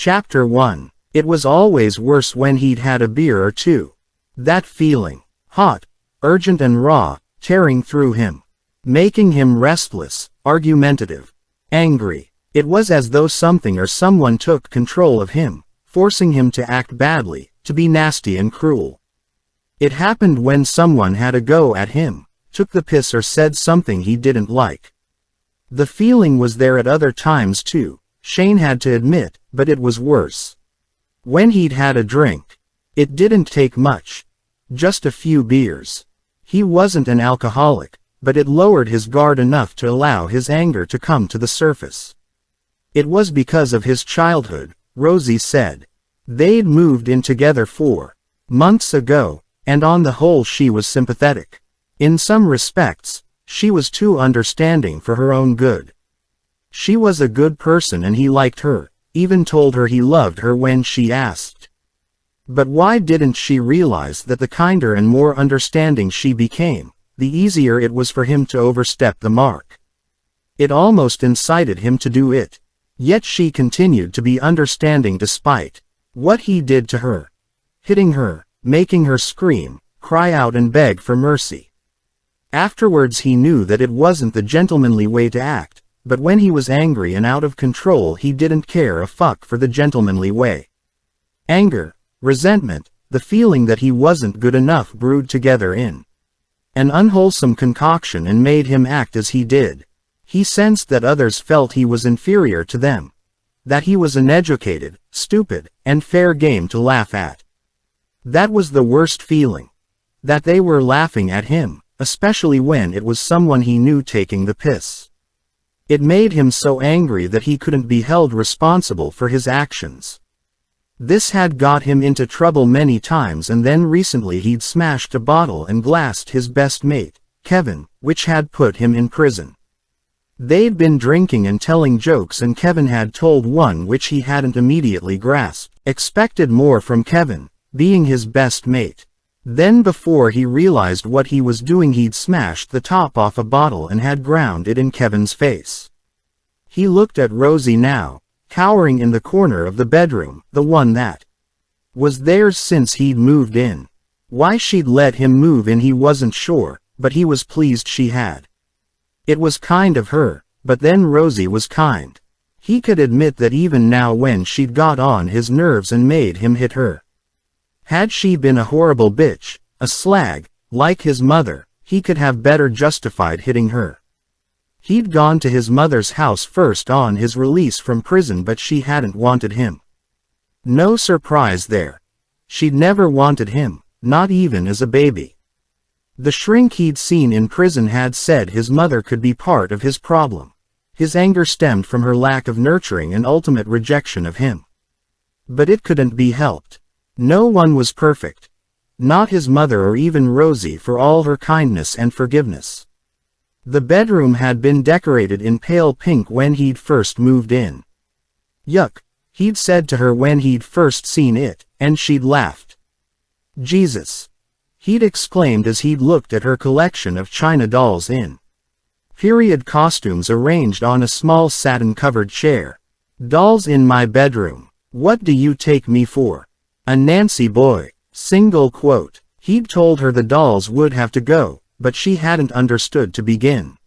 Chapter 1. It was always worse when he'd had a beer or two. That feeling. Hot, urgent and raw, tearing through him. Making him restless, argumentative, angry. It was as though something or someone took control of him, forcing him to act badly, to be nasty and cruel. It happened when someone had a go at him, took the piss or said something he didn't like. The feeling was there at other times too, Shane had to admit, but it was worse. When he'd had a drink. It didn't take much. Just a few beers. He wasn't an alcoholic, but it lowered his guard enough to allow his anger to come to the surface. It was because of his childhood, Rosie said. They'd moved in together 4 months ago, and on the whole she was sympathetic. In some respects, she was too understanding for her own good. She was a good person and he liked her, even told her he loved her when she asked. But why didn't she realize that the kinder and more understanding she became, the easier it was for him to overstep the mark? It almost incited him to do it. Yet she continued to be understanding despite what he did to her. Hitting her, making her scream, cry out and beg for mercy. Afterwards he knew that it wasn't the gentlemanly way to act, but when he was angry and out of control he didn't care a fuck for the gentlemanly way. Anger, resentment, the feeling that he wasn't good enough brewed together in an unwholesome concoction and made him act as he did. He sensed that others felt he was inferior to them. That he was uneducated, stupid, and fair game to laugh at. That was the worst feeling. That they were laughing at him, especially when it was someone he knew taking the piss. It made him so angry that he couldn't be held responsible for his actions. This had got him into trouble many times, and then recently he'd smashed a bottle and glassed his best mate, Kevin, which had put him in prison. They'd been drinking and telling jokes and Kevin had told one which he hadn't immediately grasped. Expected more from Kevin, being his best mate. Then before he realized what he was doing he'd smashed the top off a bottle and had ground it in Kevin's face. He looked at Rosie now, cowering in the corner of the bedroom, the one that was theirs since he'd moved in. Why she'd let him move in he wasn't sure, but he was pleased she had. It was kind of her, but then Rosie was kind. He could admit that even now when she'd got on his nerves and made him hit her. Had she been a horrible bitch, a slag, like his mother, he could have better justified hitting her. He'd gone to his mother's house first on his release from prison, but she hadn't wanted him. No surprise there. She'd never wanted him, not even as a baby. The shrink he'd seen in prison had said his mother could be part of his problem. His anger stemmed from her lack of nurturing and ultimate rejection of him. But it couldn't be helped. No one was perfect. Not his mother or even Rosie, for all her kindness and forgiveness. The bedroom had been decorated in pale pink when he'd first moved in. Yuck, he'd said to her when he'd first seen it, and she'd laughed. Jesus, he'd exclaimed as he'd looked at her collection of china dolls in period costumes arranged on a small satin-covered chair. Dolls in my bedroom. What do you take me for? A Nancy boy. Single quote. He'd told her the dolls would have to go, but she hadn't understood to begin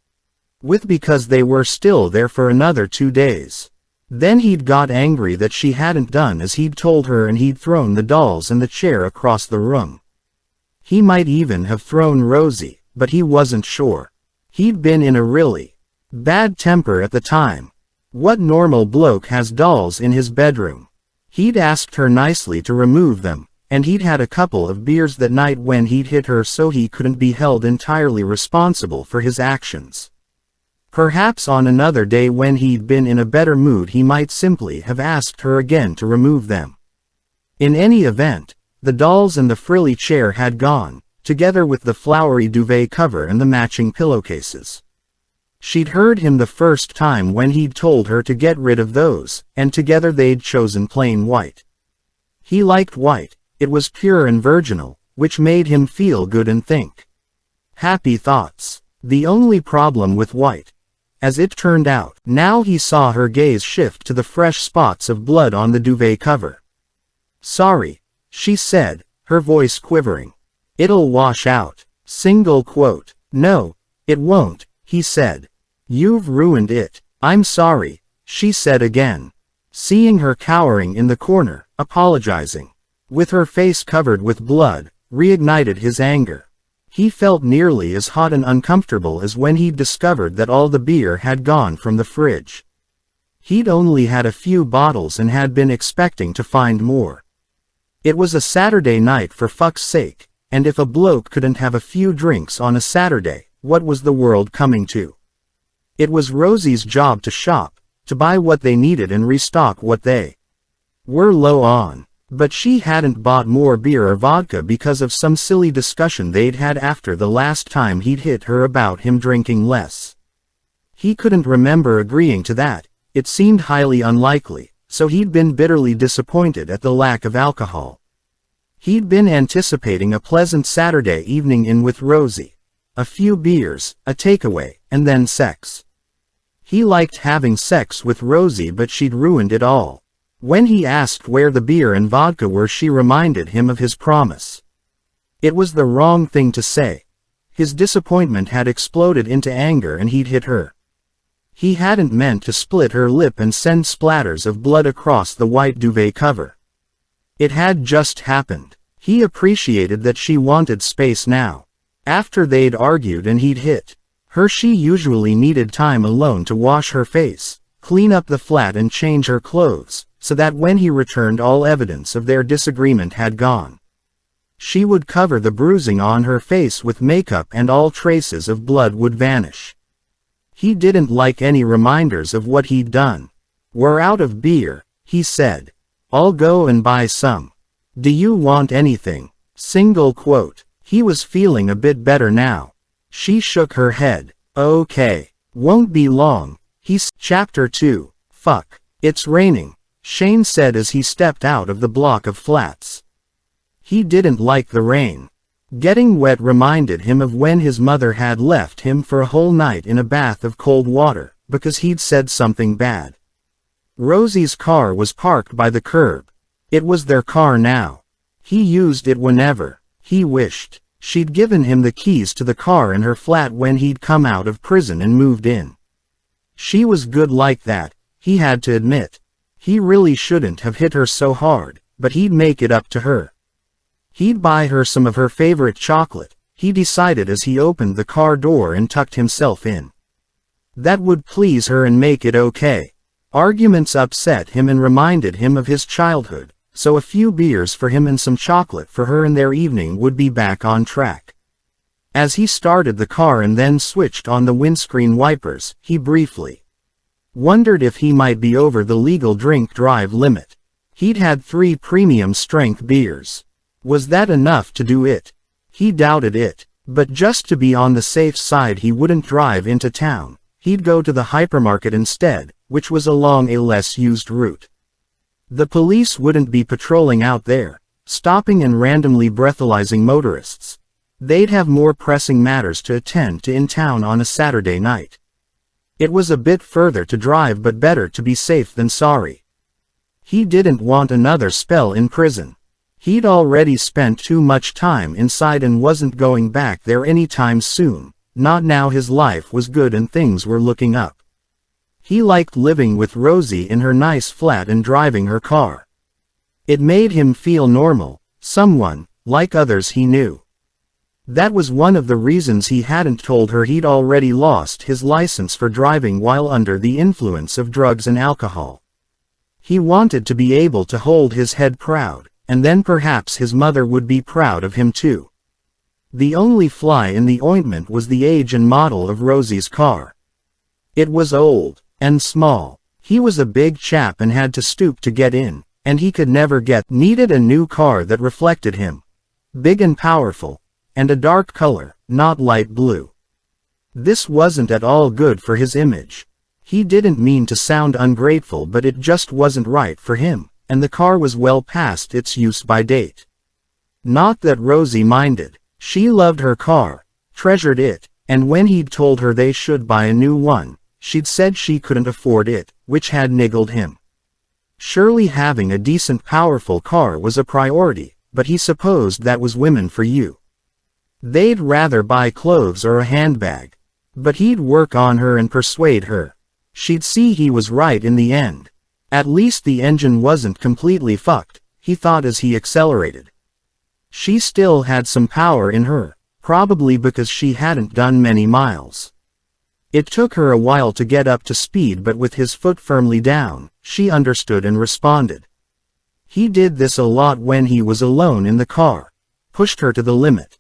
with because they were still there for another 2 days. Then he'd got angry that she hadn't done as he'd told her and he'd thrown the dolls and the chair across the room. He might even have thrown Rosie, but he wasn't sure. He'd been in a really bad temper at the time. What normal bloke has dolls in his bedroom? He'd asked her nicely to remove them, and he'd had a couple of beers that night when he'd hit her, so he couldn't be held entirely responsible for his actions. Perhaps on another day when he'd been in a better mood he might simply have asked her again to remove them. In any event, the dolls and the frilly chair had gone, together with the flowery duvet cover and the matching pillowcases. She'd heard him the first time when he'd told her to get rid of those, and together they'd chosen plain white. He liked white. It was pure and virginal, which made him feel good and think happy thoughts. The only problem with white as it turned out. Now he saw her gaze shift to the fresh spots of blood on the duvet cover. "Sorry," she said, her voice quivering. "It'll wash out." Single quote. "No, it won't," he said. "You've ruined it." "I'm sorry," she said again. Seeing her cowering in the corner, apologizing, with her face covered with blood, reignited his anger. He felt nearly as hot and uncomfortable as when he'd discovered that all the beer had gone from the fridge. He'd only had a few bottles and had been expecting to find more. It was a Saturday night for fuck's sake, and if a bloke couldn't have a few drinks on a Saturday, what was the world coming to? It was Rosie's job to shop, to buy what they needed and restock what they were low on. But she hadn't bought more beer or vodka because of some silly discussion they'd had after the last time he'd hit her about him drinking less. He couldn't remember agreeing to that. It seemed highly unlikely, so he'd been bitterly disappointed at the lack of alcohol. He'd been anticipating a pleasant Saturday evening in with Rosie. A few beers, a takeaway, and then sex. He liked having sex with Rosie, but she'd ruined it all. When he asked where the beer and vodka were, she reminded him of his promise. It was the wrong thing to say. His disappointment had exploded into anger and he'd hit her. He hadn't meant to split her lip and send splatters of blood across the white duvet cover. It had just happened. He appreciated that she wanted space now. After they'd argued and he'd hit her, she usually needed time alone to wash her face, clean up the flat and change her clothes, so that when he returned all evidence of their disagreement had gone. She would cover the bruising on her face with makeup and all traces of blood would vanish. He didn't like any reminders of what he'd done. "We're out of beer," he said. "I'll go and buy some. Do you want anything?" Single quote. He was feeling a bit better now. She shook her head. "Okay. Won't be long." Chapter 2. Fuck. "It's raining," Shane said as he stepped out of the block of flats. He didn't like the rain. Getting wet reminded him of when his mother had left him for a whole night in a bath of cold water, because he'd said something bad. Rosie's car was parked by the curb. It was their car now. He used it whenever he wished. She'd given him the keys to the car in her flat when he'd come out of prison and moved in. She was good like that, he had to admit. He really shouldn't have hit her so hard, but he'd make it up to her. He'd buy her some of her favorite chocolate, he decided as he opened the car door and tucked himself in. That would please her and make it okay. Arguments upset him and reminded him of his childhood, so a few beers for him and some chocolate for her and their evening would be back on track. As he started the car and then switched on the windscreen wipers, he briefly wondered if he might be over the legal drink-drive limit. He'd had 3 premium strength beers. Was that enough to do it? He doubted it, but just to be on the safe side he wouldn't drive into town. He'd go to the hypermarket instead, which was along a less used route. The police wouldn't be patrolling out there, stopping and randomly breathalyzing motorists. They'd have more pressing matters to attend to in town on a Saturday night. It was a bit further to drive, but better to be safe than sorry. He didn't want another spell in prison. He'd already spent too much time inside and wasn't going back there anytime soon. Not now. His life was good and things were looking up. He liked living with Rosie in her nice flat and driving her car. It made him feel normal, someone, like others he knew. That was one of the reasons he hadn't told her he'd already lost his license for driving while under the influence of drugs and alcohol. He wanted to be able to hold his head proud, and then perhaps his mother would be proud of him too. The only fly in the ointment was the age and model of Rosie's car. It was old and small. He was a big chap and had to stoop to get in, and he could never needed a new car that reflected him. Big and powerful, and a dark color, not light blue. This wasn't at all good for his image. He didn't mean to sound ungrateful, but it just wasn't right for him, and the car was well past its use-by date. Not that Rosie minded. She loved her car, treasured it, and when he'd told her they should buy a new one, she'd said she couldn't afford it, which had niggled him. Surely having a decent powerful car was a priority, but he supposed that was women for you. They'd rather buy clothes or a handbag. But he'd work on her and persuade her. She'd see he was right in the end. At least the engine wasn't completely fucked, he thought as he accelerated. She still had some power in her, probably because she hadn't done many miles. It took her a while to get up to speed, but with his foot firmly down, she understood and responded. He did this a lot when he was alone in the car. Pushed her to the limit.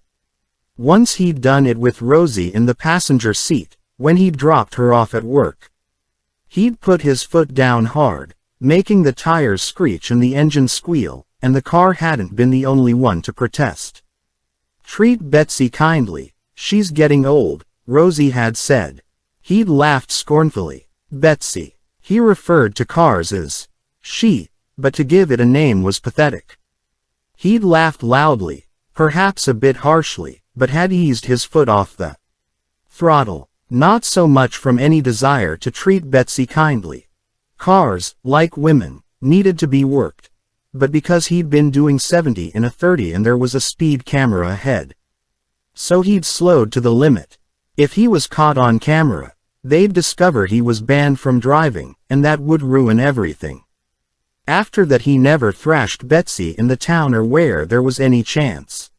Once he'd done it with Rosie in the passenger seat, when he'd dropped her off at work. He'd put his foot down hard, making the tires screech and the engine squeal, and the car hadn't been the only one to protest. "Treat Betsy kindly, she's getting old," Rosie had said. He'd laughed scornfully. Betsy. He referred to cars as she, but to give it a name was pathetic. He'd laughed loudly, perhaps a bit harshly, but had eased his foot off the throttle, not so much from any desire to treat Betsy kindly. Cars, like women, needed to be worked, but because he'd been doing 70 in a 30 and there was a speed camera ahead. So he'd slowed to the limit. If he was caught on camera, they'd discover he was banned from driving, and that would ruin everything. After that he never thrashed Betsy in the town or where there was any chance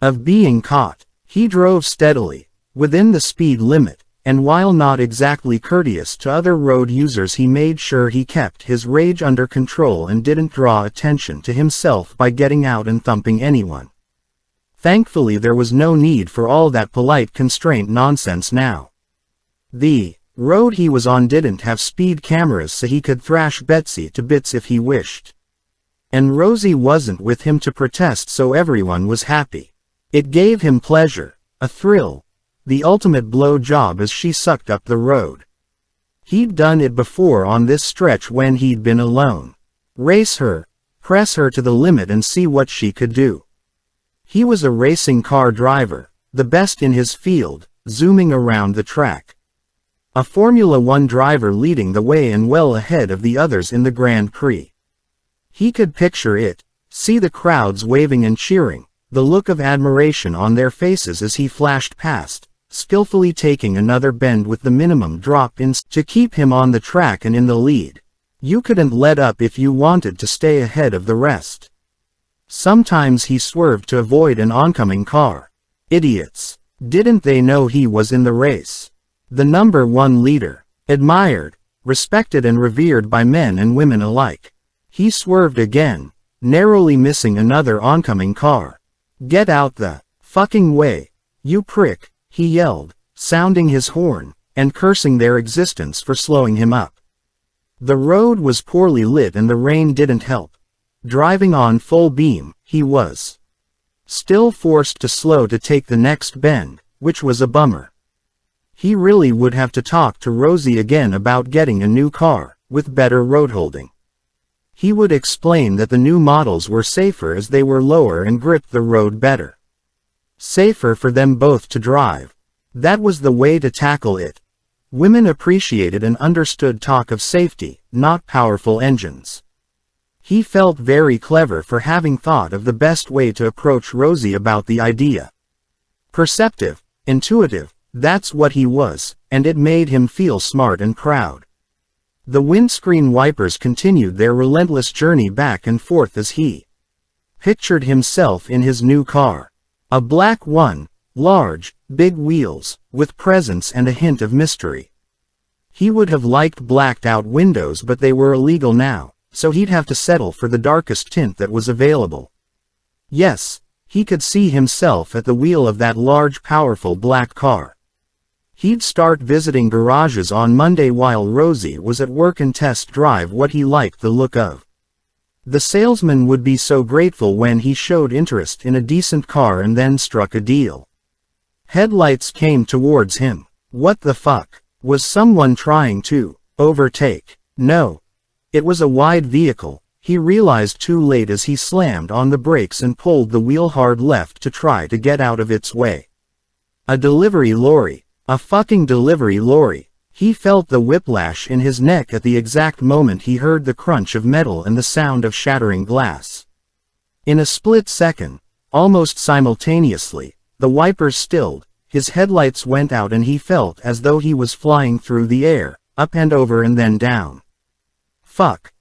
of being caught. He drove steadily, within the speed limit, and while not exactly courteous to other road users, he made sure he kept his rage under control and didn't draw attention to himself by getting out and thumping anyone. Thankfully there was no need for all that polite constraint nonsense now. The road he was on didn't have speed cameras, so he could thrash Betsy to bits if he wished. And Rosie wasn't with him to protest, so everyone was happy. It gave him pleasure, a thrill, the ultimate blow job as she sucked up the road. He'd done it before on this stretch when he'd been alone. Race her, press her to the limit and see what she could do. He was a racing car driver, the best in his field, zooming around the track. A Formula One driver leading the way and well ahead of the others in the Grand Prix. He could picture it, see the crowds waving and cheering, the look of admiration on their faces as he flashed past, skillfully taking another bend with the minimum drop-ins to keep him on the track and in the lead. You couldn't let up if you wanted to stay ahead of the rest. Sometimes he swerved to avoid an oncoming car. Idiots. Didn't they know he was in the race? The number one leader, admired, respected and revered by men and women alike. He swerved again, narrowly missing another oncoming car. "Get out the fucking way, you prick," he yelled, sounding his horn, and cursing their existence for slowing him up. The road was poorly lit and the rain didn't help. Driving on full beam, he was still forced to slow to take the next bend, which was a bummer. He really would have to talk to Rosie again about getting a new car, with better road holding. He would explain that the new models were safer as they were lower and gripped the road better. Safer for them both to drive. That was the way to tackle it. Women appreciated and understood talk of safety, not powerful engines. He felt very clever for having thought of the best way to approach Rosie about the idea. Perceptive, intuitive, that's what he was, and it made him feel smart and proud. The windscreen wipers continued their relentless journey back and forth as he pictured himself in his new car. A black one, large, big wheels, with presence and a hint of mystery. He would have liked blacked out windows, but they were illegal now, so he'd have to settle for the darkest tint that was available. Yes, he could see himself at the wheel of that large, powerful black car. He'd start visiting garages on Monday while Rosie was at work and test drive what he liked the look of. The salesman would be so grateful when he showed interest in a decent car and then struck a deal. Headlights came towards him. What the fuck? Was someone trying to overtake? No. It was a wide vehicle, he realized too late as he slammed on the brakes and pulled the wheel hard left to try to get out of its way. A delivery lorry. A fucking delivery lorry. He felt the whiplash in his neck at the exact moment he heard the crunch of metal and the sound of shattering glass. In a split second, almost simultaneously, the wipers stilled, his headlights went out and he felt as though he was flying through the air, up and over and then down. Fuck!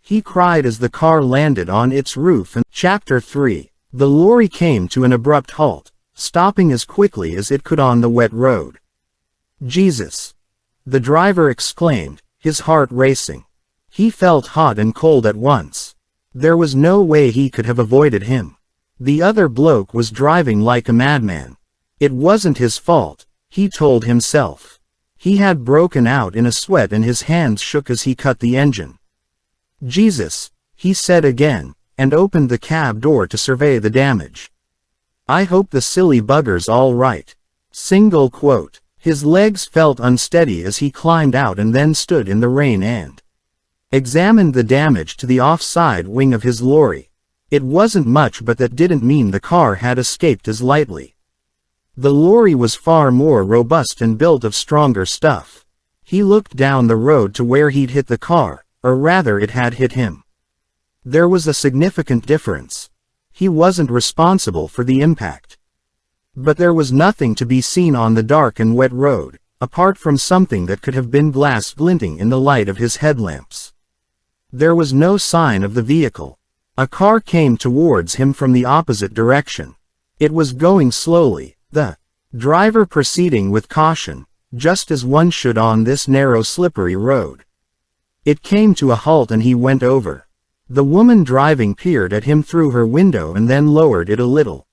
He cried as the car landed on its roof and Chapter 3. The lorry came to an abrupt halt, stopping as quickly as it could on the wet road. Jesus! The driver exclaimed, his heart racing. He felt hot and cold at once. There was no way he could have avoided him. The other bloke was driving like a madman. It wasn't his fault, he told himself. He had broken out in a sweat and his hands shook as he cut the engine. Jesus, he said again, and opened the cab door to survey the damage. I hope the silly bugger's all right. Single quote. His legs felt unsteady as he climbed out and then stood in the rain and examined the damage to the offside wing of his lorry. It wasn't much, but that didn't mean the car had escaped as lightly. The lorry was far more robust and built of stronger stuff. He looked down the road to where he'd hit the car, or rather it had hit him. There was a significant difference. He wasn't responsible for the impact. But there was nothing to be seen on the dark and wet road, apart from something that could have been glass glinting in the light of his headlamps. There was no sign of the vehicle. A car came towards him from the opposite direction. It was going slowly, the driver proceeding with caution, just as one should on this narrow slippery road. It came to a halt and he went over. The woman driving peered at him through her window and then lowered it a little.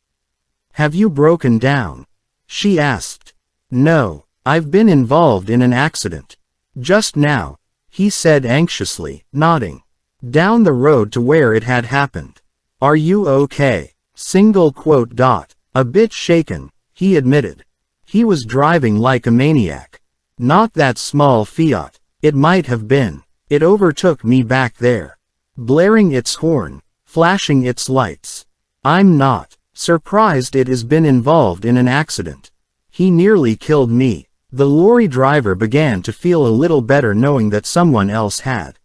Have you broken down? She asked. No, I've been involved in an accident. Just now, he said anxiously, nodding down the road to where it had happened. Are you okay? Single quote. A bit shaken, he admitted. He was driving like a maniac. Not that small Fiat. It might have been. It overtook me back there, blaring its horn, flashing its lights. I'm not surprised it has been involved in an accident. He nearly killed me. The lorry driver began to feel a little better knowing that someone else had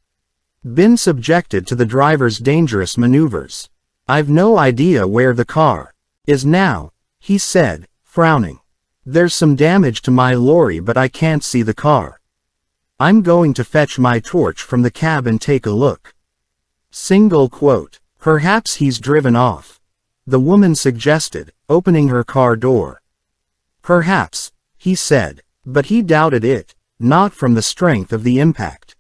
been subjected to the driver's dangerous maneuvers. I've no idea where the car is now, he said, frowning. There's some damage to my lorry but I can't see the car. I'm going to fetch my torch from the cab and take a look. Single quote. Perhaps he's driven off, the woman suggested, opening her car door. Perhaps, he said, but he doubted it, not from the strength of the impact.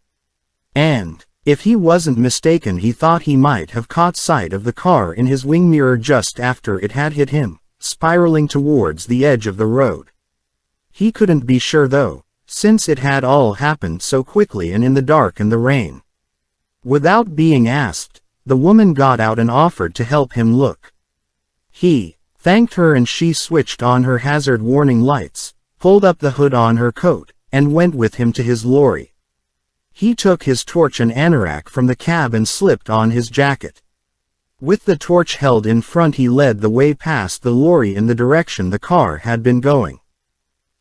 And, if he wasn't mistaken, he thought he might have caught sight of the car in his wing mirror just after it had hit him, spiraling towards the edge of the road. He couldn't be sure though, since it had all happened so quickly and in the dark and the rain. Without being asked, the woman got out and offered to help him look. He thanked her and she switched on her hazard warning lights, pulled up the hood on her coat, and went with him to his lorry. He took his torch and anorak from the cab and slipped on his jacket. With the torch held in front, he led the way past the lorry in the direction the car had been going.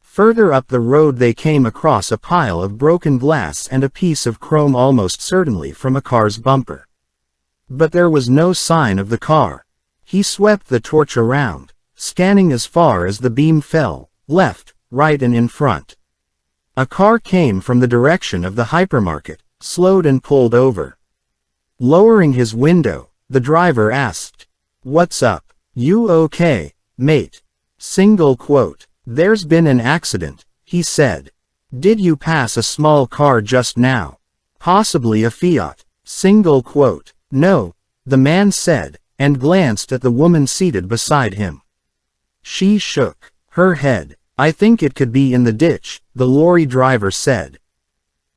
Further up the road they came across a pile of broken glass and a piece of chrome, almost certainly from a car's bumper. But there was no sign of the car. He swept the torch around, scanning as far as the beam fell, left, right and in front. A car came from the direction of the hypermarket, slowed and pulled over. Lowering his window, the driver asked, "What's up? You okay, mate?" Single quote. There's been an accident, he said. Did you pass a small car just now? Possibly a Fiat. Single quote. No, the man said, and glanced at the woman seated beside him. She shook her head. I think it could be in the ditch, the lorry driver said.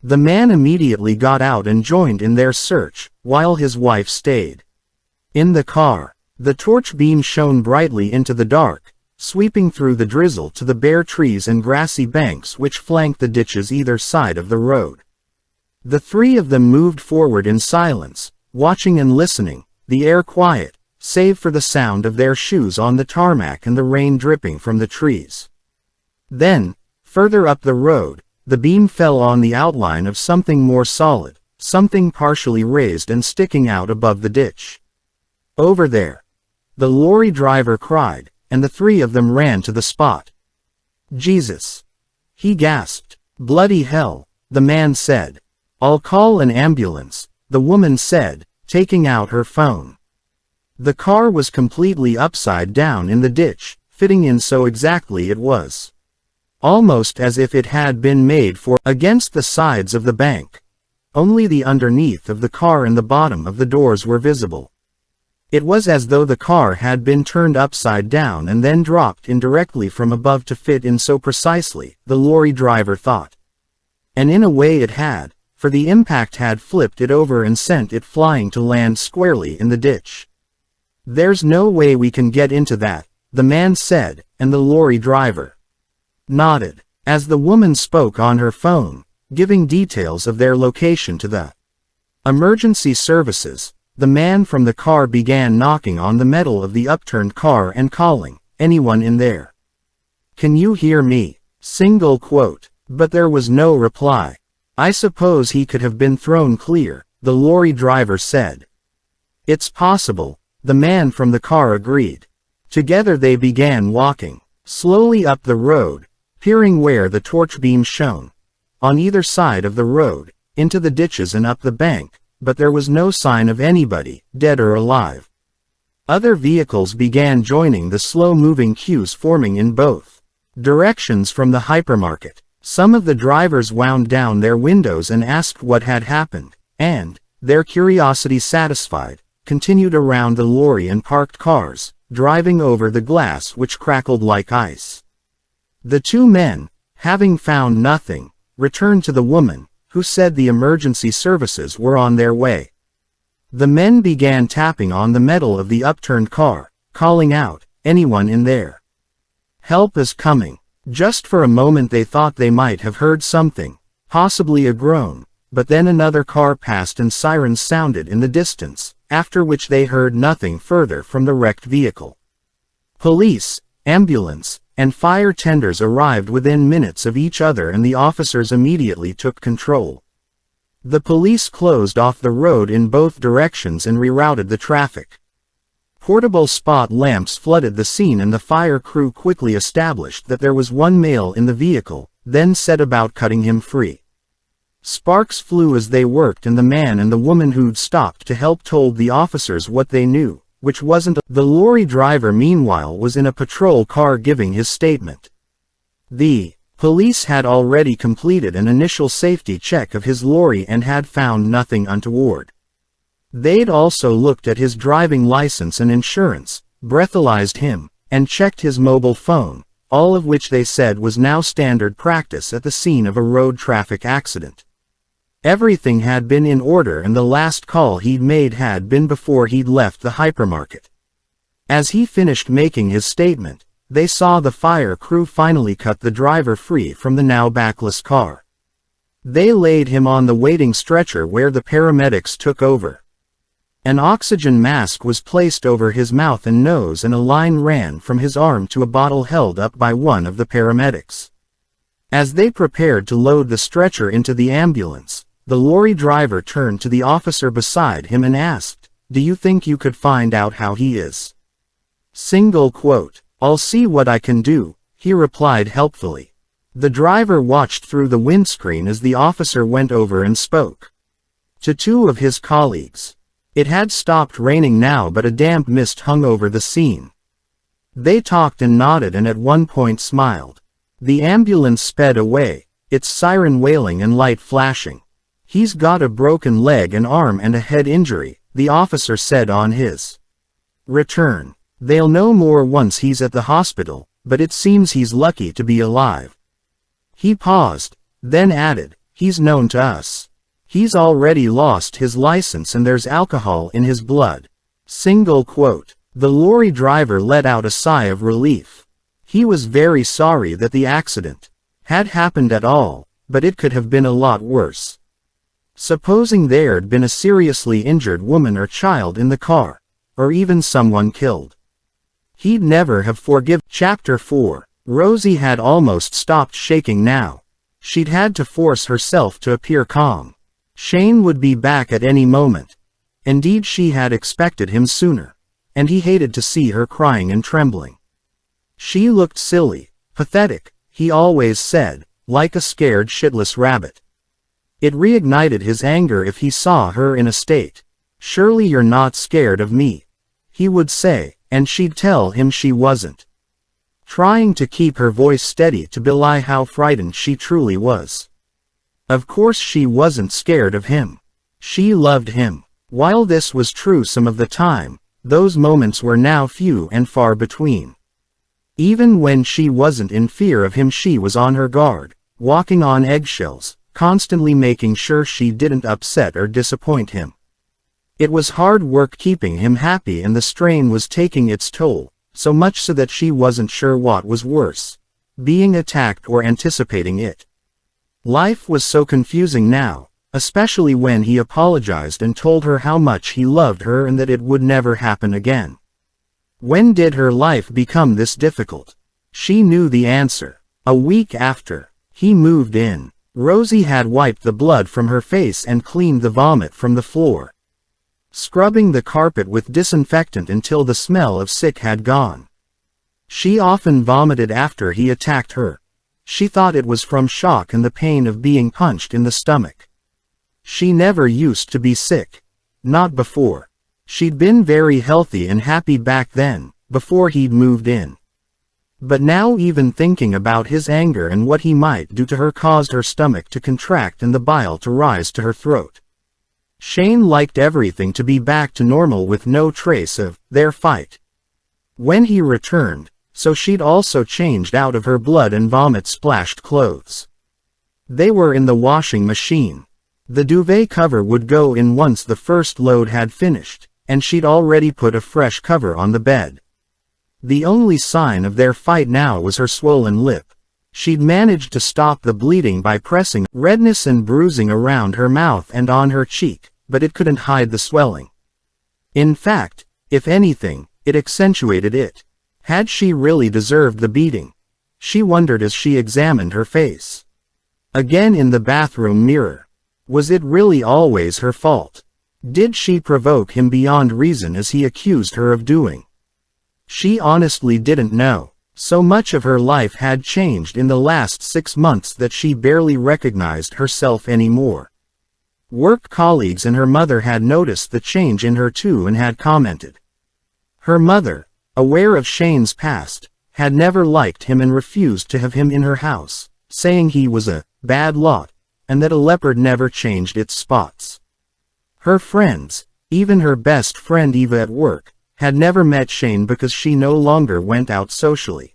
The man immediately got out and joined in their search, while his wife stayed in the car. The torch beam shone brightly into the dark, sweeping through the drizzle to the bare trees and grassy banks which flanked the ditches either side of the road. The three of them moved forward in silence, watching and listening, the air quiet, save for the sound of their shoes on the tarmac and the rain dripping from the trees. Then, further up the road, The beam fell on the outline of something more solid, something partially raised and sticking out above the ditch. "Over there!" the lorry driver cried, and the three of them ran to the spot. "Jesus!" he gasped. "Bloody hell!" the man said. "I'll call an ambulance," the woman said, taking out her phone. The car was completely upside down in the ditch, fitting in so exactly it was. Almost as if it had been made for against the sides of the bank. Only the underneath of the car and the bottom of the doors were visible. It was as though the car had been turned upside down and then dropped in directly from above to fit in so precisely, the lorry driver thought. And in a way it had, for the impact had flipped it over and sent it flying to land squarely in the ditch. "There's no way we can get into that," the man said, and the lorry driver nodded, as the woman spoke on her phone, giving details of their location to the emergency services. The man from the car began knocking on the metal of the upturned car and calling, "Anyone in there? Can you hear me?" Single quote. But there was no reply. "I suppose he could have been thrown clear," the lorry driver said. "It's possible," the man from the car agreed. Together they began walking slowly up the road, peering where the torch beam shone. On either side of the road, into the ditches and up the bank, but there was no sign of anybody, dead or alive. Other vehicles began joining the slow-moving queues forming in both directions from the hypermarket. Some of the drivers wound down their windows and asked what had happened, and, their curiosity satisfied, continued around the lorry and parked cars, driving over the glass which crackled like ice. The two men, having found nothing, returned to the woman, who said the emergency services were on their way. The men began tapping on the metal of the upturned car, calling out, "Anyone in there? Help is coming." Just for a moment they thought they might have heard something, possibly a groan, but then another car passed and sirens sounded in the distance, after which they heard nothing further from the wrecked vehicle. Police, ambulance, and fire tenders arrived within minutes of each other and the officers immediately took control. The police closed off the road in both directions and rerouted the traffic. Portable spot lamps flooded the scene and the fire crew quickly established that there was one male in the vehicle, then set about cutting him free. Sparks flew as they worked and the man and the woman who'd stopped to help told the officers what they knew, which wasn't. The lorry driver meanwhile was in a patrol car giving his statement. The police had already completed an initial safety check of his lorry and had found nothing untoward. They'd also looked at his driving license and insurance, breathalyzed him, and checked his mobile phone, all of which they said was now standard practice at the scene of a road traffic accident. Everything had been in order and the last call he'd made had been before he'd left the hypermarket. As he finished making his statement, they saw the fire crew finally cut the driver free from the now backless car. They laid him on the waiting stretcher where the paramedics took over. An oxygen mask was placed over his mouth and nose and a line ran from his arm to a bottle held up by one of the paramedics. As they prepared to load the stretcher into the ambulance, the lorry driver turned to the officer beside him and asked, "Do you think you could find out how he is?" Single quote. "I'll see what I can do," he replied helpfully. The driver watched through the windscreen as the officer went over and spoke to two of his colleagues. It had stopped raining now, but a damp mist hung over the scene. They talked and nodded and at one point smiled. The ambulance sped away, its siren wailing and light flashing. "He's got a broken leg and arm and a head injury," the officer said on his return. "They'll know more once he's at the hospital, but it seems he's lucky to be alive." He paused, then added, "He's known to us. He's already lost his license and there's alcohol in his blood." Single quote. The lorry driver let out a sigh of relief. He was very sorry that the accident had happened at all, but it could have been a lot worse. Supposing there'd been a seriously injured woman or child in the car, or even someone killed. He'd never have forgiven. Chapter 4. Rosie had almost stopped shaking now. She'd had to force herself to appear calm. Shane would be back at any moment. Indeed, she had expected him sooner. And he hated to see her crying and trembling. She looked silly, pathetic, he always said, like a scared shitless rabbit. It reignited his anger if he saw her in a state. "Surely you're not scared of me," he would say, and she'd tell him she wasn't, trying to keep her voice steady to belie how frightened she truly was. Of course she wasn't scared of him. She loved him. While this was true some of the time, those moments were now few and far between. Even when she wasn't in fear of him, she was on her guard, walking on eggshells, constantly making sure she didn't upset or disappoint him. It was hard work keeping him happy, and the strain was taking its toll, so much so that she wasn't sure what was worse, being attacked or anticipating it. Life was so confusing now, especially when he apologized and told her how much he loved her and that it would never happen again. When did her life become this difficult? She knew the answer. A week after he moved in, Rosie had wiped the blood from her face and cleaned the vomit from the floor, scrubbing the carpet with disinfectant until the smell of sick had gone. She often vomited after he attacked her. She thought it was from shock and the pain of being punched in the stomach. She never used to be sick. Not before. She'd been very healthy and happy back then, before he'd moved in. But now even thinking about his anger and what he might do to her caused her stomach to contract and the bile to rise to her throat. Shane liked everything to be back to normal with no trace of their fight. When he returned, so she'd also changed out of her blood and vomit-splashed clothes. They were in the washing machine. The duvet cover would go in once the first load had finished, and she'd already put a fresh cover on the bed. The only sign of their fight now was her swollen lip. She'd managed to stop the bleeding by pressing redness and bruising around her mouth and on her cheek, but it couldn't hide the swelling. In fact, if anything, it accentuated it. Had she really deserved the beating? She wondered as she examined her face. Again in the bathroom mirror. Was it really always her fault? Did she provoke him beyond reason as he accused her of doing? She honestly didn't know. So much of her life had changed in the last 6 months that she barely recognized herself anymore. Work colleagues and her mother had noticed the change in her too and had commented. Her mother, aware of Shane's past, had never liked him and refused to have him in her house, saying he was a bad lot, and that a leopard never changed its spots. Her friends, even her best friend Eva at work, had never met Shane because she no longer went out socially.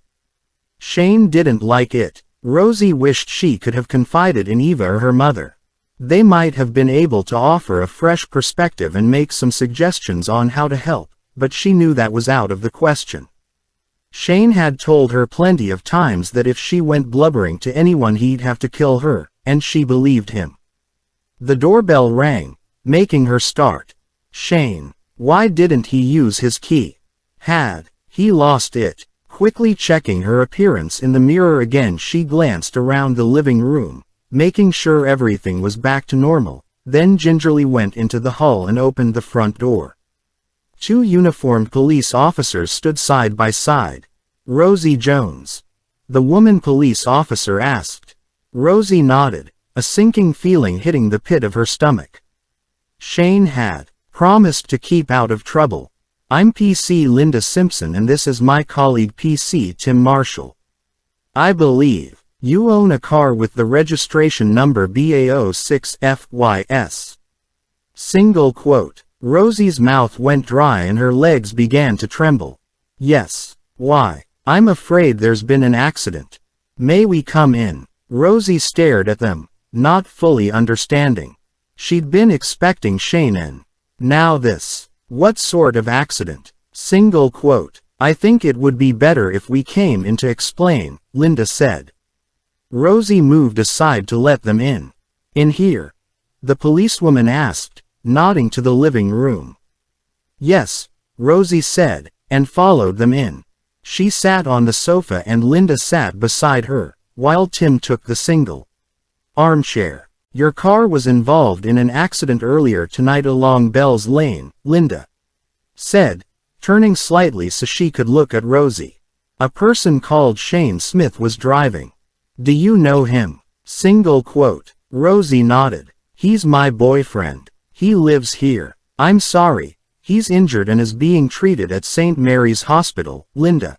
Shane didn't like it. Rosie wished she could have confided in Eva or her mother. They might have been able to offer a fresh perspective and make some suggestions on how to help, but she knew that was out of the question. Shane had told her plenty of times that if she went blubbering to anyone he'd have to kill her, and she believed him. The doorbell rang, making her start. Shane. Why didn't he use his key? Had he lost it? Quickly checking her appearance in the mirror again, she glanced around the living room, making sure everything was back to normal, then gingerly went into the hall and opened the front door. 2 uniformed police officers stood side by side. Rosie Jones? The woman police officer asked. Rosie nodded, a sinking feeling hitting the pit of her stomach. Shane had promised to keep out of trouble. I'm PC Linda Simpson and this is my colleague PC Tim Marshall. I believe you own a car with the registration number BA06FYS. Single quote. Rosie's mouth went dry and her legs began to tremble. Yes. Why? I'm afraid there's been an accident. May we come in? Rosie stared at them, not fully understanding. She'd been expecting Shane and now this. What sort of accident? Single quote. I think it would be better if we came in to explain, Linda said. Rosie moved aside to let them in. In here? The policewoman asked, nodding to the living room. Yes, Rosie said, and followed them in. She sat on the sofa and Linda sat beside her, while Tim took the single. Armchair. Your car was involved in an accident earlier tonight along Bell's Lane, Linda said, turning slightly so she could look at Rosie. A person called Shane Smith was driving. Do you know him? Single quote. Rosie nodded. He's my boyfriend. He lives here. I'm sorry. He's injured and is being treated at St. Mary's Hospital, Linda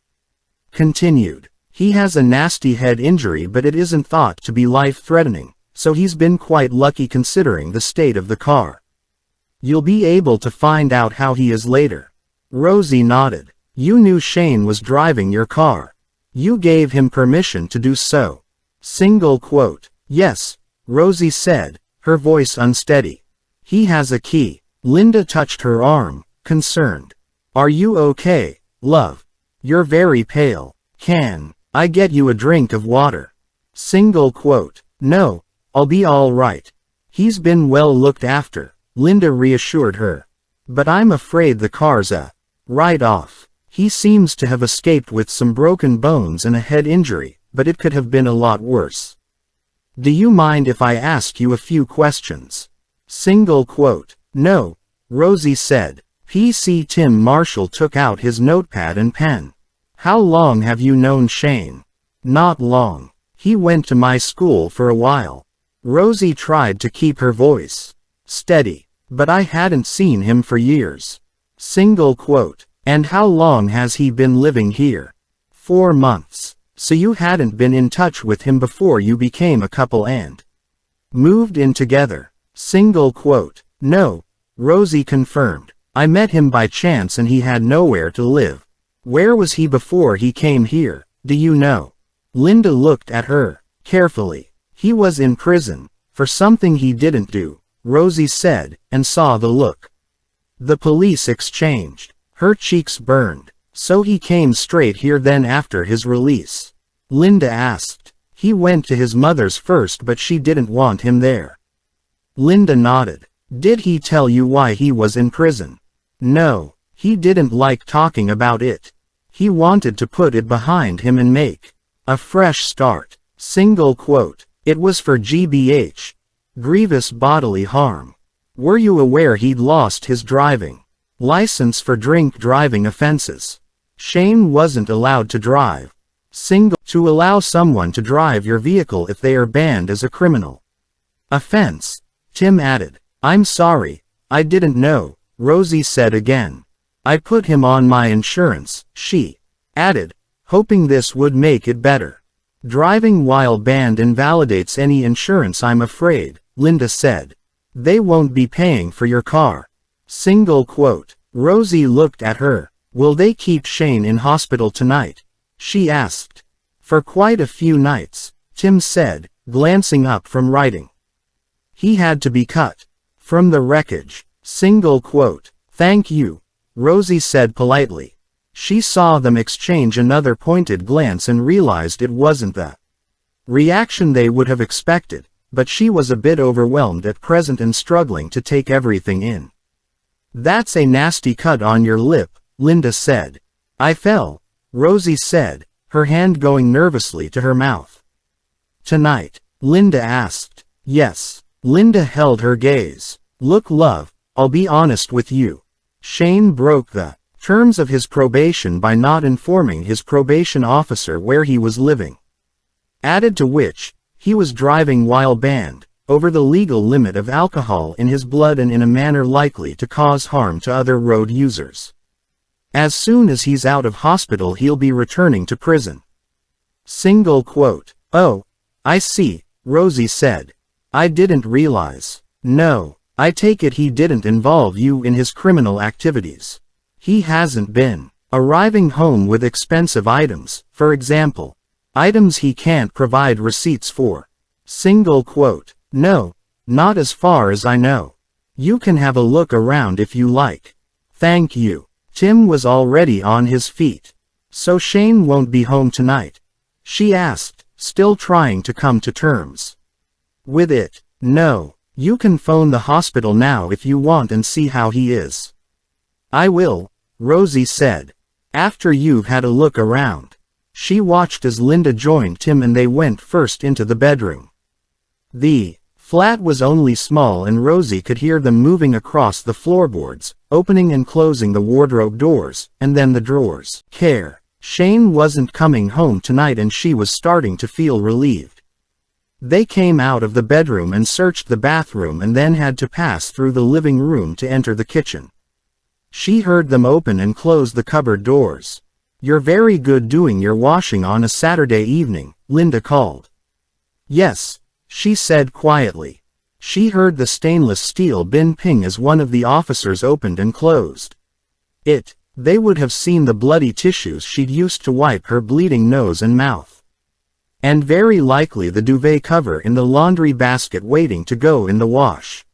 continued. He has a nasty head injury but it isn't thought to be life-threatening, so he's been quite lucky considering the state of the car. You'll be able to find out how he is later. Rosie nodded. You knew Shane was driving your car. You gave him permission to do so. Single quote. Yes, Rosie said, her voice unsteady. He has a key. Linda touched her arm, concerned. Are you okay, love? You're very pale. Can I get you a drink of water? Single quote. No, I'll be all right. He's been well looked after, Linda reassured her. But I'm afraid the car's a write-off. He seems to have escaped with some broken bones and a head injury, but it could have been a lot worse. Do you mind if I ask you a few questions? Single quote. No, Rosie said. PC Tim Marshall took out his notepad and pen. How long have you known Shane? Not long. He went to my school for a while. Rosie tried to keep her voice steady. But I hadn't seen him for years. Single quote. And how long has he been living here? 4 months. So you hadn't been in touch with him before you became a couple and moved in together? Single quote. No, Rosie confirmed. I met him by chance and he had nowhere to live. Where was he before he came here, do you know? Linda looked at her carefully. He was in prison for something he didn't do, Rosie said, and saw the look the police exchanged. Her cheeks burned. So he came straight here then after his release? Linda asked. He went to his mother's first but she didn't want him there. Linda nodded. Did he tell you why he was in prison? No, he didn't like talking about it. He wanted to put it behind him and make a fresh start. Single quote. It was for GBH. Grievous bodily harm. Were you aware he'd lost his driving license for drink driving offenses? Shane wasn't allowed to drive. Single to allow someone to drive your vehicle if they are banned as a criminal offense, Tim added. I'm sorry, I didn't know, Rosie said again. I put him on my insurance, she added, hoping this would make it better. Driving while banned invalidates any insurance I'm afraid, Linda said. They won't be paying for your car. Single quote. Rosie looked at her. Will they keep Shane in hospital tonight? She asked. For quite a few nights, Tim said, glancing up from writing. He had to be cut from the wreckage. Single quote. Thank you, Rosie said politely. She saw them exchange another pointed glance and realized it wasn't the reaction they would have expected, but she was a bit overwhelmed at present and struggling to take everything in. That's a nasty cut on your lip, Linda said. I fell, Rosie said, her hand going nervously to her mouth. Tonight? Linda asked. Yes. Linda held her gaze. Look, love, I'll be honest with you. Shane broke the terms of his probation by not informing his probation officer where he was living. Added to which, he was driving while banned, over the legal limit of alcohol in his blood and in a manner likely to cause harm to other road users. As soon as he's out of hospital he'll be returning to prison. Single quote. Oh, I see, Rosie said. I didn't realize. No, I take it he didn't involve you in his criminal activities. He hasn't been arriving home with expensive items, for example. Items he can't provide receipts for. Single quote. No, not as far as I know. You can have a look around if you like. Thank you. Tim was already on his feet. So Shane won't be home tonight? She asked, still trying to come to terms with it. No, you can phone the hospital now if you want and see how he is. I will, Rosie said. After you've had a look around. She watched as Linda joined Tim and they went first into the bedroom. The flat was only small and Rosie could hear them moving across the floorboards, opening and closing the wardrobe doors, and then the drawers. Shane wasn't coming home tonight and she was starting to feel relieved. They came out of the bedroom and searched the bathroom and then had to pass through the living room to enter the kitchen. She heard them open and close the cupboard doors. "You're very good doing your washing on a Saturday evening," Linda called. "Yes," she said quietly. She heard the stainless steel bin ping as one of the officers opened and closed it. They would have seen the bloody tissues she'd used to wipe her bleeding nose and mouth. And very likely the duvet cover in the laundry basket waiting to go in the wash.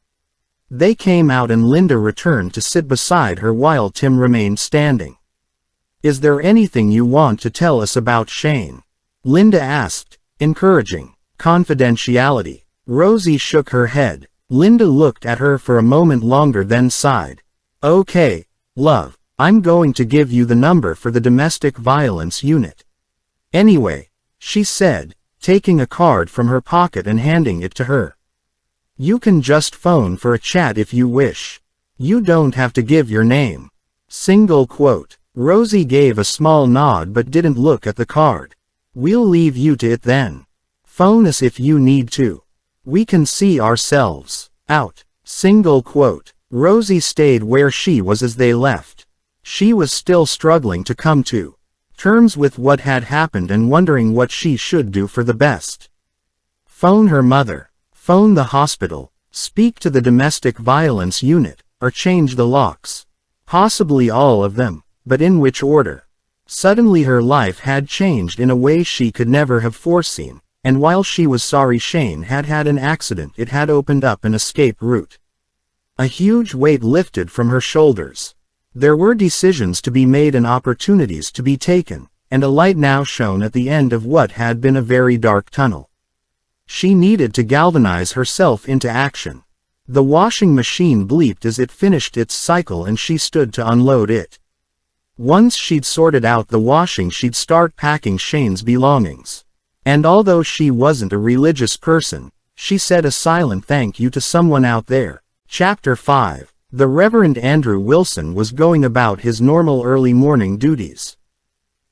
They came out and Linda returned to sit beside her while Tim remained standing. "Is there anything you want to tell us about Shane?" Linda asked, encouraging confidentiality. Rosie shook her head. Linda looked at her for a moment longer then sighed. "Okay, love. I'm going to give you the number for the domestic violence unit. Anyway," she said, taking a card from her pocket and handing it to her. "You can just phone for a chat if you wish. You don't have to give your name." Single quote. Rosie gave a small nod but didn't look at the card. "We'll leave you to it then. Phone us if you need to. We can see ourselves out." Single quote. Rosie stayed where she was as they left. She was still struggling to come to terms with what had happened and wondering what she should do for the best. Phone her mother. Phone the hospital. Speak to the domestic violence unit, or change the locks. Possibly all of them, but in which order? Suddenly her life had changed in a way she could never have foreseen, and while she was sorry Shane had had an accident, it had opened up an escape route. A huge weight lifted from her shoulders. There were decisions to be made and opportunities to be taken, and a light now shone at the end of what had been a very dark tunnel. She needed to galvanize herself into action. The washing machine bleeped as it finished its cycle and she stood to unload it. Once she'd sorted out the washing, she'd start packing Shane's belongings. And although she wasn't a religious person, she said a silent thank you to someone out there. Chapter 5. The Reverend Andrew Wilson was going about his normal early morning duties.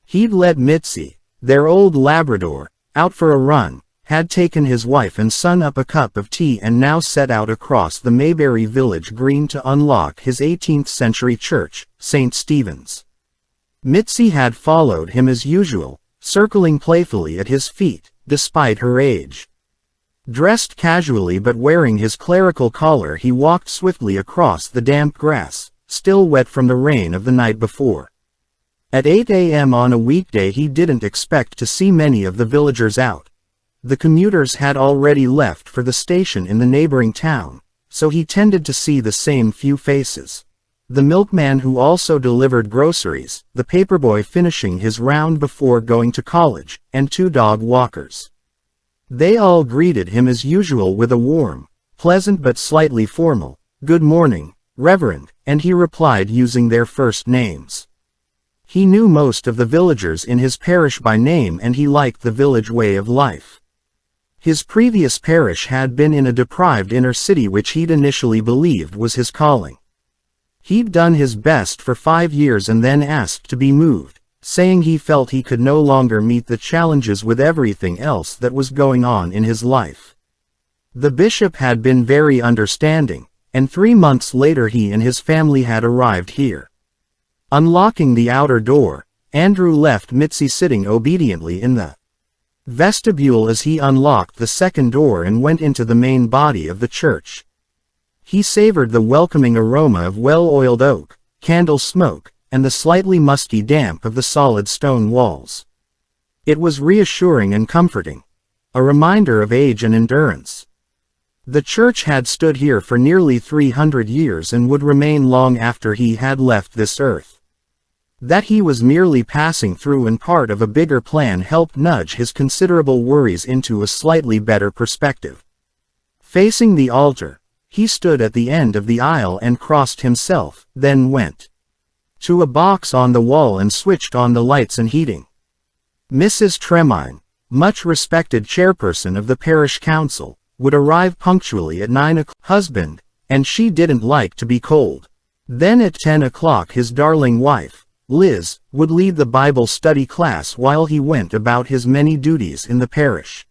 He'd let Mitzi, their old Labrador, out for a run, had taken his wife and son up a cup of tea and now set out across the Mayberry village green to unlock his 18th-century church, St. Stephen's. Mitzi had followed him as usual, circling playfully at his feet, despite her age. Dressed casually but wearing his clerical collar, he walked swiftly across the damp grass, still wet from the rain of the night before. At 8 a.m. on a weekday he didn't expect to see many of the villagers out. The commuters had already left for the station in the neighboring town, so he tended to see the same few faces. The milkman who also delivered groceries, the paperboy finishing his round before going to college, and 2 dog walkers. They all greeted him as usual with a warm, pleasant but slightly formal, "Good morning, Reverend," and he replied using their first names. He knew most of the villagers in his parish by name and he liked the village way of life. His previous parish had been in a deprived inner city which he'd initially believed was his calling. He'd done his best for 5 years and then asked to be moved, saying he felt he could no longer meet the challenges with everything else that was going on in his life. The bishop had been very understanding, and 3 months later he and his family had arrived here. Unlocking the outer door, Andrew left Mitzi sitting obediently in the vestibule as he unlocked the second door and went into the main body of the church. He savored the welcoming aroma of well-oiled oak, candle smoke, and the slightly musty damp of the solid stone walls. It was reassuring and comforting, a reminder of age and endurance. The church had stood here for nearly 300 years and would remain long after he had left this earth. That he was merely passing through and part of a bigger plan helped nudge his considerable worries into a slightly better perspective. Facing the altar, he stood at the end of the aisle and crossed himself, then went to a box on the wall and switched on the lights and heating. Mrs. Tremine, much respected chairperson of the parish council, would arrive punctually at 9 o'clock. Husband, and she didn't like to be cold. Then at 10 o'clock his darling wife, Liz, would lead the Bible study class while he went about his many duties in the parish.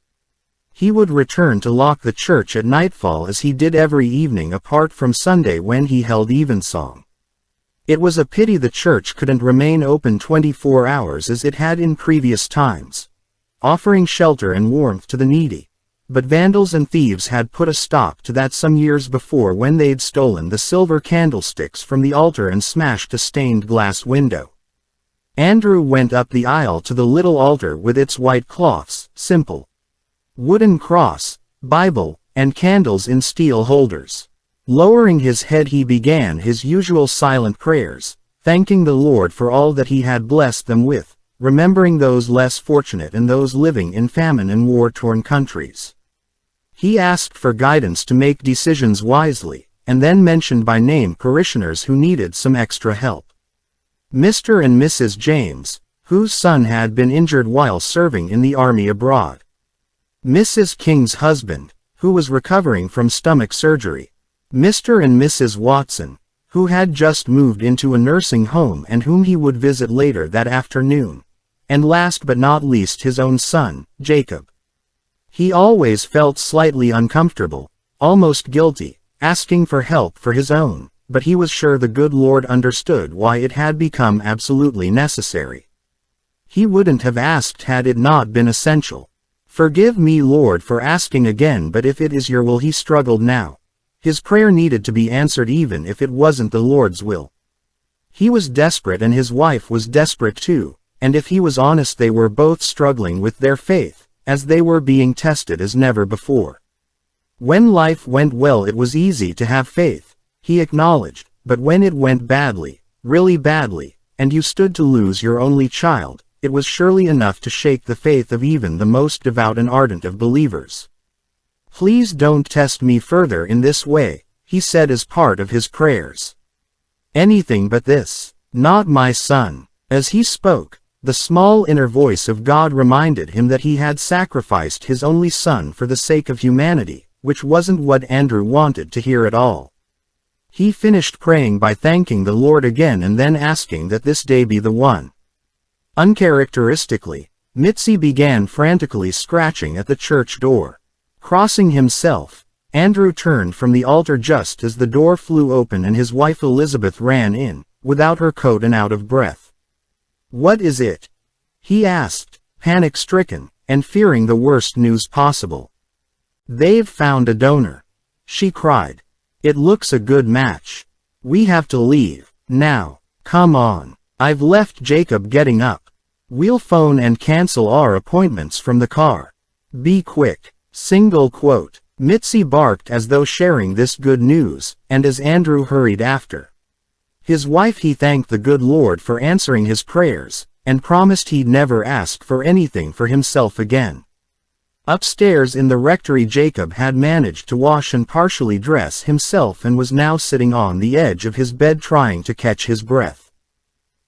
He would return to lock the church at nightfall as he did every evening apart from Sunday when he held evensong. It was a pity the church couldn't remain open 24 hours as it had in previous times, offering shelter and warmth to the needy. But vandals and thieves had put a stop to that some years before when they'd stolen the silver candlesticks from the altar and smashed a stained glass window. Andrew went up the aisle to the little altar with its white cloths, simple wooden cross, Bible, and candles in steel holders. Lowering his head he began his usual silent prayers, thanking the Lord for all that he had blessed them with, remembering those less fortunate and those living in famine and war-torn countries. He asked for guidance to make decisions wisely, and then mentioned by name parishioners who needed some extra help. Mr. and Mrs. James, whose son had been injured while serving in the army abroad. Mrs. King's husband, who was recovering from stomach surgery. Mr. and Mrs. Watson, who had just moved into a nursing home and whom he would visit later that afternoon. And last but not least his own son, Jacob. He always felt slightly uncomfortable, almost guilty, asking for help for his own, but he was sure the good Lord understood why it had become absolutely necessary. He wouldn't have asked had it not been essential. Forgive me, Lord, for asking again, but if it is your will, he struggled now. His prayer needed to be answered even if it wasn't the Lord's will. He was desperate and his wife was desperate too, and if he was honest they were both struggling with their faith, as they were being tested as never before. When life went well it was easy to have faith, he acknowledged, but when it went badly, really badly, and you stood to lose your only child, it was surely enough to shake the faith of even the most devout and ardent of believers. Please don't test me further in this way, he said as part of his prayers. Anything but this, not my son. As he spoke, the small inner voice of God reminded him that he had sacrificed his only son for the sake of humanity, which wasn't what Andrew wanted to hear at all. He finished praying by thanking the Lord again and then asking that this day be the one. Uncharacteristically, Mitzi began frantically scratching at the church door. Crossing himself, Andrew turned from the altar just as the door flew open and his wife Elizabeth ran in, without her coat and out of breath. "What is it?" he asked, panic-stricken, and fearing the worst news possible. "They've found a donor," she cried. "It looks a good match. We have to leave, now, come on. I've left Jacob." Getting up. "We'll phone and cancel our appointments from the car. Be quick." Single quote. Mitzi barked as though sharing this good news, and as Andrew hurried after his wife he thanked the good Lord for answering his prayers, and promised he'd never ask for anything for himself again. Upstairs in the rectory Jacob had managed to wash and partially dress himself and was now sitting on the edge of his bed trying to catch his breath.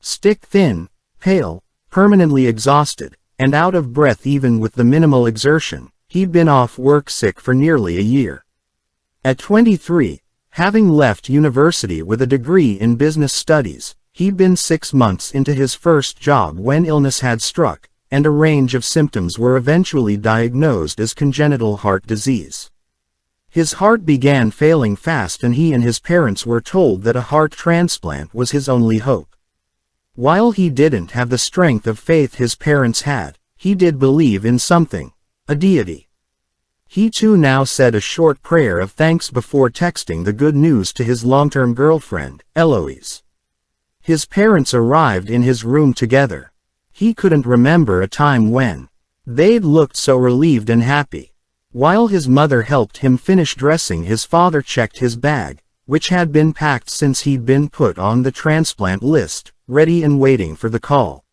Stick-thin, pale, permanently exhausted, and out of breath even with the minimal exertion, he'd been off work sick for nearly a year. At 23, having left university with a degree in business studies, he'd been 6 months into his first job when illness had struck, and a range of symptoms were eventually diagnosed as congenital heart disease. His heart began failing fast and he and his parents were told that a heart transplant was his only hope. While he didn't have the strength of faith his parents had, he did believe in something, a deity. He too now said a short prayer of thanks before texting the good news to his long-term girlfriend, Eloise. His parents arrived in his room together. He couldn't remember a time when they'd looked so relieved and happy. While his mother helped him finish dressing, his father checked his bag, which had been packed since he'd been put on the transplant list, ready and waiting for the call.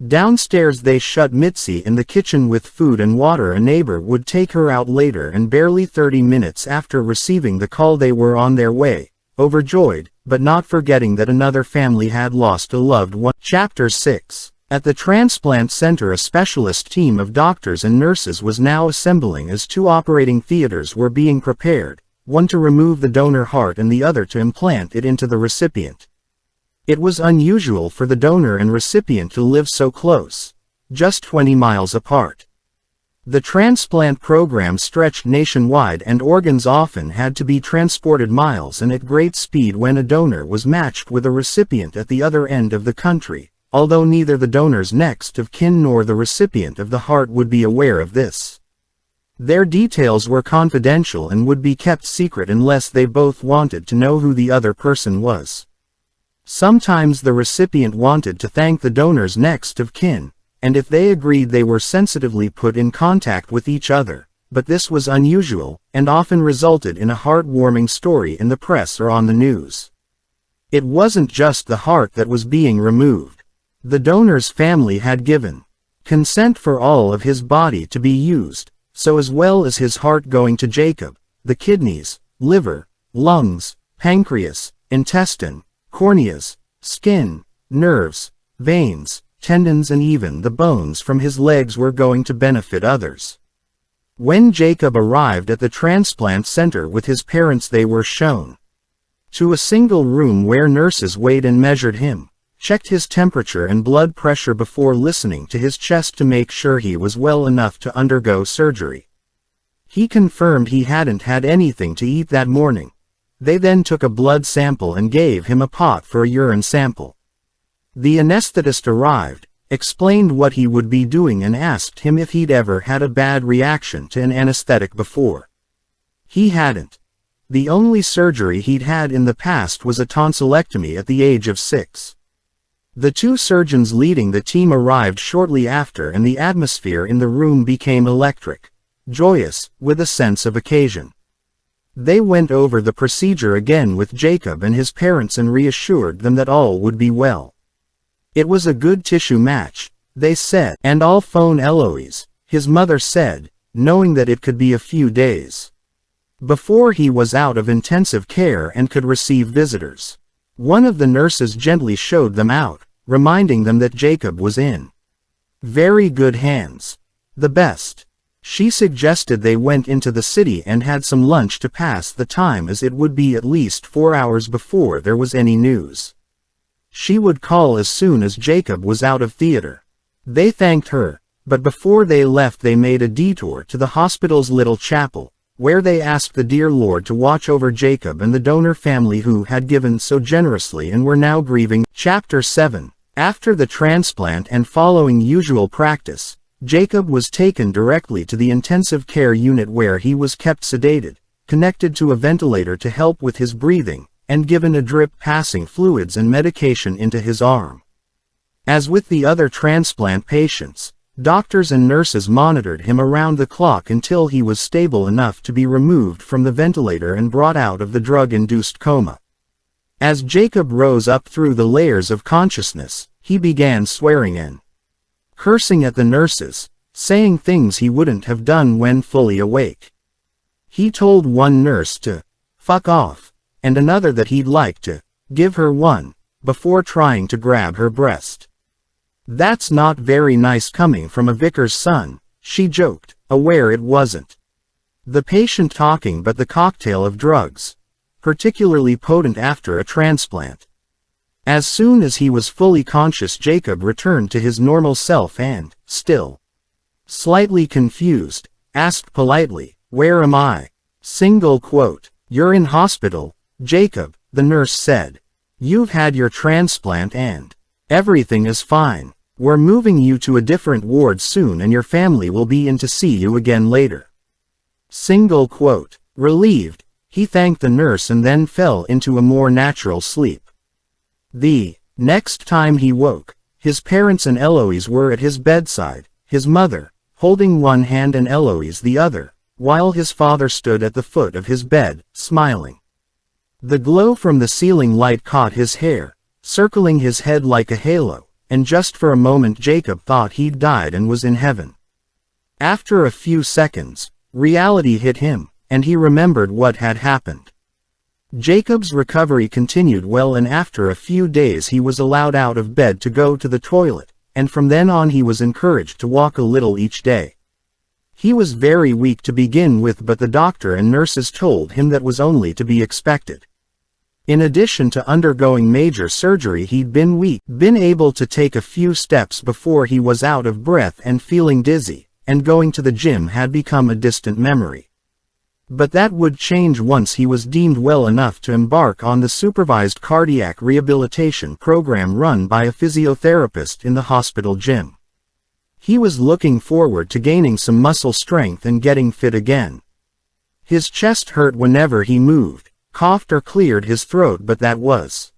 Downstairs they shut Mitzi in the kitchen with food and water. A neighbor would take her out later, and barely 30 minutes after receiving the call they were on their way, overjoyed, but not forgetting that another family had lost a loved one. Chapter 6. At the transplant center, a specialist team of doctors and nurses was now assembling as two operating theaters were being prepared, one to remove the donor heart and the other to implant it into the recipient. It was unusual for the donor and recipient to live so close, just 20 miles apart. The transplant program stretched nationwide and organs often had to be transported miles and at great speed when a donor was matched with a recipient at the other end of the country, although neither the donor's next of kin nor the recipient of the heart would be aware of this. Their details were confidential and would be kept secret unless they both wanted to know who the other person was. Sometimes the recipient wanted to thank the donor's next of kin, and if they agreed they were sensitively put in contact with each other, but this was unusual, and often resulted in a heartwarming story in the press or on the news. It wasn't just the heart that was being removed. The donor's family had given consent for all of his body to be used, so as well as his heart going to Jacob, the kidneys, liver, lungs, pancreas, intestine, corneas, skin, nerves, veins, tendons and even the bones from his legs were going to benefit others. When Jacob arrived at the transplant center with his parents, they were shown to a single room where nurses weighed and measured him, checked his temperature and blood pressure before listening to his chest to make sure he was well enough to undergo surgery. He confirmed he hadn't had anything to eat that morning. They then took a blood sample and gave him a pot for a urine sample. The anesthetist arrived, explained what he would be doing and asked him if he'd ever had a bad reaction to an anesthetic before. He hadn't. The only surgery he'd had in the past was a tonsillectomy at the age of 6. The two surgeons leading the team arrived shortly after and the atmosphere in the room became electric, joyous, with a sense of occasion. They went over the procedure again with Jacob and his parents and reassured them that all would be well. It was a good tissue match, they said, and I'll phone Eloise, his mother said, knowing that it could be a few days before he was out of intensive care and could receive visitors. One of the nurses gently showed them out, reminding them that Jacob was in very good hands. The best. She suggested they went into the city and had some lunch to pass the time, as it would be at least 4 hours before there was any news. She would call as soon as Jacob was out of theater. They thanked her, but before they left they made a detour to the hospital's little chapel, where they asked the dear Lord to watch over Jacob and the donor family who had given so generously and were now grieving. Chapter 7. After the transplant and following usual practice, Jacob was taken directly to the intensive care unit where he was kept sedated, connected to a ventilator to help with his breathing, and given a drip passing fluids and medication into his arm. As with the other transplant patients, doctors and nurses monitored him around the clock until he was stable enough to be removed from the ventilator and brought out of the drug-induced coma. As Jacob rose up through the layers of consciousness, he began swearing and cursing at the nurses, saying things he wouldn't have done when fully awake. He told one nurse to fuck off, and another that he'd like to give her one, before trying to grab her breast. That's not very nice coming from a vicar's son, she joked, aware it wasn't the patient talking but the cocktail of drugs, particularly potent after a transplant. As soon as he was fully conscious, Jacob returned to his normal self and, still slightly confused, asked politely, "Where am I?" Single quote. "You're in hospital, Jacob," the nurse said. "You've had your transplant and everything is fine. We're moving you to a different ward soon and your family will be in to see you again later." Single quote. Relieved, he thanked the nurse and then fell into a more natural sleep. The next time he woke, his parents and Eloise were at his bedside, his mother holding one hand and Eloise the other, while his father stood at the foot of his bed, smiling. The glow from the ceiling light caught his hair, circling his head like a halo, and just for a moment Jacob thought he'd died and was in heaven. After a few seconds, reality hit him, and he remembered what had happened. Jacob's recovery continued well, and after a few days he was allowed out of bed to go to the toilet, and from then on he was encouraged to walk a little each day. He was very weak to begin with, but the doctor and nurses told him that was only to be expected. In addition to undergoing major surgery, he'd been weak, been able to take a few steps before he was out of breath and feeling dizzy, and going to the gym had become a distant memory. But that would change once he was deemed well enough to embark on the supervised cardiac rehabilitation program run by a physiotherapist in the hospital gym. He was looking forward to gaining some muscle strength and getting fit again. His chest hurt whenever he moved, coughed or cleared his throat, but that was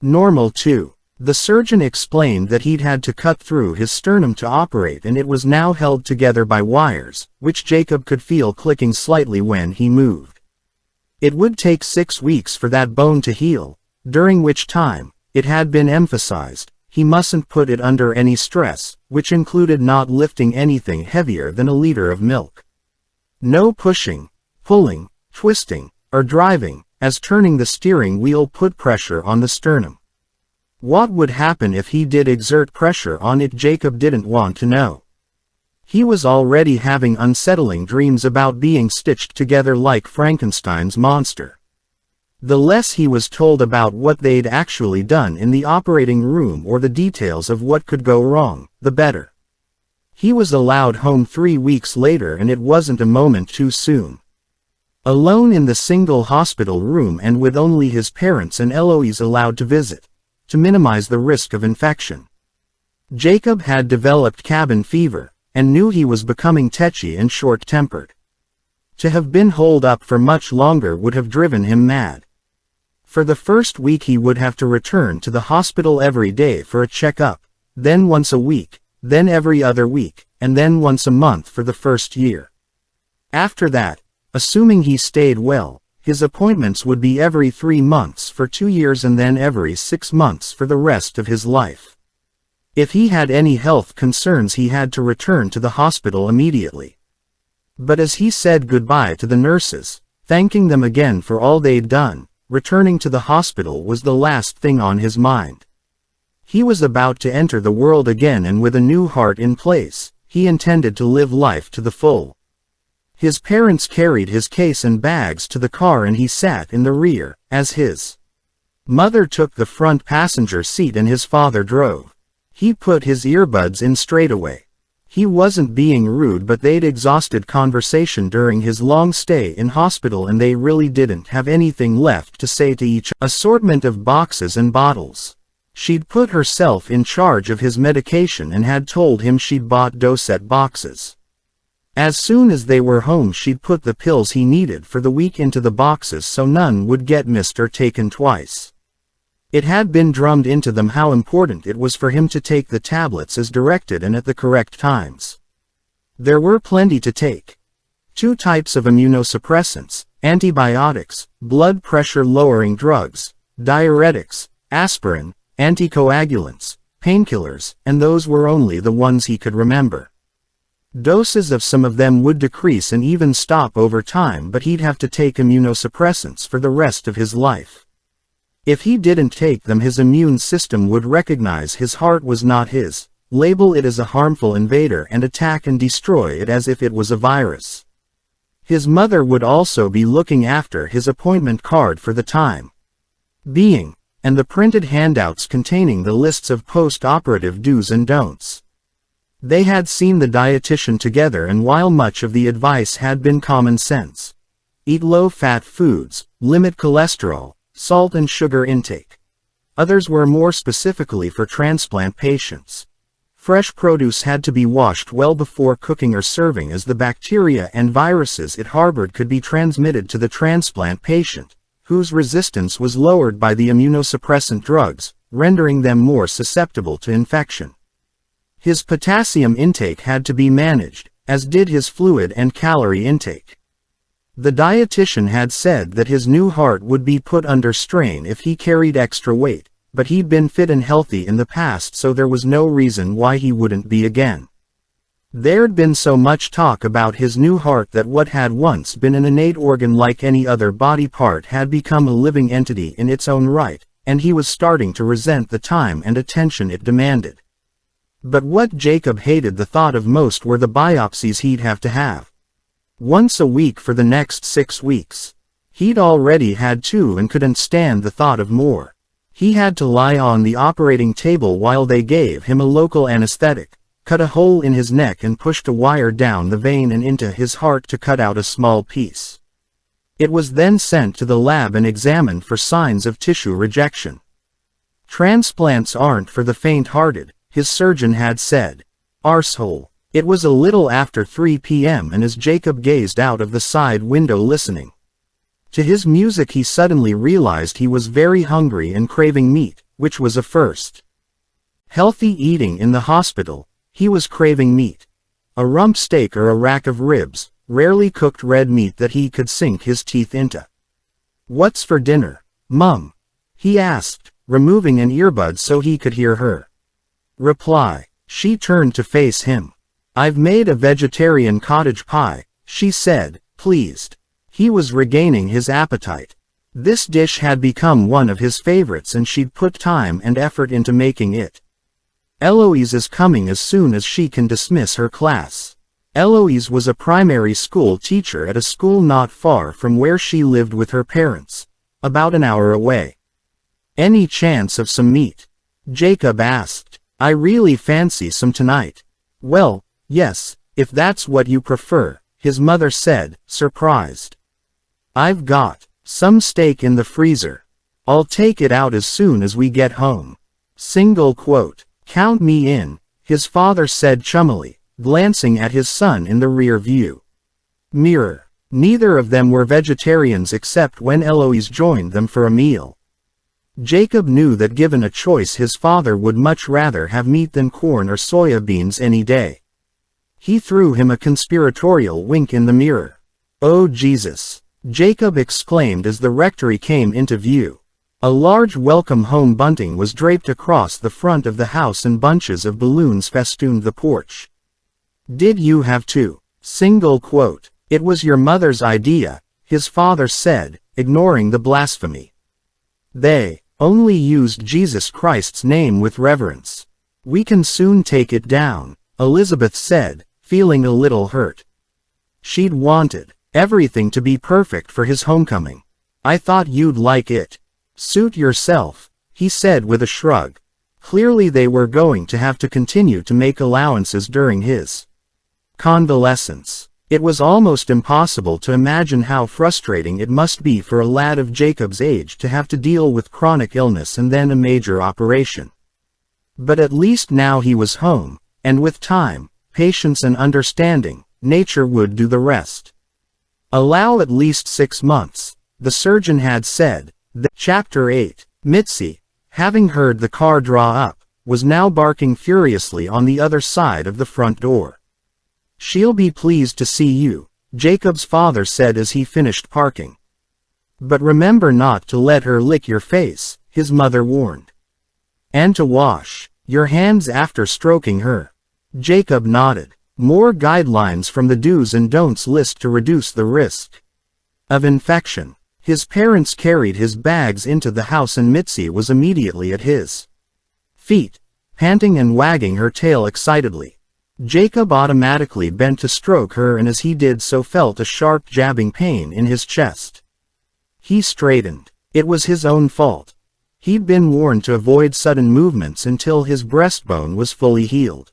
normal too. The surgeon explained that he'd had to cut through his sternum to operate, and it was now held together by wires, which Jacob could feel clicking slightly when he moved. It would take 6 weeks for that bone to heal, during which time, it had been emphasized, he mustn't put it under any stress, which included not lifting anything heavier than a liter of milk. No pushing, pulling, twisting, or driving, as turning the steering wheel put pressure on the sternum. What would happen if he did exert pressure on it? Jacob didn't want to know. He was already having unsettling dreams about being stitched together like Frankenstein's monster. The less he was told about what they'd actually done in the operating room or the details of what could go wrong, the better. He was allowed home 3 weeks later, and it wasn't a moment too soon. Alone in the single hospital room and with only his parents and Eloise allowed to visit, to minimize the risk of infection. Jacob had developed cabin fever, and knew he was becoming tetchy and short-tempered. To have been holed up for much longer would have driven him mad. For the first week he would have to return to the hospital every day for a checkup, then once a week, then every other week, and then once a month for the first year. After that, assuming he stayed well, his appointments would be every 3 months for 2 years and then every 6 months for the rest of his life. If he had any health concerns, he had to return to the hospital immediately. But as he said goodbye to the nurses, thanking them again for all they'd done, returning to the hospital was the last thing on his mind. He was about to enter the world again, and with a new heart in place, he intended to live life to the full. His parents carried his case and bags to the car, and he sat in the rear, as his mother took the front passenger seat and his father drove. He put his earbuds in straight away. He wasn't being rude, but they'd exhausted conversation during his long stay in hospital, and they really didn't have anything left to say to each other. Assortment of boxes and bottles. She'd put herself in charge of his medication and had told him she'd bought Dosette boxes. As soon as they were home, she'd put the pills he needed for the week into the boxes so none would get missed or taken twice. It had been drummed into them how important it was for him to take the tablets as directed and at the correct times. There were plenty to take. 2 types of immunosuppressants, antibiotics, blood pressure lowering drugs, diuretics, aspirin, anticoagulants, painkillers, and those were only the ones he could remember. Doses of some of them would decrease and even stop over time, but he'd have to take immunosuppressants for the rest of his life. If he didn't take them, his immune system would recognize his heart was not his, label it as a harmful invader, and attack and destroy it as if it was a virus. His mother would also be looking after his appointment card for the time being, and the printed handouts containing the lists of post-operative do's and don'ts. They had seen the dietitian together, and while much of the advice had been common sense, eat low-fat foods, limit cholesterol, salt and sugar intake, others were more specifically for transplant patients. Fresh produce had to be washed well before cooking or serving, as the bacteria and viruses it harbored could be transmitted to the transplant patient, whose resistance was lowered by the immunosuppressant drugs, rendering them more susceptible to infection. His potassium intake had to be managed, as did his fluid and calorie intake. The dietitian had said that his new heart would be put under strain if he carried extra weight, but he'd been fit and healthy in the past, so there was no reason why he wouldn't be again. There'd been so much talk about his new heart that what had once been an innate organ like any other body part had become a living entity in its own right, and he was starting to resent the time and attention it demanded. But what Jacob hated the thought of most were the biopsies he'd have to have. Once a week for the next 6 weeks. He'd already had 2 and couldn't stand the thought of more. He had to lie on the operating table while they gave him a local anesthetic, cut a hole in his neck and pushed a wire down the vein and into his heart to cut out a small piece. It was then sent to the lab and examined for signs of tissue rejection. Transplants aren't for the faint-hearted, his surgeon had said. Arsehole. It was a little after 3 p.m. and as Jacob gazed out of the side window listening to his music he suddenly realized he was very hungry and craving meat, which was a first. Healthy eating in the hospital, he was craving meat. A rump steak or a rack of ribs, rarely cooked red meat that he could sink his teeth into. "What's for dinner, Mum?" he asked, removing an earbud so he could hear her reply. She turned to face him. "I've made a vegetarian cottage pie," she said, pleased. He was regaining his appetite. This dish had become one of his favorites and she'd put time and effort into making it. "Eloise is coming as soon as she can dismiss her class." Eloise was a primary school teacher at a school not far from where she lived with her parents, about an hour away. "Any chance of some meat?" Jacob asked. "I really fancy some tonight." "Well, yes, if that's what you prefer," his mother said, surprised. "I've got some steak in the freezer. I'll take it out as soon as we get home." Single quote. "Count me in," his father said chummily, glancing at his son in the rear view mirror. Neither of them were vegetarians except when Eloise joined them for a meal. Jacob knew that given a choice his father would much rather have meat than corn or soya beans any day. He threw him a conspiratorial wink in the mirror. "Oh Jesus!" Jacob exclaimed as the rectory came into view. A large welcome home bunting was draped across the front of the house and bunches of balloons festooned the porch. "Did you have to?" Single quote. "It was your mother's idea," his father said, ignoring the blasphemy. "They only used Jesus Christ's name with reverence. We can soon take it down," Elizabeth said, feeling a little hurt. She'd wanted everything to be perfect for his homecoming. "I thought you'd like it." "Suit yourself," he said with a shrug. Clearly they were going to have to continue to make allowances during his convalescence. It was almost impossible to imagine how frustrating it must be for a lad of Jacob's age to have to deal with chronic illness and then a major operation. But at least now he was home, and with time, patience and understanding, nature would do the rest. Allow at least 6 months, the surgeon had said. Chapter 8. Mitzi, having heard the car draw up, was now barking furiously on the other side of the front door. "She'll be pleased to see you," Jacob's father said as he finished parking. "But remember not to let her lick your face," his mother warned. "And to wash your hands after stroking her." Jacob nodded. More guidelines from the do's and don'ts list to reduce the risk of infection. His parents carried his bags into the house and Mitzi was immediately at his feet, panting and wagging her tail excitedly. Jacob automatically bent to stroke her and as he did so felt a sharp jabbing pain in his chest. He straightened. It was his own fault. He'd been warned to avoid sudden movements until his breastbone was fully healed.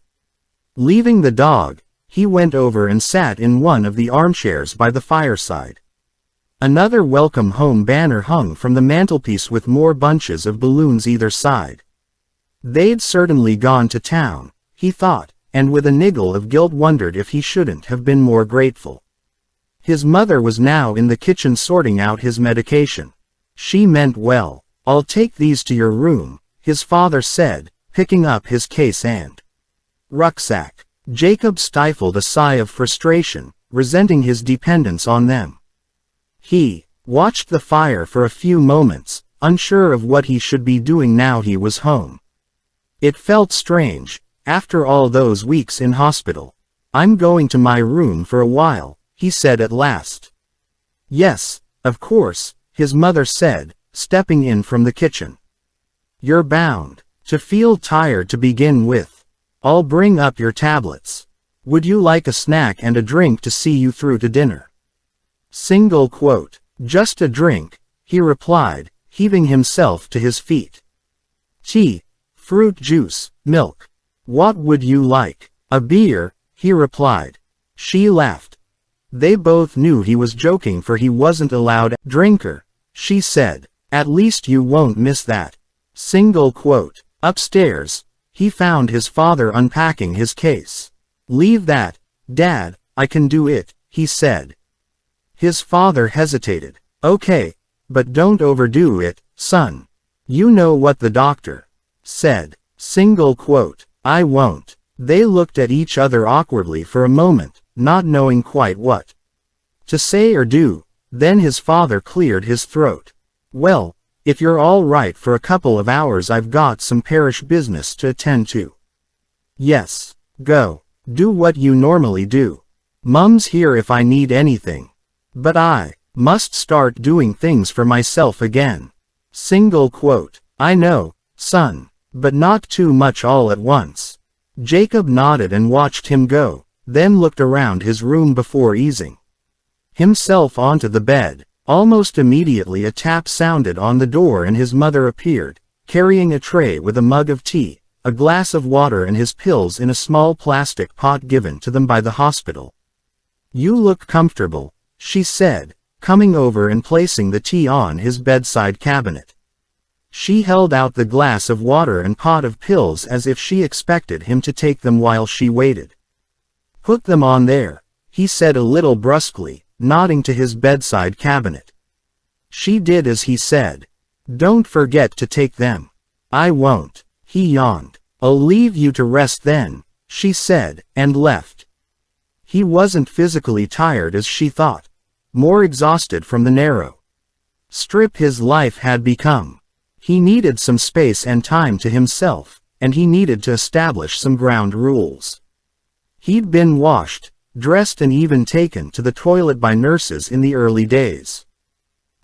Leaving the dog, he went over and sat in one of the armchairs by the fireside. Another welcome home banner hung from the mantelpiece with more bunches of balloons either side. They'd certainly gone to town, he thought, and with a niggle of guilt wondered if he shouldn't have been more grateful. His mother was now in the kitchen sorting out his medication. She meant well. "I'll take these to your room," his father said, picking up his case and rucksack. Jacob stifled a sigh of frustration, resenting his dependence on them. He watched the fire for a few moments, unsure of what he should be doing now he was home. It felt strange, after all those weeks in hospital. "I'm going to my room for a while," he said at last. "Yes, of course," his mother said, stepping in from the kitchen. "You're bound to feel tired to begin with. I'll bring up your tablets. Would you like a snack and a drink to see you through to dinner? Single quote. Just a drink, he replied, heaving himself to his feet. Tea, fruit juice, milk. What would you like? A beer, he replied. She laughed. They both knew he was joking, for he wasn't allowed. Drinker, she said. At least you won't miss that. Single quote. Upstairs, he found his father unpacking his case. Leave that, Dad, I can do it, he said. His father hesitated. Okay, but don't overdo it, son. You know what the doctor said. Single quote. I won't. They looked at each other awkwardly for a moment, not knowing quite what to say or do. Then his father cleared his throat. Well, if you're all right for a couple of hours, I've got some parish business to attend to. Yes, go. Do what you normally do. Mum's here if I need anything. But I must start doing things for myself again. Single quote. I know, son, but not too much all at once. Jacob nodded and watched him go, then looked around his room before easing himself onto the bed. Almost immediately a tap sounded on the door and his mother appeared, carrying a tray with a mug of tea, a glass of water and his pills in a small plastic pot given to them by the hospital. You look comfortable, she said, coming over and placing the tea on his bedside cabinet. She held out the glass of water and pot of pills as if she expected him to take them while she waited. Put them on there, he said a little brusquely, nodding to his bedside cabinet. She did as he said. Don't forget to take them. I won't, he yawned. I'll leave you to rest then, she said, and left. He wasn't physically tired as she thought, more exhausted from the narrow strip his life had become. He needed some space and time to himself, and he needed to establish some ground rules. He'd been washed, dressed and even taken to the toilet by nurses in the early days.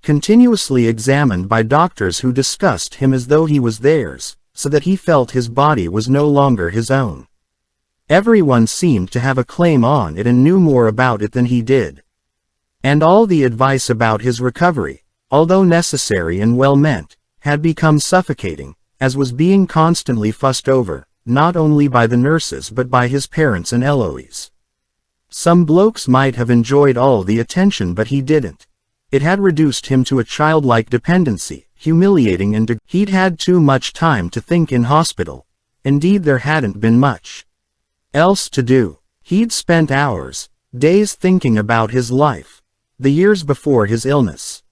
Continuously examined by doctors who discussed him as though he was theirs, so that he felt his body was no longer his own. Everyone seemed to have a claim on it and knew more about it than he did. And all the advice about his recovery, although necessary and well-meant, had become suffocating, as was being constantly fussed over, not only by the nurses but by his parents and Eloise. Some blokes might have enjoyed all the attention, but he didn't. It had reduced him to a childlike dependency, humiliating, and he'd had too much time to think in hospital. Indeed, there hadn't been much else to do. He'd spent hours, days thinking about his life, the years before his illness.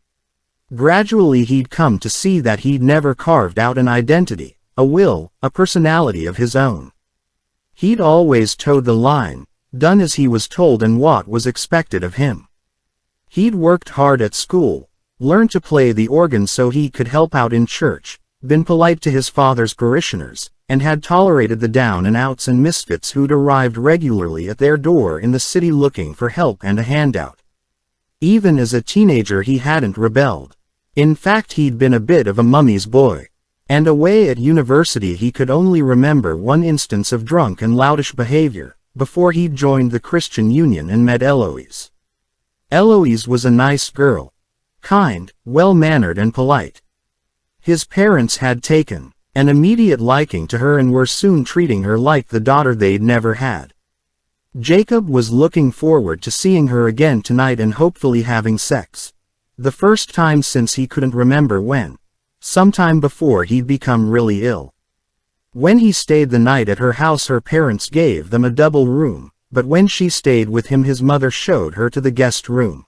Gradually he'd come to see that he'd never carved out an identity, a will, a personality of his own. He'd always towed the line, done as he was told and what was expected of him. He'd worked hard at school, learned to play the organ so he could help out in church, been polite to his father's parishioners, and had tolerated the down and outs and misfits who'd arrived regularly at their door in the city looking for help and a handout. Even as a teenager he hadn't rebelled. In fact, he'd been a bit of a mummy's boy. And away at university he could only remember one instance of drunk and loudish behavior, before he'd joined the Christian Union and met Eloise. Eloise was a nice girl. Kind, well-mannered and polite. His parents had taken an immediate liking to her and were soon treating her like the daughter they'd never had. Jacob was looking forward to seeing her again tonight and hopefully having sex. The first time since he couldn't remember when. Sometime before he'd become really ill. When he stayed the night at her house, her parents gave them a double room, but when she stayed with him his mother showed her to the guest room.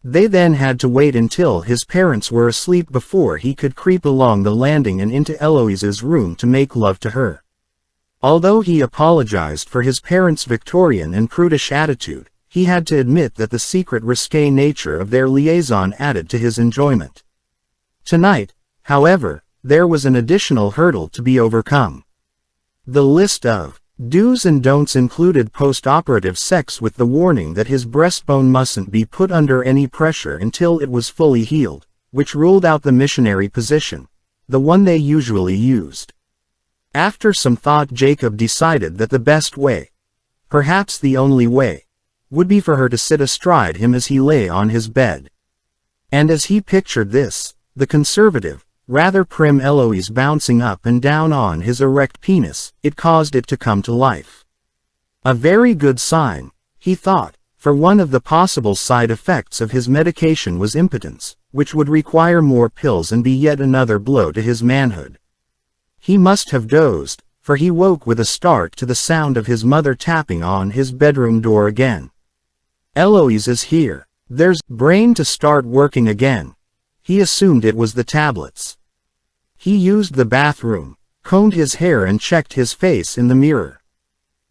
They then had to wait until his parents were asleep before he could creep along the landing and into Eloise's room to make love to her. Although he apologized for his parents' Victorian and prudish attitude, he had to admit that the secret risque nature of their liaison added to his enjoyment. Tonight, however, there was an additional hurdle to be overcome. The list of do's and don'ts included post-operative sex with the warning that his breastbone mustn't be put under any pressure until it was fully healed, which ruled out the missionary position, the one they usually used. After some thought, Jacob decided that the best way, perhaps the only way, would be for her to sit astride him as he lay on his bed. And as he pictured this, the conservative, rather prim Eloise bouncing up and down on his erect penis, it caused it to come to life. A very good sign, he thought, for one of the possible side effects of his medication was impotence, which would require more pills and be yet another blow to his manhood. He must have dozed, for he woke with a start to the sound of his mother tapping on his bedroom door again. Eloise is here. There's brain to start working again. He assumed it was the tablets. He used the bathroom, combed his hair and checked his face in the mirror,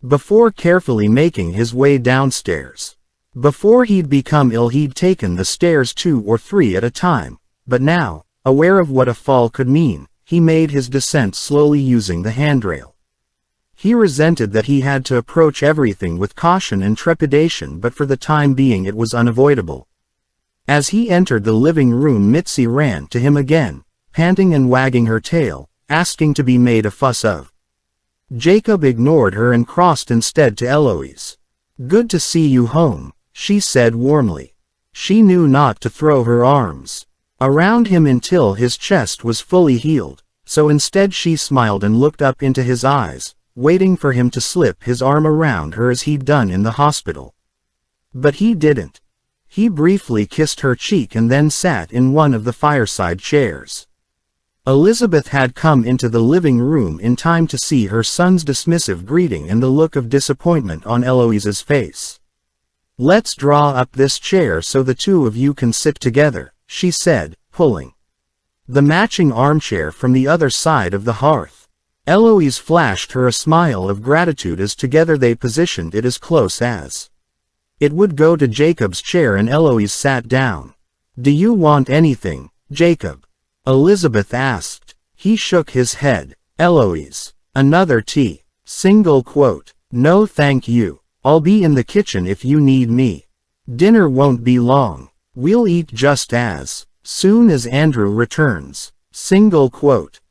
before carefully making his way downstairs. Before he'd become ill, he'd taken the stairs 2 or 3 at a time, but now, aware of what a fall could mean, he made his descent slowly using the handrail. He resented that he had to approach everything with caution and trepidation, but for the time being it was unavoidable. As he entered the living room, Mitzi ran to him again, panting and wagging her tail, asking to be made a fuss of. Jacob ignored her and crossed instead to Eloise. "Good to see you home," she said warmly. She knew not to throw her arms around him until his chest was fully healed, so instead she smiled and looked up into his eyes, waiting for him to slip his arm around her as he'd done in the hospital. But he didn't. He briefly kissed her cheek and then sat in one of the fireside chairs. Elizabeth had come into the living room in time to see her son's dismissive greeting and the look of disappointment on Eloise's face. "Let's draw up this chair so the two of you can sit together," she said, pulling the matching armchair from the other side of the hearth. Eloise flashed her a smile of gratitude as together they positioned it as close as it would go to Jacob's chair, and Eloise sat down. "Do you want anything, Jacob?" Elizabeth asked. He shook his head. "Eloise, another tea. No thank you. I'll be in the kitchen if you need me. Dinner won't be long. We'll eat just as soon as Andrew returns."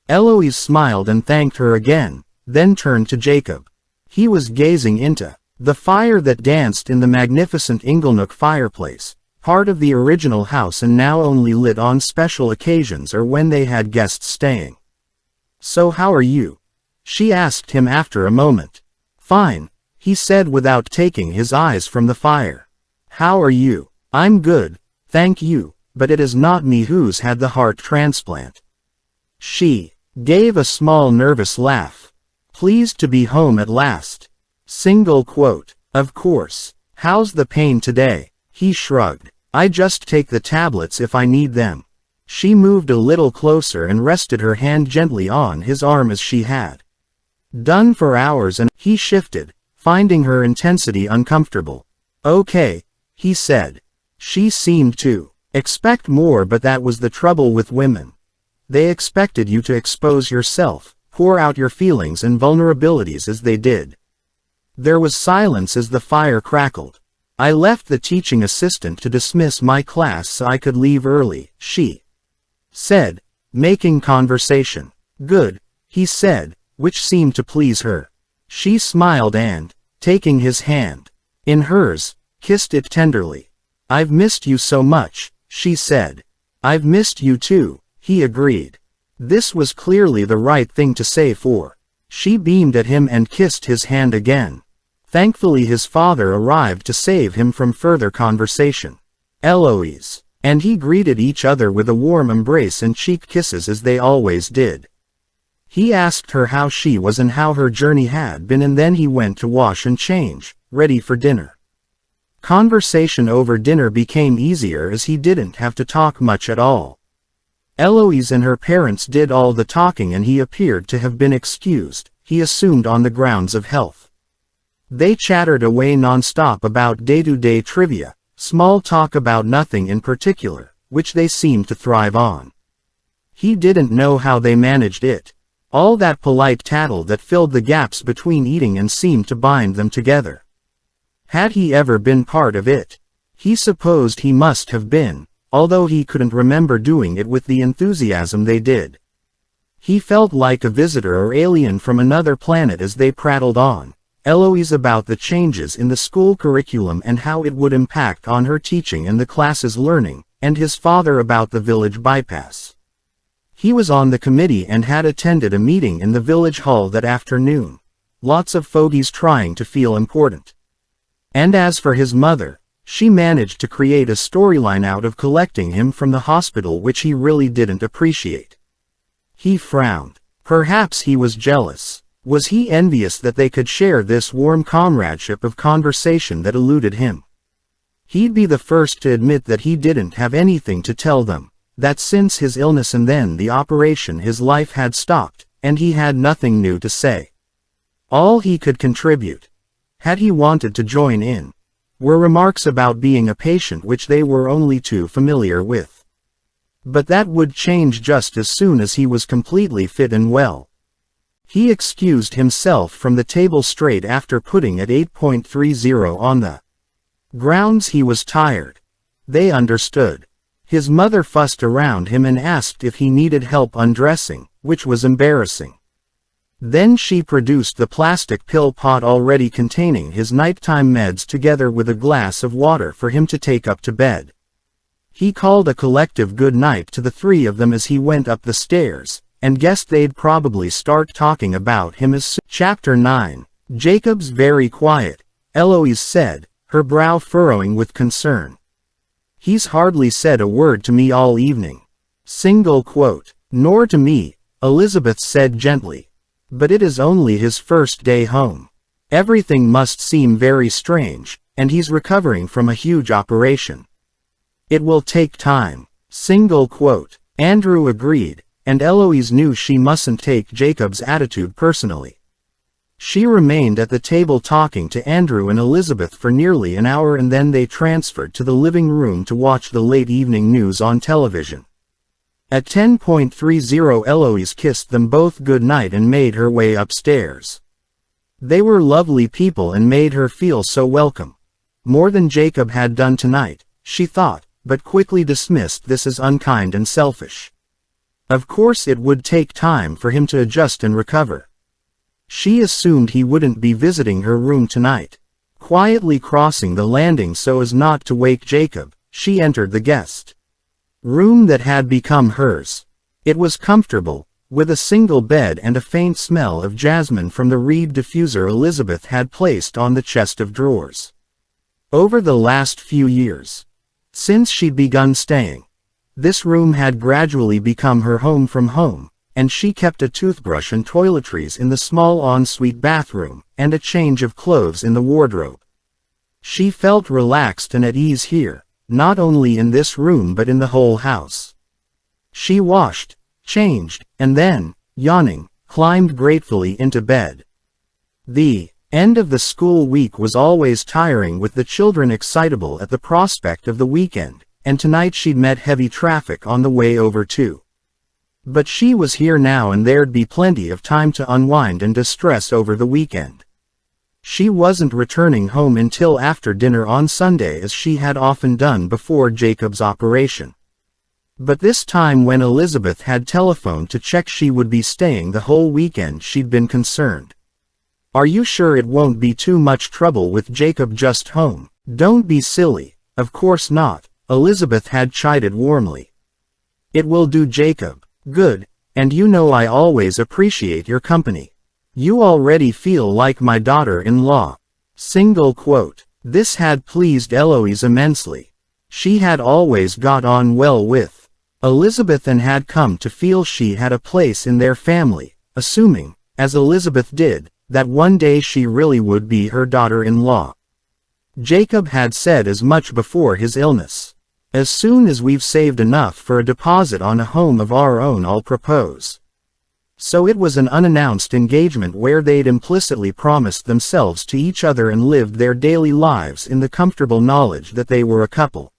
Eloise smiled and thanked her again, then turned to Jacob. He was gazing into the fire that danced in the magnificent Inglenook fireplace, part of the original house and now only lit on special occasions or when they had guests staying. "So how are you?" she asked him after a moment. "Fine," he said without taking his eyes from the fire. "How are you?" "I'm good, thank you, but it is not me who's had the heart transplant." She gave a small nervous laugh. "Pleased to be home at last." "Of course. How's the pain today?" He shrugged. "I just take the tablets if I need them." She moved a little closer and rested her hand gently on his arm as she had done for hours, and he shifted, finding her intensity uncomfortable. "Okay," he said. She seemed to expect more, but that was the trouble with women. They expected you to expose yourself, pour out your feelings and vulnerabilities as they did. There was silence as the fire crackled. "I left the teaching assistant to dismiss my class so I could leave early," she said, making conversation. "Good," he said, which seemed to please her. She smiled and, taking his hand in hers, kissed it tenderly. "I've missed you so much," she said. "I've missed you too," he agreed. This was clearly the right thing to say, for she beamed at him and kissed his hand again. Thankfully his father arrived to save him from further conversation. Eloise and he greeted each other with a warm embrace and cheek kisses as they always did. He asked her how she was and how her journey had been, and then he went to wash and change, ready for dinner. Conversation over dinner became easier as he didn't have to talk much at all. Eloise and her parents did all the talking and he appeared to have been excused, he assumed on the grounds of health. They chattered away non-stop about day-to-day trivia, small talk about nothing in particular, which they seemed to thrive on. He didn't know how they managed it. All that polite tattle that filled the gaps between eating and seemed to bind them together. Had he ever been part of it? He supposed he must have been, although he couldn't remember doing it with the enthusiasm they did. He felt like a visitor or alien from another planet as they prattled on, Eloise about the changes in the school curriculum and how it would impact on her teaching and the class's learning, and his father about the village bypass. He was on the committee and had attended a meeting in the village hall that afternoon. Lots of fogies trying to feel important. And as for his mother, she managed to create a storyline out of collecting him from the hospital which he really didn't appreciate. He frowned. Perhaps he was jealous. Was he envious that they could share this warm comradeship of conversation that eluded him? He'd be the first to admit that he didn't have anything to tell them, that since his illness and then the operation his life had stopped, and he had nothing new to say. All he could contribute, had he wanted to join in, were remarks about being a patient which they were only too familiar with. But that would change just as soon as he was completely fit and well. He excused himself from the table straight after putting at 8.30 on the grounds he was tired. They understood. His mother fussed around him and asked if he needed help undressing, which was embarrassing. Then she produced the plastic pill pot already containing his nighttime meds together with a glass of water for him to take up to bed. He called a collective good night to the three of them as he went up the stairs, and guessed they'd probably start talking about him as soon. Chapter 9. Jacob's very quiet, Eloise said, her brow furrowing with concern. He's hardly said a word to me all evening. Single quote. Nor to me, Elizabeth said gently. But it is only his first day home. Everything must seem very strange, and he's recovering from a huge operation. It will take time. Single quote. Andrew agreed, and Eloise knew she mustn't take Jacob's attitude personally. She remained at the table talking to Andrew and Elizabeth for nearly an hour, and then they transferred to the living room to watch the late evening news on television. At 10.30 Eloise kissed them both good night and made her way upstairs. They were lovely people and made her feel so welcome. More than Jacob had done tonight, she thought, but quickly dismissed this as unkind and selfish. Of course it would take time for him to adjust and recover. She assumed he wouldn't be visiting her room tonight. Quietly crossing the landing so as not to wake Jacob, she entered the guest room that had become hers. It was comfortable, with a single bed and a faint smell of jasmine from the reed diffuser Elizabeth had placed on the chest of drawers. Over the last few years, since she'd begun staying, this room had gradually become her home from home, and she kept a toothbrush and toiletries in the small ensuite bathroom, and a change of clothes in the wardrobe. She felt relaxed and at ease here, not only in this room but in the whole house. She washed, changed, and then, yawning, climbed gratefully into bed. The end of the school week was always tiring, with the children excitable at the prospect of the weekend, and tonight she'd met heavy traffic on the way over too. But she was here now and there'd be plenty of time to unwind and distress over the weekend. She wasn't returning home until after dinner on Sunday as she had often done before Jacob's operation. But this time, when Elizabeth had telephoned to check she would be staying the whole weekend, she'd been concerned. "Are you sure it won't be too much trouble with Jacob just home?" "Don't be silly, of course not," Elizabeth had chided warmly. "It will do Jacob good, and you know I always appreciate your company. You already feel like my daughter-in-law." Single quote. This had pleased Eloise immensely. She had always got on well with Elizabeth and had come to feel she had a place in their family, assuming, as Elizabeth did, that one day she really would be her daughter-in-law. Jacob had said as much before his illness. "As soon as we've saved enough for a deposit on a home of our own, I'll propose." So it was an unannounced engagement where they'd implicitly promised themselves to each other and lived their daily lives in the comfortable knowledge that they were a couple.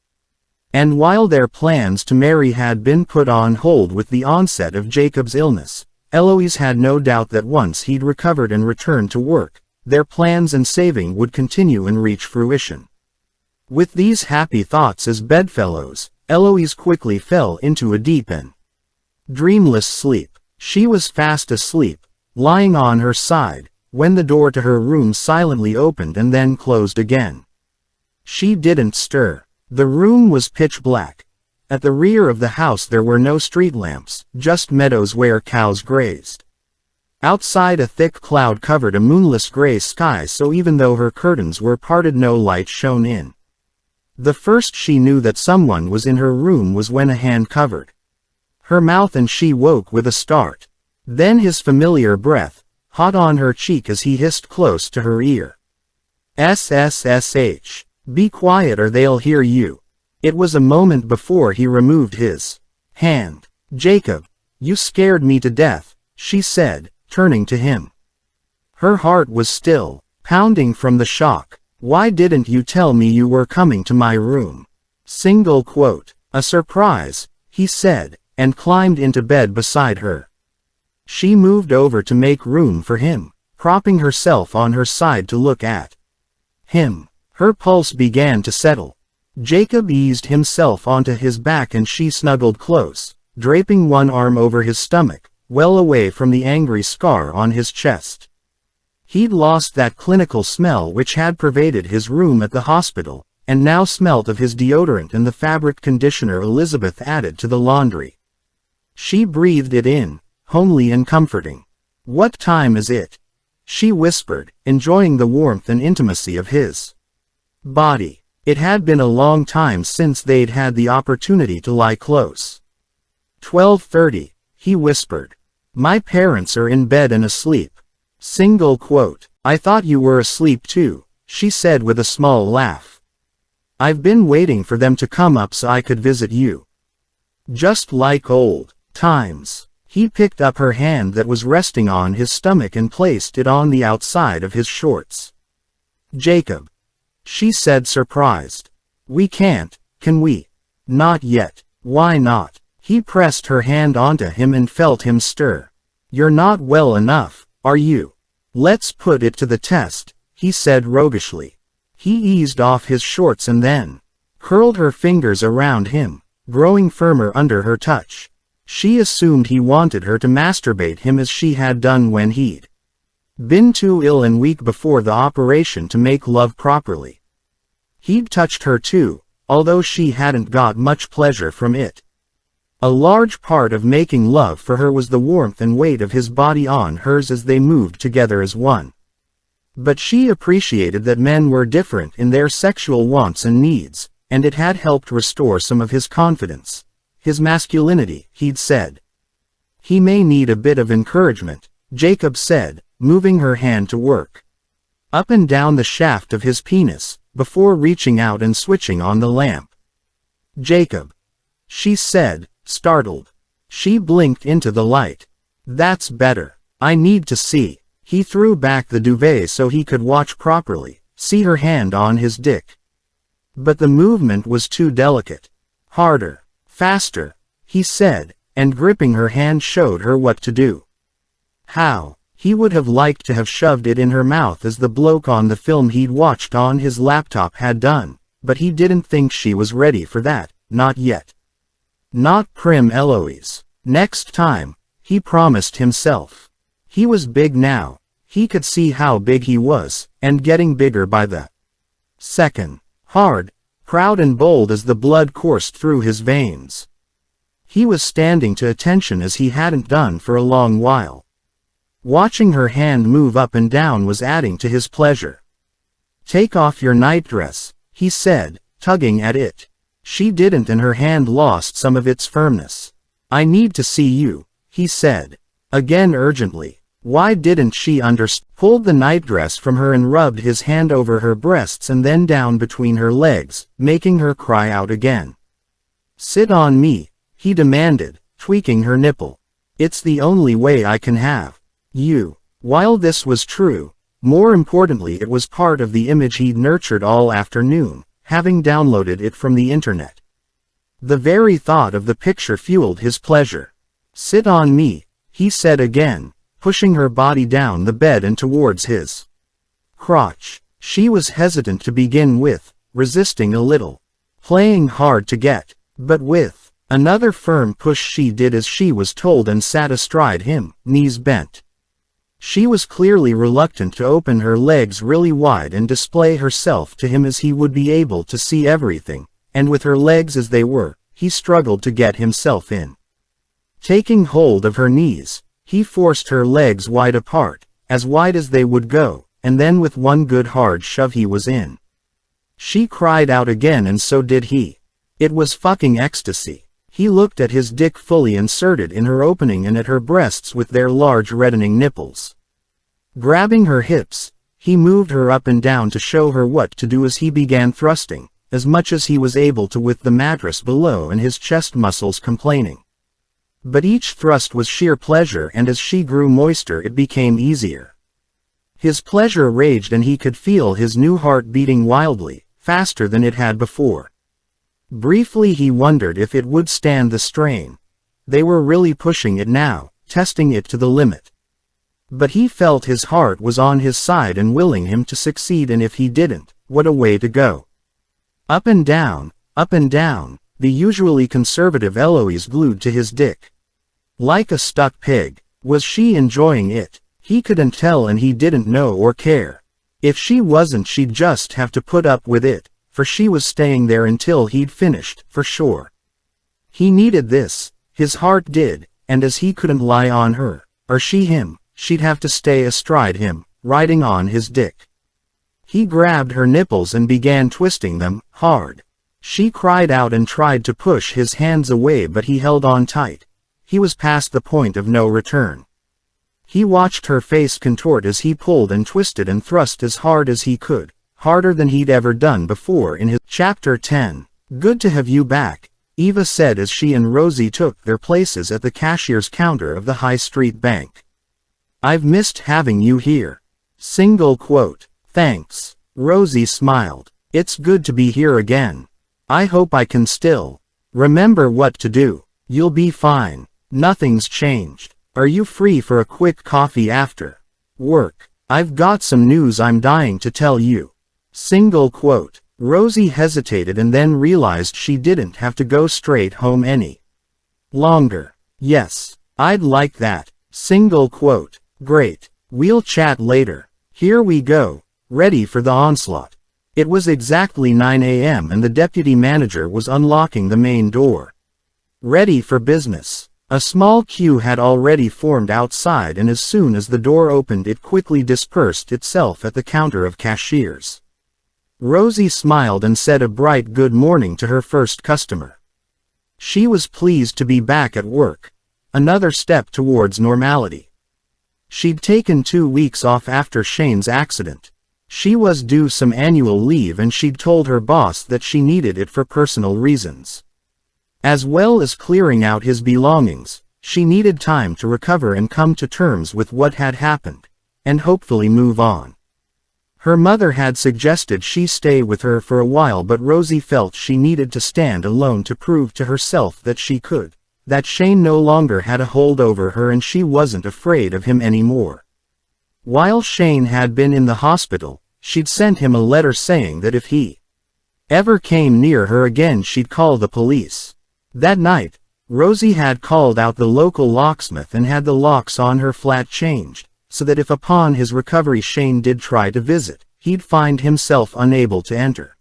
And while their plans to marry had been put on hold with the onset of Jacob's illness, Eloise had no doubt that once he'd recovered and returned to work, their plans and saving would continue and reach fruition. With these happy thoughts as bedfellows, Eloise quickly fell into a deep and dreamless sleep. She was fast asleep, lying on her side, when the door to her room silently opened and then closed again. She didn't stir. The room was pitch black. At the rear of the house there were no street lamps, just meadows where cows grazed. Outside a thick cloud covered a moonless gray sky, so even though her curtains were parted no light shone in. The first she knew that someone was in her room was when a hand covered her mouth and she woke with a start. Then his familiar breath, hot on her cheek as he hissed close to her ear. "SSSH. Be quiet or they'll hear you." It was a moment before he removed his hand. "Jacob, you scared me to death," she said, turning to him. Her heart was still pounding from the shock. "Why didn't you tell me you were coming to my room?" Single quote. "A surprise," he said, and climbed into bed beside her. She moved over to make room for him, propping herself on her side to look at him. Her pulse began to settle. Jacob eased himself onto his back and she snuggled close, draping one arm over his stomach, well away from the angry scar on his chest. He'd lost that clinical smell which had pervaded his room at the hospital, and now smelt of his deodorant and the fabric conditioner Elizabeth added to the laundry. She breathed it in, homely and comforting. "What time is it?" she whispered, enjoying the warmth and intimacy of his body. It had been a long time since they'd had the opportunity to lie close. 12:30, he whispered. "My parents are in bed and asleep." Single quote. "I thought you were asleep too," she said with a small laugh. "I've been waiting for them to come up so I could visit you. Just like old times." He picked up her hand that was resting on his stomach and placed it on the outside of his shorts. "Jacob," she said, surprised. "We can't, can we?" "Not yet." "Why not?" He pressed her hand onto him and felt him stir. "You're not well enough, are you?" "Let's put it to the test," he said roguishly. He eased off his shorts and then curled her fingers around him, growing firmer under her touch. She assumed he wanted her to masturbate him as she had done when he'd been too ill and weak before the operation to make love properly. He'd touched her too, although she hadn't got much pleasure from it. A large part of making love for her was the warmth and weight of his body on hers as they moved together as one. But she appreciated that men were different in their sexual wants and needs, and it had helped restore some of his confidence. His masculinity, he'd said. "He may need a bit of encouragement," Jacob said, moving her hand to work up and down the shaft of his penis, before reaching out and switching on the lamp. "Jacob," she said, startled. She blinked into the light. "That's better. I need to see." He threw back the duvet so he could watch properly, see her hand on his dick. But the movement was too delicate. "Harder. Faster," he said, and gripping her hand showed her what to do. How? He would have liked to have shoved it in her mouth as the bloke on the film he'd watched on his laptop had done, but he didn't think she was ready for that, not yet. Not Prim Eloise. Next time, he promised himself. He was big now. He could see how big he was, and getting bigger by the second. Hard, proud and bold as the blood coursed through his veins. He was standing to attention as he hadn't done for a long while. Watching her hand move up and down was adding to his pleasure. "Take off your nightdress," he said, tugging at it. She didn't, and her hand lost some of its firmness. "I need to see you," he said, again urgently. Why didn't she understand? Pulled the nightdress from her and rubbed his hand over her breasts and then down between her legs, making her cry out again. "Sit on me," he demanded, tweaking her nipple. "It's the only way I can have you." While this was true, more importantly it was part of the image he'd nurtured all afternoon, having downloaded it from the internet. The very thought of the picture fueled his pleasure. "Sit on me," he said again, pushing her body down the bed and towards his crotch. She was hesitant to begin with, resisting a little, playing hard to get, but with Another firm push. She did as she was told and sat astride him, knees bent. She was clearly reluctant to open her legs really wide and display herself to him as he would be able to see everything, and with her legs as they were, he struggled to get himself in. Taking hold of her knees, he forced her legs wide apart, as wide as they would go, and then with one good hard shove he was in. She cried out again and so did he. It was fucking ecstasy. He looked at his dick fully inserted in her opening and at her breasts with their large reddening nipples. Grabbing her hips, he moved her up and down to show her what to do as he began thrusting, as much as he was able to with the mattress below and his chest muscles complaining. But each thrust was sheer pleasure and as she grew moister it became easier. His pleasure raged and he could feel his new heart beating wildly, faster than it had before. Briefly he wondered if it would stand the strain. They were really pushing it now, testing it to the limit. But he felt his heart was on his side and willing him to succeed, and if he didn't, what a way to go. Up and down, the usually conservative Eloise glued to his dick. Like a stuck pig. Was she enjoying it? He couldn't tell and he didn't know or care. If she wasn't she'd just have to put up with it, for she was staying there until he'd finished, for sure. He needed this, his heart did, and as he couldn't lie on her, or she him, she'd have to stay astride him, riding on his dick. He grabbed her nipples and began twisting them, hard. She cried out and tried to push his hands away but he held on tight. He was past the point of no return. He watched her face contort as he pulled and twisted and thrust as hard as he could, harder than he'd ever done before in his Chapter 10. Good to have you back, Eva said as she and Rosie took their places at the cashier's counter of the High Street Bank. I've missed having you here. Single quote. Thanks. Rosie smiled. It's good to be here again. I hope I can still remember what to do. You'll be fine. Nothing's changed. Are you free for a quick coffee after work? I've got some news I'm dying to tell you. Single quote. Rosie hesitated and then realized she didn't have to go straight home any longer. Yes, I'd like that. Single quote. Great. We'll chat later. Here we go. Ready for the onslaught. It was exactly 9 a.m. and the deputy manager was unlocking the main door. Ready for business. A small queue had already formed outside and as soon as the door opened it quickly dispersed itself at the counter of cashiers. Rosie smiled and said a bright good morning to her first customer. She was pleased to be back at work. Another step towards normality. She'd taken 2 weeks off after Shane's accident. She was due some annual leave and she'd told her boss that she needed it for personal reasons. As well as clearing out his belongings, she needed time to recover and come to terms with what had happened, and hopefully move on. Her mother had suggested she stay with her for a while but Rosie felt she needed to stand alone to prove to herself that she could, that Shane no longer had a hold over her and she wasn't afraid of him anymore. While Shane had been in the hospital, she'd sent him a letter saying that if he ever came near her again she'd call the police. That night, Rosie had called out the local locksmith and had the locks on her flat changed, so that if upon his recovery Shane did try to visit, he'd find himself unable to enter.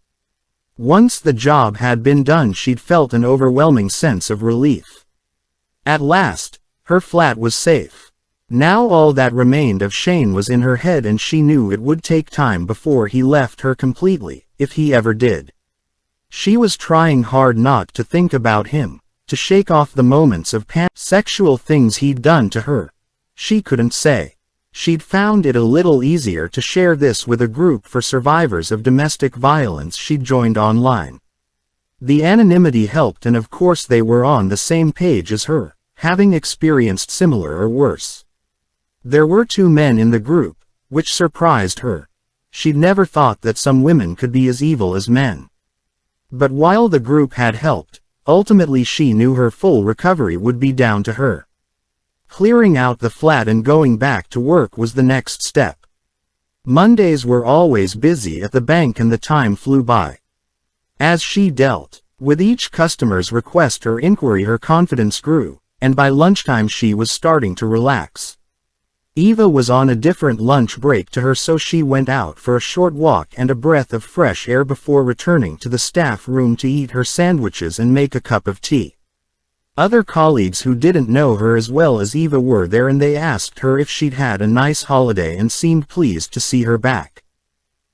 Once the job had been done she'd felt an overwhelming sense of relief. At last, her flat was safe. Now all that remained of Shane was in her head and she knew it would take time before he left her completely, if he ever did. She was trying hard not to think about him, to shake off the moments of sexual things he'd done to her. She couldn't say. She'd found it a little easier to share this with a group for survivors of domestic violence she'd joined online. The anonymity helped and of course they were on the same page as her, having experienced similar or worse. There were 2 men in the group, which surprised her. She'd never thought that some women could be as evil as men. But while the group had helped, ultimately she knew her full recovery would be down to her. Clearing out the flat and going back to work was the next step. Mondays were always busy at the bank and the time flew by. As she dealt With each customer's request or inquiry her confidence grew, and by lunchtime she was starting to relax. Eva was on a different lunch break to her, so she went out for a short walk and a breath of fresh air before returning to the staff room to eat her sandwiches and make a cup of tea. Other colleagues who didn't know her as well as Eva were there, and they asked her if she'd had a nice holiday and seemed pleased to see her back.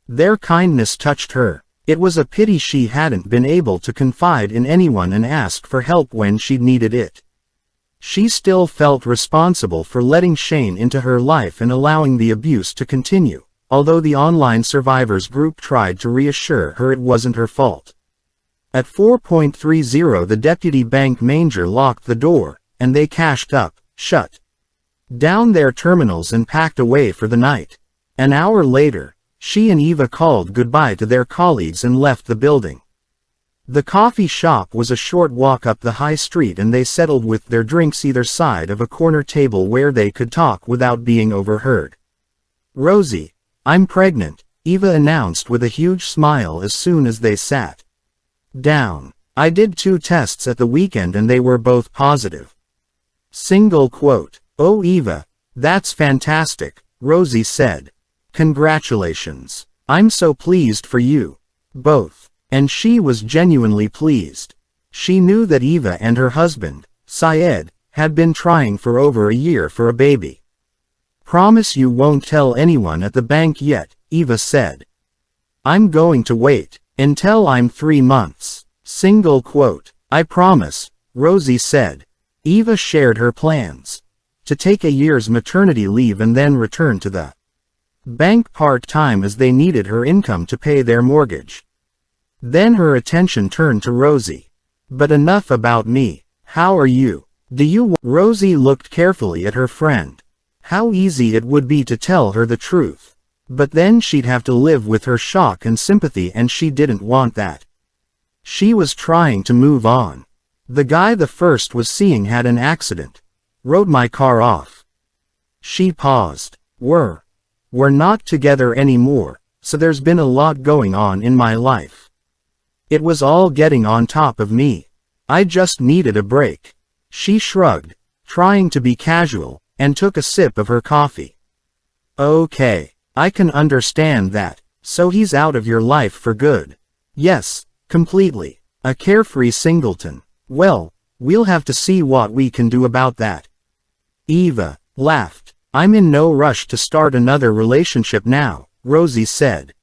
Their kindness touched her. It was a pity she hadn't been able to confide in anyone and ask for help when she'd needed it. She still felt responsible for letting Shane into her life and allowing the abuse to continue, although the online survivors group tried to reassure her it wasn't her fault. At 4:30 the deputy bank manager locked the door, and they cashed up, shut down their terminals and packed away for the night. An hour later, she and Eva called goodbye to their colleagues and left the building. The coffee shop was a short walk up the high street, and they settled with their drinks either side of a corner table where they could talk without being overheard. "Rosie, I'm pregnant," Eva announced with a huge smile as soon as they sat down. "I did 2 tests at the weekend and they were both positive." Single quote. "Oh Eva, that's fantastic," Rosie said. "Congratulations. I'm so pleased for you both." And she was genuinely pleased. She knew that Eva and her husband, Syed, had been trying for over a year for a baby. "Promise you won't tell anyone at the bank yet," Eva said. "I'm going to wait until I'm 3 months." Single quote. "I promise," Rosie said. Eva shared her plans to take a year's maternity leave and then return to the bank part-time as they needed her income to pay their mortgage. Then her attention turned to Rosie. "But enough about me. How are you? Do you?" Rosie looked carefully at her friend. How easy it would be to tell her the truth. But then she'd have to live with her shock and sympathy, and she didn't want that. She was trying to move on. "The guy the first was seeing had an accident. Wrote my car off." She paused. We're not together anymore, so there's been a lot going on in my life. It was all getting on top of me. I just needed a break." She shrugged, trying to be casual, and took a sip of her coffee. "Okay, I can understand that. So he's out of your life for good?" "Yes, completely. A carefree singleton. Well, we'll have to see what we can do about that." Eva laughed. "I'm in no rush to start another relationship now," Rosie said.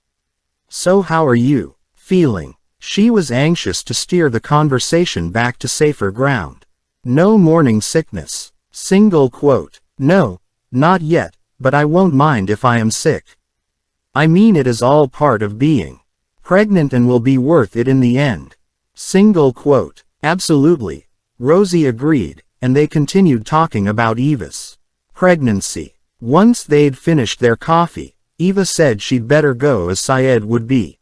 "So how are you feeling?" She was anxious to steer the conversation back to safer ground. "No morning sickness." Single quote. "No, not yet, but I won't mind if I am sick. I mean, it is all part of being pregnant and will be worth it in the end." Single quote. "Absolutely," Rosie agreed, and they continued talking about Eva's pregnancy. Once they'd finished their coffee, Eva said she'd better go as Syed would be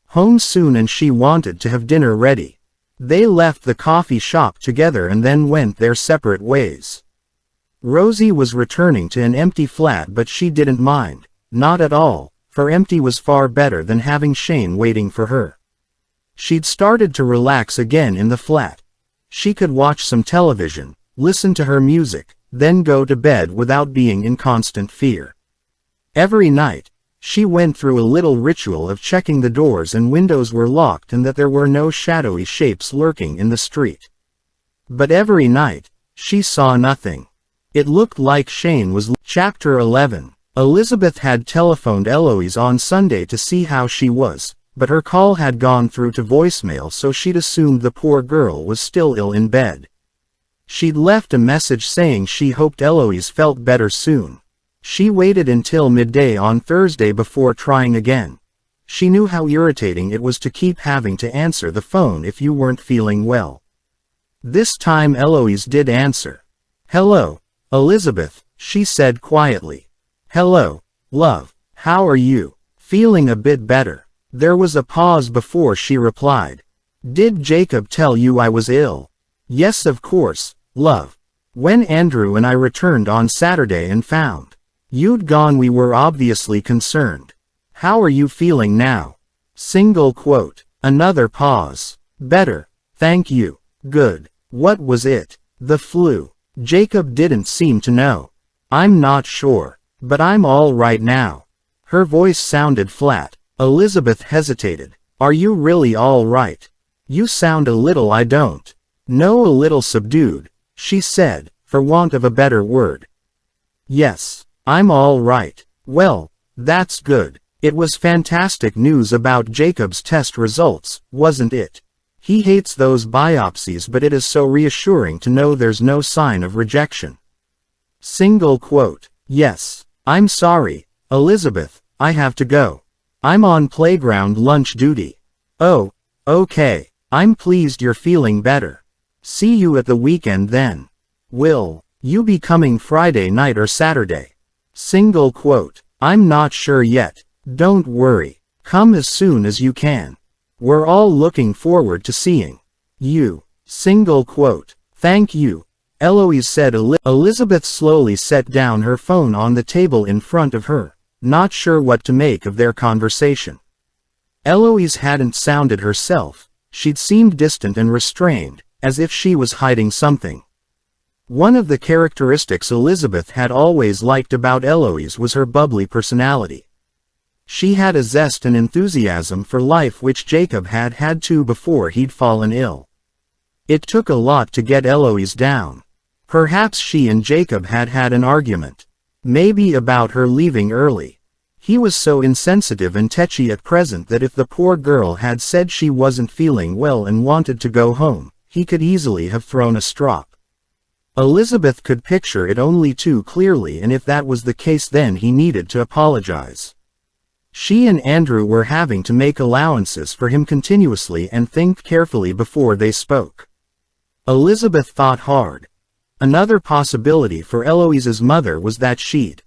home soon and she wanted to have dinner ready. They left the coffee shop together and then went their separate ways. Rosie was returning to an empty flat, but she didn't mind. Not at all, for empty was far better than having Shane waiting for her. She'd started to relax again in the flat. She could watch some television, listen to her music, then go to bed without being in constant fear. Every night, she went through a little ritual of checking the doors and windows were locked and that there were no shadowy shapes lurking in the street. But every night, she saw nothing. It looked like Shane was. Chapter 11. Elizabeth had telephoned Eloise on Sunday to see how she was, but her call had gone through to voicemail, so she'd assumed the poor girl was still ill in bed. She'd left a message saying she hoped Eloise felt better soon. She waited until midday on Thursday before trying again. She knew how irritating it was to keep having to answer the phone if you weren't feeling well. This time Eloise did answer. "Hello, Elizabeth," she said quietly. "Hello, love, how are you? Feeling a bit better?" There was a pause before she replied. "Did Jacob tell you I was ill?" "Yes, of course, love. When Andrew and I returned on Saturday and found you'd gone, we were obviously concerned. How are you feeling now?" Single quote. Another pause. Better, thank you. Good. What was it? The flu. Jacob didn't seem to know. I'm not sure, but I'm all right now. Her voice sounded flat. Elizabeth hesitated. Are you really all right? You sound a little I don't know, a little subdued, she said, for want of a better word. Yes, I'm all right. Well, that's good. It was fantastic news about Jacob's test results, wasn't it? He hates those biopsies, but it is so reassuring to know there's no sign of rejection. Single quote. Yes, I'm sorry, Elizabeth, I have to go. I'm on playground lunch duty. Oh, okay. I'm pleased you're feeling better. See you at the weekend then. Will you be coming Friday night or Saturday? Single quote. I'm not sure yet. Don't worry. Come as soon as you can. We're all looking forward to seeing you. Single quote. Thank you, Eloise said. Elizabeth slowly set down her phone on the table in front of her, not sure what to make of their conversation. Eloise hadn't sounded herself. She'd seemed distant and restrained, as if she was hiding something. One of the characteristics Elizabeth had always liked about Eloise was her bubbly personality. She had a zest and enthusiasm for life which Jacob had had too before he'd fallen ill. It took a lot to get Eloise down. Perhaps she and Jacob had had an argument. Maybe about her leaving early. He was so insensitive and tetchy at present that if the poor girl had said she wasn't feeling well and wanted to go home, he could easily have thrown a strop. Elizabeth could picture it only too clearly, and if that was the case then he needed to apologize. She and Andrew were having to make allowances for him continuously and think carefully before they spoke. Elizabeth thought hard. Another possibility for Eloise's mother was that she'd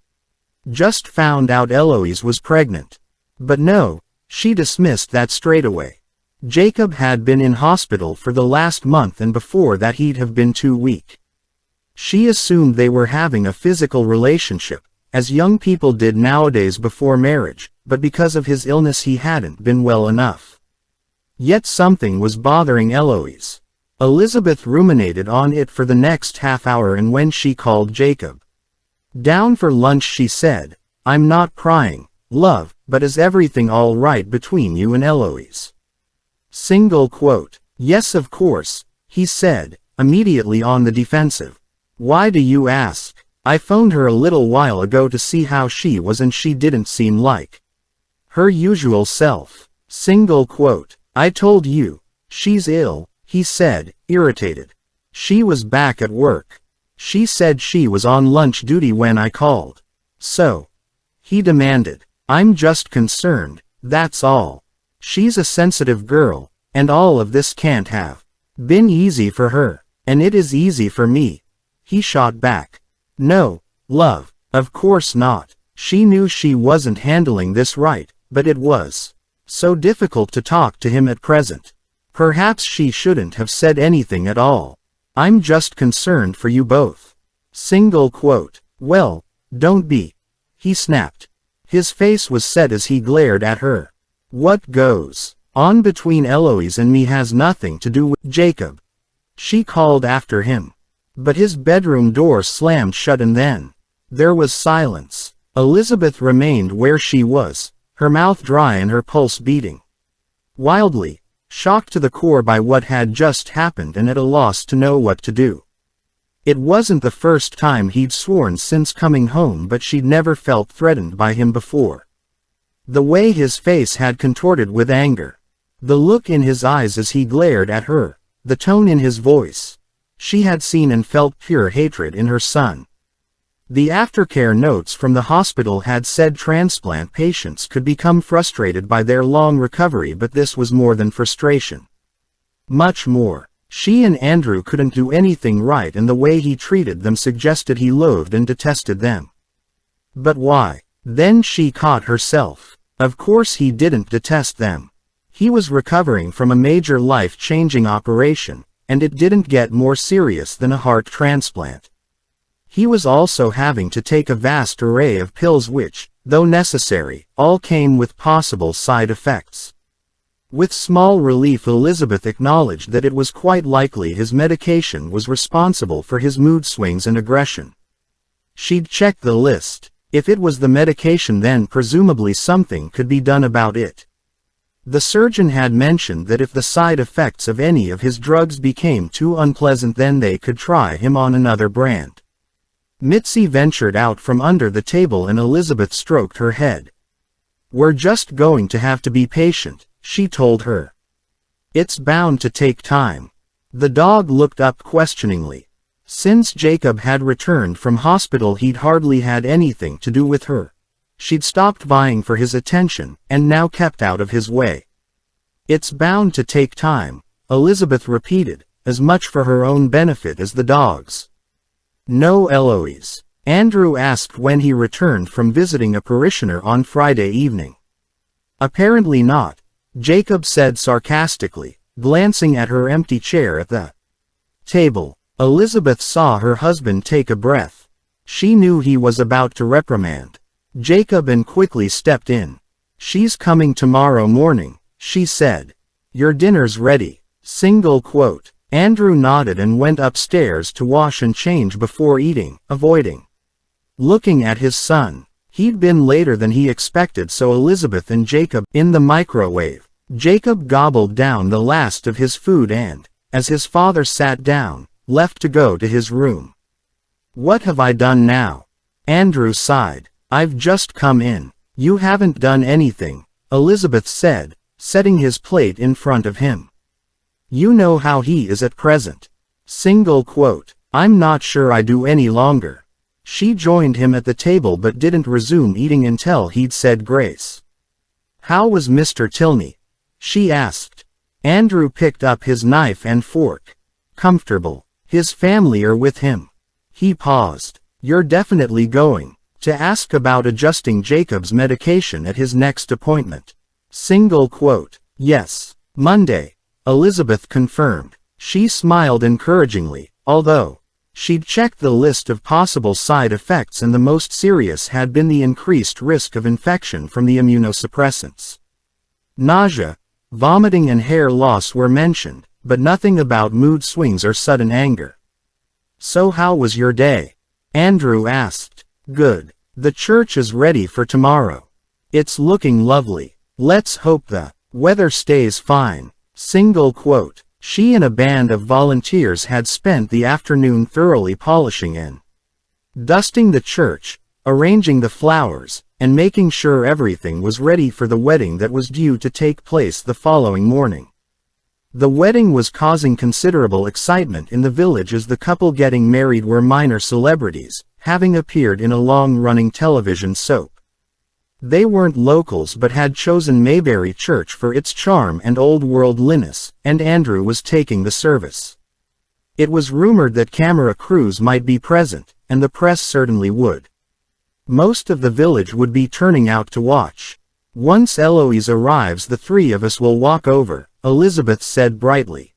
just found out Eloise was pregnant. But no, she dismissed that straight away. Jacob had been in hospital for the last month, and before that he'd have been too weak. She assumed they were having a physical relationship, as young people did nowadays before marriage, but because of his illness he hadn't been well enough. Yet something was bothering Eloise. Elizabeth ruminated on it for the next half hour, and when she called Jacob down for lunch she said, "I'm not crying, love, but is everything all right between you and Eloise?" Single quote. Yes, of course, he said, immediately on the defensive. Why do you ask? I phoned her a little while ago to see how she was and she didn't seem like her usual self. Single quote. I told you, she's ill, he said, irritated. She was back at work. She said she was on lunch duty when I called. So? He demanded. I'm just concerned, that's all. She's a sensitive girl, and all of this can't have been easy for her, and it is easy for me. He shot back. No, love, of course not. She knew she wasn't handling this right, but it was so difficult to talk to him at present. Perhaps she shouldn't have said anything at all. I'm just concerned for you both. Single quote. Well, don't be. He snapped. His face was set as he glared at her. What goes on between Eloise and me has nothing to do with Jacob, she called after him. But his bedroom door slammed shut, and then there was silence. Elizabeth remained where she was, her mouth dry and her pulse beating wildly, shocked to the core by what had just happened and at a loss to know what to do. It wasn't the first time he'd sworn since coming home, but she'd never felt threatened by him before. The way his face had contorted with anger, the look in his eyes as he glared at her, the tone in his voice. She had seen and felt pure hatred in her son. The aftercare notes from the hospital had said transplant patients could become frustrated by their long recovery, but this was more than frustration. Much more. She and Andrew couldn't do anything right, and the way he treated them suggested he loathed and detested them. But why? Then she caught herself. Of course he didn't detest them. He was recovering from a major life-changing operation, and it didn't get more serious than a heart transplant. He was also having to take a vast array of pills which, though necessary, all came with possible side effects. With small relief, Elizabeth acknowledged that it was quite likely his medication was responsible for his mood swings and aggression. She'd checked the list. If it was the medication, then presumably something could be done about it. The surgeon had mentioned that if the side effects of any of his drugs became too unpleasant, then they could try him on another brand. Mitzi ventured out from under the table and Elizabeth stroked her head. "We're just going to have to be patient," she told her. "It's bound to take time." The dog looked up questioningly. Since Jacob had returned from hospital, he'd hardly had anything to do with her. She'd stopped vying for his attention, and now kept out of his way. "It's bound to take time," Elizabeth repeated, as much for her own benefit as the dog's. "No, Eloise?" Andrew asked when he returned from visiting a parishioner on Friday evening. "Apparently not," Jacob said sarcastically, glancing at her empty chair at the table. Elizabeth saw her husband take a breath. She knew he was about to reprimand Jacob and quickly stepped in. "She's coming tomorrow morning," she said. "Your dinner's ready." Andrew nodded and went upstairs to wash and change before eating, avoiding looking at his son. He'd been later than he expected, so Elizabeth and Jacob in the microwave. Jacob gobbled down the last of his food and, as his father sat down, left to go to his room. "What have I done now?" Andrew sighed. "I've just come in." "You haven't done anything," Elizabeth said, setting his plate in front of him. "You know how he is at present." "I'm not sure I do any longer." She joined him at the table but didn't resume eating until he'd said grace. "How was Mr. Tilney?" she asked. Andrew picked up his knife and fork. "Comfortable. His family are with him." He paused. "You're definitely going to ask about adjusting Jacob's medication at his next appointment?" "Yes. Monday," Elizabeth confirmed. She smiled encouragingly, although she'd checked the list of possible side effects and the most serious had been the increased risk of infection from the immunosuppressants. Nausea, vomiting and hair loss were mentioned, but nothing about mood swings or sudden anger. "So how was your day?" Andrew asked. "Good. The church is ready for tomorrow. It's looking lovely. Let's hope the weather stays fine." She and a band of volunteers had spent the afternoon thoroughly polishing and dusting the church, arranging the flowers, and making sure everything was ready for the wedding that was due to take place the following morning. The wedding was causing considerable excitement in the village as the couple getting married were minor celebrities, having appeared in a long-running television soap. They weren't locals but had chosen Maybury Church for its charm and old-worldliness, and Andrew was taking the service. It was rumored that camera crews might be present, and the press certainly would. Most of the village would be turning out to watch. "Once Eloise arrives, the three of us will walk over," Elizabeth said brightly.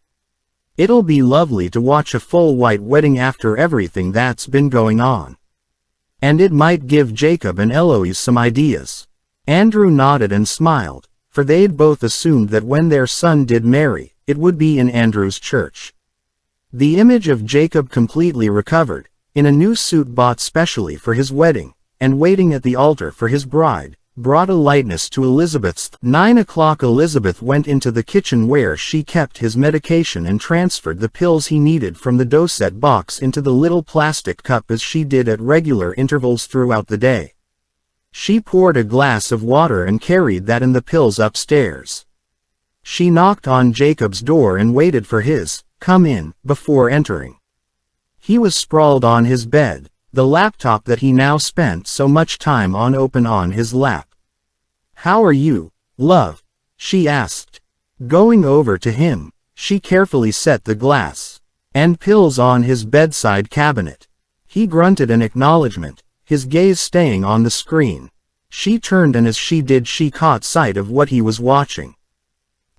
"It'll be lovely to watch a full white wedding after everything that's been going on. And it might give Jacob and Eloise some ideas." Andrew nodded and smiled, for they'd both assumed that when their son did marry, it would be in Andrew's church. The image of Jacob completely recovered, in a new suit bought specially for his wedding, and waiting at the altar for his bride, brought a lightness to Elizabeth's. 9 o'clock. Elizabeth went into the kitchen where she kept his medication and transferred the pills he needed from the dosette box into the little plastic cup as she did at regular intervals throughout the day. She poured a glass of water and carried that and the pills upstairs. She knocked on Jacob's door and waited for his "come in" before entering. He was sprawled on his bed, the laptop that he now spent so much time on open on his lap. "How are you, love?" she asked. Going over to him, she carefully set the glass and pills on his bedside cabinet. He grunted an acknowledgement, his gaze staying on the screen. She turned and as she did she caught sight of what he was watching.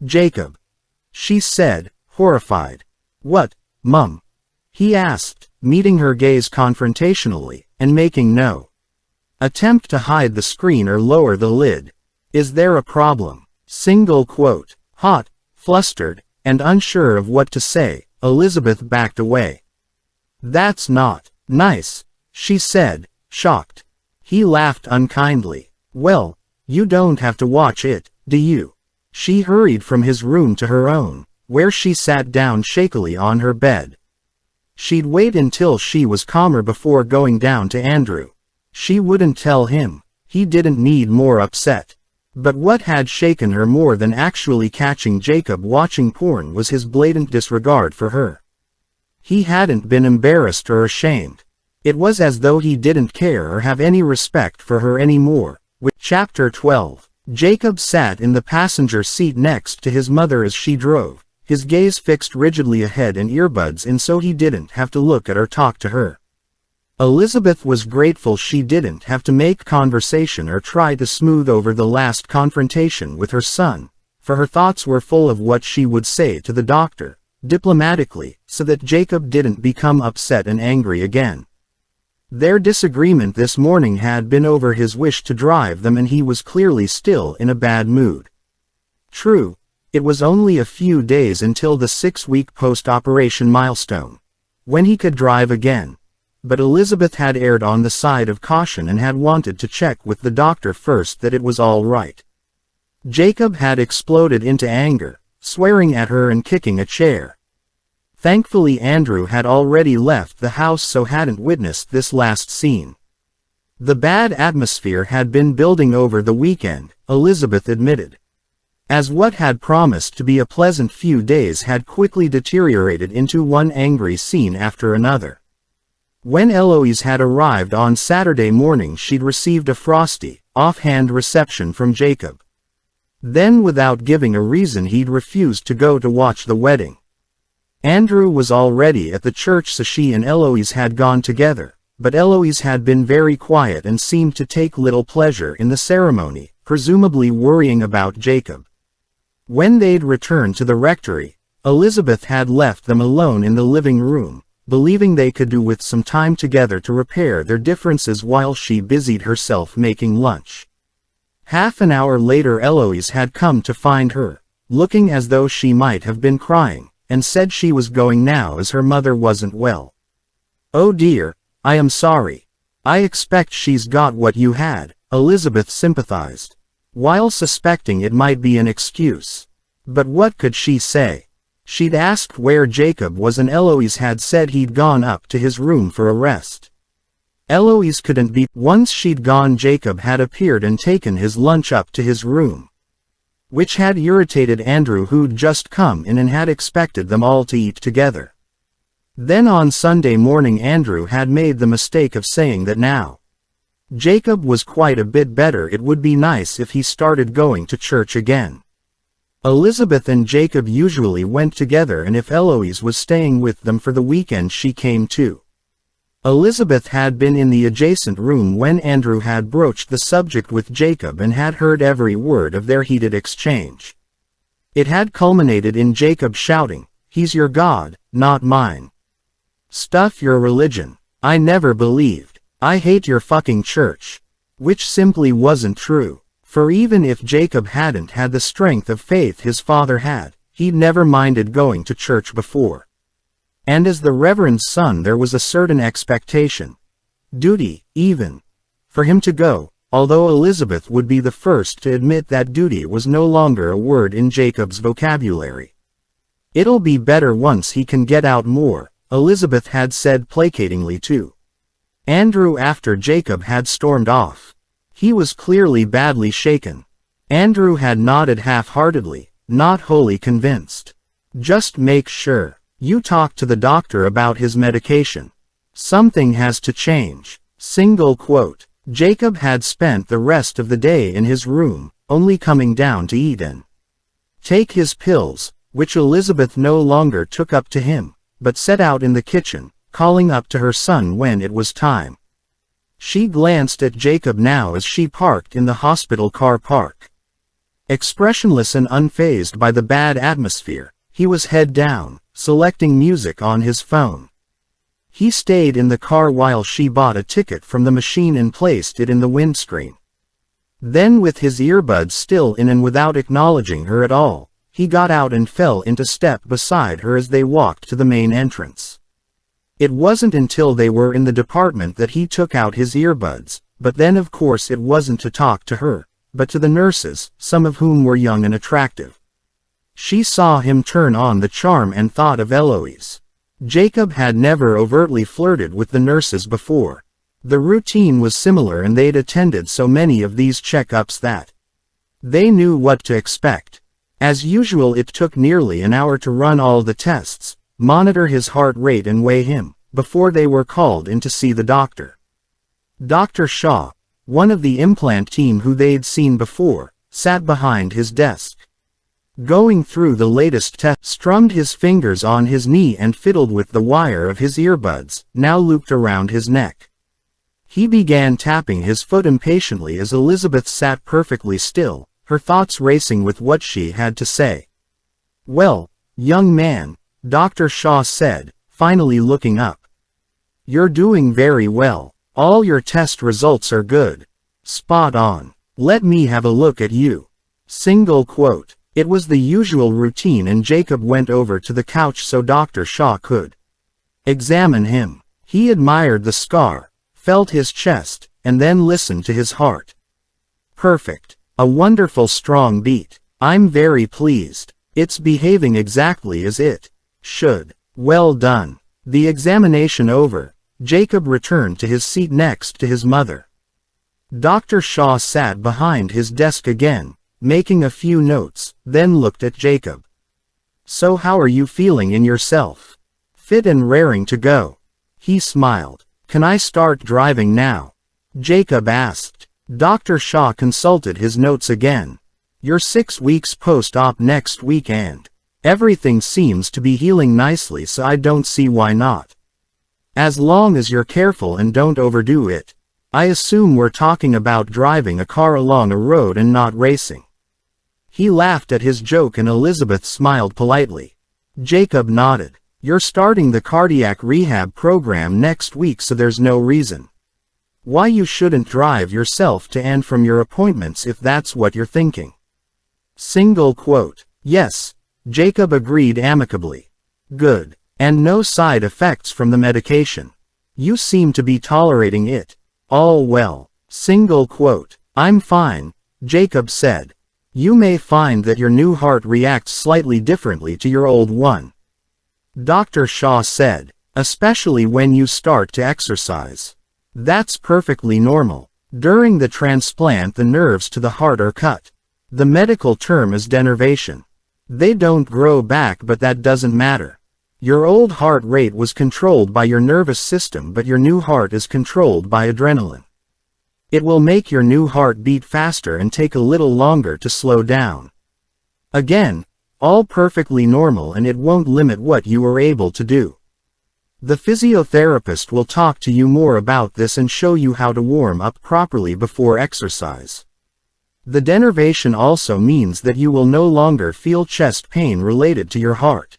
"Jacob," she said, horrified. "What, Mum?" he asked, meeting her gaze confrontationally, and making no attempt to hide the screen or lower the lid. "Is there a problem?" Hot, flustered, and unsure of what to say, Elizabeth backed away. "That's not nice," she said, shocked. He laughed unkindly. "Well, you don't have to watch it, do you?" She hurried from his room to her own, where she sat down shakily on her bed. She'd wait until she was calmer before going down to Andrew. She wouldn't tell him. He didn't need more upset. But what had shaken her more than actually catching Jacob watching porn was his blatant disregard for her. He hadn't been embarrassed or ashamed. It was as though he didn't care or have any respect for her anymore. Chapter 12. Jacob sat in the passenger seat next to his mother as she drove, his gaze fixed rigidly ahead and earbuds in so he didn't have to look at or talk to her. Elizabeth was grateful she didn't have to make conversation or try to smooth over the last confrontation with her son, for her thoughts were full of what she would say to the doctor, diplomatically, so that Jacob didn't become upset and angry again. Their disagreement this morning had been over his wish to drive them and he was clearly still in a bad mood. True, it was only a few days until the 6-week post-operation milestone, when he could drive again. But Elizabeth had erred on the side of caution and had wanted to check with the doctor first that it was all right. Jacob had exploded into anger, swearing at her and kicking a chair. Thankfully Andrew had already left the house so hadn't witnessed this last scene. The bad atmosphere had been building over the weekend, Elizabeth admitted. As what had promised to be a pleasant few days had quickly deteriorated into one angry scene after another. When Eloise had arrived on Saturday morning she'd received a frosty, offhand reception from Jacob. Then without giving a reason he'd refused to go to watch the wedding. Andrew was already at the church so she and Eloise had gone together, but Eloise had been very quiet and seemed to take little pleasure in the ceremony, presumably worrying about Jacob. When they'd returned to the rectory, Elizabeth had left them alone in the living room, believing they could do with some time together to repair their differences while she busied herself making lunch. Half an hour later Eloise had come to find her, looking as though she might have been crying, and said she was going now as her mother wasn't well. "Oh dear, I am sorry. I expect she's got what you had," Elizabeth sympathized, while suspecting it might be an excuse. But what could she say? She'd asked where Jacob was and Eloise had said he'd gone up to his room for a rest. Eloise couldn't be. Once she'd gone Jacob had appeared and taken his lunch up to his room, which had irritated Andrew who'd just come in and had expected them all to eat together. Then on Sunday morning Andrew had made the mistake of saying that now Jacob was quite a bit better it would be nice if he started going to church again. Elizabeth and Jacob usually went together and if Eloise was staying with them for the weekend she came too. Elizabeth had been in the adjacent room when Andrew had broached the subject with Jacob and had heard every word of their heated exchange. It had culminated in Jacob shouting, "He's your God, not mine. Stuff your religion. I never believed. I hate your fucking church." Which simply wasn't true. For even if Jacob hadn't had the strength of faith his father had, he'd never minded going to church before. And as the Reverend's son there was a certain expectation, duty, even, for him to go, although Elizabeth would be the first to admit that duty was no longer a word in Jacob's vocabulary. "It'll be better once he can get out more," Elizabeth had said placatingly to Andrew after Jacob had stormed off. He was clearly badly shaken. Andrew had nodded half-heartedly, not wholly convinced. "Just make sure you talk to the doctor about his medication. Something has to change." Single quote. Jacob had spent the rest of the day in his room, only coming down to eat and take his pills, which Elizabeth no longer took up to him, but set out in the kitchen, calling up to her son when it was time. She glanced at Jacob now as she parked in the hospital car park. Expressionless and unfazed by the bad atmosphere, he was head down, selecting music on his phone. He stayed in the car while she bought a ticket from the machine and placed it in the windscreen. Then with his earbuds still in and without acknowledging her at all, He got out and fell into step beside her as they walked to the main entrance. It wasn't until they were in the department that he took out his earbuds, but then of course it wasn't to talk to her, but to the nurses, some of whom were young and attractive. She saw him turn on the charm and thought of Eloise. Jacob had never overtly flirted with the nurses before. The routine was similar and they'd attended so many of these checkups that they knew what to expect. As usual, it took nearly an hour to run all the tests, monitor his heart rate and weigh him, before they were called in to see the doctor. Dr. Shaw, one of the implant team who they'd seen before, sat behind his desk. Going through the latest test, strummed his fingers on his knee and fiddled with the wire of his earbuds, now looped around his neck. He began tapping his foot impatiently as Elizabeth sat perfectly still, her thoughts racing with what she had to say. "Well, young man," Dr. Shaw said, finally looking up. "You're doing very well. All your test results are good. Spot on. Let me have a look at you." Single quote. It was the usual routine and Jacob went over to the couch so Dr. Shaw could examine him. He admired the scar, felt his chest, and then listened to his heart. "Perfect. A wonderful strong beat. I'm very pleased. It's behaving exactly as it should. Well done." The examination over, Jacob returned to his seat next to his mother. Dr. Shaw sat behind his desk again, making a few notes, then looked at Jacob. "So how are you feeling in yourself? Fit and raring to go?" He smiled. "Can I start driving now?" Jacob asked. Dr. Shaw consulted his notes again. "You're 6 weeks post-op next week and everything seems to be healing nicely, so I don't see why not. As long as you're careful and don't overdo it. I assume we're talking about driving a car along a road and not racing." He laughed at his joke and Elizabeth smiled politely. Jacob nodded. "You're starting the cardiac rehab program next week, so there's no reason why you shouldn't drive yourself to and from your appointments if that's what you're thinking." Single quote. "Yes," Jacob agreed amicably. "Good. And no side effects from the medication. You seem to be tolerating it all well." Single quote. "I'm fine," Jacob said. "You may find that your new heart reacts slightly differently to your old one," Dr. Shaw said, "especially when you start to exercise. That's perfectly normal. During the transplant, the nerves to the heart are cut. The medical term is denervation. They don't grow back, but that doesn't matter. Your old heart rate was controlled by your nervous system, but your new heart is controlled by adrenaline. It will make your new heart beat faster and take a little longer to slow down. Again, all perfectly normal, and it won't limit what you are able to do. The physiotherapist will talk to you more about this and show you how to warm up properly before exercise. The denervation also means that you will no longer feel chest pain related to your heart.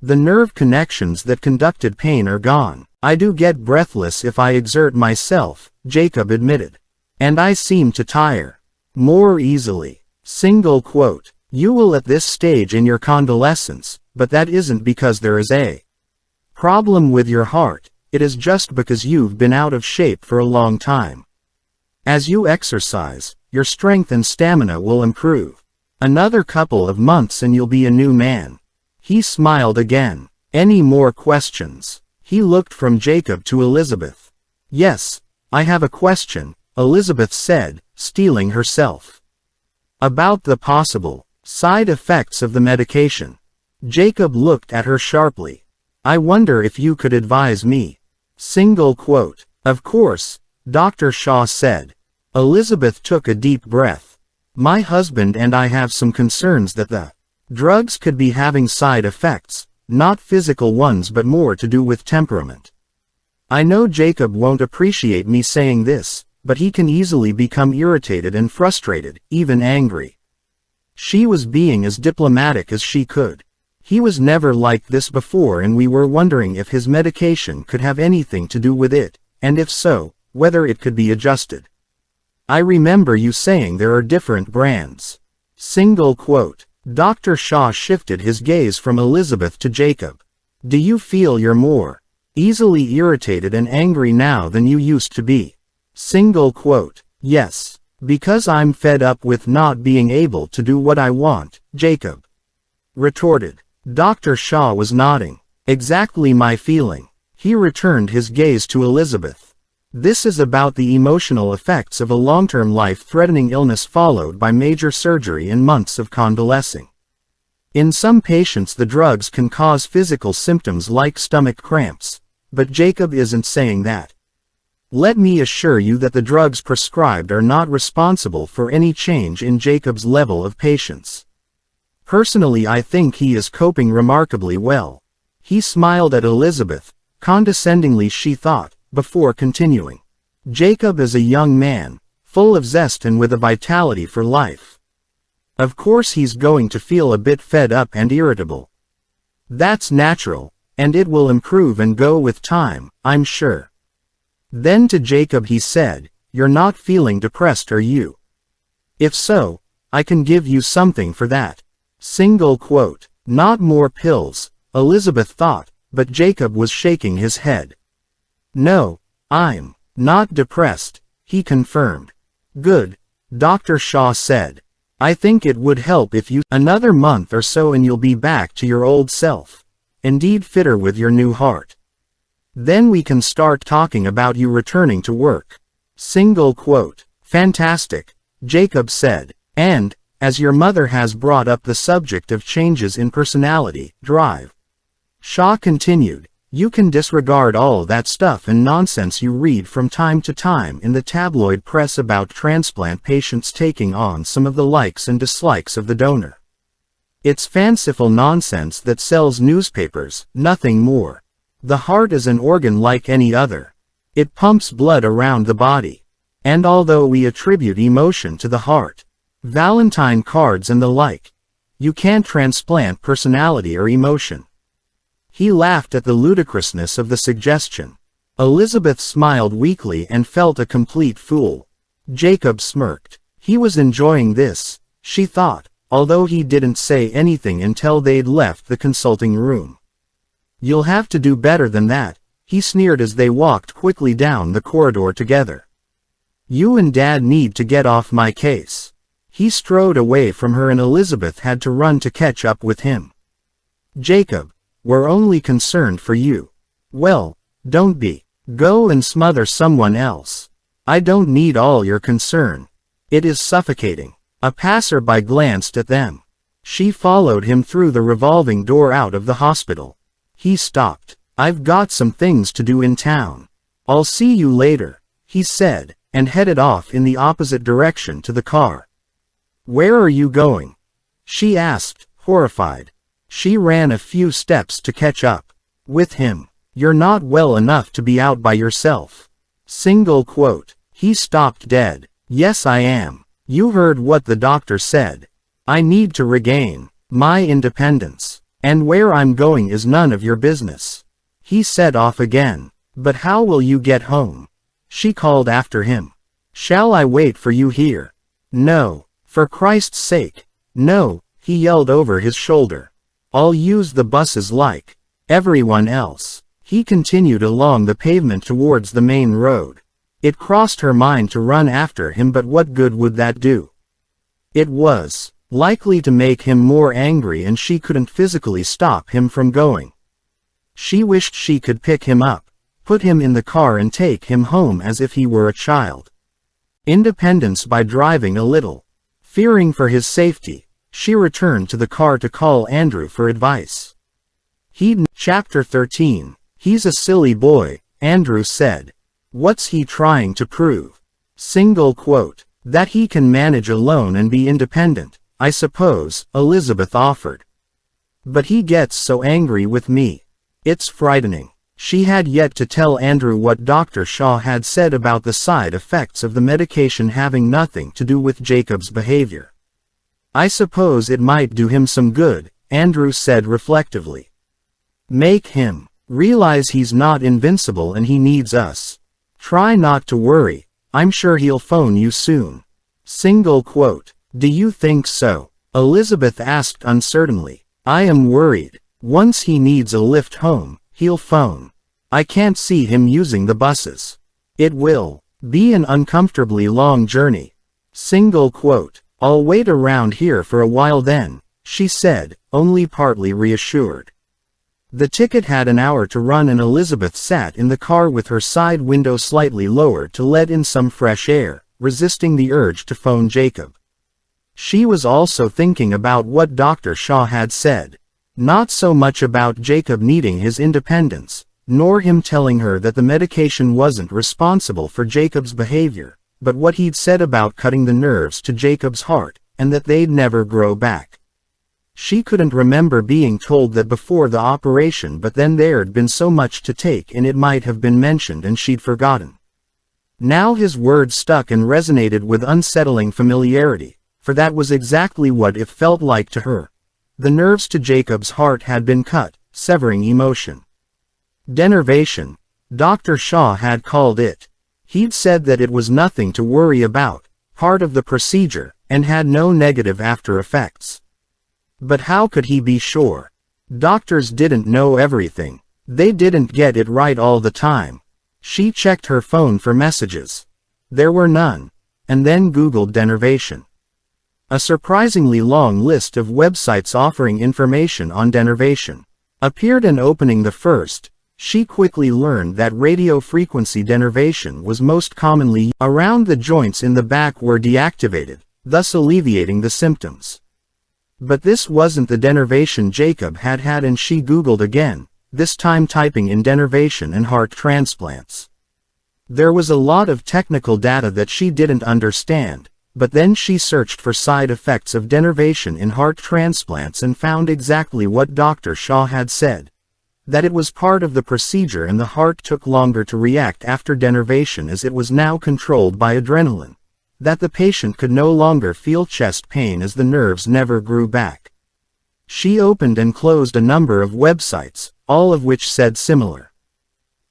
The nerve connections that conducted pain are gone. I do get breathless if I exert myself," Jacob admitted. "And I seem to tire more easily." Single quote. "You will at this stage in your convalescence, but that isn't because there is a problem with your heart, it is just because you've been out of shape for a long time. As you exercise, your strength and stamina will improve. Another couple of months and you'll be a new man." He smiled again. "Any more questions?" He looked from Jacob to Elizabeth. "Yes, I have a question," Elizabeth said, steeling herself. "About the possible side effects of the medication." Jacob looked at her sharply. "I wonder if you could advise me." Single quote. "Of course," Dr. Shaw said. Elizabeth took a deep breath. "My husband and I have some concerns that the drugs could be having side effects, not physical ones but more to do with temperament. I know Jacob won't appreciate me saying this, but he can easily become irritated and frustrated, even angry." She was being as diplomatic as she could. "He was never like this before and we were wondering if his medication could have anything to do with it, and if so, whether it could be adjusted. I remember you saying there are different brands." Single quote. Dr. Shaw shifted his gaze from Elizabeth to Jacob. Do you feel you're more easily irritated and angry now than you used to be? Single quote. Yes. Because I'm fed up with not being able to do what I want, Jacob retorted. Dr. Shaw was nodding. Exactly my feeling. He returned his gaze to Elizabeth. This is about the emotional effects of a long-term life-threatening illness followed by major surgery and months of convalescing. In some patients the drugs can cause physical symptoms like stomach cramps, but Jacob isn't saying that. Let me assure you that the drugs prescribed are not responsible for any change in Jacob's level of patience. Personally, I think he is coping remarkably well. He smiled at Elizabeth, condescendingly she thought, before continuing. Jacob is a young man, full of zest and with a vitality for life. Of course he's going to feel a bit fed up and irritable. That's natural, and it will improve and go with time, I'm sure. Then to Jacob he said, You're not feeling depressed, are you? If so, I can give you something for that. Single quote. Not more pills, Elizabeth thought, but Jacob was shaking his head. No, I'm not depressed, he confirmed. Good, Dr. Shaw said. I think it would help if you another month or so and you'll be back to your old self. Indeed fitter with your new heart. Then we can start talking about you returning to work. Single quote. Fantastic, Jacob said. And, as your mother has brought up the subject of changes in personality, drive. Shaw continued, you can disregard all that stuff and nonsense you read from time to time in the tabloid press about transplant patients taking on some of the likes and dislikes of the donor. It's fanciful nonsense that sells newspapers, nothing more. The heart is an organ like any other. It pumps blood around the body. And although we attribute emotion to the heart, Valentine cards and the like, you can't transplant personality or emotion. He laughed at the ludicrousness of the suggestion. Elizabeth smiled weakly and felt a complete fool. Jacob smirked. He was enjoying this, she thought, although he didn't say anything until they'd left the consulting room. You'll have to do better than that, he sneered as they walked quickly down the corridor together. You and Dad need to get off my case. He strode away from her and Elizabeth had to run to catch up with him. Jacob, we're only concerned for you. Well, don't be. Go and smother someone else. I don't need all your concern. It is suffocating. A passerby glanced at them. She followed him through the revolving door out of the hospital. He stopped. I've got some things to do in town. I'll see you later, he said, and headed off in the opposite direction to the car. Where are you going? She asked, horrified. She ran a few steps to catch up with him. You're not well enough to be out by yourself. Single quote. He stopped dead. Yes, I am. You heard what the doctor said. I need to regain my independence. And where I'm going is none of your business. He set off again. But how will you get home? She called after him. Shall I wait for you here? No. For Christ's sake. No, he yelled over his shoulder. I'll use the buses like everyone else. He continued along the pavement towards the main road. It crossed her mind to run after him, but what good would that do? It was likely to make him more angry, and she couldn't physically stop him from going. She wished she could pick him up, put him in the car and take him home as if he were a child. Independence by driving a little. Fearing for his safety, she returned to the car to call Andrew for advice. Chapter 13. He's a silly boy, Andrew said. What's he trying to prove? Single quote. That he can manage alone and be independent, I suppose, Elizabeth offered. But he gets so angry with me. It's frightening. She had yet to tell Andrew what Dr. Shaw had said about the side effects of the medication having nothing to do with Jacob's behavior. I suppose it might do him some good, Andrew said reflectively. Make him realize he's not invincible and he needs us. Try not to worry, I'm sure he'll phone you soon. Single quote. Do you think so? Elizabeth asked uncertainly. I am worried. Once he needs a lift home, he'll phone. I can't see him using the buses. It will be an uncomfortably long journey. Single quote. I'll wait around here for a while then, she said, only partly reassured. The ticket had an hour to run and Elizabeth sat in the car with her side window slightly lowered to let in some fresh air, resisting the urge to phone Jacob. She was also thinking about what Dr. Shaw had said. Not so much about Jacob needing his independence, nor him telling her that the medication wasn't responsible for Jacob's behavior, but what he'd said about cutting the nerves to Jacob's heart, and that they'd never grow back. She couldn't remember being told that before the operation, but then there'd been so much to take in it might have been mentioned and she'd forgotten. Now his words stuck and resonated with unsettling familiarity, for that was exactly what it felt like to her. The nerves to Jacob's heart had been cut, severing emotion. Denervation, Dr. Shaw had called it. He'd said that it was nothing to worry about, part of the procedure, and had no negative after effects. But how could he be sure? Doctors didn't know everything. They didn't get it right all the time. She checked her phone for messages. There were none. And then Googled denervation. A surprisingly long list of websites offering information on denervation appeared, and opening the first, she quickly learned that radiofrequency denervation was most commonly used around the joints in the back were deactivated, thus alleviating the symptoms. But this wasn't the denervation Jacob had had, and she Googled again, this time typing in denervation and heart transplants. There was a lot of technical data that she didn't understand, but then she searched for side effects of denervation in heart transplants and found exactly what Dr. Shaw had said. That it was part of the procedure and the heart took longer to react after denervation as it was now controlled by adrenaline. That the patient could no longer feel chest pain as the nerves never grew back. She opened and closed a number of websites, all of which said similar.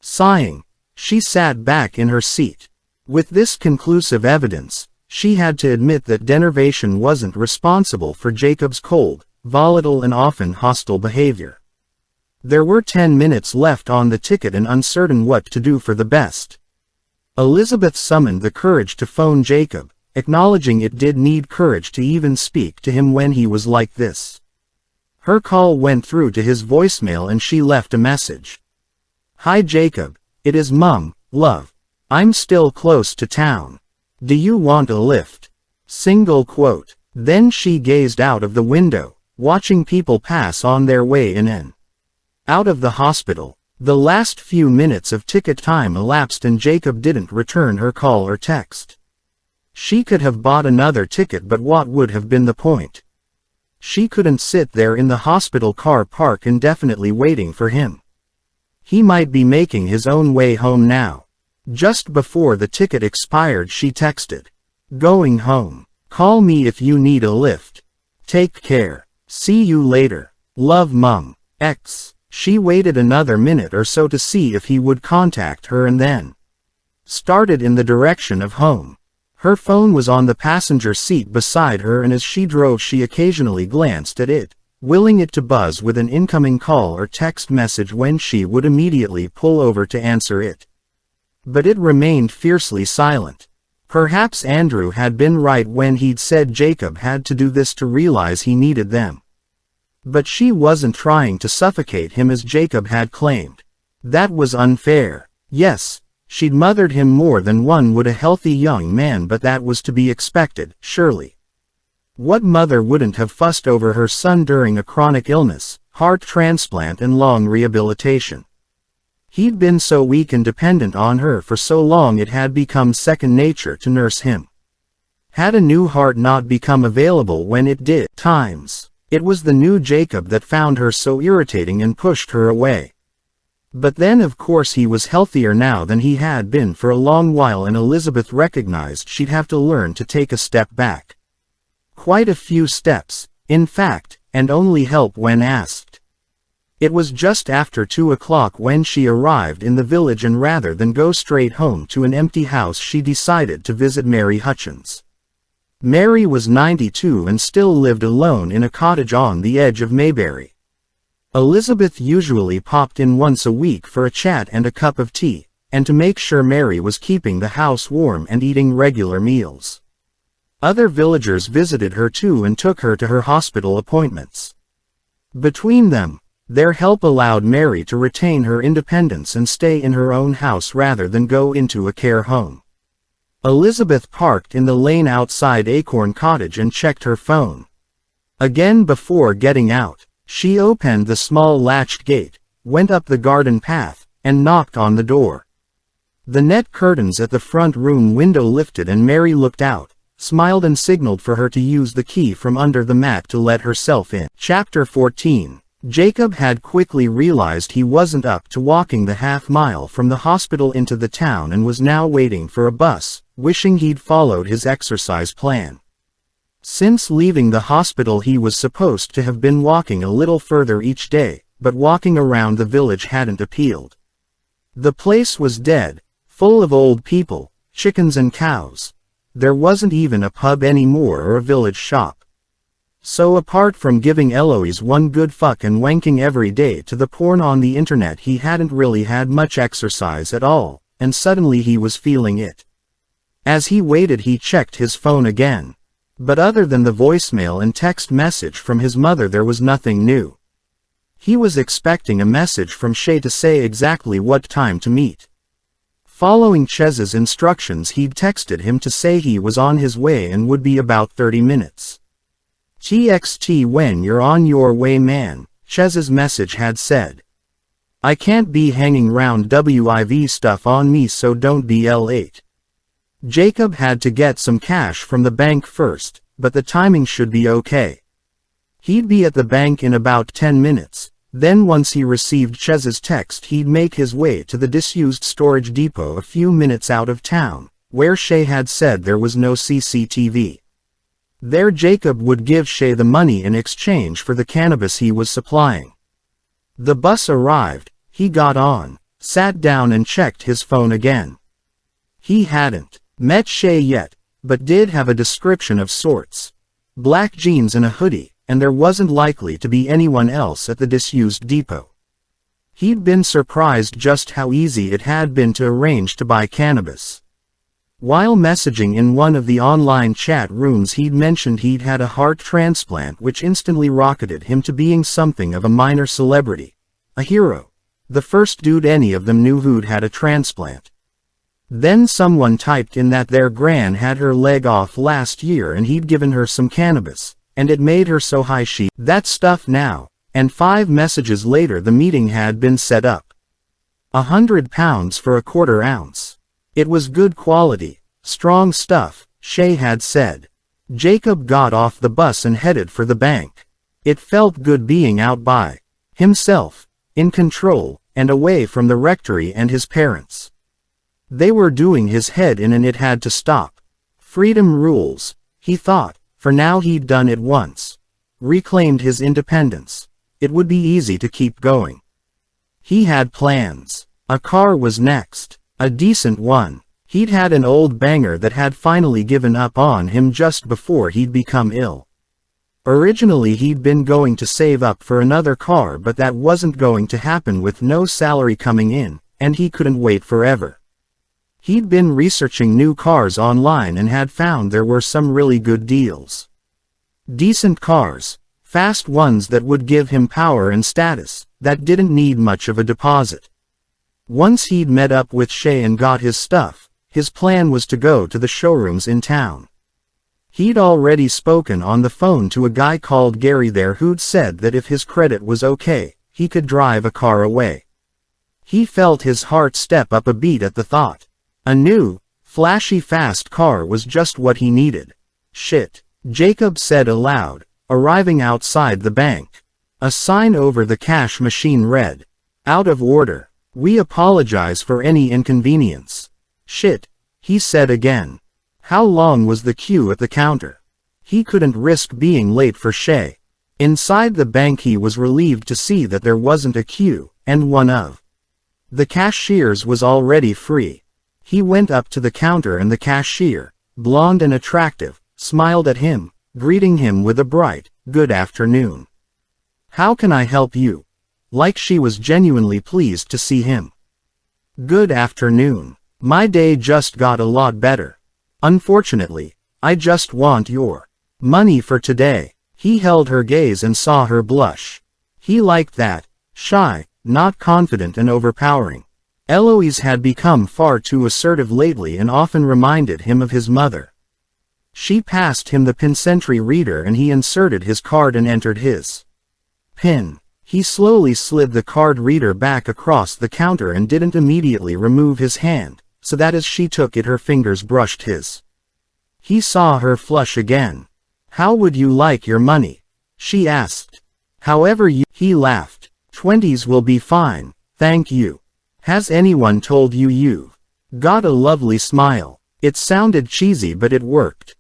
Sighing, she sat back in her seat. With this conclusive evidence, she had to admit that denervation wasn't responsible for Jacob's cold, volatile and often hostile behavior. There were 10 minutes left on the ticket, and uncertain what to do for the best, Elizabeth summoned the courage to phone Jacob, acknowledging it did need courage to even speak to him when he was like this. Her call went through to his voicemail and she left a message. Hi Jacob, it is Mum, love. I'm still close to town. Do you want a lift? Single quote. Then she gazed out of the window, watching people pass on their way in and out of the hospital. The last few minutes of ticket time elapsed and Jacob didn't return her call or text. She could have bought another ticket, but what would have been the point? She couldn't sit there in the hospital car park indefinitely waiting for him. He might be making his own way home now. Just before the ticket expired she texted. Going home. Call me if you need a lift. Take care. See you later. Love Mum. X. She waited another minute or so to see if he would contact her and then started in the direction of home. Her phone was on the passenger seat beside her, and as she drove she occasionally glanced at it, willing it to buzz with an incoming call or text message when she would immediately pull over to answer it. But it remained fiercely silent. Perhaps Andrew had been right when he'd said Jacob had to do this to realize he needed them. But she wasn't trying to suffocate him as Jacob had claimed. That was unfair. Yes, she'd mothered him more than one would a healthy young man, but that was to be expected, surely. What mother wouldn't have fussed over her son during a chronic illness, heart transplant and long rehabilitation? He'd been so weak and dependent on her for so long it had become second nature to nurse him. Had a new heart not become available when it did? Times. It was the new Jacob that found her so irritating and pushed her away. But then of course he was healthier now than he had been for a long while, and Elizabeth recognized she'd have to learn to take a step back. Quite a few steps, in fact, and only help when asked. It was just after 2 o'clock when she arrived in the village, and rather than go straight home to an empty house she decided to visit Mary Hutchins. Mary was 92 and still lived alone in a cottage on the edge of Mayberry. Elizabeth usually popped in once a week for a chat and a cup of tea, and to make sure Mary was keeping the house warm and eating regular meals. Other villagers visited her too and took her to her hospital appointments. Between them, their help allowed Mary to retain her independence and stay in her own house rather than go into a care home. Elizabeth parked in the lane outside Acorn Cottage and checked her phone. Again before getting out, she opened the small latched gate, went up the garden path, and knocked on the door. The net curtains at the front room window lifted and Mary looked out, smiled and signaled for her to use the key from under the mat to let herself in. Chapter 14. Jacob had quickly realized he wasn't up to walking the half-mile from the hospital into the town and was now waiting for a bus, wishing he'd followed his exercise plan. Since leaving the hospital he was supposed to have been walking a little further each day, but walking around the village hadn't appealed. The place was dead, full of old people, chickens and cows. There wasn't even a pub anymore or a village shop. So apart from giving Eloise one good fuck and wanking every day to the porn on the internet, he hadn't really had much exercise at all, and suddenly he was feeling it. As he waited he checked his phone again. But other than the voicemail and text message from his mother there was nothing new. He was expecting a message from Shay to say exactly what time to meet. Following Chez's instructions he'd texted him to say he was on his way and would be about 30 minutes. "TXT when you're on your way man," Chez's message had said. "I can't be hanging round WIV stuff on me so don't be late." Jacob had to get some cash from the bank first, but the timing should be okay. He'd be at the bank in about 10 minutes, then once he received Chez's text he'd make his way to the disused storage depot a few minutes out of town, where Shay had said there was no CCTV. There Jacob would give Shay the money in exchange for the cannabis he was supplying. The bus arrived, he got on, sat down and checked his phone again. He hadn't met Shay yet, but did have a description of sorts. Black jeans and a hoodie, and there wasn't likely to be anyone else at the disused depot. He'd been surprised just how easy it had been to arrange to buy cannabis. While messaging in one of the online chat rooms he'd mentioned he'd had a heart transplant, which instantly rocketed him to being something of a minor celebrity. A hero. The first dude any of them knew who'd had a transplant. Then someone typed in that their gran had her leg off last year and he'd given her some cannabis, and it made her so high she that stuff now, and 5 messages later the meeting had been set up. £100 for a quarter ounce. It was good quality, strong stuff, Shay had said. Jacob got off the bus and headed for the bank. It felt good being out by himself, in control, and away from the rectory and his parents. They were doing his head in and it had to stop. Freedom rules, he thought, for now he'd done it once. Reclaimed his independence. It would be easy to keep going. He had plans. A car was next. A decent one. He'd had an old banger that had finally given up on him just before he'd become ill. Originally he'd been going to save up for another car, but that wasn't going to happen with no salary coming in, and he couldn't wait forever. He'd been researching new cars online and had found there were some really good deals. Decent cars, fast ones that would give him power and status, that didn't need much of a deposit. Once he'd met up with Shay and got his stuff, his plan was to go to the showrooms in town. He'd already spoken on the phone to a guy called Gary there who'd said that if his credit was okay, he could drive a car away. He felt his heart step up a beat at the thought. A new, flashy fast car was just what he needed. Shit, Jacob said aloud, arriving outside the bank. A sign over the cash machine read, "Out of order. We apologize for any inconvenience." Shit, he said again. How long was the queue at the counter? He couldn't risk being late for Shay. Inside the bank he was relieved to see that there wasn't a queue, and one of the cashiers was already free. He went up to the counter and the cashier, blonde and attractive, smiled at him, greeting him with a bright, "Good afternoon. How can I help you?" Like she was genuinely pleased to see him. "Good afternoon. My day just got a lot better. Unfortunately, I just want your money for today." He held her gaze and saw her blush. He liked that. Shy, not confident and overpowering. Eloise had become far too assertive lately and often reminded him of his mother. She passed him the PinCentry reader and he inserted his card and entered his PIN. He slowly slid the card reader back across the counter and didn't immediately remove his hand, so that as she took it her fingers brushed his. He saw her flush again. "How would you like your money?" she asked. "However you—" He laughed. "20s will be fine, thank you. Has anyone told you you've got a lovely smile?" It sounded cheesy but it worked.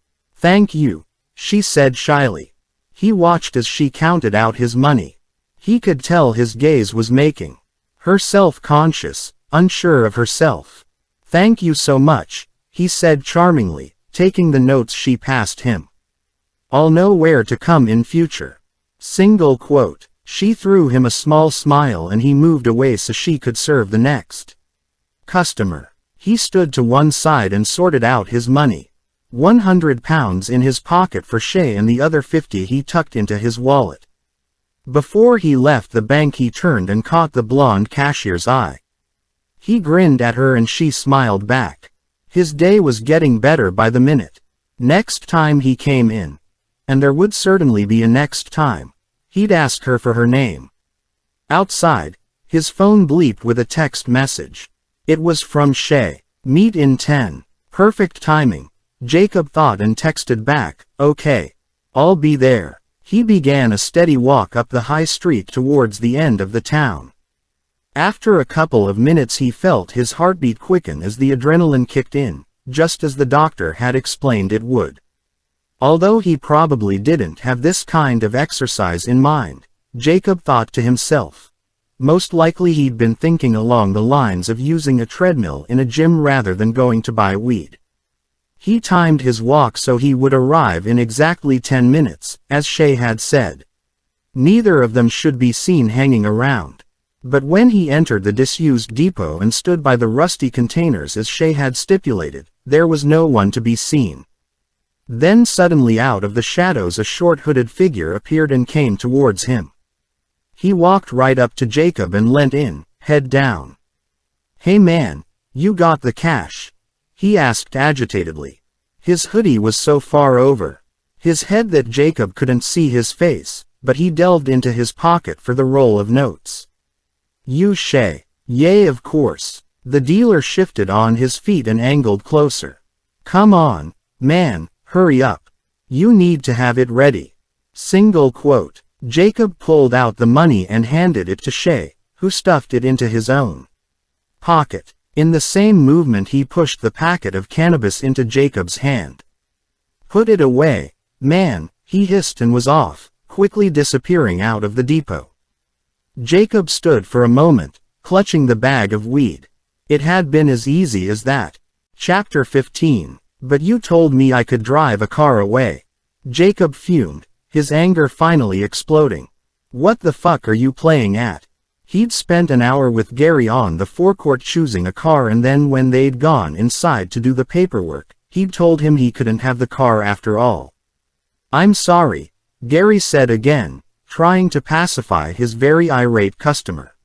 "Thank you," she said shyly. He watched as she counted out his money. He could tell his gaze was making her self-conscious, unsure of herself. "Thank you so much," he said charmingly, taking the notes she passed him. "I'll know where to come in future." Single quote. She threw him a small smile and he moved away so she could serve the next customer. He stood to one side and sorted out his money. £100 in his pocket for Shay and the other 50 he tucked into his wallet. Before he left the bank he turned and caught the blonde cashier's eye. He grinned at her and she smiled back. His day was getting better by the minute. Next time he came in, and there would certainly be a next time, he'd ask her for her name. Outside, his phone bleeped with a text message. It was from Shay. "Meet in 10. Perfect timing," Jacob thought and texted back, "Okay. I'll be there." He began a steady walk up the high street towards the end of the town. After a couple of minutes he felt his heartbeat quicken as the adrenaline kicked in, just as the doctor had explained it would. Although he probably didn't have this kind of exercise in mind, Jacob thought to himself. Most likely he'd been thinking along the lines of using a treadmill in a gym rather than going to buy weed. He timed his walk so he would arrive in exactly 10 minutes, as Shay had said. Neither of them should be seen hanging around. But when he entered the disused depot and stood by the rusty containers as Shay had stipulated, there was no one to be seen. Then suddenly out of the shadows a short hooded figure appeared and came towards him. He walked right up to Jacob and leant in, head down. "Hey man, you got the cash?" he asked agitatedly. His hoodie was so far over his head that Jacob couldn't see his face, but he delved into his pocket for the roll of notes. "You Shay?" "Yay, of course." The dealer shifted on his feet and angled closer. "Come on, man, hurry up. You need to have it ready." Single quote. Jacob pulled out the money and handed it to Shay, who stuffed it into his own pocket. In the same movement he pushed the packet of cannabis into Jacob's hand. "Put it away, man," he hissed and was off, quickly disappearing out of the depot. Jacob stood for a moment, clutching the bag of weed. It had been as easy as that. Chapter 15. "But you told me I could drive a car away." Jacob fumed, his anger finally exploding. "What the fuck are you playing at?" He'd spent an hour with Gary on the forecourt choosing a car, and then when they'd gone inside to do the paperwork, he'd told him he couldn't have the car after all. "I'm sorry," Gary said again, trying to pacify his very irate customer.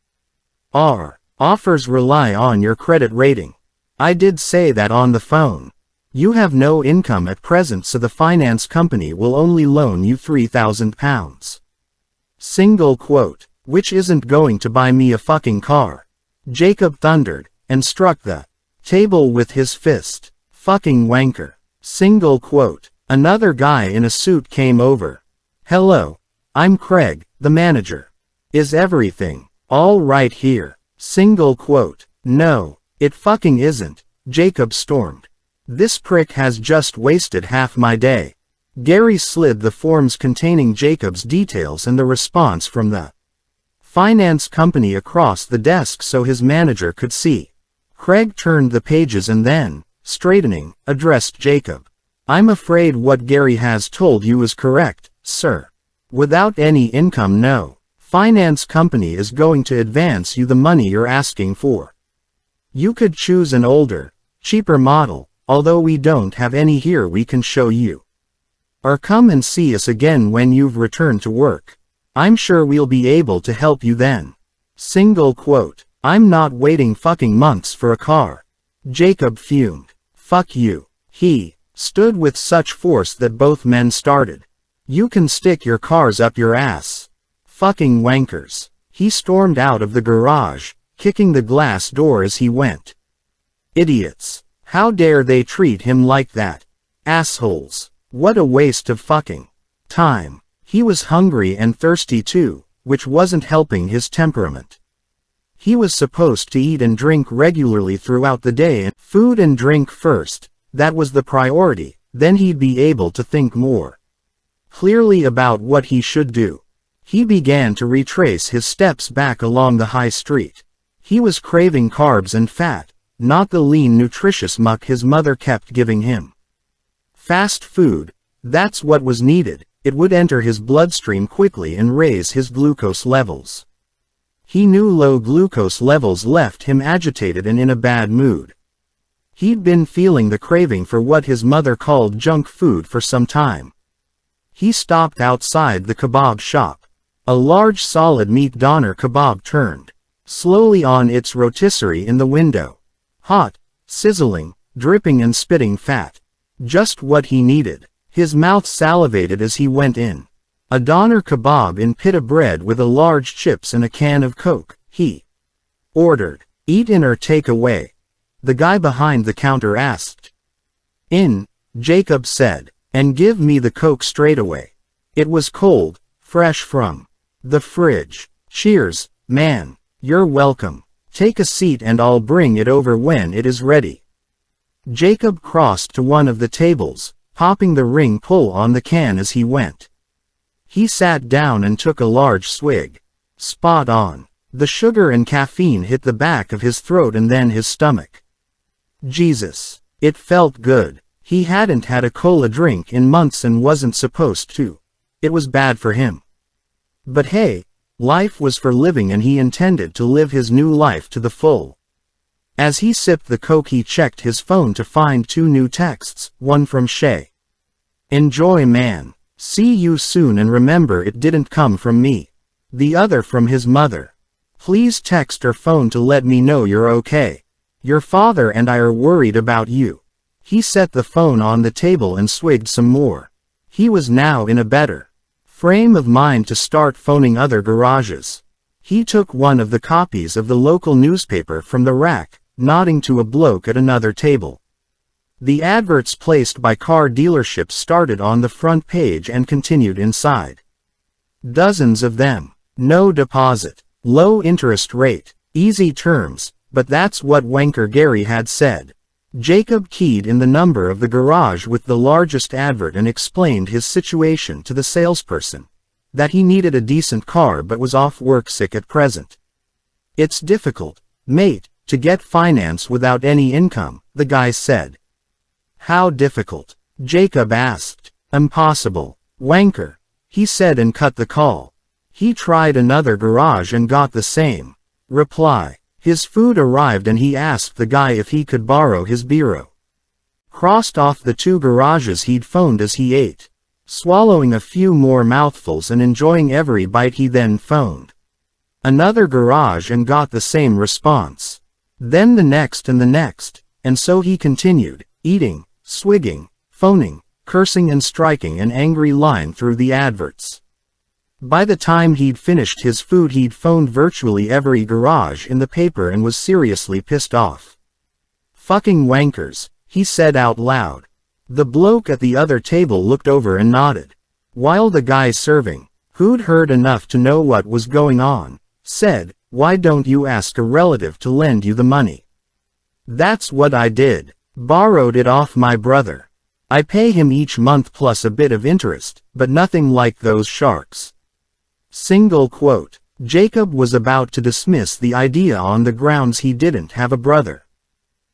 "Our offers rely on your credit rating. I did say that on the phone. You have no income at present, so the finance company will only loan you £3,000. Single quote. "Which isn't going to buy me a fucking car," Jacob thundered, and struck the table with his fist. "Fucking wanker." Single quote. Another guy in a suit came over. "Hello. I'm Craig, the manager. Is everything all right here?" Single quote. "No, it fucking isn't," Jacob stormed. "This prick has just wasted half my day." Gary slid the forms containing Jacob's details and the response from the finance company across the desk so his manager could see. Craig turned the pages and then, straightening, addressed Jacob. I'm afraid what Gary has told you is correct, sir. Without any income, no finance company is going to advance you the money you're asking for. You could choose an older, cheaper model, although we don't have any here we can show you. Or come and see us again when you've returned to work. I'm sure we'll be able to help you then. Single quote. I'm not waiting fucking months for a car. Jacob fumed. Fuck you. He stood with such force that both men started. You can stick your cars up your ass. Fucking wankers. He stormed out of the garage, kicking the glass door as he went. Idiots. How dare they treat him like that? Assholes. What a waste of fucking time. He was hungry and thirsty too, which wasn't helping his temperament. He was supposed to eat and drink regularly throughout the day, and food and drink first, that was the priority, then he'd be able to think more clearly about what he should do. He began to retrace his steps back along the high street. He was craving carbs and fat, not the lean nutritious muck his mother kept giving him. Fast food, that's what was needed. It would enter his bloodstream quickly and raise his glucose levels. He knew low glucose levels left him agitated and in a bad mood. He'd been feeling the craving for what his mother called junk food for some time. He stopped outside the kebab shop. A large solid meat doner kebab turned slowly on its rotisserie in the window. Hot, sizzling, dripping and spitting fat. Just what he needed. His mouth salivated as he went in. A doner kebab in pita bread with a large chips and a can of Coke, he ordered. Eat in or take away? The guy behind the counter asked. In, Jacob said, and give me the Coke straight away. It was cold, fresh from the fridge. Cheers, man. You're welcome. Take a seat and I'll bring it over when it is ready. Jacob crossed to one of the tables, popping the ring pull on the can as he went. He sat down and took a large swig. Spot on. The sugar and caffeine hit the back of his throat and then his stomach. Jesus. It felt good. He hadn't had a cola drink in months and wasn't supposed to. It was bad for him. But hey, life was for living and he intended to live his new life to the full. As he sipped the Coke he checked his phone to find 2 new texts, one from Shay. Enjoy man. See you soon and remember it didn't come from me. The other from his mother. Please text or phone to let me know you're okay. Your father and I are worried about you. He set the phone on the table and swigged some more. He was now in a better frame of mind to start phoning other garages. He took one of the copies of the local newspaper from the rack, nodding to a bloke at another table. The adverts placed by car dealerships started on the front page and continued inside. Dozens of them. No deposit. Low interest rate. Easy terms, but that's what wanker Gary had said. Jacob keyed in the number of the garage with the largest advert and explained his situation to the salesperson. That he needed a decent car but was off work sick at present. It's difficult, mate, to get finance without any income, the guy said. How difficult? Jacob asked. Impossible. Wanker. He said and cut the call. He tried another garage and got the same reply. His food arrived and he asked the guy if he could borrow his bureau. Crossed off the 2 garages he'd phoned as he ate. Swallowing a few more mouthfuls and enjoying every bite he then phoned another garage and got the same response. Then the next, and so he continued, eating, swigging, phoning, cursing and striking an angry line through the adverts. By the time he'd finished his food he'd phoned virtually every garage in the paper and was seriously pissed off. Fucking wankers, he said out loud. The bloke at the other table looked over and nodded. While the guy serving, who'd heard enough to know what was going on, said, why don't you ask a relative to lend you the money? That's what I did. Borrowed it off my brother. I pay him each month plus a bit of interest, but nothing like those sharks. Single quote. Jacob was about to dismiss the idea on the grounds he didn't have a brother.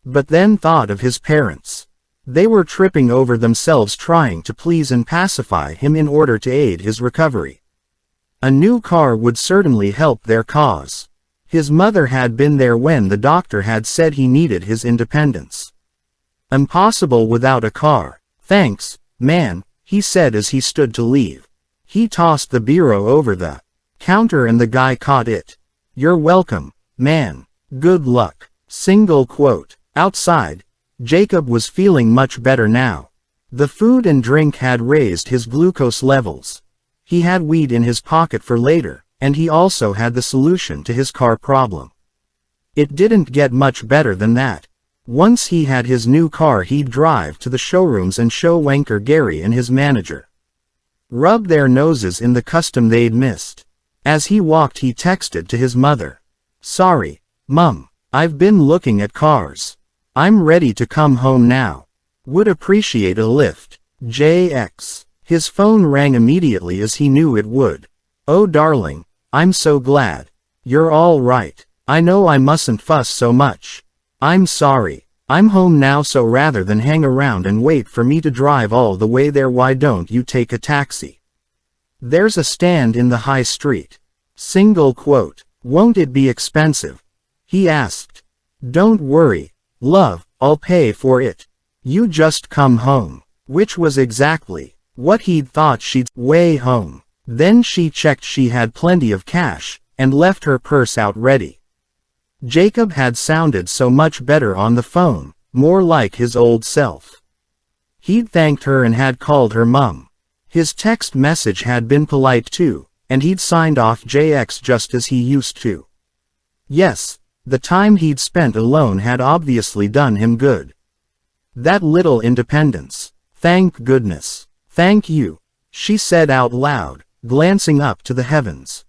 But then thought of his parents. They were tripping over themselves trying to please and pacify him in order to aid his recovery. A new car would certainly help their cause. His mother had been there when the doctor had said he needed his independence. Impossible without a car. Thanks, man, he said as he stood to leave. He tossed the bureau over the counter and the guy caught it. You're welcome, man. Good luck. Single quote. Outside, Jacob was feeling much better now. The food and drink had raised his glucose levels. He had weed in his pocket for later, and he also had the solution to his car problem. It didn't get much better than that. Once he had his new car, he'd drive to the showrooms and show Wanker Gary and his manager. Rub their noses in the custom they'd missed. As he walked, he texted to his mother. Sorry, Mum, I've been looking at cars. I'm ready to come home now. Would appreciate a lift. JX. His phone rang immediately as he knew it would. Oh darling, I'm so glad. You're all right. I know I mustn't fuss so much. I'm sorry. I'm home now, so rather than hang around and wait for me to drive all the way there, why don't you take a taxi? There's a stand in the high street. Single quote. Won't it be expensive? He asked. Don't worry, love, I'll pay for it. You just come home. Which was exactly what he'd thought she'd way home. Then she checked she had plenty of cash, and left her purse out ready. Jacob had sounded so much better on the phone, more like his old self. He'd thanked her and had called her Mum. His text message had been polite too, and he'd signed off JX just as he used to. Yes, the time he'd spent alone had obviously done him good. That little independence. Thank goodness. Thank you, she said out loud, glancing up to the heavens.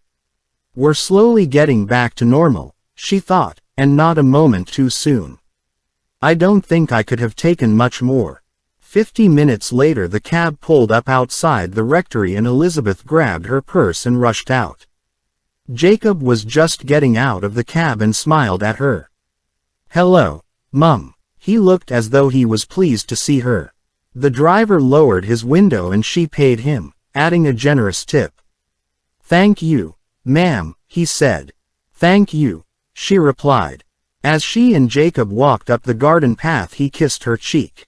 We're slowly getting back to normal, she thought, and not a moment too soon. I don't think I could have taken much more. 50 minutes later the cab pulled up outside the rectory and Elizabeth grabbed her purse and rushed out. Jacob was just getting out of the cab and smiled at her. Hello, Mum. He looked as though he was pleased to see her. The driver lowered his window and she paid him, adding a generous tip. Thank you, ma'am, he said. Thank you, she replied. As she and Jacob walked up the garden path, he kissed her cheek.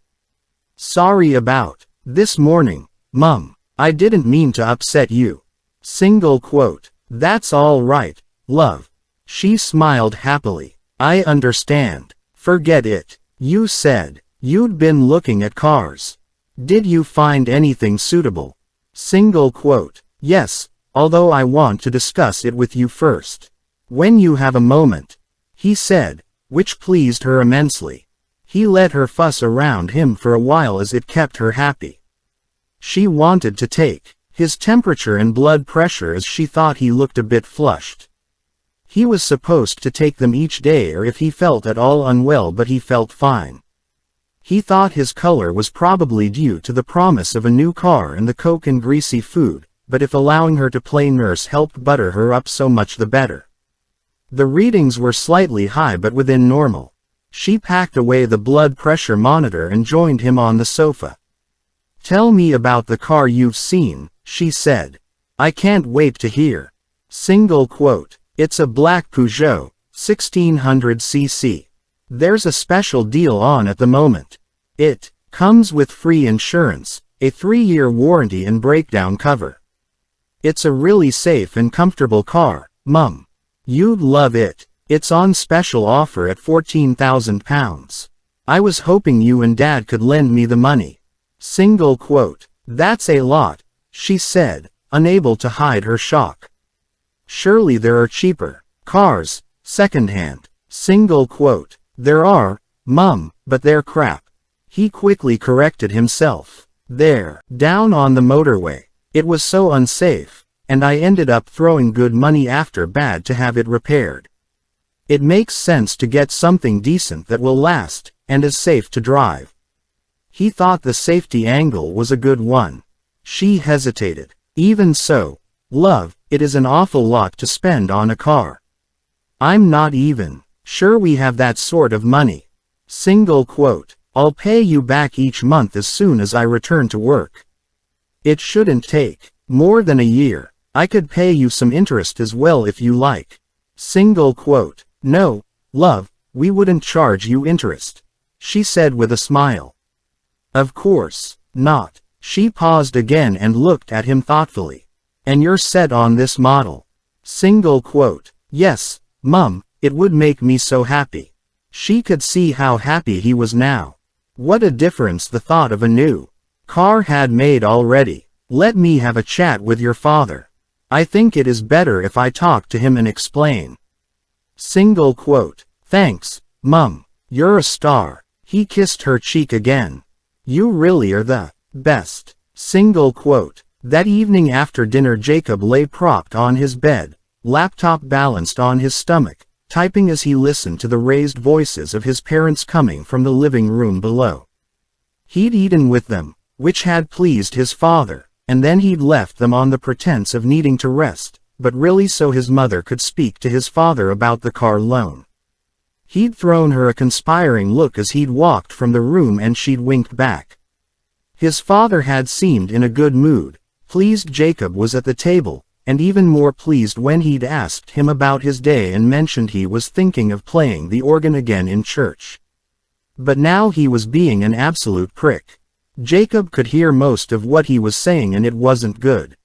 Sorry about this morning, Mum. I didn't mean to upset you. Single quote. That's all right, love. She smiled happily. I understand. Forget it. You said you'd been looking at cars. Did you find anything suitable? Single quote. Yes, although I want to discuss it with you first. When you have a moment, he said, which pleased her immensely. He let her fuss around him for a while as it kept her happy. She wanted to take his temperature and blood pressure as she thought he looked a bit flushed. He was supposed to take them each day or if he felt at all unwell, but he felt fine. He thought his color was probably due to the promise of a new car and the coke and greasy food, but if allowing her to play nurse helped butter her up so much the better. The readings were slightly high but within normal. She packed away the blood pressure monitor and joined him on the sofa. Tell me about the car you've seen, she said. I can't wait to hear. Single quote. It's a black Peugeot, 1600cc. There's a special deal on at the moment. It comes with free insurance, a 3-year warranty and breakdown cover. It's a really safe and comfortable car, Mum. You'd love it. It's on special offer at £14,000. I was hoping you and Dad could lend me the money. Single quote. That's a lot, she said, unable to hide her shock. Surely there are cheaper cars, secondhand. Single quote. There are, Mum, but they're crap. He quickly corrected himself. They're down on the motorway. It was so unsafe, and I ended up throwing good money after bad to have it repaired. It makes sense to get something decent that will last, and is safe to drive. He thought the safety angle was a good one. She hesitated. Even so, love, it is an awful lot to spend on a car. I'm not even sure we have that sort of money. Single quote. I'll pay you back each month as soon as I return to work. It shouldn't take more than a year. I could pay you some interest as well if you like. Single quote. No, love, we wouldn't charge you interest, she said with a smile. Of course not. She paused again and looked at him thoughtfully. And you're set on this model? Single quote. Yes, Mum, it would make me so happy. She could see how happy he was now. What a difference the thought of a new car had made already. Let me have a chat with your father. I think it is better if I talk to him and explain. Single quote. Thanks, Mum. You're a star. He kissed her cheek again. You really are the best. Single quote. That evening after dinner, Jacob lay propped on his bed, laptop balanced on his stomach, typing as he listened to the raised voices of his parents coming from the living room below. He'd eaten with them, which had pleased his father, and then he'd left them on the pretense of needing to rest, but really so his mother could speak to his father about the car loan. He'd thrown her a conspiring look as he'd walked from the room and she'd winked back. His father had seemed in a good mood, pleased Jacob was at the table, and even more pleased when he'd asked him about his day and mentioned he was thinking of playing the organ again in church. But now he was being an absolute prick. Jacob could hear most of what he was saying and it wasn't good.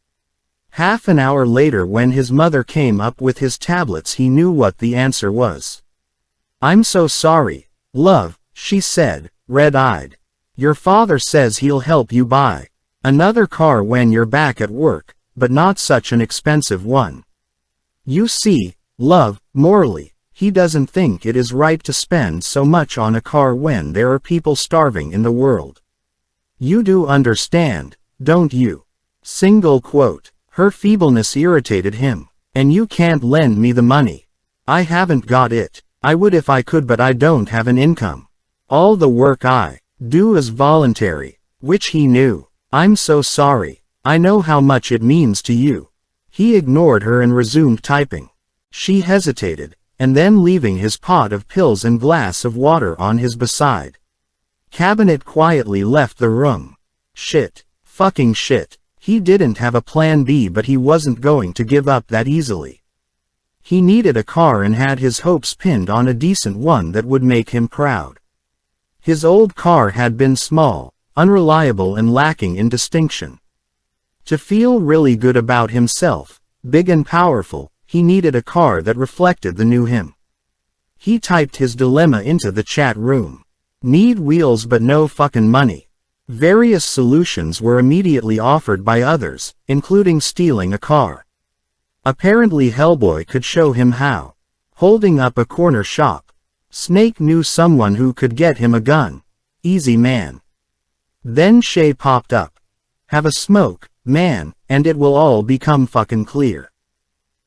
Half an hour later, when his mother came up with his tablets, he knew what the answer was. I'm so sorry, love, she said, red-eyed. Your father says he'll help you buy another car when you're back at work, but not such an expensive one. You see, love, morally, he doesn't think it is right to spend so much on a car when there are people starving in the world. You do understand, don't you? Single quote. Her feebleness irritated him. And you can't lend me the money. I haven't got it. I would if I could, but I don't have an income. All the work I do is voluntary, which he knew. I'm so sorry. I know how much it means to you. He ignored her and resumed typing. She hesitated, and then leaving his pot of pills and glass of water on his bedside cabinet, quietly left the room. Shit. Fucking shit. He didn't have a plan B, but he wasn't going to give up that easily. He needed a car and had his hopes pinned on a decent one that would make him proud. His old car had been small, unreliable and lacking in distinction. To feel really good about himself, big and powerful, he needed a car that reflected the new him. He typed his dilemma into the chat room. Need wheels but no fucking money. Various solutions were immediately offered by others, including stealing a car. Apparently Hellboy could show him how. Holding up a corner shop. Snake knew someone who could get him a gun. Easy man. Then Shay popped up. Have a smoke, man, and it will all become fucking clear.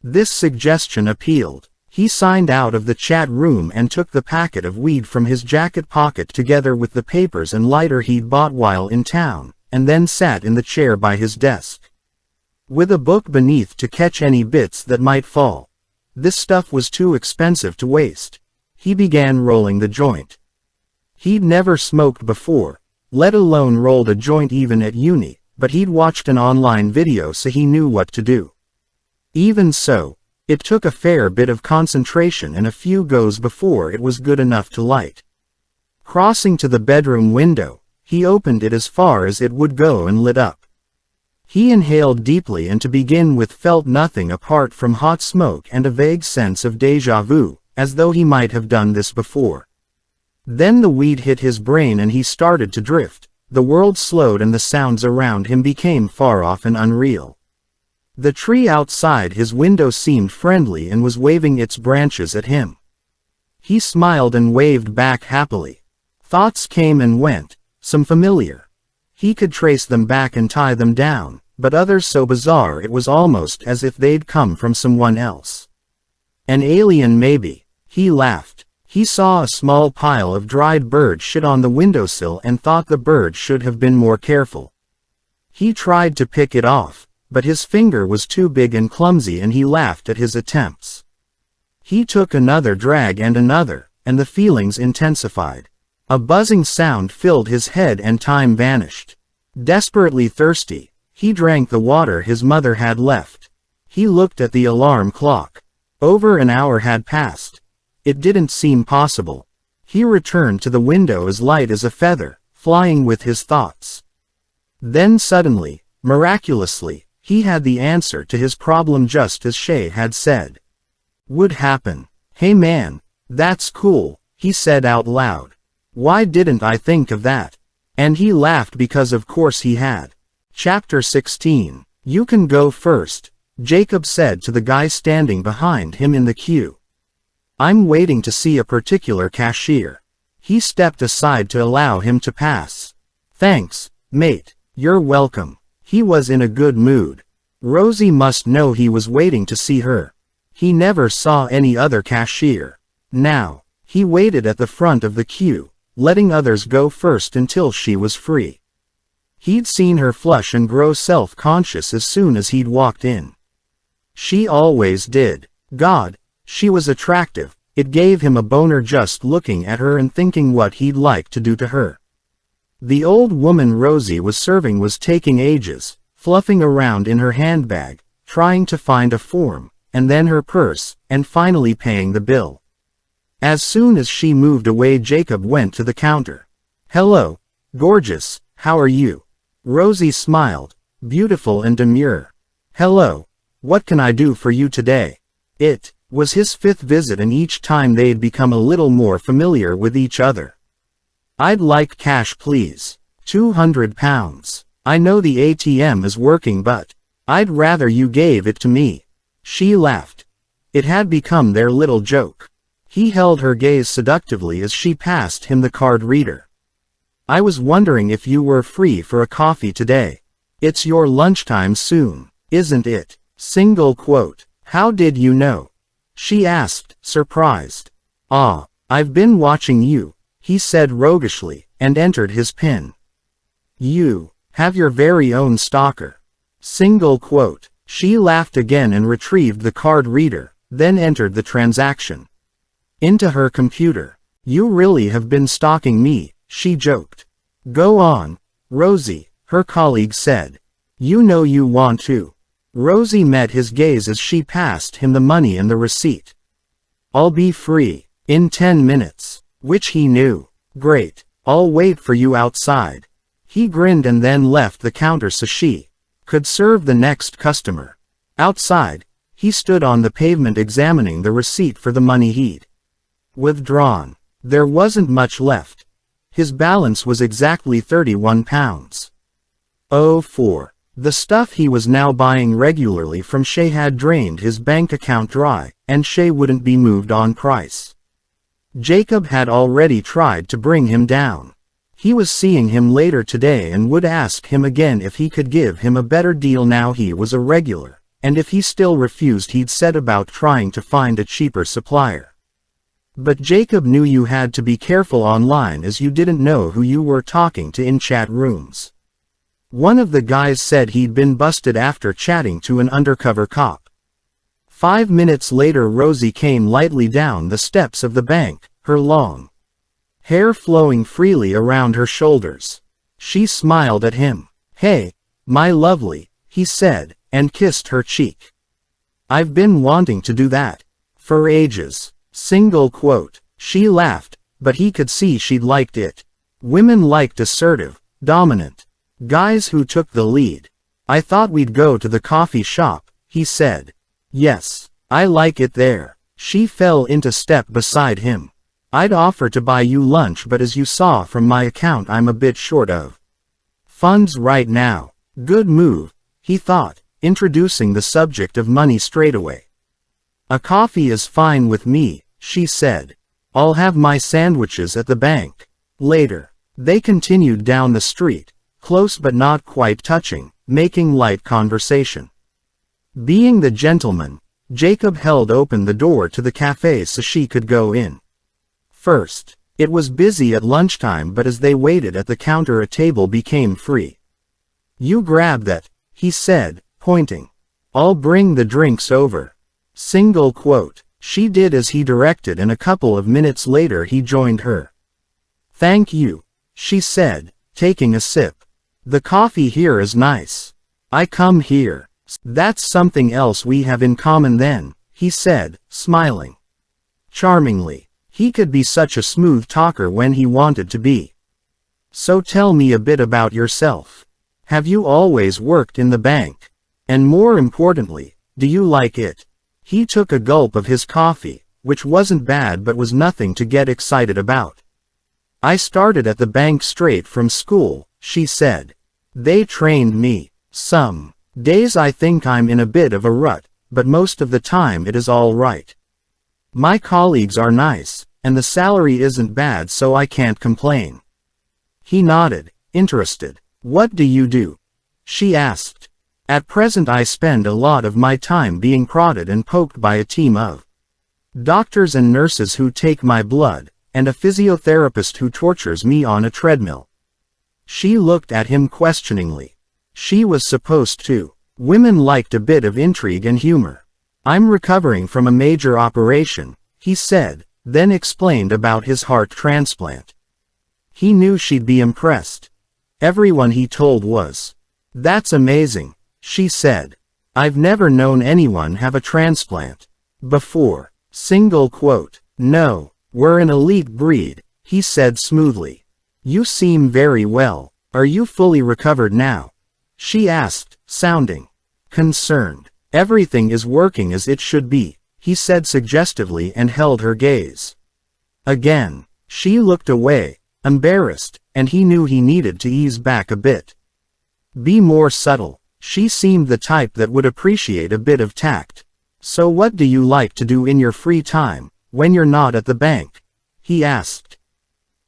This suggestion appealed. He signed out of the chat room and took the packet of weed from his jacket pocket together with the papers and lighter he'd bought while in town, and then sat in the chair by his desk, with a book beneath to catch any bits that might fall. This stuff was too expensive to waste. He began rolling the joint. He'd never smoked before, let alone rolled a joint even at uni, but he'd watched an online video so he knew what to do. Even so, it took a fair bit of concentration and a few goes before it was good enough to light. Crossing to the bedroom window, he opened it as far as it would go and lit up. He inhaled deeply and to begin with felt nothing apart from hot smoke and a vague sense of déjà vu, as though he might have done this before. Then the weed hit his brain and he started to drift. The world slowed and the sounds around him became far off and unreal. The tree outside his window seemed friendly and was waving its branches at him. He smiled and waved back happily. Thoughts came and went, some familiar. He could trace them back and tie them down, but others so bizarre it was almost as if they'd come from someone else. An alien maybe. He laughed. He saw a small pile of dried bird shit on the windowsill and thought the bird should have been more careful. He tried to pick it off, but his finger was too big and clumsy and he laughed at his attempts. He took another drag and the feelings intensified. A buzzing sound filled his head and time vanished. Desperately thirsty, he drank the water his mother had left. He looked at the alarm clock. Over an hour had passed. It didn't seem possible. He returned to the window as light as a feather, flying with his thoughts. Then suddenly, miraculously, he had the answer to his problem just as Shay had said would happen. "Hey man, that's cool," he said out loud. "Why didn't I think of that?" And he laughed because of course he had. Chapter 16. "You can go first," Jacob said to the guy standing behind him in the queue. "I'm waiting to see a particular cashier." He stepped aside to allow him to pass. "Thanks, mate. You're welcome." He was in a good mood. Rosie must know he was waiting to see her. He never saw any other cashier. Now, he waited at the front of the queue, letting others go first until she was free. He'd seen her flush and grow self-conscious as soon as he'd walked in. She always did. God, she was attractive. It gave him a boner just looking at her and thinking what he'd like to do to her. The old woman Rosie was serving was taking ages, fluffing around in her handbag, trying to find a form, and then her purse, and finally paying the bill. As soon as she moved away, Jacob went to the counter. "Hello, gorgeous, how are you?" Rosie smiled, beautiful and demure. "Hello, what can I do for you today?" It was his fifth visit and each time they'd become a little more familiar with each other. "I'd like cash please. £200. I know the ATM is working but I'd rather you gave it to me." She laughed. It had become their little joke. He held her gaze seductively as she passed him the card reader. "I was wondering if you were free for a coffee today. It's your lunchtime soon, isn't it?" Single quote. "How did you know?" she asked, surprised. "Ah, I've been watching you," he said roguishly, and entered his PIN. "You have your very own stalker." Single quote. She laughed again and retrieved the card reader, then entered the transaction into her computer. "You really have been stalking me," she joked. "Go on, Rosie," her colleague said. "You know you want to." Rosie met his gaze as she passed him the money and the receipt. "I'll be free in 10 minutes, which he knew. "Great, I'll wait for you outside." He grinned and then left the counter so she could serve the next customer. Outside, he stood on the pavement examining the receipt for the money he'd withdrawn. There wasn't much left. His balance was exactly £31.04. The stuff he was now buying regularly from Shay had drained his bank account dry, and Shay wouldn't be moved on price. Jacob had already tried to bring him down. He was seeing him later today and would ask him again if he could give him a better deal now he was a regular, and if he still refused he'd set about trying to find a cheaper supplier. But Jacob knew you had to be careful online as you didn't know who you were talking to in chat rooms. One of the guys said he'd been busted after chatting to an undercover cop. 5 minutes later Rosie came lightly down the steps of the bank, her long hair flowing freely around her shoulders. She smiled at him. "Hey, my lovely," he said, and kissed her cheek. "I've been wanting to do that for ages." Single quote. She laughed, but he could see she'd liked it. Women liked assertive, dominant guys who took the lead. "I thought we'd go to the coffee shop," he said. "Yes, I like it there." She fell into step beside him. "I'd offer to buy you lunch but as you saw from my account I'm a bit short of funds right now." Good move, he thought, introducing the subject of money straight away. "A coffee is fine with me," she said. "I'll have my sandwiches at the bank later." They continued down the street, close but not quite touching, making light conversation. Being the gentleman, Jacob held open the door to the cafe so she could go in first. It was busy at lunchtime but as they waited at the counter a table became free. "You grab that," he said, pointing. "I'll bring the drinks over." Single quote. She did as he directed and a couple of minutes later he joined her. Thank you, she said, taking a sip. The coffee here is nice. I come here. That's something else we have in common then, he said, smiling charmingly. He could be such a smooth talker when he wanted to be. So tell me a bit about yourself. Have you always worked in the bank? And more importantly, do you like it? He took a gulp of his coffee, which wasn't bad but was nothing to get excited about. I started at the bank straight from school, she said. They trained me. Some days I think I'm in a bit of a rut, but most of the time it is all right. My colleagues are nice, and the salary isn't bad, so I can't complain. He nodded, interested. What do you do? She asked. At present I spend a lot of my time being prodded and poked by a team of doctors and nurses who take my blood, and a physiotherapist who tortures me on a treadmill. She looked at him questioningly. She was supposed to. Women liked a bit of intrigue and humor. I'm recovering from a major operation, he said, then explained about his heart transplant. He knew she'd be impressed. Everyone he told was. That's amazing, she said. I've never known anyone have a transplant before. Single quote. No, we're an elite breed, he said smoothly. You seem very well. Are you fully recovered now? She asked, sounding concerned. Everything is working as it should be, he said suggestively and held her gaze. Again, she looked away, embarrassed, and he knew he needed to ease back a bit. Be more subtle. She seemed the type that would appreciate a bit of tact. So what do you like to do in your free time, when you're not at the bank? He asked.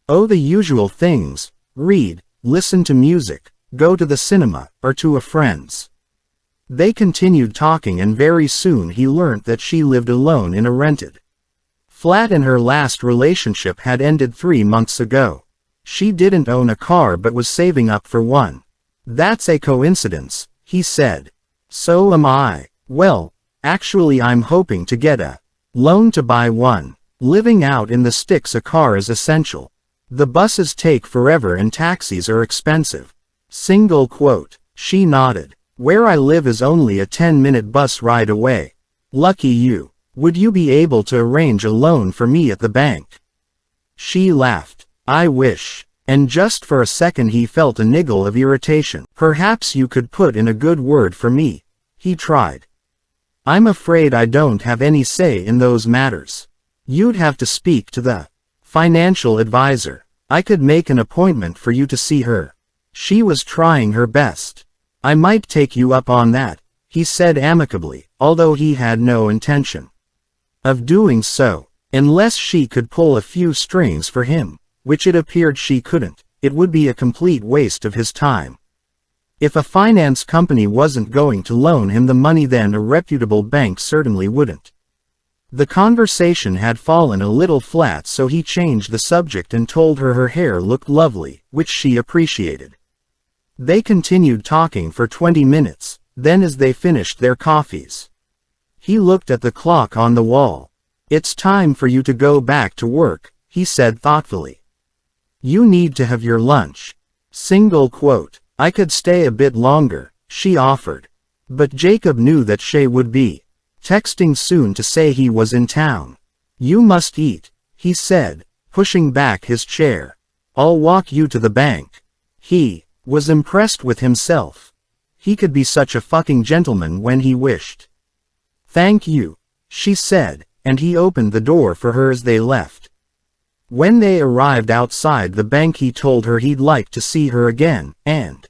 Oh, the usual things. Read, listen to music, go to the cinema, or to a friend's. They continued talking and very soon he learnt that she lived alone in a rented flat and her last relationship had ended 3 months ago. She didn't own a car but was saving up for one. That's a coincidence, he said. So am I. Well, actually I'm hoping to get a loan to buy one. Living out in the sticks, a car is essential. The buses take forever and taxis are expensive. Single quote. She nodded. Where I live is only a 10-minute bus ride away. Lucky you. Would you be able to arrange a loan for me at the bank? She laughed. I wish. And just for a second he felt a niggle of irritation. Perhaps you could put in a good word for me. He tried. I'm afraid I don't have any say in those matters. You'd have to speak to the financial advisor. I could make an appointment for you to see her. She was trying her best. I might take you up on that, he said amicably, although he had no intention of doing so. Unless she could pull a few strings for him, which it appeared she couldn't, it would be a complete waste of his time. If a finance company wasn't going to loan him the money, then a reputable bank certainly wouldn't. The conversation had fallen a little flat, so he changed the subject and told her hair looked lovely, which she appreciated. They continued talking for 20 minutes, then as they finished their coffees, he looked at the clock on the wall. It's time for you to go back to work, he said thoughtfully. You need to have your lunch. Single quote. I could stay a bit longer, she offered. But Jacob knew that Shay would be texting soon to say he was in town. You must eat, he said, pushing back his chair. I'll walk you to the bank. He was impressed with himself. He could be such a fucking gentleman when he wished. Thank you, she said, and he opened the door for her as they left. When they arrived outside the bank, he told her he'd like to see her again, and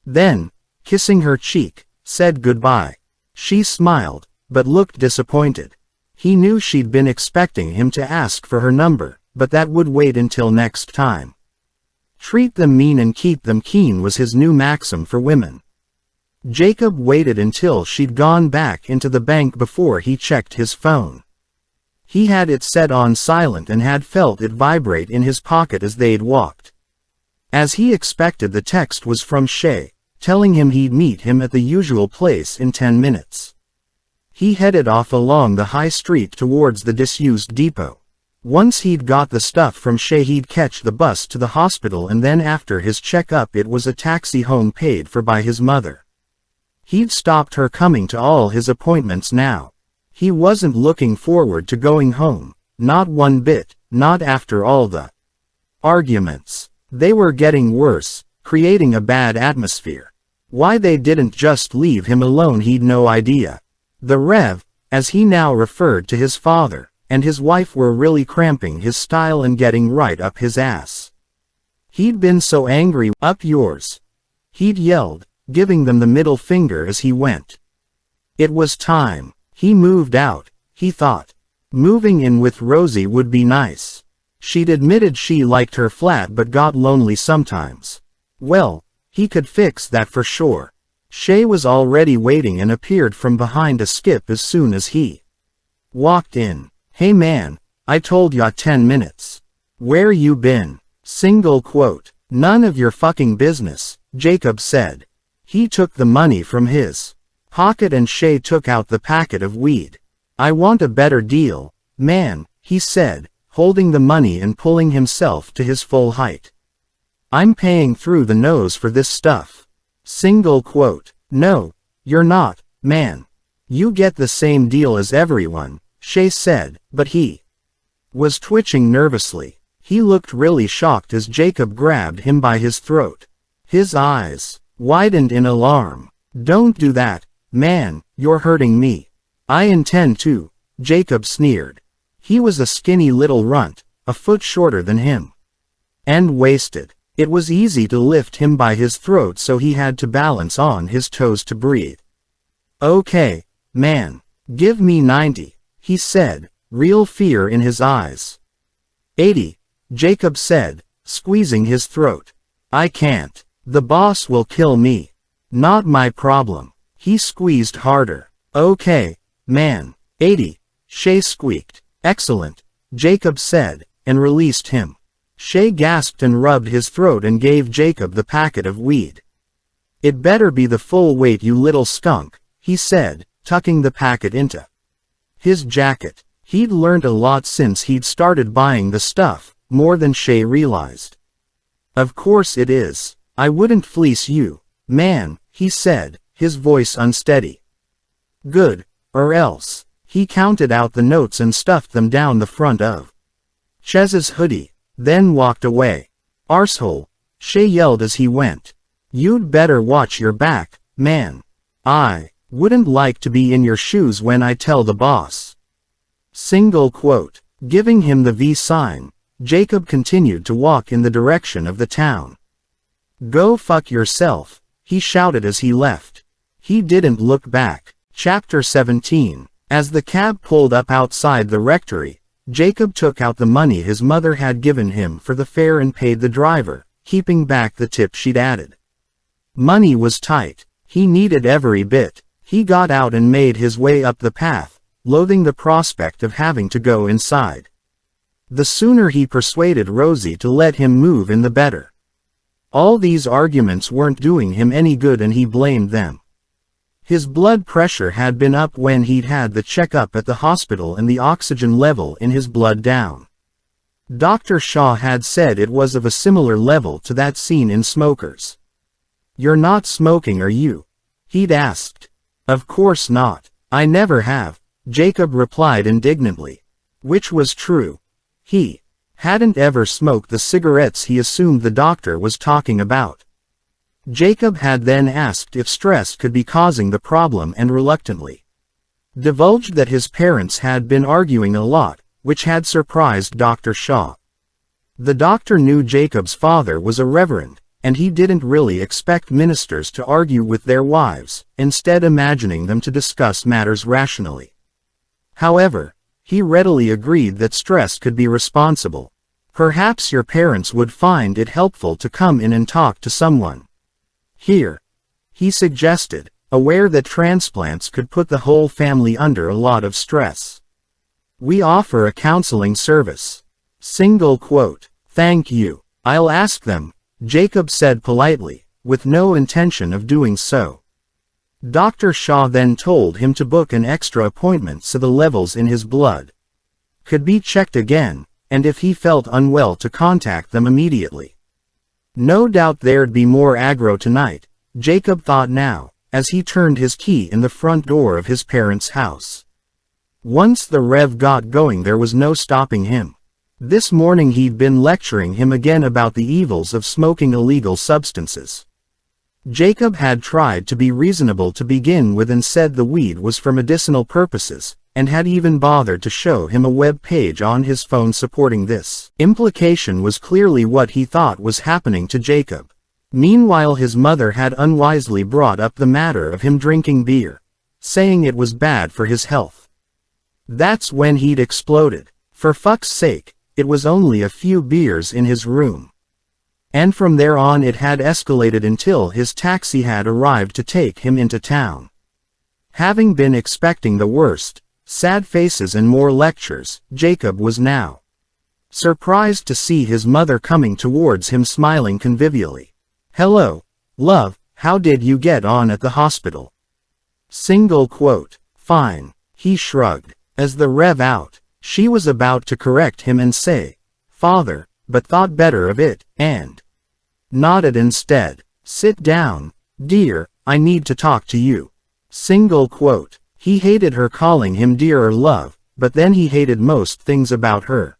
then, kissing her cheek, said goodbye. She smiled, but looked disappointed. He knew she'd been expecting him to ask for her number, but that would wait until next time. Treat them mean and keep them keen was his new maxim for women. Jacob waited until she'd gone back into the bank before he checked his phone. He had it set on silent and had felt it vibrate in his pocket as they'd walked. As he expected, the text was from Shay, telling him he'd meet him at the usual place in 10 minutes. He headed off along the high street towards the disused depot. Once he'd got the stuff from Shay, he'd catch the bus to the hospital, and then after his checkup it was a taxi home paid for by his mother. He'd stopped her coming to all his appointments now. He wasn't looking forward to going home, not one bit, not after all the arguments. They were getting worse, creating a bad atmosphere. Why they didn't just leave him alone he'd no idea. The Rev, as he now referred to his father, and his wife were really cramping his style and getting right up his ass. He'd been so angry. Up yours, he'd yelled, giving them the middle finger as he went. It was time. He moved out, he thought. Moving in with Rosie would be nice. She'd admitted she liked her flat but got lonely sometimes. Well, he could fix that for sure. Shay was already waiting and appeared from behind a skip as soon as he walked in. "Hey man, I told ya 10 minutes. Where you been?" Single quote. "None of your fucking business," Jacob said. He took the money from his pocket and Shay took out the packet of weed. "I want a better deal, man," he said, holding the money and pulling himself to his full height. "I'm paying through the nose for this stuff." Single quote. "No, you're not, man. You get the same deal as everyone," Shay said, but he was twitching nervously. He looked really shocked as Jacob grabbed him by his throat. His eyes widened in alarm. "Don't do that, man, you're hurting me." "I intend to," Jacob sneered. He was a skinny little runt, a foot shorter than him. And wasted. It was easy to lift him by his throat, so he had to balance on his toes to breathe. "Okay, man. Give me 90, he said, real fear in his eyes. 80, Jacob said, squeezing his throat. "I can't. The boss will kill me." "Not my problem." He squeezed harder. "Okay, man. 80, Shay squeaked. "Excellent," Jacob said, and released him. Shay gasped and rubbed his throat and gave Jacob the packet of weed. "It better be the full weight, you little skunk," he said, tucking the packet into his jacket. He'd learned a lot since he'd started buying the stuff, more than Shay realized. "Of course it is. I wouldn't fleece you, man," he said, his voice unsteady. "Good, or else." He counted out the notes and stuffed them down the front of Chez's hoodie, then walked away. "Arsehole," Shay yelled as he went. "You'd better watch your back, man. I wouldn't like to be in your shoes when I tell the boss." Single quote. Giving him the V sign, Jacob continued to walk in the direction of the town. "Go fuck yourself," he shouted as he left. He didn't look back. Chapter 17. As the cab pulled up outside the rectory, Jacob took out the money his mother had given him for the fare and paid the driver, keeping back the tip she'd added. Money was tight. He needed every bit. He got out and made his way up the path, loathing the prospect of having to go inside. The sooner he persuaded Rosie to let him move in the better. All these arguments weren't doing him any good and he blamed them. His blood pressure had been up when he'd had the checkup at the hospital and the oxygen level in his blood down. Dr. Shaw had said it was of a similar level to that seen in smokers. "You're not smoking, are you?" he'd asked. "Of course not. I never have," Jacob replied indignantly. Which was true. He hadn't ever smoked the cigarettes he assumed the doctor was talking about. Jacob had then asked if stress could be causing the problem and reluctantly divulged that his parents had been arguing a lot, which had surprised Dr. Shaw. The doctor knew Jacob's father was a reverend, and he didn't really expect ministers to argue with their wives, instead imagining them to discuss matters rationally. However, he readily agreed that stress could be responsible. "Perhaps your parents would find it helpful to come in and talk to someone here," he suggested, aware that transplants could put the whole family under a lot of stress. "We offer a counseling service." Single quote. "Thank you. I'll ask them," Jacob said politely, with no intention of doing so. Dr. Shaw then told him to book an extra appointment so the levels in his blood could be checked again, and if he felt unwell to contact them immediately. No doubt there'd be more aggro tonight, Jacob thought now, as he turned his key in the front door of his parents' house. Once the Rev got going there was no stopping him. This morning he'd been lecturing him again about the evils of smoking illegal substances. Jacob had tried to be reasonable to begin with and said the weed was for medicinal purposes, and had even bothered to show him a web page on his phone supporting this. Implication was clearly what he thought was happening to Jacob. Meanwhile his mother had unwisely brought up the matter of him drinking beer, saying it was bad for his health. That's when he'd exploded. For fuck's sake, it was only a few beers in his room. And from there on it had escalated until his taxi had arrived to take him into town. Having been expecting the worst, sad faces and more lectures, Jacob was now surprised to see his mother coming towards him smiling convivially. "Hello, love, how did you get on at the hospital?" Single quote. "Fine," he shrugged. As the Rev out, she was about to correct him and say, "Father," but thought better of it, and nodded instead. "Sit down, dear, I need to talk to you." Single quote. He hated her calling him dear or love, but then he hated most things about her.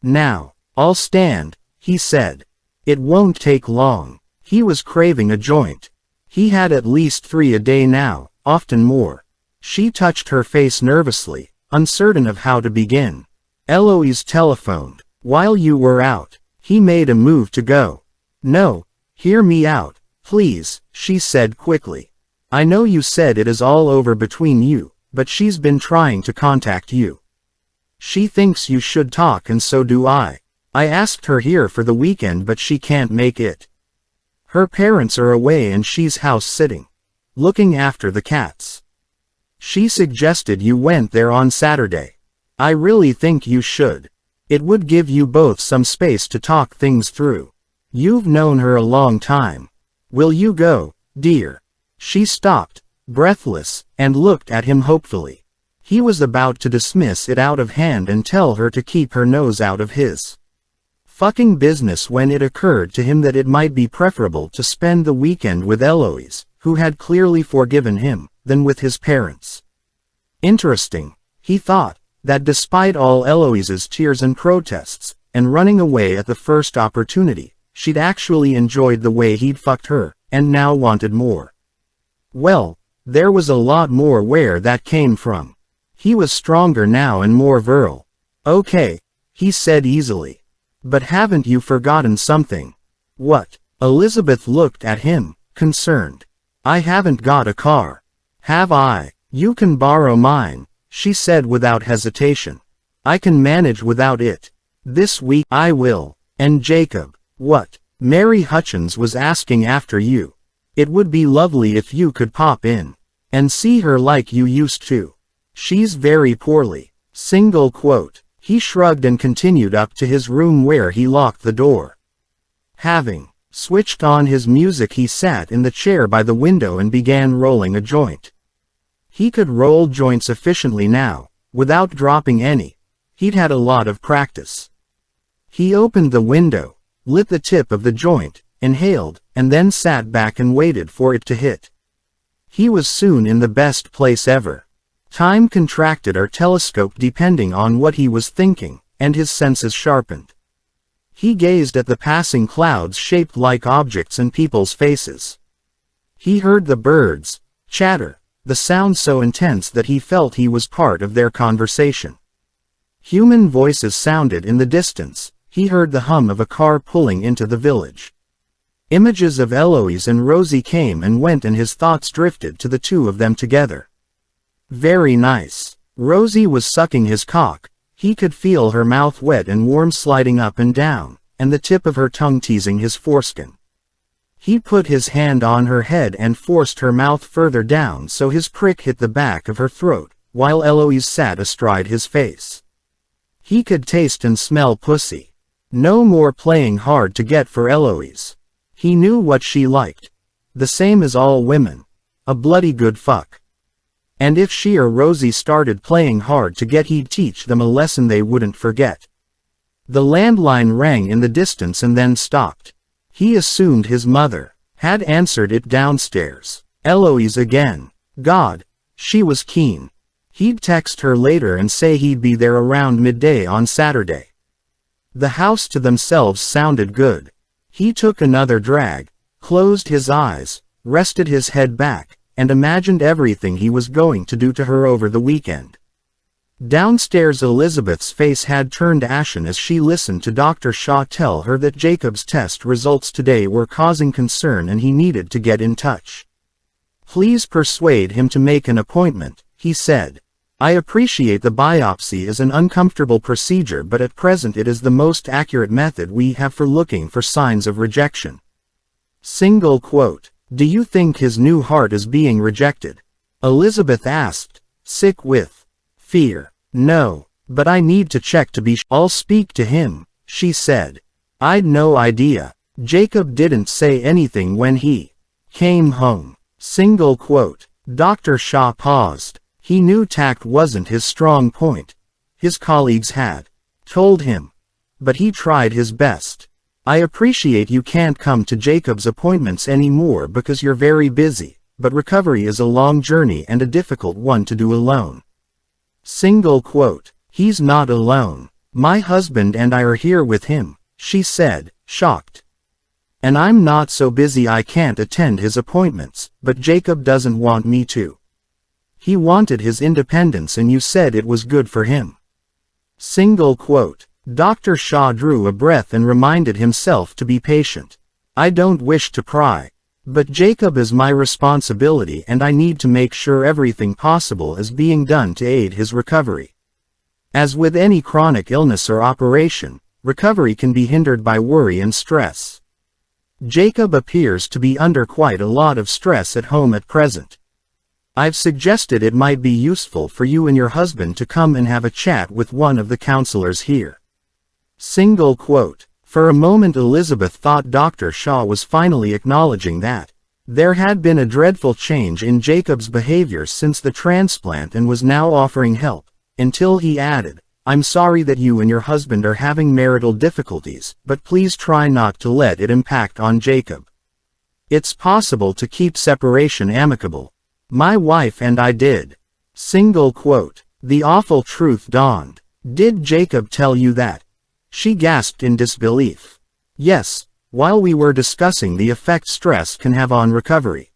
"Now, I'll stand," he said. "It won't take long." He was craving a joint. He had at least 3 a day now, often more. She touched her face nervously, uncertain of how to begin. "Eloise telephoned while you were out." He made a move to go. "No, hear me out, please," she said quickly. "I know you said it is all over between you, but she's been trying to contact you. She thinks you should talk and so do I. I asked her here for the weekend but she can't make it. Her parents are away and she's house sitting, looking after the cats. She suggested you went there on Saturday. I really think you should. It would give you both some space to talk things through. You've known her a long time. Will you go, dear?" She stopped, breathless, and looked at him hopefully. He was about to dismiss it out of hand and tell her to keep her nose out of his fucking business when it occurred to him that it might be preferable to spend the weekend with Eloise, who had clearly forgiven him, than with his parents. Interesting, he thought, that despite all Eloise's tears and protests, and running away at the first opportunity, she'd actually enjoyed the way he'd fucked her, and now wanted more. Well, there was a lot more where that came from. He was stronger now and more virile. "Okay," he said easily. "But haven't you forgotten something?" "What?" Elizabeth looked at him, concerned. "I haven't got a car." "Have I?" "You can borrow mine," she said without hesitation. "I can manage without it. This week I will." "And Jacob?" "What?" "Mary Hutchins was asking after you. It would be lovely if you could pop in and see her like you used to. She's very poorly." Single quote. He shrugged and continued up to his room where he locked the door. Having switched on his music he sat in the chair by the window and began rolling a joint. He could roll joints efficiently now, without dropping any. He'd had a lot of practice. He opened the window, lit the tip of the joint, inhaled, and then sat back and waited for it to hit. He was soon in the best place ever. Time contracted or telescoped depending on what he was thinking, and his senses sharpened. He gazed at the passing clouds shaped like objects and people's faces. He heard the birds chatter, the sound so intense that he felt he was part of their conversation. Human voices sounded in the distance. He heard the hum of a car pulling into the village. Images of Eloise and Rosie came and went and his thoughts drifted to the two of them together. Very nice. Rosie was sucking his cock. He could feel her mouth wet and warm sliding up and down, and the tip of her tongue teasing his foreskin. He put his hand on her head and forced her mouth further down so his prick hit the back of her throat, while Eloise sat astride his face. He could taste and smell pussy. No more playing hard to get for Eloise. He knew what she liked. The same as all women. A bloody good fuck. And if she or Rosie started playing hard to get, he'd teach them a lesson they wouldn't forget. The landline rang in the distance and then stopped. He assumed his mother had answered it downstairs. Eloise again. God. She was keen. He'd text her later and say he'd be there around midday on Saturday. The house to themselves sounded good. He took another drag, closed his eyes, rested his head back, and imagined everything he was going to do to her over the weekend. Downstairs Elizabeth's face had turned ashen as she listened to Dr. Shaw tell her that Jacob's test results today were causing concern and he needed to get in touch. Please persuade him to make an appointment, he said. I appreciate the biopsy is an uncomfortable procedure, but at present it is the most accurate method we have for looking for signs of rejection. Single quote. Do you think his new heart is being rejected? Elizabeth asked, sick with fear. No, but I need to check to be sure. I'll speak to him, she said. I'd no idea. Jacob didn't say anything when he came home. Single quote. Dr. Shaw paused. He knew tact wasn't his strong point. His colleagues had told him. But he tried his best. I appreciate you can't come to Jacob's appointments anymore because you're very busy, but recovery is a long journey and a difficult one to do alone. Single quote. He's not alone. My husband and I are here with him, she said, shocked. And I'm not so busy I can't attend his appointments, but Jacob doesn't want me to. He wanted his independence and you said it was good for him. Single quote. Dr. Shaw drew a breath and reminded himself to be patient. I don't wish to pry. But Jacob is my responsibility and I need to make sure everything possible is being done to aid his recovery. As with any chronic illness or operation, recovery can be hindered by worry and stress. Jacob appears to be under quite a lot of stress at home at present. I've suggested it might be useful for you and your husband to come and have a chat with one of the counselors here. Single quote. For a moment Elizabeth thought Dr. Shaw was finally acknowledging that there had been a dreadful change in Jacob's behavior since the transplant and was now offering help, until he added, I'm sorry that you and your husband are having marital difficulties, but please try not to let it impact on Jacob. It's possible to keep separation amicable. My wife and I did. Single quote. The awful truth dawned. Did Jacob tell you that? She gasped in disbelief. Yes, while we were discussing the effect stress can have on recovery.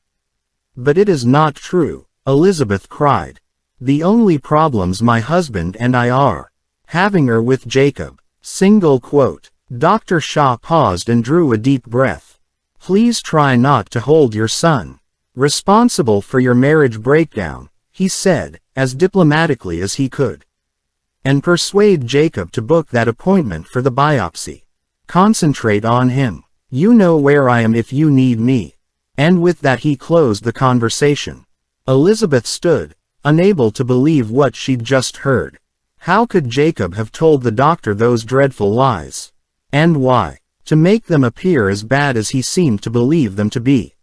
But it is not true, Elizabeth cried. The only problems my husband and I are having are with Jacob. Single quote. Dr. Shaw paused and drew a deep breath. Please try not to hold your son responsible for your marriage breakdown, he said, as diplomatically as he could. And persuade Jacob to book that appointment for the biopsy. Concentrate on him. You know where I am if you need me. And with that he closed the conversation. Elizabeth stood, unable to believe what she'd just heard. How could Jacob have told the doctor those dreadful lies? And why? To make them appear as bad as he seemed to believe them to be.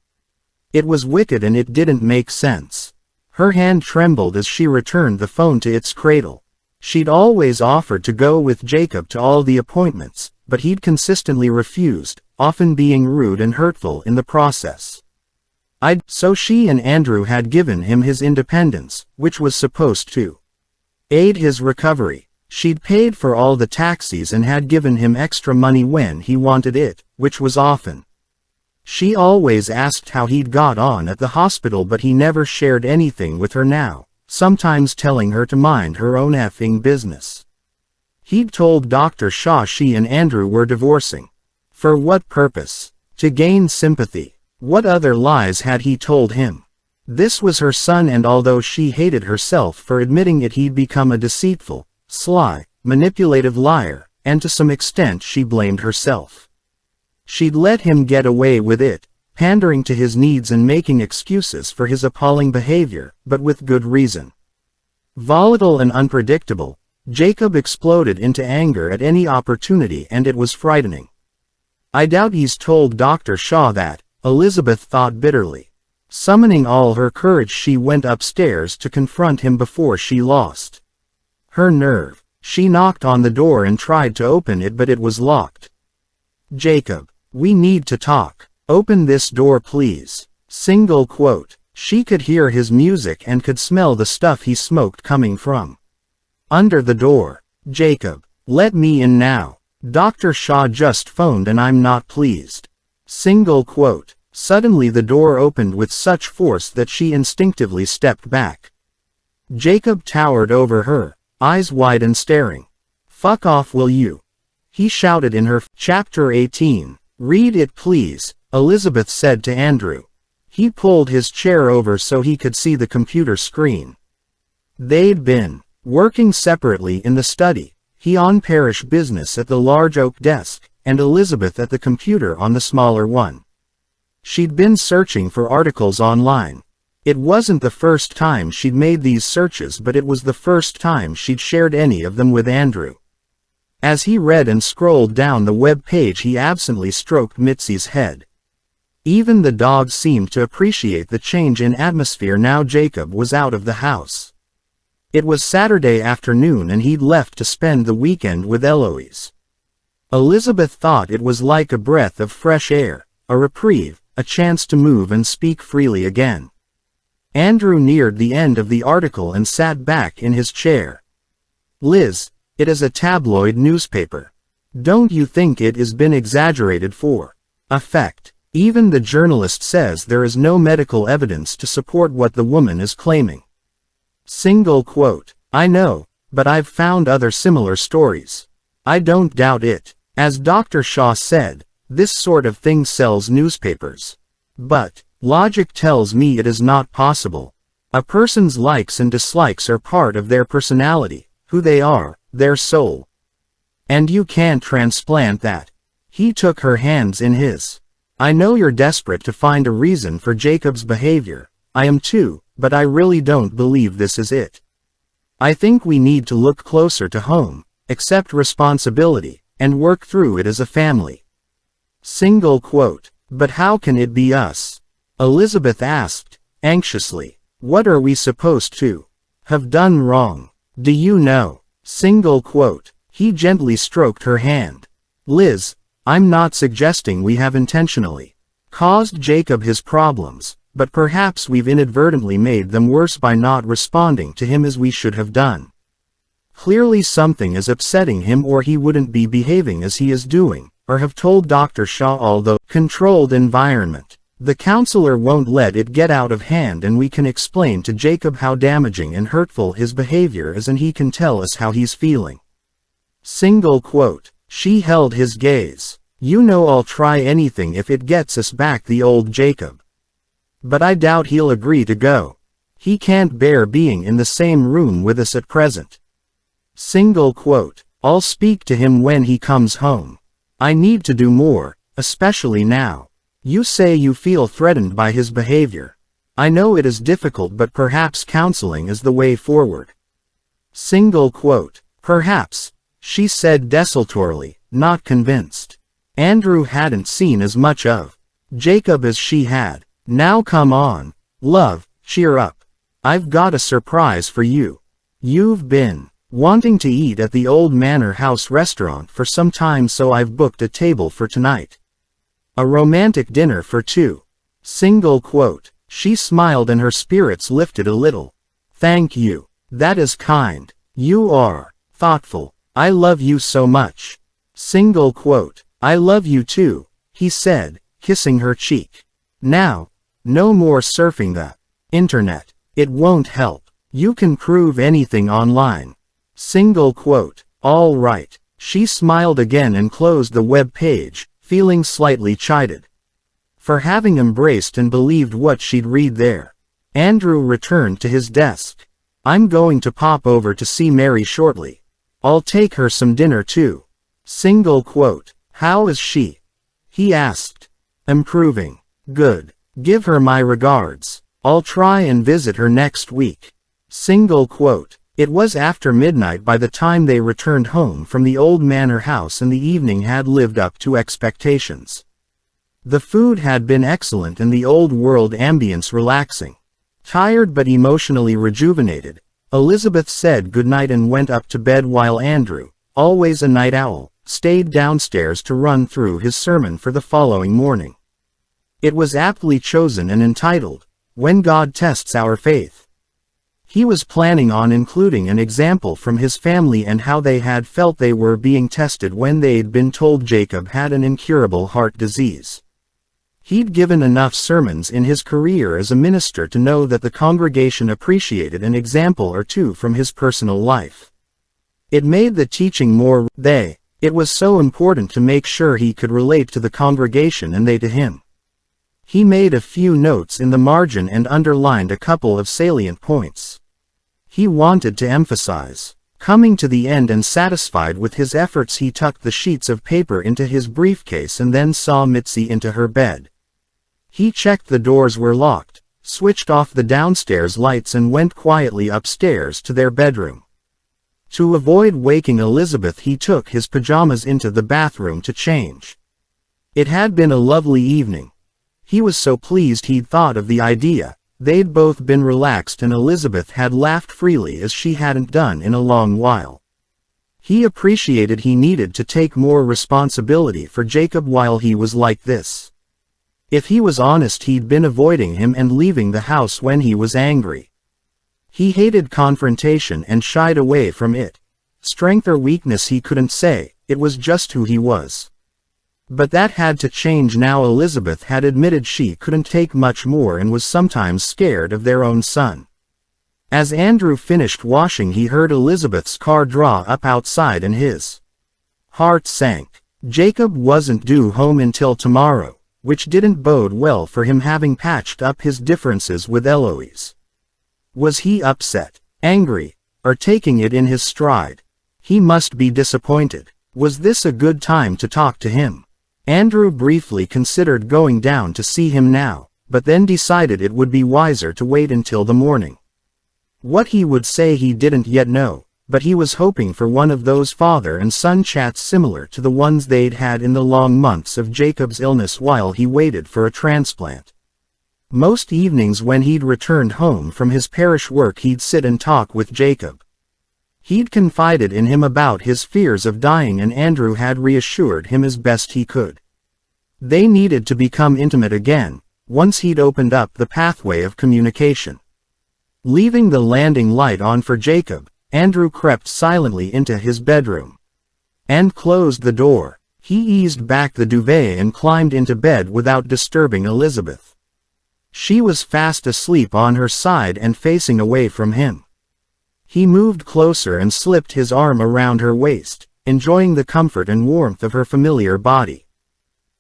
It was wicked and it didn't make sense. Her hand trembled as she returned the phone to its cradle. She'd always offered to go with Jacob to all the appointments, but he'd consistently refused, often being rude and hurtful in the process. So she and Andrew had given him his independence, which was supposed to aid his recovery. She'd paid for all the taxis and had given him extra money when he wanted it, which was often. She always asked how he'd got on at the hospital, but he never shared anything with her now, sometimes telling her to mind her own effing business. He'd told Dr. Shaw she and Andrew were divorcing. For what purpose? To gain sympathy. What other lies had he told him? This was her son, and although she hated herself for admitting it, he'd become a deceitful, sly, manipulative liar, and to some extent she blamed herself. She'd let him get away with it, pandering to his needs and making excuses for his appalling behavior, but with good reason. Volatile and unpredictable, Jacob exploded into anger at any opportunity, and it was frightening. I doubt he's told Dr. Shaw that, Elizabeth thought bitterly. Summoning all her courage she went upstairs to confront him before she lost her nerve. She knocked on the door and tried to open it, but it was locked. Jacob, we need to talk. Open this door, please. Single quote. She could hear his music and could smell the stuff he smoked coming from under the door. Jacob, let me in now. Dr. Shah just phoned and I'm not pleased. Single quote. Suddenly the door opened with such force that she instinctively stepped back. Jacob towered over her, eyes wide and staring. Fuck off, will you? He shouted in her. Chapter 18. Read it please, Elizabeth said to Andrew. He pulled his chair over so he could see the computer screen. They'd been working separately in the study, he on parish business at the large oak desk, and Elizabeth at the computer on the smaller one. She'd been searching for articles online. It wasn't the first time she'd made these searches, but it was the first time she'd shared any of them with Andrew. As he read and scrolled down the web page, he absently stroked Mitzi's head. Even the dog seemed to appreciate the change in atmosphere now Jacob was out of the house. It was Saturday afternoon and he'd left to spend the weekend with Eloise. Elizabeth thought it was like a breath of fresh air, a reprieve, a chance to move and speak freely again. Andrew neared the end of the article and sat back in his chair. Liz, it is a tabloid newspaper. Don't you think it has been exaggerated for effect? Even the journalist says there is no medical evidence to support what the woman is claiming. Single quote. I know, but I've found other similar stories. I don't doubt it. As Dr. Shah said, this sort of thing sells newspapers. But logic tells me it is not possible. A person's likes and dislikes are part of their personality, who they are, their soul. And you can't transplant that. He took her hands in his. I know you're desperate to find a reason for Jacob's behavior. I am too, but I really don't believe this is it. I think we need to look closer to home, accept responsibility, and work through it as a family. Single quote. But how can it be us? Elizabeth asked, anxiously. What are we supposed to have done wrong? Do you know? Single quote. He gently stroked her hand. Liz, I'm not suggesting we have intentionally caused Jacob his problems, but perhaps we've inadvertently made them worse by not responding to him as we should have done. Clearly something is upsetting him or he wouldn't be behaving as he is doing, or have told Dr. Shah. Although controlled environment, the counselor won't let it get out of hand and we can explain to Jacob how damaging and hurtful his behavior is and he can tell us how he's feeling. Single quote. She held his gaze. You know I'll try anything if it gets us back the old Jacob. But I doubt he'll agree to go. He can't bear being in the same room with us at present. Single quote. I'll speak to him when he comes home. I need to do more, especially now. You say you feel threatened by his behavior. I know it is difficult, but perhaps counseling is the way forward. Single quote. Perhaps, she said desultorily, not convinced. Andrew hadn't seen as much of Jacob as she had. Now come on, love, cheer up. I've got a surprise for you. You've been wanting to eat at the old Manor House restaurant for some time, so I've booked a table for tonight. A romantic dinner for two. Single quote. She smiled and her spirits lifted a little. Thank you. That is kind. You are thoughtful. I love you so much. Single quote. I love you too, he said, kissing her cheek. Now, no more surfing the internet. It won't help. You can prove anything online. Single quote. All right. She smiled again and closed the web page, feeling slightly chided for having embraced and believed what she'd read there. Andrew returned to his desk. I'm going to pop over to see Mary shortly. I'll take her some dinner too. Single quote. How is she? He asked. Improving. Good. Give her my regards. I'll try and visit her next week. Single quote. It was after midnight by the time they returned home from the old manor house and the evening had lived up to expectations. The food had been excellent and the old world ambience relaxing. Tired but emotionally rejuvenated, Elizabeth said goodnight and went up to bed while Andrew, always a night owl, stayed downstairs to run through his sermon for the following morning. It was aptly chosen and entitled, "When God Tests Our Faith." He was planning on including an example from his family and how they had felt they were being tested when they'd been told Jacob had an incurable heart disease. He'd given enough sermons in his career as a minister to know that the congregation appreciated an example or two from his personal life. It made the teaching more it was so important to make sure he could relate to the congregation and they to him. He made a few notes in the margin and underlined a couple of salient points. He wanted to emphasize. Coming to the end and satisfied with his efforts, he tucked the sheets of paper into his briefcase and then saw Mitzi into her bed. He checked the doors were locked, switched off the downstairs lights and went quietly upstairs to their bedroom. To avoid waking Elizabeth, he took his pajamas into the bathroom to change. It had been a lovely evening. He was so pleased he'd thought of the idea. They'd both been relaxed and Elizabeth had laughed freely as she hadn't done in a long while. He appreciated he needed to take more responsibility for Jacob while he was like this. If he was honest, he'd been avoiding him and leaving the house when he was angry. He hated confrontation and shied away from it. Strength or weakness he couldn't say, it was just who he was. But that had to change now. Elizabeth had admitted she couldn't take much more and was sometimes scared of their own son. As Andrew finished washing, he heard Elizabeth's car draw up outside and his heart sank. Jacob wasn't due home until tomorrow, which didn't bode well for him, having patched up his differences with Eloise. Was he upset, angry, or taking it in his stride? He must be disappointed. Was this a good time to talk to him? Andrew briefly considered going down to see him now, but then decided it would be wiser to wait until the morning. What he would say he didn't yet know, but he was hoping for one of those father and son chats similar to the ones they'd had in the long months of Jacob's illness while he waited for a transplant. Most evenings when he'd returned home from his parish work, he'd sit and talk with Jacob. He'd confided in him about his fears of dying and Andrew had reassured him as best he could. They needed to become intimate again, once he'd opened up the pathway of communication. Leaving the landing light on for Jacob, Andrew crept silently into his bedroom and closed the door. He eased back the duvet and climbed into bed without disturbing Elizabeth. She was fast asleep on her side and facing away from him. He moved closer and slipped his arm around her waist, enjoying the comfort and warmth of her familiar body.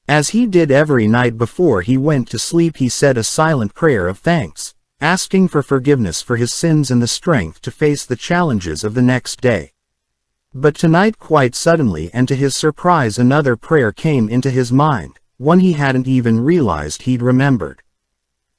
As he did every night before he went to sleep, he said a silent prayer of thanks, asking for forgiveness for his sins and the strength to face the challenges of the next day. But tonight, quite suddenly and to his surprise, another prayer came into his mind, one he hadn't even realized he'd remembered.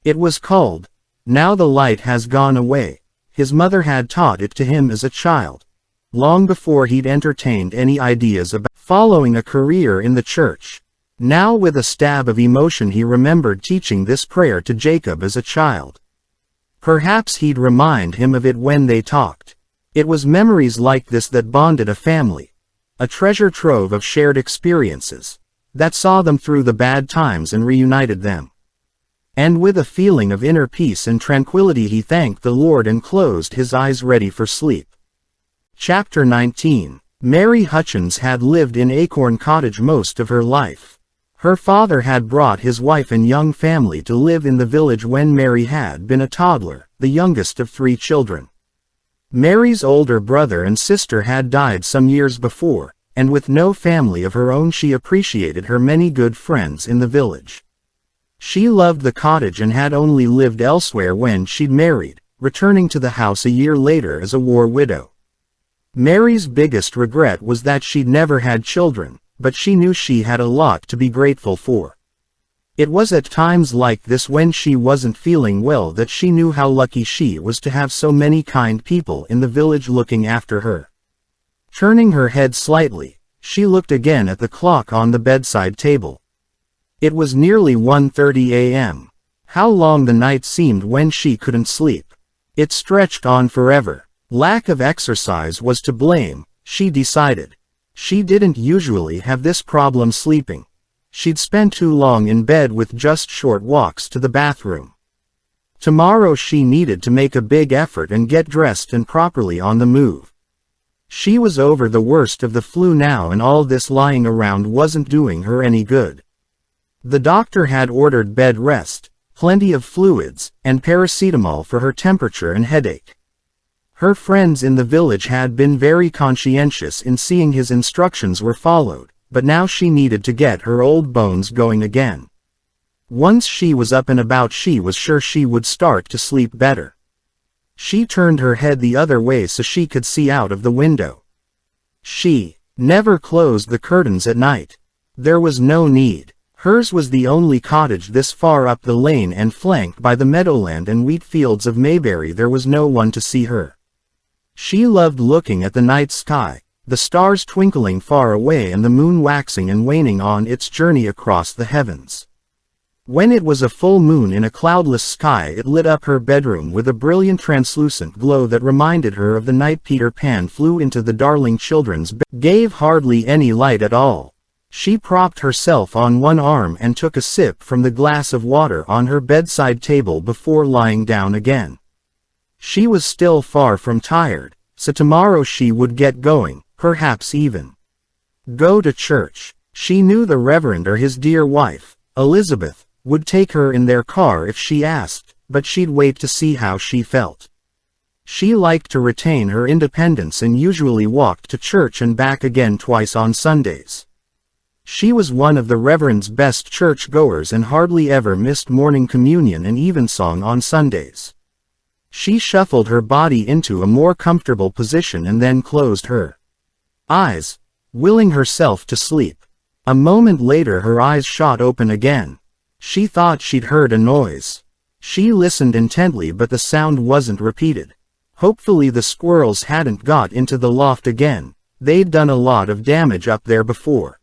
It was called, "Now the Light Has Gone Away." His mother had taught it to him as a child, long before he'd entertained any ideas about following a career in the church. Now, with a stab of emotion, he remembered teaching this prayer to Jacob as a child. Perhaps he'd remind him of it when they talked. It was memories like this that bonded a family, a treasure trove of shared experiences, that saw them through the bad times and reunited them. And with a feeling of inner peace and tranquility, he thanked the Lord and closed his eyes, ready for sleep. Chapter 19. Mary Hutchins had lived in Acorn Cottage most of her life. Her father had brought his wife and young family to live in the village when Mary had been a toddler, the youngest of 3 children. Mary's older brother and sister had died some years before, and with no family of her own, she appreciated her many good friends in the village. She loved the cottage and had only lived elsewhere when she'd married, returning to the house a year later as a war widow. Mary's biggest regret was that she'd never had children, but she knew she had a lot to be grateful for. It was at times like this, when she wasn't feeling well, that she knew how lucky she was to have so many kind people in the village looking after her. Turning her head slightly, she looked again at the clock on the bedside table. It was nearly 1:30 a.m. How long the night seemed when she couldn't sleep. It stretched on forever, Lack of exercise was to blame, she decided. She didn't usually have this problem sleeping. She'd spent too long in bed with just short walks to the bathroom. Tomorrow she needed to make a big effort and get dressed and properly on the move. She was over the worst of the flu now, and all this lying around wasn't doing her any good. The doctor had ordered bed rest, plenty of fluids, and paracetamol for her temperature and headache. Her friends in the village had been very conscientious in seeing his instructions were followed, but now she needed to get her old bones going again. Once she was up and about, she was sure she would start to sleep better. She turned her head the other way so she could see out of the window. She never closed the curtains at night. There was no need. Hers was the only cottage this far up the lane, and flanked by the meadowland and wheat fields of Maybury. There was no one to see her. She loved looking at the night sky, the stars twinkling far away and the moon waxing and waning on its journey across the heavens. When it was a full moon in a cloudless sky, it lit up her bedroom with a brilliant translucent glow that reminded her of the night Peter Pan flew into the darling children's bed. Gave hardly any light at all. She propped herself on one arm and took a sip from the glass of water on her bedside table before lying down again. She was still far from tired, so tomorrow she would get going, perhaps even go to church. She knew the Reverend or his dear wife, Elizabeth, would take her in their car if she asked, but she'd wait to see how she felt. She liked to retain her independence and usually walked to church and back again twice on Sundays. She was one of the Reverend's best church-goers and hardly ever missed morning communion and evensong on Sundays. She shuffled her body into a more comfortable position and then closed her eyes, willing herself to sleep. A moment later her eyes shot open again. She thought she'd heard a noise. She listened intently, but the sound wasn't repeated. Hopefully the squirrels hadn't got into the loft again. They'd done a lot of damage up there before.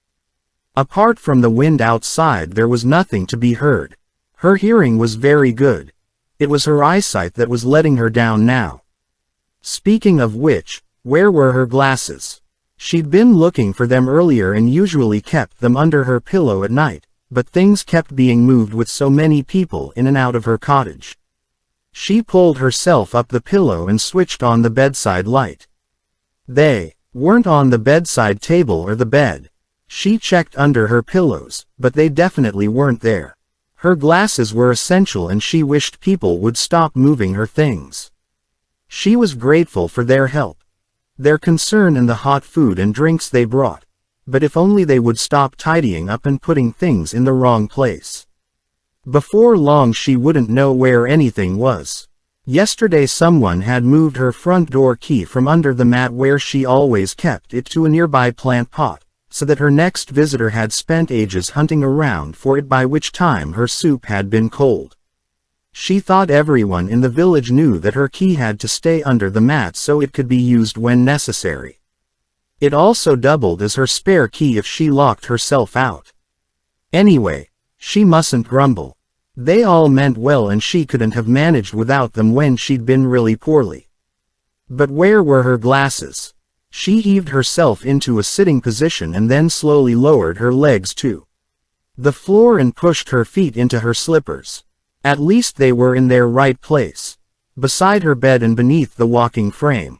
Apart from the wind outside, there was nothing to be heard. Her hearing was very good. It was her eyesight that was letting her down now. Speaking of which, where were her glasses? She'd been looking for them earlier and usually kept them under her pillow at night, but things kept being moved with so many people in and out of her cottage. She pulled herself up the pillow and switched on the bedside light. They weren't on the bedside table or the bed. She checked under her pillows, but they definitely weren't there. Her glasses were essential and she wished people would stop moving her things. She was grateful for their help, their concern, and the hot food and drinks they brought. But if only they would stop tidying up and putting things in the wrong place. Before long she wouldn't know where anything was. Yesterday someone had moved her front door key from under the mat where she always kept it to a nearby plant pot, so that her next visitor had spent ages hunting around for it, by which time her soup had been cold. She thought everyone in the village knew that her key had to stay under the mat so it could be used when necessary. It also doubled as her spare key if she locked herself out. Anyway, she mustn't grumble. They all meant well and she couldn't have managed without them when she'd been really poorly. But where were her glasses? She heaved herself into a sitting position and then slowly lowered her legs to the floor and pushed her feet into her slippers. At least they were in their right place, beside her bed and beneath the walking frame.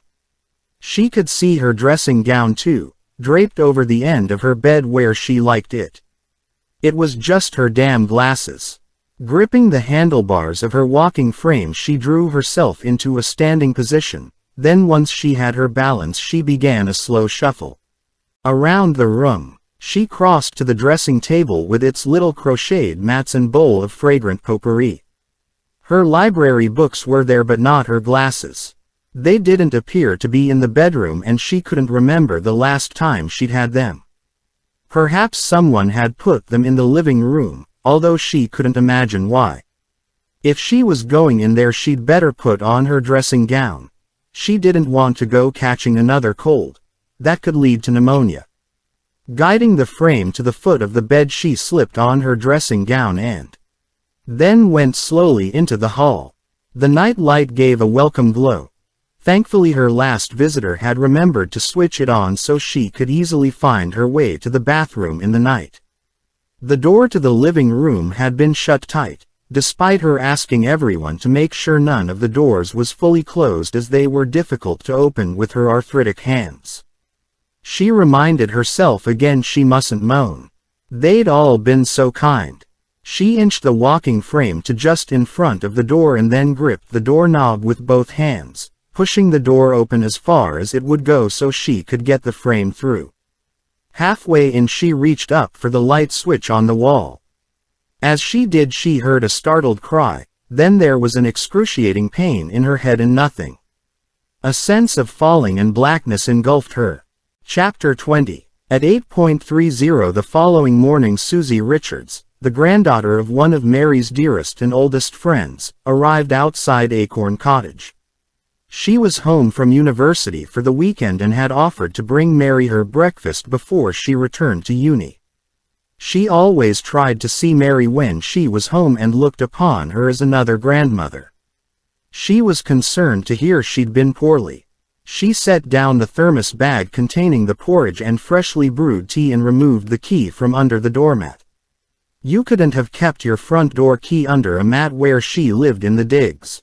She could see her dressing gown too, draped over the end of her bed where she liked it. It was just her damn glasses. Gripping the handlebars of her walking frame, she drew herself into a standing position. Then once she had her balance, she began a slow shuffle around the room. She crossed to the dressing table with its little crocheted mats and bowl of fragrant potpourri. Her library books were there, but not her glasses. They didn't appear to be in the bedroom and she couldn't remember the last time she'd had them. Perhaps someone had put them in the living room, although she couldn't imagine why. If she was going in there, she'd better put on her dressing gown. She didn't want to go catching another cold. That could lead to pneumonia. Guiding the frame to the foot of the bed, she slipped on her dressing gown and then went slowly into the hall. The night light gave a welcome glow. Thankfully her last visitor had remembered to switch it on so she could easily find her way to the bathroom in the night. The door to the living room had been shut tight, despite her asking everyone to make sure none of the doors was fully closed as they were difficult to open with her arthritic hands. She reminded herself again she mustn't moan. They'd all been so kind. She inched the walking frame to just in front of the door and then gripped the doorknob with both hands, pushing the door open as far as it would go so she could get the frame through. Halfway in she reached up for the light switch on the wall. As she did she heard a startled cry, then there was an excruciating pain in her head and nothing. A sense of falling and blackness engulfed her. Chapter 20. At 8:30 the following morning Susie Richards, the granddaughter of one of Mary's dearest and oldest friends, arrived outside Acorn Cottage. She was home from university for the weekend and had offered to bring Mary her breakfast before she returned to uni. She always tried to see Mary when she was home and looked upon her as another grandmother. She was concerned to hear she'd been poorly. She set down the thermos bag containing the porridge and freshly brewed tea and removed the key from under the doormat. You couldn't have kept your front door key under a mat where she lived in the digs.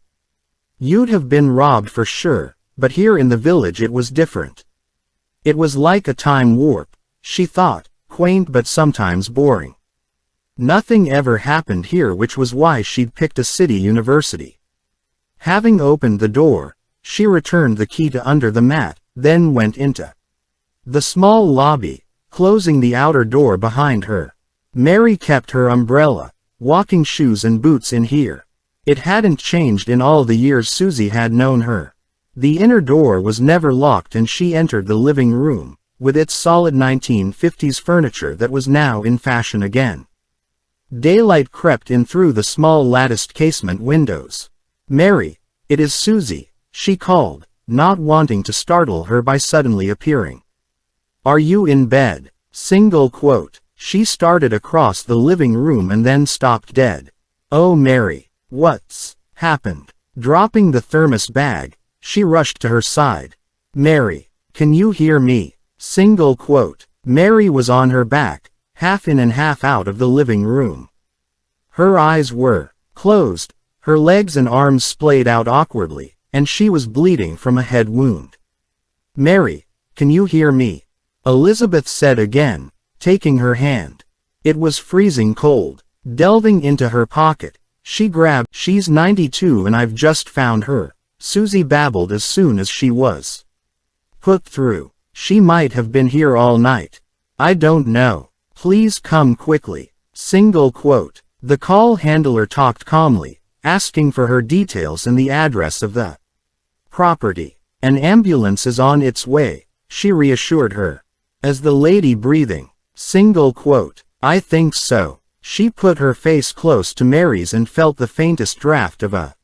You'd have been robbed for sure, but here in the village it was different. It was like a time warp, she thought, quaint but sometimes boring. Nothing ever happened here, which was why she'd picked a city university. Having opened the door, she returned the key to under the mat, then went into the small lobby, closing the outer door behind her. Mary kept her umbrella, walking shoes and boots in here. It hadn't changed in all the years Susie had known her. The inner door was never locked and she entered the living room, with its solid 1950s furniture that was now in fashion again. Daylight crept in through the small latticed casement windows. "Mary, it is Susie," she called, not wanting to startle her by suddenly appearing. "Are you in bed?" Single quote. She started across the living room and then stopped dead. "Oh Mary, what's happened?" Dropping the thermos bag, she rushed to her side. "Mary, can you hear me?" Single quote. Mary was on her back, half in and half out of the living room. Her eyes were closed, her legs and arms splayed out awkwardly, and she was bleeding from a head wound. "Mary, can you hear me?" Elizabeth said again, taking her hand. It was freezing cold. Delving into her pocket, she grabbed, "She's 92 and I've just found her," Susie babbled as soon as she was put through. "She might have been here all night. I don't know. Please come quickly." Single quote. The call handler talked calmly, asking for her details and the address of the property. "An ambulance is on its way," she reassured her. "Is the lady breathing?" Single quote. "I think so." She put her face close to Mary's and felt the faintest draft of a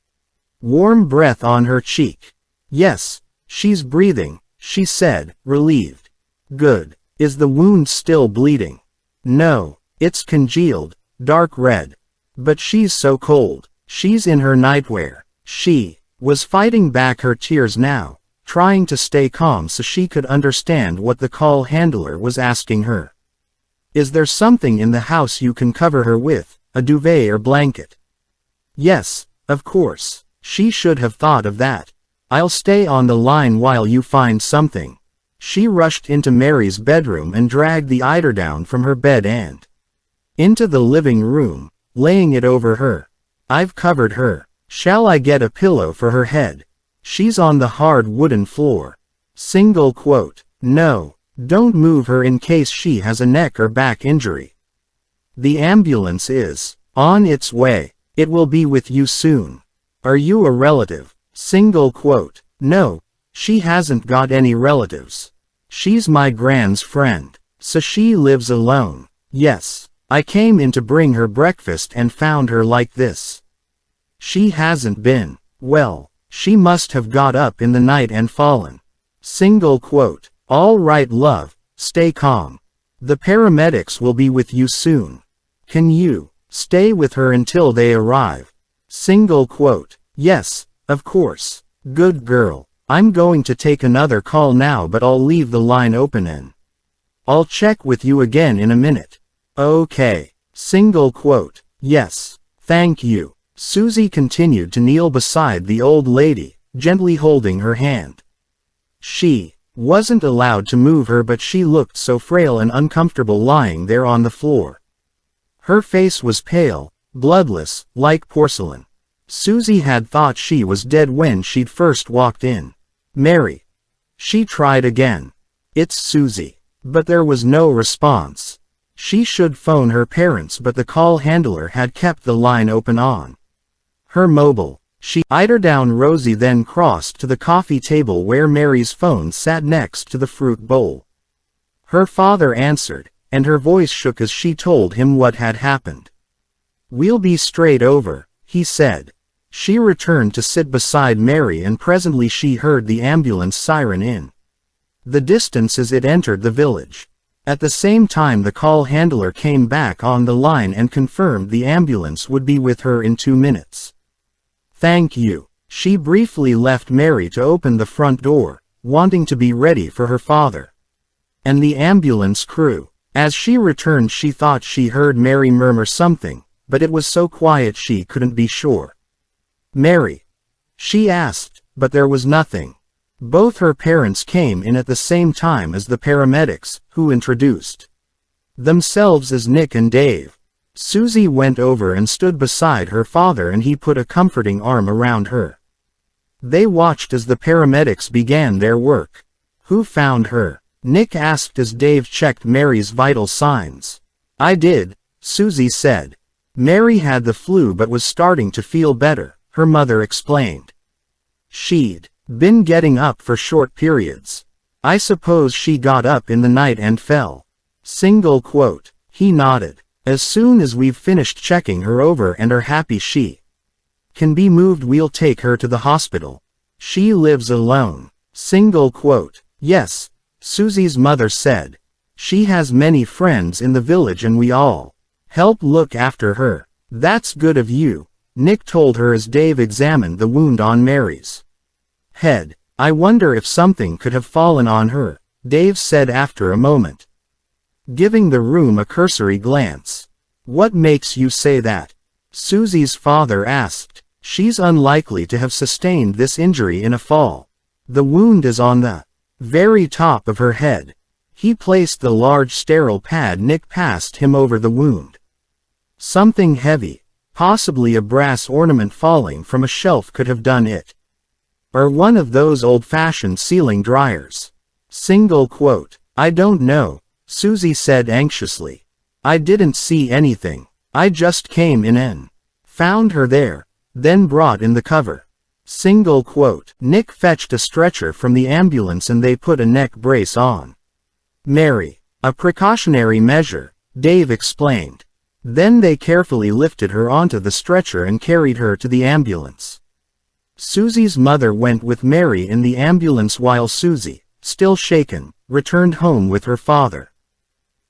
warm breath on her cheek. "Yes, she's breathing," she said, relieved. "Good. Is the wound still bleeding?" "No, it's congealed, dark red. But she's so cold. She's in her nightwear." She was fighting back her tears now, trying to stay calm so she could understand what the call handler was asking her. "Is there something in the house you can cover her with, a duvet or blanket?" "Yes, of course. She should have thought of that. I'll stay on the line while you find something." She rushed into Mary's bedroom and dragged the eiderdown from her bed and into the living room, laying it over her. "I've covered her. Shall I get a pillow for her head? She's on the hard wooden floor." Single quote. "No, don't move her in case she has a neck or back injury. The ambulance is on its way. It will be with you soon." "Are you a relative?" Single quote. "No, she hasn't got any relatives. She's my Gran's friend. So she lives alone." "Yes, I came in to bring her breakfast and found her like this." "She hasn't been well. She must have got up in the night and fallen." Single quote. "All right love, stay calm. The paramedics will be with you soon. Can you stay with her until they arrive?" Single quote. "Yes, of course. Good girl." I'm going to take another call now, but I'll leave the line open and I'll check with you again in a minute. Okay. Single quote. Yes. Thank you. Susie continued to kneel beside the old lady, gently holding her hand. She wasn't allowed to move her, but she looked so frail and uncomfortable lying there on the floor. Her face was pale, bloodless, like porcelain. Susie had thought she was dead when she'd first walked in. Mary. She tried again. It's Susie. But there was no response. She should phone her parents, but the call handler had kept the line open on her mobile. She eyed her down. Rosie then crossed to the coffee table where Mary's phone sat next to the fruit bowl. Her father answered, and her voice shook as she told him what had happened. We'll be straight over, he said. She returned to sit beside Mary, and presently she heard the ambulance siren in the distance as it entered the village. At the same time, the call handler came back on the line and confirmed the ambulance would be with her in 2 minutes. Thank you. She briefly left Mary to open the front door, wanting to be ready for her father and the ambulance crew. As she returned, she thought she heard Mary murmur something, but it was so quiet she couldn't be sure. Mary? She asked, but there was nothing. Both her parents came in at the same time as the paramedics, who introduced themselves as Nick and Dave. Susie went over and stood beside her father, and he put a comforting arm around her. They watched as the paramedics began their work. Who found her? Nick asked as Dave checked Mary's vital signs. I did, Susie said. Mary had the flu but was starting to feel better, her mother explained. She'd been getting up for short periods. I suppose she got up in the night and fell. Single quote. He nodded. As soon as we've finished checking her over and are happy she can be moved, we'll take her to the hospital. She lives alone. Single quote. Yes, Susie's mother said. She has many friends in the village and we all help look after her. That's good of you, Nick told her as Dave examined the wound on Mary's head. I wonder if something could have fallen on her, Dave said after a moment, giving the room a cursory glance. What makes you say that? Susie's father asked. She's unlikely to have sustained this injury in a fall. The wound is on the very top of her head. He placed the large sterile pad Nick passed him over the wound. Something heavy, possibly a brass ornament falling from a shelf, could have done it. Or one of those old-fashioned ceiling dryers. Single quote. I don't know, Susie said anxiously. I didn't see anything. I just came in and found her there, then brought in the cover. Single quote. Nick fetched a stretcher from the ambulance and they put a neck brace on Mary. A precautionary measure, Dave explained. Then they carefully lifted her onto the stretcher and carried her to the ambulance. Susie's mother went with Mary in the ambulance while Susie, still shaken, returned home with her father.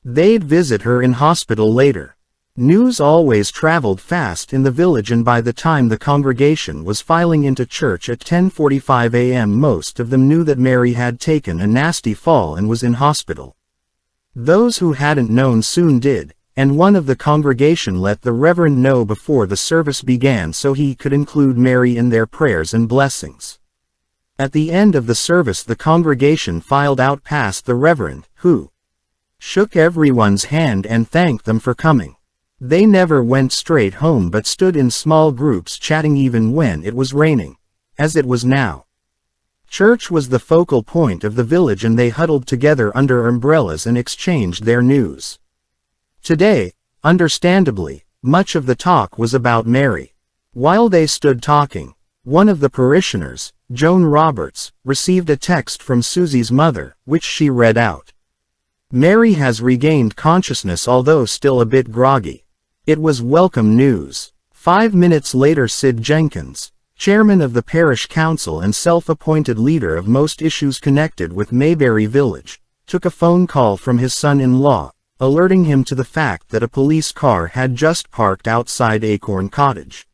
They'd visit her in hospital later. News always traveled fast in the village, and by the time the congregation was filing into church at 10:45 a.m. most of them knew that Mary had taken a nasty fall and was in hospital. Those who hadn't known soon did, and one of the congregation let the Reverend know before the service began so he could include Mary in their prayers and blessings. At the end of the service the congregation filed out past the Reverend, who shook everyone's hand and thanked them for coming. They never went straight home but stood in small groups chatting even when it was raining, as it was now. Church was the focal point of the village and they huddled together under umbrellas and exchanged their news. Today, understandably, much of the talk was about Mary. While they stood talking, one of the parishioners, Joan Roberts, received a text from Susie's mother, which she read out. Mary has regained consciousness although still a bit groggy. It was welcome news. 5 minutes later Sid Jenkins, chairman of the parish council and self-appointed leader of most issues connected with Mayberry Village, took a phone call from his son-in-law, alerting him to the fact that a police car had just parked outside Acorn Cottage.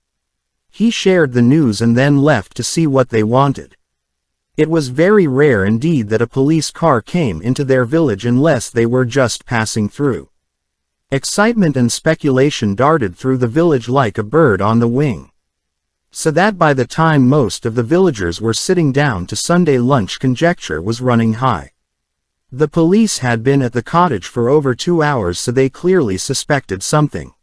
He shared the news and then left to see what they wanted. It was very rare indeed that a police car came into their village unless they were just passing through. Excitement and speculation darted through the village like a bird on the wing. So that by the time most of the villagers were sitting down to Sunday lunch, conjecture was running high. The police had been at the cottage for over 2 hours, so they clearly suspected something.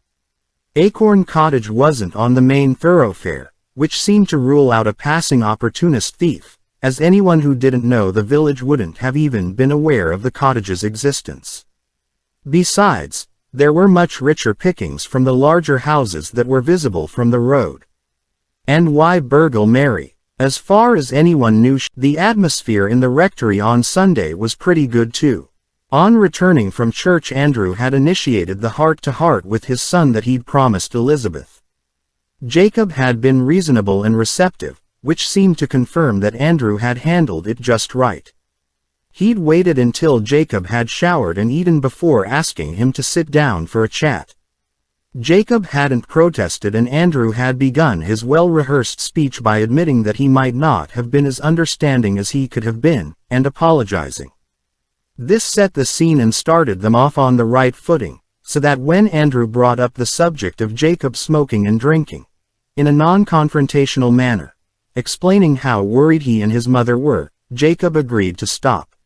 Acorn Cottage wasn't on the main thoroughfare, which seemed to rule out a passing opportunist thief, as anyone who didn't know the village wouldn't have even been aware of the cottage's existence. Besides, there were much richer pickings from the larger houses that were visible from the road. And why burgle Mary? As far as anyone knew, the atmosphere in the rectory on Sunday was pretty good too. On returning from church, Andrew had initiated the heart-to-heart with his son that he'd promised Elizabeth. Jacob had been reasonable and receptive, which seemed to confirm that Andrew had handled it just right. He'd waited until Jacob had showered and eaten before asking him to sit down for a chat. Jacob hadn't protested, and Andrew had begun his well-rehearsed speech by admitting that he might not have been as understanding as he could have been, and apologizing. This set the scene and started them off on the right footing, so that when Andrew brought up the subject of Jacob smoking and drinking, in a non-confrontational manner, explaining how worried he and his mother were, Jacob agreed to stop.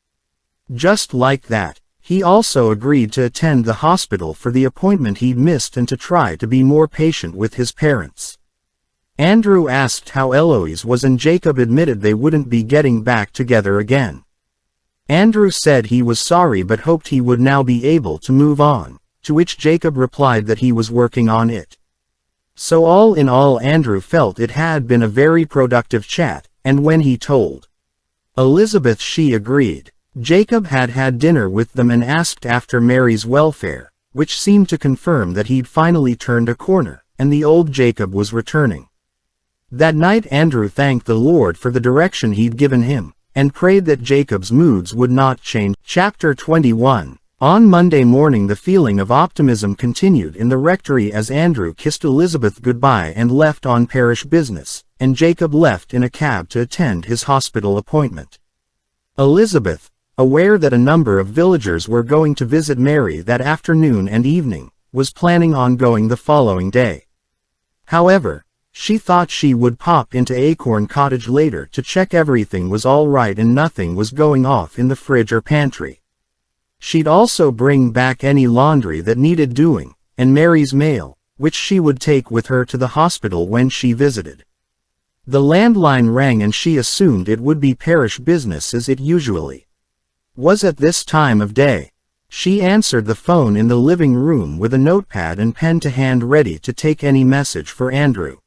Just like that, he also agreed to attend the hospital for the appointment he'd missed and to try to be more patient with his parents. Andrew asked how Eloise was, and Jacob admitted they wouldn't be getting back together again. Andrew said he was sorry but hoped he would now be able to move on, to which Jacob replied that he was working on it. So all in all, Andrew felt it had been a very productive chat, and when he told Elizabeth, she agreed. Jacob had had dinner with them and asked after Mary's welfare, which seemed to confirm that he'd finally turned a corner, and the old Jacob was returning. That night Andrew thanked the Lord for the direction he'd given him, and prayed that Jacob's moods would not change. Chapter 21. On Monday morning the feeling of optimism continued in the rectory as Andrew kissed Elizabeth goodbye and left on parish business, and Jacob left in a cab to attend his hospital appointment. Elizabeth, aware that a number of villagers were going to visit Mary that afternoon and evening, was planning on going the following day. However, she thought she would pop into Acorn Cottage later to check everything was all right and nothing was going off in the fridge or pantry. She'd also bring back any laundry that needed doing, and Mary's mail, which she would take with her to the hospital when she visited. The landline rang and she assumed it would be parish business as it usually was at this time of day. She answered the phone in the living room with a notepad and pen to hand, ready to take any message for Andrew.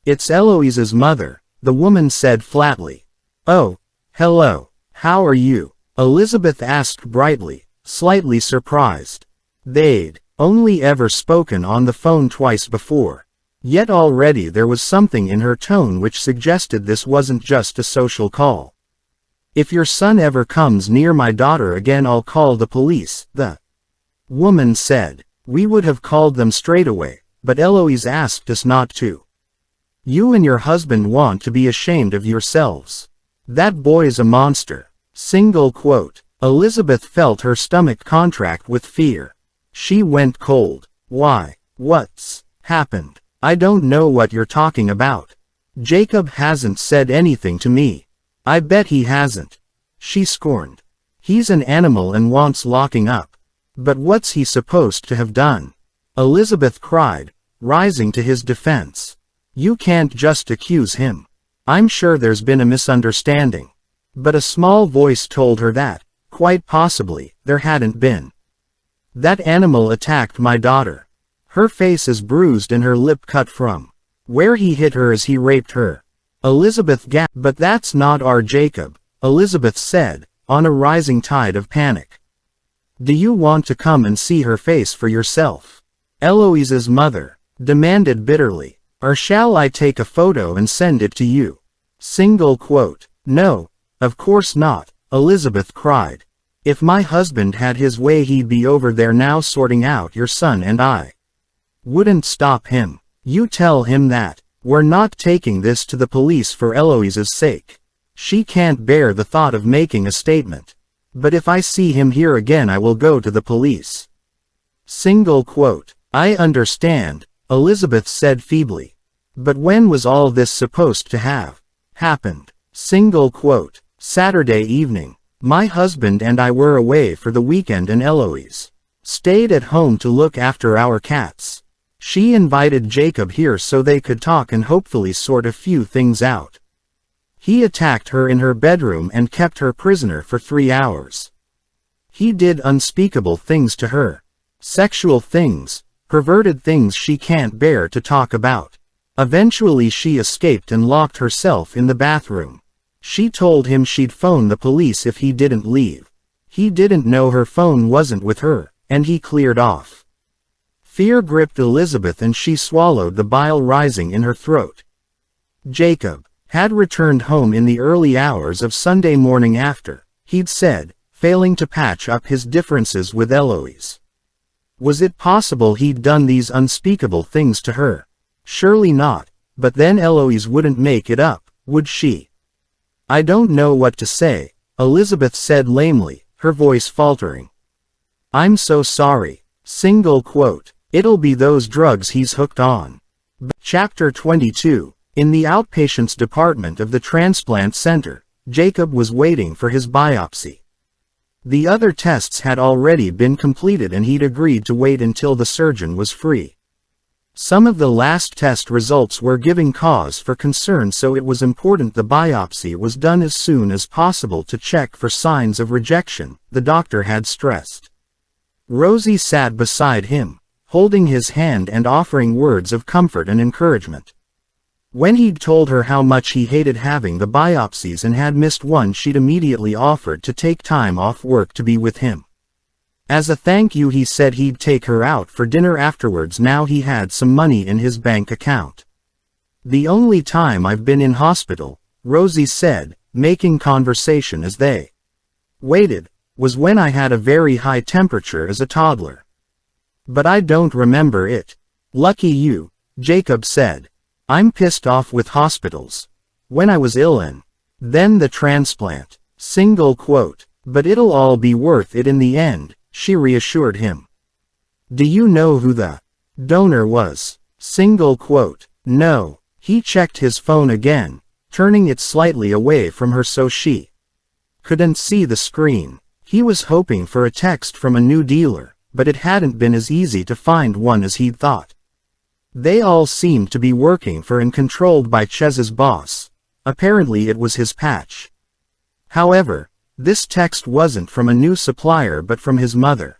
"It's Eloise's mother," the woman said flatly. "Oh, hello, how are you?" Elizabeth asked brightly, slightly surprised. They'd only ever spoken on the phone twice before. Yet already there was something in her tone which suggested this wasn't just a social call. "If your son ever comes near my daughter again, I'll call the police," the woman said. "We would have called them straight away, but Eloise asked us not to. You and your husband want to be ashamed of yourselves. That boy's a monster." Single quote. Elizabeth felt her stomach contract with fear. She went cold. "Why? What's happened?" "I don't know what you're talking about. Jacob hasn't said anything to me." "I bet he hasn't," she scorned. "He's an animal and wants locking up." "But what's he supposed to have done?" Elizabeth cried, rising to his defense. "You can't just accuse him. I'm sure there's been a misunderstanding." But a small voice told her that, quite possibly, there hadn't been. "That animal attacked my daughter. Her face is bruised and her lip cut from where he hit her as he raped her." Elizabeth gasped. "But that's not our Jacob," Elizabeth said, on a rising tide of panic. "Do you want to come and see her face for yourself?" Eloise's mother demanded bitterly. "Or shall I take a photo and send it to you?" Single quote. "No, of course not," Elizabeth cried. "If my husband had his way, he'd be over there now sorting out your son, and I wouldn't stop him. You tell him that. We're not taking this to the police for Eloise's sake." She can't bear the thought of making a statement. But if I see him here again I will go to the police. Single quote. I understand, Elizabeth said feebly. But when was all this supposed to have happened? Single quote. Saturday evening. My husband and I were away for the weekend and Eloise stayed at home to look after our cats. She invited Jacob here so they could talk and hopefully sort a few things out. He attacked her in her bedroom and kept her prisoner for 3 hours. He did unspeakable things to her. Sexual things, perverted things she can't bear to talk about. Eventually she escaped and locked herself in the bathroom. She told him she'd phone the police if he didn't leave. He didn't know her phone wasn't with her, and he cleared off. Fear gripped Elizabeth and she swallowed the bile rising in her throat. Jacob had returned home in the early hours of Sunday morning after, he'd said, failing to patch up his differences with Eloise. Was it possible he'd done these unspeakable things to her? Surely not, but then Eloise wouldn't make it up, would she? I don't know what to say, Elizabeth said lamely, her voice faltering. I'm so sorry. Single quote. It'll be those drugs he's hooked on. Chapter 22. In the outpatients department of the transplant center, Jacob was waiting for his biopsy. The other tests had already been completed and he'd agreed to wait until the surgeon was free. Some of the last test results were giving cause for concern, so it was important the biopsy was done as soon as possible to check for signs of rejection, the doctor had stressed. Rosie sat beside him, holding his hand and offering words of comfort and encouragement. When he'd told her how much he hated having the biopsies and had missed one, she'd immediately offered to take time off work to be with him. As a thank you, he said he'd take her out for dinner afterwards now he had some money in his bank account. The only time I've been in hospital, Rosie said, making conversation as they waited, was when I had a very high temperature as a toddler. But I don't remember it. Lucky you, Jacob said. I'm pissed off with hospitals. When I was ill and then the transplant. Single quote. But it'll all be worth it in the end, she reassured him. Do you know who the donor was? Single quote. No. He checked his phone again, turning it slightly away from her so she couldn't see the screen. He was hoping for a text from a new dealer, but it hadn't been as easy to find one as he'd thought. They all seemed to be working for and controlled by Chez's boss. Apparently it was his patch. However, this text wasn't from a new supplier but from his mother.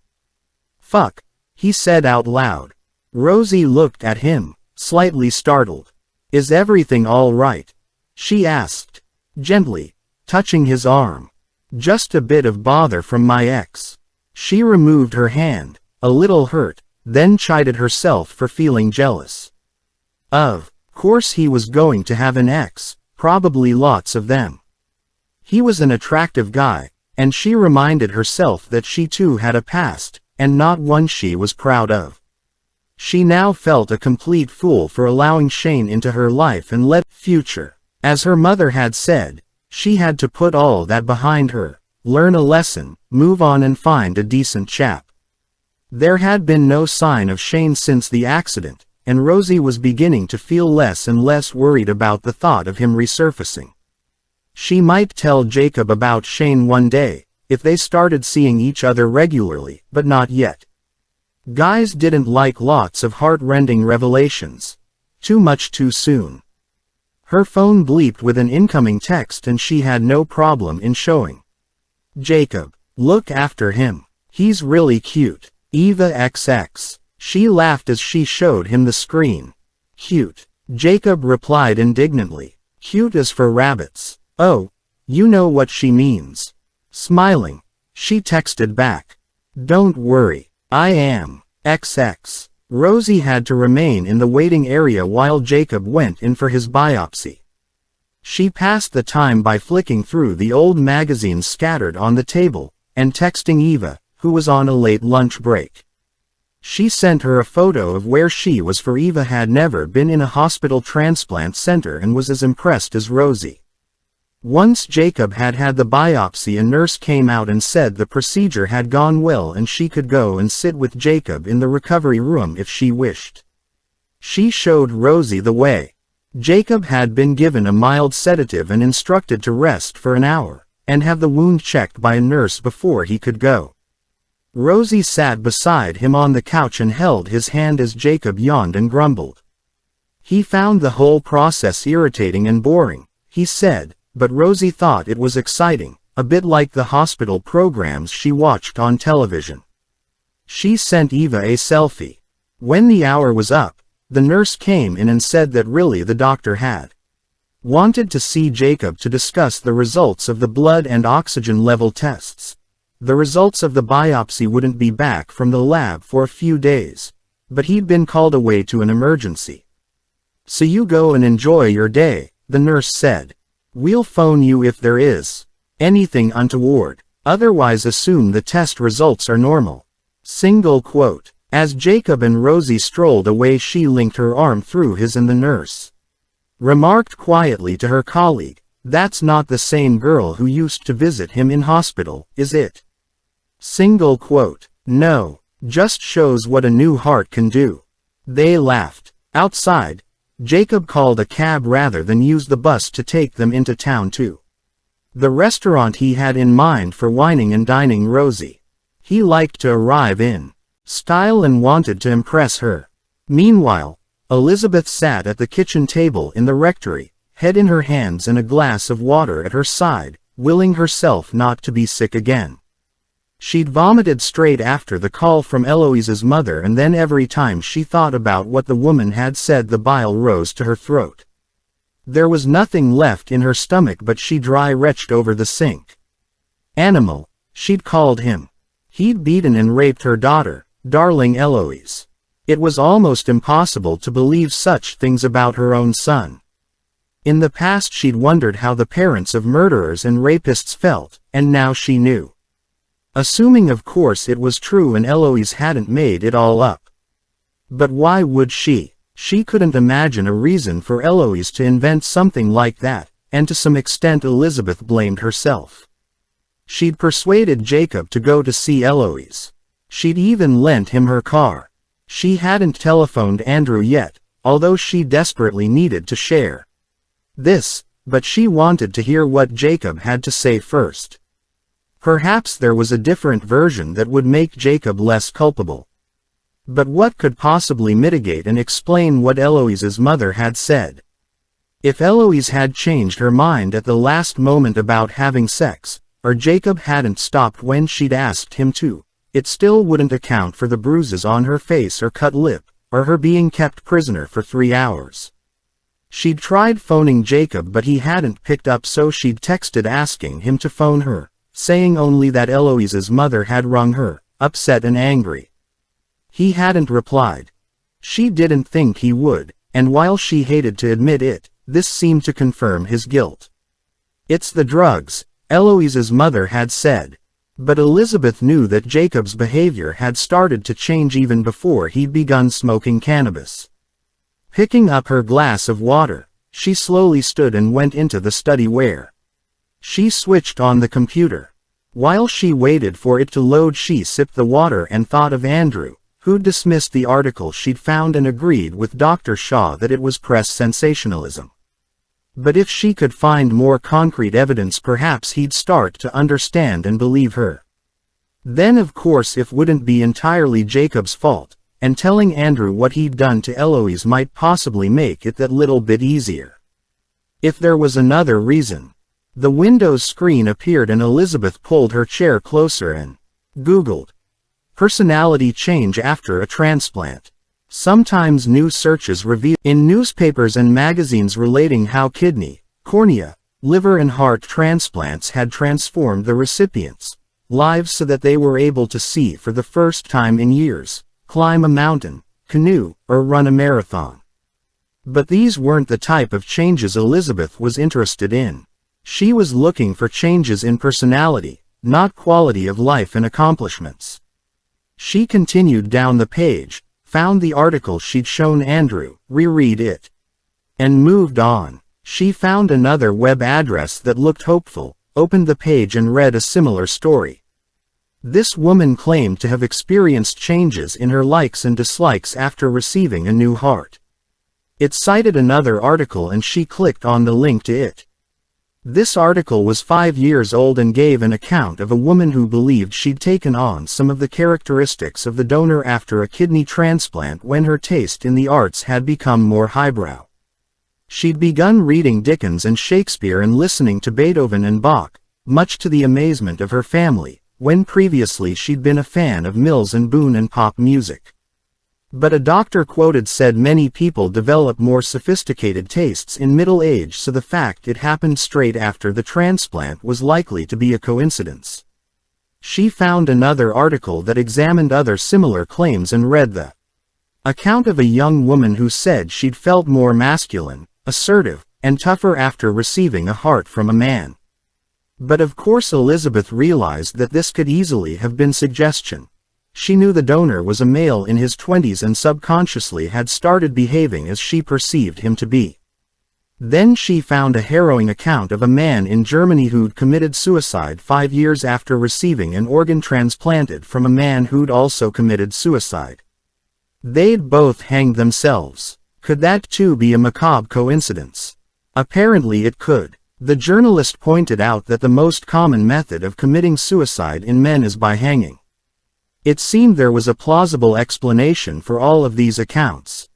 Fuck, he said out loud. Rosie looked at him, slightly startled. Is everything all right? She asked, gently, touching his arm. Just a bit of bother from my ex. She removed her hand, a little hurt, then chided herself for feeling jealous. Of course he was going to have an ex, probably lots of them. He was an attractive guy, and she reminded herself that she too had a past, and not one she was proud of. She now felt a complete fool for allowing Shane into her life and let future. As her mother had said, she had to put all that behind her, learn a lesson, move on and find a decent chap. There had been no sign of Shane since the accident, and Rosie was beginning to feel less and less worried about the thought of him resurfacing. She might tell Jacob about Shane one day, if they started seeing each other regularly, but not yet. Guys didn't like lots of heart-rending revelations. Too much too soon. Her phone bleeped with an incoming text and she had no problem in showing. Jacob, look after him. He's really cute. Eva XX. She laughed as she showed him the screen. Cute. Jacob replied indignantly. Cute as for rabbits. Oh, you know what she means. Smiling, she texted back. Don't worry, I am. XX. Rosie had to remain in the waiting area while Jacob went in for his biopsy. She passed the time by flicking through the old magazines scattered on the table, and texting Eva, who was on a late lunch break. She sent her a photo of where she was, for Eva had never been in a hospital transplant center and was as impressed as Rosie. Once Jacob had had the biopsy, a nurse came out and said the procedure had gone well and she could go and sit with Jacob in the recovery room if she wished. She showed Rosie the way. Jacob had been given a mild sedative and instructed to rest for an hour, and have the wound checked by a nurse before he could go. Rosie sat beside him on the couch and held his hand as Jacob yawned and grumbled. He found the whole process irritating and boring, he said, but Rosie thought it was exciting, a bit like the hospital programs she watched on television. She sent Eva a selfie. When the hour was up, the nurse came in and said that really the doctor had wanted to see Jacob to discuss the results of the blood and oxygen level tests. The results of the biopsy wouldn't be back from the lab for a few days, but he'd been called away to an emergency. So you go and enjoy your day, the nurse said. We'll phone you if there is anything untoward. Otherwise assume the test results are normal. Single quote. As Jacob and Rosie strolled away, she linked her arm through his and the nurse remarked quietly to her colleague, "That's not the same girl who used to visit him in hospital, is it?" Single quote. No. Just shows what a new heart can do. They laughed. Outside, Jacob called a cab rather than use the bus to take them into town to the restaurant he had in mind for wining and dining Rosie. He liked to arrive in style and wanted to impress her. Meanwhile, Elizabeth sat at the kitchen table in the rectory, head in her hands and a glass of water at her side, willing herself not to be sick again. She'd vomited straight after the call from Eloise's mother, and then every time she thought about what the woman had said the bile rose to her throat. There was nothing left in her stomach, but she dry retched over the sink. Animal, she'd called him. He'd beaten and raped her daughter, darling Eloise. It was almost impossible to believe such things about her own son. In the past she'd wondered how the parents of murderers and rapists felt, and now she knew. Assuming of course it was true and Eloise hadn't made it all up. But why would she? She couldn't imagine a reason for Eloise to invent something like that, and to some extent Elizabeth blamed herself. She'd persuaded Jacob to go to see Eloise. She'd even lent him her car. She hadn't telephoned Andrew yet, although she desperately needed to share this, but she wanted to hear what Jacob had to say first. Perhaps there was a different version that would make Jacob less culpable. But what could possibly mitigate and explain what Eloise's mother had said? If Eloise had changed her mind at the last moment about having sex, or Jacob hadn't stopped when she'd asked him to, it still wouldn't account for the bruises on her face or cut lip, or her being kept prisoner for 3 hours. She'd tried phoning Jacob but he hadn't picked up, so she'd texted asking him to phone her, saying only that Eloise's mother had rung her, upset and angry. He hadn't replied. She didn't think he would, and while she hated to admit it, this seemed to confirm his guilt. "It's the drugs," Eloise's mother had said. But Elizabeth knew that Jacob's behavior had started to change even before he'd begun smoking cannabis. Picking up her glass of water, she slowly stood and went into the study where she switched on the computer. While she waited for it to load, she sipped the water and thought of Andrew, who'd dismissed the article she'd found and agreed with Dr. Shaw that it was press sensationalism. But if she could find more concrete evidence, perhaps he'd start to understand and believe her. Then of course it wouldn't be entirely Jacob's fault, and telling Andrew what he'd done to Eloise might possibly make it that little bit easier. If there was another reason. The Windows screen appeared and Elizabeth pulled her chair closer and Googled personality change after a transplant. Sometimes new searches reveal in newspapers and magazines relating how kidney, cornea, liver and heart transplants had transformed the recipients' lives so that they were able to see for the first time in years, climb a mountain, canoe, or run a marathon. But these weren't the type of changes Elizabeth was interested in. She was looking for changes in personality, not quality of life and accomplishments. She continued down the page, found the article she'd shown Andrew, reread it, and moved on. She found another web address that looked hopeful, opened the page and read a similar story. This woman claimed to have experienced changes in her likes and dislikes after receiving a new heart. It cited another article and she clicked on the link to it. This article was 5 years old and gave an account of a woman who believed she'd taken on some of the characteristics of the donor after a kidney transplant when her taste in the arts had become more highbrow. She'd begun reading Dickens and Shakespeare and listening to Beethoven and Bach, much to the amazement of her family, when previously she'd been a fan of Mills and Boon and pop music. But a doctor quoted said many people develop more sophisticated tastes in middle age, so the fact it happened straight after the transplant was likely to be a coincidence. She found another article that examined other similar claims and read the account of a young woman who said she'd felt more masculine, assertive, and tougher after receiving a heart from a man. But of course Elizabeth realized that this could easily have been suggestion. She knew the donor was a male in his 20s and subconsciously had started behaving as she perceived him to be. Then she found a harrowing account of a man in Germany who'd committed suicide 5 years after receiving an organ transplanted from a man who'd also committed suicide. They'd both hanged themselves. Could that too be a macabre coincidence? Apparently it could. The journalist pointed out that the most common method of committing suicide in men is by hanging. It seemed there was a plausible explanation for all of these accounts.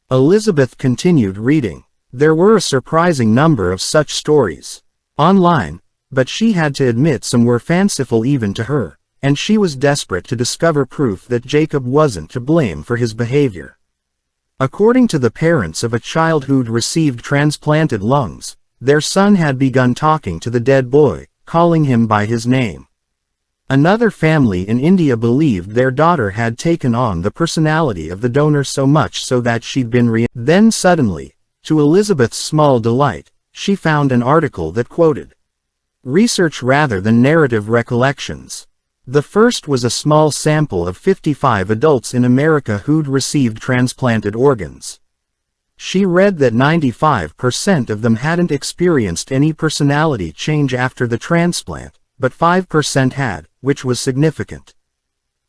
Elizabeth continued reading. There were a surprising number of such stories online, but she had to admit some were fanciful even to her, and she was desperate to discover proof that Jacob wasn't to blame for his behavior. According to the parents of a child who'd received transplanted lungs, their son had begun talking to the dead boy, calling him by his name. Another family in India believed their daughter had taken on the personality of the donor so much so that she'd been Then suddenly, to Elizabeth's small delight, she found an article that quoted research rather than narrative recollections. The first was a small sample of 55 adults in America who'd received transplanted organs. She read that 95% of them hadn't experienced any personality change after the transplant, but 5% had, which was significant.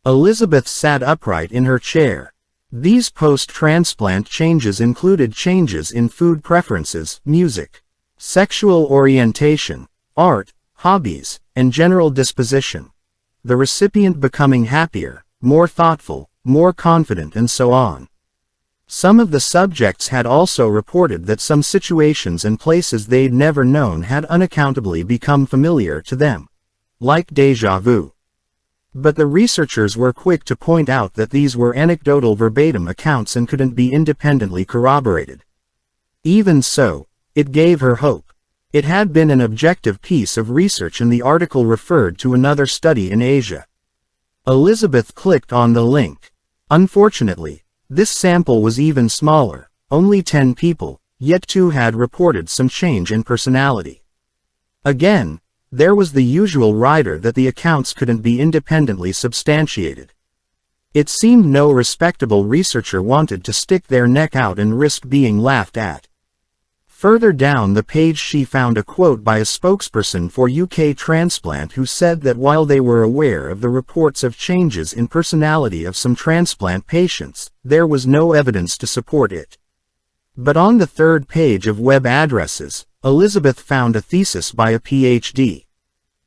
Elizabeth sat upright in her chair. These post-transplant changes included changes in food preferences, music, sexual orientation, art, hobbies, and general disposition. The recipient becoming happier, more thoughtful, more confident, and so on. Some of the subjects had also reported that some situations and places they'd never known had unaccountably become familiar to them, like déjà vu. But the researchers were quick to point out that these were anecdotal verbatim accounts and couldn't be independently corroborated. Even so, it gave her hope. It had been an objective piece of research and the article referred to another study in Asia. Elizabeth clicked on the link. Unfortunately, this sample was even smaller, only 10 people, yet 2 had reported some change in personality. Again, there was the usual rider that the accounts couldn't be independently substantiated. It seemed no respectable researcher wanted to stick their neck out and risk being laughed at. Further down the page she found a quote by a spokesperson for UK Transplant who said that while they were aware of the reports of changes in personality of some transplant patients, there was no evidence to support it. But on the third page of web addresses, Elizabeth found a thesis by a PhD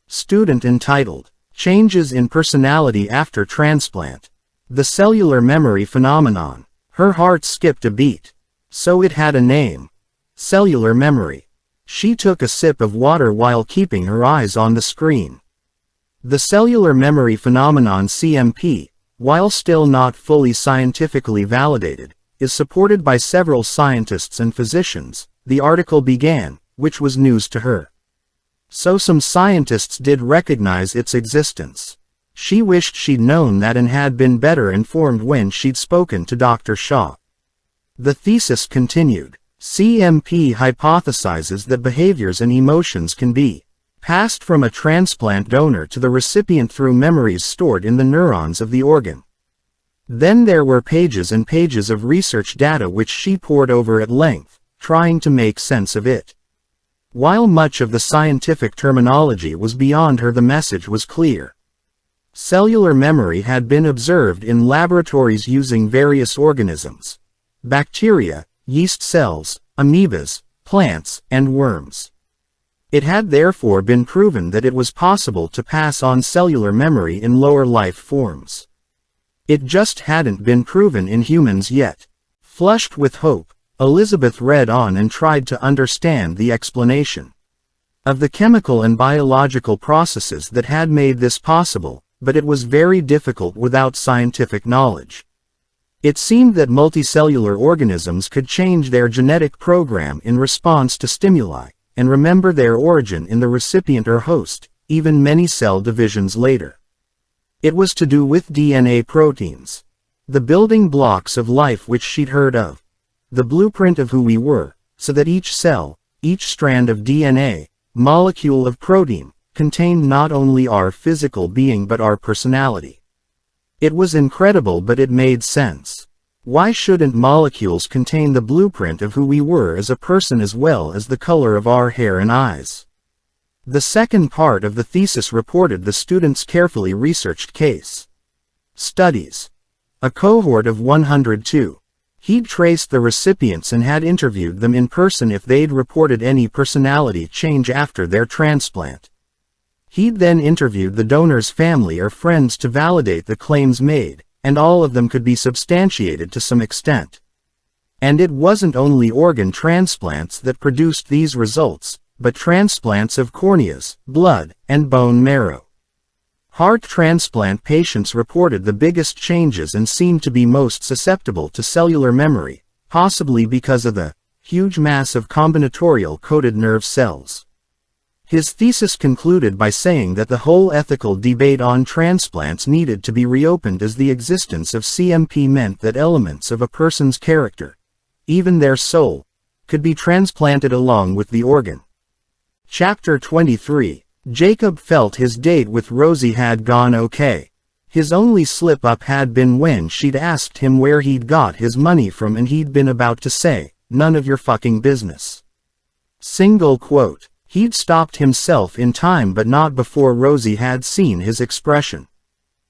student entitled, Changes in Personality After Transplant. The Cellular Memory Phenomenon. Her heart skipped a beat. So it had a name. Cellular memory. She took a sip of water while keeping her eyes on the screen. The cellular memory phenomenon CMP, while still not fully scientifically validated, is supported by several scientists and physicians, the article began, which was news to her. So some scientists did recognize its existence. She wished she'd known that and had been better informed when she'd spoken to Dr. Shaw. The thesis continued. CMP hypothesizes that behaviors and emotions can be passed from a transplant donor to the recipient through memories stored in the neurons of the organ. Then there were pages and pages of research data which she pored over at length, trying to make sense of it. While much of the scientific terminology was beyond her, the message was clear. Cellular memory had been observed in laboratories using various organisms: bacteria, yeast cells, amoebas, plants, and worms. It had therefore been proven that it was possible to pass on cellular memory in lower life forms. It just hadn't been proven in humans yet. Flushed with hope, Elizabeth read on and tried to understand the explanation of the chemical and biological processes that had made this possible, but it was very difficult without scientific knowledge. It seemed that multicellular organisms could change their genetic program in response to stimuli, and remember their origin in the recipient or host, even many cell divisions later. It was to do with DNA proteins, the building blocks of life which she'd heard of, the blueprint of who we were, so that each cell, each strand of DNA, molecule of protein, contained not only our physical being but our personality. It was incredible, but it made sense. Why shouldn't molecules contain the blueprint of who we were as a person as well as the color of our hair and eyes? The second part of the thesis reported the students' carefully researched case studies. A cohort of 102. He'd traced the recipients and had interviewed them in person if they'd reported any personality change after their transplant. He'd then interviewed the donor's family or friends to validate the claims made, and all of them could be substantiated to some extent. And it wasn't only organ transplants that produced these results, but transplants of corneas, blood, and bone marrow. Heart transplant patients reported the biggest changes and seemed to be most susceptible to cellular memory, possibly because of the huge mass of combinatorial coded nerve cells. His thesis concluded by saying that the whole ethical debate on transplants needed to be reopened, as the existence of CMP meant that elements of a person's character, even their soul, could be transplanted along with the organ. Chapter 23. Jacob felt his date with Rosie had gone okay. His only slip-up had been when she'd asked him where he'd got his money from, and he'd been about to say, "None of your fucking business." Single quote. He'd stopped himself in time, but not before Rosie had seen his expression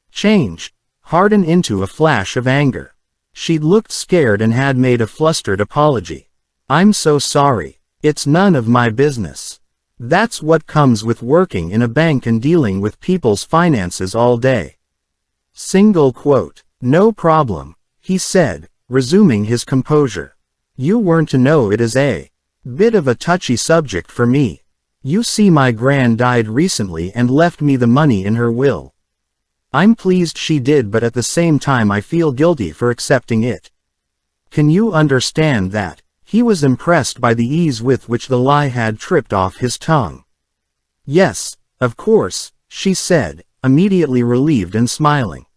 change, harden into a flash of anger. She'd looked scared and had made a flustered apology. "I'm so sorry. It's none of my business. That's what comes with working in a bank and dealing with people's finances all day." Single quote. "No problem," he said, resuming his composure. "You weren't to know it is a bit of a touchy subject for me. You see, my gran died recently and left me the money in her will. I'm pleased she did, but at the same time I feel guilty for accepting it. Can you understand that?" He was impressed by the ease with which the lie had tripped off his tongue. "Yes, of course," she said, immediately relieved and smiling.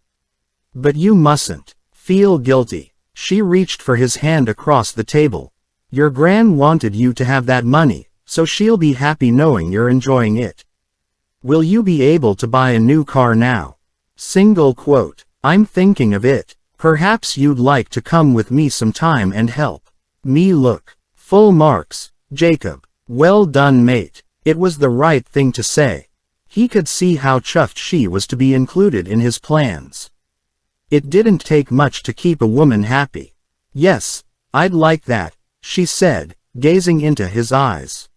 "But you mustn't feel guilty." She reached for his hand across the table. "Your gran wanted you to have that money, so she'll be happy knowing you're enjoying it. Will you be able to buy a new car now?" Single quote. "I'm thinking of it. Perhaps you'd like to come with me sometime and help me look." Full marks, Jacob. Well done, mate. It was the right thing to say. He could see how chuffed she was to be included in his plans. It didn't take much to keep a woman happy. "Yes, I'd like that," she said, gazing into his eyes.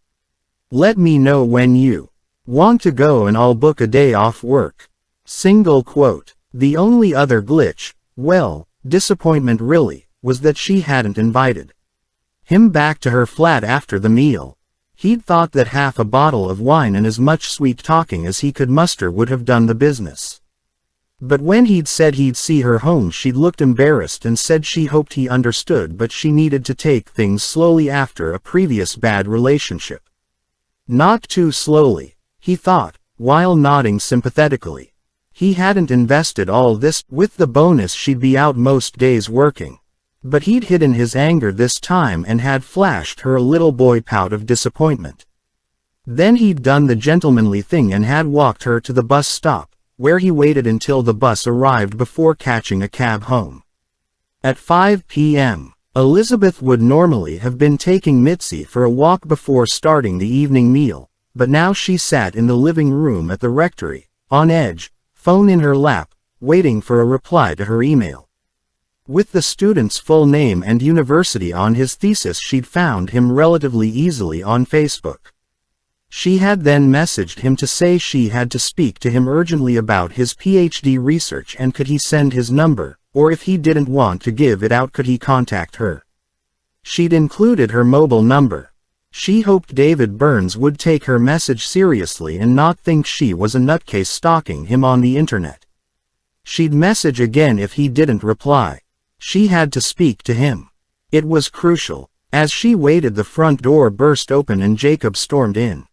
"Let me know when you want to go and I'll book a day off work." Single quote. The only other glitch, well, disappointment really, was that she hadn't invited him back to her flat after the meal. He'd thought that half a bottle of wine and as much sweet talking as he could muster would have done the business. But when he'd said he'd see her home, she'd looked embarrassed and said she hoped he understood, but she needed to take things slowly after a previous bad relationship. Not too slowly, he thought, while nodding sympathetically. He hadn't invested all this, with the bonus she'd be out most days working. But he'd hidden his anger this time and had flashed her a little boy pout of disappointment. Then he'd done the gentlemanly thing and had walked her to the bus stop, where he waited until the bus arrived before catching a cab home. At 5 p.m., Elizabeth would normally have been taking Mitzi for a walk before starting the evening meal, but now she sat in the living room at the rectory, on edge, phone in her lap, waiting for a reply to her email. With the student's full name and university on his thesis, she'd found him relatively easily on Facebook. She had then messaged him to say she had to speak to him urgently about his PhD research and could he send his number, or if he didn't want to give it out could he contact her. She'd included her mobile number. She hoped David Burns would take her message seriously and not think she was a nutcase stalking him on the internet. She'd message again if he didn't reply. She had to speak to him. It was crucial. As she waited, the front door burst open and Jacob stormed in.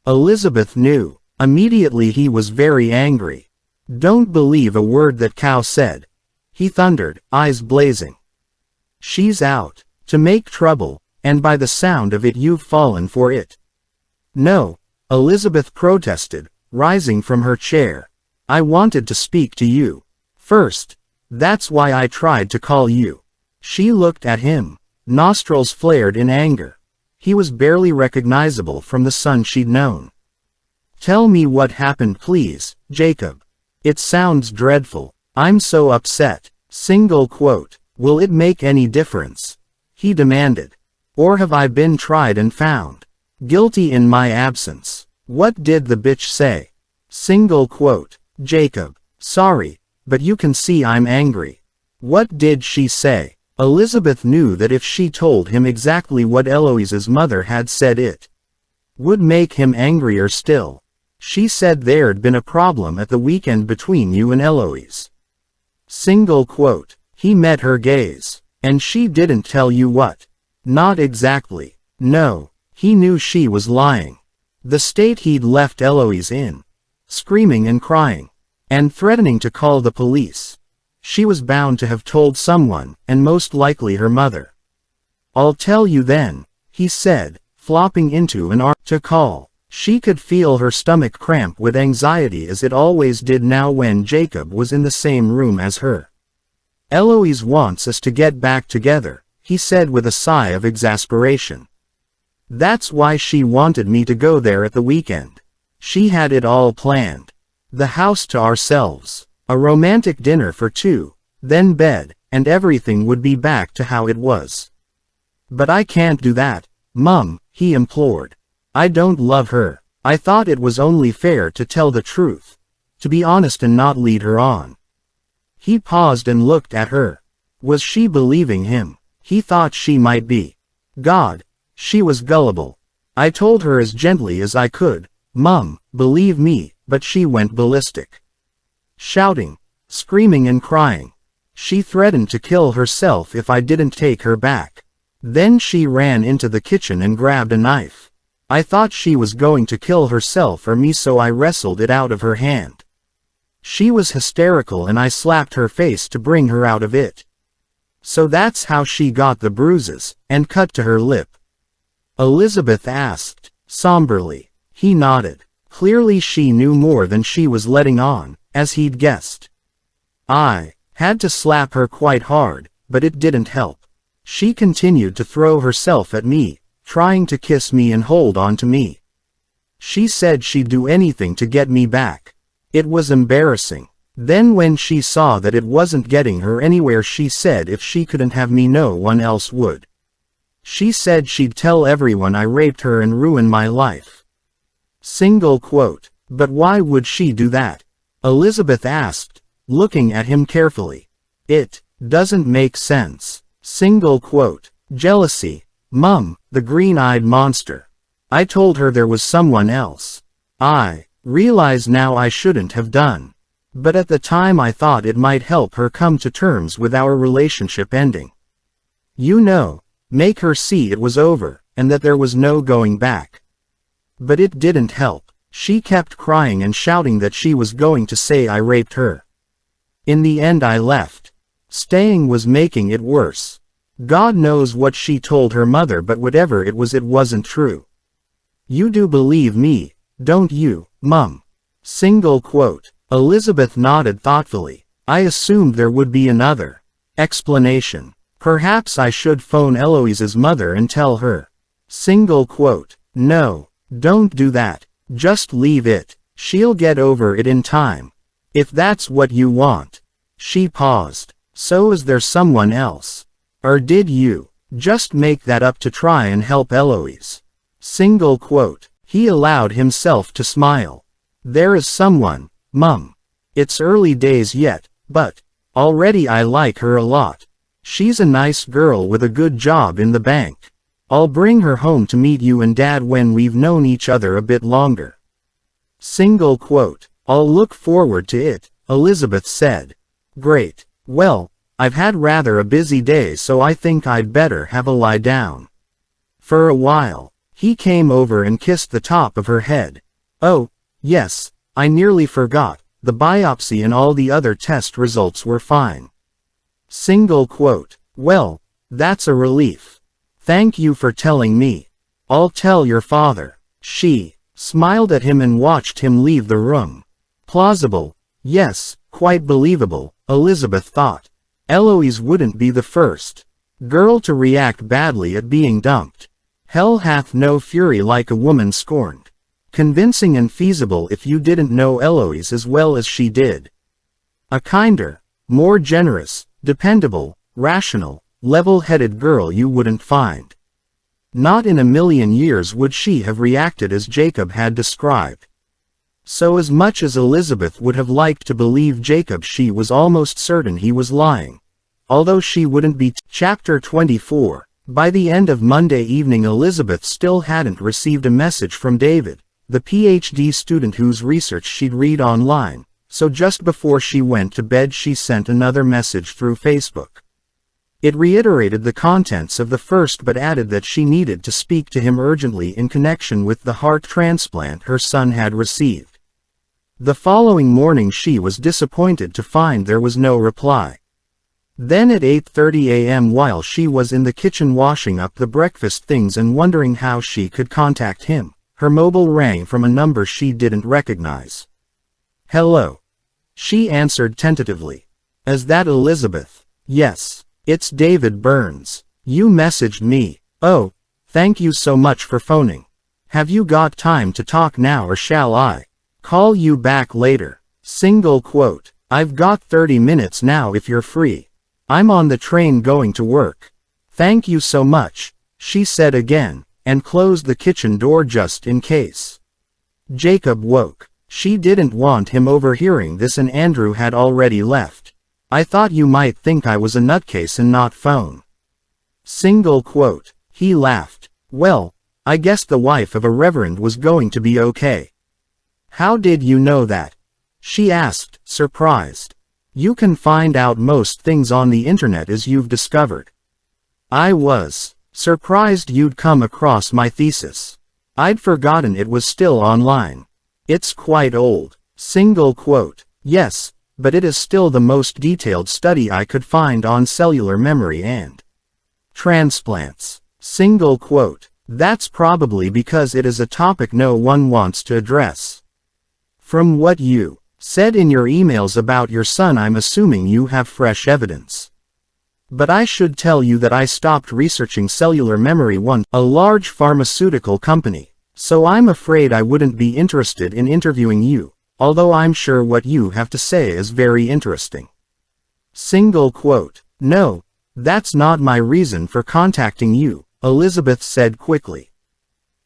Elizabeth knew. Immediately he was very angry. "Don't believe a word that cow said," he thundered, eyes blazing. "She's out to make trouble, and by the sound of it you've fallen for it." "No," Elizabeth protested, rising from her chair. "I wanted to speak to you first. That's why I tried to call you." She looked at him. Nostrils flared in anger. He was barely recognizable from the son she'd known. "Tell me what happened, please, Jacob. It sounds dreadful. I'm so upset." Single quote. "Will it make any difference?" he demanded. "Or have I been tried and found guilty in my absence? What did the bitch say?" Single quote. "Jacob, sorry, but you can see I'm angry." "What did she say?" Elizabeth knew that if she told him exactly what Eloise's mother had said, it would make him angrier still. "She said there'd been a problem at the weekend between you and Eloise." Single quote. He met her gaze. "And she didn't tell you what?" "Not exactly. No." He knew she was lying. The state he'd left Eloise in. Screaming and crying. And threatening to call the police. She was bound to have told someone, and most likely her mother. "I'll tell you then," he said, flopping into an arm to call. She could feel her stomach cramp with anxiety, as it always did now when Jacob was in the same room as her. "Eloise wants us to get back together," he said with a sigh of exasperation. "That's why she wanted me to go there at the weekend. She had it all planned. The house to ourselves. A romantic dinner for two, then bed, and everything would be back to how it was." "But I can't do that, Mum," he implored. "I don't love her. I thought it was only fair to tell the truth. To be honest and not lead her on." He paused and looked at her. Was she believing him? He thought she might be. God, she was gullible. "I told her as gently as I could, Mum, believe me, but she went ballistic. Shouting, screaming and crying. She threatened to kill herself if I didn't take her back. Then she ran into the kitchen and grabbed a knife. I thought she was going to kill herself or me, so I wrestled it out of her hand. She was hysterical and I slapped her face to bring her out of it. So that's how she got the bruises and cut to her lip." Elizabeth asked, somberly. He nodded. Clearly she knew more than she was letting on, as he'd guessed. "I had to slap her quite hard, but it didn't help. She continued to throw herself at me, trying to kiss me and hold on to me. She said she'd do anything to get me back. It was embarrassing. Then when she saw that it wasn't getting her anywhere, she said if she couldn't have me, no one else would. She said she'd tell everyone I raped her and ruin my life." Single quote. "But why would she do that?" Elizabeth asked, looking at him carefully. "It doesn't make sense." Single quote. "Jealousy, Mum, the green-eyed monster. I told her there was someone else. I realize now I shouldn't have done. But at the time I thought it might help her come to terms with our relationship ending. You know, make her see it was over, and that there was no going back. But it didn't help. She kept crying and shouting that she was going to say I raped her. In the end I left. Staying was making it worse. God knows what she told her mother, but whatever it wasn't true. You do believe me, don't you, Mum?" Single quote. Elizabeth nodded thoughtfully. "I assumed there would be another explanation. Perhaps I should phone Eloise's mother and tell her. Single quote. No, don't do that. Just leave it. She'll get over it in time. If that's what you want. She paused. So is there someone else? Or did you just make that up to try and help Eloise? Single quote. He allowed himself to smile. There is someone, Mum. It's early days yet, but already I like her a lot. She's a nice girl with a good job in the bank. I'll bring her home to meet you and Dad when we've known each other a bit longer. Single quote. I'll look forward to it, Elizabeth said. Great. Well, I've had rather a busy day, so I think I'd better have a lie down. For a while, he came over and kissed the top of her head. Oh, yes, I nearly forgot, the biopsy and all the other test results were fine. Single quote. Well, that's a relief. Thank you for telling me. I'll tell your father. She smiled at him and watched him leave the room. Plausible. Yes, quite believable, Elizabeth thought. Eloise wouldn't be the first girl to react badly at being dumped. Hell hath no fury like a woman scorned. Convincing and feasible if you didn't know Eloise as well as she did. A kinder, more generous, dependable, rational, level-headed girl you wouldn't find. Not in a million years would she have reacted as Jacob had described. So as much as Elizabeth would have liked to believe Jacob, she was almost certain he was lying. Although she wouldn't be. Chapter 24. By the end of Monday evening, Elizabeth still hadn't received a message from David, the PhD student whose research she'd read online, so just before she went to bed she sent another message through Facebook. It reiterated the contents of the first but added that she needed to speak to him urgently in connection with the heart transplant her son had received. The following morning she was disappointed to find there was no reply. Then at 8:30 a.m. while she was in the kitchen washing up the breakfast things and wondering how she could contact him, her mobile rang from a number she didn't recognize. Hello. She answered tentatively. Is that Elizabeth? Yes. It's David Burns. You messaged me. Oh, thank you so much for phoning. Have you got time to talk now or shall I call you back later? Single quote. I've got 30 minutes now if you're free. I'm on the train going to work. Thank you so much, she said again, and closed the kitchen door just in case. Jacob woke. She didn't want him overhearing this and Andrew had already left. I thought you might think I was a nutcase and not phone. Single quote. He laughed. Well, I guess the wife of a reverend was going to be okay. How did you know that? She asked, surprised. You can find out most things on the internet as you've discovered. I was surprised you'd come across my thesis. I'd forgotten it was still online. It's quite old. Single quote. Yes, but it is still the most detailed study I could find on cellular memory and transplants. Single quote. That's probably because it is a topic no one wants to address. From what you said in your emails about your son, I'm assuming you have fresh evidence. But I should tell you that I stopped researching cellular memory once, a large pharmaceutical company, so I'm afraid I wouldn't be interested in interviewing you, although I'm sure what you have to say is very interesting. Single quote. No, that's not my reason for contacting you, Elizabeth said quickly.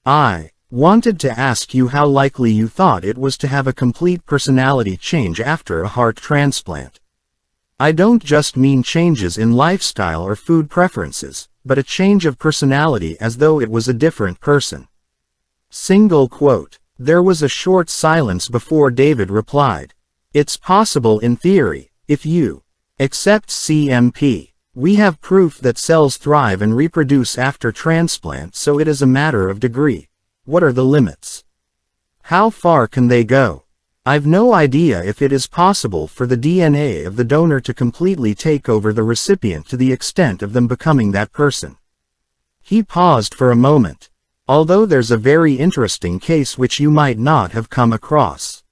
I wanted to ask you how likely you thought it was to have a complete personality change after a heart transplant. I don't just mean changes in lifestyle or food preferences, but a change of personality as though it was a different person. Single quote. There was a short silence before David replied. It's possible in theory, if you accept CMP. We have proof that cells thrive and reproduce after transplant, so it is a matter of degree. What are the limits? How far can they go? I've no idea if it is possible for the DNA of the donor to completely take over the recipient to the extent of them becoming that person. He paused for a moment. Although there's a very interesting case which you might not have come across.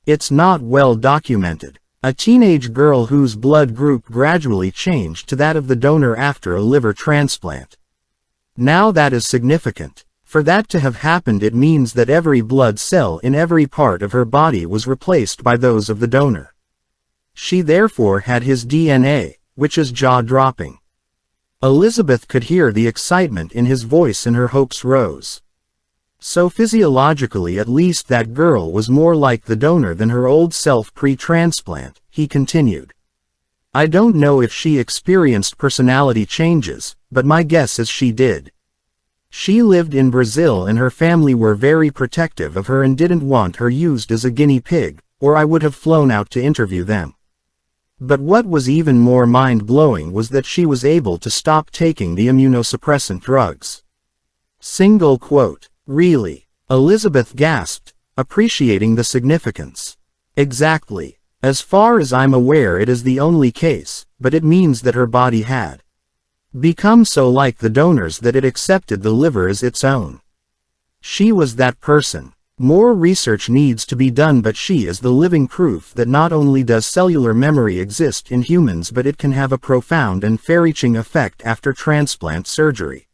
It's not well documented, A teenage girl whose blood group gradually changed to that of the donor after a liver transplant. Now that is significant. For that to have happened, it means that every blood cell in every part of her body was replaced by those of the donor. She therefore had his DNA, which is jaw-dropping. Elizabeth could hear the excitement in his voice and her hopes rose. So physiologically at least that girl was more like the donor than her old self pre-transplant, he continued. I don't know if she experienced personality changes, but my guess is she did. She lived in Brazil and her family were very protective of her and didn't want her used as a guinea pig, or I would have flown out to interview them. But what was even more mind-blowing was that she was able to stop taking the immunosuppressant drugs. Single quote. Really? Elizabeth gasped, appreciating the significance. Exactly. As far as I'm aware it is the only case, but it means that her body had become so like the donors that it accepted the liver as its own. She was that person. More research needs to be done, but she is the living proof that not only does cellular memory exist in humans but it can have a profound and far-reaching effect after transplant surgery.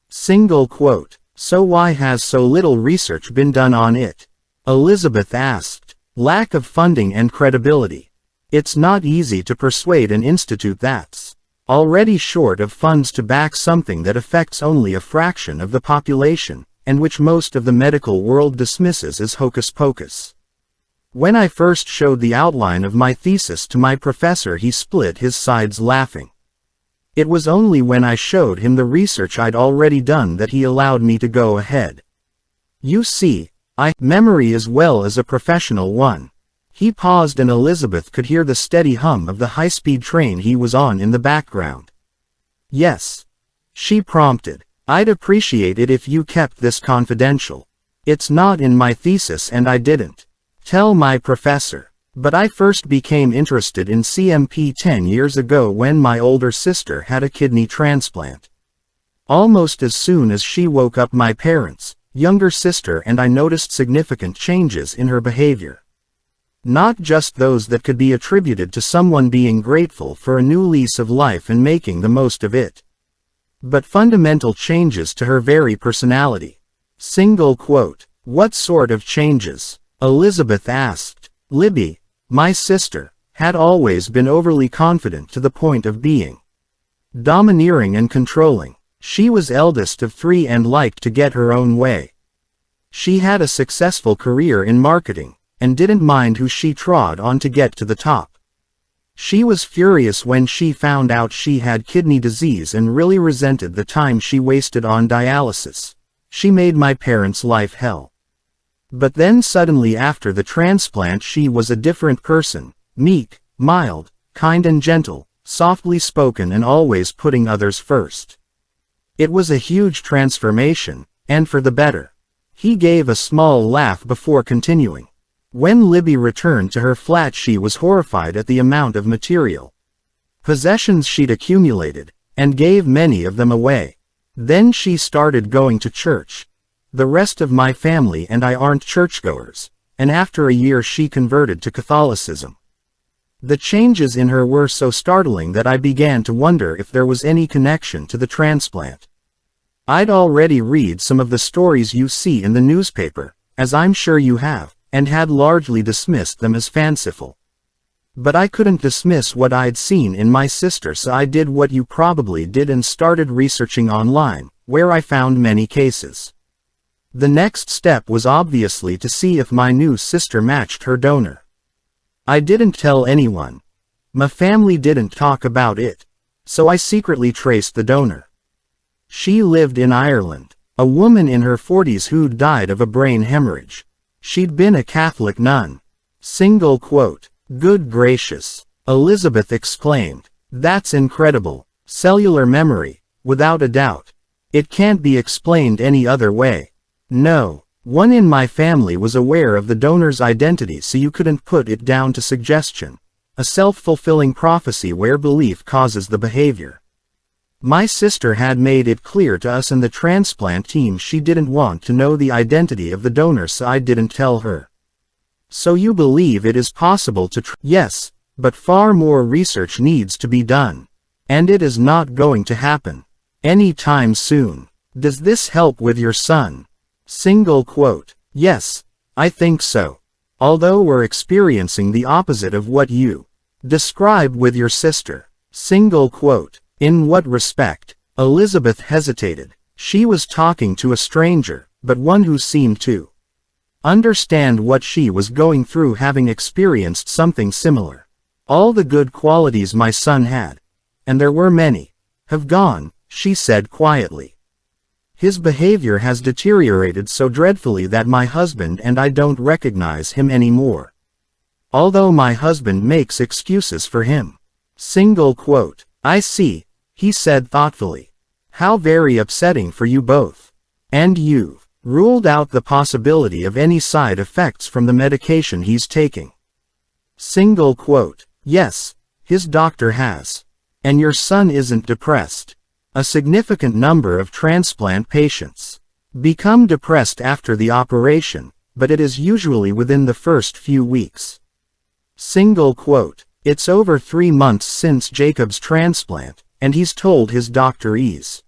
Single quote. So why has so little research been done on it? Elizabeth asked. Lack of funding and credibility. It's not easy to persuade an institute that's already short of funds to back something that affects only a fraction of the population, and which most of the medical world dismisses as hocus pocus. When I first showed the outline of my thesis to my professor, he split his sides laughing. It was only when I showed him the research I'd already done that he allowed me to go ahead. You see, memory as well as a professional one. He paused and Elizabeth could hear the steady hum of the high-speed train he was on in the background. Yes, she prompted. I'd appreciate it if you kept this confidential. It's not in my thesis and I didn't tell my professor. But I first became interested in CMP 10 years ago when my older sister had a kidney transplant. Almost as soon as she woke up, my parents, younger sister and I noticed significant changes in her behavior. Not just those that could be attributed to someone being grateful for a new lease of life and making the most of it, but fundamental changes to her very personality. Single quote. What sort of changes? Elizabeth asked. Libby, my sister, had always been overly confident to the point of being domineering and controlling. She was eldest of 3 and liked to get her own way. She had a successful career in marketing, and didn't mind who she trod on to get to the top. She was furious when she found out she had kidney disease and really resented the time she wasted on dialysis. She made my parents' life hell. But then suddenly after the transplant she was a different person, meek, mild, kind and gentle, softly spoken and always putting others first. It was a huge transformation, and for the better. He gave a small laugh before continuing. When Libby returned to her flat she was horrified at the amount of material possessions she'd accumulated, and gave many of them away. Then she started going to church. The rest of my family and I aren't churchgoers, and after a year she converted to Catholicism. The changes in her were so startling that I began to wonder if there was any connection to the transplant. I'd already read some of the stories you see in the newspaper, as I'm sure you have, and had largely dismissed them as fanciful. But I couldn't dismiss what I'd seen in my sister, so I did what you probably did and started researching online, where I found many cases. The next step was obviously to see if my new sister matched her donor. I didn't tell anyone. My family didn't talk about it. So I secretly traced the donor. She lived in Ireland, a woman in her 40s who'd died of a brain hemorrhage. She'd been a Catholic nun. Single quote. Good gracious, Elizabeth exclaimed. That's incredible. Cellular memory, without a doubt. It can't be explained any other way. No, one in my family was aware of the donor's identity, so you couldn't put it down to suggestion. A self-fulfilling prophecy where belief causes the behavior. My sister had made it clear to us and the transplant team she didn't want to know the identity of the donor, so I didn't tell her. So you believe it is possible to Yes, but far more research needs to be done. And it is not going to happen anytime soon. Does this help with your son? Single quote. Yes, I think so. Although we're experiencing the opposite of what you describe with your sister. Single quote. In what respect? Elizabeth hesitated. She was talking to a stranger, but one who seemed to understand what she was going through, having experienced something similar. All the good qualities my son had, and there were many, have gone, she said quietly. His behavior has deteriorated so dreadfully that my husband and I don't recognize him anymore. Although my husband makes excuses for him. Single quote. I see, he said thoughtfully. How very upsetting for you both. And you've ruled out the possibility of any side effects from the medication he's taking. Single quote. Yes, his doctor has. And your son isn't depressed. A significant number of transplant patients become depressed after the operation, but it is usually within the first few weeks. Single quote. It's over 3 months since Jacob's transplant, and he's told his doctor he's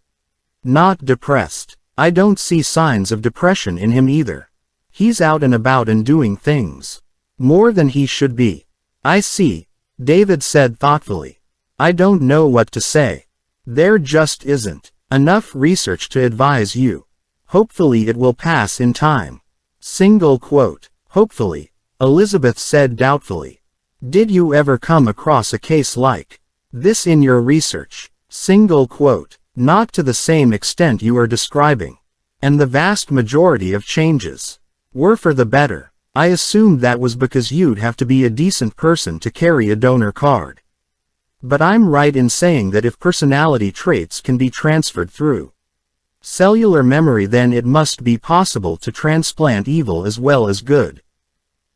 not depressed. I don't see signs of depression in him either. He's out and about and doing things more than he should be. I see, David said thoughtfully. I don't know what to say. There just isn't enough research to advise you. Hopefully it will pass in time. Single quote. Hopefully, Elizabeth said doubtfully. Did you ever come across a case like this in your research? Single quote. Not to the same extent you are describing. And the vast majority of changes were for the better. I assumed that was because you'd have to be a decent person to carry a donor card. But I'm right in saying that if personality traits can be transferred through cellular memory, then it must be possible to transplant evil as well as good.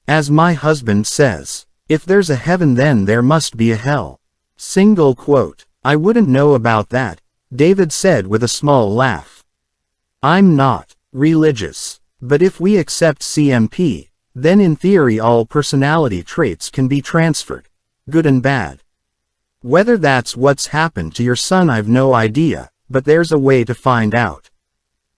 As my husband says, if there's a heaven then there must be a hell. Single quote. I wouldn't know about that, David said with a small laugh. I'm not religious, but if we accept CMP, then in theory all personality traits can be transferred, good and bad. Whether that's what's happened to your son I've no idea, but there's a way to find out.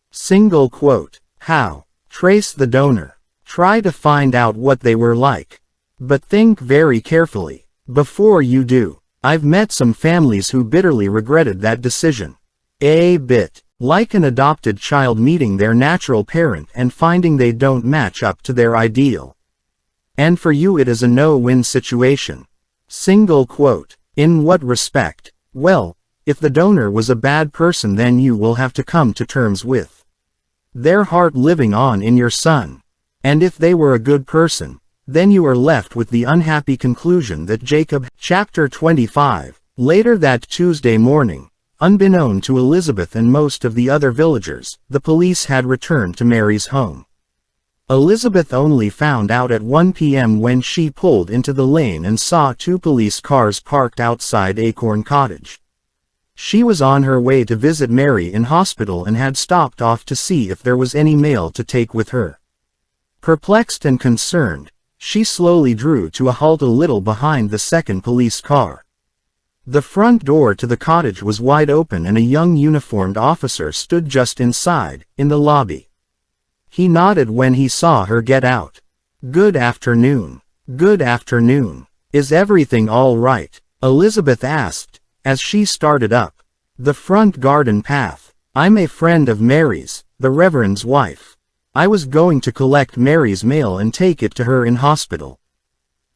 Single quote. How? Trace the donor. Try to find out what they were like. But think very carefully before you do. I've met some families who bitterly regretted that decision. A bit like an adopted child meeting their natural parent and finding they don't match up to their ideal. And for you it is a no-win situation. Single quote. In what respect? Well, if the donor was a bad person then you will have to come to terms with their heart living on in your son. And if they were a good person, then you are left with the unhappy conclusion that Jacob. Chapter 25. Later that Tuesday morning, unbeknown to Elizabeth and most of the other villagers, the police had returned to Mary's home. Elizabeth only found out at 1 p.m. when she pulled into the lane and saw 2 police cars parked outside Acorn Cottage. She was on her way to visit Mary in hospital and had stopped off to see if there was any mail to take with her. Perplexed and concerned, she slowly drew to a halt a little behind the second police car. The front door to the cottage was wide open and a young uniformed officer stood just inside, in the lobby. He nodded when he saw her get out. Good afternoon. Good afternoon. Is everything all right? Elizabeth asked, as she started up the front garden path. I'm a friend of Mary's, the Reverend's wife. I was going to collect Mary's mail and take it to her in hospital.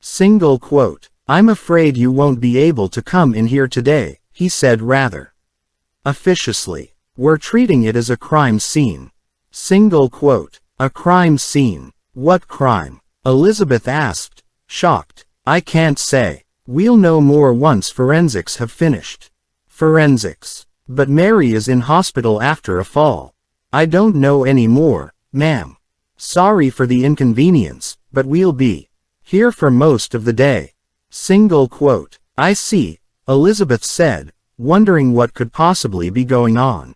Single quote. I'm afraid you won't be able to come in here today, he said rather officiously. We're treating it as a crime scene. Single quote. A crime scene. What crime? Elizabeth asked, shocked. I can't say. We'll know more once forensics have finished. Forensics. But Mary is in hospital after a fall. I don't know any more, ma'am. Sorry for the inconvenience, but we'll be here for most of the day. Single quote. I see, Elizabeth said, wondering what could possibly be going on.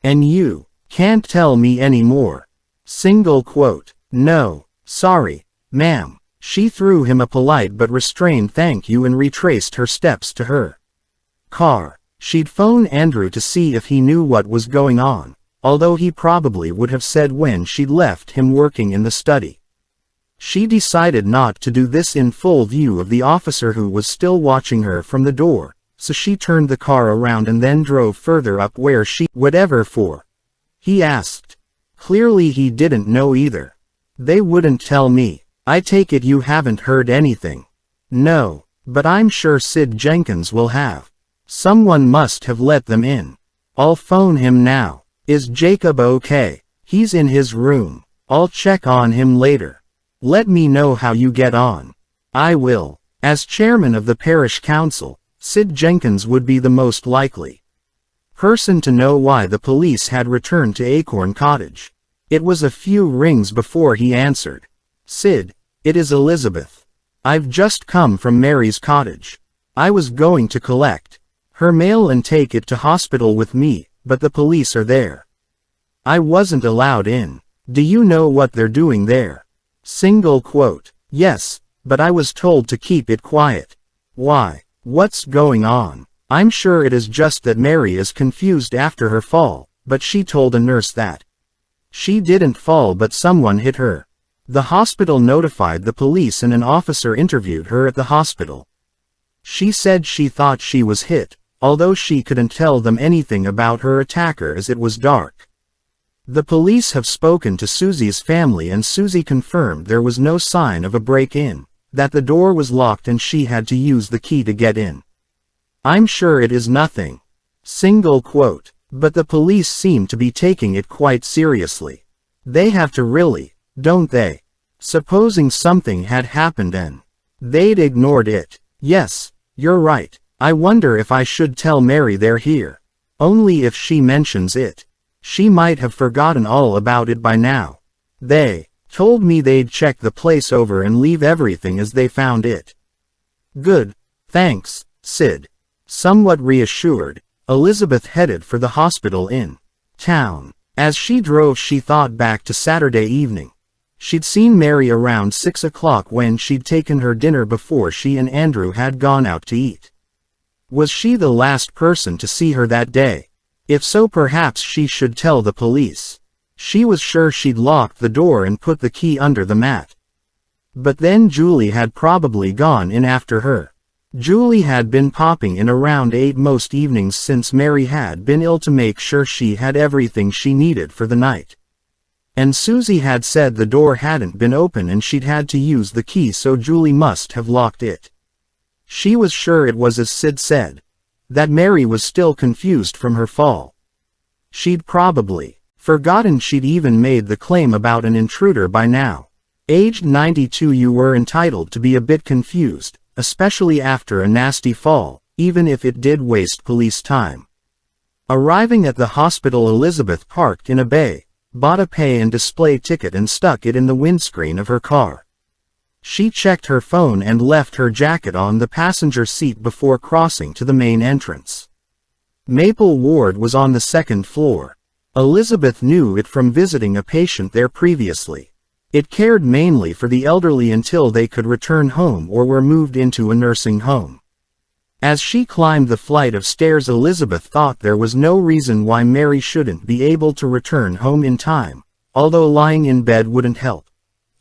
And you can't tell me any more. Single quote. No, sorry, Ma'am. She threw him a polite but restrained thank you and retraced her steps to her car. She'd phone Andrew to see if he knew what was going on, although he probably would have said when she'd left him working in the study. She decided not to do this in full view of the officer who was still watching her from the door, so she turned the car around and then drove further up. Where she, whatever for? He asked. Clearly he didn't know either. They wouldn't tell me. I take it you haven't heard anything. No, but I'm sure Sid Jenkins will have. Someone must have let them in. I'll phone him now. Is Jacob okay? He's in his room. I'll check on him later. Let me know how you get on. I will. As chairman of the parish council, Sid Jenkins would be the most likely person to know why the police had returned to Acorn Cottage. It was a few rings before he answered. Sid, it is Elizabeth. I've just come from Mary's cottage. I was going to collect her mail and take it to hospital with me, but the police are there. I wasn't allowed in. Do you know what they're doing there? Single quote. Yes, but I was told to keep it quiet. Why? What's going on? I'm sure it is just that Mary is confused after her fall, but she told a nurse that she didn't fall but someone hit her. The hospital notified the police and an officer interviewed her at the hospital. She said she thought she was hit, although she couldn't tell them anything about her attacker as it was dark. The police have spoken to Susie's family and Susie confirmed there was no sign of a break-in, that the door was locked and she had to use the key to get in. I'm sure it is nothing. Single quote. But the police seem to be taking it quite seriously. They have to really, don't they? Supposing something had happened and they'd ignored it. Yes, you're right. I wonder if I should tell Mary they're here. Only if she mentions it. She might have forgotten all about it by now. They told me they'd check the place over and leave everything as they found it. Good, thanks, Sid. Somewhat reassured, Elizabeth headed for the hospital in town. As she drove she thought back to Saturday evening. She'd seen Mary around 6 o'clock when she'd taken her dinner before she and Andrew had gone out to eat. Was she the last person to see her that day? If so, perhaps she should tell the police. She was sure she'd locked the door and put the key under the mat. But then Julie had probably gone in after her. Julie had been popping in around 8 most evenings since Mary had been ill to make sure she had everything she needed for the night. And Susie had said the door hadn't been open and she'd had to use the key, so Julie must have locked it. She was sure it was as Sid said, that Mary was still confused from her fall. She'd probably forgotten she'd even made the claim about an intruder by now. Aged 92, you were entitled to be a bit confused, especially after a nasty fall, even if it did waste police time. Arriving at the hospital, Elizabeth parked in a bay, bought a pay and display ticket and stuck it in the windscreen of her car. She checked her phone and left her jacket on the passenger seat before crossing to the main entrance. Maple Ward was on the 2nd floor. Elizabeth knew it from visiting a patient there previously. It cared mainly for the elderly until they could return home or were moved into a nursing home. As she climbed the flight of stairs, Elizabeth thought there was no reason why Mary shouldn't be able to return home in time, although lying in bed wouldn't help.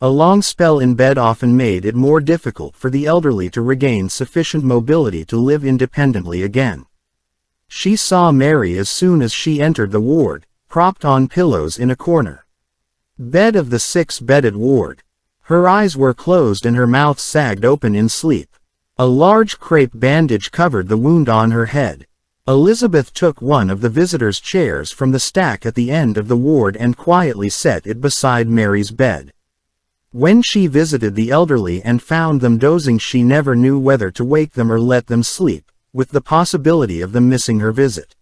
A long spell in bed often made it more difficult for the elderly to regain sufficient mobility to live independently again. She saw Mary as soon as she entered the ward, propped on pillows in a corner bed of the 6-bedded ward. Her eyes were closed and her mouth sagged open in sleep. A large crepe bandage covered the wound on her head. Elizabeth took one of the visitors' chairs from the stack at the end of the ward and quietly set it beside Mary's bed. When she visited the elderly and found them dozing, she never knew whether to wake them or let them sleep, with the possibility of them missing her visit.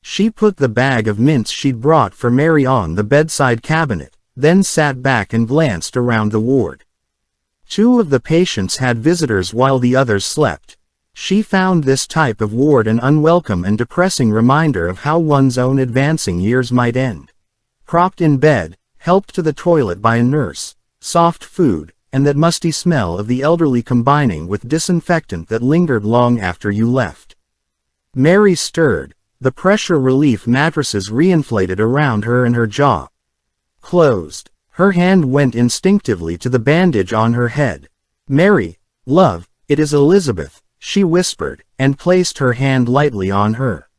She put the bag of mints she'd brought for Mary on the bedside cabinet, then sat back and glanced around the ward. 2 of the patients had visitors while the others slept. She found this type of ward an unwelcome and depressing reminder of how one's own advancing years might end. Propped in bed, helped to the toilet by a nurse, soft food, and that musty smell of the elderly combining with disinfectant that lingered long after you left. Mary stirred, the pressure relief mattresses reinflated around her and her jaw closed. Her hand went instinctively to the bandage on her head. "Mary, love, it is Elizabeth," she whispered, and placed her hand lightly on her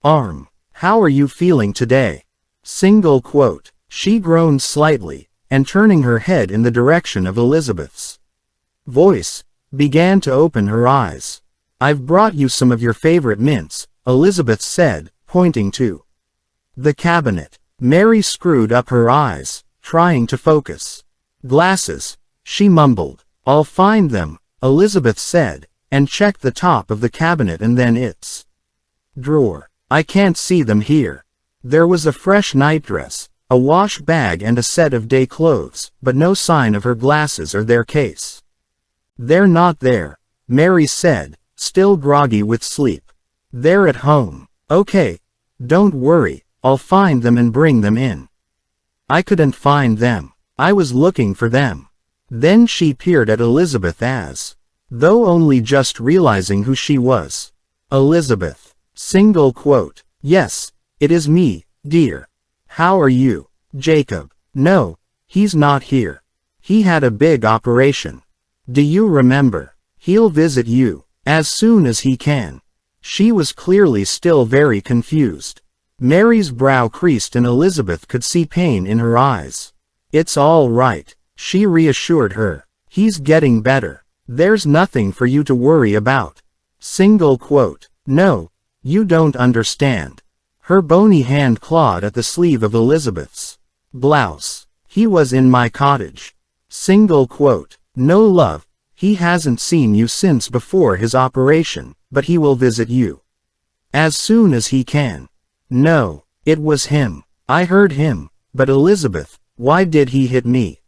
arm. "How are you feeling today?" Single quote. She groaned slightly, and turning her head in the direction of Elizabeth's voice, began to open her eyes. "I've brought you some of your favorite mints," Elizabeth said, pointing to the cabinet. Mary screwed up her eyes, trying to focus. "Glasses," she mumbled. "I'll find them," Elizabeth said, and checked the top of the cabinet and then its drawer. "I can't see them here." There was a fresh nightdress, a wash bag and a set of day clothes, but no sign of her glasses or their case. "They're not there," Mary said, still groggy with sleep. "They're at home." "Okay. Don't worry, I'll find them and bring them in." "I couldn't find them. I was looking for them." Then she peered at Elizabeth as though only just realizing who she was. "Elizabeth." Single quote. "Yes, it is me, dear. How are you?" "Jacob. No, he's not here. He had a big operation. Do you remember? He'll visit you as soon as he can." She was clearly still very confused. Mary's brow creased and Elizabeth could see pain in her eyes. "It's all right," she reassured her. "He's getting better. There's nothing for you to worry about." Single quote. "No, you don't understand." Her bony hand clawed at the sleeve of Elizabeth's blouse. "He was in my cottage." Single quote. "No love, he hasn't seen you since before his operation, but he will visit you as soon as he can." "No, it was him. I heard him, but Elizabeth, why did he hit me?"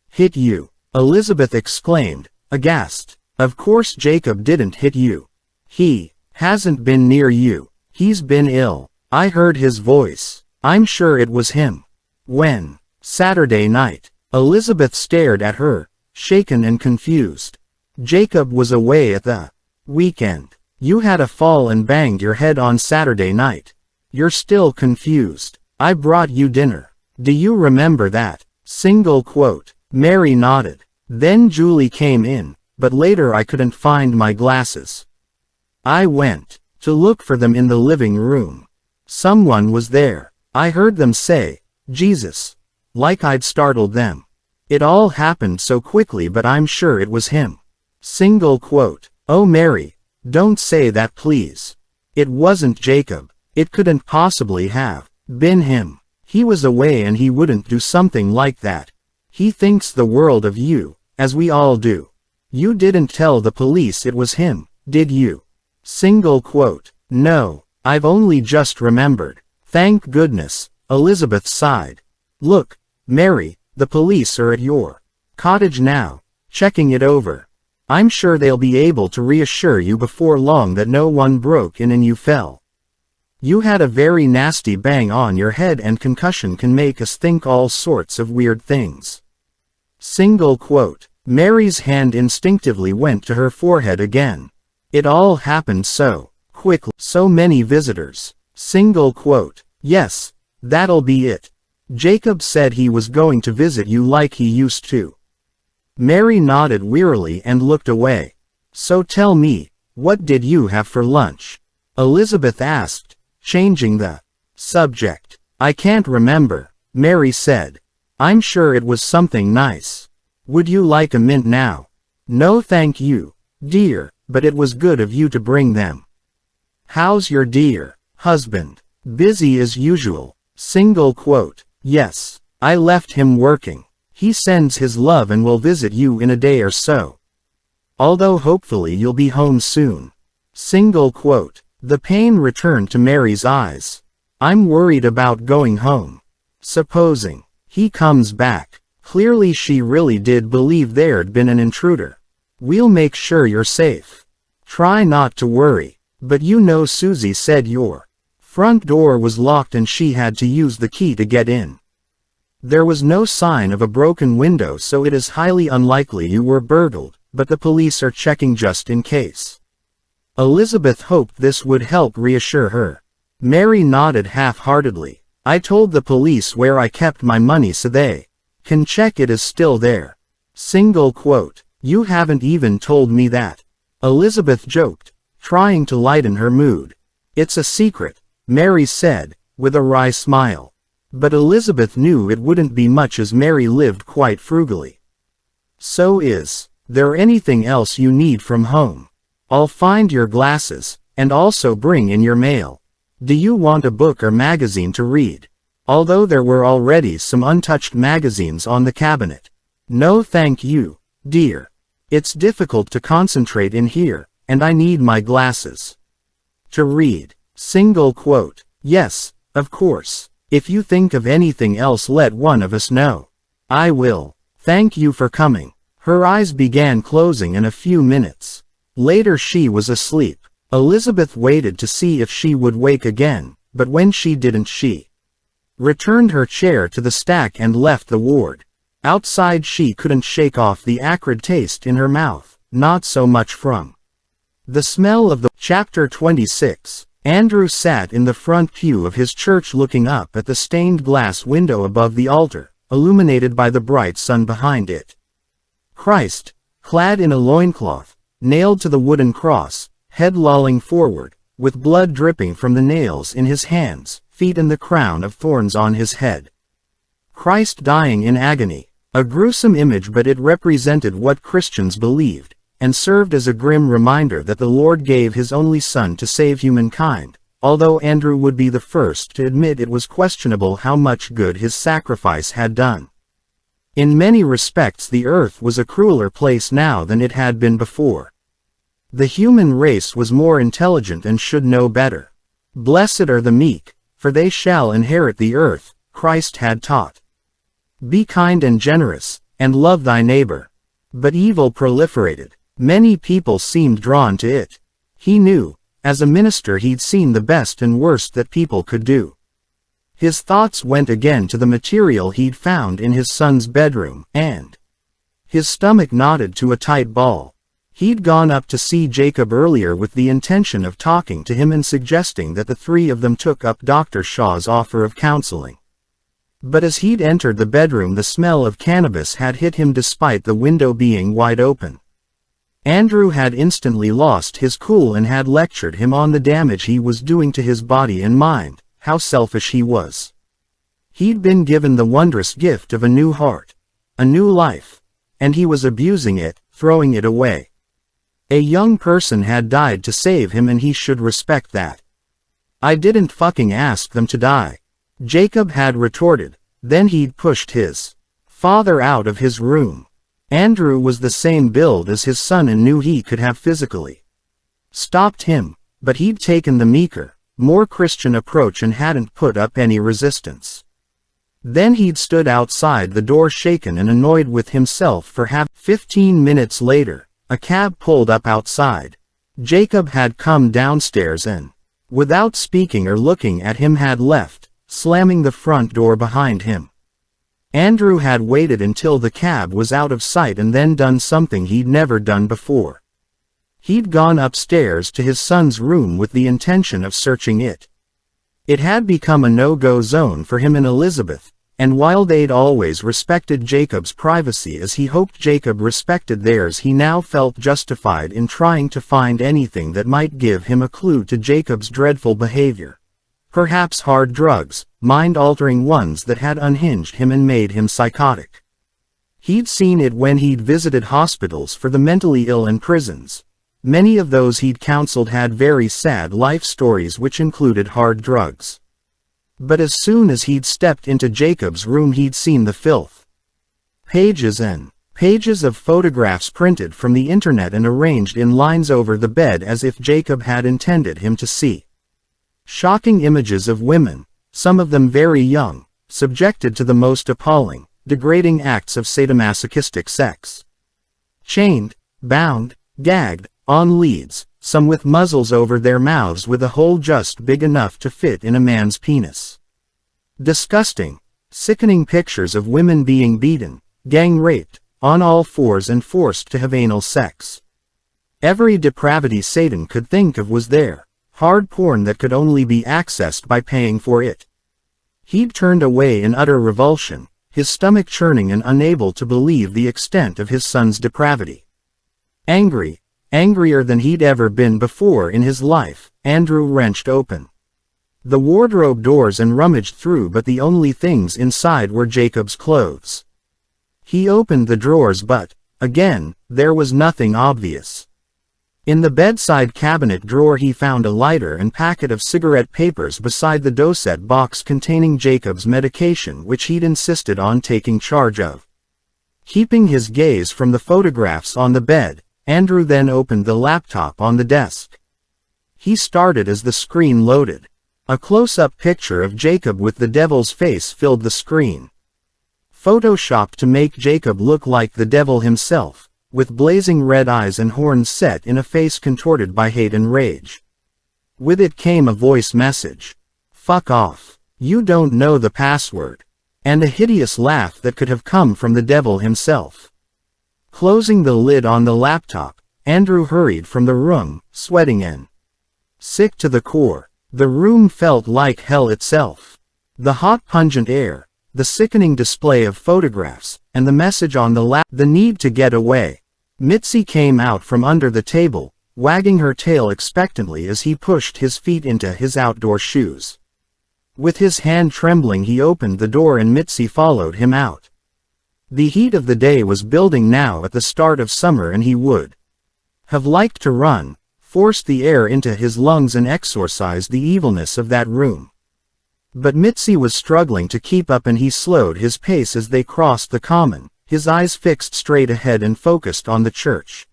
"Hit you?" Elizabeth exclaimed, aghast. "Of course Jacob didn't hit you. He hasn't been near you. He's been ill. I heard his voice. I'm sure it was him." "When?" "Saturday night." Elizabeth stared at her, shaken and confused. "Jacob was away at the weekend. You had a fall and banged your head on Saturday night. You're still confused. I brought you dinner. Do you remember that?" Single quote. Mary nodded. "Then Julie came in, but later I couldn't find my glasses. I went to look for them in the living room. Someone was there. I heard them say, 'Jesus,' like I'd startled them. It all happened so quickly, but I'm sure it was him." Single quote. "Oh Mary, don't say that please. It wasn't Jacob. It couldn't possibly have been him. He was away and he wouldn't do something like that. He thinks the world of you, as we all do. You didn't tell the police it was him, did you?" Single quote. "No, I've only just remembered. Thank goodness," Elizabeth sighed. "Look, Mary, the police are at your cottage now, checking it over. I'm sure they'll be able to reassure you before long that no one broke in and you fell. You had a very nasty bang on your head and concussion can make us think all sorts of weird things." Single quote. Mary's hand instinctively went to her forehead again. It all happened so quickly. So many visitors. Single quote. "Yes, that'll be it. Jacob said he was going to visit you like he used to." Mary nodded wearily and looked away. "So tell me, what did you have for lunch?" Elizabeth asked, changing the subject. "I can't remember," Mary said. "I'm sure it was something nice. Would you like a mint now?" "No thank you, dear, but it was good of you to bring them." "How's your dear husband?" "Busy as usual." Single quote. "Yes, I left him working. He sends his love and will visit you in a day or so. Although hopefully you'll be home soon." Single quote. The pain returned to Mary's eyes. "I'm worried about going home. Supposing he comes back." Clearly she really did believe there'd been an intruder. "We'll make sure you're safe. Try not to worry. But you know Susie said your front door was locked and she had to use the key to get in." There was no sign of a broken window, so it is highly unlikely you were burgled, but the police are checking just in case. Elizabeth hoped this would help reassure her. Mary nodded half-heartedly. I told the police where I kept my money so they can check it is still there. Single quote. You haven't even told me that. Elizabeth joked, trying to lighten her mood. It's a secret, Mary said, with a wry smile. But Elizabeth knew it wouldn't be much as Mary lived quite frugally. So is there anything else you need from home? I'll find your glasses, and also bring in your mail. Do you want a book or magazine to read? Although there were already some untouched magazines on the cabinet. No thank you, dear. It's difficult to concentrate in here, and I need my glasses. To read. Single quote. Yes, of course. If you think of anything else, let one of us know. I will. Thank you for coming. Her eyes began closing in a few minutes. Later she was asleep. Elizabeth waited to see if she would wake again, but when she didn't, she returned her chair to the stack and left the ward. Outside she couldn't shake off the acrid taste in her mouth, not so much from the smell of the. Chapter 26. Andrew sat in the front pew of his church looking up at the stained glass window above the altar, illuminated by the bright sun behind it. Christ, clad in a loincloth, nailed to the wooden cross, head lolling forward, with blood dripping from the nails in his hands, feet and the crown of thorns on his head. Christ dying in agony. A gruesome image, but it represented what Christians believed, and served as a grim reminder that the Lord gave his only Son to save humankind, although Andrew would be the first to admit it was questionable how much good his sacrifice had done. In many respects the earth was a crueler place now than it had been before. The human race was more intelligent and should know better. Blessed are the meek, for they shall inherit the earth, Christ had taught. Be kind and generous, and love thy neighbor. But evil proliferated. Many people seemed drawn to it. He knew, as a minister he'd seen the best and worst that people could do. His thoughts went again to the material he'd found in his son's bedroom, and his stomach knotted to a tight ball. He'd gone up to see Jacob earlier with the intention of talking to him and suggesting that the three of them took up Dr. Shaw's offer of counseling. But as he'd entered the bedroom, the smell of cannabis had hit him despite the window being wide open. Andrew had instantly lost his cool and had lectured him on the damage he was doing to his body and mind, how selfish he was. He'd been given the wondrous gift of a new heart, a new life, and he was abusing it, throwing it away. A young person had died to save him and he should respect that. I didn't fucking ask them to die, Jacob had retorted. Then he'd pushed his father out of his room. Andrew was the same build as his son and knew he could have physically stopped him, but he'd taken the meeker, more Christian approach and hadn't put up any resistance. Then he'd stood outside the door shaken and annoyed with himself for 15 minutes later, a cab pulled up outside. Jacob had come downstairs and, without speaking or looking at him, had left, slamming the front door behind him. Andrew had waited until the cab was out of sight and then done something he'd never done before. He'd gone upstairs to his son's room with the intention of searching it. It had become a no-go zone for him and Elizabeth, and while they'd always respected Jacob's privacy as he hoped Jacob respected theirs, he now felt justified in trying to find anything that might give him a clue to Jacob's dreadful behavior. Perhaps hard drugs, mind-altering ones that had unhinged him and made him psychotic. He'd seen it when he'd visited hospitals for the mentally ill and prisons. Many of those he'd counseled had very sad life stories which included hard drugs. But as soon as he'd stepped into Jacob's room, he'd seen the filth. Pages and pages of photographs printed from the internet and arranged in lines over the bed as if Jacob had intended him to see. Shocking images of women, some of them very young, subjected to the most appalling, degrading acts of sadomasochistic sex. Chained, bound, gagged, on leads, some with muzzles over their mouths with a hole just big enough to fit in a man's penis. Disgusting, Sickening pictures of women being beaten, gang-raped, on all fours and forced to have anal sex. Every depravity Satan could think of was there, hard porn that could only be accessed by paying for it. He'd turned away in utter revulsion, his stomach churning and unable to believe the extent of his son's depravity. Angry, angrier than he'd ever been before in his life, Andrew wrenched open the wardrobe doors and rummaged through, but the only things inside were Jacob's clothes. He opened the drawers, but, again, there was nothing obvious. In the bedside cabinet drawer he found a lighter and packet of cigarette papers beside the dosette box containing Jacob's medication, which he'd insisted on taking charge of. Keeping his gaze from the photographs on the bed, Andrew then opened the laptop on the desk. He started as the screen loaded. A close-up picture of Jacob with the devil's face filled the screen. Photoshopped to make Jacob look like the devil himself, with blazing red eyes and horns set in a face contorted by hate and rage. With it came a voice message. "Fuck off. You don't know the password." And a hideous laugh that could have come from the devil himself. Closing the lid on the laptop, Andrew hurried from the room, sweating and sick to the core. The room felt like hell itself. The hot pungent air, the sickening display of photographs, and the message on the need to get away. Mitzi came out from under the table, wagging her tail expectantly as he pushed his feet into his outdoor shoes. With his hand trembling he opened the door and Mitzi followed him out. The heat of the day was building now at the start of summer, and he would have liked to run, force the air into his lungs and exorcise the evilness of that room. But Mitzi was struggling to keep up, and he slowed his pace as they crossed the common, his eyes fixed straight ahead and focused on the church.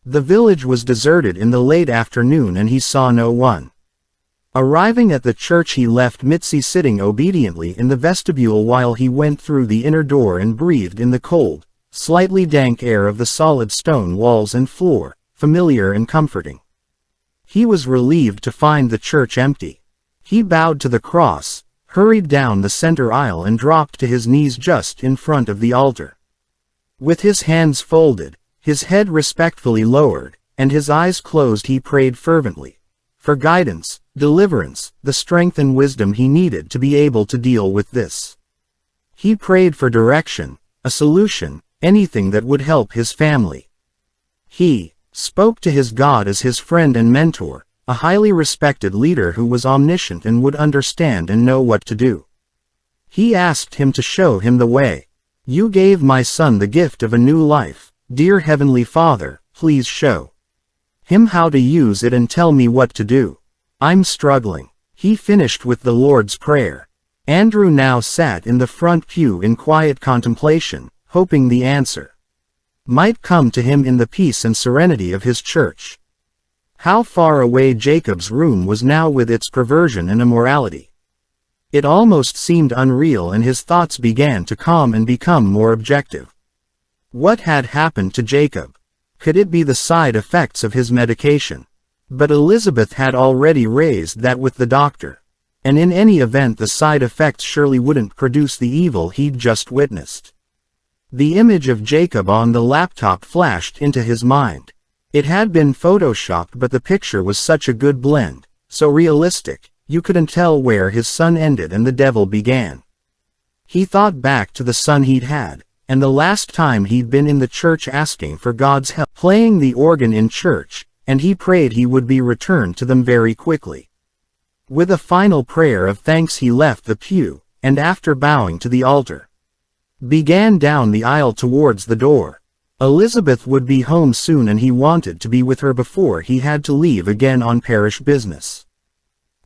The village was deserted in the late afternoon and he saw no one. Arriving at the church he left Mitzi sitting obediently in the vestibule while he went through the inner door and breathed in the cold, slightly dank air of the solid stone walls and floor, familiar and comforting. He was relieved to find the church empty. He bowed to the cross, hurried down the center aisle and dropped to his knees just in front of the altar. With his hands folded, his head respectfully lowered, and his eyes closed he prayed fervently. For guidance, deliverance, the strength and wisdom he needed to be able to deal with this. He prayed for direction, a solution, anything that would help his family. He spoke to his God as his friend and mentor, a highly respected leader who was omniscient and would understand and know what to do. He asked him to show him the way. "You gave my son the gift of a new life, dear Heavenly Father, please show him how to use it and tell me what to do. I'm struggling." He finished with the Lord's Prayer. Andrew now sat in the front pew in quiet contemplation, hoping the answer might come to him in the peace and serenity of his church. How far away Jacob's room was now with its perversion and immorality. It almost seemed unreal, and his thoughts began to calm and become more objective. What had happened to Jacob? Could it be the side effects of his medication? But Elizabeth had already raised that with the doctor. And in any event the side effects surely wouldn't produce the evil he'd just witnessed. The image of Jacob on the laptop flashed into his mind. It had been photoshopped, but the picture was such a good blend, so realistic, you couldn't tell where his son ended and the devil began. He thought back to the son he'd had, and the last time he'd been in the church asking for God's help, playing the organ in church, and he prayed he would be returned to them very quickly. With a final prayer of thanks he left the pew, and after bowing to the altar, began down the aisle towards the door. Elizabeth would be home soon and he wanted to be with her before he had to leave again on parish business.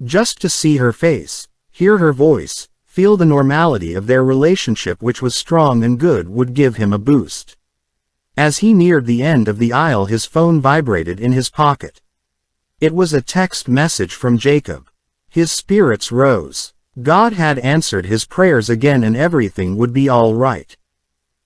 Just to see her face, hear her voice, feel the normality of their relationship, which was strong and good, would give him a boost. As he neared the end of the aisle his phone vibrated in his pocket. It was a text message from Jacob. His spirits rose. God had answered his prayers again and everything would be all right.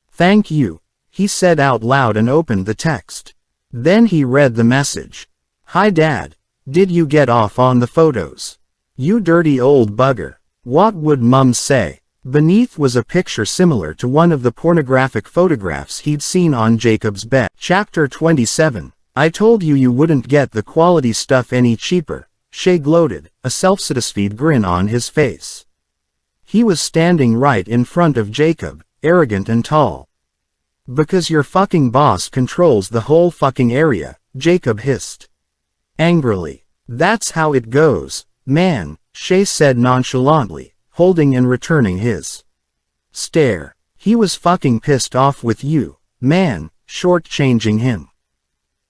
"Thank you," he said out loud and opened the text. Then he read the message. "Hi Dad. Did you get off on the photos? You dirty old bugger. What would Mum say? Beneath was a picture similar to one of the pornographic photographs he'd seen on Jacob's bed. Chapter 27. I told you you wouldn't get the quality stuff any cheaper, Shay gloated, a self-satisfied grin on his face. He was standing right in front of Jacob, arrogant and tall. Because your fucking boss controls the whole fucking area, Jacob hissed angrily. That's how it goes, man, Shay said nonchalantly, holding and returning his stare. He was fucking pissed off with you, man, shortchanging him.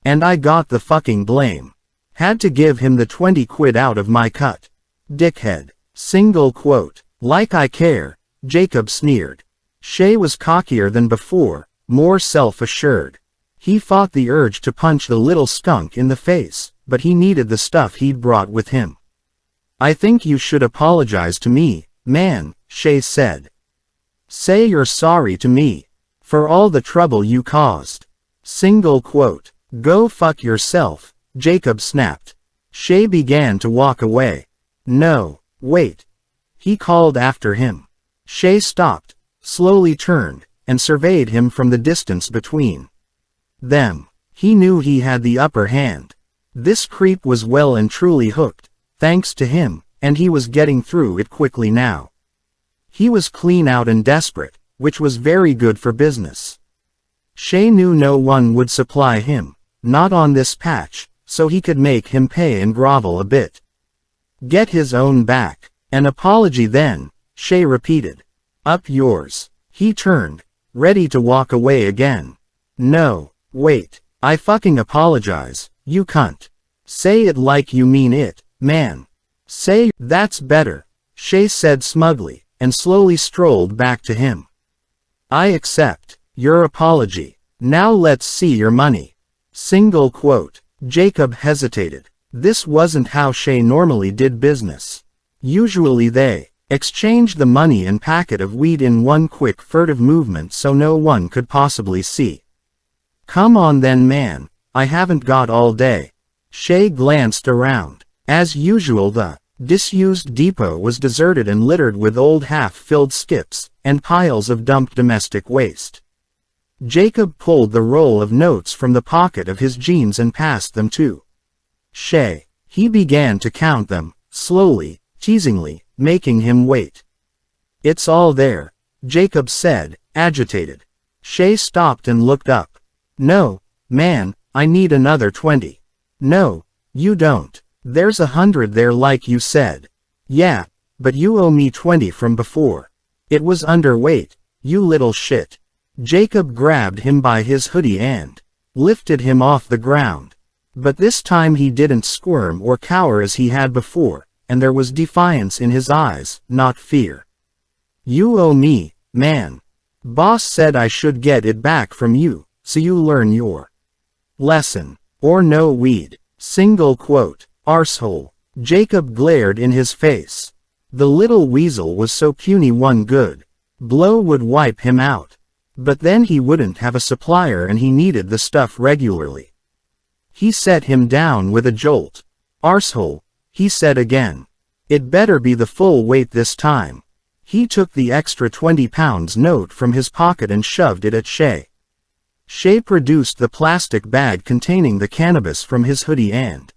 And I got the fucking blame. Had to give him the 20 quid out of my cut. Dickhead. Single quote. Like I care, Jacob sneered. Shay was cockier than before, more self-assured. He fought the urge to punch the little skunk in the face, but he needed the stuff he'd brought with him. I think you should apologize to me, man, Shay said. Say you're sorry to me. For all the trouble you caused. Single quote. Go fuck yourself, Jacob snapped. Shay began to walk away. No, wait. He called after him. Shay stopped, slowly turned, and surveyed him from the distance between them. He knew he had the upper hand. This creep was well and truly hooked, thanks to him, and he was getting through it quickly now. He was clean out and desperate, which was very good for business. Shay knew no one would supply him, not on this patch, so he could make him pay and grovel a bit. Get his own back. An apology then, Shay repeated. Up yours. He turned, ready to walk away again. No, wait. I fucking apologize, you cunt. Say it like you mean it, man. Say, that's better, Shay said smugly, and slowly strolled back to him. I accept your apology. Now let's see your money. Single quote. Jacob hesitated. This wasn't how Shay normally did business. Usually they exchanged the money and packet of weed in one quick furtive movement so no one could possibly see. Come on then man, I haven't got all day. Shay glanced around. As usual the disused depot was deserted and littered with old half-filled skips, and piles of dumped domestic waste. Jacob pulled the roll of notes from the pocket of his jeans and passed them to Shay. He began to count them, slowly, teasingly, making him wait. It's all there, Jacob said, agitated. Shay stopped and looked up. No, man, I need another 20. No, you don't. There's 100 there like you said. Yeah, but you owe me 20 from before. It was underweight, you little shit. Jacob grabbed him by his hoodie and lifted him off the ground. But this time he didn't squirm or cower as he had before, and there was defiance in his eyes, not fear. You owe me, man. Boss said I should get it back from you, so you learn your lesson. Or no weed. Single quote. Arsehole. Jacob glared in his face. The little weasel was so puny one good blow would wipe him out. But then he wouldn't have a supplier and he needed the stuff regularly. He set him down with a jolt. Arsehole, he said again. It better be the full weight this time. He took the extra 20 pounds note from his pocket and shoved it at Shay. Shay produced the plastic bag containing the cannabis from his hoodie and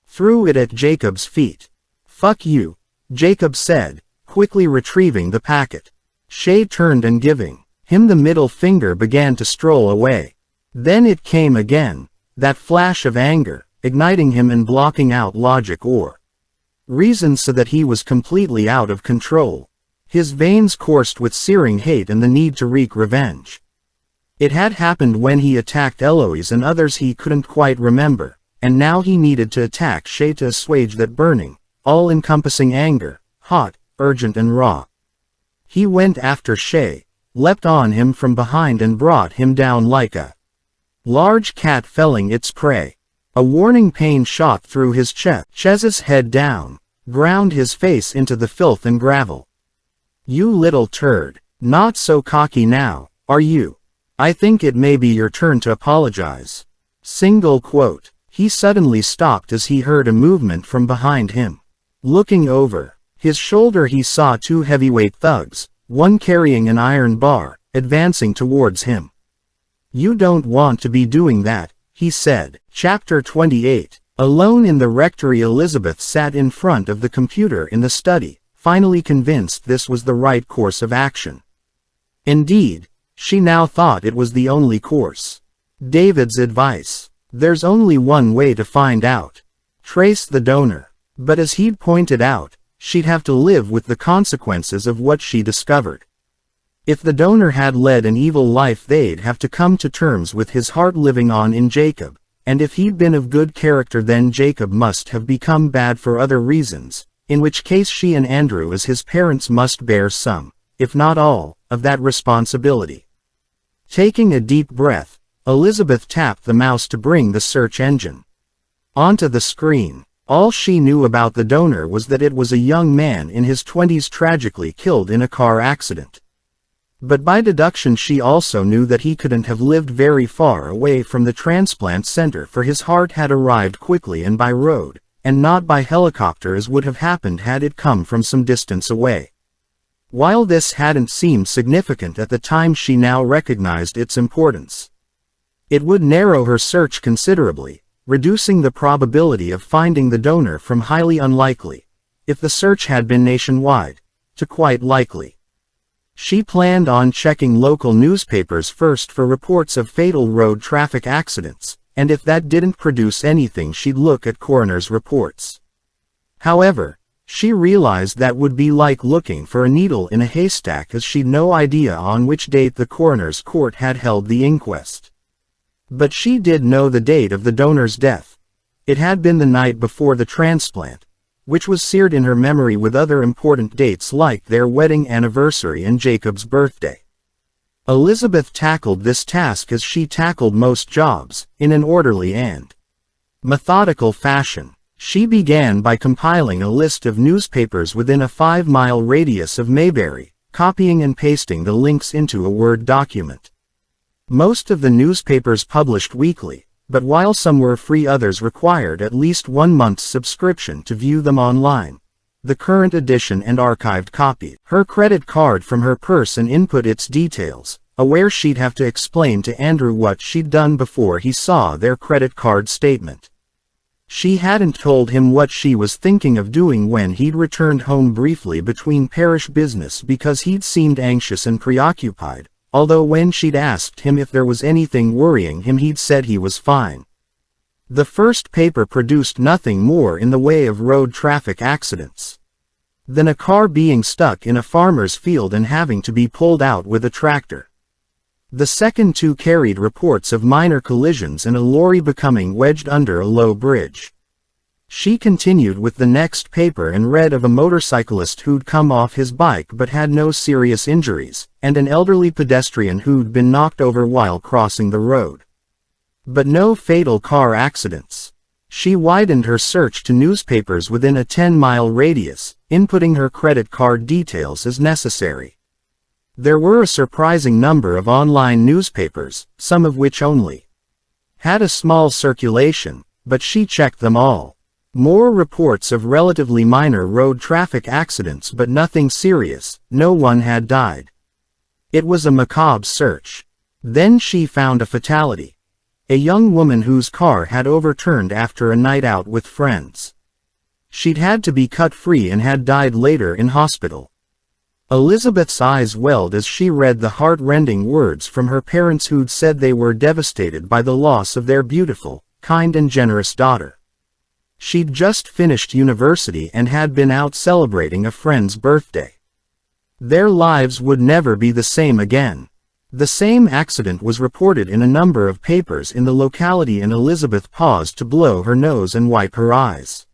threw it at Jacob's feet. Fuck you, Jacob said, quickly retrieving the packet. Shay turned and giving him the middle finger began to stroll away. Then it came again, that flash of anger, igniting him and blocking out logic or reason so that he was completely out of control. His veins coursed with searing hate and the need to wreak revenge. It had happened when he attacked Eloise and others he couldn't quite remember, and now he needed to attack Shay to assuage that burning, all-encompassing anger, hot, urgent and raw. He went after Shay, leapt on him from behind and brought him down like a large cat felling its prey. A warning pain shot through his chest. Chez's head down, ground his face into the filth and gravel. You little turd, not so cocky now, are you? I think it may be your turn to apologize. Single quote. He suddenly stopped as he heard a movement from behind him. Looking over his shoulder he saw two heavyweight thugs, one carrying an iron bar, advancing towards him. "You don't want to be doing that," he said. Chapter 28. Alone in the rectory, Elizabeth sat in front of the computer in the study, finally convinced this was the right course of action. Indeed, she now thought it was the only course. David's advice. There's only one way to find out. Trace the donor. But as he'd pointed out, she'd have to live with the consequences of what she discovered. If the donor had led an evil life, they'd have to come to terms with his heart living on in Jacob, and if he'd been of good character, then Jacob must have become bad for other reasons, in which case she and Andrew as his parents must bear some, if not all, of that responsibility. Taking a deep breath, Elizabeth tapped the mouse to bring the search engine onto the screen. All she knew about the donor was that it was a young man in his 20s tragically killed in a car accident. But by deduction she also knew that he couldn't have lived very far away from the transplant center, for his heart had arrived quickly and by road, and not by helicopter as would have happened had it come from some distance away. While this hadn't seemed significant at the time, she now recognized its importance. It would narrow her search considerably, reducing the probability of finding the donor from highly unlikely, if the search had been nationwide, to quite likely. She planned on checking local newspapers first for reports of fatal road traffic accidents, and if that didn't produce anything, she'd look at coroner's reports. However, she realized that would be like looking for a needle in a haystack, as she'd no idea on which date the coroner's court had held the inquest. But she did know the date of the donor's death. It had been the night before the transplant, which was seared in her memory with other important dates like their wedding anniversary and Jacob's birthday. Elizabeth tackled this task as she tackled most jobs, in an orderly and methodical fashion. She began by compiling a list of newspapers within a 5-mile radius of Mayberry, copying and pasting the links into a Word document. Most of the newspapers published weekly, but while some were free, others required at least 1 month's subscription to view them online. The current edition and archived copy. Her credit card from her purse and input its details, aware she'd have to explain to Andrew what she'd done before he saw their credit card statement. She hadn't told him what she was thinking of doing when he'd returned home briefly between parish business because he'd seemed anxious and preoccupied, although when she'd asked him if there was anything worrying him, he'd said he was fine. The first paper produced nothing more in the way of road traffic accidents than a car being stuck in a farmer's field and having to be pulled out with a tractor. The second two carried reports of minor collisions and a lorry becoming wedged under a low bridge. She continued with the next paper and read of a motorcyclist who'd come off his bike but had no serious injuries, and an elderly pedestrian who'd been knocked over while crossing the road. But no fatal car accidents. She widened her search to newspapers within a 10-mile radius, inputting her credit card details as necessary. There were a surprising number of online newspapers, some of which only had a small circulation, but she checked them all. More reports of relatively minor road traffic accidents, but nothing serious. No one had died. It was a macabre search. Then she found a fatality. A young woman whose car had overturned after a night out with friends. She'd had to be cut free and had died later in hospital. Elizabeth's eyes welled as she read the heart-rending words from her parents who'd said they were devastated by the loss of their beautiful, kind and generous daughter. She'd just finished university and had been out celebrating a friend's birthday. Their lives would never be the same again. The same accident was reported in a number of papers in the locality, and Elizabeth paused to blow her nose and wipe her eyes.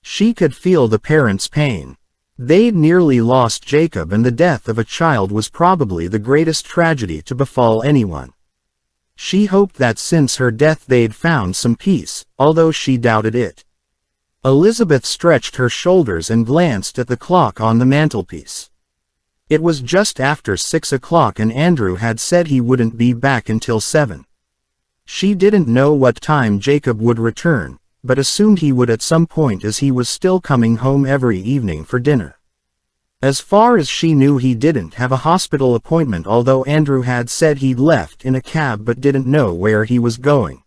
She could feel the parents' pain. They'd nearly lost Jacob, and the death of a child was probably the greatest tragedy to befall anyone. She hoped that since her death they'd found some peace, although she doubted it. Elizabeth stretched her shoulders and glanced at the clock on the mantelpiece. It was just after 6 o'clock, and Andrew had said he wouldn't be back until 7. She didn't know what time Jacob would return, but assumed he would at some point, as he was still coming home every evening for dinner. As far as she knew, he didn't have a hospital appointment, although Andrew had said he'd left in a cab but didn't know where he was going.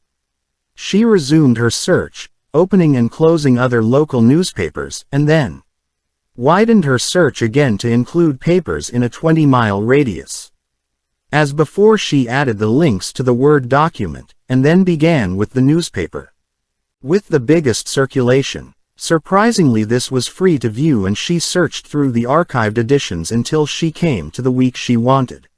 She resumed her search, opening and closing other local newspapers, and then widened her search again to include papers in a 20-mile radius. As before, she added the links to the Word document, and then began with the newspaper with the biggest circulation. Surprisingly, this was free to view, and she searched through the archived editions until she came to the week she wanted.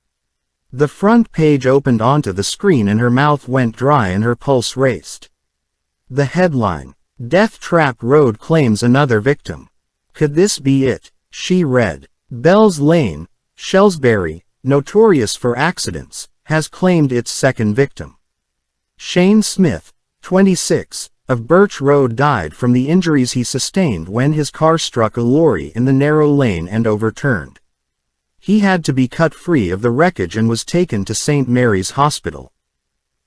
The front page opened onto the screen and her mouth went dry and her pulse raced. The headline, "Death Trap Road Claims Another Victim." Could this be it? She read. Bells Lane, Shrewsbury, notorious for accidents, has claimed its second victim. Shane Smith, 26, of Birch Road died from the injuries he sustained when his car struck a lorry in the narrow lane and overturned. He had to be cut free of the wreckage and was taken to St. Mary's Hospital.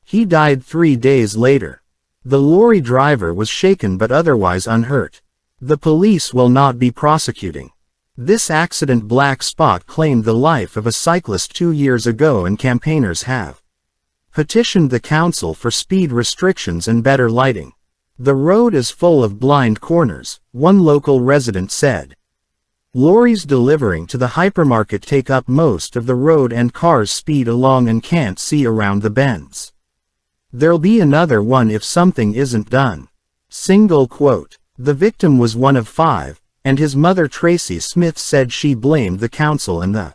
He died 3 days later. The lorry driver was shaken but otherwise unhurt. The police will not be prosecuting this accident. Black Spot claimed the life of a cyclist 2 years ago, and campaigners have petitioned the council for speed restrictions and better lighting. The road is full of blind corners, one local resident said. Lorries delivering to the hypermarket take up most of the road and cars speed along and can't see around the bends. There'll be another one if something isn't done. Single quote. The victim was one of 5, and his mother Tracy Smith said she blamed the council and the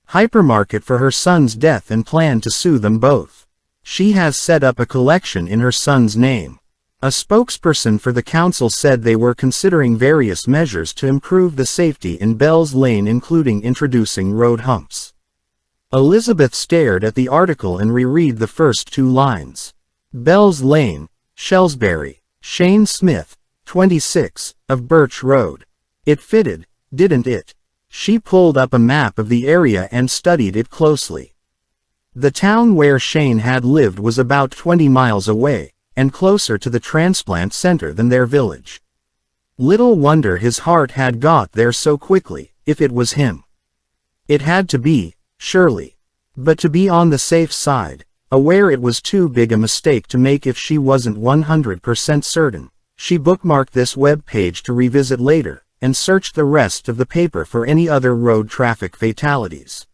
hypermarket for her son's death and planned to sue them both. She has set up a collection in her son's name. A spokesperson for the council said they were considering various measures to improve the safety in Bells Lane, including introducing road humps. Elizabeth stared at the article and reread the first 2 lines. Bells Lane, Shrewsbury, Shane Smith, 26, of Birch Road. It fitted, didn't it? She pulled up a map of the area and studied it closely. The town where Shane had lived was about 20 miles away, and closer to the transplant center than their village. Little wonder his heart had got there so quickly. If it was him, it had to be, surely. But to be on the safe side, aware it was too big a mistake to make if she wasn't 100% certain, she bookmarked this web page to revisit later, and searched the rest of the paper for any other road traffic fatalities.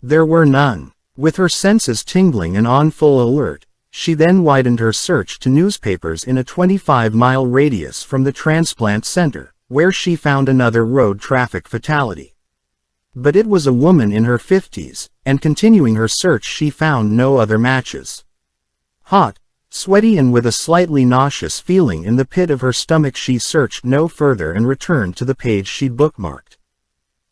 There were none. With her senses tingling and on full alert, she then widened her search to newspapers in a 25-mile radius from the transplant center, where she found another road traffic fatality. But it was a woman in her 50s, and continuing her search she found no other matches. Hot, sweaty and with a slightly nauseous feeling in the pit of her stomach, she searched no further and returned to the page she'd bookmarked.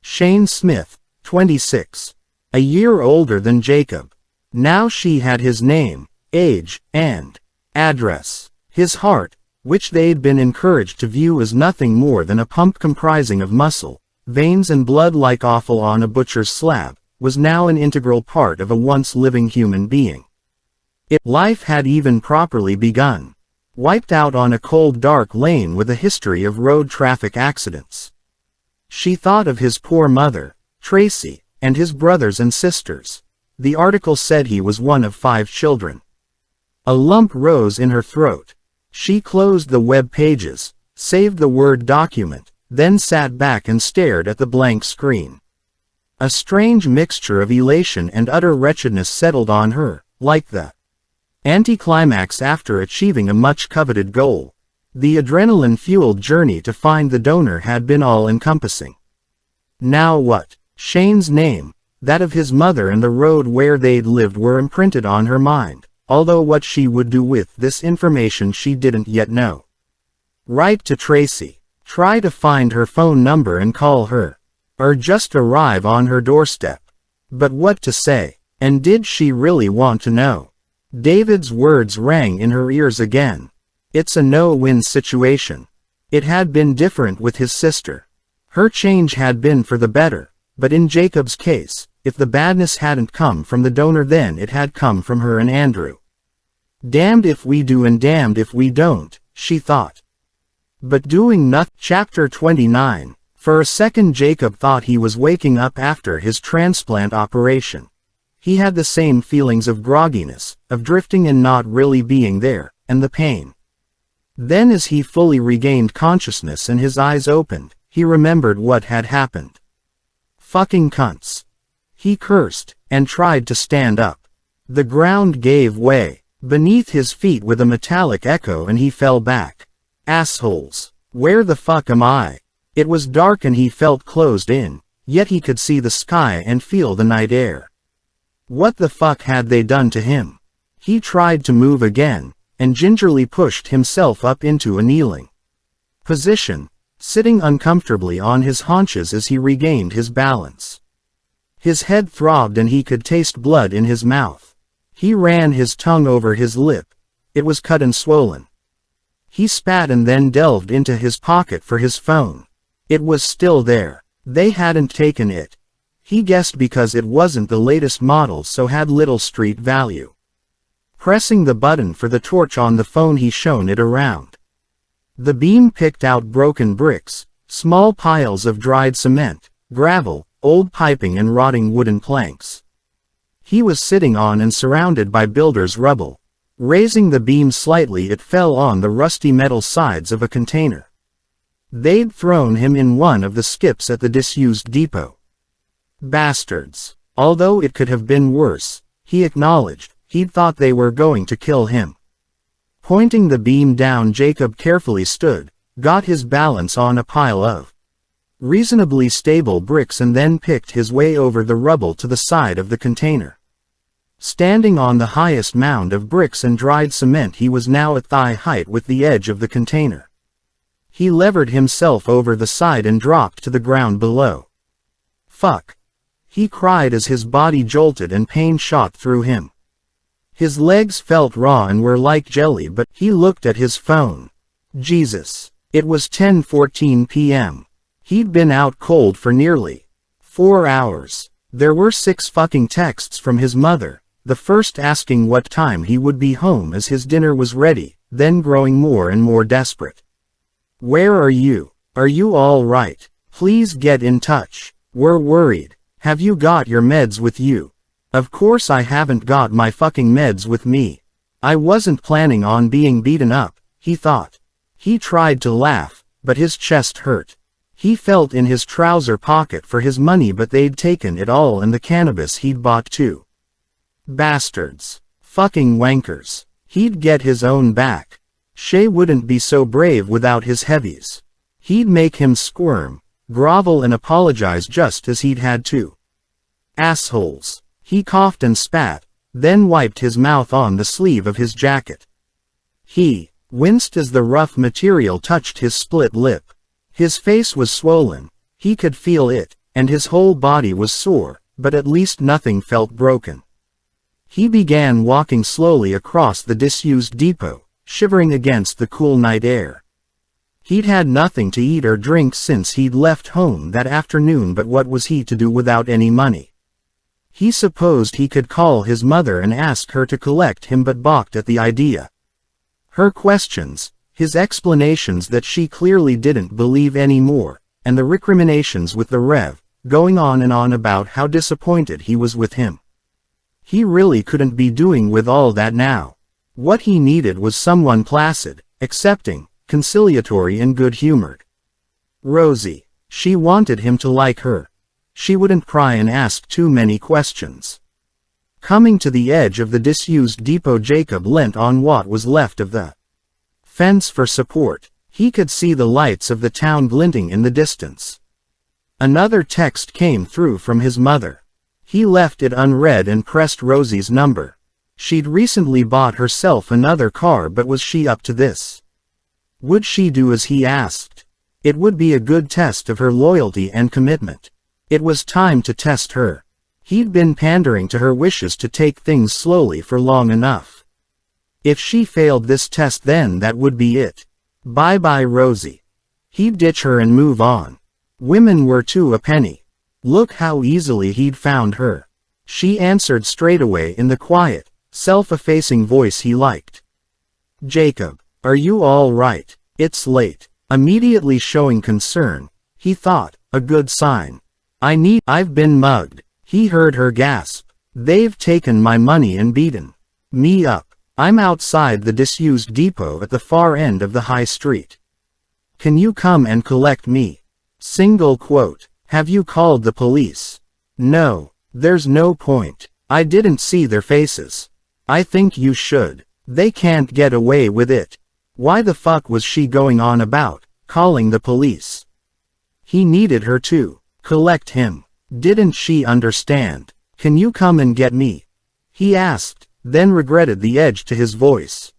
Shane Smith, 26. A year older than Jacob. Now she had his name, age, and address. His heart, which they'd been encouraged to view as nothing more than a pump comprising of muscle, veins and blood like offal on a butcher's slab, was now an integral part of a once living human being. Life had even properly begun. Wiped out on a cold dark lane with a history of road traffic accidents. She thought of his poor mother, Tracy, and his brothers and sisters. The article said he was one of 5 children. A lump rose in her throat. She closed the web pages, saved the Word document, then sat back and stared at the blank screen. A strange mixture of elation and utter wretchedness settled on her, like the anticlimax after achieving a much-coveted goal. The adrenaline-fueled journey to find the donor had been all-encompassing. Now what? Shane's name, that of his mother and the road where they'd lived were imprinted on her mind, although what she would do with this information she didn't yet know. Write to Tracy. Try to find her phone number and call her. Or just arrive on her doorstep. But what to say? And did she really want to know? David's words rang in her ears again. It's a no-win situation. It had been different with his sister. Her change had been for the better, but in Jacob's case, if the badness hadn't come from the donor, then it had come from her and Andrew. Damned if we do and damned if we don't, she thought. But doing nothing. Chapter 29. For a second Jacob thought he was waking up after his transplant operation. He had the same feelings of grogginess, of drifting and not really being there, and the pain. Then as he fully regained consciousness and his eyes opened, he remembered what had happened. Fucking cunts. He cursed, and tried to stand up. The ground gave way beneath his feet with a metallic echo and he fell back. Assholes. Where the fuck am I? It was dark and he felt closed in, yet he could see the sky and feel the night air. What the fuck had they done to him? He tried to move again, and gingerly pushed himself up into a kneeling position, sitting uncomfortably on his haunches as he regained his balance. His head throbbed and he could taste blood in his mouth. He ran his tongue over his lip. It was cut and swollen. He spat and then delved into his pocket for his phone. It was still there. They hadn't taken it. He guessed because it wasn't the latest model, so had little street value. Pressing the button for the torch on the phone, he shone it around. The beam picked out broken bricks, small piles of dried cement, gravel, old piping and rotting wooden planks. He was sitting on and surrounded by builders' rubble. Raising the beam slightly, it fell on the rusty metal sides of a container. They'd thrown him in one of the skips at the disused depot. Bastards. Although it could have been worse, he acknowledged, he'd thought they were going to kill him. Pointing the beam down, Jacob carefully stood, got his balance on a pile of reasonably stable bricks and then picked his way over the rubble to the side of the container. Standing on the highest mound of bricks and dried cement, he was now at thigh height with the edge of the container. He levered himself over the side and dropped to the ground below. Fuck. He cried as his body jolted and pain shot through him. His legs felt raw and were like jelly, but he looked at his phone. Jesus. It was 10:14 p.m. He'd been out cold for nearly 4 hours. There were 6 fucking texts from his mother, the first asking what time he would be home as his dinner was ready, then growing more and more desperate. Where are you? Are you all right? Please get in touch. We're worried. Have you got your meds with you? Of course I haven't got my fucking meds with me. I wasn't planning on being beaten up, he thought. He tried to laugh, but his chest hurt. He felt in his trouser pocket for his money, but they'd taken it all and the cannabis he'd bought too. Bastards. Fucking wankers. He'd get his own back. Shay wouldn't be so brave without his heavies. He'd make him squirm, grovel and apologize just as he'd had to. Assholes. He coughed and spat, then wiped his mouth on the sleeve of his jacket. He winced as the rough material touched his split lip. His face was swollen, he could feel it, and his whole body was sore, but at least nothing felt broken. He began walking slowly across the disused depot, shivering against the cool night air. He'd had nothing to eat or drink since he'd left home that afternoon, but what was he to do without any money? He supposed he could call his mother and ask her to collect him, but balked at the idea. Her questions, his explanations that she clearly didn't believe anymore, and the recriminations with the Rev, going on and on about how disappointed he was with him. He really couldn't be doing with all that now. What he needed was someone placid, accepting, conciliatory and good-humored. Rosie. She wanted him to like her. She wouldn't pry and ask too many questions. Coming to the edge of the disused depot, Jacob leant on what was left of the fence for support. He could see the lights of the town glinting in the distance. Another text came through from his mother. He left it unread and pressed Rosie's number. She'd recently bought herself another car, but was she up to this? Would she do as he asked? It would be a good test of her loyalty and commitment. It was time to test her. He'd been pandering to her wishes to take things slowly for long enough. If she failed this test, then that would be it. Bye-bye Rosie. He'd ditch her and move on. Women were two a penny. Look how easily he'd found her. She answered straightaway in the quiet, self-effacing voice he liked. Jacob, are you all right? It's late. Immediately showing concern, He thought, a good sign. I've been mugged. He heard her gasp. They've taken my money and beaten me up. I'm outside the disused depot at the far end of the high street. Can you come and collect me? Single quote. Have you called the police? No, there's no point. I didn't see their faces. I think you should. They can't get away with it. Why the fuck was she going on about calling the police? He needed her to collect him. Didn't she understand? Can you come and get me? He asked, then regretted the edge to his voice.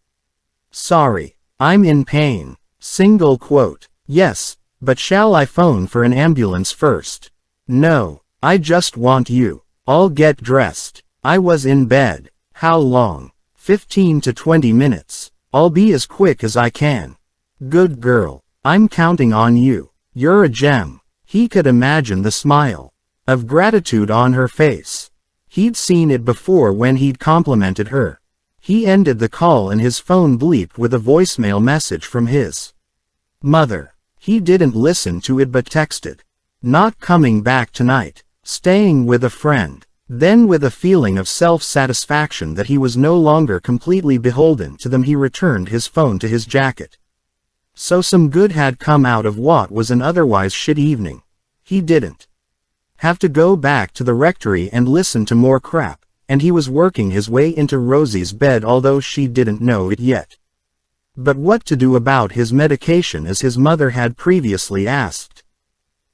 Sorry, I'm in pain. Single quote. Yes, but shall I phone for an ambulance first? No, I just want you. I'll get dressed. I was in bed. How long? 15 to 20 minutes. I'll be as quick as I can. Good girl. I'm counting on you. You're a gem. He could imagine the smile of gratitude on her face. He'd seen it before when he'd complimented her. He ended the call and his phone bleeped with a voicemail message from his mother. He didn't listen to it but texted. Not coming back tonight. Staying with a friend. Then with a feeling of self-satisfaction that he was no longer completely beholden to them, he returned his phone to his jacket. So some good had come out of what was an otherwise shit evening. He didn't have to go back to the rectory and listen to more crap, and he was working his way into Rosie's bed although she didn't know it yet. But what to do about his medication, as his mother had previously asked?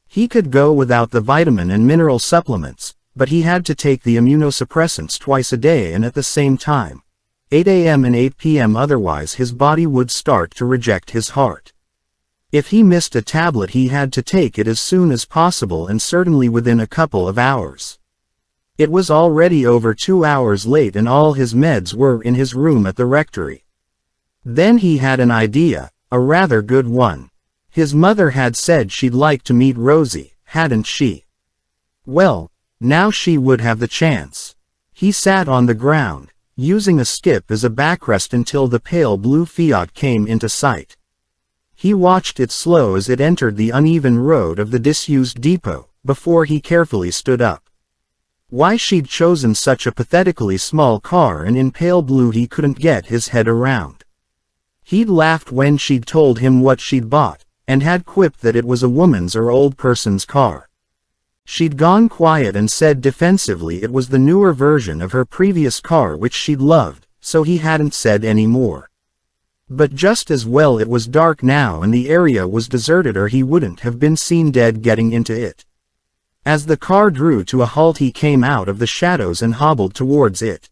He could go without the vitamin and mineral supplements, but he had to take the immunosuppressants twice a day and at the same time, 8 a.m. and 8 p.m. otherwise his body would start to reject his heart. If he missed a tablet he had to take it as soon as possible and certainly within a couple of hours. It was already over 2 hours late and all his meds were in his room at the rectory. Then he had an idea, a rather good one. His mother had said she'd like to meet Rosie, hadn't she? Well, now she would have the chance. He sat on the ground, using a skip as a backrest until the pale blue Fiat came into sight. He watched it slow as it entered the uneven road of the disused depot, before he carefully stood up. Why she'd chosen such a pathetically small car and in pale blue he couldn't get his head around. He'd laughed when she'd told him what she'd bought, and had quipped that it was a woman's or old person's car. She'd gone quiet and said defensively it was the newer version of her previous car which she'd loved, so he hadn't said any more. But just as well it was dark now and the area was deserted or he wouldn't have been seen dead getting into it. As the car drew to a halt he came out of the shadows and hobbled towards it.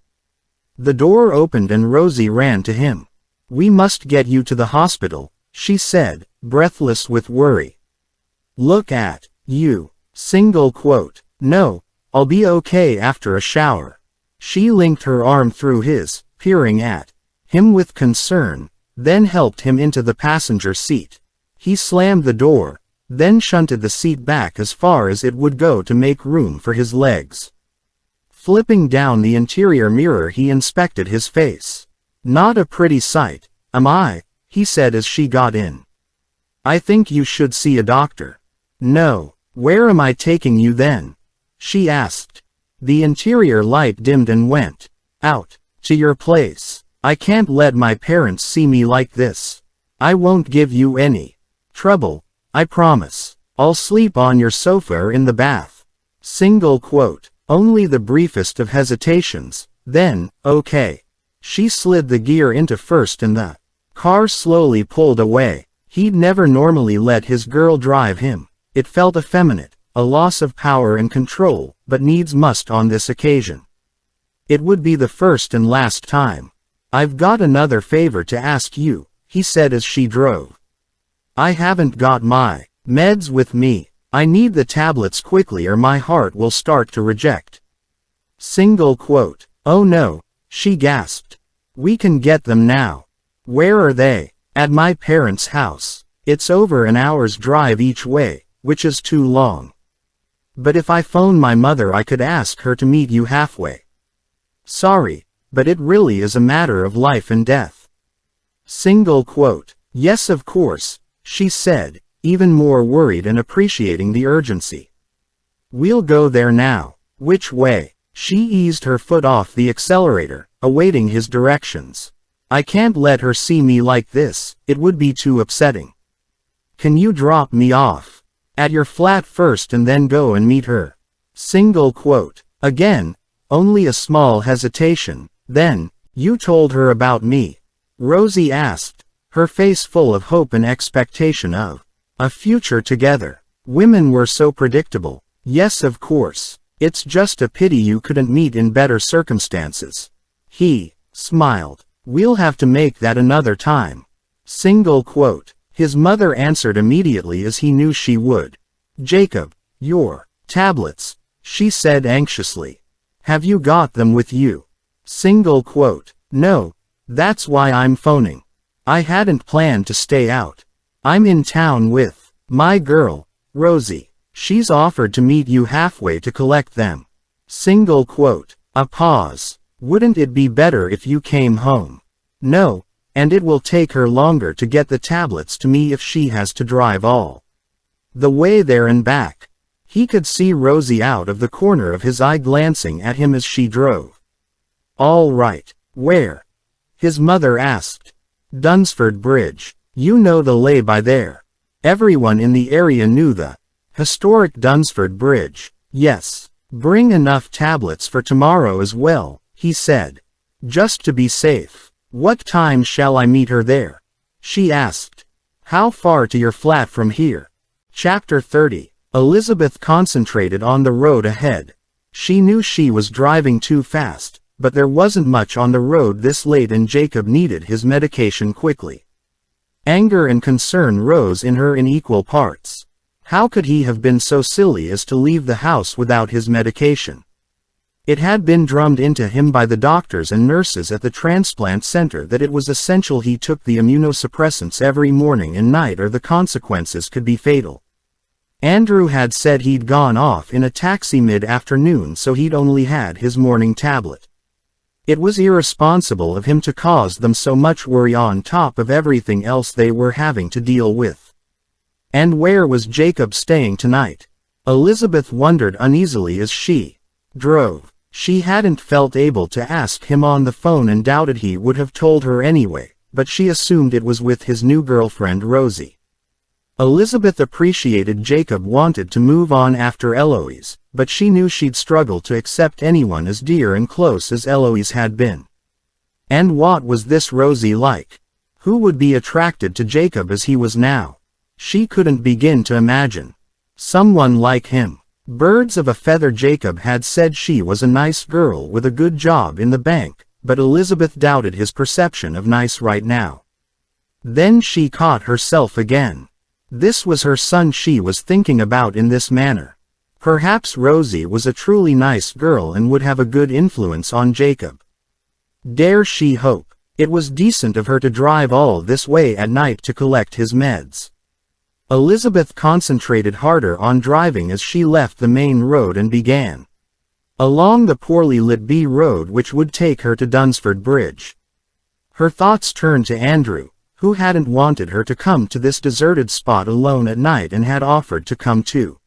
The door opened and Rosie ran to him. We must get you to the hospital, she said, breathless with worry. Look at you. Single quote. No, I'll be okay after a shower. She linked her arm through his, peering at him with concern, then helped him into the passenger seat. He slammed the door, then shunted the seat back as far as it would go to make room for his legs. Flipping down the interior mirror he inspected his face. Not a pretty sight, am I? He said as she got in. I think you should see a doctor. No. Where am I taking you then? She asked. The interior light dimmed and went out. To your place. I can't let my parents see me like this. I won't give you any trouble, I promise. I'll sleep on your sofa or in the bath. Single quote. Only the briefest of hesitations, then, okay. She slid the gear into first and the car slowly pulled away. He'd never normally let his girl drive him. It felt effeminate, a loss of power and control, but needs must on this occasion. It would be the first and last time. I've got another favor to ask you, he said as she drove. I haven't got my meds with me. I need the tablets quickly or my heart will start to reject. Single quote. Oh no, she gasped. We can get them now. Where are they? At my parents' house. It's over an hour's drive each way, which is too long. But if I phone my mother I could ask her to meet you halfway. Sorry, but it really is a matter of life and death. Single quote. Yes of course, she said, even more worried and appreciating the urgency. "We'll go there now." "Which way?" She eased her foot off the accelerator, awaiting his directions. "I can't let her see me like this, it would be too upsetting." "Can you drop me off at your flat first and then go and meet her?" Single quote. Again, only a small hesitation. "Then, you told her about me?" Rosie asked, her face full of hope and expectation of a future together. Women were so predictable. "Yes, of course. It's just a pity you couldn't meet in better circumstances." He smiled. "We'll have to make that another time." Single quote. His mother answered immediately as he knew she would. "Jacob, your tablets," she said anxiously. "Have you got them with you?" Single quote. "No, that's why I'm phoning. I hadn't planned to stay out. I'm in town with my girl, Rosie. She's offered to meet you halfway to collect them." Single quote. A pause. "Wouldn't it be better if you came home?" "No, and it will take her longer to get the tablets to me if she has to drive all the way there and back." He could see Rosie out of the corner of his eye glancing at him as she drove. "All right. Where?" his mother asked. "Dunsford Bridge. You know the lay-by there." Everyone in the area knew the historic Dunsford Bridge. "Yes. Bring enough tablets for tomorrow as well," he said. "Just to be safe." "What time shall I meet her there?" she asked. "How far to your flat from here?" Chapter 30. Elizabeth concentrated on the road ahead. She knew she was driving too fast, but there wasn't much on the road this late and Jacob needed his medication quickly. Anger and concern rose in her in equal parts. How could he have been so silly as to leave the house without his medication? It had been drummed into him by the doctors and nurses at the transplant center that it was essential he took the immunosuppressants every morning and night or the consequences could be fatal. Andrew had said he'd gone off in a taxi mid-afternoon, so he'd only had his morning tablet. It was irresponsible of him to cause them so much worry on top of everything else they were having to deal with. And where was Jacob staying tonight? Elizabeth wondered uneasily as she drove. She hadn't felt able to ask him on the phone and doubted he would have told her anyway, but she assumed it was with his new girlfriend Rosie. Elizabeth appreciated Jacob wanted to move on after Eloise, but she knew she'd struggle to accept anyone as dear and close as Eloise had been. And what was this Rosie like? Who would be attracted to Jacob as he was now? She couldn't begin to imagine. Someone like him. Birds of a feather. Jacob had said she was a nice girl with a good job in the bank, but Elizabeth doubted his perception of nice right now. Then she caught herself again. This was her son she was thinking about in this manner. Perhaps Rosie was a truly nice girl and would have a good influence on Jacob. Dare she hope? It was decent of her to drive all this way at night to collect his meds. Elizabeth concentrated harder on driving as she left the main road and began along the poorly lit B road which would take her to Dunsford Bridge. Her thoughts turned to Andrew, who hadn't wanted her to come to this deserted spot alone at night and had offered to come too.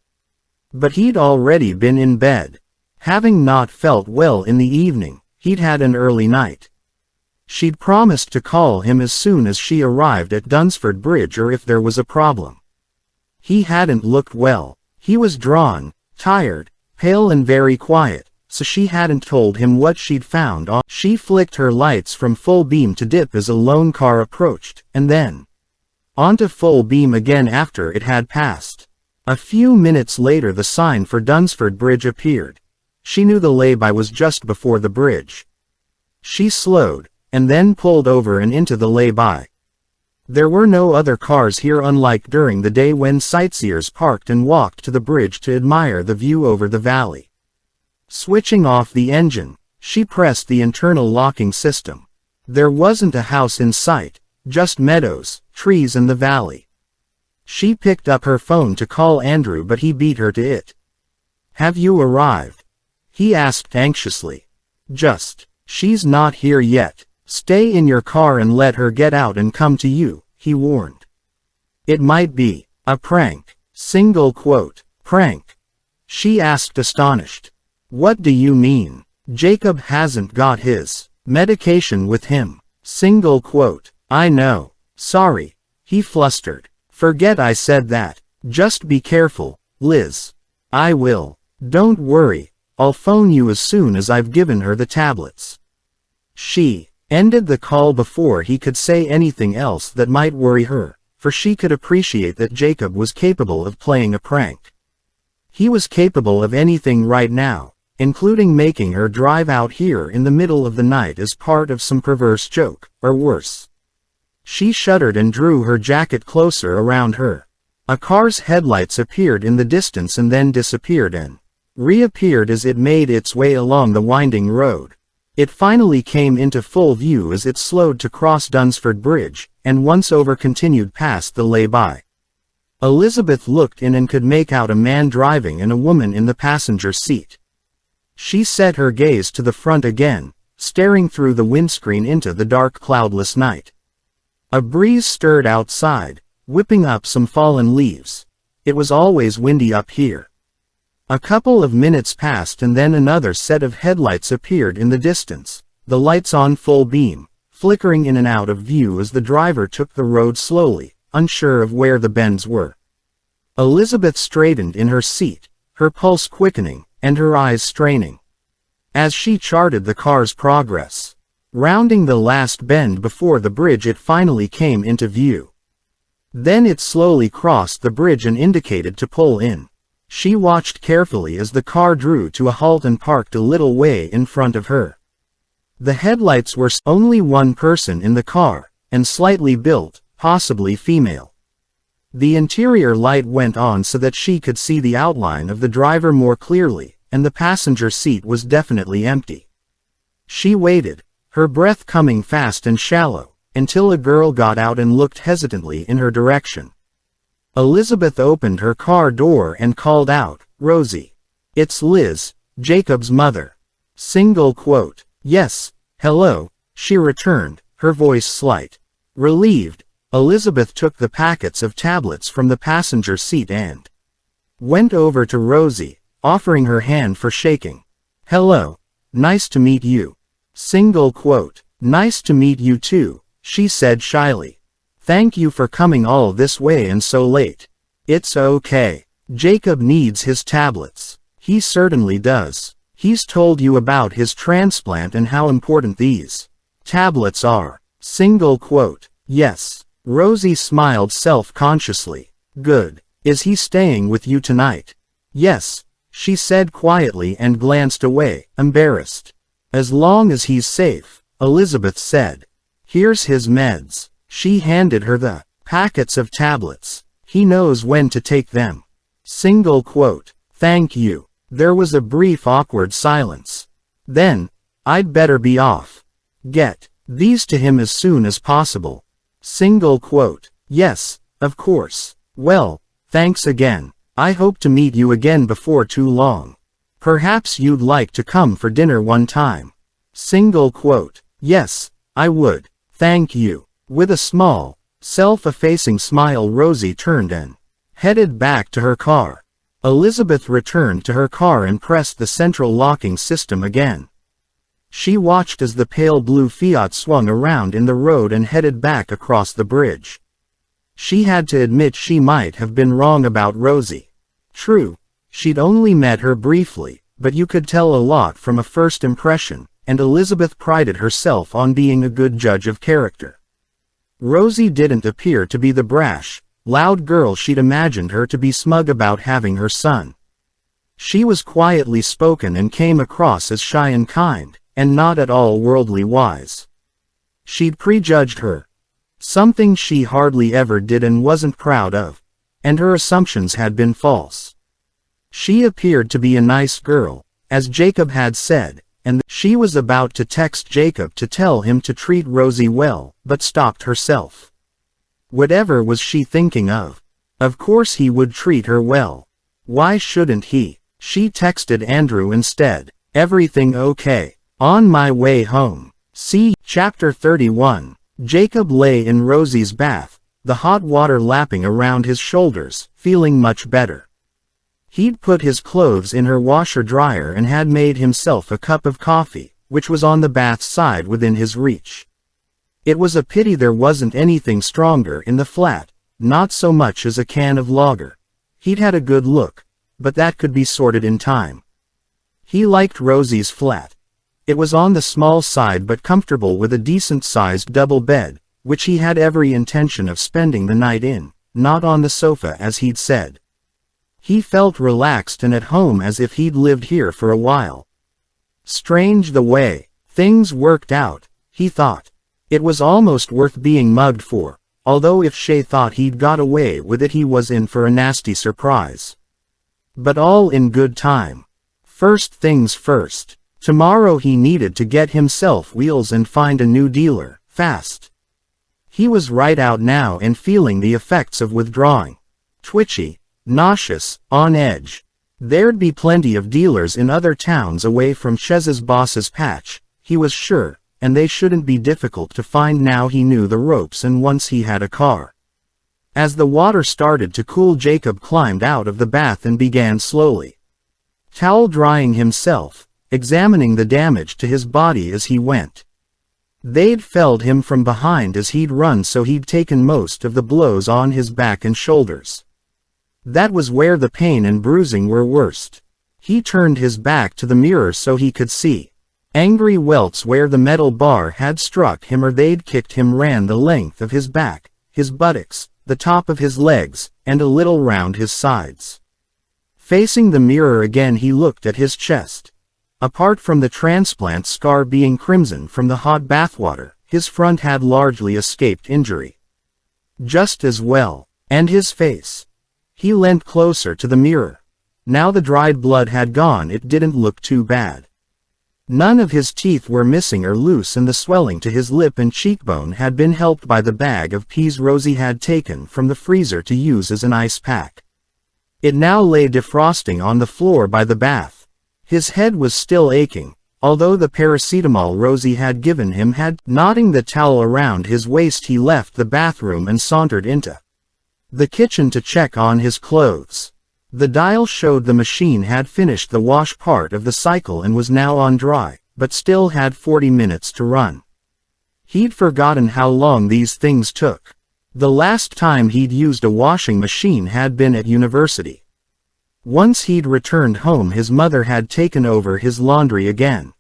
But he'd already been in bed. Having not felt well in the evening, he'd had an early night. She'd promised to call him as soon as she arrived at Dunsford Bridge or if there was a problem. He hadn't looked well. He was drawn, tired, pale and very quiet, so she hadn't told him what she'd found on. She flicked her lights from full beam to dip as a lone car approached, and then onto full beam again after it had passed. A few minutes later the sign for Dunsford Bridge appeared. She knew the lay-by was just before the bridge. She slowed, and then pulled over and into the lay-by. There were no other cars here, unlike during the day when sightseers parked and walked to the bridge to admire the view over the valley. Switching off the engine, she pressed the internal locking system. There wasn't a house in sight, just meadows, trees and the valley. She picked up her phone to call Andrew, but he beat her to it. "Have you arrived?" he asked anxiously. She's not here yet. Stay in your car and let her get out and come to you," he warned. "It might be A prank. Single quote. Prank? She asked astonished. What do you mean? Jacob hasn't got his medication with him. Single quote. I know. Sorry. He flustered. Forget I said that. Just be careful, Liz. I will. Don't worry. I'll phone you as soon as I've given her the tablets. She ended the call before he could say anything else that might worry her, for she could appreciate that Jacob was capable of playing a prank. He was capable of anything right now, including making her drive out here in the middle of the night as part of some perverse joke, or worse. She shuddered and drew her jacket closer around her. A car's headlights appeared in the distance and then disappeared and reappeared as it made its way along the winding road. It finally came into full view as it slowed to cross Dunsford Bridge, and once over continued past the lay-by. Elizabeth looked in and could make out a man driving and a woman in the passenger seat. She set her gaze to the front again, staring through the windscreen into the dark cloudless night. A breeze stirred outside, whipping up some fallen leaves. It was always windy up here. A couple of minutes passed and then another set of headlights appeared in the distance, the lights on full beam, flickering in and out of view as the driver took the road slowly, unsure of where the bends were. Elizabeth straightened in her seat, her pulse quickening, and her eyes straining, as she charted the car's progress. Rounding the last bend before the bridge, it finally came into view. Then it slowly crossed the bridge and indicated to pull in. She watched carefully as the car drew to a halt and parked a little way in front of her. The headlights were only one person in the car, and slightly built, possibly female. The interior light went on so that she could see the outline of the driver more clearly, and the passenger seat was definitely empty. She waited, her breath coming fast and shallow, until a girl got out and looked hesitantly in her direction. Elizabeth opened her car door and called out, "Rosie. It's Liz, Jacob's mother." Single quote. "Yes, hello," she returned, her voice slight. Relieved, Elizabeth took the packets of tablets from the passenger seat and went over to Rosie, offering her hand for shaking. "Hello. Nice to meet you." Single quote. "Nice to meet you too," she said shyly. "Thank you for coming all this way and so late." "It's okay. Jacob needs his tablets." "He certainly does. He's told you about his transplant and how important these tablets are." Single quote. "Yes." Rosie smiled self-consciously. "Good. Is he staying with you tonight?" "Yes," she said quietly and glanced away, embarrassed. "As long as he's safe," Elizabeth said. "Here's his meds." She handed her the packets of tablets. "He knows when to take them." Single quote. "Thank you." There was a brief awkward silence. Then, "I'd better be off. Get these to him as soon as possible." Single quote. "Yes, of course. Well, thanks again. I hope to meet you again before too long. Perhaps you'd like to come for dinner one time." Single quote. "Yes, I would. Thank you." With a small, self-effacing smile, Rosie turned and headed back to her car. Elizabeth returned to her car and pressed the central locking system again. She watched as the pale blue Fiat swung around in the road and headed back across the bridge. She had to admit she might have been wrong about Rosie. True, she'd only met her briefly, but you could tell a lot from a first impression, and Elizabeth prided herself on being a good judge of character. Rosie didn't appear to be the brash, loud girl she'd imagined her to be, smug about having her son. She was quietly spoken and came across as shy and kind, and not at all worldly wise. She'd prejudged her, something she hardly ever did and wasn't proud of, and her assumptions had been false. She appeared to be a nice girl, as Jacob had said, and she was about to text Jacob to tell him to treat Rosie well, but stopped herself. Whatever was she thinking of? Of course he would treat her well. Why shouldn't he? She texted Andrew instead. "Everything okay? On my way home." See Chapter 31. Jacob lay in Rosie's bath, the hot water lapping around his shoulders, feeling much better. He'd put his clothes in her washer-dryer and had made himself a cup of coffee, which was on the bath side within his reach. It was a pity there wasn't anything stronger in the flat, not so much as a can of lager. He'd had a good look, but that could be sorted in time. He liked Rosie's flat. It was on the small side but comfortable with a decent-sized double bed, which he had every intention of spending the night in, not on the sofa as he'd said. He felt relaxed and at home as if he'd lived here for a while. Strange the way things worked out, he thought. It was almost worth being mugged for, although if Shay thought he'd got away with it he was in for a nasty surprise. But all in good time. First things first. Tomorrow he needed to get himself wheels and find a new dealer, fast. He was right out now and feeling the effects of withdrawing. Twitchy, nauseous, on edge. There'd be plenty of dealers in other towns away from Chez's boss's patch, he was sure, and they shouldn't be difficult to find now he knew the ropes and once he had a car. As the water started to cool, Jacob climbed out of the bath and began slowly towel drying himself, examining the damage to his body as he went. They'd felled him from behind as he'd run, so he'd taken most of the blows on his back and shoulders. That was where the pain and bruising were worst. He turned his back to the mirror so he could see. Angry welts where the metal bar had struck him or they'd kicked him ran the length of his back, his buttocks, the top of his legs, and a little round his sides. Facing the mirror again he looked at his chest. Apart from the transplant scar being crimson from the hot bathwater, his front had largely escaped injury. Just as well. And his face. He leant closer to the mirror. Now the dried blood had gone, it didn't look too bad. None of his teeth were missing or loose, and the swelling to his lip and cheekbone had been helped by the bag of peas Rosie had taken from the freezer to use as an ice pack. It now lay defrosting on the floor by the bath. His head was still aching, although the paracetamol Rosie had given him had. Knotting the towel around his waist, he left the bathroom and sauntered into the kitchen to check on his clothes. The dial showed the machine had finished the wash part of the cycle and was now on dry, but still had 40 minutes to run. He'd forgotten how long these things took. The last time he'd used a washing machine had been at university. Once he'd returned home, his mother had taken over his laundry again.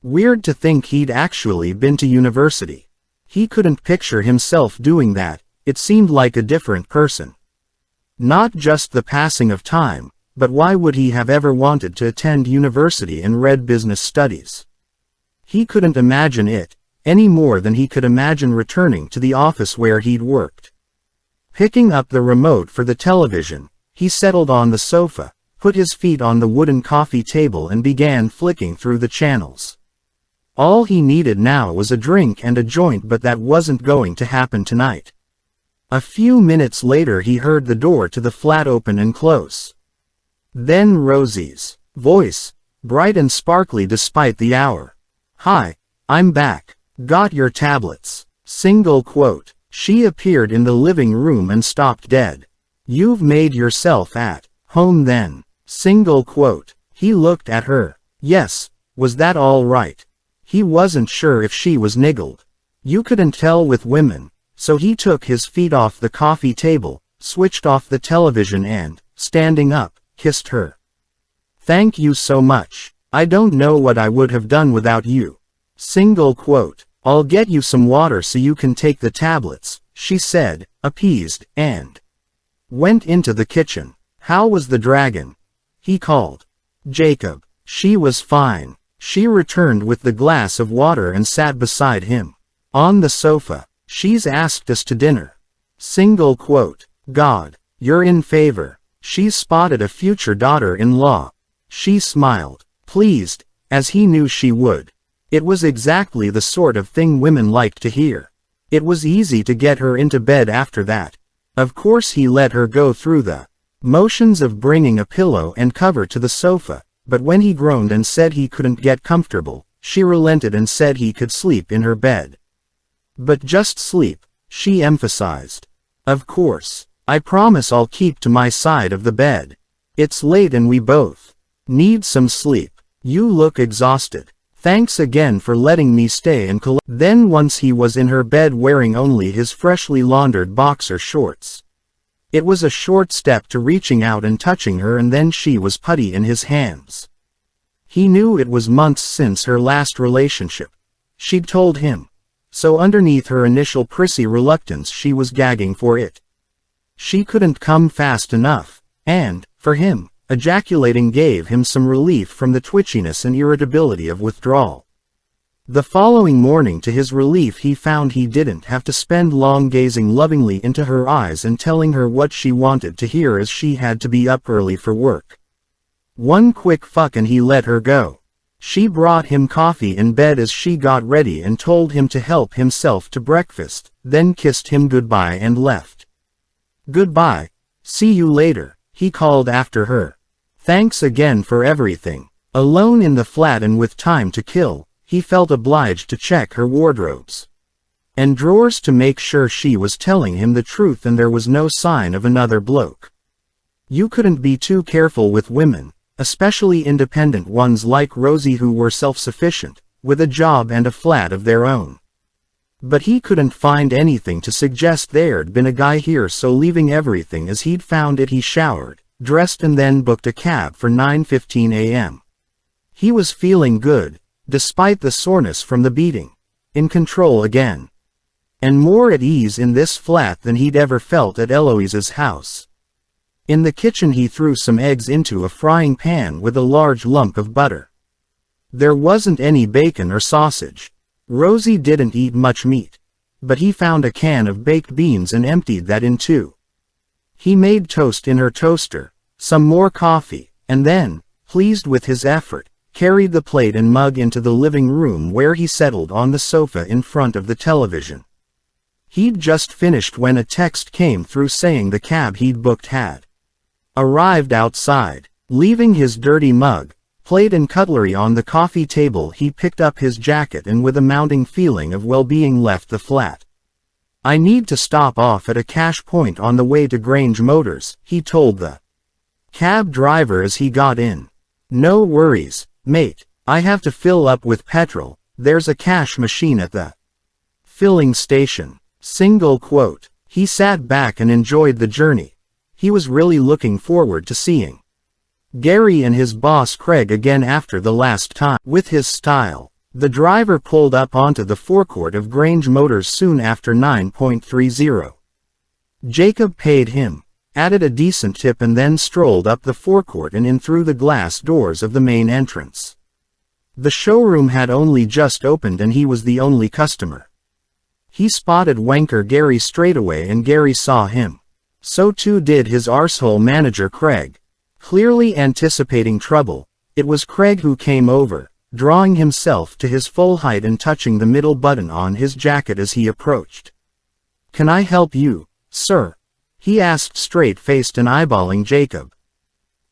Weird to think he'd actually been to university. He couldn't picture himself doing that, it seemed like a different person. Not just the passing of time, but why would he have ever wanted to attend university and read business studies? He couldn't imagine it, any more than he could imagine returning to the office where he'd worked. Picking up the remote for the television, he settled on the sofa, put his feet on the wooden coffee table and began flicking through the channels. All he needed now was a drink and a joint, but that wasn't going to happen tonight. A few minutes later he heard the door to the flat open and close. Then Rosie's voice, bright and sparkly despite the hour. "Hi, I'm back. Got your tablets." Single quote. She appeared in the living room and stopped dead. "You've made yourself at home then." Single quote. He looked at her. Yes, was that all right? He wasn't sure if she was niggled. You couldn't tell with women. So he took his feet off the coffee table, switched off the television and, standing up, kissed her. "Thank you so much. I don't know what I would have done without you." Single quote. "I'll get you some water so you can take the tablets," she said, appeased, and went into the kitchen. "How was the dragon?" he called. "Jacob." She was fine. She returned with the glass of water and sat beside him. On the sofa. "She's asked us to dinner." Single quote. "God, you're in favor." She's spotted a future daughter-in-law. She smiled, pleased, as he knew she would. It was exactly the sort of thing women liked to hear. It was easy to get her into bed after that. Of course he let her go through the motions of bringing a pillow and cover to the sofa, but when he groaned and said he couldn't get comfortable, she relented and said he could sleep in her bed. But just sleep, she emphasized. Of course. I promise I'll keep to my side of the bed. It's late and we both need some sleep. You look exhausted. Thanks again for letting me stay and collect. Then once he was in her bed wearing only his freshly laundered boxer shorts. It was a short step to reaching out and touching her, and then she was putty in his hands. He knew it was months since her last relationship. She'd told him. So underneath her initial prissy reluctance she was gagging for it. She couldn't come fast enough, and, for him, ejaculating gave him some relief from the twitchiness and irritability of withdrawal. The following morning, to his relief, he found he didn't have to spend long gazing lovingly into her eyes and telling her what she wanted to hear, as she had to be up early for work. One quick fuck and he let her go. She brought him coffee in bed as she got ready and told him to help himself to breakfast, then kissed him goodbye and left. Goodbye. See you later, he called after her. Thanks again for everything. Alone in the flat and with time to kill, he felt obliged to check her wardrobes and drawers to make sure she was telling him the truth and there was no sign of another bloke. You couldn't be too careful with women, especially independent ones like Rosie who were self-sufficient, with a job and a flat of their own. But he couldn't find anything to suggest there'd been a guy here, so leaving everything as he'd found it, he showered, dressed and then booked a cab for 9:15 a.m. He was feeling good, despite the soreness from the beating. In control again. And more at ease in this flat than he'd ever felt at Eloise's house. In the kitchen he threw some eggs into a frying pan with a large lump of butter. There wasn't any bacon or sausage. Rosie didn't eat much meat. But he found a can of baked beans and emptied that in too. He made toast in her toaster, some more coffee, and then, pleased with his effort, carried the plate and mug into the living room where he settled on the sofa in front of the television. He'd just finished when a text came through saying the cab he'd booked had arrived outside. Leaving his dirty mug, plate and cutlery on the coffee table, he picked up his jacket and with a mounting feeling of well-being left the flat. I need to stop off at a cash point on the way to Grange Motors, he told the cab driver as he got in. No worries, mate, I have to fill up with petrol, there's a cash machine at the filling station. Single quote. He sat back and enjoyed the journey. He was really looking forward to seeing Gary and his boss Craig again after the last time. With his style, the driver pulled up onto the forecourt of Grange Motors soon after 9:30. Jacob paid him, added a decent tip and then strolled up the forecourt and in through the glass doors of the main entrance. The showroom had only just opened and he was the only customer. He spotted wanker Gary straightaway and Gary saw him. So too did his arsehole manager Craig. Clearly anticipating trouble, it was Craig who came over, drawing himself to his full height and touching the middle button on his jacket as he approached. Can I help you, sir? He asked, straight-faced and eyeballing Jacob.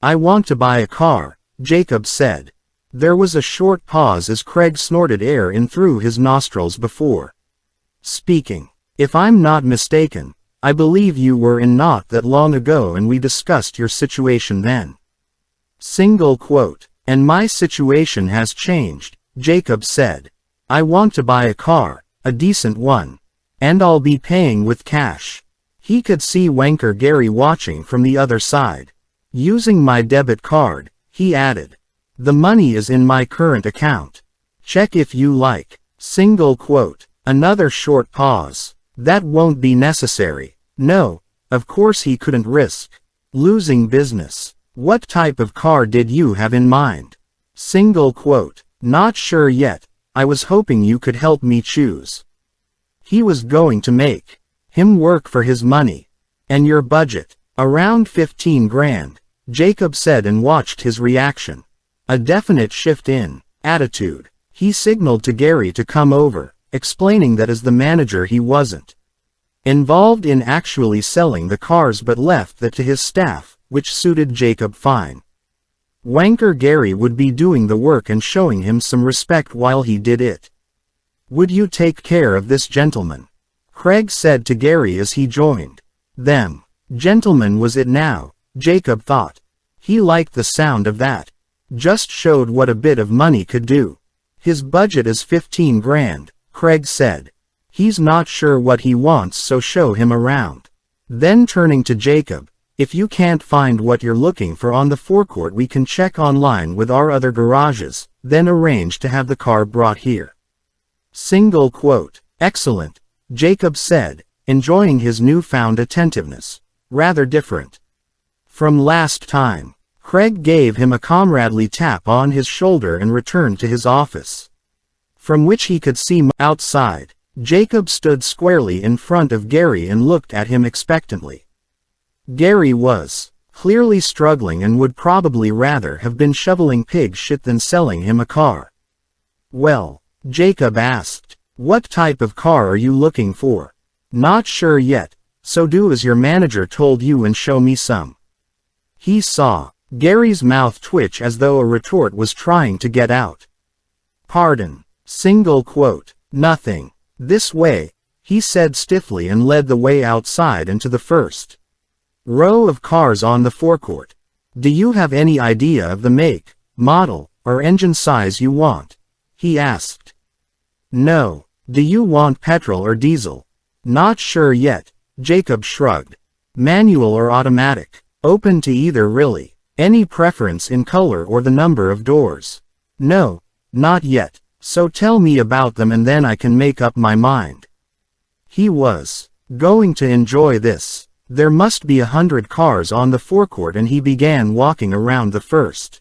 I want to buy a car, Jacob said. There was a short pause as Craig snorted air in through his nostrils before speaking. If I'm not mistaken, I believe you were in not that long ago and we discussed your situation then. Single quote. And my situation has changed, Jacob said. I want to buy a car, a decent one. And I'll be paying with cash. He could see wanker Gary watching from the other side. Using my debit card, he added. The money is in my current account. Check if you like. Single quote. Another short pause. That won't be necessary. No, of course he couldn't risk losing business. What type of car did you have in mind? Single quote. Not sure yet. I was hoping you could help me choose. He was going to make him work for his money. And your budget? Around 15 grand, Jacob said and watched his reaction. A definite shift in attitude. He signaled to Gary to come over, explaining that as the manager he wasn't involved in actually selling the cars but left that to his staff, which suited Jacob fine. Wanker Gary would be doing the work and showing him some respect while he did it. Would you take care of this gentleman? Craig said to Gary as he joined. Them. Gentlemen was it now, Jacob thought. He liked the sound of that. Just showed what a bit of money could do. His budget is 15 grand, Craig said. He's not sure what he wants, so show him around. Then turning to Jacob, if you can't find what you're looking for on the forecourt, we can check online with our other garages, then arrange to have the car brought here. Single quote. Excellent, Jacob said, enjoying his newfound attentiveness. Rather different from last time. Craig gave him a comradely tap on his shoulder and returned to his office, from which he could see outside. Jacob stood squarely in front of Gary and looked at him expectantly. Gary was clearly struggling and would probably rather have been shoveling pig shit than selling him a car. Well, Jacob asked, what type of car are you looking for? Not sure yet, so do as your manager told you and show me some. He saw Gary's mouth twitch as though a retort was trying to get out. Pardon. Single quote. Nothing. This way, he said stiffly and led the way outside into the first row of cars on the forecourt. Do you have any idea of the make, model, or engine size you want? He asked. No. Do you want petrol or diesel? Not sure yet, Jacob shrugged. Manual or automatic? Open to either really. Any preference in color or the number of doors? No, not yet, so tell me about them and then I can make up my mind. He was going to enjoy this. There must be 100 cars on the forecourt and he began walking around the first.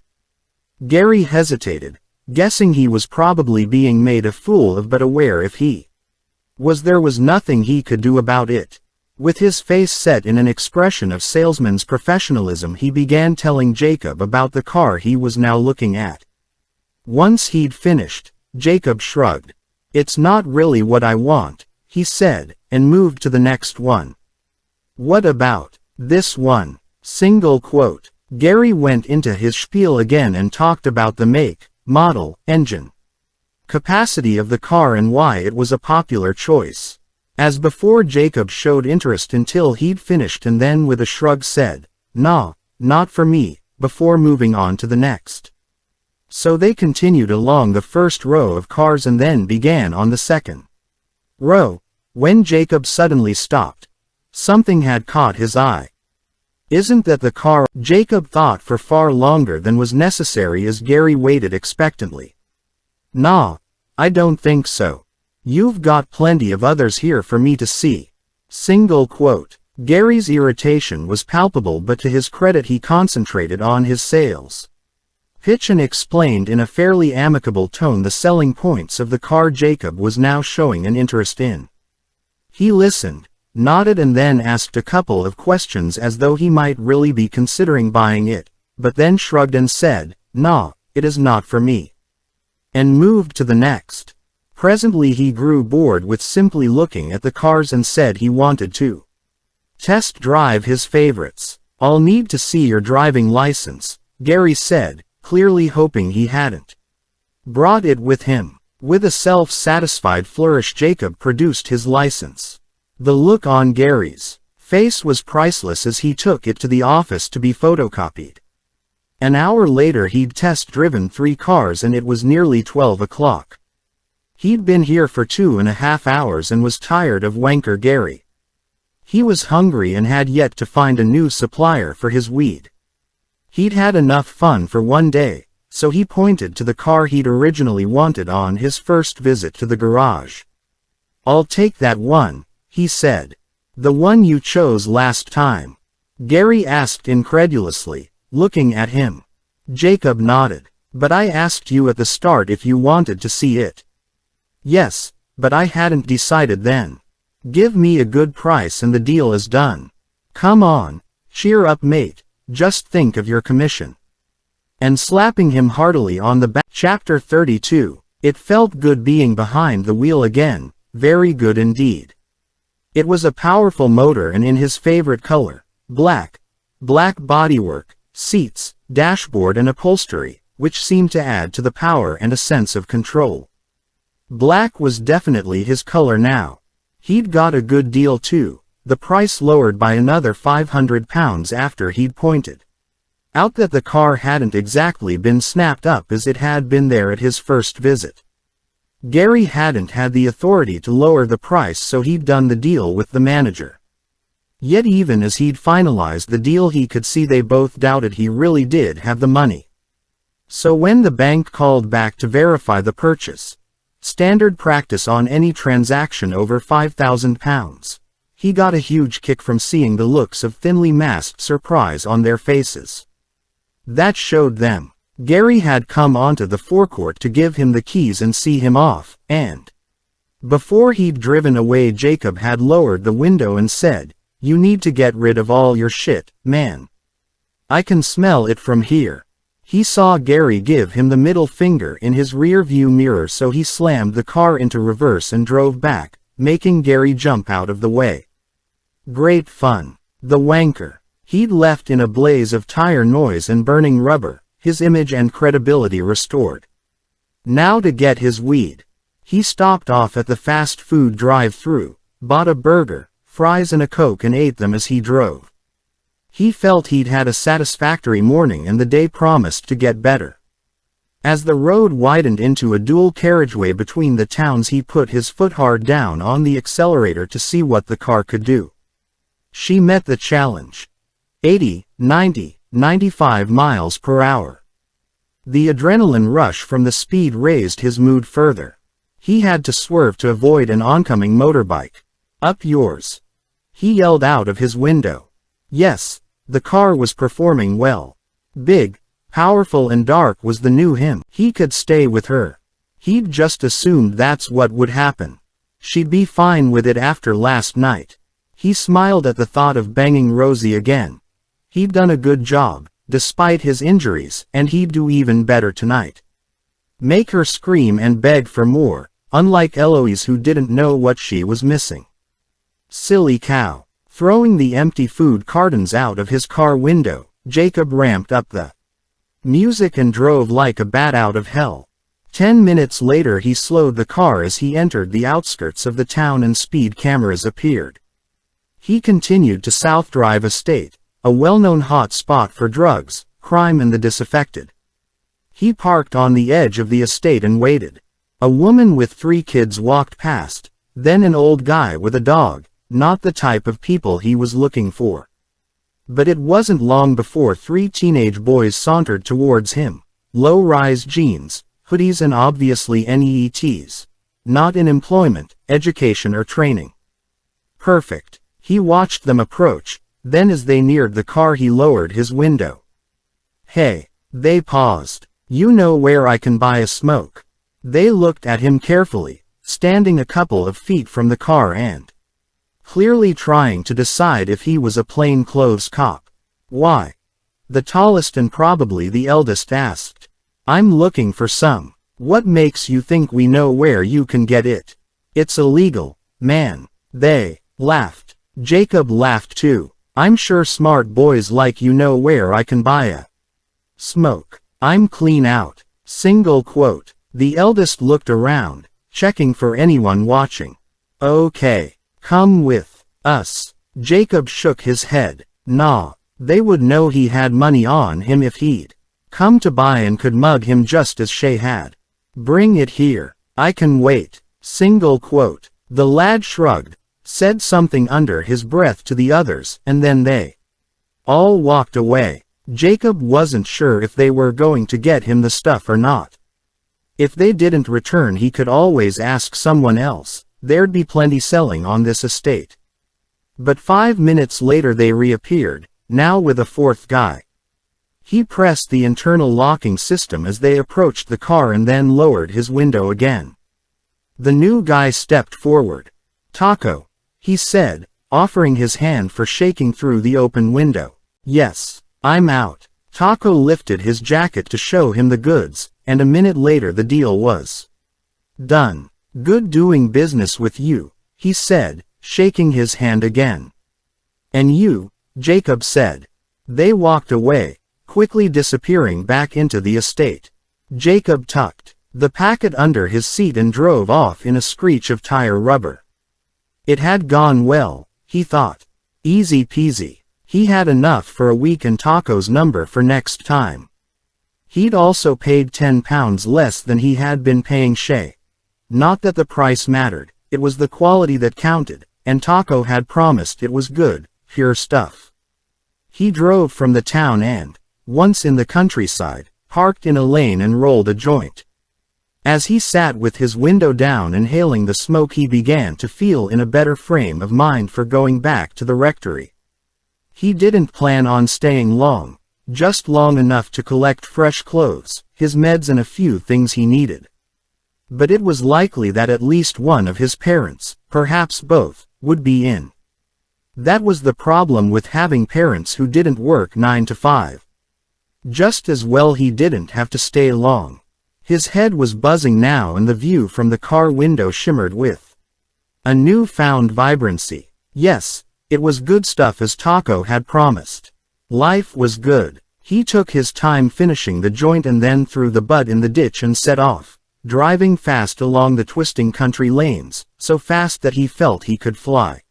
Gary hesitated, guessing he was probably being made a fool of, but aware if he there was nothing he could do about it. With his face set in an expression of salesman's professionalism, he began telling Jacob about the car he was now looking at. Once he'd finished, Jacob shrugged. It's not really what I want, he said, and moved to the next one. What about this one? Single quote. Gary went into his spiel again and talked about the make, model, engine, capacity of the car and why it was a popular choice. As before, Jacob showed interest until he'd finished and then with a shrug said, "Nah, not for me," before moving on to the next. So they continued along the first row of cars and then began on the second row, when Jacob suddenly stopped. Something had caught his eye. Isn't that the car? Jacob thought for far longer than was necessary as Gary waited expectantly. Nah, I don't think so. You've got plenty of others here for me to see. Single quote. Gary's irritation was palpable, but to his credit he concentrated on his sales pitch and explained in a fairly amicable tone the selling points of the car Jacob was now showing an interest in. He listened, nodded and then asked a couple of questions as though he might really be considering buying it, but then shrugged and said, "Nah, it is not for me," and moved to the next. Presently he grew bored with simply looking at the cars and said he wanted to test drive his favorites. "I'll need to see your driving license," Gary said, clearly hoping he hadn't brought it with him. With a self-satisfied flourish, Jacob produced his license. The look on Gary's face was priceless as he took it to the office to be photocopied. An hour later he'd test-driven 3 cars and it was nearly 12 o'clock. He'd been here for 2.5 hours and was tired of wanker Gary. He was hungry and had yet to find a new supplier for his weed. He'd had enough fun for one day, so he pointed to the car he'd originally wanted on his first visit to the garage. "I'll take that one," he said. "The one you chose last time?" Gary asked incredulously, looking at him. Jacob nodded. "But I asked you at the start if you wanted to see it." "Yes, but I hadn't decided then. Give me a good price and the deal is done. Come on, cheer up mate, just think of your commission." And slapping him heartily on the back. Chapter 32. It felt good being behind the wheel again, very good indeed. It was a powerful motor and in his favorite color, black. Black bodywork, seats, dashboard and upholstery, which seemed to add to the power and a sense of control. Black was definitely his color now. He'd got a good deal too, the price lowered by another £500 after he'd pointed out that the car hadn't exactly been snapped up as it had been there at his first visit. Gary hadn't had the authority to lower the price, so he'd done the deal with the manager. Yet even as he'd finalized the deal, he could see they both doubted he really did have the money. So when the bank called back to verify the purchase, standard practice on any transaction over £5,000, he got a huge kick from seeing the looks of thinly masked surprise on their faces. That showed them Gary had come onto the forecourt to give him the keys and see him off, and before he'd driven away, Jacob had lowered the window and said, "You need to get rid of all your shit, man. I can smell it from here." He saw Gary give him the middle finger in his rear-view mirror, so he slammed the car into reverse and drove back, making Gary jump out of the way. Great fun. The wanker. He'd left in a blaze of tire noise and burning rubber, his image and credibility restored. Now to get his weed. He stopped off at the fast food drive-thru, bought a burger, fries and a Coke and ate them as he drove. He felt he'd had a satisfactory morning and the day promised to get better. As the road widened into a dual carriageway between the towns, he put his foot hard down on the accelerator to see what the car could do. She met the challenge. 80, 90, 95 miles per hour. The adrenaline rush from the speed raised his mood further. He had to swerve to avoid an oncoming motorbike. "Up yours!" he yelled out of his window. Yes, the car was performing well. Big, powerful and dark was the new him. He could stay with her. He'd just assumed that's what would happen. She'd be fine with it after last night. He smiled at the thought of banging Rosie again. He'd done a good job, despite his injuries, and he'd do even better tonight. Make her scream and beg for more, unlike Eloise, who didn't know what she was missing. Silly cow. Throwing the empty food cartons out of his car window, Jacob ramped up the music and drove like a bat out of hell. 10 minutes later he slowed the car as he entered the outskirts of the town and speed cameras appeared. He continued to South Drive Estate, a well-known hot spot for drugs, crime and the disaffected. He parked on the edge of the estate and waited. A woman with 3 kids walked past, then an old guy with a dog, not the type of people he was looking for. But it wasn't long before 3 teenage boys sauntered towards him, low-rise jeans, hoodies and obviously NEETs. Not in employment, education or training. Perfect. He watched them approach, then as they neared the car he lowered his window. "Hey." They paused. "You know where I can buy a smoke?" They looked at him carefully, standing a couple of feet from the car and clearly trying to decide if he was a plainclothes cop. "Why?" the tallest and probably the eldest asked. "I'm looking for some." "What makes you think we know where you can get it?" "It's illegal, man." They laughed. Jacob laughed too. "I'm sure smart boys like you know where I can buy a smoke. I'm clean out." Single quote. The eldest looked around, checking for anyone watching. "Okay. Come with us." Jacob shook his head. "Nah. They would know he had money on him if he'd come to buy and could mug him just as Shay had." "Bring it here. I can wait." Single quote. The lad shrugged, said something under his breath to the others, and then they all walked away. Jacob wasn't sure if they were going to get him the stuff or not. If they didn't return, he could always ask someone else. There'd be plenty selling on this estate. But 5 minutes later they reappeared, now with a 4th guy. He pressed the internal locking system as they approached the car and then lowered his window again. The new guy stepped forward. "Taco," he said, offering his hand for shaking through the open window. "Yes, I'm out." Taco lifted his jacket to show him the goods, and a minute later the deal was done. "Good doing business with you," he said, shaking his hand again. "And you," Jacob said. They walked away, quickly disappearing back into the estate. Jacob tucked the packet under his seat and drove off in a screech of tire rubber. It had gone well, he thought. Easy peasy. He had enough for a week and Taco's number for next time. He'd also paid £10 less than he had been paying Shay. Not that the price mattered, it was the quality that counted, and Taco had promised it was good, pure stuff. He drove from the town and, once in the countryside, parked in a lane and rolled a joint. As he sat with his window down inhaling the smoke, he began to feel in a better frame of mind for going back to the rectory. He didn't plan on staying long, just long enough to collect fresh clothes, his meds and a few things he needed. But it was likely that at least one of his parents, perhaps both, would be in. That was the problem with having parents who didn't work 9 to 5. Just as well he didn't have to stay long. His head was buzzing now and the view from the car window shimmered with a new-found vibrancy. Yes, it was good stuff as Taco had promised. Life was good. He took his time finishing the joint and then threw the butt in the ditch and set off, driving fast along the twisting country lanes, so fast that he felt he could fly.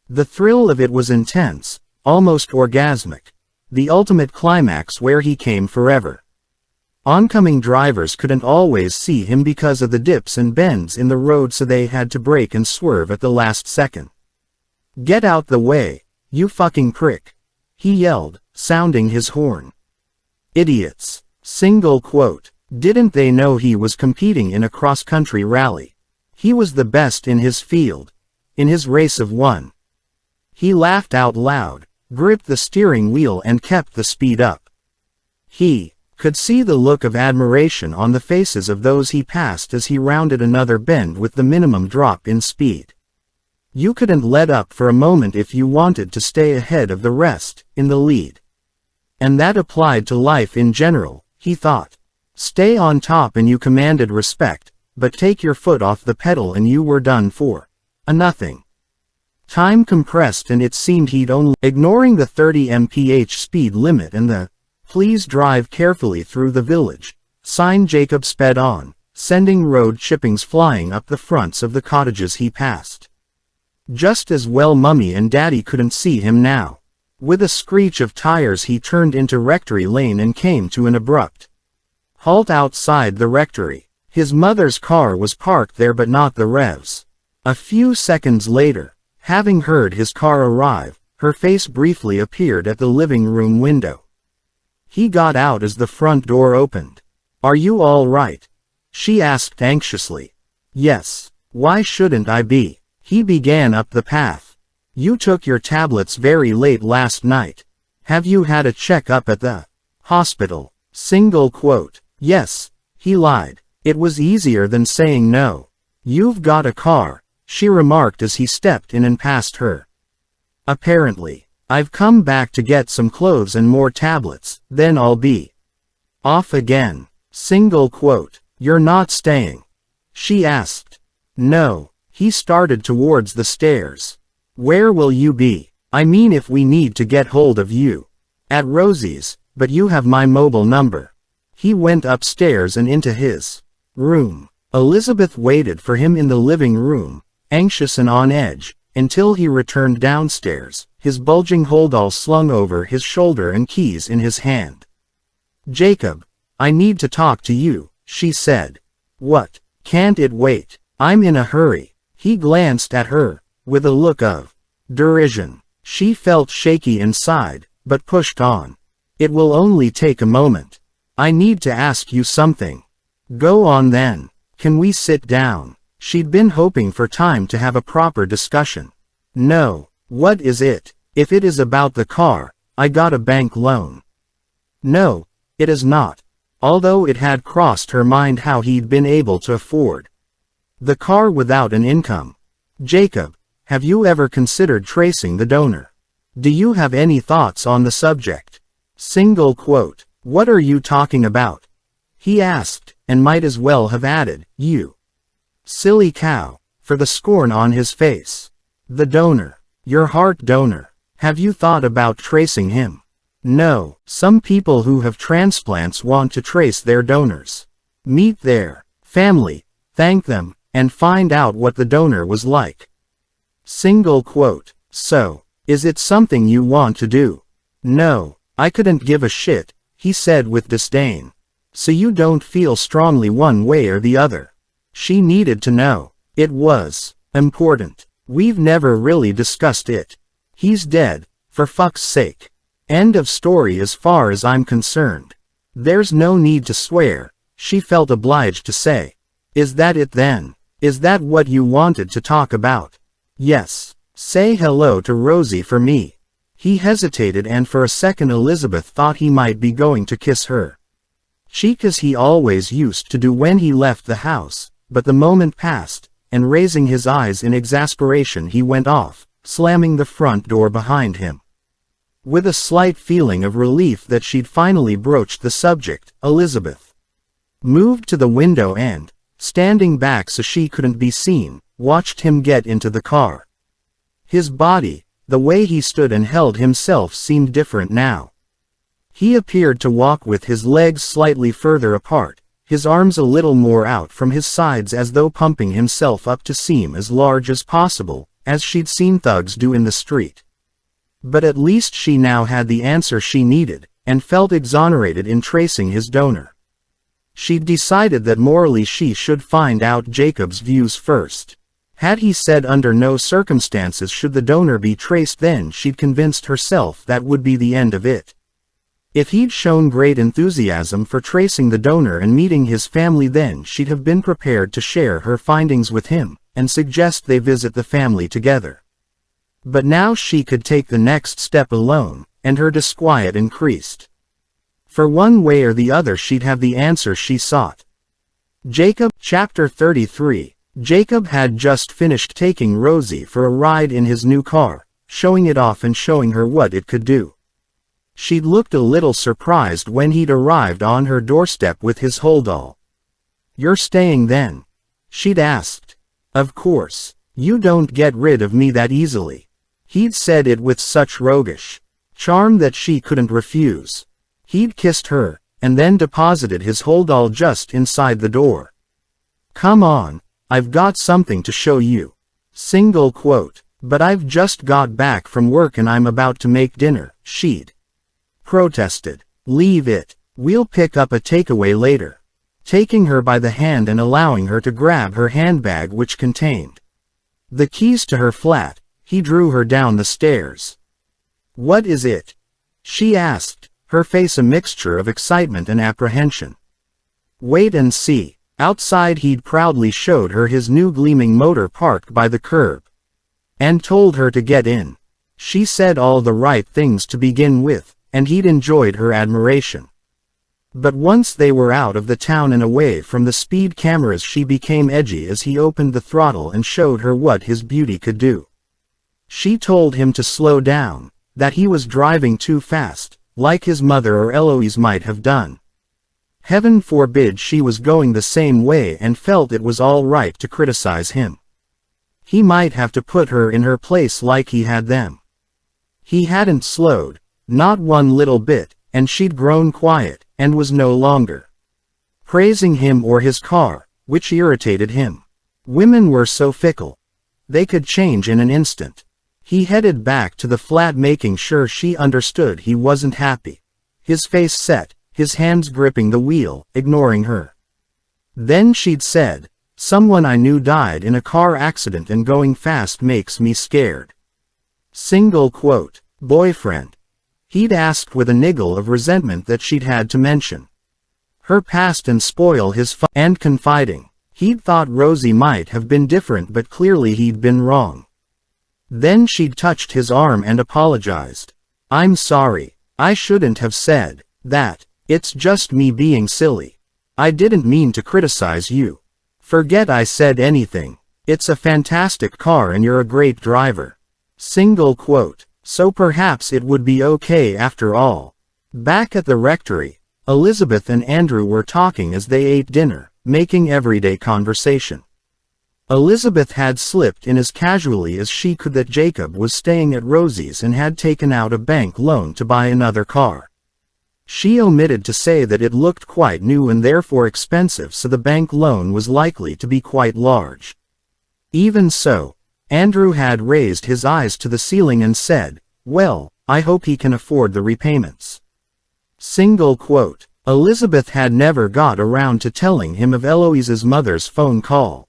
The thrill of it was intense, almost orgasmic. The ultimate climax where he came forever. Oncoming drivers couldn't always see him because of the dips and bends in the road, so they had to brake and swerve at the last second. "Get out the way, you fucking prick," he yelled, sounding his horn. Idiots. Single quote. Didn't they know he was competing in a cross-country rally? He was the best in his field. In his race of one. He laughed out loud, gripped the steering wheel and kept the speed up. He could see the look of admiration on the faces of those he passed as he rounded another bend with the minimum drop in speed. You couldn't let up for a moment if you wanted to stay ahead of the rest, in the lead. And that applied to life in general, he thought. Stay on top and you commanded respect, but take your foot off the pedal and you were done for. A nothing. Time compressed and it seemed he'd only ignoring the 30 mph speed limit and the "please drive carefully through the village" sign. Jacob sped on, sending road chippings flying up the fronts of the cottages he passed. Just as well Mummy and Daddy couldn't see him now. With a screech of tires he turned into Rectory Lane and came to an abrupt halt outside the rectory. His mother's car was parked there but not the Rev's. A few seconds later, having heard his car arrive, her face briefly appeared at the living room window. He got out as the front door opened. "Are you all right?" she asked anxiously. "Yes. Why shouldn't I be?" He began up the path. "You took your tablets very late last night. Have you had a check-up at the hospital?" Single quote. "Yes," he lied. It was easier than saying no. "You've got a car," she remarked as he stepped in and passed her. "Apparently. I've come back to get some clothes and more tablets, then I'll be off again." Single quote. "You're not staying?" she asked. "No." He started towards the stairs. "Where will you be? I mean if we need to get hold of you." "At Rosie's, but you have my mobile number." He went upstairs and into his room. Elizabeth waited for him in the living room, anxious and on edge, until he returned downstairs, his bulging holdall slung over his shoulder and keys in his hand. "Jacob, I need to talk to you," she said. "What? Can't it wait? I'm in a hurry." He glanced at her, with a look of derision. She felt shaky inside, but pushed on. "It will only take a moment. I need to ask you something." "Go on then. Can we sit down?" She'd been hoping for time to have a proper discussion. "No. What is it?" "If it is about the car, I got a bank loan." "No, it is not." Although it had crossed her mind how he'd been able to afford the car without an income. "Jacob, have you ever considered tracing the donor? Do you have any thoughts on the subject?" Single quote. "What are you talking about?" he asked, and might as well have added, "You silly cow," for the scorn on his face. "The donor. Your heart donor. Have you thought about tracing him?" "No. Some people who have transplants want to trace their donors. Meet their family, thank them, and find out what the donor was like." Single quote. So, is it something you want to do? No, I couldn't give a shit, he said with disdain. So you don't feel strongly one way or the other? She needed to know. It was important. We've never really discussed it. He's dead, for fuck's sake. End of story as far as I'm concerned. There's no need to swear, she felt obliged to say. Is that it then? Is that what you wanted to talk about? Yes. Say hello to Rosie for me. He hesitated, and for a second Elizabeth thought he might be going to kiss her cheek as he always used to do when he left the house, but the moment passed, and raising his eyes in exasperation he went off, slamming the front door behind him. With a slight feeling of relief that she'd finally broached the subject, Elizabeth moved to the window and, standing back so she couldn't be seen, watched him get into the car. His body, the way he stood and held himself, seemed different now. He appeared to walk with his legs slightly further apart, his arms a little more out from his sides as though pumping himself up to seem as large as possible, as she'd seen thugs do in the street. But at least she now had the answer she needed, and felt exonerated in tracing his donor. She'd decided that morally she should find out Jacob's views first. Had he said under no circumstances should the donor be traced, then she'd convinced herself that would be the end of it. If he'd shown great enthusiasm for tracing the donor and meeting his family, then she'd have been prepared to share her findings with him, and suggest they visit the family together. But now she could take the next step alone, and her disquiet increased. For one way or the other she'd have the answer she sought. Jacob, Chapter 33. Jacob had just finished taking Rosie for a ride in his new car, showing it off and showing her what it could do. She'd looked a little surprised when he'd arrived on her doorstep with his holdall. "You're staying then?" she'd asked. "Of course. You don't get rid of me that easily." He'd said it with such roguish charm that she couldn't refuse. He'd kissed her, and then deposited his holdall just inside the door. "Come on, I've got something to show you." Single quote. "But I've just got back from work and I'm about to make dinner," she'd protested. "Leave it. We'll pick up a takeaway later." Taking her by the hand and allowing her to grab her handbag, which contained the keys to her flat, he drew her down the stairs. "What is it?" she asked, her face a mixture of excitement and apprehension. "Wait and see." Outside he'd proudly showed her his new gleaming motor parked by the curb, and told her to get in. She said all the right things to begin with, and he'd enjoyed her admiration. But once they were out of the town and away from the speed cameras, she became edgy as he opened the throttle and showed her what his beauty could do. She told him to slow down, that he was driving too fast, like his mother or Eloise might have done. Heaven forbid she was going the same way, and felt it was all right to criticize him. He might have to put her in her place like he had them. He hadn't slowed, not one little bit, and she'd grown quiet, and was no longer praising him or his car, which irritated him. Women were so fickle. They could change in an instant. He headed back to the flat, making sure she understood he wasn't happy. His face set, his hands gripping the wheel, ignoring her. Then she'd said, "Someone I knew died in a car accident and going fast makes me scared." Single quote. Boyfriend? He'd asked with a niggle of resentment that she'd had to mention her past and spoil his fun. And confiding. He'd thought Rosie might have been different, but clearly he'd been wrong. Then she'd touched his arm and apologized. "I'm sorry. I shouldn't have said that. It's just me being silly. I didn't mean to criticize you. Forget I said anything. It's a fantastic car and you're a great driver." Single quote. So perhaps it would be okay after all. Back at the rectory, Elizabeth and Andrew were talking as they ate dinner, making everyday conversation. Elizabeth had slipped in as casually as she could that Jacob was staying at Rosie's and had taken out a bank loan to buy another car. She omitted to say that it looked quite new and therefore expensive, so the bank loan was likely to be quite large. Even so, Andrew had raised his eyes to the ceiling and said, "Well, I hope he can afford the repayments." Single quote. Elizabeth had never got around to telling him of Eloise's mother's phone call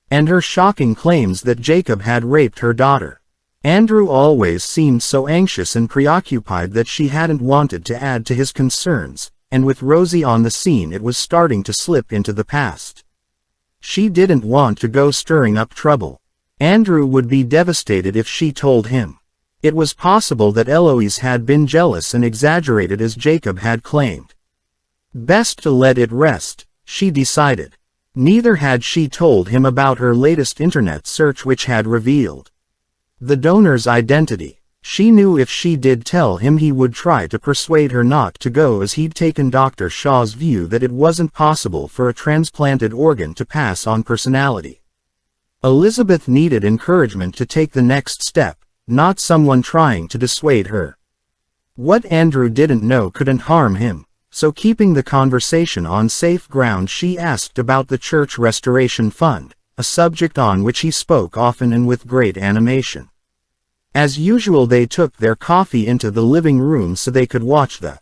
and her shocking claims that Jacob had raped her daughter. Andrew always seemed so anxious and preoccupied that she hadn't wanted to add to his concerns, and with Rosie on the scene it was starting to slip into the past. She didn't want to go stirring up trouble. Andrew would be devastated if she told him. It was possible that Eloise had been jealous and exaggerated as Jacob had claimed. Best to let it rest, she decided. Neither had she told him about her latest internet search, which had revealed the donor's identity. She knew if she did tell him, he would try to persuade her not to go, as he'd taken Dr. Shaw's view that it wasn't possible for a transplanted organ to pass on personality. Elizabeth needed encouragement to take the next step, not someone trying to dissuade her. What Andrew didn't know couldn't harm him, so keeping the conversation on safe ground, she asked about the church restoration fund, a subject on which he spoke often and with great animation. As usual, they took their coffee into the living room so they could watch the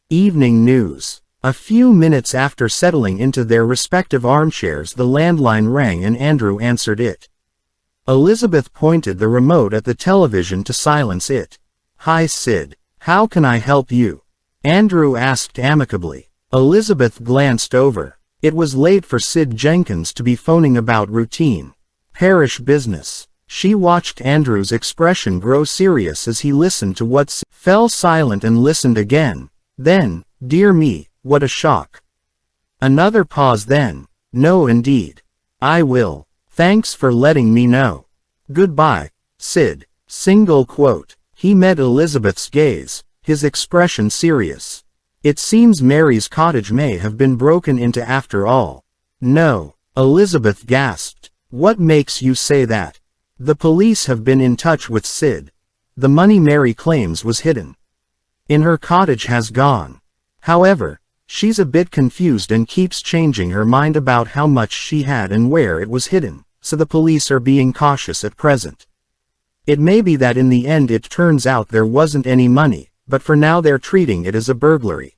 evening news. A few minutes after settling into their respective armchairs, the landline rang and Andrew answered it. Elizabeth pointed the remote at the television to silence it. "Hi Sid, how can I help you?" Andrew asked amicably. Elizabeth glanced over. It was late for Sid Jenkins to be phoning about routine parish business. She watched Andrew's expression grow serious as he listened to what Sid fell silent and listened again. Then, "Dear me, what a shock." Another pause, then, "No indeed. I will. Thanks for letting me know. Goodbye, Sid." Single quote. He met Elizabeth's gaze, his expression serious. "It seems Mary's cottage may have been broken into after all." "No," Elizabeth gasped. "What makes you say that?" "The police have been in touch with Sid. The money Mary claims was hidden in her cottage has gone. However, she's a bit confused and keeps changing her mind about how much she had and where it was hidden, so the police are being cautious at present. It may be that in the end it turns out there wasn't any money, but for now they're treating it as a burglary."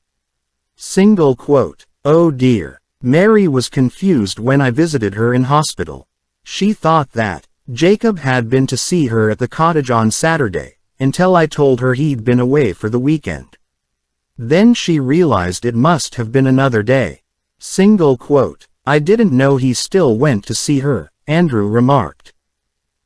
Single quote. "Oh dear. Mary was confused when I visited her in hospital. She thought that Jacob had been to see her at the cottage on Saturday, until I told her he'd been away for the weekend. Then she realized it must have been another day." Single quote. "I didn't know he still went to see her," Andrew remarked.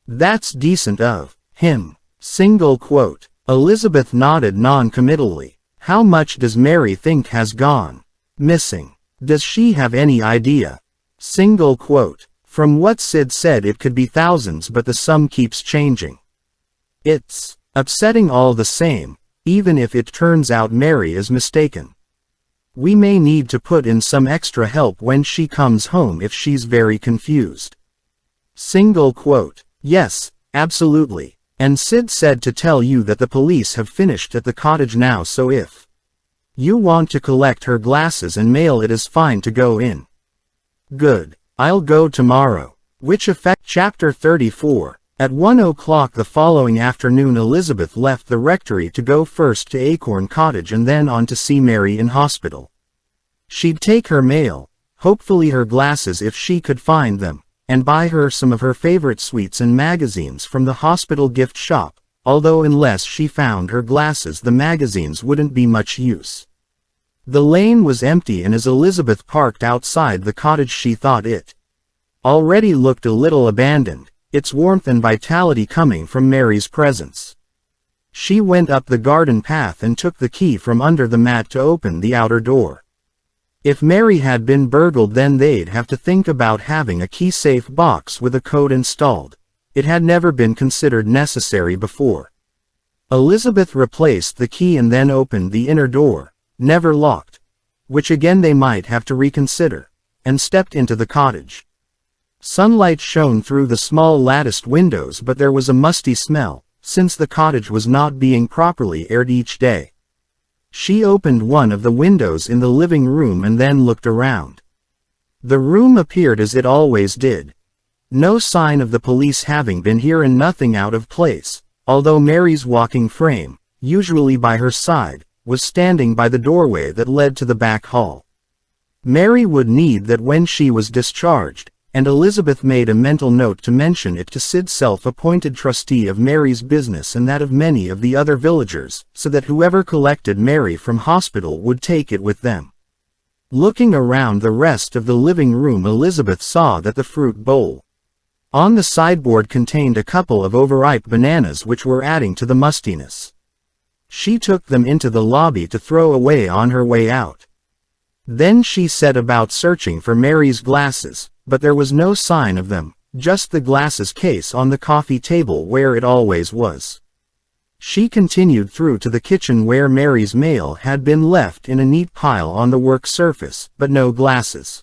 "That's decent of him." Single quote. Elizabeth nodded non-committally. "How much does Mary think has gone missing? Does she have any idea?" Single quote. "From what Sid said, it could be thousands, but the sum keeps changing. It's upsetting all the same, even if it turns out Mary is mistaken. We may need to put in some extra help when she comes home if she's very confused." Single quote. "Yes, absolutely. And Sid said to tell you that the police have finished at the cottage now, so if you want to collect her glasses and mail it, is fine to go in." "Good. I'll go tomorrow." Which effect. Chapter 34. At 1 o'clock the following afternoon, Elizabeth left the rectory to go first to Acorn Cottage and then on to see Mary in hospital. She'd take her mail, hopefully her glasses if she could find them, and buy her some of her favorite sweets and magazines from the hospital gift shop, although unless she found her glasses the magazines wouldn't be much use. The lane was empty, and as Elizabeth parked outside the cottage she thought it already looked a little abandoned, its warmth and vitality coming from Mary's presence. She went up the garden path and took the key from under the mat to open the outer door. If Mary had been burgled, then they'd have to think about having a key-safe box with a code installed. It had never been considered necessary before. Elizabeth replaced the key and then opened the inner door, never locked, which again they might have to reconsider, and stepped into the cottage. Sunlight shone through the small latticed windows, but there was a musty smell, since the cottage was not being properly aired each day. She opened one of the windows in the living room and then looked around. The room appeared as it always did. No sign of the police having been here and nothing out of place, although Mary's walking frame, usually by her side, was standing by the doorway that led to the back hall. Mary would need that when she was discharged, and Elizabeth made a mental note to mention it to Sid, self-appointed trustee of Mary's business and that of many of the other villagers, so that whoever collected Mary from hospital would take it with them. Looking around the rest of the living room, Elizabeth saw that the fruit bowl on the sideboard contained a couple of overripe bananas which were adding to the mustiness. She took them into the lobby to throw away on her way out. Then she set about searching for Mary's glasses, but there was no sign of them, just the glasses case on the coffee table where it always was. She continued through to the kitchen where Mary's mail had been left in a neat pile on the work surface, but no glasses.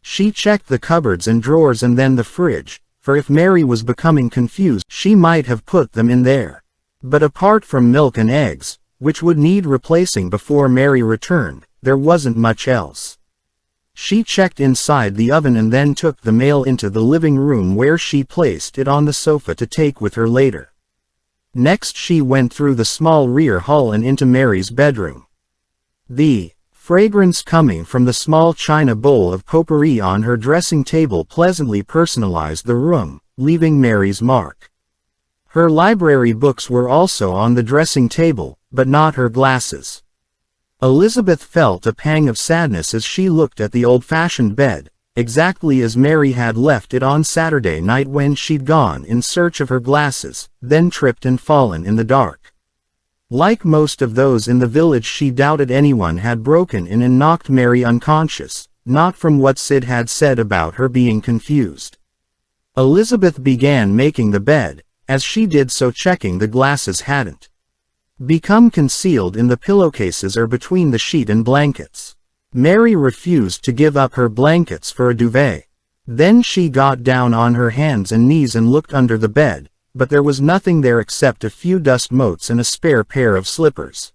She checked the cupboards and drawers and then the fridge, for if Mary was becoming confused, she might have put them in there. But apart from milk and eggs, which would need replacing before Mary returned, there wasn't much else. She checked inside the oven and then took the mail into the living room where she placed it on the sofa to take with her later. Next she went through the small rear hall and into Mary's bedroom. The fragrance coming from the small china bowl of potpourri on her dressing table pleasantly personalized the room, leaving Mary's mark. Her library books were also on the dressing table, but not her glasses. Elizabeth felt a pang of sadness as she looked at the old-fashioned bed, exactly as Mary had left it on Saturday night when she'd gone in search of her glasses, then tripped and fallen in the dark. Like most of those in the village, she doubted anyone had broken in and knocked Mary unconscious, not from what Sid had said about her being confused. Elizabeth began making the bed, as she did so checking the glasses hadn't become concealed in the pillowcases or between the sheet and blankets. Mary refused to give up her blankets for a duvet. Then she got down on her hands and knees and looked under the bed, but there was nothing there except a few dust motes and a spare pair of slippers.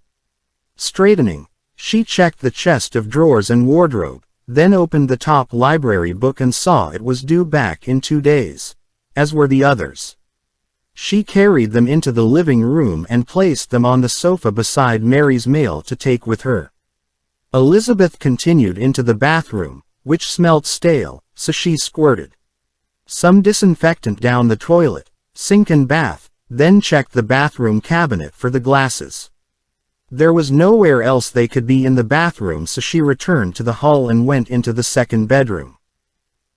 Straightening, she checked the chest of drawers and wardrobe, then opened the top library book and saw it was due back in 2 days, as were the others. She carried them into the living room and placed them on the sofa beside Mary's mail to take with her. Elizabeth continued into the bathroom, which smelt stale, so she squirted some disinfectant down the toilet, sink and bath, then checked the bathroom cabinet for the glasses. There was nowhere else they could be in the bathroom, so she returned to the hall and went into the second bedroom.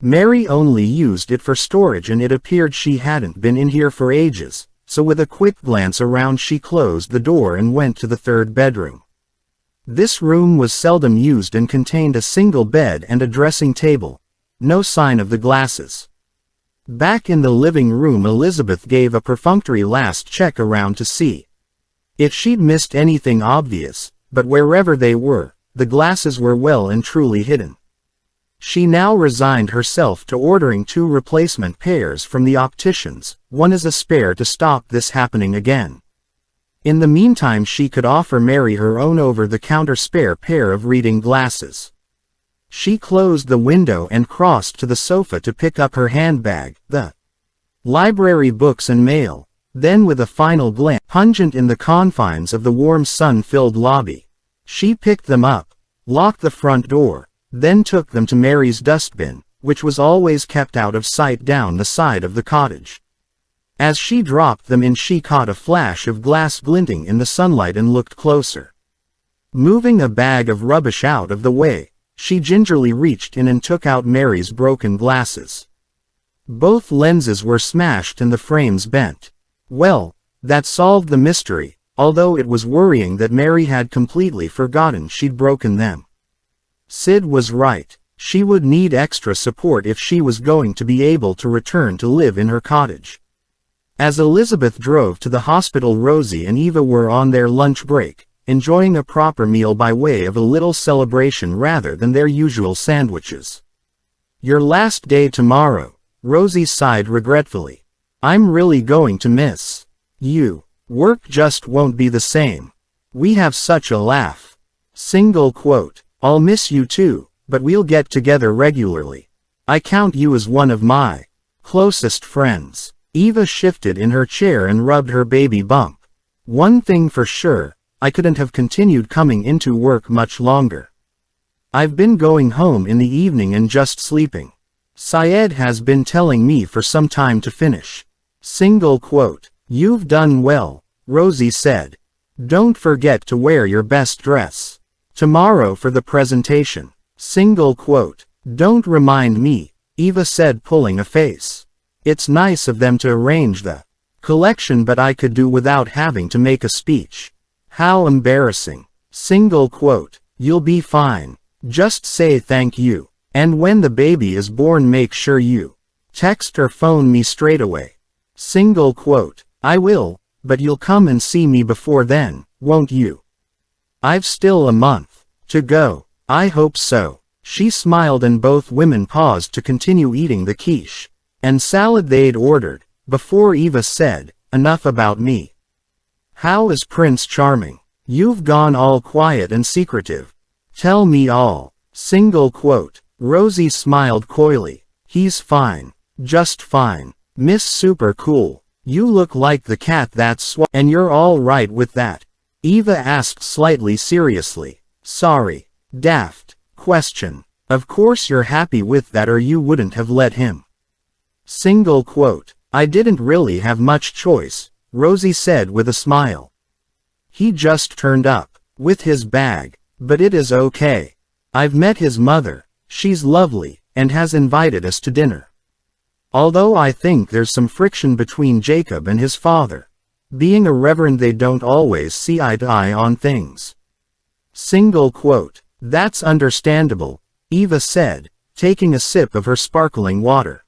Mary only used it for storage and it appeared she hadn't been in here for ages, so with a quick glance around she closed the door and went to the third bedroom. This room was seldom used and contained a single bed and a dressing table. No sign of the glasses. Back in the living room, Elizabeth gave a perfunctory last check around to see if she'd missed anything obvious, but wherever they were, the glasses were well and truly hidden. She now resigned herself to ordering 2 replacement pairs from the opticians, one as a spare to stop this happening again. In the meantime she could offer Mary her own over-the-counter spare pair of reading glasses. She closed the window and crossed to the sofa to pick up her handbag, the library books and mail. Then with a final glance, pungent in the confines of the warm sun-filled lobby, she picked them up, locked the front door, then took them to Mary's dustbin, which was always kept out of sight down the side of the cottage. As she dropped them in, she caught a flash of glass glinting in the sunlight and looked closer. Moving a bag of rubbish out of the way, she gingerly reached in and took out Mary's broken glasses. Both lenses were smashed and the frames bent. Well, that solved the mystery, although it was worrying that Mary had completely forgotten she'd broken them. Sid was right. She would need extra support if she was going to be able to return to live in her cottage. As Elizabeth drove to the hospital, Rosie and Eva were on their lunch break, enjoying a proper meal by way of a little celebration rather than their usual sandwiches. "Your last day tomorrow," Rosie sighed regretfully. "I'm really going to miss you. Work just won't be the same. We have such a laugh." Single quote. "I'll miss you too, but we'll get together regularly. I count you as one of my Closest friends. Eva shifted in her chair and rubbed her baby bump. One thing for sure, I couldn't have continued coming into work much longer. I've been going home in the evening and just sleeping. Syed has been telling me for some time to finish. Single quote. You've done well, Rosie said. Don't forget to wear your best dress tomorrow for the presentation. Single quote. Don't remind me, Eva said, pulling a face. It's nice of them to arrange the collection, but I could do without having to make a speech. How embarrassing. Single quote. You'll be fine. Just say thank you. And when the baby is born, make sure you text or phone me straight away. Single quote. I will, but you'll come and see me before then, won't you? I've still a month to go. I hope so. She smiled and both women paused to continue eating the quiche and salad they'd ordered, before Eva said, enough about me. How is Prince Charming? You've gone all quiet and secretive. Tell me all. Single quote. Rosie smiled coyly. He's fine. Just fine. Miss Super Cool. You look like the cat that's and you're all right with that? Eva asked slightly seriously. Sorry. Daft question. Of course you're happy with that or you wouldn't have let him. Single quote. I didn't really have much choice, Rosie said with a smile. He just turned up with his bag, but it is okay. I've met his mother. She's lovely, and has invited us to dinner. Although I think there's some friction between Jacob and his father. Being a reverend, they don't always see eye to eye on things. Single quote. That's understandable, Eva said, taking a sip of her sparkling water.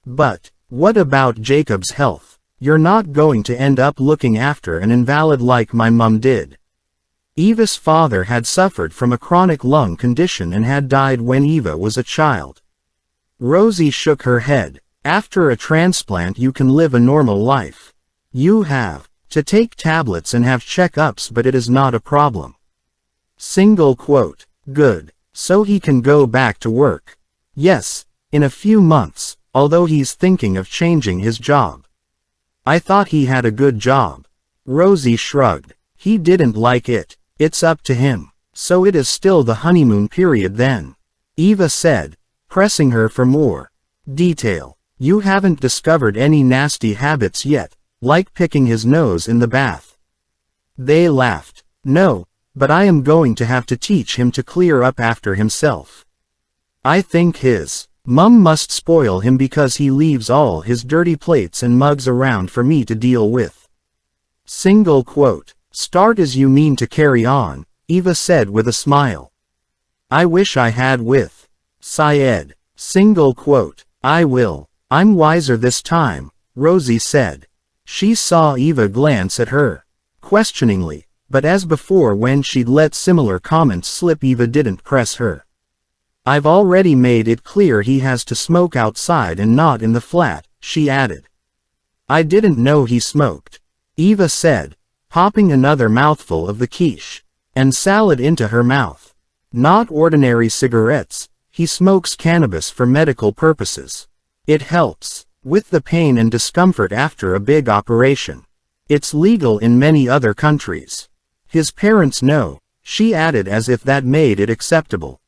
But what about Jacob's health? You're not going to end up looking after an invalid like my mum did. Eva's father had suffered from a chronic lung condition and had died when Eva was a child. Rosie shook her head. After a transplant you can live a normal life. You have to take tablets and have checkups, but it is not a problem. Single quote. Good. So he can go back to work. Yes, in a few months, although he's thinking of changing his job. I thought he had a good job. Rosie shrugged. He didn't like it. It's up to him. So it is still the honeymoon period then? Eva said, pressing her for more detail. You haven't discovered any nasty habits yet, like picking his nose in the bath? They laughed. No, but I am going to have to teach him to clear up after himself. I think his mum must spoil him because he leaves all his dirty plates and mugs around for me to deal with. Single quote. Start as you mean to carry on, Eva said with a smile. I wish I had with Syed. Single quote. I will. I'm wiser this time, Rosie said. She saw Eva glance at her questioningly, but as before when she'd let similar comments slip, Eva didn't press her. I've already made it clear he has to smoke outside and not in the flat, she added. I didn't know he smoked, Eva said, popping another mouthful of the quiche and salad into her mouth. Not ordinary cigarettes, he smokes cannabis for medical purposes. It helps with the pain and discomfort after a big operation. It's legal in many other countries. His parents know, she added as if that made it acceptable.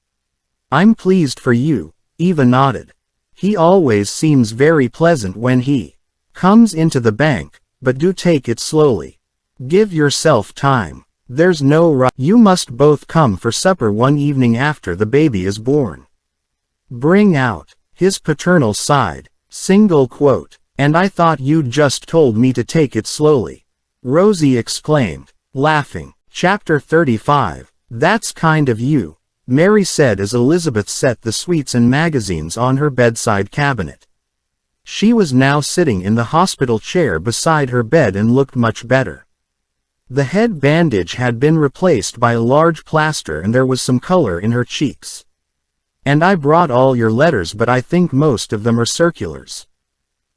I'm pleased for you, Eva nodded. He always seems very pleasant when he comes into the bank, but do take it slowly. Give yourself time. There's no rush. You must both come for supper one evening after the baby is born. Bring out his paternal side. Single quote. And I thought you'd just told me to take it slowly, Rosie exclaimed, laughing. Chapter 35. That's kind of you, Mary said as Elizabeth set the sweets and magazines on her bedside cabinet. She was now sitting in the hospital chair beside her bed and looked much better. The head bandage had been replaced by a large plaster and there was some color in her cheeks. And I brought all your letters, but I think most of them are circulars.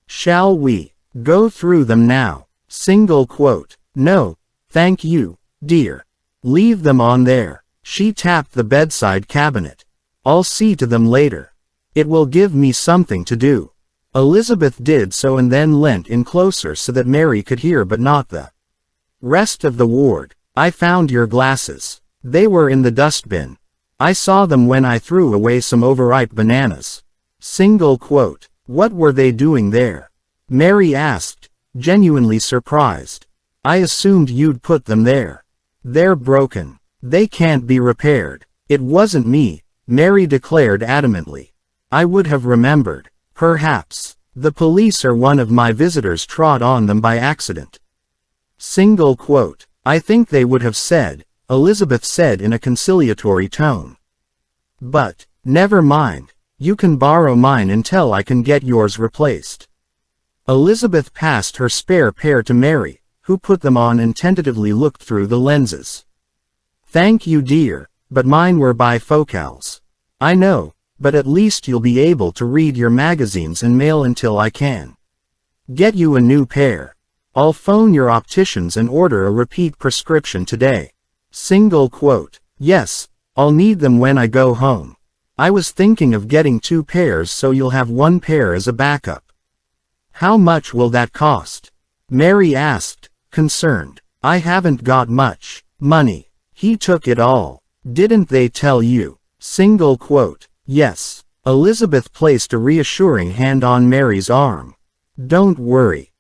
Shall we go through them now? Single quote. No, thank you, dear. Leave them on there. She tapped the bedside cabinet. I'll see to them later. It will give me something to do. Elizabeth did so and then leant in closer so that Mary could hear but not the rest of the ward. I found your glasses. They were in the dustbin. I saw them when I threw away some overripe bananas. Single quote. What were they doing there? Mary asked, genuinely surprised. I assumed you'd put them there. They're broken. They can't be repaired. It wasn't me, Mary declared adamantly. I would have remembered. Perhaps. The police or one of my visitors trod on them by accident. Single quote. I think they would have said, Elizabeth said in a conciliatory tone. But, never mind. You can borrow mine until I can get yours replaced. Elizabeth passed her spare pair to Mary, who put them on and tentatively looked through the lenses. Thank you, dear, but mine were bifocals. I know, but at least you'll be able to read your magazines and mail until I can get you a new pair. I'll phone your opticians and order a repeat prescription today. Single quote. Yes, I'll need them when I go home. I was thinking of getting 2 pairs so you'll have 1 pair as a backup. How much will that cost? Mary asked, concerned. I haven't got much money. He took it all. Didn't they tell you? Single quote. Yes. Elizabeth placed a reassuring hand on Mary's arm. Don't worry.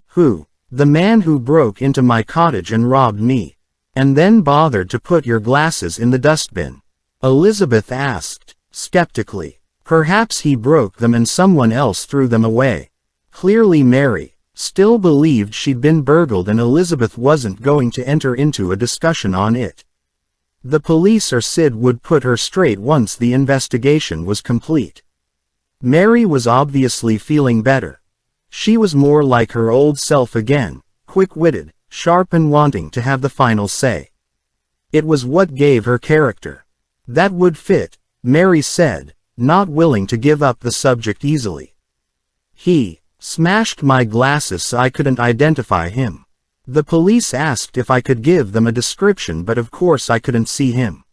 Who? The man who broke into my cottage and robbed me. And then bothered to put your glasses in the dustbin. Elizabeth asked, skeptically. Perhaps he broke them and someone else threw them away. Clearly Mary still believed she'd been burgled and Elizabeth wasn't going to enter into a discussion on it. The police or Sid would put her straight once the investigation was complete. Mary was obviously feeling better. She was more like her old self again, quick-witted, sharp and wanting to have the final say. It was what gave her character. That would fit, Mary said, not willing to give up the subject easily. He smashed my glasses so I couldn't identify him. The police asked if I could give them a description, but of course I couldn't see him.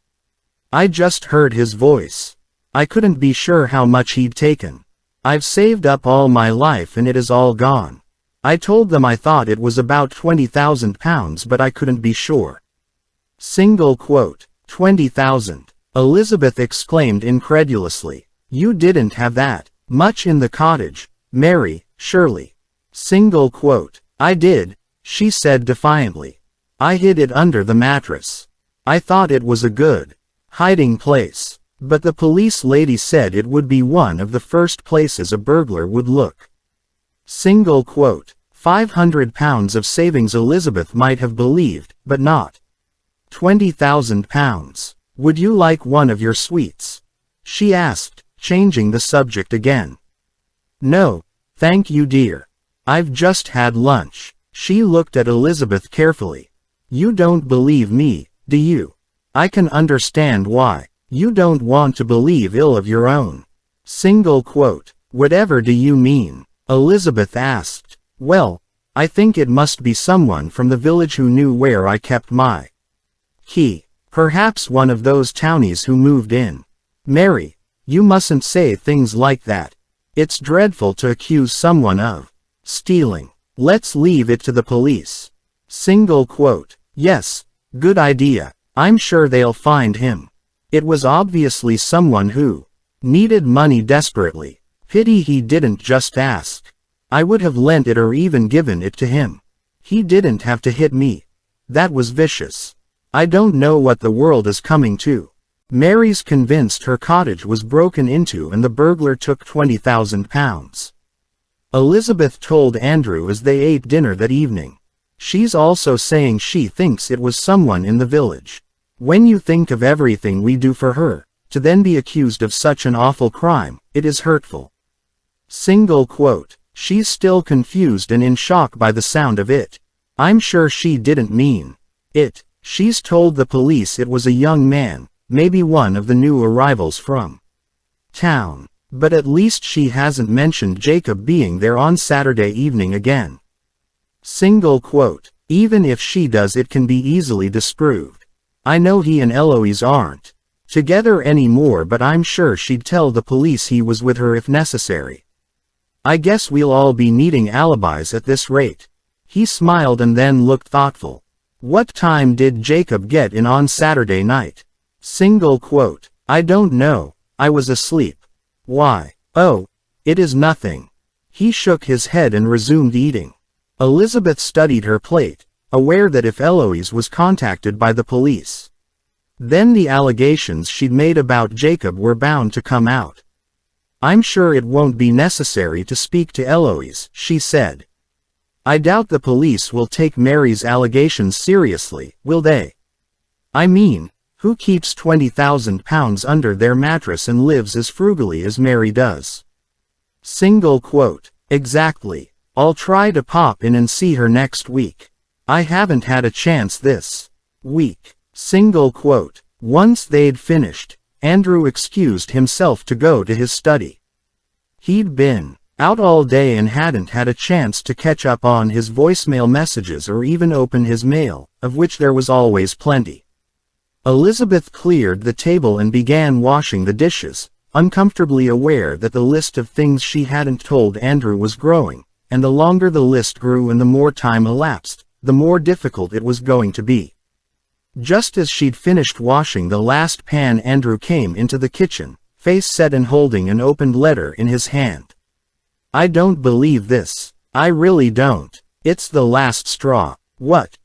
I just heard his voice. I couldn't be sure how much he'd taken. I've saved up all my life and it is all gone. I told them I thought it was about £20,000 but I couldn't be sure. Single quote. 20,000. Elizabeth exclaimed incredulously. You didn't have that much in the cottage, Mary, surely. Single quote. I did, she said defiantly. I hid it under the mattress. I thought it was a good hiding place. But the police lady said it would be one of the first places a burglar would look. Single quote. £500 of savings Elizabeth might have believed, but not £20,000. Would you like one of your sweets? She asked, changing the subject again. No, thank you, dear. I've just had lunch. She looked at Elizabeth carefully. You don't believe me, do you? I can understand why. You don't want to believe ill of your own. Single quote. Whatever do you mean? Elizabeth asked. Well, I think it must be someone from the village who knew where I kept my key. Perhaps one of those townies who moved in. Mary, you mustn't say things like that. It's dreadful to accuse someone of stealing. Let's leave it to the police. Single quote. Yes, good idea. I'm sure they'll find him. It was obviously someone who needed money desperately. Pity he didn't just ask. I would have lent it or even given it to him. He didn't have to hit me. That was vicious. I don't know what the world is coming to. Mary's convinced her cottage was broken into and the burglar took £20,000. Elizabeth told Andrew as they ate dinner that evening. She's also saying she thinks it was someone in the village. When you think of everything we do for her, to then be accused of such an awful crime, it is hurtful. Single quote. She's still confused and in shock by the sound of it. I'm sure she didn't mean it. She's told the police it was a young man, maybe one of the new arrivals from town. But at least she hasn't mentioned Jacob being there on Saturday evening again. Single quote. Even if she does, it can be easily disproved. I know he and Eloise aren't together anymore, but I'm sure she'd tell the police he was with her if necessary. I guess we'll all be needing alibis at this rate. He smiled and then looked thoughtful. What time did Jacob get in on Saturday night? Single quote. I don't know, I was asleep. Why? Oh, it is nothing. He shook his head and resumed eating. Elizabeth studied her plate, aware that if Eloise was contacted by the police, then the allegations she'd made about Jacob were bound to come out. I'm sure it won't be necessary to speak to Eloise, she said. I doubt the police will take Mary's allegations seriously, will they? I mean, who keeps £20,000 under their mattress and lives as frugally as Mary does? Single quote. Exactly. I'll try to pop in and see her next week. I haven't had a chance this week. Single quote. Once they'd finished, Andrew excused himself to go to his study. He'd been out all day and hadn't had a chance to catch up on his voicemail messages or even open his mail, of which there was always plenty. Elizabeth cleared the table and began washing the dishes, uncomfortably aware that the list of things she hadn't told Andrew was growing, and the longer the list grew and the more time elapsed, the more difficult it was going to be. Just as she'd finished washing the last pan, Andrew came into the kitchen, face set and holding an opened letter in his hand. I don't believe this. I really don't. It's the last straw. What?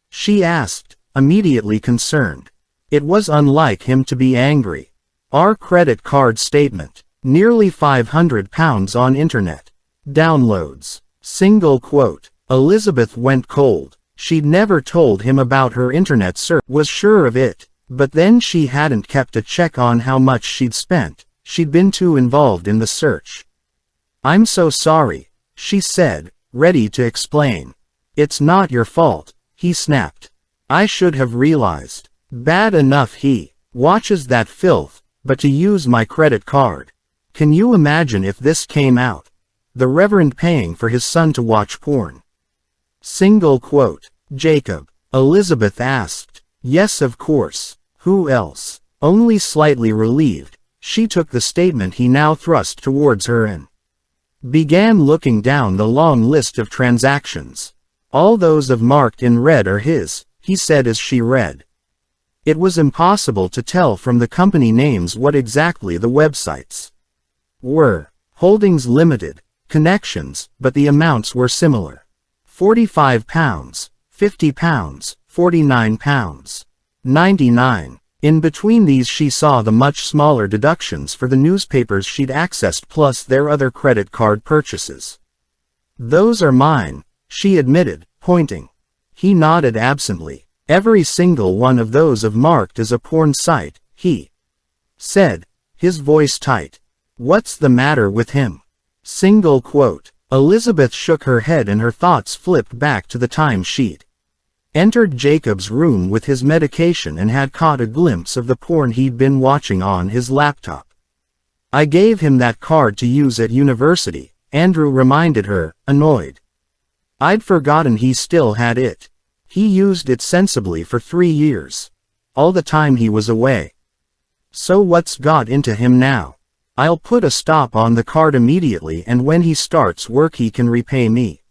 She asked, immediately concerned. It was unlike him to be angry. Our credit card statement. Nearly £500 on internet downloads. Single quote. Elizabeth went cold. She'd never told him about her internet search, was sure of it, but then she hadn't kept a check on how much she'd spent. She'd been too involved in the search. I'm so sorry, she said, ready to explain. It's not your fault, he snapped. I should have realized. Bad enough he watches that filth, but to use my credit card. Can you imagine if this came out? The Reverend paying for his son to watch porn. Single quote. Jacob? Elizabeth asked. Yes, of course. Who else? Only slightly relieved, she took the statement he now thrust towards her and began looking down the long list of transactions. All those of marked in red are his, he said as she read. It was impossible to tell from the company names what exactly the websites were. Holdings Limited, Connections, but the amounts were similar. £45, £50, £49, 99. In between these she saw the much smaller deductions for the newspapers she'd accessed plus their other credit card purchases. Those are mine, she admitted, pointing. He nodded absently. Every single one of those of marked as a porn site, he said, his voice tight. What's the matter with him? Single quote. Elizabeth shook her head and her thoughts flipped back to the time she'd entered Jacob's room with his medication and had caught a glimpse of the porn he'd been watching on his laptop. I gave him that card to use at university, Andrew reminded her, annoyed. I'd forgotten he still had it. He used it sensibly for 3 years. All the time he was away. So what's got into him now? I'll put a stop on the card immediately, and when he starts work he can repay me.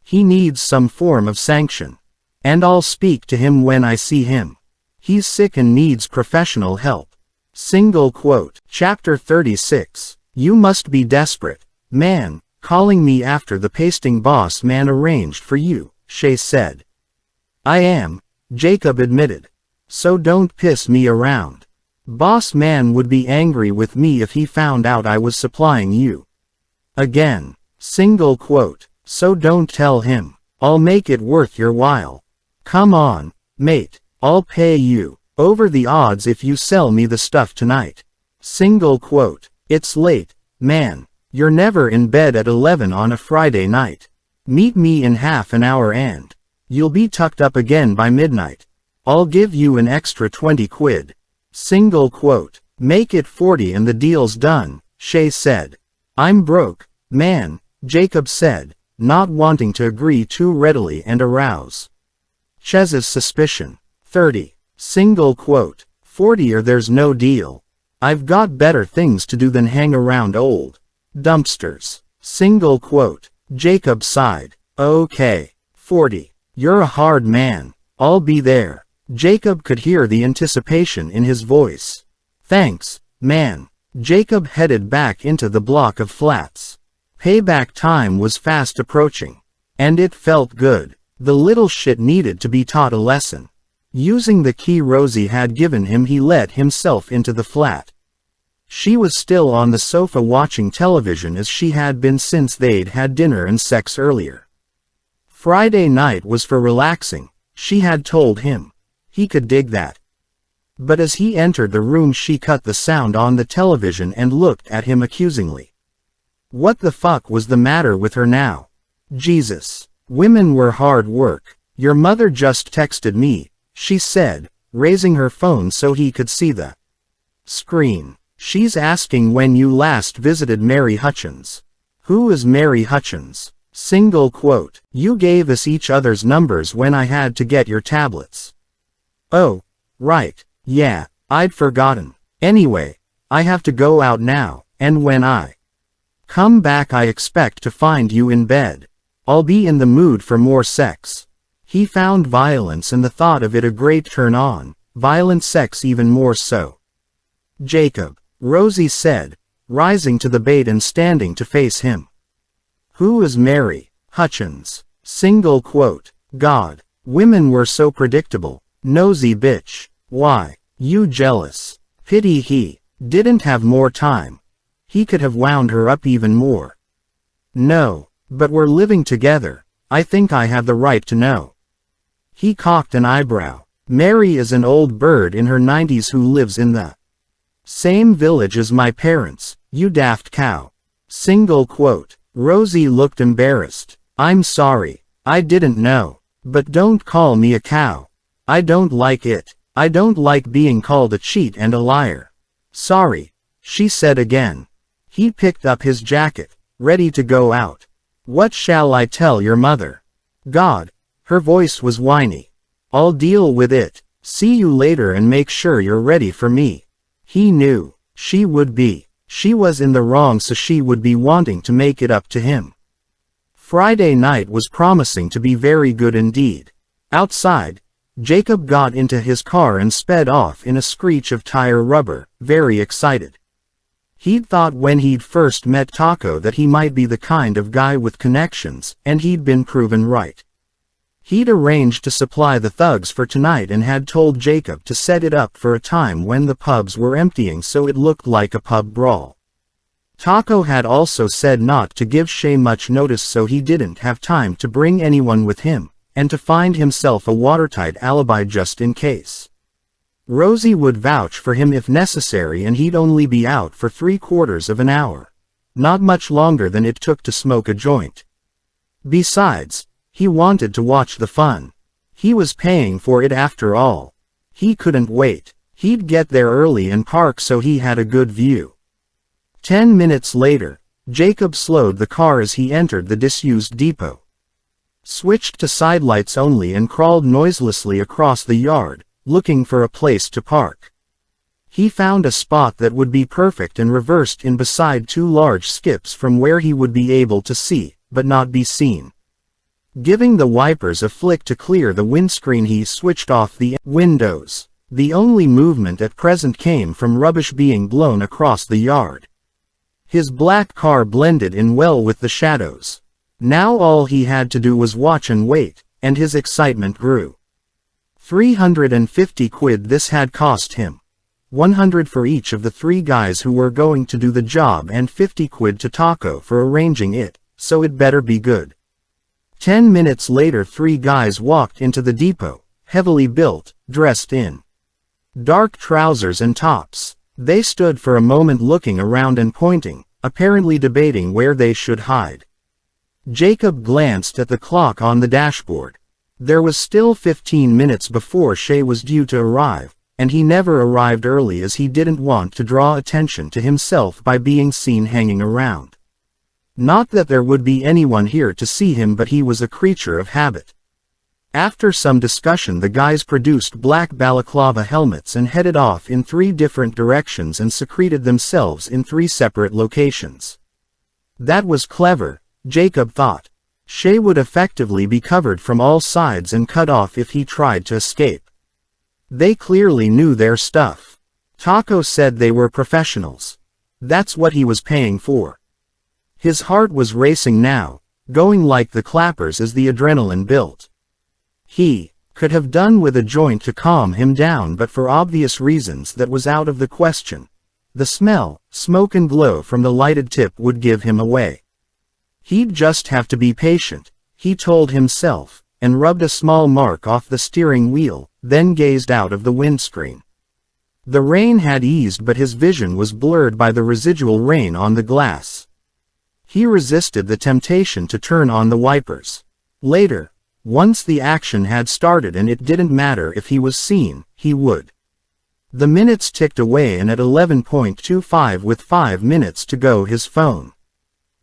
He needs some form of sanction. And I'll speak to him when I see him. He's sick and needs professional help. Single quote. Chapter 36. You must be desperate, man, calling me after the pasting boss man arranged for you, Shay said. I am, Jacob admitted. So don't piss me around. Boss man would be angry with me if he found out I was supplying you. Again. Single quote. So don't tell him. I'll make it worth your while. Come on, mate, I'll pay you over the odds if you sell me the stuff tonight. Single quote. It's late, man. You're never in bed at 11 on a Friday night. Meet me in half an hour and you'll be tucked up again by midnight. I'll give you an extra 20 quid. Single quote. Make it 40 and the deal's done, Shay said. I'm broke, man, Jacob said, not wanting to agree too readily and arouse Chez's suspicion. 30. Single quote. 40 or there's no deal. I've got better things to do than hang around old dumpsters. Single quote. Jacob sighed. Okay. 40. You're a hard man. I'll be there. Jacob could hear the anticipation in his voice. Thanks, man. Jacob headed back into the block of flats. Payback time was fast approaching. And it felt good. The little shit needed to be taught a lesson. Using the key Rosie had given him, he let himself into the flat. She was still on the sofa watching television as she had been since they'd had dinner and sex earlier. Friday night was for relaxing, she had told him. He could dig that. But as he entered the room, she cut the sound on the television and looked at him accusingly. What the fuck was the matter with her now? Jesus. Women were hard work. Your mother just texted me, she said, raising her phone so he could see the screen. She's asking when you last visited Mary Hutchins. Who is Mary Hutchins? Single quote. You gave us each other's numbers when I had to get your tablets. Oh, right, yeah, I'd forgotten. Anyway, I have to go out now, and when I come back I expect to find you in bed. I'll be in the mood for more sex. He found violence and the thought of it a great turn on, violent sex even more so. Jacob, Rosie said, rising to the bait and standing to face him. Who is Mary Hutchins? Single quote. God, women were so predictable. Nosy bitch. Why, you jealous. Pity he didn't have more time. He could have wound her up even more. No, but we're living together. I think I have the right to know. He cocked an eyebrow. Mary is an old bird in her 90s who lives in the same village as my parents, you daft cow. Single quote. Rosie looked embarrassed. I'm sorry. I didn't know. But don't call me a cow. I don't like it. I don't like being called a cheat and a liar. Sorry, she said again. He picked up his jacket, ready to go out. What shall I tell your mother? God. Her voice was whiny. I'll deal with it. See you later and make sure you're ready for me. He knew she would be. She was in the wrong, so she would be wanting to make it up to him. Friday night was promising to be very good indeed. Outside, Jacob got into his car and sped off in a screech of tire rubber, very excited. He'd thought when he'd first met Taco that he might be the kind of guy with connections, and he'd been proven right. He'd arranged to supply the thugs for tonight and had told Jacob to set it up for a time when the pubs were emptying so it looked like a pub brawl. Taco had also said not to give Shay much notice so he didn't have time to bring anyone with him, and to find himself a watertight alibi just in case. Rosie would vouch for him if necessary and he'd only be out for 3/4 of an hour. Not much longer than it took to smoke a joint. Besides, he wanted to watch the fun. He was paying for it after all. He couldn't wait. He'd get there early and park so he had a good view. 10 minutes later, Jacob slowed the car as he entered the disused depot. Switched to sidelights only and crawled noiselessly across the yard, looking for a place to park. He found a spot that would be perfect and reversed in beside 2 large skips from where he would be able to see, but not be seen. Giving the wipers a flick to clear the windscreen, he switched off the windows. The only movement at present came from rubbish being blown across the yard. His black car blended in well with the shadows. Now all he had to do was watch and wait, and his excitement grew. 350 quid this had cost him. 100 for each of the 3 guys who were going to do the job and 50 quid to Taco for arranging it, so it better be good. 10 minutes later 3 guys walked into the depot, heavily built, dressed in dark trousers and tops. They stood for a moment looking around and pointing, apparently debating where they should hide. Jacob glanced at the clock on the dashboard. There was still 15 minutes before Shay was due to arrive, and he never arrived early as he didn't want to draw attention to himself by being seen hanging around. Not that there would be anyone here to see him, but he was a creature of habit. After some discussion the guys produced black balaclava helmets and headed off in 3 different directions and secreted themselves in 3 separate locations. That was clever, Jacob thought. Shay would effectively be covered from all sides and cut off if he tried to escape. They clearly knew their stuff. Taco said they were professionals. That's what he was paying for. His heart was racing now, going like the clappers as the adrenaline built. He could have done with a joint to calm him down, but for obvious reasons that was out of the question. The smell, smoke and glow from the lighted tip would give him away. He'd just have to be patient, he told himself, and rubbed a small mark off the steering wheel, then gazed out of the windscreen. The rain had eased, but his vision was blurred by the residual rain on the glass. He resisted the temptation to turn on the wipers. Later, once the action had started and it didn't matter if he was seen, he would. The minutes ticked away, and at 11:25 with 5 minutes to go his phone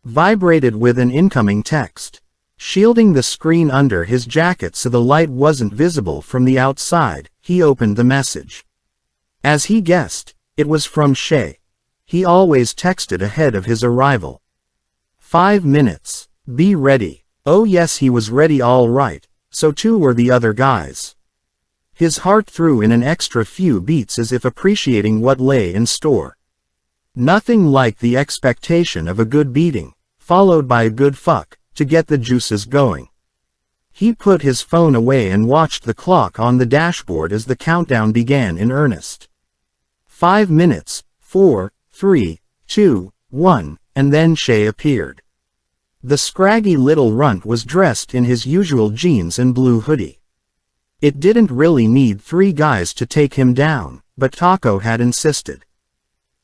vibrated with an incoming text. Shielding the screen under his jacket so the light wasn't visible from the outside, he opened the message. As he guessed, it was from Shay. He always texted ahead of his arrival. 5 minutes. Be ready. Oh yes, he was ready all right, so too were the other guys. His heart threw in an extra few beats as if appreciating what lay in store. Nothing like the expectation of a good beating, followed by a good fuck, to get the juices going. He put his phone away and watched the clock on the dashboard as the countdown began in earnest. 5 minutes, 4, 3, 2, 1, and then Shay appeared. The scraggy little runt was dressed in his usual jeans and blue hoodie. It didn't really need 3 guys to take him down, but Taco had insisted.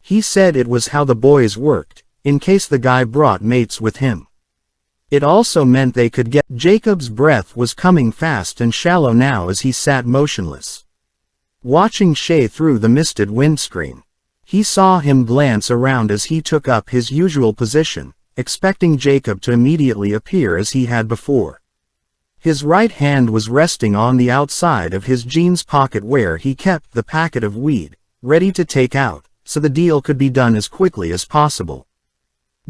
He said it was how the boys worked, in case the guy brought mates with him. It also meant they could get. Jacob's breath was coming fast and shallow now as he sat motionless, watching Shay through the misted windscreen. He saw him glance around as he took up his usual position, expecting Jacob to immediately appear as he had before. His right hand was resting on the outside of his jeans pocket where he kept the packet of weed, ready to take out, so the deal could be done as quickly as possible.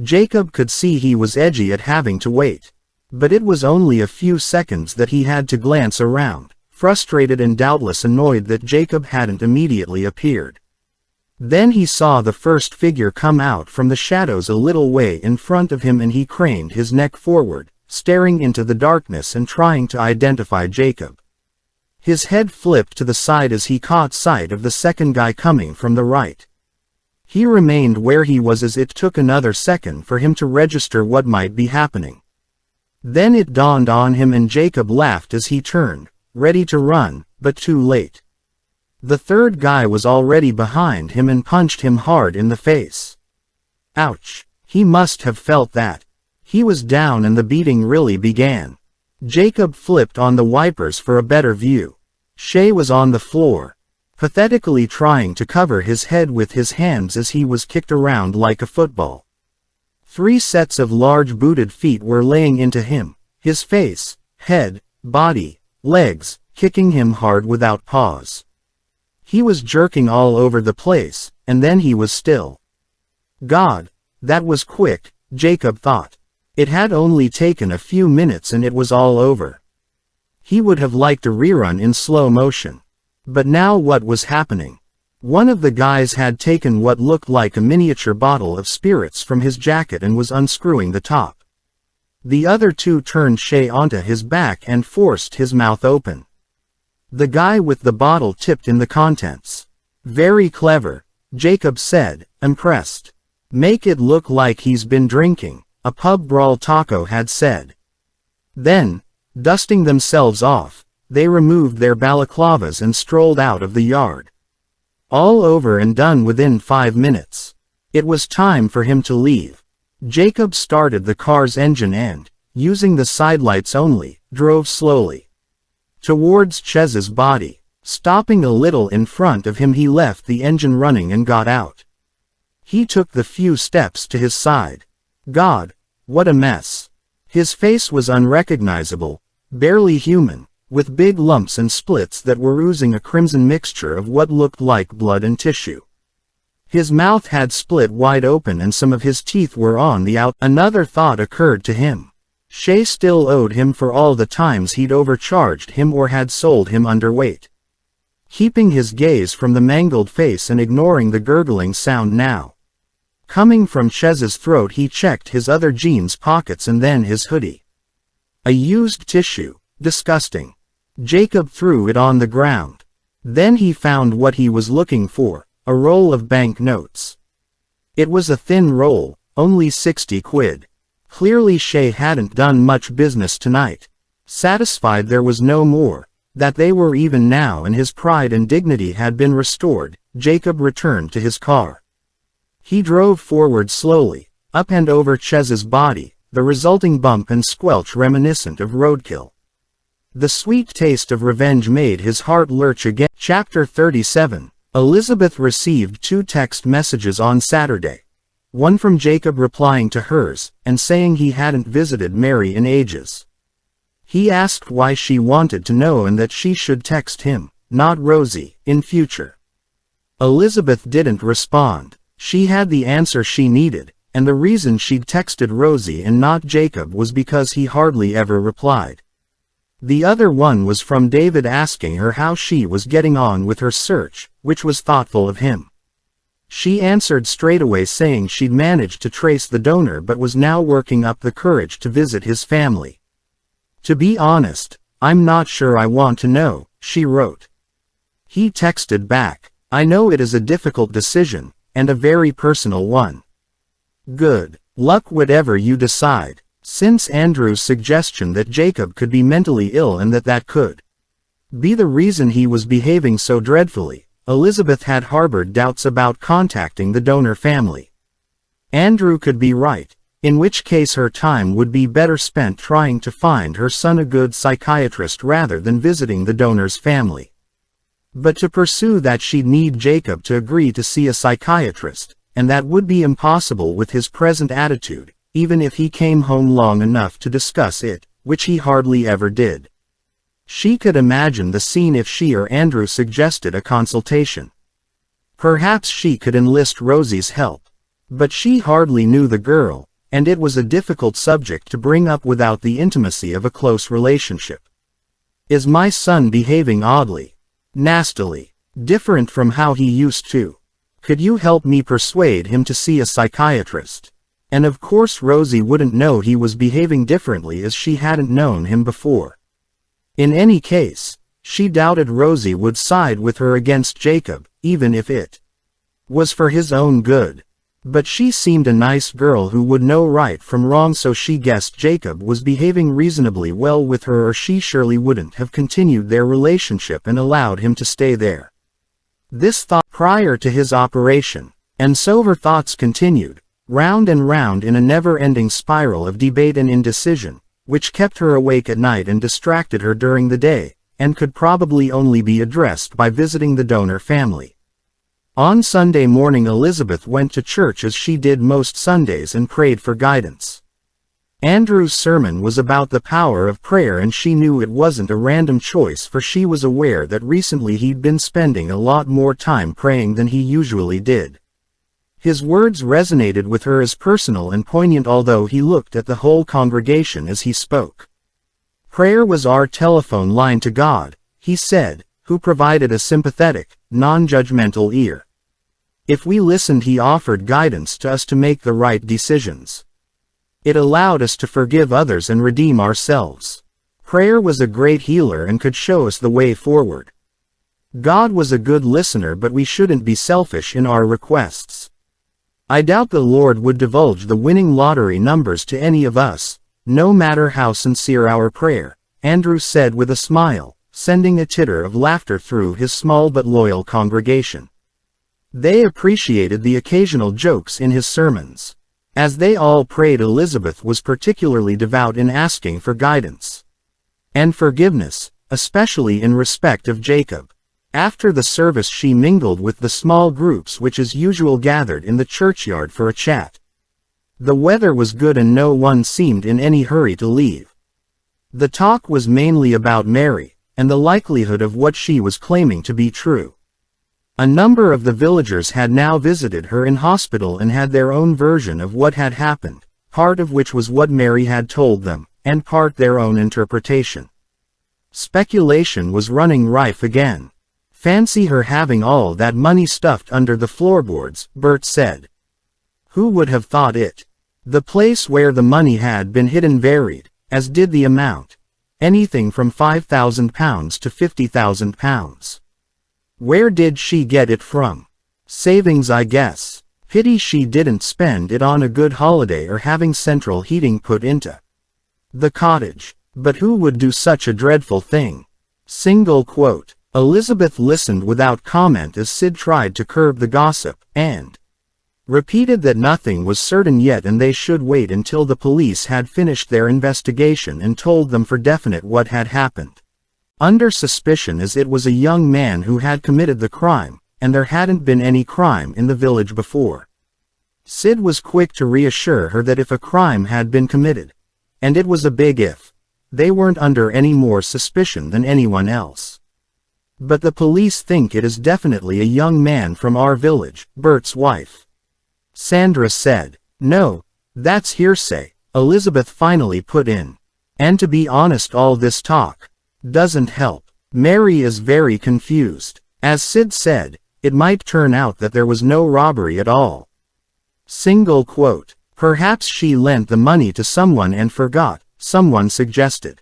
Jacob could see he was edgy at having to wait. But it was only a few seconds that he had to glance around, frustrated and doubtless annoyed that Jacob hadn't immediately appeared. Then he saw the first figure come out from the shadows a little way in front of him, and he craned his neck forward, staring into the darkness and trying to identify Jacob. His head flipped to the side as he caught sight of the second guy coming from the right. He remained where he was as it took another second for him to register what might be happening. Then it dawned on him, and Jacob laughed as he turned, ready to run, but too late. The third guy was already behind him and punched him hard in the face. Ouch! He must have felt that. He was down and the beating really began. Jacob flipped on the wipers for a better view. Shay was on the floor, pathetically trying to cover his head with his hands as he was kicked around like a football. 3 sets of large booted feet were laying into him, his face, head, body, legs, kicking him hard without pause. He was jerking all over the place, and then he was still. God, that was quick, Jacob thought. It had only taken a few minutes and it was all over. He would have liked a rerun in slow motion. But now what was happening? One of the guys had taken what looked like a miniature bottle of spirits from his jacket and was unscrewing the top. The other 2 turned Shay onto his back and forced his mouth open. The guy with the bottle tipped in the contents. Very clever, Jacob said, impressed. Make it look like he's been drinking, a pub brawl, Taco had said. Then, dusting themselves off, they removed their balaclavas and strolled out of the yard. All over and done within 5 minutes. It was time for him to leave. Jacob started the car's engine and, using the sidelights only, drove slowly towards Chez's body. Stopping a little in front of him, he left the engine running and got out. He took the few steps to his side. God, what a mess. His face was unrecognizable, barely human, with big lumps and splits that were oozing a crimson mixture of what looked like blood and tissue. His mouth had split wide open and some of his teeth were on the out. Another thought occurred to him. Shay still owed him for all the times he'd overcharged him or had sold him underweight. Keeping his gaze from the mangled face and ignoring the gurgling sound now coming from Chez's throat, he checked his other jeans pockets and then his hoodie. A used tissue. Disgusting. Jacob threw it on the ground. Then he found what he was looking for, a roll of bank notes. It was a thin roll, only 60 quid. Clearly Shay hadn't done much business tonight. Satisfied there was no more, that they were even now and his pride and dignity had been restored, Jacob returned to his car. He drove forward slowly, up and over Chez's body, the resulting bump and squelch reminiscent of roadkill. The sweet taste of revenge made his heart lurch again. Chapter 37. Elizabeth received 2 text messages on Saturday. One from Jacob replying to hers, and saying he hadn't visited Mary in ages. He asked why she wanted to know and that she should text him, not Rosie, in future. Elizabeth didn't respond. She had the answer she needed, and the reason she'd texted Rosie and not Jacob was because he hardly ever replied. The other one was from David asking her how she was getting on with her search, which was thoughtful of him. She answered straightaway saying she'd managed to trace the donor but was now working up the courage to visit his family. To be honest, I'm not sure I want to know, she wrote. He texted back, I know it is a difficult decision, and a very personal one. Good luck whatever you decide. Since Andrew's suggestion that Jacob could be mentally ill and that could be the reason he was behaving so dreadfully, Elizabeth had harbored doubts about contacting the donor family. Andrew could be right, in which case her time would be better spent trying to find her son a good psychiatrist rather than visiting the donor's family. But to pursue that she'd need Jacob to agree to see a psychiatrist, and that would be impossible with his present attitude, even if he came home long enough to discuss it, which he hardly ever did. She could imagine the scene if she or Andrew suggested a consultation. Perhaps she could enlist Rosie's help. But she hardly knew the girl, and it was a difficult subject to bring up without the intimacy of a close relationship. Is my son behaving oddly? Nastily? Different from how he used to? Could you help me persuade him to see a psychiatrist? And of course Rosie wouldn't know he was behaving differently as she hadn't known him before. In any case, she doubted Rosie would side with her against Jacob, even if it was for his own good. But she seemed a nice girl who would know right from wrong, so she guessed Jacob was behaving reasonably well with her or she surely wouldn't have continued their relationship and allowed him to stay there. This thought prior to his operation, and so her thoughts continued, round and round in a never-ending spiral of debate and indecision, which kept her awake at night and distracted her during the day, and could probably only be addressed by visiting the donor family. On Sunday morning Elizabeth went to church as she did most Sundays and prayed for guidance. Andrew's sermon was about the power of prayer and she knew it wasn't a random choice, for she was aware that recently he'd been spending a lot more time praying than he usually did. His words resonated with her as personal and poignant, although he looked at the whole congregation as he spoke. Prayer was our telephone line to God, he said, who provided a sympathetic, non-judgmental ear. If we listened, he offered guidance to us to make the right decisions. It allowed us to forgive others and redeem ourselves. Prayer was a great healer and could show us the way forward. God was a good listener, but we shouldn't be selfish in our requests. I doubt the Lord would divulge the winning lottery numbers to any of us, no matter how sincere our prayer, Andrew said with a smile, sending a titter of laughter through his small but loyal congregation. They appreciated the occasional jokes in his sermons. As they all prayed, Elizabeth was particularly devout in asking for guidance and forgiveness, especially in respect of Jacob. After the service she mingled with the small groups which as usual gathered in the churchyard for a chat. The weather was good and no one seemed in any hurry to leave. The talk was mainly about Mary, and the likelihood of what she was claiming to be true. A number of the villagers had now visited her in hospital and had their own version of what had happened, part of which was what Mary had told them, and part their own interpretation. Speculation was running rife again. Fancy her having all that money stuffed under the floorboards, Bert said. Who would have thought it? The place where the money had been hidden varied, as did the amount. Anything from £5,000 to £50,000. Where did she get it from? Savings, I guess. Pity she didn't spend it on a good holiday or having central heating put into the cottage. But who would do such a dreadful thing? Single quote. Elizabeth listened without comment as Sid tried to curb the gossip, and repeated that nothing was certain yet and they should wait until the police had finished their investigation and told them for definite what had happened. Under suspicion as it was a young man who had committed the crime, and there hadn't been any crime in the village before. Sid was quick to reassure her that if a crime had been committed, and it was a big if, they weren't under any more suspicion than anyone else. But the police think it is definitely a young man from our village, Bert's wife. Sandra said. No, that's hearsay, Elizabeth finally put in. And to be honest, all this talk doesn't help. Mary is very confused. As Sid said, it might turn out that there was no robbery at all. Single quote. Perhaps she lent the money to someone and forgot, someone suggested.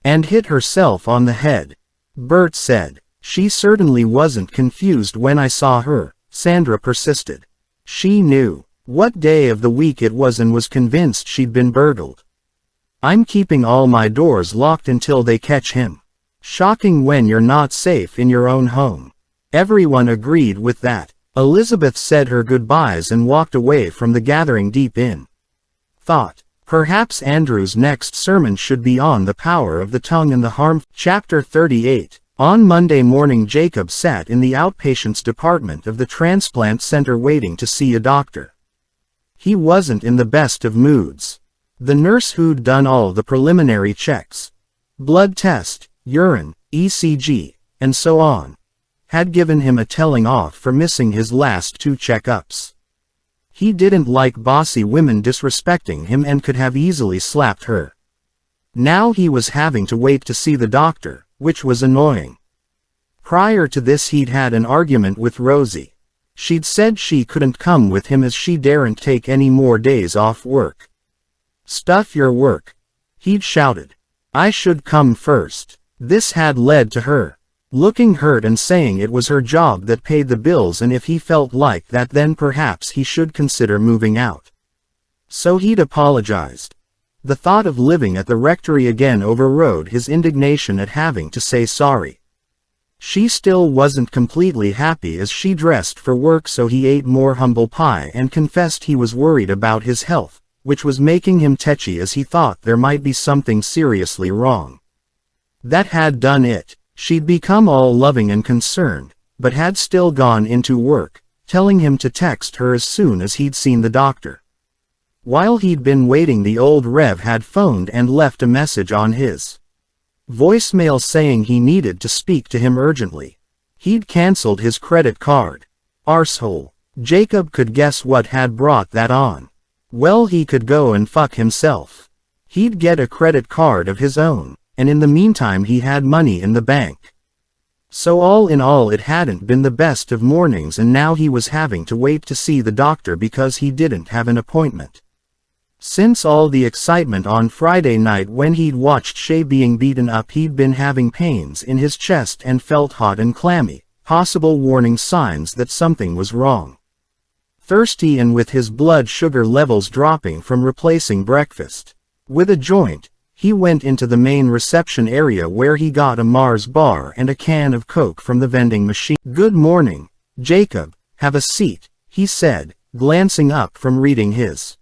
And hit herself on the head. Bert said. She certainly wasn't confused when I saw her, Sandra persisted. She knew what day of the week it was and was convinced she'd been burgled. I'm keeping all my doors locked until they catch him. Shocking when you're not safe in your own home. Everyone agreed with that. Elizabeth said her goodbyes and walked away from the gathering deep in thought. Perhaps Andrew's next sermon should be on the power of the tongue and the harm. Chapter 38. On Monday morning, Jacob sat in the outpatients department of the transplant center waiting to see a doctor. He wasn't in the best of moods. The nurse who'd done all the preliminary checks, blood test, urine, ECG, and so on, had given him a telling off for missing his last 2 checkups. He didn't like bossy women disrespecting him and could have easily slapped her. Now he was having to wait to see the doctor, which was annoying. Prior to this he'd had an argument with Rosie. She'd said she couldn't come with him as she daren't take any more days off work. Stuff your work, he'd shouted. I should come first. This had led to her looking hurt and saying it was her job that paid the bills, and if he felt like that then perhaps he should consider moving out. So he'd apologized. The thought of living at the rectory again overrode his indignation at having to say sorry. She still wasn't completely happy as she dressed for work, so he ate more humble pie and confessed he was worried about his health, which was making him tetchy as he thought there might be something seriously wrong. That had done it. She'd become all loving and concerned, but had still gone into work, telling him to text her as soon as he'd seen the doctor. While he'd been waiting, the old Rev had phoned and left a message on his voicemail saying he needed to speak to him urgently. He'd cancelled his credit card. Arsehole. Jacob could guess what had brought that on. Well, he could go and fuck himself. He'd get a credit card of his own, and in the meantime he had money in the bank. So all in all it hadn't been the best of mornings, and now he was having to wait to see the doctor because he didn't have an appointment. Since all the excitement on Friday night when he'd watched Shay being beaten up, he'd been having pains in his chest and felt hot and clammy, possible warning signs that something was wrong. Thirsty and with his blood sugar levels dropping from replacing breakfast with a joint, he went into the main reception area where he got a Mars bar and a can of Coke from the vending machine. Good morning, Jacob, have a seat, he said, glancing up from reading his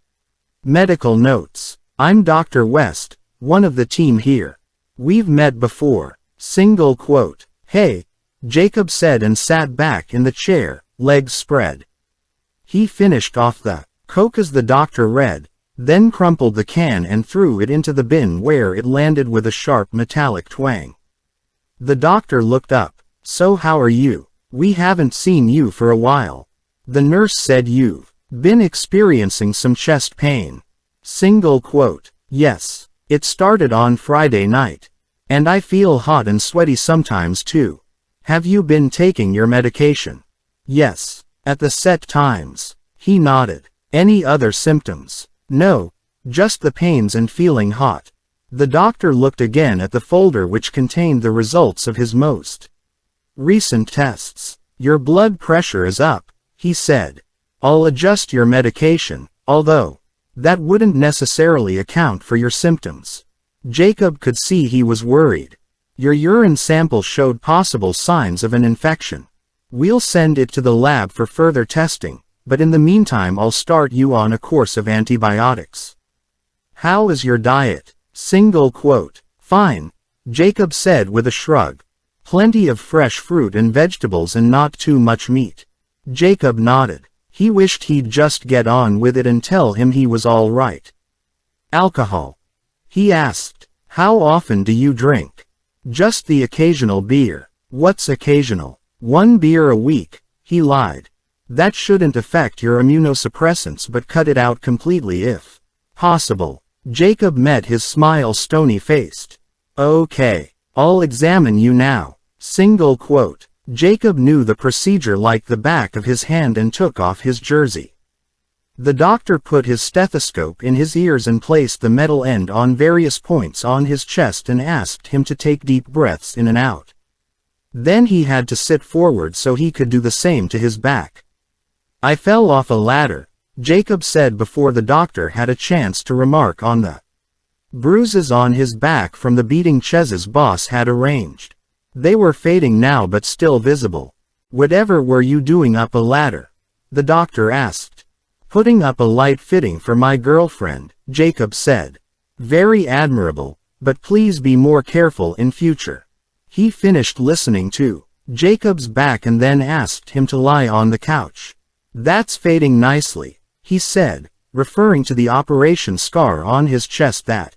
medical notes. I'm Dr. West, one of the team here. We've met before. Single quote. Hey, Jacob said and sat back in the chair, legs spread. He finished off the Coke as the doctor read, then crumpled the can and threw it into the bin where it landed with a sharp metallic twang. The doctor looked up. So how are you? We haven't seen you for a while. The nurse said you've been experiencing some chest pain. Single quote. Yes. It started on Friday night. And I feel hot and sweaty sometimes too. Have you been taking your medication? Yes. At the set times. He nodded. Any other symptoms? No. Just the pains and feeling hot. The doctor looked again at the folder which contained the results of his most recent tests. Your blood pressure is up, he said. I'll adjust your medication, although that wouldn't necessarily account for your symptoms. Jacob could see he was worried. Your urine sample showed possible signs of an infection. We'll send it to the lab for further testing, but in the meantime I'll start you on a course of antibiotics. How is your diet? Single quote. Fine, Jacob said with a shrug. Plenty of fresh fruit and vegetables and not too much meat. Jacob nodded. He wished he'd just get on with it and tell him he was all right. Alcohol? He asked. How often do you drink? Just the occasional beer. What's occasional? 1 beer a week, he lied. That shouldn't affect your immunosuppressants, but cut it out completely if possible. Jacob met his smile stony-faced. Okay, I'll examine you now. Single quote. Jacob knew the procedure like the back of his hand and took off his jersey. The doctor put his stethoscope in his ears and placed the metal end on various points on his chest and asked him to take deep breaths in and out. Then he had to sit forward so he could do the same to his back. I fell off a ladder, Jacob said before the doctor had a chance to remark on the bruises on his back from the beating Chez's boss had arranged. They were fading now but still visible. Whatever were you doing up a ladder? The doctor asked. Putting up a light fitting for my girlfriend, Jacob said. Very admirable, but please be more careful in future. He finished listening to Jacob's back and then asked him to lie on the couch. That's fading nicely, he said, referring to the operation scar on his chest that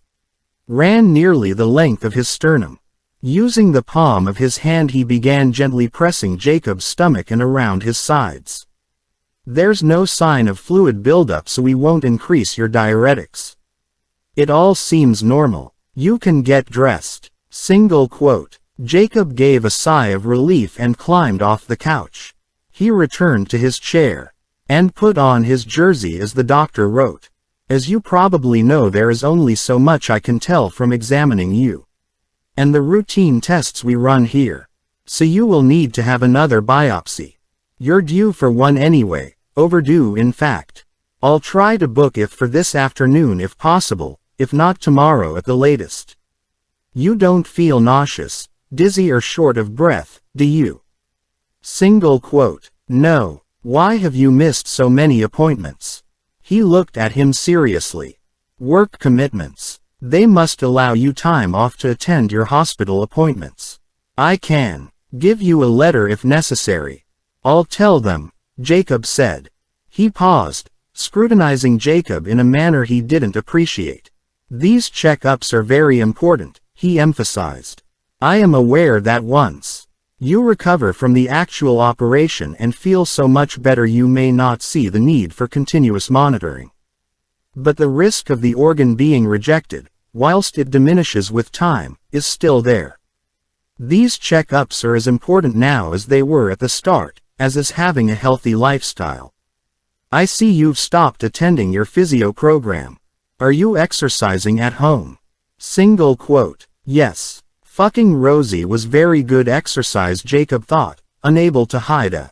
ran nearly the length of his sternum. Using the palm of his hand he began gently pressing Jacob's stomach and around his sides. There's no sign of fluid buildup, so we won't increase your diuretics. It all seems normal. You can get dressed. Single quote. Jacob gave a sigh of relief and climbed off the couch. He returned to his chair and put on his jersey as the doctor wrote. As you probably know, there is only so much I can tell from examining you and the routine tests we run here. So you will need to have another biopsy. You're due for one anyway, overdue in fact. I'll try to book it for this afternoon if possible, if not tomorrow at the latest. You don't feel nauseous, dizzy or short of breath, do you? Single quote. No. Why have you missed so many appointments? He looked at him seriously. Work commitments. They must allow you time off to attend your hospital appointments. I can give you a letter if necessary. I'll tell them, Jacob said. He paused, scrutinizing Jacob in a manner he didn't appreciate. These checkups are very important, he emphasized. I am aware that once you recover from the actual operation and feel so much better, you may not see the need for continuous monitoring. But the risk of the organ being rejected, whilst it diminishes with time, is still there. These checkups are as important now as they were at the start, as is having a healthy lifestyle. I see you've stopped attending your physio program. Are you exercising at home? Single quote. Yes. Fucking Rosie was very good exercise, Jacob thought, unable to hide a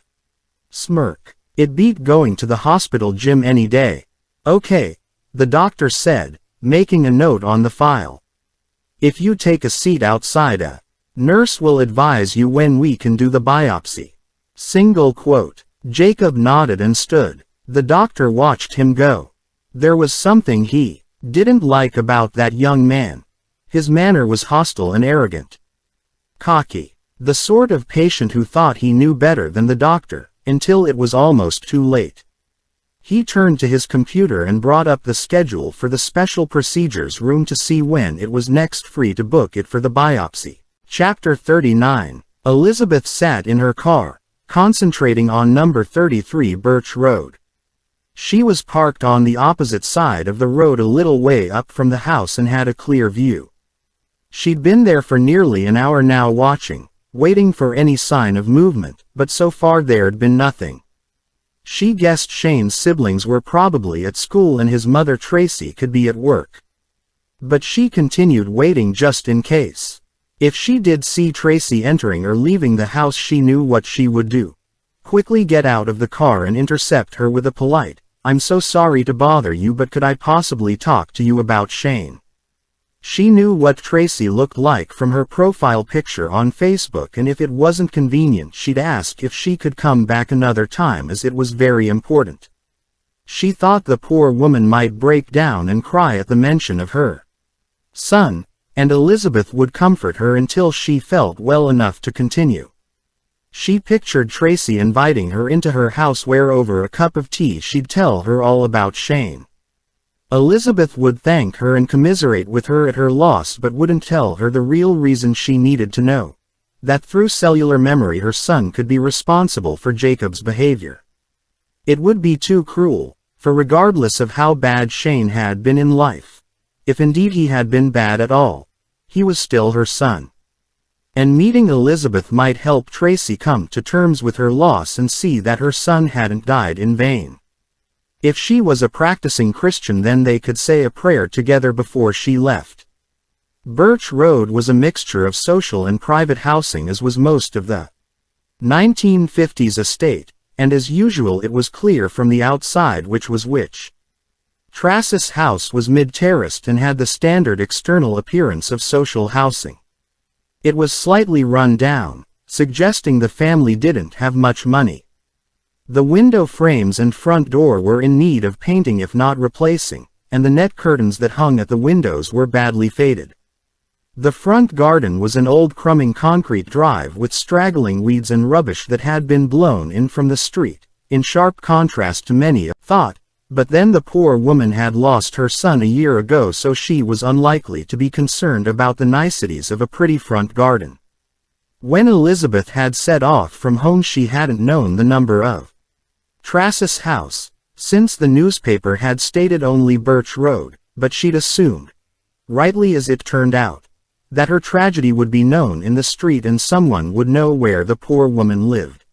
smirk. It beat going to the hospital gym any day. Okay, the doctor said, making a note on the file. If you take a seat outside, a nurse will advise you when we can do the biopsy. Single quote. Jacob nodded and stood. The doctor watched him go. There was something he didn't like about that young man. His manner was hostile and arrogant. Cocky. The sort of patient who thought he knew better than the doctor, until it was almost too late. He turned to his computer and brought up the schedule for the special procedures room to see when it was next free to book it for the biopsy. Chapter 39. Elizabeth sat in her car, concentrating on number 33 Birch Road. She was parked on the opposite side of the road a little way up from the house and had a clear view. She'd been there for nearly an hour now watching, waiting for any sign of movement, but so far there'd been nothing. She guessed Shane's siblings were probably at school and his mother Tracy could be at work. But she continued waiting just in case. If she did see Tracy entering or leaving the house, she knew what she would do. Quickly get out of the car and intercept her with a polite, "I'm so sorry to bother you, but could I possibly talk to you about Shane?" She knew what Tracy looked like from her profile picture on Facebook, and if it wasn't convenient she'd ask if she could come back another time, as it was very important. She thought the poor woman might break down and cry at the mention of her son, and Elizabeth would comfort her until she felt well enough to continue. She pictured Tracy inviting her into her house where over a cup of tea she'd tell her all about Shane. Elizabeth would thank her and commiserate with her at her loss, but wouldn't tell her the real reason she needed to know. That through cellular memory her son could be responsible for Jacob's behavior. It would be too cruel, for regardless of how bad Shane had been in life, if indeed he had been bad at all, he was still her son. And meeting Elizabeth might help Tracy come to terms with her loss and see that her son hadn't died in vain. If she was a practicing Christian, then they could say a prayer together before she left. Birch Road was a mixture of social and private housing, as was most of the 1950s estate, and as usual it was clear from the outside which was which. Tracis House was mid-terraced and had the standard external appearance of social housing. It was slightly run down, suggesting the family didn't have much money. The window frames and front door were in need of painting if not replacing, and the net curtains that hung at the windows were badly faded. The front garden was an old crumbling concrete drive with straggling weeds and rubbish that had been blown in from the street, in sharp contrast to many a thought, but then the poor woman had lost her son a year ago, so she was unlikely to be concerned about the niceties of a pretty front garden. When Elizabeth had set off from home she hadn't known the number of Tracis House, since the newspaper had stated only Birch Road, but she'd assumed, rightly as it turned out, that her tragedy would be known in the street and someone would know where the poor woman lived.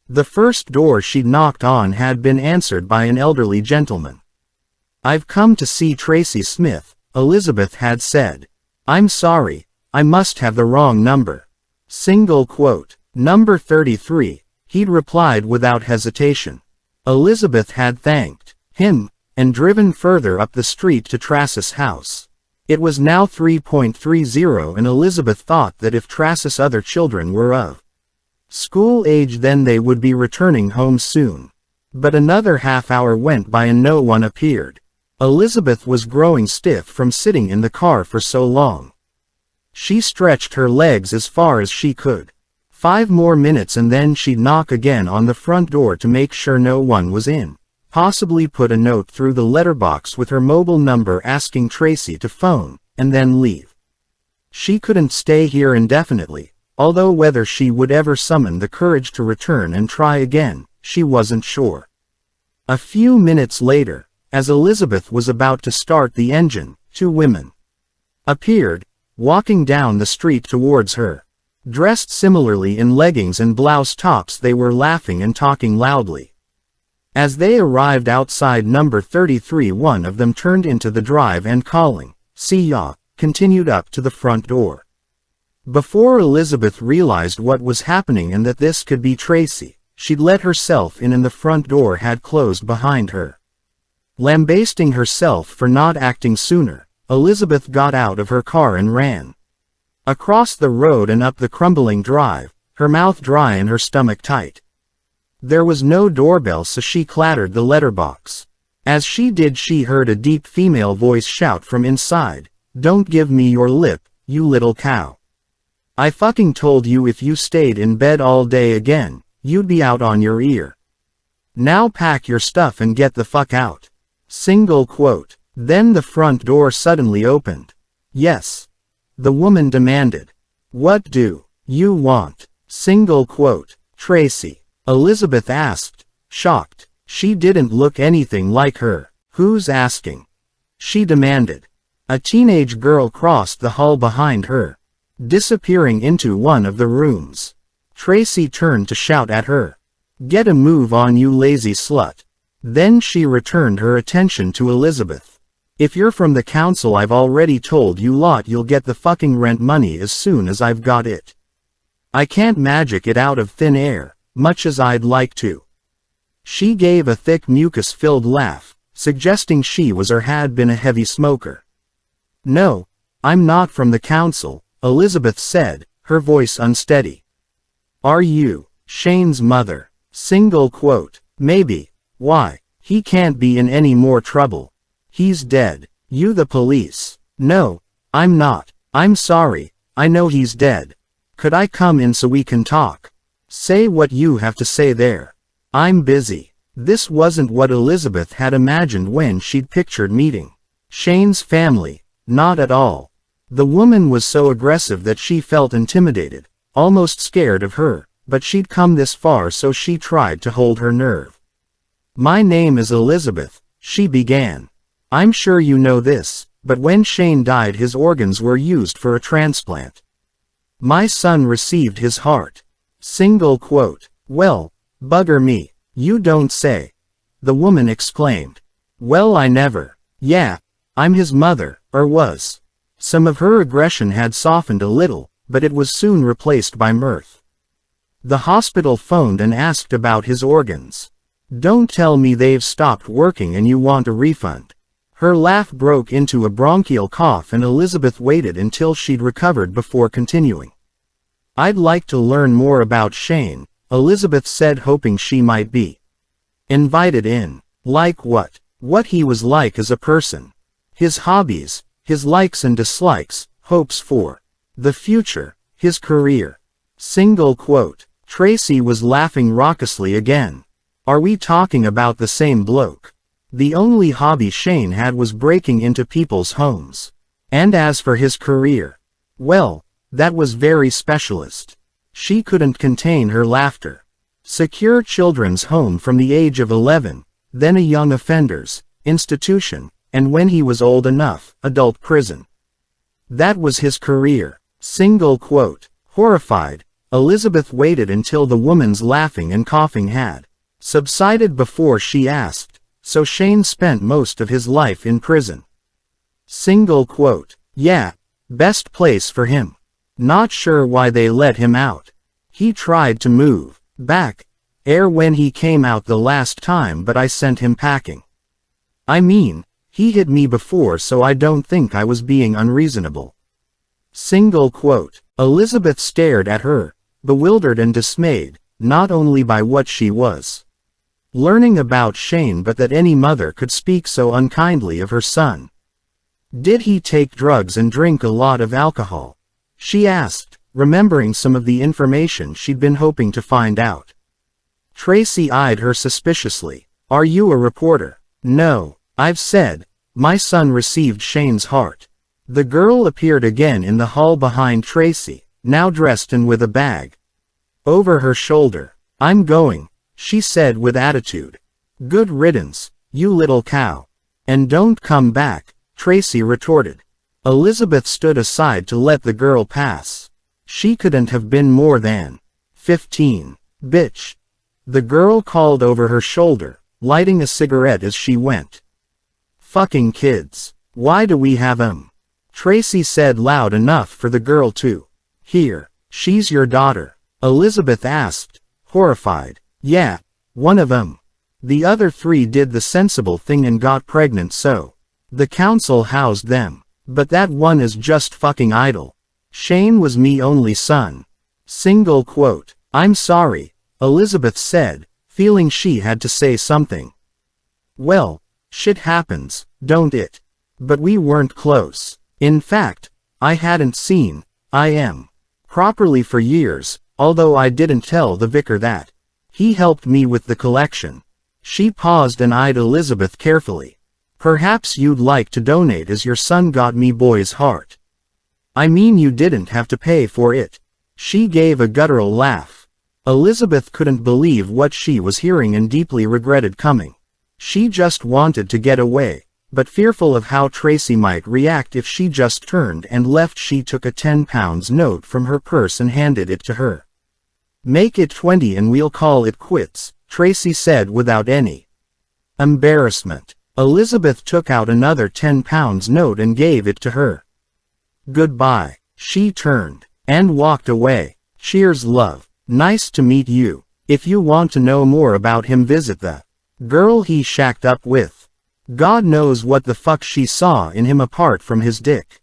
The first door she'd knocked on had been answered by an elderly gentleman. "I've come to see Tracy Smith," Elizabeth had said. "I'm sorry, I must have the wrong number. Single quote, number 33, he'd replied without hesitation. Elizabeth had thanked him, and driven further up the street to Tracis House. It was now 3:30 and Elizabeth thought that if Tracis' other children were of school age then they would be returning home soon. But another half hour went by and no one appeared. Elizabeth was growing stiff from sitting in the car for so long. She stretched her legs as far as she could. 5 more minutes and then she'd knock again on the front door to make sure no one was in, possibly put a note through the letterbox with her mobile number asking Tracy to phone, and then leave. She couldn't stay here indefinitely, although whether she would ever summon the courage to return and try again, she wasn't sure. A few minutes later, as Elizabeth was about to start the engine, 2 women appeared, walking down the street towards her. Dressed similarly in leggings and blouse tops, they were laughing and talking loudly. As they arrived outside number 33, one of them turned into the drive and calling, "See ya," continued up to the front door. Before Elizabeth realized what was happening and that this could be Tracy, she'd let herself in and the front door had closed behind her. Lambasting herself for not acting sooner, Elizabeth got out of her car and ran across the road and up the crumbling drive, her mouth dry and her stomach tight. There was no doorbell, so she clattered the letterbox. As she did, she heard a deep female voice shout from inside, "Don't give me your lip, you little cow. I fucking told you if you stayed in bed all day again, you'd be out on your ear. Now pack your stuff and get the fuck out." Single quote. Then the front door suddenly opened. "Yes," the woman demanded. "What do you want?" Single quote. "Tracy." Elizabeth asked, shocked. She didn't look anything like her. Who's asking? She demanded. A teenage girl crossed the hall behind her, disappearing into one of the rooms. Tracy turned to shout at her. Get a move on, you lazy slut. Then she returned her attention to Elizabeth. If you're from the council, I've already told you lot you'll get the fucking rent money as soon as I've got it. I can't magic it out of thin air, much as I'd like to. She gave a thick mucus-filled laugh, suggesting she was or had been a heavy smoker. No, I'm not from the council, Elizabeth said, her voice unsteady. Are you Shane's mother? Single quote. Maybe. Why? He can't be in any more trouble. He's dead. You the police? No, I'm not. I'm sorry, I know he's dead. Could I come in so we can talk? Say what you have to say there. I'm busy. This wasn't what Elizabeth had imagined when she'd pictured meeting Shane's family. Not at all. The woman was so aggressive that she felt intimidated, almost scared of her, but she'd come this far, so she tried to hold her nerve. My name is Elizabeth, she began. I'm sure you know this, but when Shane died his organs were used for a transplant. My son received his heart. Single quote. Well, bugger me, you don't say. The woman exclaimed. Well, I never. Yeah, I'm his mother, or was. Some of her aggression had softened a little, but it was soon replaced by mirth. The hospital phoned and asked about his organs. Don't tell me they've stopped working and you want a refund. Her laugh broke into a bronchial cough and Elizabeth waited until she'd recovered before continuing. I'd like to learn more about Shane, Elizabeth said, hoping she might be invited in. Like what? What he was like as a person. His hobbies, his likes and dislikes, hopes for the future, his career. Single quote. Tracy was laughing raucously again. Are we talking about the same bloke? The only hobby Shane had was breaking into people's homes. And as for his career, well, that was very specialist. She couldn't contain her laughter. Secure children's home from the age of 11, then a young offenders institution, and when he was old enough, adult prison. That was his career. Single quote. Horrified, Elizabeth waited until the woman's laughing and coughing had subsided before she asked, so Shane spent most of his life in prison? Single quote. Yeah, best place for him. Not sure why they let him out. He tried to move back when he came out the last time, but I sent him packing. I mean, he hit me before, so I don't think I was being unreasonable. Single quote. Elizabeth stared at her, bewildered and dismayed, not only by what she was learning about Shane but that any mother could speak so unkindly of her son. Did he take drugs and drink a lot of alcohol? She asked, remembering some of the information she'd been hoping to find out. Tracy eyed her suspiciously. Are you a reporter? No, I've said, my son received Shane's heart. The girl appeared again in the hall behind Tracy, now dressed and with a bag over her shoulder. I'm going, she said with attitude. Good riddance, you little cow. And don't come back, Tracy retorted. Elizabeth stood aside to let the girl pass. She couldn't have been more than 15. Bitch. The girl called over her shoulder, lighting a cigarette as she went. Fucking kids. Why do we have 'em? Tracy said loud enough for the girl to hear. She's your daughter? Elizabeth asked, horrified. Yeah, one of 'em. The other 3 did the sensible thing and got pregnant, so the council housed them. But that one is just fucking idle. Shane was me only son. Single quote. I'm sorry, Elizabeth said, feeling she had to say something. Well, shit happens, don't it? But we weren't close. In fact, I hadn't seen him properly for years, although I didn't tell the vicar that. He helped me with the collection. She paused and eyed Elizabeth carefully. Perhaps you'd like to donate, as your son got me boy's heart. I mean, you didn't have to pay for it. She gave a guttural laugh. Elizabeth couldn't believe what she was hearing and deeply regretted coming. She just wanted to get away, but fearful of how Tracy might react if she just turned and left, she took a £10 note from her purse and handed it to her. "Make it 20 and we'll call it quits," Tracy said without any embarrassment. Elizabeth took out another £10 note and gave it to her. "Goodbye." She turned and walked away. "Cheers, love. Nice to meet you. If you want to know more about him, visit the girl he shacked up with. God knows what the fuck she saw in him apart from his dick."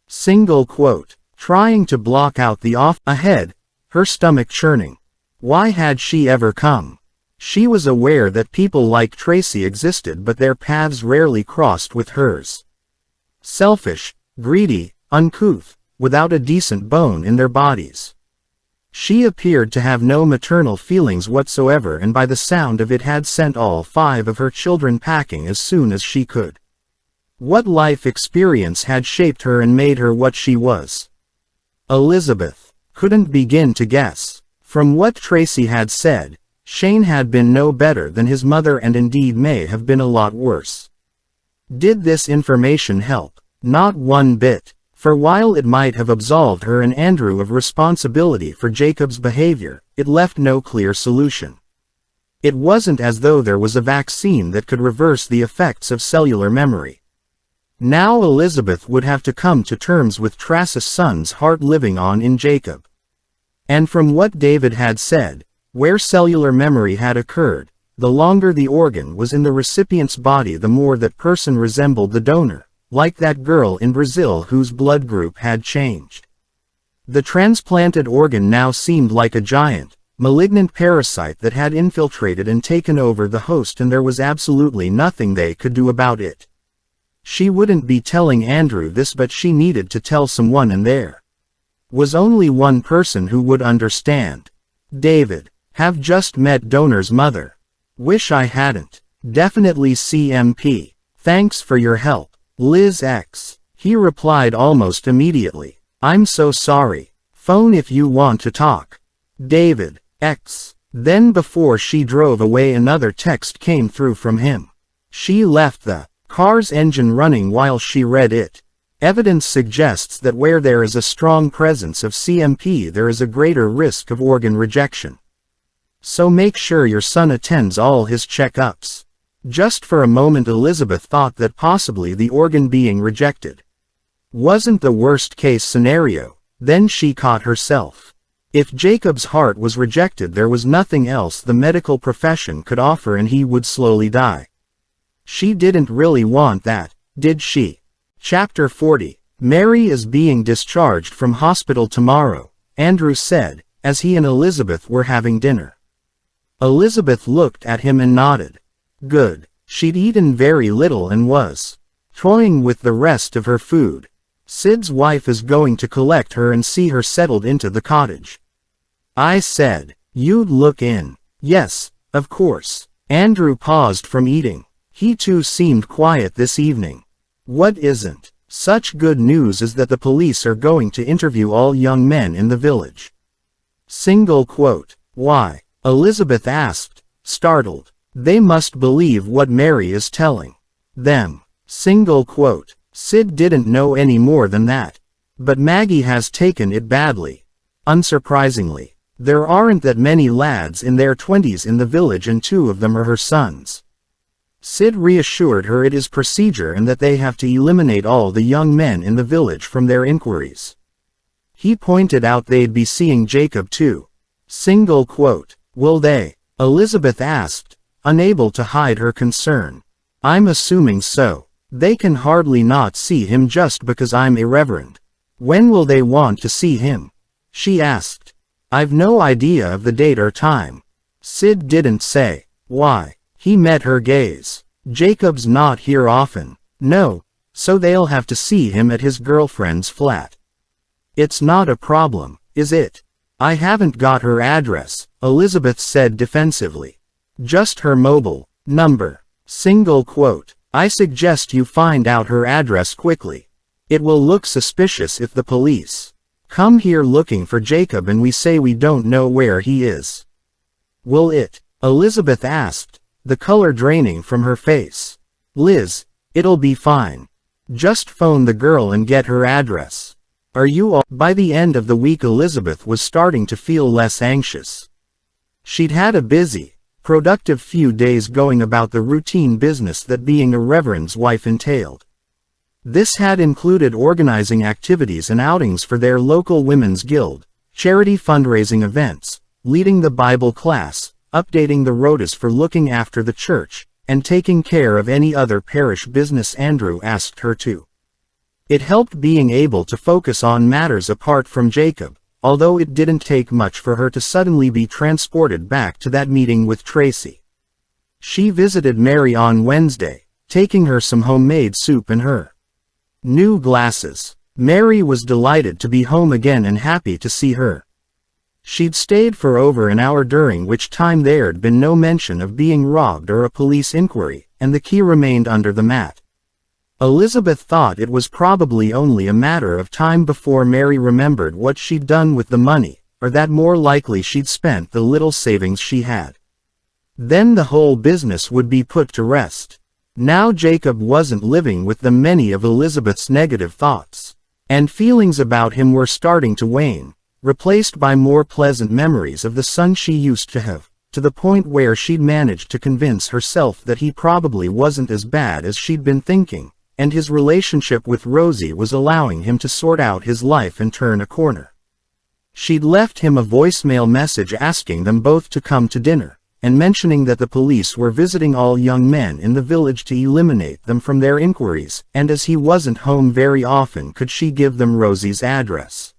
Single quote. Trying to block out the off ahead, her stomach churning. Why had she ever come? She was aware that people like Tracy existed, but their paths rarely crossed with hers. Selfish, greedy, uncouth, without a decent bone in their bodies. She appeared to have no maternal feelings whatsoever, and by the sound of it had sent all 5 of her children packing as soon as she could. What life experience had shaped her and made her what she was? Elizabeth couldn't begin to guess. From what Tracy had said, Shane had been no better than his mother, and indeed may have been a lot worse. Did this information help? Not one bit. For while it might have absolved her and Andrew of responsibility for Jacob's behavior, it left no clear solution. It wasn't as though there was a vaccine that could reverse the effects of cellular memory. Now Elizabeth would have to come to terms with Tracy's son's heart living on in Jacob. And from what David had said, where cellular memory had occurred, the longer the organ was in the recipient's body, the more that person resembled the donor, like that girl in Brazil whose blood group had changed. The transplanted organ now seemed like a giant, malignant parasite that had infiltrated and taken over the host, and there was absolutely nothing they could do about it. She wouldn't be telling Andrew this, but she needed to tell someone, and there was only one person who would understand. David. Have just met donor's mother. Wish I hadn't. Definitely CMP. Thanks for your help. Liz X. He replied almost immediately. I'm so sorry. Phone if you want to talk. David X. Then before she drove away, another text came through from him. She left the car's engine running while she read it. Evidence suggests that where there is a strong presence of CMP, there is a greater risk of organ rejection. So make sure your son attends all his checkups. Just for a moment Elizabeth thought that possibly the organ being rejected wasn't the worst-case scenario. Then she caught herself. If Jacob's heart was rejected, there was nothing else the medical profession could offer, and he would slowly die. She didn't really want that, did she? Chapter 40. Mary is being discharged from hospital tomorrow, Andrew said, as he and Elizabeth were having dinner. Elizabeth looked at him and nodded. Good. She'd eaten very little and was toying with the rest of her food. Sid's wife is going to collect her and see her settled into the cottage. I said, you'd look in. Yes, of course. Andrew paused from eating. He too seemed quiet this evening. What isn't such good news is that the police are going to interview all young men in the village. Single quote. Why? Elizabeth asked, startled. They must believe what Mary is telling them. Single quote. Sid didn't know any more than that. But Maggie has taken it badly. Unsurprisingly, there aren't that many lads in their 20s in the village, and 2 of them are her sons. Sid reassured her it is procedure and that they have to eliminate all the young men in the village from their inquiries. He pointed out they'd be seeing Jacob too. Single quote. Will they? Elizabeth asked, unable to hide her concern. I'm assuming so. They can hardly not see him just because I'm irreverent. When will they want to see him? She asked. I've no idea of the date or time. Sid didn't say. Why? He met her gaze. Jacob's not here often. No, so they'll have to see him at his girlfriend's flat. It's not a problem, is it? I haven't got her address, Elizabeth said defensively. Just her mobile number. Single quote. I suggest you find out her address quickly. It will look suspicious if the police come here looking for Jacob and we say we don't know where he is. Will it? Elizabeth asked, the color draining from her face. Liz, it'll be fine. Just phone the girl and get her address. Are you all? By the end of the week Elizabeth was starting to feel less anxious. She'd had a busy, productive few days going about the routine business that being a reverend's wife entailed. This had included organizing activities and outings for their local women's guild, charity fundraising events, leading the Bible class, updating the rotas for looking after the church, and taking care of any other parish business Andrew asked her to. It helped being able to focus on matters apart from Jacob, although it didn't take much for her to suddenly be transported back to that meeting with Tracy. She visited Mary on Wednesday, taking her some homemade soup and her new glasses. Mary was delighted to be home again and happy to see her. She'd stayed for over an hour, during which time there'd been no mention of being robbed or a police inquiry, and the key remained under the mat. Elizabeth thought it was probably only a matter of time before Mary remembered what she'd done with the money, or that more likely she'd spent the little savings she had. Then the whole business would be put to rest. Now Jacob wasn't living with them. Many of Elizabeth's negative thoughts and feelings about him were starting to wane, replaced by more pleasant memories of the son she used to have, to the point where she'd managed to convince herself that he probably wasn't as bad as she'd been thinking, and his relationship with Rosie was allowing him to sort out his life and turn a corner. She'd left him a voicemail message asking them both to come to dinner, and mentioning that the police were visiting all young men in the village to eliminate them from their inquiries, and as he wasn't home very often could she give them Rosie's address.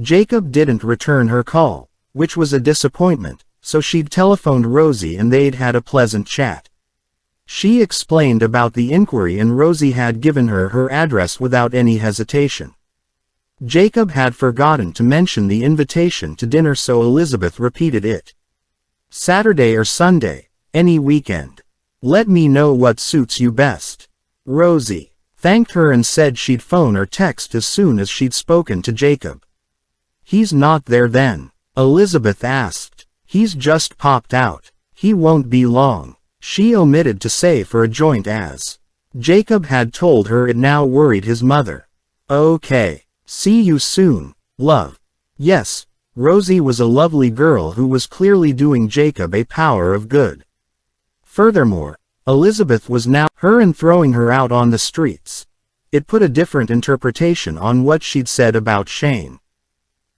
Jacob didn't return her call, which was a disappointment, so she'd telephoned Rosie and they'd had a pleasant chat. She explained about the inquiry and Rosie had given her her address without any hesitation. Jacob had forgotten to mention the invitation to dinner, so Elizabeth repeated it. Saturday or Sunday, any weekend. Let me know what suits you best. Rosie thanked her and said she'd phone or text as soon as she'd spoken to Jacob. He's not there then? Elizabeth asked. He's just popped out. He won't be long. She omitted to say for a joint, as Jacob had told her it now worried his mother. Okay. See you soon, love. Yes. Rosie was a lovely girl who was clearly doing Jacob a power of good. Furthermore, Elizabeth was now her and throwing her out on the streets. It put a different interpretation on what she'd said about Shane.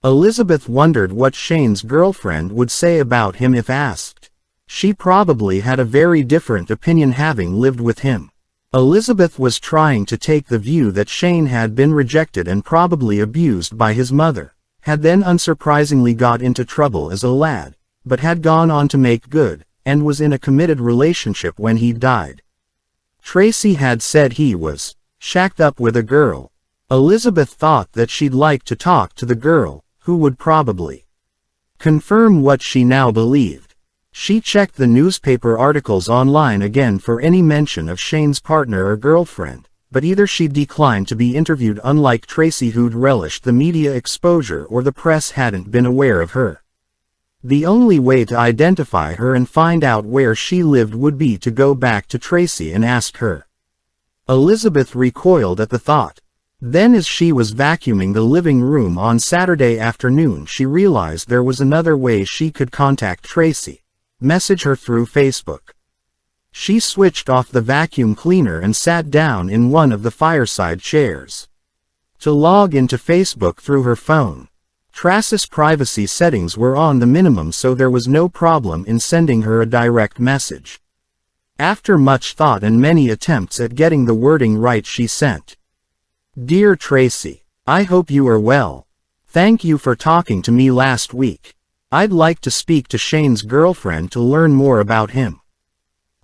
Elizabeth wondered what Shane's girlfriend would say about him if asked. She probably had a very different opinion, having lived with him. Elizabeth was trying to take the view that Shane had been rejected and probably abused by his mother, had then unsurprisingly got into trouble as a lad, but had gone on to make good, and was in a committed relationship when he died. Tracy had said he was shacked up with a girl. Elizabeth thought that she'd like to talk to the girl, who would probably confirm what she now believed. She checked the newspaper articles online again for any mention of Shane's partner or girlfriend, but either she'd declined to be interviewed, unlike Tracy who'd relished the media exposure, or the press hadn't been aware of her. The only way to identify her and find out where she lived would be to go back to Tracy and ask her. Elizabeth recoiled at the thought. Then, as she was vacuuming the living room on Saturday afternoon, she realized there was another way she could contact Tracy. Message her through Facebook. She switched off the vacuum cleaner and sat down in one of the fireside chairs to log into Facebook through her phone. Tracy's privacy settings were on the minimum, so there was no problem in sending her a direct message. After much thought and many attempts at getting the wording right, she sent, "Dear Tracy, I hope you are well. Thank you for talking to me last week. I'd like to speak to Shane's girlfriend to learn more about him.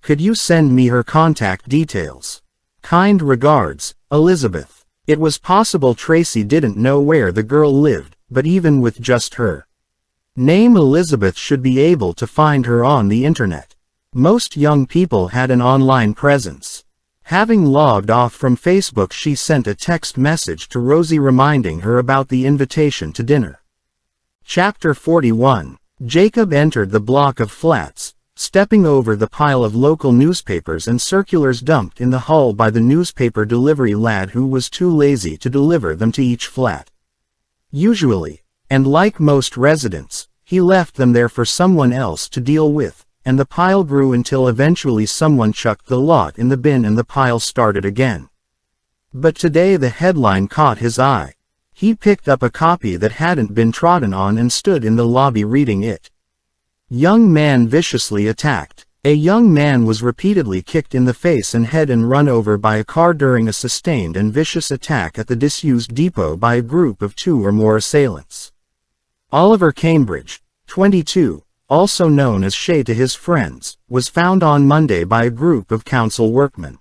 Could you send me her contact details? Kind regards, Elizabeth." It was possible Tracy didn't know where the girl lived, but even with just her name, Elizabeth should be able to find her on the internet. Most young people had an online presence. Having logged off from Facebook, she sent a text message to Rosie reminding her about the invitation to dinner. Chapter 41. Jacob entered the block of flats, stepping over the pile of local newspapers and circulars dumped in the hall by the newspaper delivery lad who was too lazy to deliver them to each flat. Usually, and like most residents, he left them there for someone else to deal with, and the pile grew until eventually someone chucked the lot in the bin and the pile started again. But today the headline caught his eye. He picked up a copy that hadn't been trodden on and stood in the lobby reading it. Young man viciously attacked. A young man was repeatedly kicked in the face and head and run over by a car during a sustained and vicious attack at the disused depot by a group of 2 or more assailants. Oliver Cambridge, 22, also known as Shay to his friends, was found on Monday by a group of council workmen.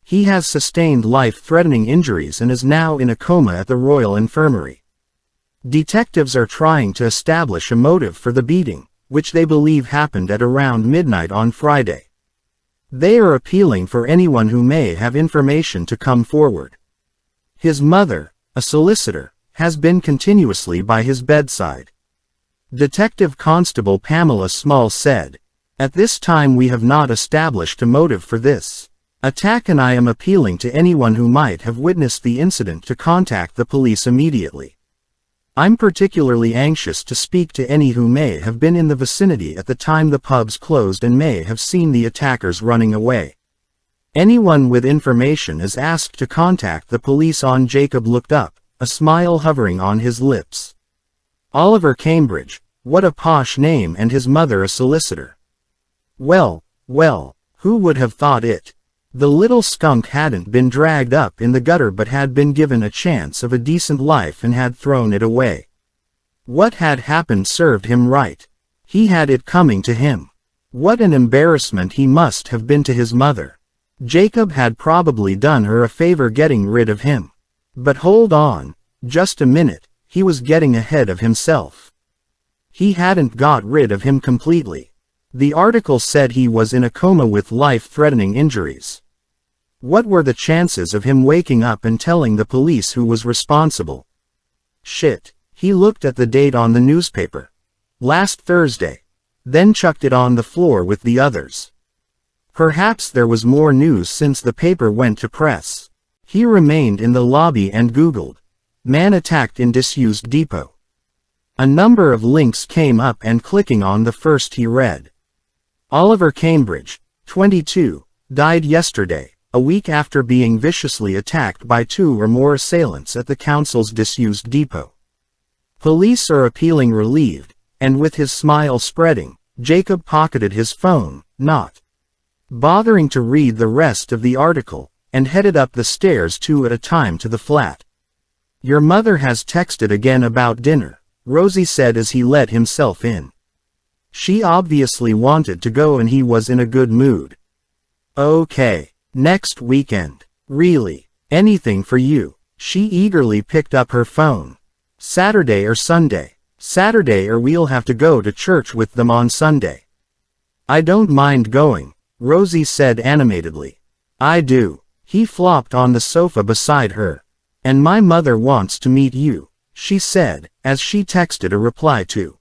He has sustained life-threatening injuries and is now in a coma at the Royal Infirmary. Detectives are trying to establish a motive for the beating, which they believe happened at around midnight on Friday. They are appealing for anyone who may have information to come forward. His mother, a solicitor, has been continuously by his bedside. Detective Constable Pamela Small said, "At this time we have not established a motive for this attack, and I am appealing to anyone who might have witnessed the incident to contact the police immediately. I'm particularly anxious to speak to any who may have been in the vicinity at the time the pubs closed and may have seen the attackers running away. Anyone with information is asked to contact the police on." Jacob looked up, a smile hovering on his lips. Oliver Cambridge, what a posh name, and his mother a solicitor. Well, who would have thought it? The little skunk hadn't been dragged up in the gutter but had been given a chance of a decent life and had thrown it away. What had happened served him right. He had it coming to him. What an embarrassment he must have been to his mother. Jacob had probably done her a favor getting rid of him. But hold on, just a minute, he was getting ahead of himself. He hadn't got rid of him completely. The article said he was in a coma with life-threatening injuries. What were the chances of him waking up and telling the police who was responsible? Shit, he looked at the date on the newspaper. Last Thursday. Then chucked it on the floor with the others. Perhaps there was more news since the paper went to press. He remained in the lobby and Googled, "Man attacked in disused depot." A number of links came up, and clicking on the first he read. Oliver Cambridge, 22, died yesterday, a week after being viciously attacked by 2 or more assailants at the council's disused depot. Police are appealing relieved, and with his smile spreading, Jacob pocketed his phone, not bothering to read the rest of the article, and headed up the stairs 2 at a time to the flat. "Your mother has texted again about dinner," Rosie said as he let himself in. She obviously wanted to go and he was in a good mood. "Okay. Next weekend. Really? Anything for you?" She eagerly picked up her phone. "Saturday or Sunday?" "Saturday, or we'll have to go to church with them on Sunday." "I don't mind going," Rosie said animatedly. "I do." He flopped on the sofa beside her. "And my mother wants to meet you," she said, as she texted a reply to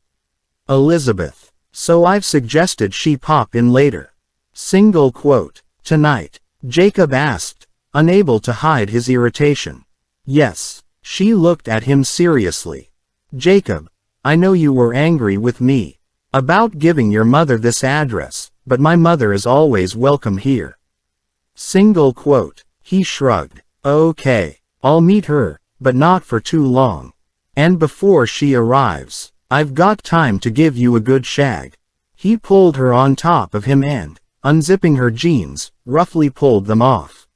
Elizabeth. "So I've suggested she pop in later." Single quote. "Tonight?" Jacob asked, unable to hide his irritation. "Yes." She looked at him seriously. "Jacob, I know you were angry with me about giving your mother this address, but my mother is always welcome here." Single quote. He shrugged. "Okay, I'll meet her, but not for too long. And before she arrives, I've got time to give you a good shag." He pulled her on top of him and, unzipping her jeans, roughly pulled them off.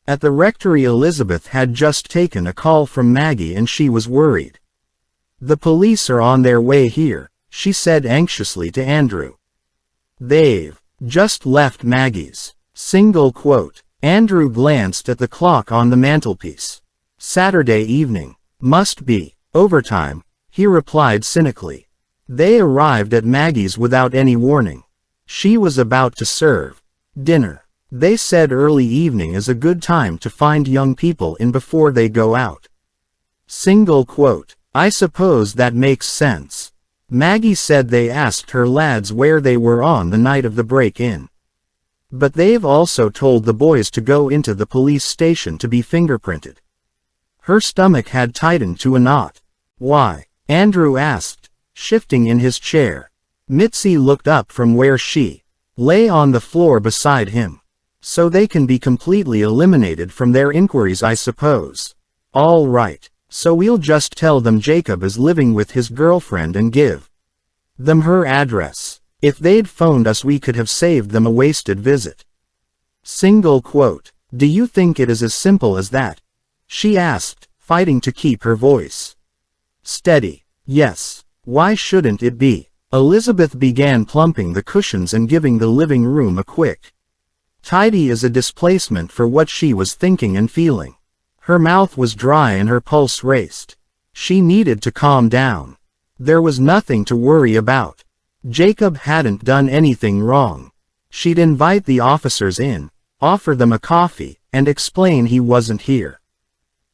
At the rectory, Elizabeth had just taken a call from Maggie and she was worried. "The police are on their way here," she said anxiously to Andrew. "They've just left Maggie's." Single quote. Andrew glanced at the clock on the mantelpiece. "Saturday evening. Must be overtime," he replied cynically. They arrived at Maggie's without any warning. She was about to serve dinner. They said early evening is a good time to find young people in before they go out. Single quote. I suppose that makes sense. Maggie said they asked her lads where they were on the night of the break-in. But they've also told the boys to go into the police station to be fingerprinted. Her stomach had tightened to a knot. Why? Andrew asked, shifting in his chair. Mitzi looked up from where she lay on the floor beside him. So they can be completely eliminated from their inquiries, I suppose. All right. So we'll just tell them Jacob is living with his girlfriend and give them her address. If they'd phoned us we could have saved them a wasted visit. Single quote. Do you think it is as simple as that? She asked, fighting to keep her voice steady. Yes. Why shouldn't it be? Elizabeth began plumping the cushions and giving the living room a quick tidy as a displacement for what she was thinking and feeling. Her mouth was dry and her pulse raced. She needed to calm down. There was nothing to worry about. Jacob hadn't done anything wrong. She'd invite the officers in, offer them a coffee, and explain he wasn't here.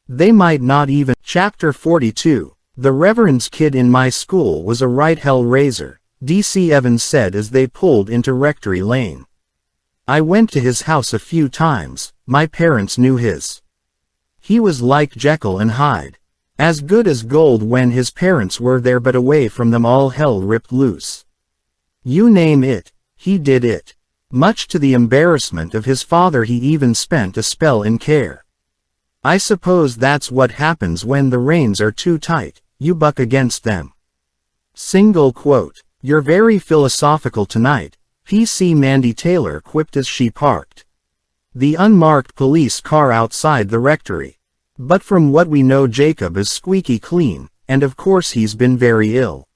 They might not even. Chapter 42. The Reverend's kid in my school was a right hell raiser, D.C. Evans said as they pulled into Rectory Lane. I went to his house a few times. My parents knew his. He was like Jekyll and Hyde. As good as gold when his parents were there, but away from them all hell ripped loose. You name it, he did it. Much to the embarrassment of his father, he even spent a spell in care. I suppose that's what happens when the reins are too tight, you buck against them. Single quote. You're very philosophical tonight, P.C. Mandy Taylor quipped as she parked the unmarked police car outside the rectory. But from what we know Jacob is squeaky clean, and of course he's been very ill.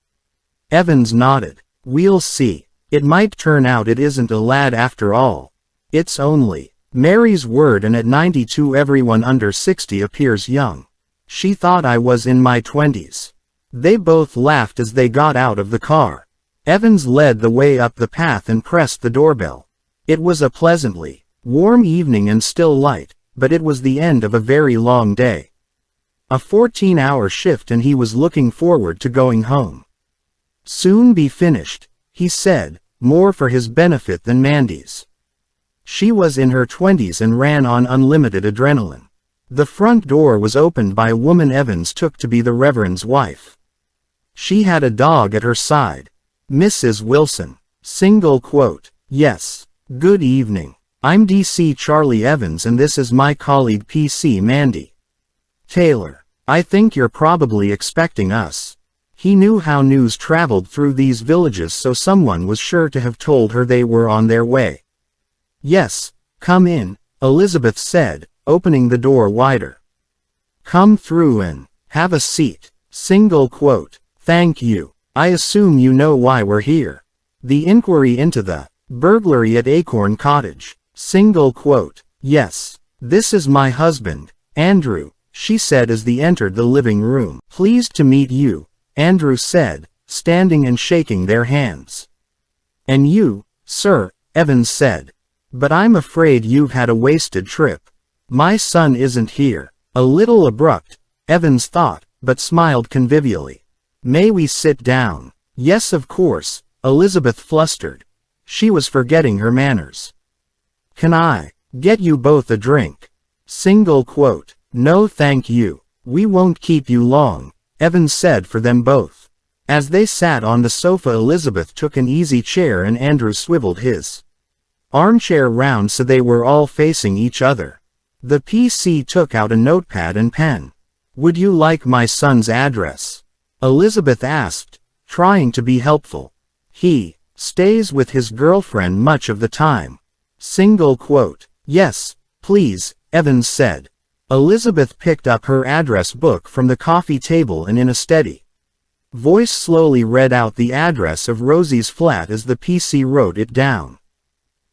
Evans nodded. We'll see. It might turn out it isn't a lad after all. It's only Mary's word, and at 92 everyone under 60 appears young. She thought I was in my 20s. They both laughed as they got out of the car. Evans led the way up the path and pressed the doorbell. It was a pleasantly warm evening and still light, but it was the end of a very long day. A 14-hour shift, and he was looking forward to going home. Soon be finished, he said, more for his benefit than Mandy's. She was in her 20s and ran on unlimited adrenaline. The front door was opened by a woman Evans took to be the Reverend's wife. She had a dog at her side. Mrs. Wilson. Single quote. Yes. Good evening. I'm D.C. Charlie Evans and this is my colleague P.C. Mandy Taylor. I think you're probably expecting us. He knew how news traveled through these villages, so someone was sure to have told her they were on their way. Yes, come in, Elizabeth said, opening the door wider. Come through and have a seat. Single quote. Thank you. I assume you know why we're here. The inquiry into the burglary at Acorn Cottage. Single quote. Yes. This is my husband, Andrew, she said as they entered the living room. Pleased to meet you, Andrew said, standing and shaking their hands. And you, sir, Evans said. But I'm afraid you've had a wasted trip. My son isn't here. A little abrupt, Evans thought, but smiled convivially. May we sit down? Yes, of course, Elizabeth flustered. She was forgetting her manners. Can I get you both a drink? Single quote. No thank you. We won't keep you long, Evans said for them both. As they sat on the sofa, Elizabeth took an easy chair and Andrew swiveled his armchair round so they were all facing each other. The PC took out a notepad and pen. Would you like my son's address? Elizabeth asked, trying to be helpful. He stays with his girlfriend much of the time. Single quote. Yes, please, Evans said. Elizabeth picked up her address book from the coffee table and in a steady voice slowly read out the address of Rosie's flat as the PC wrote it down.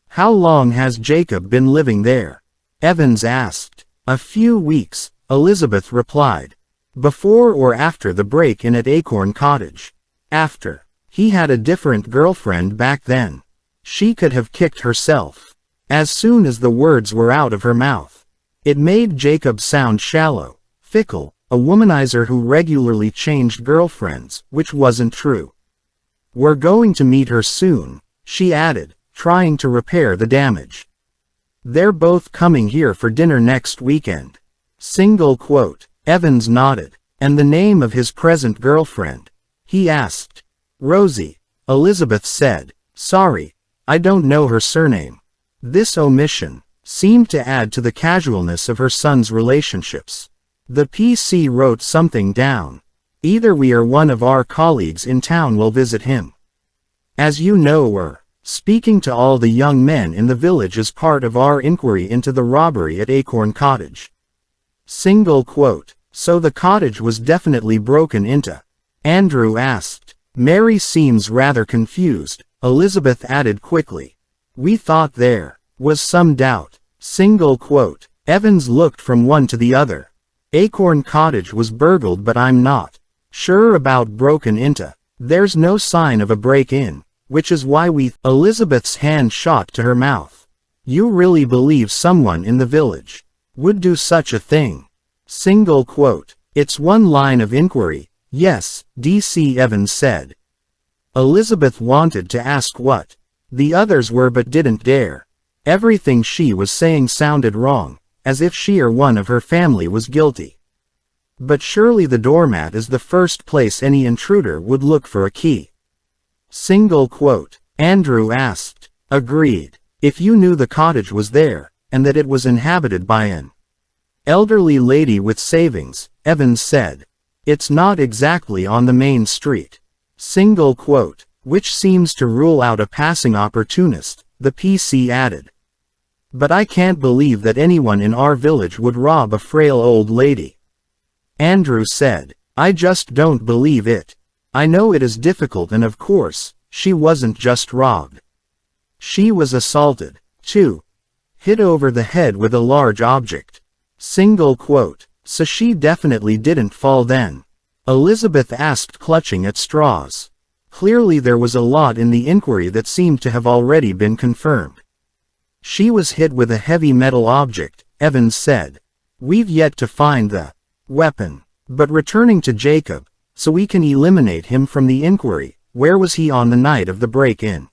How long has Jacob been living there? Evans asked. A few weeks, Elizabeth replied. Before or after the break-in at Acorn Cottage? After. He had a different girlfriend back then. She could have kicked herself. as soon as the words were out of her mouth. It made Jacob sound shallow, fickle, a womanizer who regularly changed girlfriends, which wasn't true. "We're going to meet her soon," she added, trying to repair the damage. "They're both coming here for dinner next weekend." Single quote. Evans nodded. "And the name of his present girlfriend?" he asked. "Rosie," Elizabeth said. "Sorry, I don't know her surname." This omission seemed to add to the casualness of her son's relationships. The PC wrote something down. "Either we or one of our colleagues in town will visit him. As you know, we're speaking to all the young men in the village as part of our inquiry into the robbery at Acorn Cottage." Single quote. "So the cottage was definitely broken into?" Andrew asked. "Mary seems rather confused," Elizabeth added quickly. "We thought there was some doubt." Single quote. Evans looked from one to the other. "Acorn Cottage was burgled, but I'm not sure about broken into. There's no sign of a break-in, which is why we—" Elizabeth's hand shot to her mouth. "You really believe someone in the village would do such a thing?" Single quote. "It's one line of inquiry, yes," DC Evans said. Elizabeth wanted to ask what the others were but didn't dare. Everything she was saying sounded wrong, as if she or one of her family was guilty. But surely the doormat is the first place any intruder would look for a key. Single quote. Andrew asked. "Agreed. If you knew the cottage was there, and that it was inhabited by an elderly lady with savings," Evans said. "It's not exactly on the main street." Single quote. "Which seems to rule out a passing opportunist," the PC added. "But I can't believe that anyone in our village would rob a frail old lady," Andrew said. "I just don't believe it. I know it is difficult, and of course, she wasn't just robbed. She was assaulted, too. Hit over the head with a large object." Single quote. "So she definitely didn't fall then?" Elizabeth asked, clutching at straws. Clearly there was a lot in the inquiry that seemed to have already been confirmed. "She was hit with a heavy metal object," Evans said. "We've yet to find the weapon. But returning to Jacob, so we can eliminate him from the inquiry, where was he on the night of the break-in?"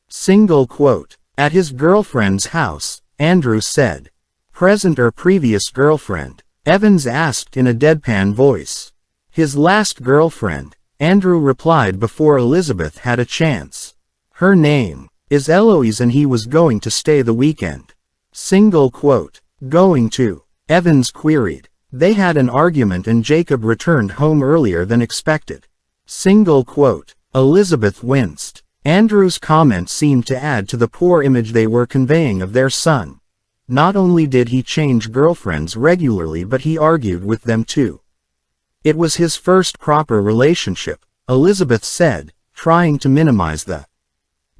Single quote. "At his girlfriend's house," Andrew said. "Present or previous girlfriend?" Evans asked in a deadpan voice. "His last girlfriend," Andrew replied before Elizabeth had a chance. "Her name is Eloise, and he was going to stay the weekend." Single quote. "Going to?" Evans queried. "They had an argument and Jacob returned home earlier than expected." Single quote. Elizabeth winced. Andrew's comment seemed to add to the poor image they were conveying of their son. Not only did he change girlfriends regularly, but he argued with them too. It was his first proper relationship, Elizabeth said, trying to minimize the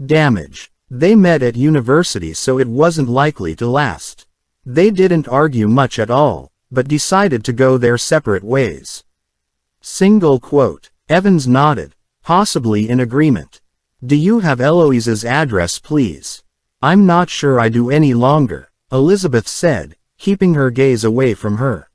damage. They met at university, so it wasn't likely to last. They didn't argue much at all, but decided to go their separate ways. Single quote. Evans nodded, possibly in agreement. "Do you have Eloise's address, please?" "I'm not sure I do any longer," Elizabeth said, keeping her gaze away from her.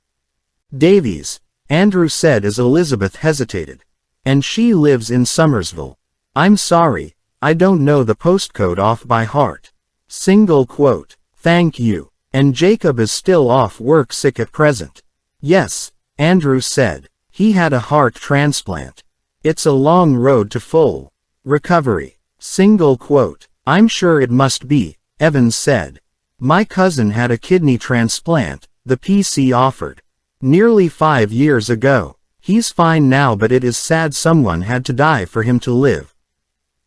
"Davies," Andrew said as Elizabeth hesitated. "And she lives in Somersville." "I'm sorry, I don't know the postcode off by heart." Single quote. "Thank you. And Jacob is still off work sick at present?" "Yes," Andrew said. "He had a heart transplant. It's a long road to full recovery." Single quote. "I'm sure it must be," Evans said. "My cousin had a kidney transplant," the PC offered. "Nearly 5 years ago. He's fine now, but it is sad someone had to die for him to live."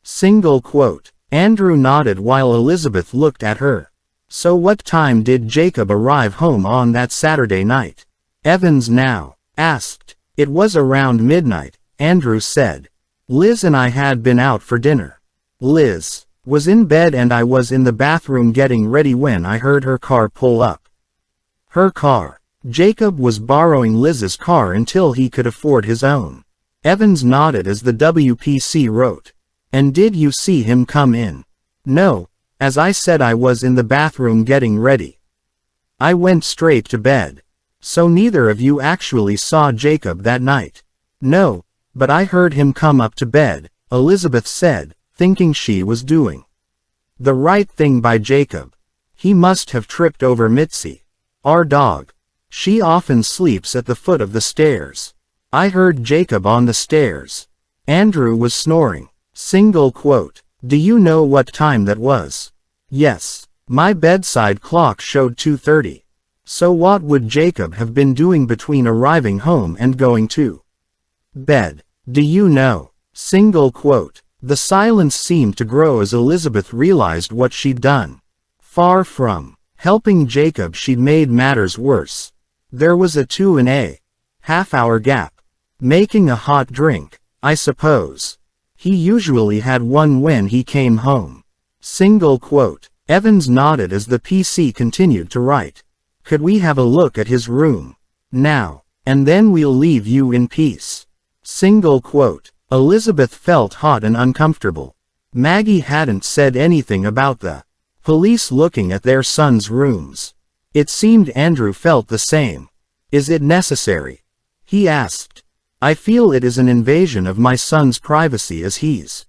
Single quote. Andrew nodded while Elizabeth looked at her. "So what time did Jacob arrive home on that Saturday night?" Evans now asked. "It was around midnight," Andrew said. "Liz and I had been out for dinner. Liz was in bed and I was in the bathroom getting ready when I heard her car pull up." Her car. Jacob was borrowing Liz's car until he could afford his own. Evans nodded as the WPC wrote. "And did you see him come in?" "No," As I said, I was in the bathroom getting ready. I went straight to bed. So neither of you actually saw Jacob that night? No, but I heard him come up to bed, Elizabeth said, thinking she was doing the right thing by Jacob. He must have tripped over Mitzi, our dog. She often sleeps at the foot of the stairs. I heard Jacob on the stairs. Andrew was snoring. Single quote. Do you know what time that was? Yes. My bedside clock showed 2:30. So what would Jacob have been doing between arriving home and going to bed? Do you know? Single quote. The silence seemed to grow as Elizabeth realized what she'd done. Far from helping Jacob, she'd made matters worse. There was a 2.5 hour gap. Making a hot drink, I suppose. He usually had one when he came home. Single quote. Evans nodded as the PC continued to write. Could we have a look at his room now, and then we'll leave you in peace? Single quote. Elizabeth felt hot and uncomfortable. Maggie hadn't said anything about the police looking at their son's rooms. It seemed Andrew felt the same. Is it necessary? He asked. I feel it is an invasion of my son's privacy as he's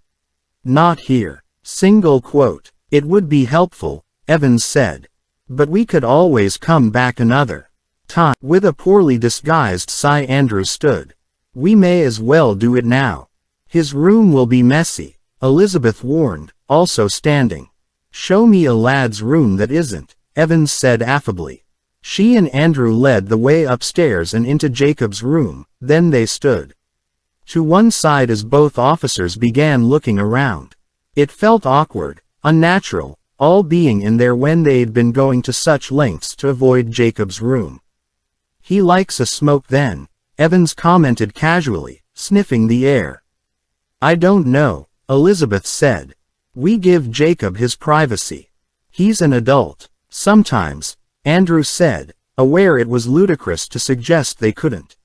not here. Single quote. It would be helpful, Evans said. But we could always come back another time. With a poorly disguised sigh, Andrew stood. We may as well do it now. His room will be messy, Elizabeth warned, also standing. Show me a lad's room that isn't, Evans said affably. She and Andrew led the way upstairs and into Jacob's room, then they stood to one side as both officers began looking around. It felt awkward, unnatural, all being in there when they'd been going to such lengths to avoid Jacob's room. He likes a smoke then, Evans commented casually, sniffing the air. I don't know, Elizabeth said. We give Jacob his privacy. He's an adult. Sometimes, Andrew said, aware it was ludicrous to suggest they couldn't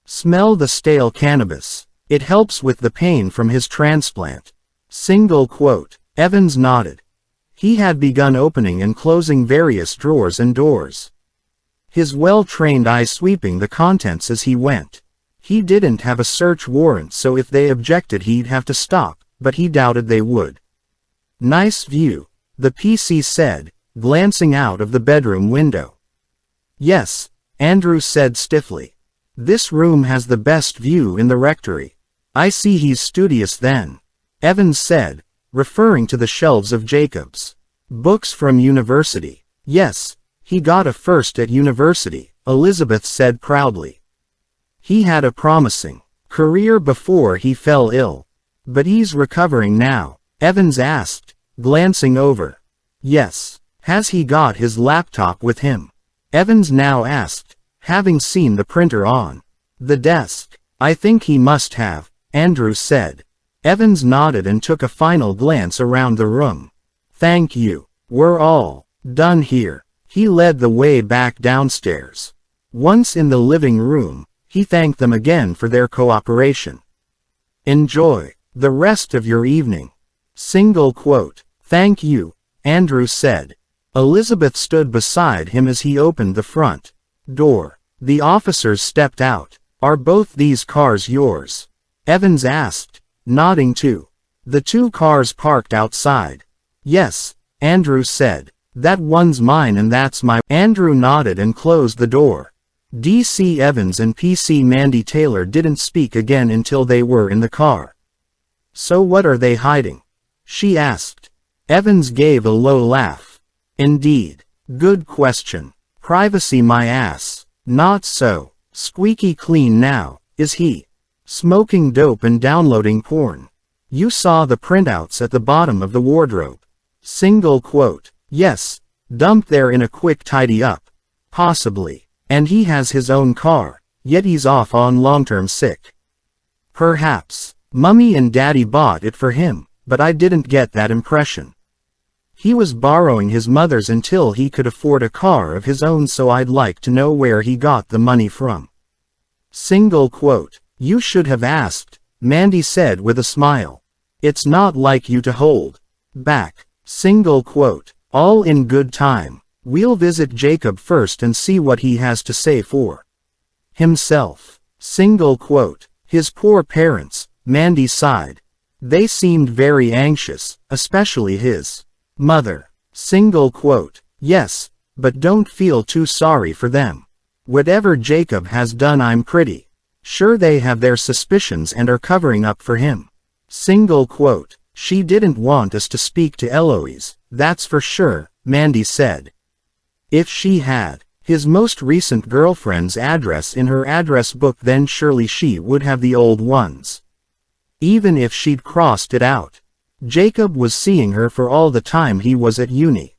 smell the stale cannabis. It helps with the pain from his transplant. Single quote. Evans nodded. He had begun opening and closing various drawers and doors, his well-trained eye sweeping the contents as he went. He didn't have a search warrant, so if they objected he'd have to stop, but he doubted they would. Nice view, the PC said, glancing out of the bedroom window. Yes, Andrew said stiffly. This room has the best view in the rectory. I see he's studious then, Evans said, referring to the shelves of Jacob's books from university. Yes, he got a first at university, Elizabeth said proudly. He had a promising career before he fell ill. But he's recovering now, Evans asked, glancing over. Yes. Has he got his laptop with him? Evans now asked, having seen the printer on the desk. I think he must have, Andrew said. Evans nodded and took a final glance around the room. Thank you. We're all done here. He led the way back downstairs. Once in the living room, he thanked them again for their cooperation. Enjoy the rest of your evening. Single quote. Thank you, Andrew said. Elizabeth stood beside him as he opened the front door. The officers stepped out. Are both these cars yours? Evans asked, nodding to the two cars parked outside. Yes, Andrew said. That one's mine and that's my. Andrew nodded and closed the door. DC Evans and PC Mandy Taylor didn't speak again until they were in the car. So what are they hiding? She asked. Evans gave a low laugh. Indeed. Good question. Privacy my ass. Not so squeaky clean now, is he? Smoking dope and downloading porn. You saw the printouts at the bottom of the wardrobe. Single quote. Yes. Dumped there in a quick tidy up. Possibly. And he has his own car, yet he's off on long-term sick. Perhaps. Mummy and Daddy bought it for him, but I didn't get that impression. He was borrowing his mother's until he could afford a car of his own, so I'd like to know where he got the money from. Single quote. You should have asked, Mandy said with a smile. It's not like you to hold back. Single quote. All in good time. We'll visit Jacob first and see what he has to say for himself. Single quote. His poor parents, Mandy sighed. They seemed very anxious, especially his mother. Single quote. Yes, but don't feel too sorry for them. Whatever Jacob has done, I'm pretty sure they have their suspicions and are covering up for him. Single quote. She didn't want us to speak to Eloise, that's for sure, Mandy said. If she had his most recent girlfriend's address in her address book, then surely she would have the old ones. Even if she'd crossed it out. Jacob was seeing her for all the time he was at uni.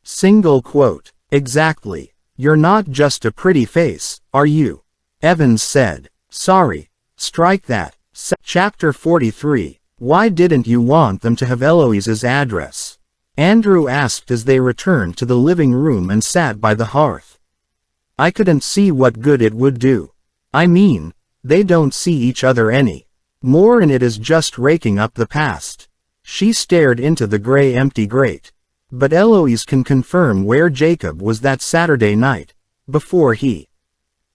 Single quote. Exactly. You're not just a pretty face, are you? Evans said. Sorry. Strike that. Chapter 43. Why didn't you want them to have Eloise's address? Andrew asked as they returned to the living room and sat by the hearth. I couldn't see what good it would do. I mean, they don't see each other any more and it is just raking up the past. She stared into the gray empty grate. But Eloise can confirm where Jacob was that Saturday night, before he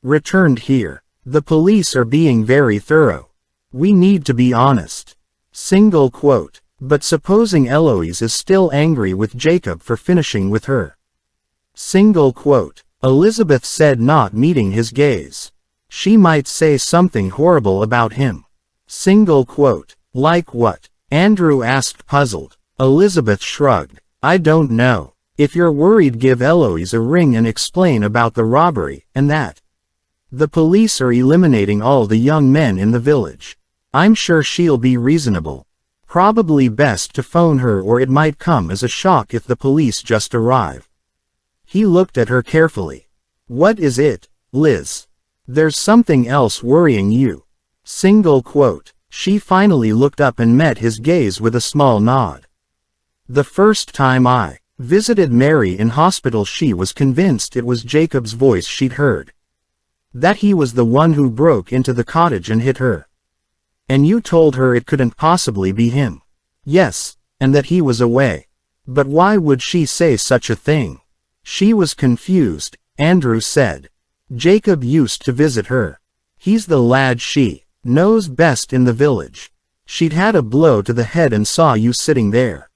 returned here. The police are being very thorough. We need to be honest. Single quote. But supposing Eloise is still angry with Jacob for finishing with her. Single quote. Elizabeth said, not meeting his gaze. She might say something horrible about him. Single quote. Like what? Andrew asked, puzzled. Elizabeth shrugged. I don't know. If you're worried, give Eloise a ring and explain about the robbery, and that the police are eliminating all the young men in the village. I'm sure she'll be reasonable. Probably best to phone her, or it might come as a shock if the police just arrive. He looked at her carefully. What is it, Liz? There's something else worrying you. Single quote. She finally looked up and met his gaze with a small nod. The first time I visited Mary in hospital, she was convinced it was Jacob's voice she'd heard. That he was the one who broke into the cottage and hit her. And you told her it couldn't possibly be him. Yes, and that he was away. But why would she say such a thing? She was confused, Andrew said. Jacob used to visit her. He's the lad she knows best in the village. She'd had a blow to the head and saw you sitting there.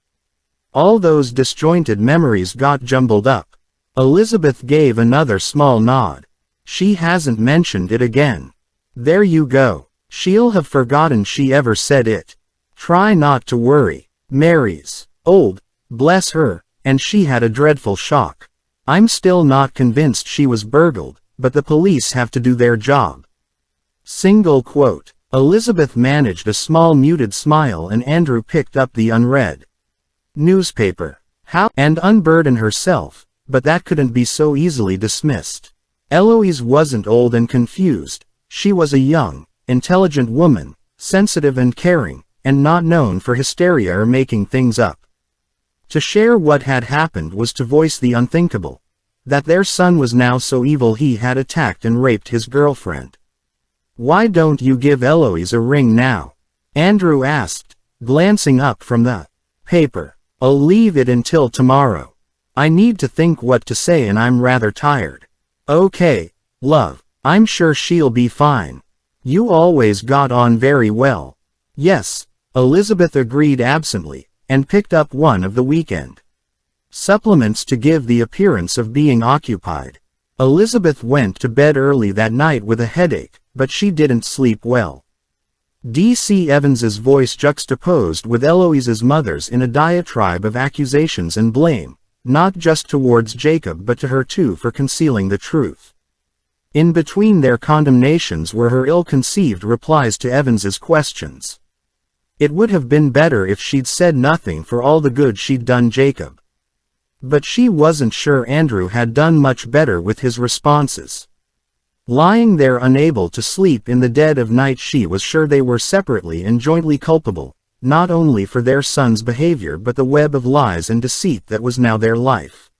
All those disjointed memories got jumbled up. Elizabeth gave another small nod. She hasn't mentioned it again. There you go. She'll have forgotten she ever said it. Try not to worry. Mary's old, bless her, and she had a dreadful shock. I'm still not convinced she was burgled, but the police have to do their job. Single quote. Elizabeth managed a small muted smile and Andrew picked up the unread newspaper. How? And unburden herself, but that couldn't be so easily dismissed. Eloise wasn't old and confused. She was a young, intelligent woman, sensitive and caring, and not known for hysteria or making things up. To share what had happened was to voice the unthinkable. That their son was now so evil he had attacked and raped his girlfriend. Why don't you give Eloise a ring now? Andrew asked, glancing up from the paper. I'll leave it until tomorrow. I need to think what to say and I'm rather tired. Okay, love, I'm sure she'll be fine. You always got on very well. Yes, Elizabeth agreed absently, and picked up one of the weekend supplements to give the appearance of being occupied. Elizabeth went to bed early that night with a headache, but she didn't sleep well. D.C. Evans's voice juxtaposed with Eloise's mother's in a diatribe of accusations and blame, not just towards Jacob but to her too for concealing the truth. In between their condemnations were her ill-conceived replies to Evans's questions. It would have been better if she'd said nothing for all the good she'd done Jacob. But she wasn't sure Andrew had done much better with his responses. Lying there unable to sleep in the dead of night, she was sure they were separately and jointly culpable, not only for their son's behavior but the web of lies and deceit that was now their life.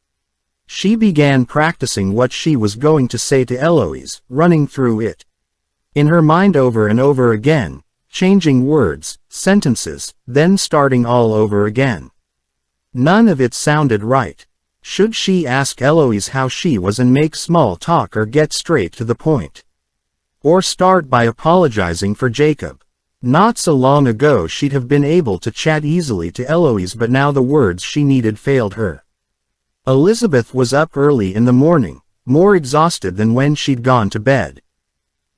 She began practicing what she was going to say to Eloise, running through it in her mind over and over again, changing words, sentences, then starting all over again. None of it sounded right. Should she ask Eloise how she was and make small talk, or get straight to the point? Or start by apologizing for Jacob? Not so long ago she'd have been able to chat easily to Eloise, but now the words she needed failed her. Elizabeth was up early in the morning, more exhausted than when she'd gone to bed.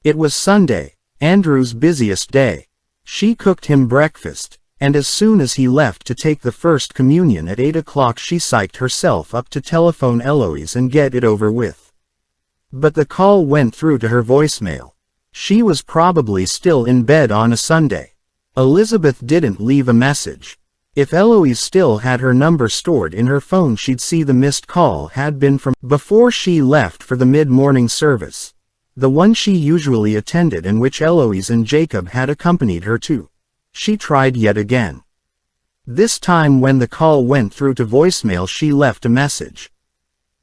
It was Sunday, Andrew's busiest day. She cooked him breakfast, and as soon as he left to take the first communion at 8 o'clock, she psyched herself up to telephone Eloise and get it over with. But the call went through to her voicemail. She was probably still in bed on a Sunday. Elizabeth didn't leave a message. If Eloise still had her number stored in her phone, she'd see the missed call had been from before she left for the mid-morning service, the one she usually attended and which Eloise and Jacob had accompanied her to. She tried yet again. This time when the call went through to voicemail, she left a message.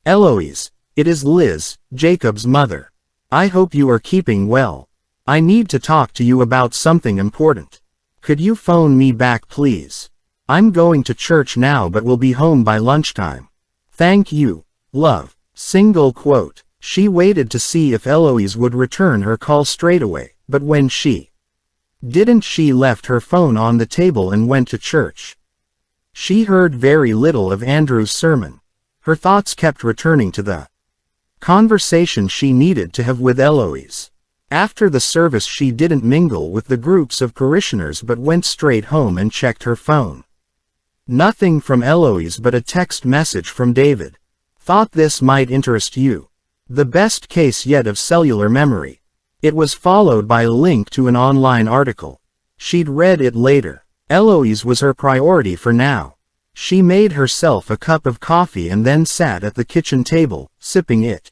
Eloise, it is Liz, Jacob's mother. I hope you are keeping well. I need to talk to you about something important. Could you phone me back, please? I'm going to church now but will be home by lunchtime. Thank you. Love. Single quote. She waited to see if Eloise would return her call straight away, but when she didn't, she left her phone on the table and went to church. She heard very little of Andrew's sermon. Her thoughts kept returning to the conversation she needed to have with Eloise. After the service she didn't mingle with the groups of parishioners but went straight home and checked her phone. Nothing from Eloise but a text message from David. Thought this might interest you. The best case yet of cellular memory. It was followed by a link to an online article. She'd read it later. Eloise was her priority for now. She made herself a cup of coffee and then sat at the kitchen table, sipping it,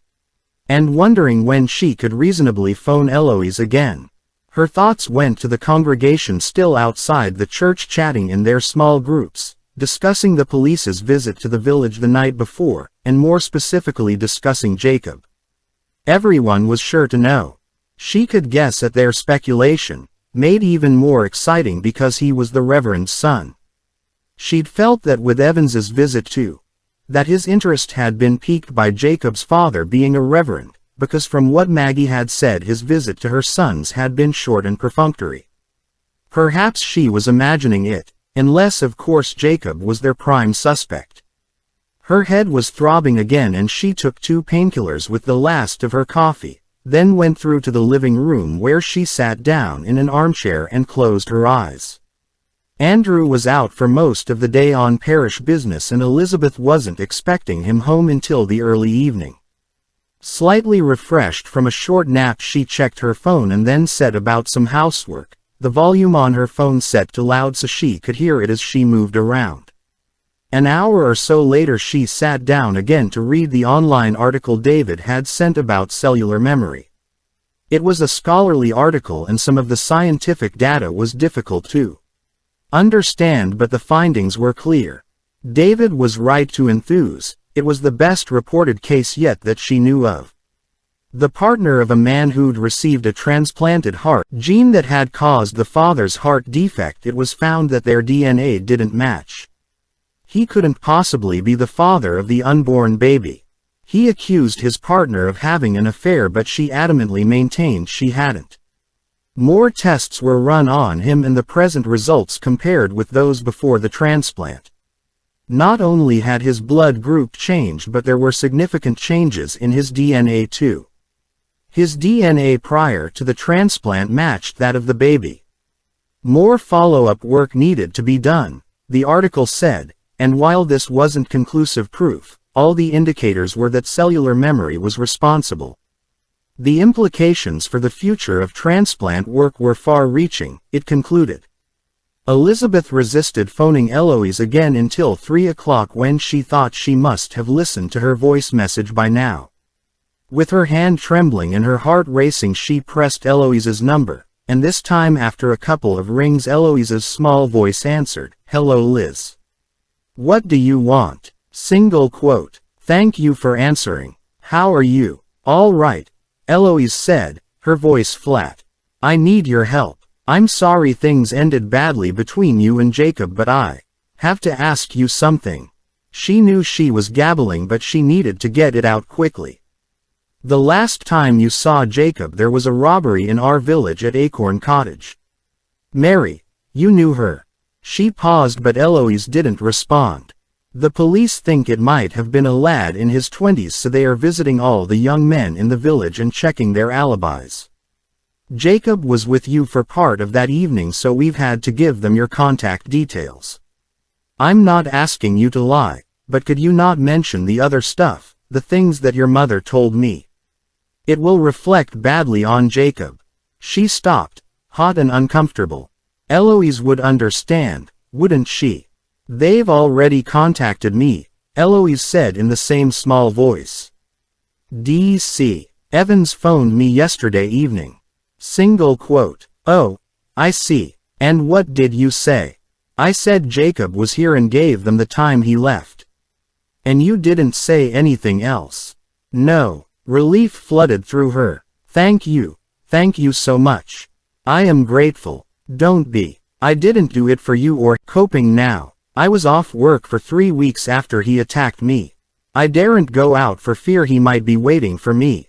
and wondering when she could reasonably phone Eloise again. Her thoughts went to the congregation still outside the church, chatting in their small groups, discussing the police's visit to the village the night before, and more specifically discussing Jacob. Everyone was sure to know. She could guess at their speculation, made even more exciting because he was the Reverend's son. She'd felt that with Evans's visit too, that his interest had been piqued by Jacob's father being a reverend, because from what Maggie had said his visit to her sons had been short and perfunctory. Perhaps she was imagining it, unless of course Jacob was their prime suspect. Her head was throbbing again and she took 2 painkillers with the last of her coffee, then went through to the living room where she sat down in an armchair and closed her eyes. Andrew was out for most of the day on parish business and Elizabeth wasn't expecting him home until the early evening. Slightly refreshed from a short nap, she checked her phone and then set about some housework, the volume on her phone set to loud so she could hear it as she moved around. An hour or so later she sat down again to read the online article David had sent about cellular memory. It was a scholarly article and some of the scientific data was difficult to understand, but the findings were clear. David was right to enthuse. It was the best reported case yet that she knew of. The partner of a man who'd received a transplanted heart gene that had caused the father's heart defect. It was found that their DNA didn't match. He couldn't possibly be the father of the unborn baby. He accused his partner of having an affair, but she adamantly maintained she hadn't. More tests were run on him and the present results compared with those before the transplant. Not only had his blood group changed, but there were significant changes in his DNA too. His DNA prior to the transplant matched that of the baby. More follow-up work needed to be done, the article said, and while this wasn't conclusive proof, all the indicators were that cellular memory was responsible. The implications for the future of transplant work were far-reaching, it concluded. Elizabeth resisted phoning Eloise again until 3 o'clock, when she thought she must have listened to her voice message by now. With her hand trembling and her heart racing, she pressed Eloise's number, and this time after a couple of rings Eloise's small voice answered, "Hello Liz. What do you want?" Single quote. "Thank you for answering. How are you?" "All right," Eloise said, her voice flat. "I need your help. I'm sorry things ended badly between you and Jacob, but I have to ask you something." She knew she was gabbling, but she needed to get it out quickly. The last time you saw Jacob, there was a robbery in our village at Acorn Cottage. Mary, you knew her. She paused, but Eloise didn't respond. The police think it might have been a lad in his 20s, so they are visiting all the young men in the village and checking their alibis. Jacob was with you for part of that evening, so we've had to give them your contact details. I'm not asking you to lie, but could you not mention the other stuff, the things that your mother told me? It will reflect badly on Jacob. She stopped, hot and uncomfortable. Eloise would understand, wouldn't she? They've already contacted me, Eloise said in the same small voice. D.C. Evans phoned me yesterday evening. Single quote. Oh, I see. And what did you say? I said Jacob was here and gave them the time he left. And you didn't say anything else? No. Relief flooded through her. Thank you so much. I am grateful. Don't be. I didn't do it for you or coping now. I was off work for 3 weeks after he attacked me. I daren't go out for fear he might be waiting for me.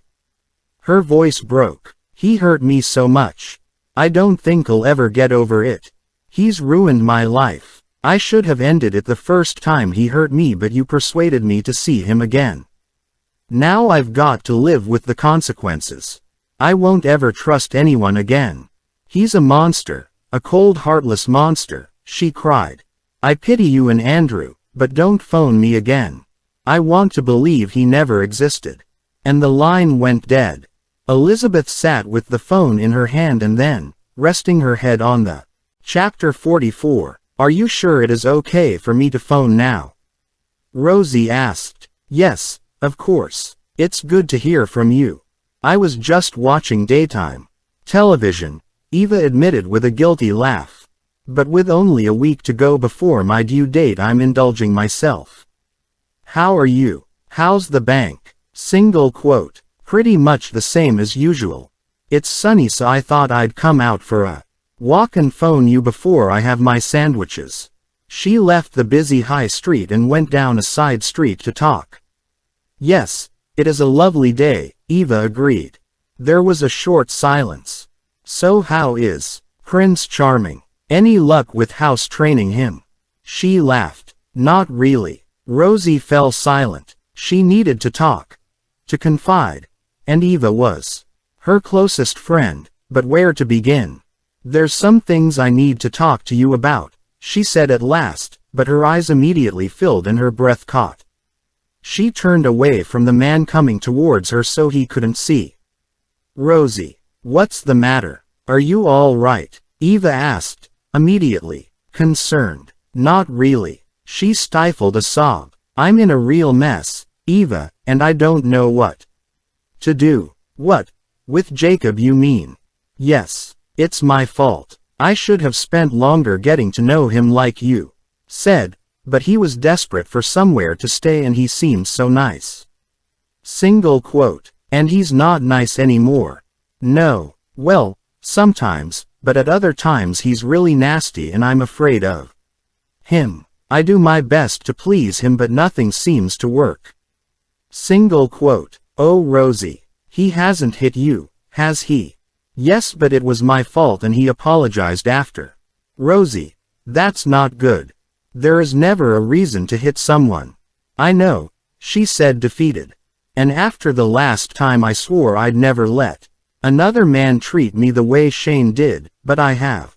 Her voice broke. He hurt me so much. I don't think I'll ever get over it. He's ruined my life. I should have ended it the first time he hurt me, but you persuaded me to see him again. Now I've got to live with the consequences. I won't ever trust anyone again. He's a monster, a cold, heartless monster, she cried. I pity you and Andrew, but don't phone me again. I want to believe he never existed. And the line went dead. Elizabeth sat with the phone in her hand and then, resting her head on the Chapter 44. Are you sure it is okay for me to phone now? Rosie asked. Yes, of course. It's good to hear from you. I was just watching daytime television, Eva admitted with a guilty laugh. But with only a week to go before my due date, I'm indulging myself. How are you? How's the bank? Single quote. Pretty much the same as usual. It's sunny, so I thought I'd come out for a walk and phone you before I have my sandwiches. She left the busy high street and went down a side street to talk. Yes, it is a lovely day, Eva agreed. There was a short silence. So how is Prince Charming? Any luck with house training him? She laughed. Not really. Rosie fell silent. She needed to talk. To confide. And Eva was her closest friend, but where to begin? There's some things I need to talk to you about, she said at last, but her eyes immediately filled and her breath caught. She turned away from the man coming towards her so he couldn't see. Rosie, what's the matter? Are you all right? Eva asked, immediately concerned. Not really. She stifled a sob. I'm in a real mess, Eva, and I don't know what to do. What? With Jacob, you mean? Yes. It's my fault. I should have spent longer getting to know him like you said, but he was desperate for somewhere to stay and he seemed so nice. Single quote. And he's not nice anymore. No. Well, sometimes, but at other times he's really nasty and I'm afraid of him. I do my best to please him, but nothing seems to work. Single quote. Oh Rosie, he hasn't hit you, has he? Yes, but it was my fault and he apologized after. Rosie, that's not good. There is never a reason to hit someone. I know, she said, defeated. And after the last time I swore I'd never let another man treat me the way Shane did, but I have.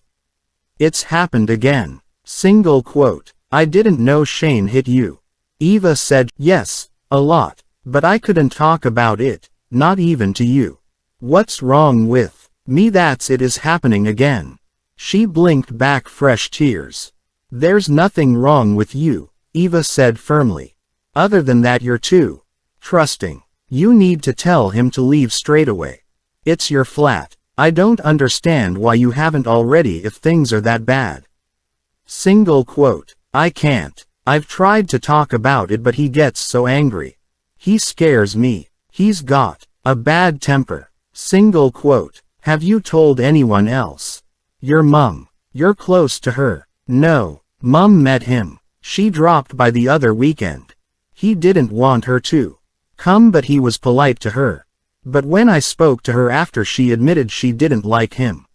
It's happened again. Single quote. I didn't know Shane hit you. Eva said, yes, a lot, but I couldn't talk about it, not even to you. What's wrong with me? That's it is happening again. She blinked back fresh tears. There's nothing wrong with you, Eva said firmly. Other than that you're too trusting. You need to tell him to leave straight away. It's your flat. I don't understand why you haven't already if things are that bad. Single quote. I can't. I've tried to talk about it but he gets so angry. He scares me. He's got a bad temper. Single quote. Have you told anyone else? Your mum. You're close to her. No. Mum met him. She dropped by the other weekend. He didn't want her to come, but he was polite to her. But when I spoke to her after, she admitted she didn't like him.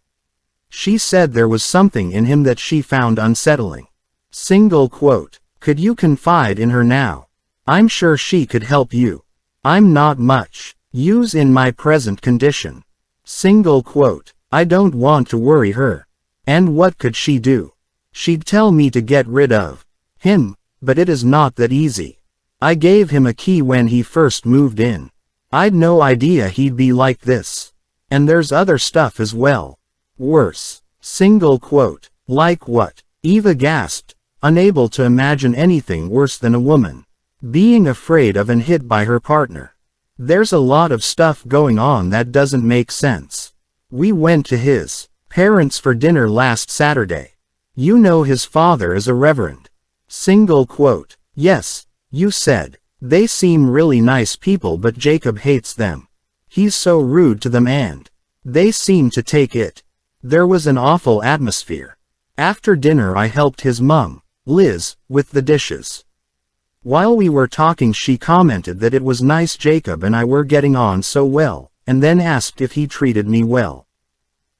She said there was something in him that she found unsettling. Single quote. Could you confide in her now? I'm sure she could help you. I'm not much use in my present condition. Single quote. I don't want to worry her. And what could she do? She'd tell me to get rid of him, but it is not that easy. I gave him a key when he first moved in. I'd no idea he'd be like this. And there's other stuff as well. Worse. Single quote. Like what? Eva gasped, unable to imagine anything worse than a woman being afraid of and hit by her partner. There's a lot of stuff going on that doesn't make sense. We went to his parents for dinner last Saturday. You know his father is a reverend. Single quote. Yes, you said. They seem really nice people, but Jacob hates them. He's so rude to them and they seem to take it. There was an awful atmosphere. After dinner I helped his mum, Liz, with the dishes. While we were talking, she commented that it was nice Jacob and I were getting on so well, and then asked if he treated me well.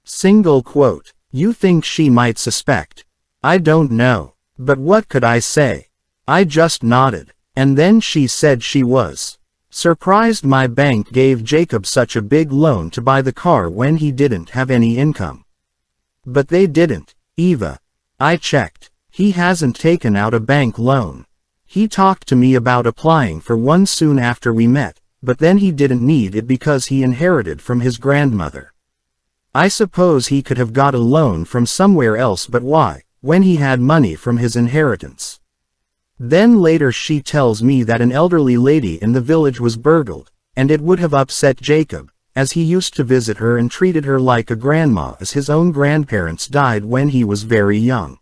Single quote. You think she might suspect? I don't know. But what could I say? I just nodded. And then she said she was surprised my bank gave Jacob such a big loan to buy the car when he didn't have any income. But they didn't, Eva. I checked. He hasn't taken out a bank loan. He talked to me about applying for one soon after we met, but then he didn't need it because he inherited from his grandmother. I suppose he could have got a loan from somewhere else, but why, when he had money from his inheritance? Then later she tells me that an elderly lady in the village was burgled, and it would have upset Jacob, as he used to visit her and treated her like a grandma, as his own grandparents died when he was very young.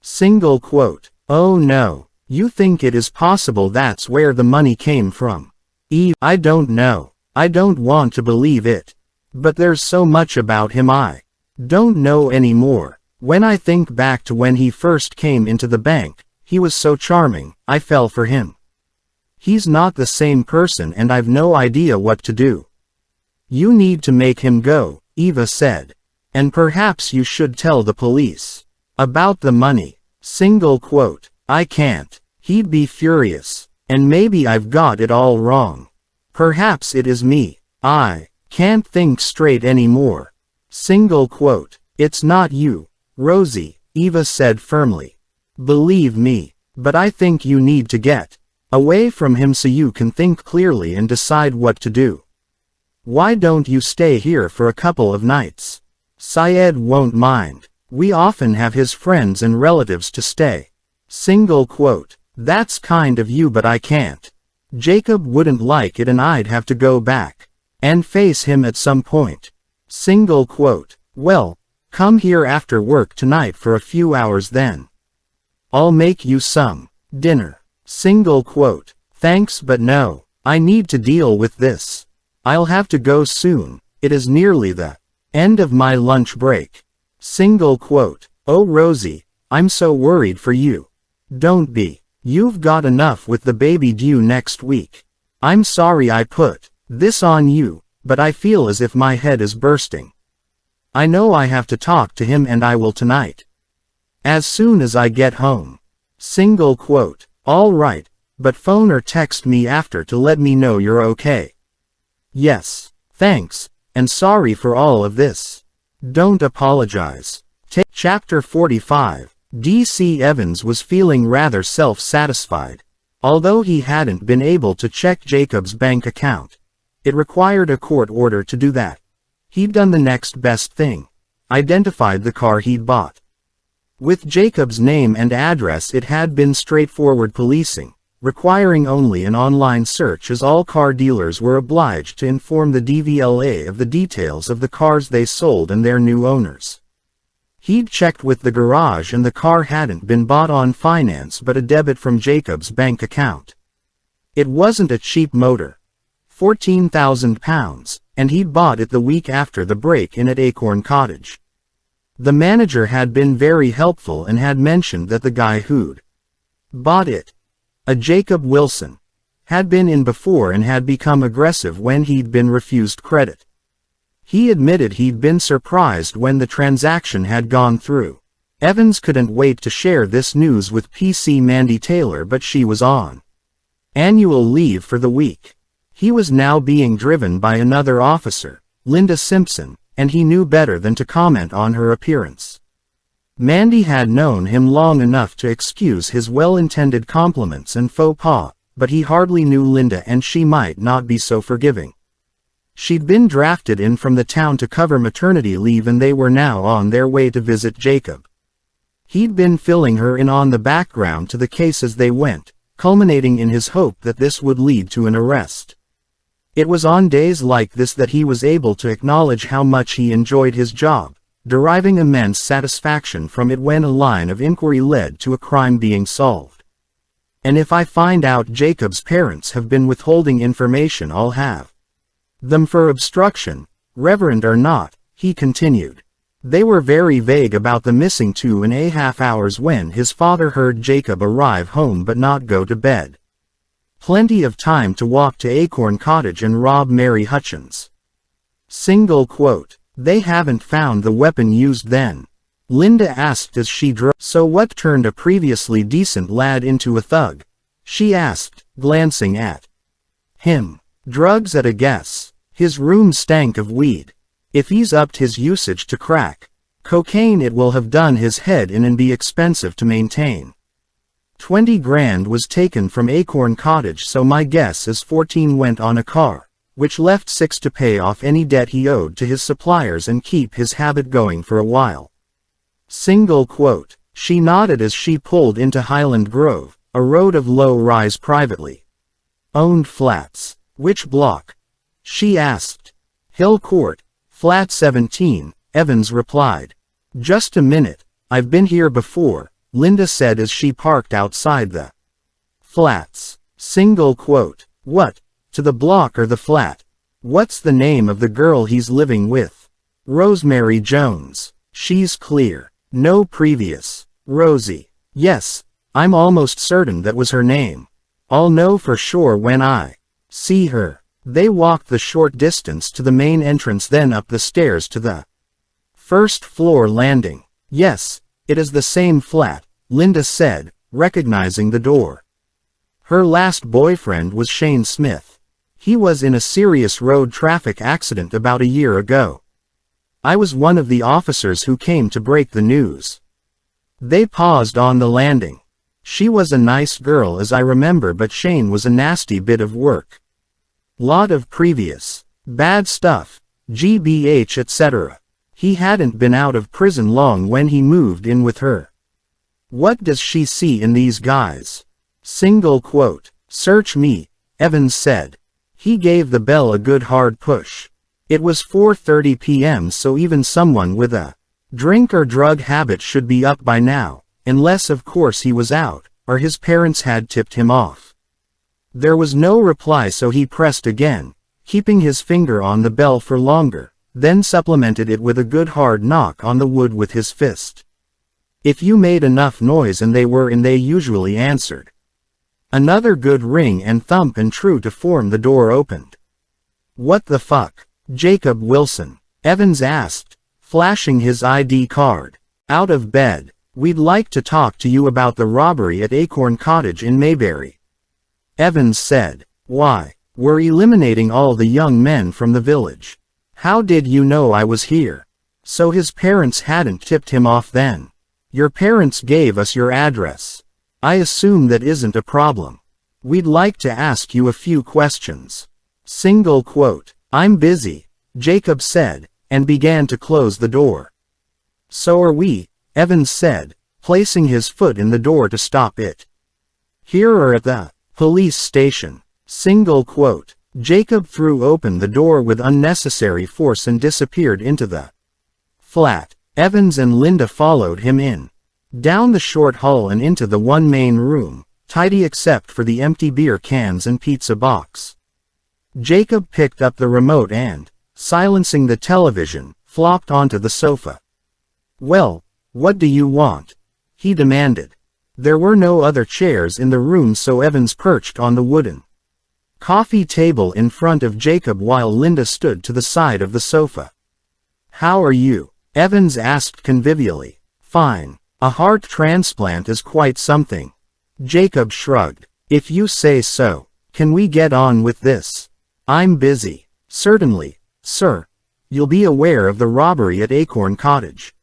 Single quote. Oh no. You think it is possible that's where the money came from? Eve, I don't know. I don't want to believe it. But there's so much about him I don't know anymore. When I think back to when he first came into the bank, he was so charming, I fell for him. He's not the same person and I've no idea what to do. You need to make him go, Eva said. And perhaps you should tell the police about the money. Single quote. I can't. He'd be furious. And maybe I've got it all wrong. Perhaps it is me. I can't think straight anymore. Single quote. It's not you, Rosie, Eva said firmly. Believe me. But I think you need to get away from him so you can think clearly and decide what to do. Why don't you stay here for a couple of nights? Syed won't mind. We often have his friends and relatives to stay. Single quote. That's kind of you, but I can't. Jacob wouldn't like it and I'd have to go back and face him at some point. Single quote. Well, come here after work tonight for a few hours then. I'll make you some dinner. Single quote. Thanks, but no. I need to deal with this. I'll have to go soon. It is nearly the end of my lunch break. Single quote. Oh Rosie, I'm so worried for you. Don't be. You've got enough with the baby due next week. I'm sorry I put this on you, but I feel as if my head is bursting. I know I have to talk to him and I will tonight. As soon as I get home. Single quote. All right, but phone or text me after to let me know you're okay. Yes, thanks, and sorry for all of this. Don't apologize. Chapter 45. D.C. Evans was feeling rather self-satisfied. Although he hadn't been able to check Jacob's bank account. It required a court order to do that. He'd done the next best thing. Identified the car he'd bought. With Jacob's name and address, it had been straightforward policing, requiring only an online search, as all car dealers were obliged to inform the DVLA of the details of the cars they sold and their new owners. He'd checked with the garage and the car hadn't been bought on finance but a debit from Jacob's bank account. It wasn't a cheap motor. £14,000, and he'd bought it the week after the break-in at Acorn Cottage. The manager had been very helpful and had mentioned that the guy who'd Bought it. A Jacob Wilson. Had been in before and had become aggressive when he'd been refused credit. He admitted he'd been surprised when the transaction had gone through. Evans couldn't wait to share this news with PC Mandy Taylor, but she was on annual leave for the week. He was now being driven by another officer, Linda Simpson, and he knew better than to comment on her appearance. Mandy had known him long enough to excuse his well-intended compliments and faux pas, but he hardly knew Linda and she might not be so forgiving. She'd been drafted in from the town to cover maternity leave and they were now on their way to visit Jacob. He'd been filling her in on the background to the case as they went, culminating in his hope that this would lead to an arrest. It was on days like this that he was able to acknowledge how much he enjoyed his job, deriving immense satisfaction from it when a line of inquiry led to a crime being solved. And if I find out Jacob's parents have been withholding information, I'll have them for obstruction, reverend or not, he continued. They were very vague about the missing 2.5 hours when his father heard Jacob arrive home but not go to bed. Plenty of time to walk to Acorn Cottage and rob Mary Hutchins. Single quote. They haven't found the weapon used then? Linda asked as she drove. So what turned a previously decent lad into a thug? She asked, glancing at him. Drugs at a guess. His room stank of weed. If he's upped his usage to crack cocaine, it will have done his head in and be expensive to maintain. 20 grand was taken from Acorn Cottage, so my guess is 14 went on a car, which left 6 to pay off any debt he owed to his suppliers and keep his habit going for a while. Single quote. She nodded as she pulled into Highland Grove, a road of low-rise privately owned flats. Which block? She asked. Hill Court. Flat 17, Evans replied. Just a minute, I've been here before, Linda said as she parked outside the flats. Single quote. What? To the block or the flat? What's the name of the girl he's living with? Rosemary Jones. She's clear. No previous. Rosie. Yes, I'm almost certain that was her name. I'll know for sure when I see her. They walked the short distance to the main entrance, then up the stairs to the first floor landing. Yes, it is the same flat, Linda said, recognizing the door. Her last boyfriend was Shane Smith. He was in a serious road traffic accident about a year ago. I was one of the officers who came to break the news. They paused on the landing. She was a nice girl as I remember, but Shane was a nasty bit of work. Lot of previous bad stuff, GBH etc. He hadn't been out of prison long when he moved in with her. What does she see in these guys? Single quote. Search me, Evans said. He gave the bell a good hard push. It was 4:30 p.m., so even someone with a drink or drug habit should be up by now, unless of course he was out, or his parents had tipped him off. There was no reply, so he pressed again, keeping his finger on the bell for longer, then supplemented it with a good hard knock on the wood with his fist. If you made enough noise and they were in, they usually answered. Another good ring and thump, and true to form the door opened. What the fuck? Jacob Wilson, Evans asked, flashing his ID card. Out of bed. We'd like to talk to you about the robbery at Acorn Cottage in Mayberry. Evans said. Why? We're eliminating all the young men from the village. How did you know I was here? So his parents hadn't tipped him off then? Your parents gave us your address. I assume that isn't a problem. We'd like to ask you a few questions. Single quote. I'm busy, Jacob said, and began to close the door. So are we, Evans said, placing his foot in the door to stop it. Here or at the police station. Single quote. Jacob threw open the door with unnecessary force and disappeared into the flat. Evans and Linda followed him in. Down the short hall and into the one main room, tidy except for the empty beer cans and pizza box. Jacob picked up the remote and, silencing the television, flopped onto the sofa. Well, what do you want? He demanded. There were no other chairs in the room, so Evans perched on the wooden coffee table in front of Jacob while Linda stood to the side of the sofa. "How are you?" Evans asked convivially. "Fine. A heart transplant is quite something." Jacob shrugged. "If you say so. Can we get on with this?" "I'm busy." "Certainly, sir. You'll be aware of the robbery at Acorn Cottage."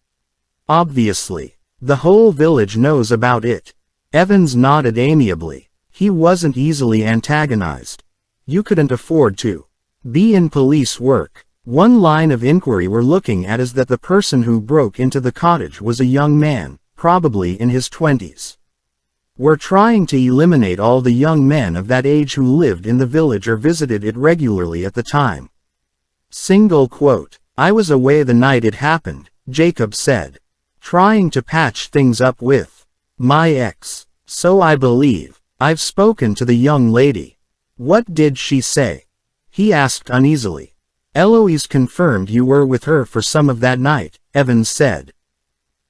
"Obviously. The whole village knows about it." Evans nodded amiably. He wasn't easily antagonized. "You couldn't afford to be in police work. One line of inquiry we're looking at is that the person who broke into the cottage was a young man, probably in his 20s. We're trying to eliminate all the young men of that age who lived in the village or visited it regularly at the time." Single quote. "I was away the night it happened," Jacob said. "Trying to patch things up with my ex. So I believe. I've spoken to the young lady." "What did she say?" he asked uneasily. "Eloise confirmed you were with her for some of that night," Evans said.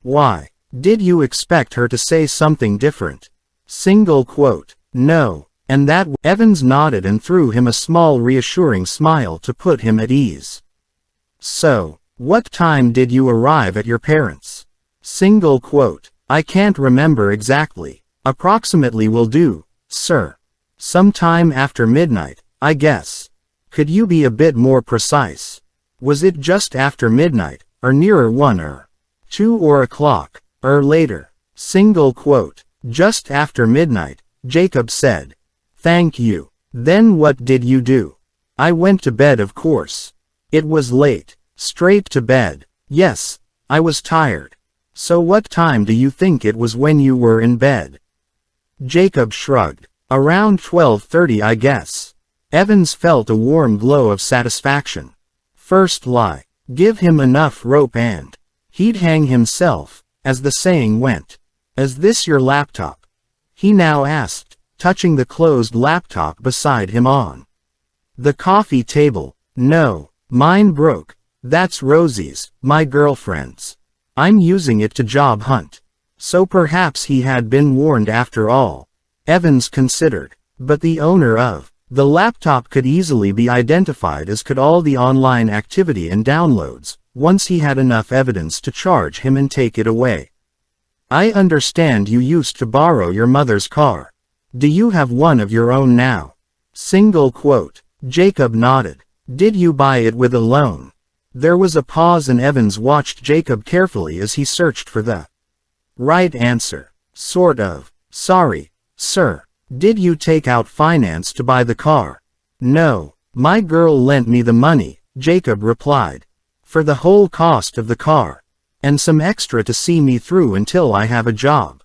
"Why? Did you expect her to say something different?" Single quote. "No. And that Evans nodded and threw him a small reassuring smile to put him at ease. "So, what time did you arrive at your parents'?" Single quote. "I can't remember exactly. Approximately will do, sir. Sometime after midnight, I guess." "Could you be a bit more precise? Was it just after midnight, or nearer 1 or 2 or o'clock, or later?" Single quote. "Just after midnight," Jacob said. "Thank you. Then what did you do?" "I went to bed, of course." "It was late." "Straight to bed." "Yes. I was tired." "So what time do you think it was when you were in bed?" Jacob shrugged. "Around 12:30, I guess." Evans felt a warm glow of satisfaction. First lie. Give him enough rope and he'd hang himself, as the saying went. "Is this your laptop?" he now asked, touching the closed laptop beside him on the coffee table. "No. Mine broke. That's Rosie's, my girlfriend's. I'm using it to job hunt." So perhaps he had been warned after all. Evans considered. But the owner of the laptop could easily be identified, as could all the online activity and downloads, once he had enough evidence to charge him and take it away. "I understand you used to borrow your mother's car. Do you have one of your own now?" Single quote. Jacob nodded. "Did you buy it with a loan?" There was a pause and Evans watched Jacob carefully as he searched for the right answer. "Sort of. Sorry, sir. Did you take out finance to buy the car?" "No. My girl lent me the money," Jacob replied. "For the whole cost of the car. And some extra to see me through until I have a job."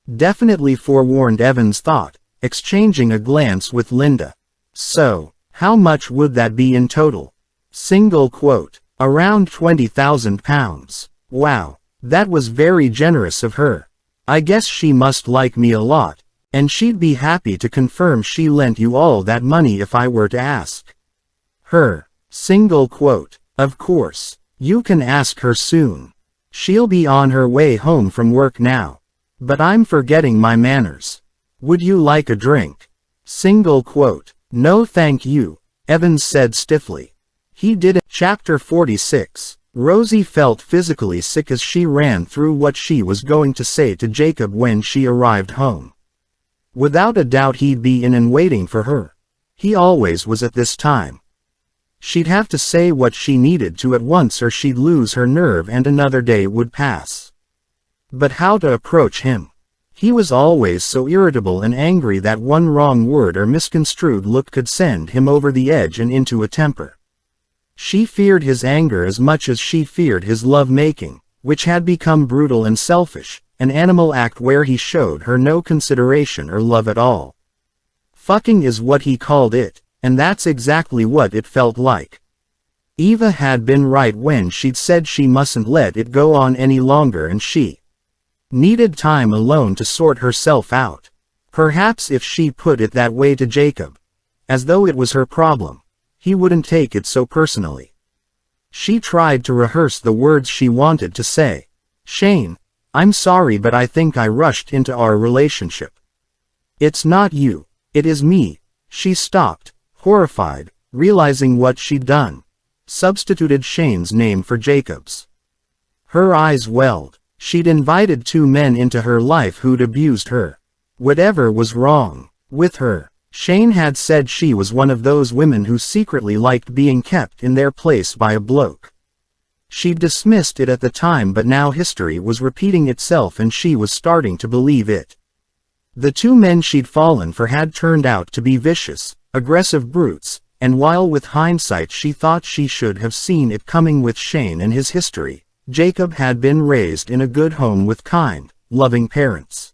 Definitely forewarned, Evans thought, exchanging a glance with Linda. "So, how much would that be in total?" Single quote. "Around £20,000. Wow. That was very generous of her. I guess she must like me a lot, and she'd be happy to confirm she lent you all that money if I were to ask her." Single quote. "Of course. You can ask her soon. She'll be on her way home from work now. But I'm forgetting my manners. Would you like a drink?" Single quote. "No thank you," Evans said stiffly. He did it. Chapter 46. Rosie felt physically sick as she ran through what she was going to say to Jacob when she arrived home. Without a doubt he'd be in and waiting for her. He always was at this time. She'd have to say what she needed to at once or she'd lose her nerve and another day would pass. But how to approach him? He was always so irritable and angry that one wrong word or misconstrued look could send him over the edge and into a temper. She feared his anger as much as she feared his love-making, which had become brutal and selfish, an animal act where he showed her no consideration or love at all. Fucking is what he called it, and that's exactly what it felt like. Eva had been right when she'd said she mustn't let it go on any longer and she needed time alone to sort herself out. Perhaps if she put it that way to Jacob, as though it was her problem, he wouldn't take it so personally. She tried to rehearse the words she wanted to say. "Shane, I'm sorry, but I think I rushed into our relationship. It's not you. It is me. She stopped, horrified, realizing what she'd done. Substituted Shane's name for Jacob's. Her eyes welled. She'd invited two men into her life who'd abused her. Whatever was wrong with her? Shane had said she was one of those women who secretly liked being kept in their place by a bloke. She'd dismissed it at the time, but now history was repeating itself and she was starting to believe it. The two men she'd fallen for had turned out to be vicious, aggressive brutes, and while with hindsight she thought she should have seen it coming with Shane and his history, Jacob had been raised in a good home with kind, loving parents.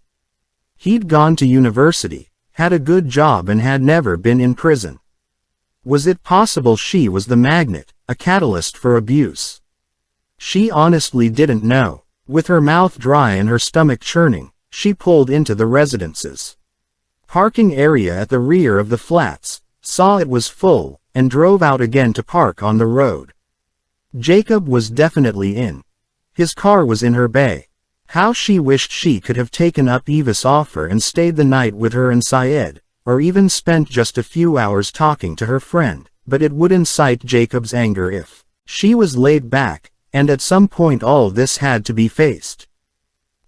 He'd gone to university, had a good job and had never been in prison. Was it possible she was the magnet, a catalyst for abuse? She honestly didn't know. With her mouth dry and her stomach churning, she pulled into the residence's parking area at the rear of the flats, saw it was full, and drove out again to park on the road. Jacob was definitely in. His car was in her bay. How she wished she could have taken up Eva's offer and stayed the night with her and Syed, or even spent just a few hours talking to her friend, but it would incite Jacob's anger if she was laid back, and at some point all this had to be faced.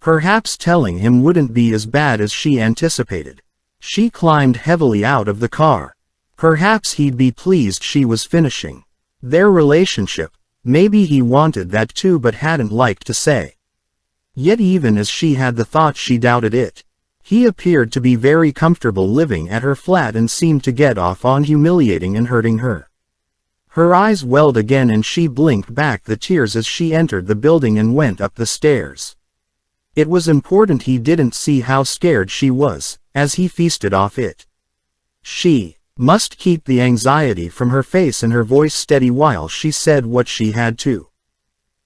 Perhaps telling him wouldn't be as bad as she anticipated. She climbed heavily out of the car. Perhaps he'd be pleased she was finishing their relationship. Maybe he wanted that too but hadn't liked to say. Yet even as she had the thought, she doubted it. He appeared to be very comfortable living at her flat and seemed to get off on humiliating and hurting her. Her eyes welled again and she blinked back the tears as she entered the building and went up the stairs. It was important he didn't see how scared she was, as he feasted off it. She must keep the anxiety from her face and her voice steady while she said what she had to.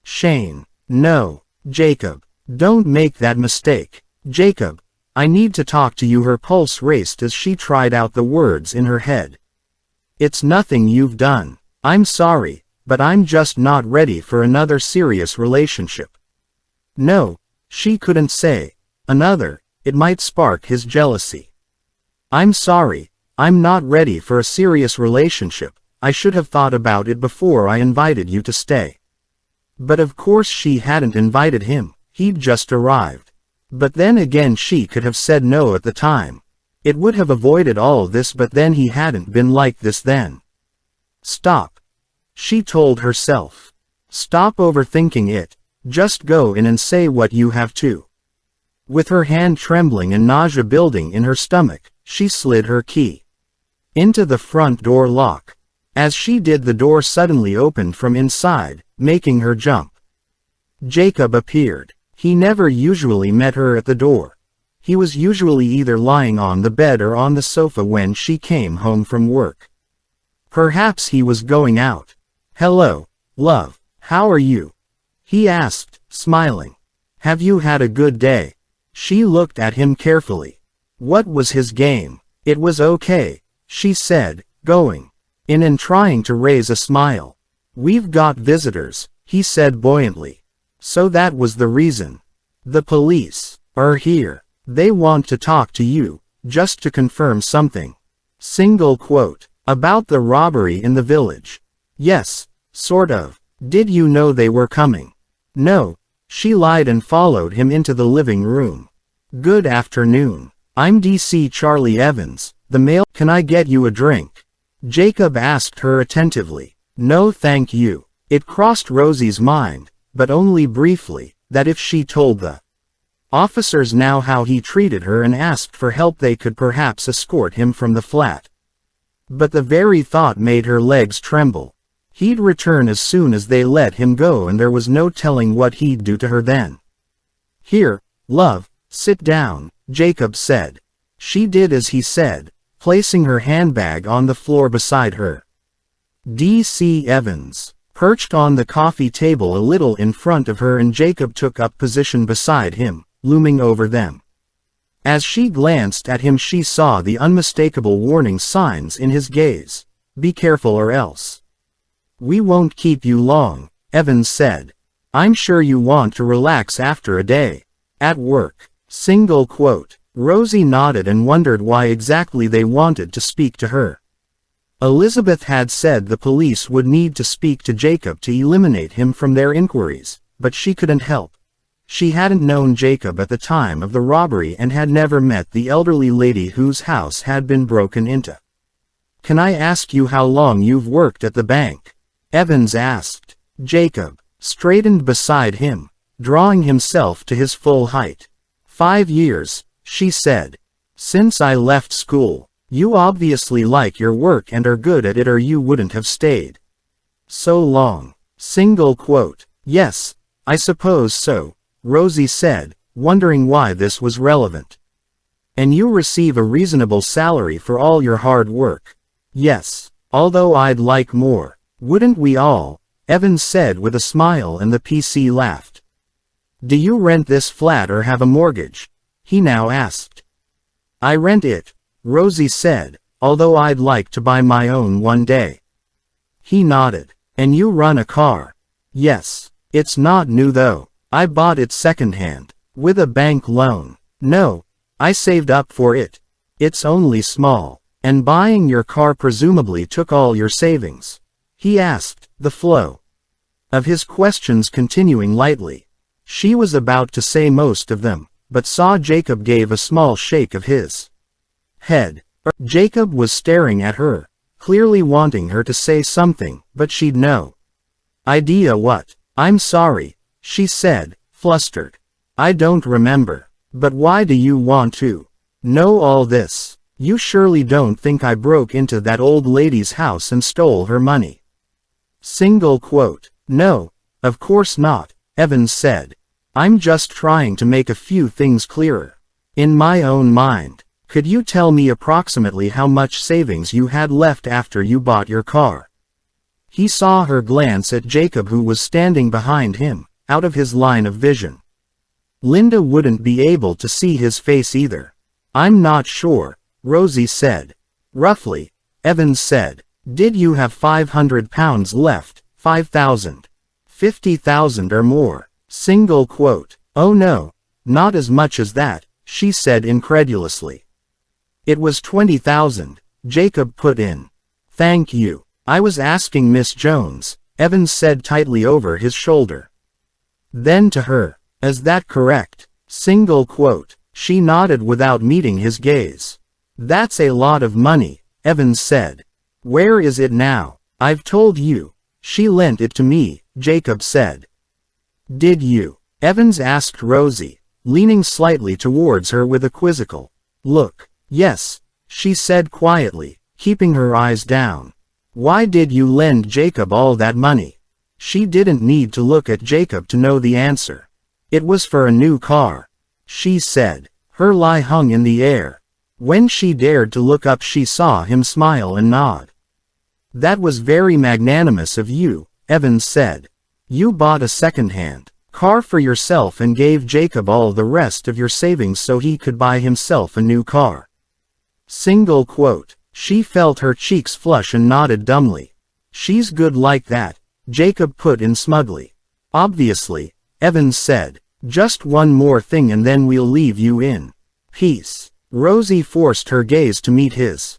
Shane. No. Jacob. Don't make that mistake. Jacob. I need to talk to you. Her pulse raced as she tried out the words in her head. It's nothing you've done. I'm sorry, but I'm just not ready for another serious relationship. No. She couldn't say. Another. It might spark his jealousy. I'm sorry. I'm not ready for a serious relationship. I should have thought about it before I invited you to stay. But of course she hadn't invited him. He'd just arrived. But then again she could have said no at the time. It would have avoided all this, but then he hadn't been like this then. Stop. She told herself. Stop overthinking it. Just go in and say what you have to. With her hand trembling and nausea building in her stomach, she slid her key into the front door lock. As she did, the door suddenly opened from inside, making her jump. Jacob appeared. He never usually met her at the door. He was usually either lying on the bed or on the sofa when she came home from work. Perhaps he was going out. Hello, love. How are you? He asked, smiling. Have you had a good day? She looked at him carefully. What was his game? It was okay, she said, going in and trying to raise a smile. We've got visitors, he said buoyantly. So that was the reason. The police are here. They want to talk to you, just to confirm something. Single quote. About the robbery in the village. Yes, sort of. Did you know they were coming? No. She lied and followed him into the living room. Good afternoon. I'm DC Charlie Evans, the male. Can I get you a drink? Jacob asked her attentively. No thank you. It crossed Rosie's mind, but only briefly, that if she told the officers now how he treated her and asked for help, they could perhaps escort him from the flat. But the very thought made her legs tremble. He'd return as soon as they let him go, and there was no telling what he'd do to her then. Here, love, sit down, Jacob said. She did as he said, placing her handbag on the floor beside her. DC Evans perched on the coffee table a little in front of her, and Jacob took up position beside him, looming over them. As she glanced at him, she saw the unmistakable warning signs in his gaze. Be careful or else. We won't keep you long, Evans said. I'm sure you want to relax after a day. At work. Single quote. Rosie nodded and wondered why exactly they wanted to speak to her. Elizabeth had said the police would need to speak to Jacob to eliminate him from their inquiries, but she couldn't help. She hadn't known Jacob at the time of the robbery and had never met the elderly lady whose house had been broken into. "Can I ask you how long you've worked at the bank?" Evans asked. Jacob straightened beside him, drawing himself to his full height. 5 years, she said. "Since I left school. You obviously like your work and are good at it or you wouldn't have stayed." "So long." Single quote. "Yes, I suppose so," Rosie said, wondering why this was relevant. "And you receive a reasonable salary for all your hard work." "Yes, although I'd like more. Wouldn't we all?" Evans said with a smile, and the PC laughed. "Do you rent this flat or have a mortgage?" he now asked. "I rent it," Rosie said, "although I'd like to buy my own one day." He nodded. "And you run a car?" "Yes. It's not new though. I bought it secondhand. With a bank loan." "No. I saved up for it. It's only small." "And buying your car presumably took all your savings?" he asked, the flow of his questions continuing lightly. She was about to say most of them, but saw Jacob gave a small shake of his head. Jacob was staring at her, clearly wanting her to say something, but she'd no idea what. "I'm sorry," she said, flustered. "I don't remember. But why do you want to know all this? You surely don't think I broke into that old lady's house and stole her money?" Single quote. "No, of course not," Evans said. "I'm just trying to make a few things clearer. In my own mind. Could you tell me approximately how much savings you had left after you bought your car?" He saw her glance at Jacob, who was standing behind him, out of his line of vision. Linda wouldn't be able to see his face either. "I'm not sure," Rosie said. "Roughly," Evans said. "Did you have £500 left, 5,000? 50,000 or more?" Single quote. "Oh no, not as much as that," she said incredulously. "It was 20,000, Jacob put in. "Thank you. I was asking Miss Jones," Evans said tightly over his shoulder. Then to her, "Is that correct?" Single quote. She nodded without meeting his gaze. "That's a lot of money," Evans said. "Where is it now?" "I've told you. She lent it to me," Jacob said. "Did you?" Evans asked Rosie, leaning slightly towards her with a quizzical look. "Yes," she said quietly, keeping her eyes down. "Why did you lend Jacob all that money?" She didn't need to look at Jacob to know the answer. "It was for a new car," she said. Her lie hung in the air. When she dared to look up, she saw him smile and nod. "That was very magnanimous of you," Evans said. "You bought a second-hand car for yourself and gave Jacob all the rest of your savings so he could buy himself a new car." Single quote. She felt her cheeks flush and nodded dumbly. "She's good like that," Jacob put in smugly. "Obviously," Evans said. "Just one more thing and then we'll leave you in peace." Rosie forced her gaze to meet his.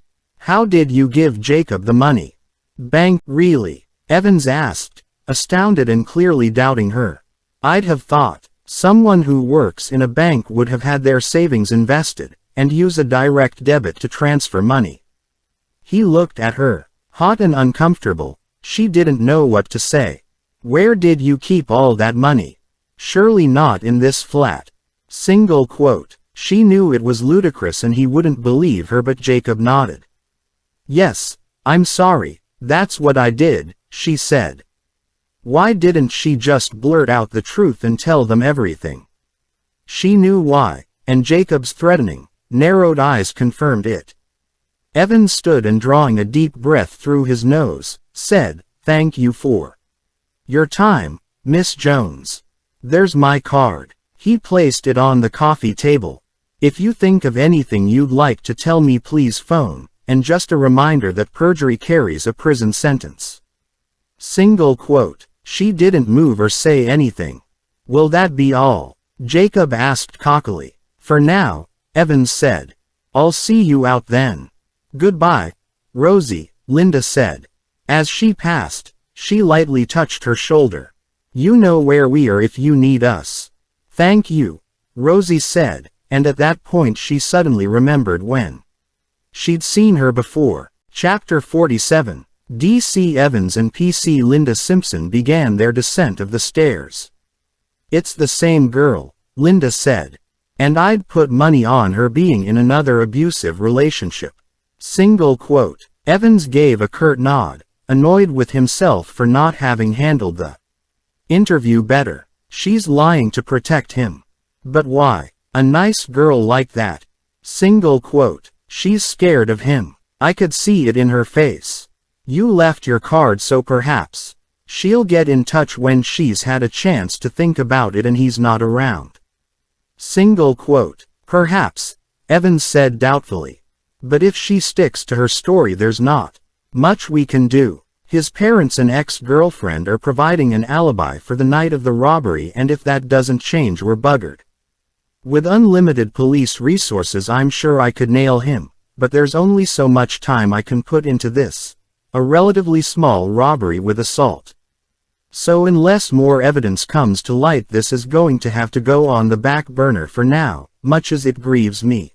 "How did you give Jacob the money?" "Bank, really?" Evans asked, astounded and clearly doubting her. "I'd have thought someone who works in a bank would have had their savings invested, and use a direct debit to transfer money." He looked at her, hot and uncomfortable. She didn't know what to say. "Where did you keep all that money?" "Surely not in this flat." Single quote. She knew it was ludicrous and he wouldn't believe her, but Jacob nodded. "Yes, I'm sorry, that's what I did," she said. Why didn't she just blurt out the truth and tell them everything? She knew why, and Jacob's threatening, narrowed eyes confirmed it. Evans stood and, drawing a deep breath through his nose, said, "Thank you for your time, Miss Jones. There's my card." He placed it on the coffee table. "If you think of anything you'd like to tell me, please phone, and just a reminder that perjury carries a prison sentence." Single quote. She didn't move or say anything. "Will that be all?" Jacob asked cockily. For now, Evans said. I'll see you out then. Goodbye, Rosie, Linda said. As she passed, she lightly touched her shoulder. You know where we are if you need us. Thank you, Rosie said, and at that point she suddenly remembered when she'd seen her before. Chapter 47. D.C. Evans and P.C. Linda Simpson began their descent of the stairs. It's the same girl, Linda said. And I'd put money on her being in another abusive relationship. Single quote. Evans gave a curt nod, annoyed with himself for not having handled the interview better. She's lying to protect him. But why? A nice girl like that. Single quote. She's scared of him. I could see it in her face. You left your card, so perhaps she'll get in touch when she's had a chance to think about it and he's not around. Single quote. Perhaps, Evans said doubtfully. But if she sticks to her story, there's not much we can do. His parents and ex-girlfriend are providing an alibi for the night of the robbery, and if that doesn't change, we're buggered. With unlimited police resources, I'm sure I could nail him, but there's only so much time I can put into this. A relatively small robbery with assault. So unless more evidence comes to light, this is going to have to go on the back burner for now, much as it grieves me.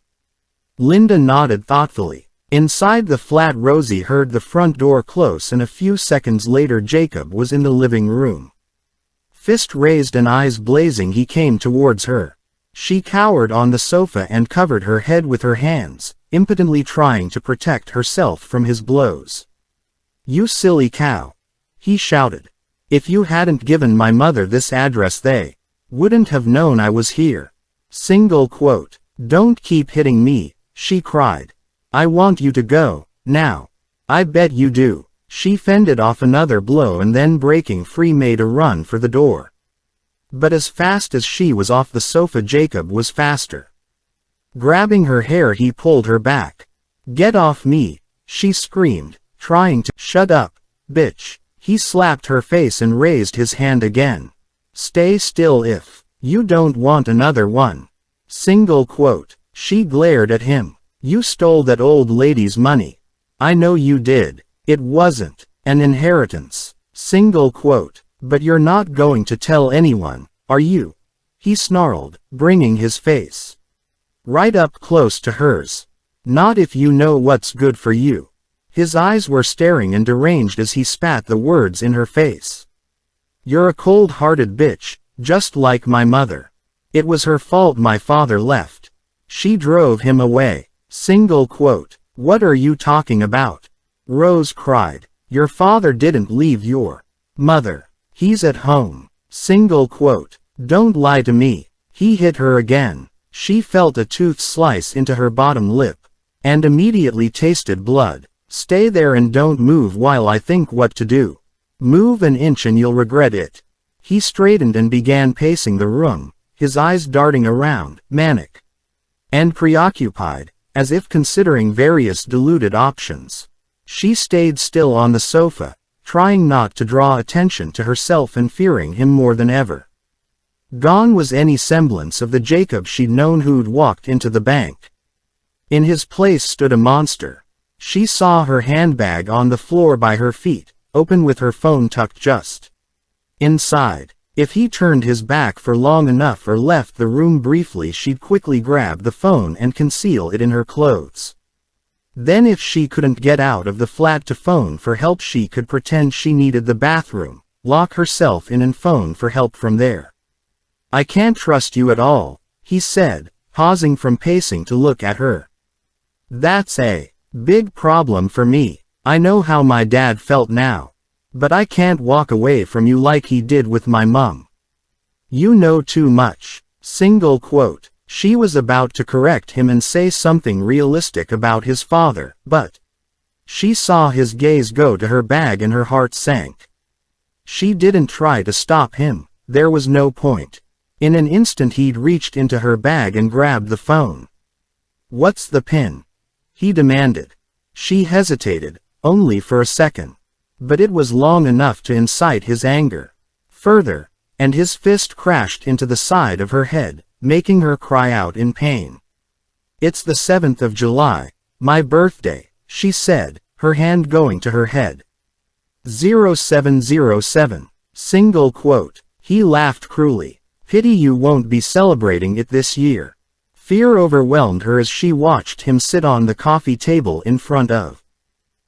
Linda nodded thoughtfully. Inside the flat, Rosie heard the front door close, and a few seconds later Jacob was in the living room. Fist raised and eyes blazing, he came towards her. She cowered on the sofa and covered her head with her hands, impotently trying to protect herself from his blows. You silly cow, he shouted. If you hadn't given my mother this address, they wouldn't have known I was here. Single quote. Don't keep hitting me, she cried. I want you to go, now. I bet you do. She fended off another blow and then, breaking free, made a run for the door. But as fast as she was off the sofa, Jacob was faster. Grabbing her hair, he pulled her back. Get off me, she screamed, trying to shut up, bitch. He slapped her face and raised his hand again. Stay still if you don't want another one. Single quote. She glared at him. You stole that old lady's money. I know you did. It wasn't an inheritance. Single quote. But you're not going to tell anyone, are you? He snarled, bringing his face right up close to hers. Not if you know what's good for you. His eyes were staring and deranged as he spat the words in her face. You're a cold-hearted bitch, just like my mother. It was her fault my father left. She drove him away. Single quote. What are you talking about? Rose cried. Your father didn't leave your mother. He's at home. Single quote. Don't lie to me. He hit her again. She felt a tooth slice into her bottom lip, and immediately tasted blood. Stay there and don't move while I think what to do. Move an inch and you'll regret it. He straightened and began pacing the room, his eyes darting around, manic and preoccupied, as if considering various deluded options. She stayed still on the sofa, trying not to draw attention to herself and fearing him more than ever. Gone was any semblance of the Jacob she'd known who'd walked into the bank. In his place stood a monster. She saw her handbag on the floor by her feet, open with her phone tucked just inside. If he turned his back for long enough or left the room briefly, she'd quickly grab the phone and conceal it in her clothes. Then if she couldn't get out of the flat to phone for help, she could pretend she needed the bathroom, lock herself in and phone for help from there. I can't trust you at all, he said, pausing from pacing to look at her. That's a big problem for me. I know how my dad felt now. But I can't walk away from you like he did with my mum. You know too much. Single quote. She was about to correct him and say something realistic about his father, but she saw his gaze go to her bag and her heart sank. She didn't try to stop him. There was no point. In an instant he'd reached into her bag and grabbed the phone. What's the PIN? He demanded. She hesitated, only for a second. But it was long enough to incite his anger. Further, and his fist crashed into the side of her head, making her cry out in pain. "It's the 7th of July, my birthday," she said, her hand going to her head. 0707. Single quote. He laughed cruelly. "Pity you won't be celebrating it this year." Fear overwhelmed her as she watched him sit on the coffee table in front of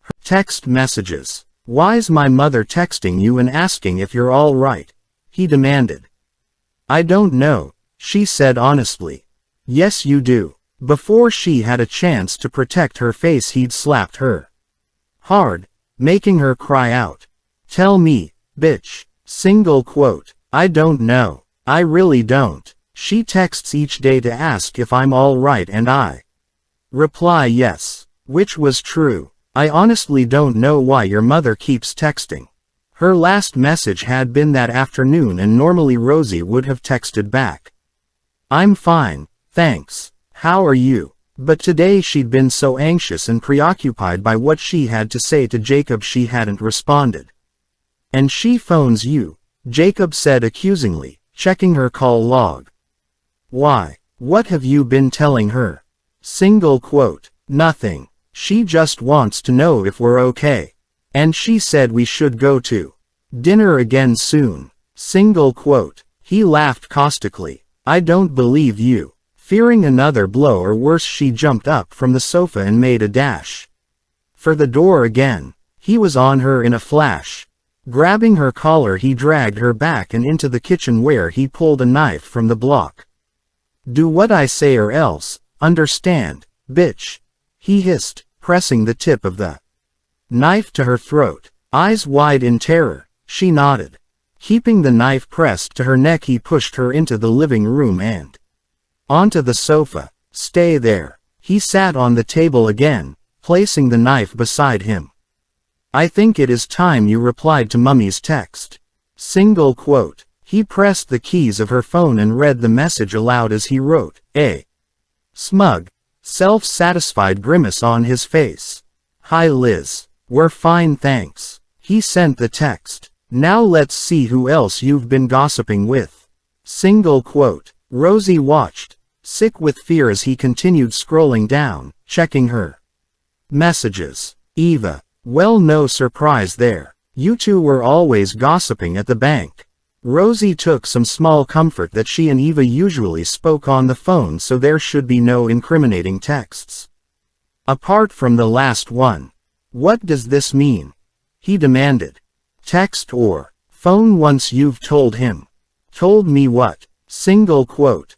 her. Text messages. "Why's my mother texting you and asking if you're all right?" he demanded. "I don't know," she said honestly. "Yes you do." Before she had a chance to protect her face, he'd slapped her hard, making her cry out. "Tell me, bitch." Single quote. "I don't know. I really don't." She texts each day to ask if I'm all right and I reply yes, which was true. "I honestly don't know why your mother keeps texting." Her last message had been that afternoon, and normally Rosie would have texted back, "I'm fine, thanks. How are you?" But today she'd been so anxious and preoccupied by what she had to say to Jacob she hadn't responded. "And she phones you," Jacob said accusingly, checking her call log. "Why? What have you been telling her?" Single quote. "Nothing. She just wants to know if we're okay. And she said we should go to dinner again soon." Single quote. He laughed caustically. "I don't believe you." Fearing another blow or worse, she jumped up from the sofa and made a dash for the door again. He was on her in a flash. Grabbing her collar, he dragged her back and into the kitchen, where he pulled a knife from the block. "Do what I say or else, understand, bitch?" he hissed, pressing the tip of the knife to her throat. Eyes wide in terror, she nodded. Keeping the knife pressed to her neck, he pushed her into the living room and onto the sofa. "Stay there." He sat on the table again, placing the knife beside him. "I think it is time you replied to Mummy's text." Single quote. He pressed the keys of her phone and read the message aloud as he wrote, a smug, self-satisfied grimace on his face. "Hi Liz. We're fine thanks." He sent the text. "Now let's see who else you've been gossiping with." Single quote. Rosie watched, sick with fear, as he continued scrolling down, checking her messages. "Eva. Well, no surprise there. You two were always gossiping at the bank." Rosie took some small comfort that she and Eva usually spoke on the phone, so there should be no incriminating texts. Apart from the last one. "What does this mean?" he demanded. "Text or phone once you've told him." "Told me what?" Single quote.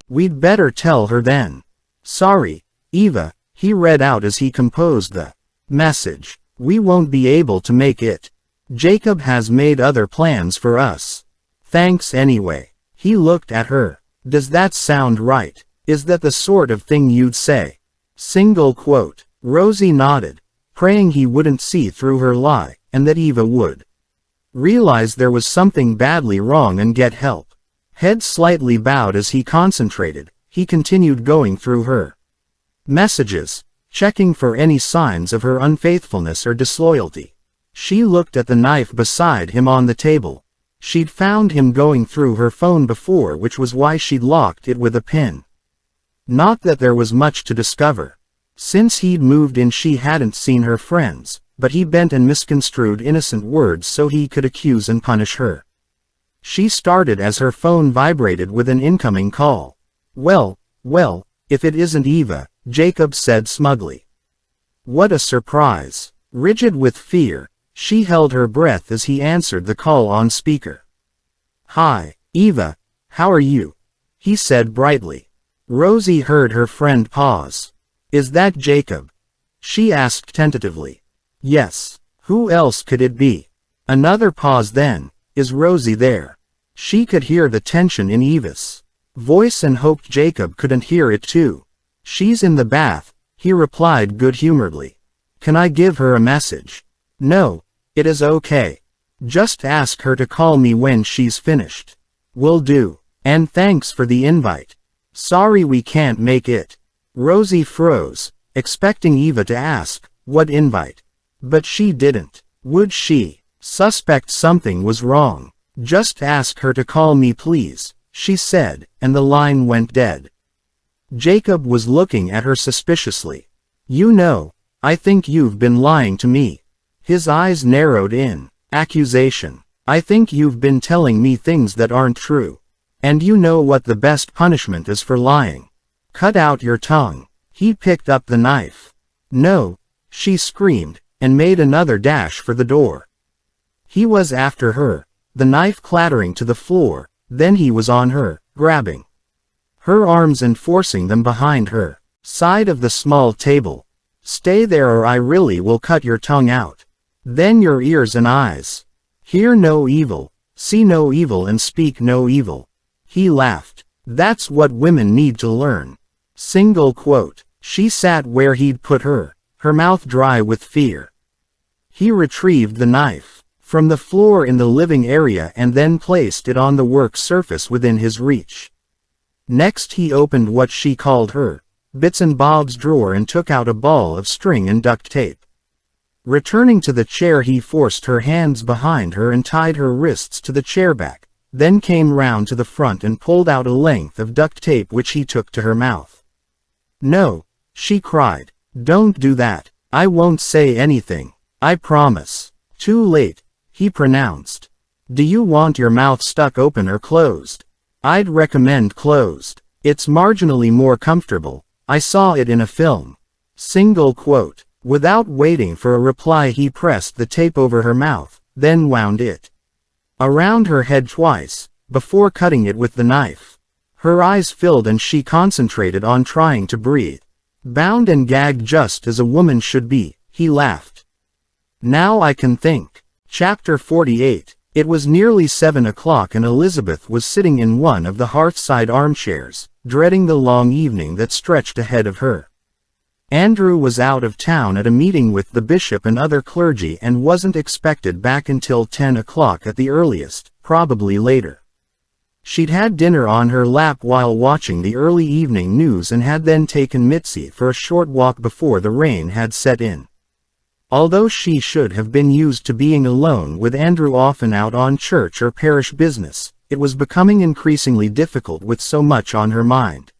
We'd better tell her then." "Sorry, Eva," he read out as he composed the message. "We won't be able to make it. Jacob has made other plans for us. Thanks anyway." He looked at her. "Does that sound right? Is that the sort of thing you'd say?" Single quote. Rosie nodded, praying he wouldn't see through her lie, and that Eva would realize there was something badly wrong and get help. Head slightly bowed as he concentrated, he continued going through her messages, checking for any signs of her unfaithfulness or disloyalty. She looked at the knife beside him on the table. She'd found him going through her phone before, which was why she'd locked it with a pin. Not that there was much to discover. Since he'd moved in, she hadn't seen her friends, but he bent and misconstrued innocent words so he could accuse and punish her. She started as her phone vibrated with an incoming call. Well, if it isn't Eva," Jacob said smugly. What a surprise. Rigid with fear, she held her breath as he answered the call on speaker. "Hi, Eva. How are you?" he said brightly. Rosie heard her friend pause. "Is that Jacob?" she asked tentatively. "Yes. Who else could it be?" Another pause, then, "Is Rosie there?" She could hear the tension in Eva's voice and hoped Jacob couldn't hear it too. "She's in the bath," he replied good-humoredly. "Can I give her a message?" "No, it is okay. Just ask her to call me when she's finished." "Will do. And thanks for the invite." "Sorry we can't make it." Rosie froze, expecting Eva to ask, "What invite?" But she didn't. Would she? Suspect something was wrong. "Just ask her to call me please," she said, and the line went dead. Jacob was looking at her suspiciously. "You know, I think you've been lying to me." His eyes narrowed in accusation. "I think you've been telling me things that aren't true. And you know what the best punishment is for lying. Cut out your tongue." He picked up the knife. "No," she screamed, and made another dash for the door. He was after her, the knife clattering to the floor, then he was on her, grabbing her arms and forcing them behind her side of the small table. "Stay there or I really will cut your tongue out. Then your ears and eyes. Hear no evil, see no evil and speak no evil." He laughed. "That's what women need to learn." Single quote. She sat where he'd put her, her mouth dry with fear. He retrieved the knife from the floor in the living area and then placed it on the work surface within his reach. Next he opened what she called her bits and bobs drawer and took out a ball of string and duct tape. Returning to the chair, he forced her hands behind her and tied her wrists to the chair back, then came round to the front and pulled out a length of duct tape which he took to her mouth. "No," she cried. "Don't do that. I won't say anything. I promise." "Too late," he pronounced. "Do you want your mouth stuck open or closed?" "I'd recommend closed. It's marginally more comfortable. I saw it in a film." Single quote. Without waiting for a reply, he pressed the tape over her mouth, then wound it around her head twice, before cutting it with the knife. Her eyes filled and she concentrated on trying to breathe. "Bound and gagged just as a woman should be," he laughed. "Now I can think." Chapter 48. It was nearly 7 o'clock and Elizabeth was sitting in one of the hearthside armchairs, dreading the long evening that stretched ahead of her. Andrew was out of town at a meeting with the bishop and other clergy and wasn't expected back until 10 o'clock at the earliest, probably later. She'd had dinner on her lap while watching the early evening news and had then taken Mitzi for a short walk before the rain had set in. Although she should have been used to being alone with Andrew often out on church or parish business, it was becoming increasingly difficult with so much on her mind.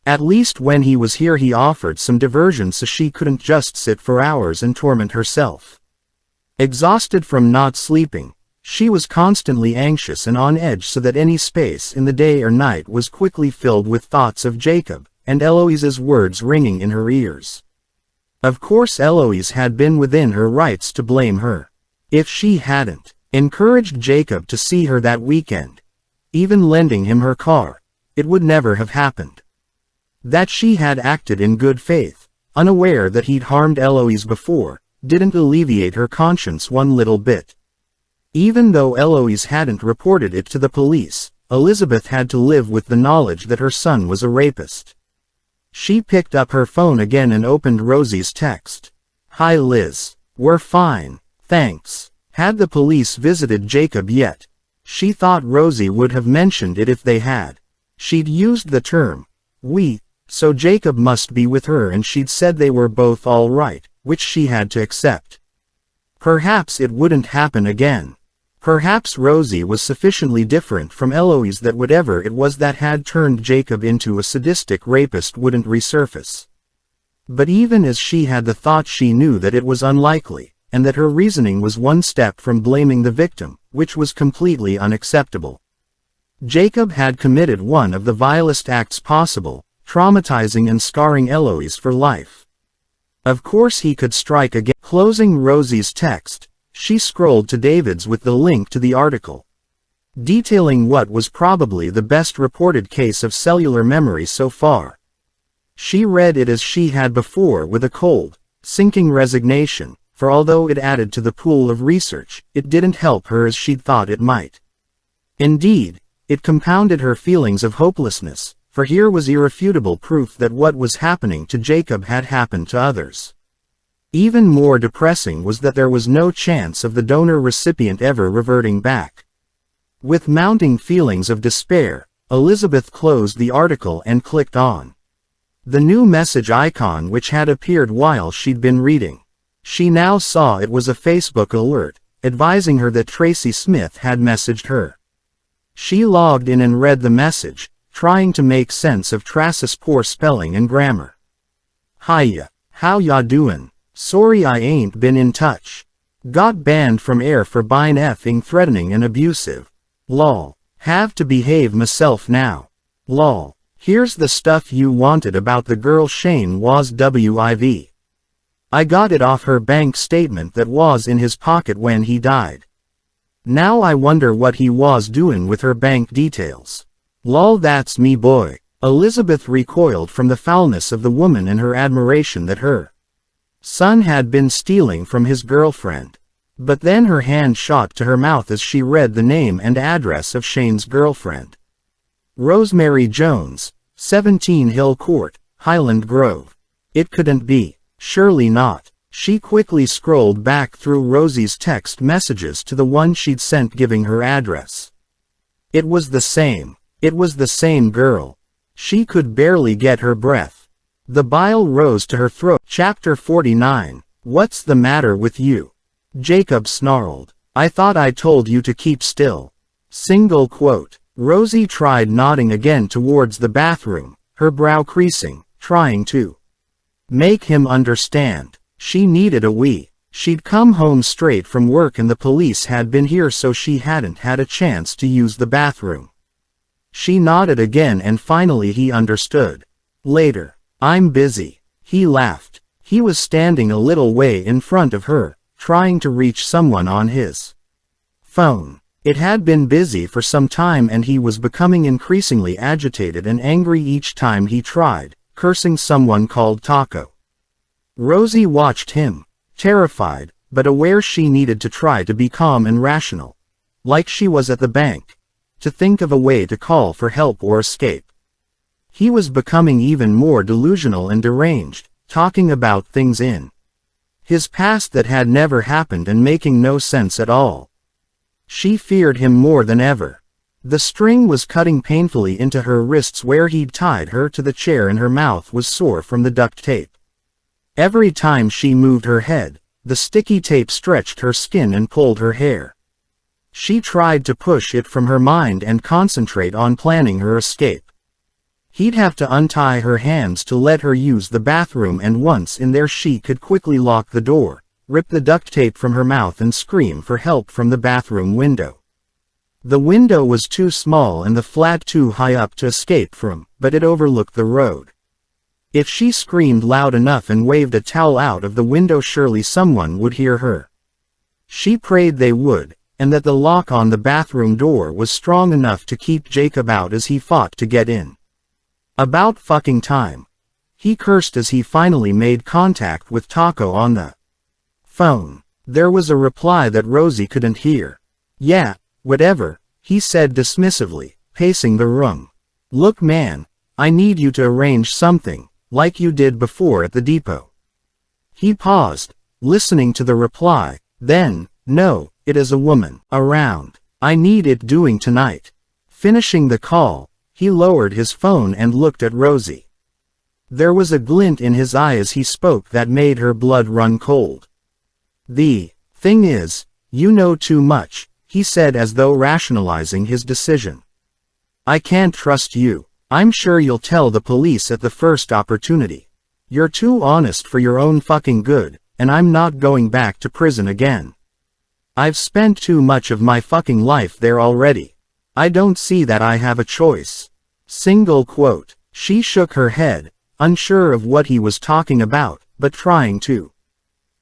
At least when he was here he offered some diversion so she couldn't just sit for hours and torment herself. Exhausted from not sleeping, she was constantly anxious and on edge so that any space in the day or night was quickly filled with thoughts of Jacob, and Eloise's words ringing in her ears. Of course Eloise had been within her rights to blame her. If she hadn't encouraged Jacob to see her that weekend, even lending him her car, it would never have happened. That she had acted in good faith, unaware that he'd harmed Eloise before, didn't alleviate her conscience one little bit. Even though Eloise hadn't reported it to the police, Elizabeth had to live with the knowledge that her son was a rapist. She picked up her phone again and opened Rosie's text. "Hi Liz. We're fine, thanks. Had the police visited Jacob yet?" She thought Rosie would have mentioned it if they had. She'd used the term, "we," so Jacob must be with her, and she'd said they were both all right, which she had to accept. Perhaps it wouldn't happen again. Perhaps Rosie was sufficiently different from Eloise that whatever it was that had turned Jacob into a sadistic rapist wouldn't resurface. But even as she had the thought, she knew that it was unlikely, and that her reasoning was one step from blaming the victim, which was completely unacceptable. Jacob had committed one of the vilest acts possible, traumatizing and scarring Eloise for life. Of course he could strike again. Closing Rosie's text, she scrolled to David's with the link to the article, detailing what was probably the best reported case of cellular memory so far. She read it as she had before with a cold, sinking resignation, for although it added to the pool of research, it didn't help her as she'd thought it might. Indeed, it compounded her feelings of hopelessness, for here was irrefutable proof that what was happening to Jacob had happened to others. Even more depressing was that there was no chance of the donor-recipient ever reverting back. With mounting feelings of despair, Elizabeth closed the article and clicked on the new message icon which had appeared while she'd been reading. She now saw it was a Facebook alert, advising her that Tracy Smith had messaged her. She logged in and read the message, trying to make sense of Tracy's poor spelling and grammar. "Hiya, how ya doin'? Sorry I ain't been in touch. Got banned from air for being effing threatening and abusive. Lol. Have to behave myself now. Lol. Here's the stuff you wanted about the girl Shane was WIV. I got it off her bank statement that was in his pocket when he died. Now I wonder what he was doing with her bank details. Lol, that's me boy." Elizabeth recoiled from the foulness of the woman and her admiration that her son had been stealing from his girlfriend. But then her hand shot to her mouth as she read the name and address of Shane's girlfriend. Rosemary Jones, 17 Hill Court, Highland Grove. It couldn't be. Surely not. She quickly scrolled back through Rosie's text messages to the one she'd sent giving her address. It was the same. It was the same girl. She could barely get her breath. The bile rose to her throat. Chapter 49. What's the matter with you? Jacob snarled. I thought I told you to keep still. Single quote. Rosie tried nodding again towards the bathroom, her brow creasing, trying to make him understand. She needed a wee. She'd come home straight from work and the police had been here, so she hadn't had a chance to use the bathroom. She nodded again and finally he understood. Later. I'm busy. He laughed. He was standing a little way in front of her, trying to reach someone on his phone. It had been busy for some time and he was becoming increasingly agitated and angry each time he tried, cursing someone called Taco. Rosie watched him, terrified, but aware she needed to try to be calm and rational. Like she was at the bank. To think of a way to call for help or escape. He was becoming even more delusional and deranged, talking about things in his past that had never happened and making no sense at all. She feared him more than ever. The string was cutting painfully into her wrists where he'd tied her to the chair and her mouth was sore from the duct tape. Every time she moved her head, the sticky tape stretched her skin and pulled her hair. She tried to push it from her mind and concentrate on planning her escape. He'd have to untie her hands to let her use the bathroom, and once in there she could quickly lock the door, rip the duct tape from her mouth and scream for help from the bathroom window. The window was too small and the flat too high up to escape from, but it overlooked the road. If she screamed loud enough and waved a towel out of the window, surely someone would hear her. She prayed they would, and that the lock on the bathroom door was strong enough to keep Jacob out as he fought to get in. About fucking time. He cursed as he finally made contact with Taco on the phone. There was a reply that Rosie couldn't hear. Yeah, whatever, he said dismissively, pacing the room. Look man, I need you to arrange something, like you did before at the depot. He paused, listening to the reply, then, no, it is a woman around. I need it doing tonight. Finishing the call, he lowered his phone and looked at Rosie. There was a glint in his eye as he spoke that made her blood run cold. The thing is, you know too much, he said as though rationalizing his decision. I can't trust you. I'm sure you'll tell the police at the first opportunity. You're too honest for your own fucking good, and I'm not going back to prison again. I've spent too much of my fucking life there already. I don't see that I have a choice. Single quote. She shook her head, unsure of what he was talking about, but trying to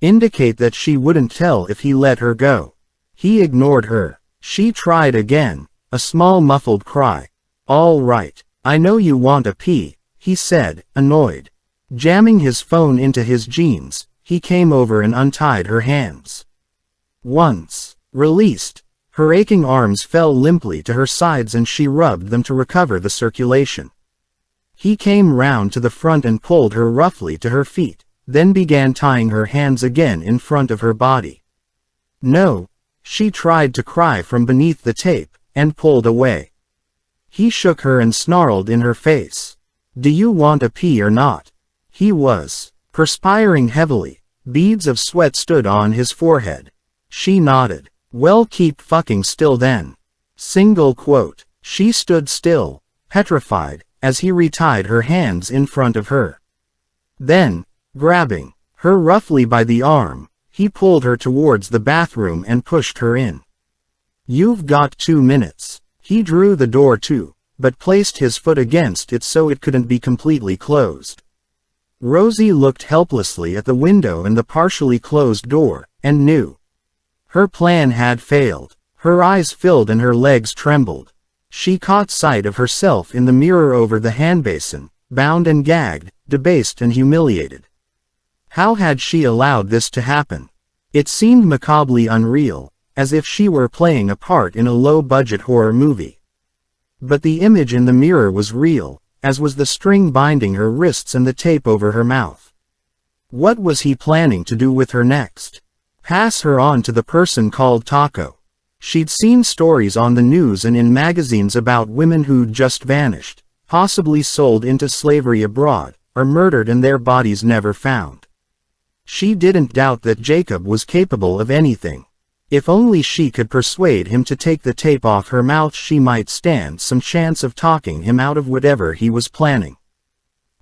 indicate that she wouldn't tell if he let her go. He ignored her. She tried again, a small muffled cry. All right, I know you want a pee, he said, annoyed. Jamming his phone into his jeans, he came over and untied her hands. Once released, her aching arms fell limply to her sides and she rubbed them to recover the circulation. He came round to the front and pulled her roughly to her feet, then began tying her hands again in front of her body. No, she tried to cry from beneath the tape, and pulled away. He shook her and snarled in her face. Do you want a pee or not? He was perspiring heavily. Beads of sweat stood on his forehead. She nodded. Well, keep fucking still then. Single quote. She stood still, petrified, as he retied her hands in front of her. Then, grabbing her roughly by the arm, he pulled her towards the bathroom and pushed her in. You've got 2 minutes. He drew the door to, but placed his foot against it so it couldn't be completely closed. Rosie looked helplessly at the window and the partially closed door, and knew her plan had failed. Her eyes filled and her legs trembled. She caught sight of herself in the mirror over the handbasin, bound and gagged, debased and humiliated. How had she allowed this to happen? It seemed macabrely unreal, as if she were playing a part in a low-budget horror movie. But the image in the mirror was real, as was the string binding her wrists and the tape over her mouth. What was he planning to do with her next? Pass her on to the person called Taco. She'd seen stories on the news and in magazines about women who'd just vanished, possibly sold into slavery abroad, or murdered and their bodies never found. She didn't doubt that Jacob was capable of anything. If only she could persuade him to take the tape off her mouth, she might stand some chance of talking him out of whatever he was planning.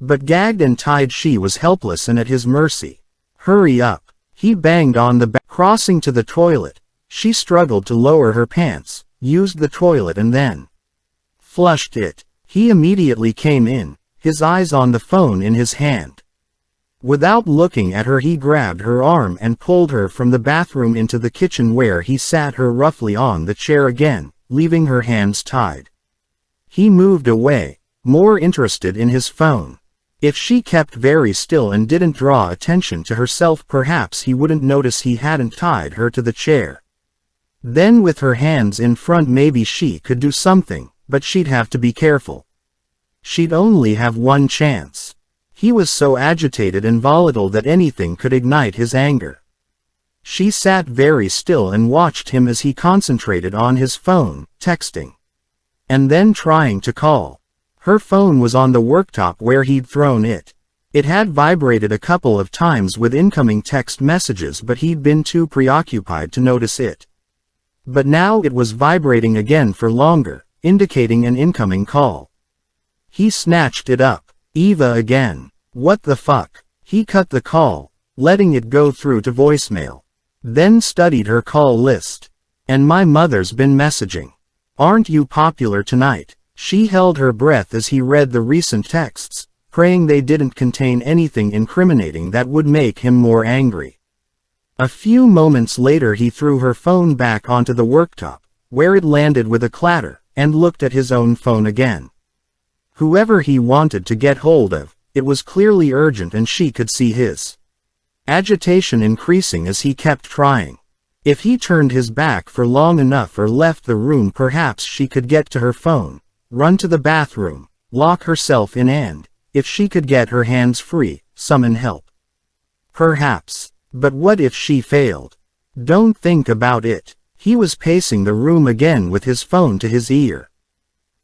But gagged and tied, she was helpless and at his mercy. Hurry up. He banged on the back. Crossing to the toilet, she struggled to lower her pants, used the toilet and then flushed it. He immediately came in, his eyes on the phone in his hand. Without looking at her, he grabbed her arm and pulled her from the bathroom into the kitchen, where he sat her roughly on the chair again, leaving her hands tied. He moved away, more interested in his phone. If she kept very still and didn't draw attention to herself, perhaps he wouldn't notice he hadn't tied her to the chair. Then with her hands in front, maybe she could do something, but she'd have to be careful. She'd only have one chance. He was so agitated and volatile that anything could ignite his anger. She sat very still and watched him as he concentrated on his phone, texting. And then trying to call. Her phone was on the worktop where he'd thrown it. It had vibrated a couple of times with incoming text messages, but he'd been too preoccupied to notice it. But now it was vibrating again for longer, indicating an incoming call. He snatched it up. Eva again. What the fuck? He cut the call, letting it go through to voicemail. Then studied her call list. And my mother's been messaging. Aren't you popular tonight? She held her breath as he read the recent texts, praying they didn't contain anything incriminating that would make him more angry. A few moments later he threw her phone back onto the worktop, where it landed with a clatter, and looked at his own phone again. Whoever he wanted to get hold of, it was clearly urgent, and she could see his agitation increasing as he kept trying. If he turned his back for long enough or left the room, perhaps she could get to her phone, run to the bathroom, lock herself in, and, if she could get her hands free, summon help. Perhaps. But what if she failed? Don't think about it. He was pacing the room again with his phone to his ear.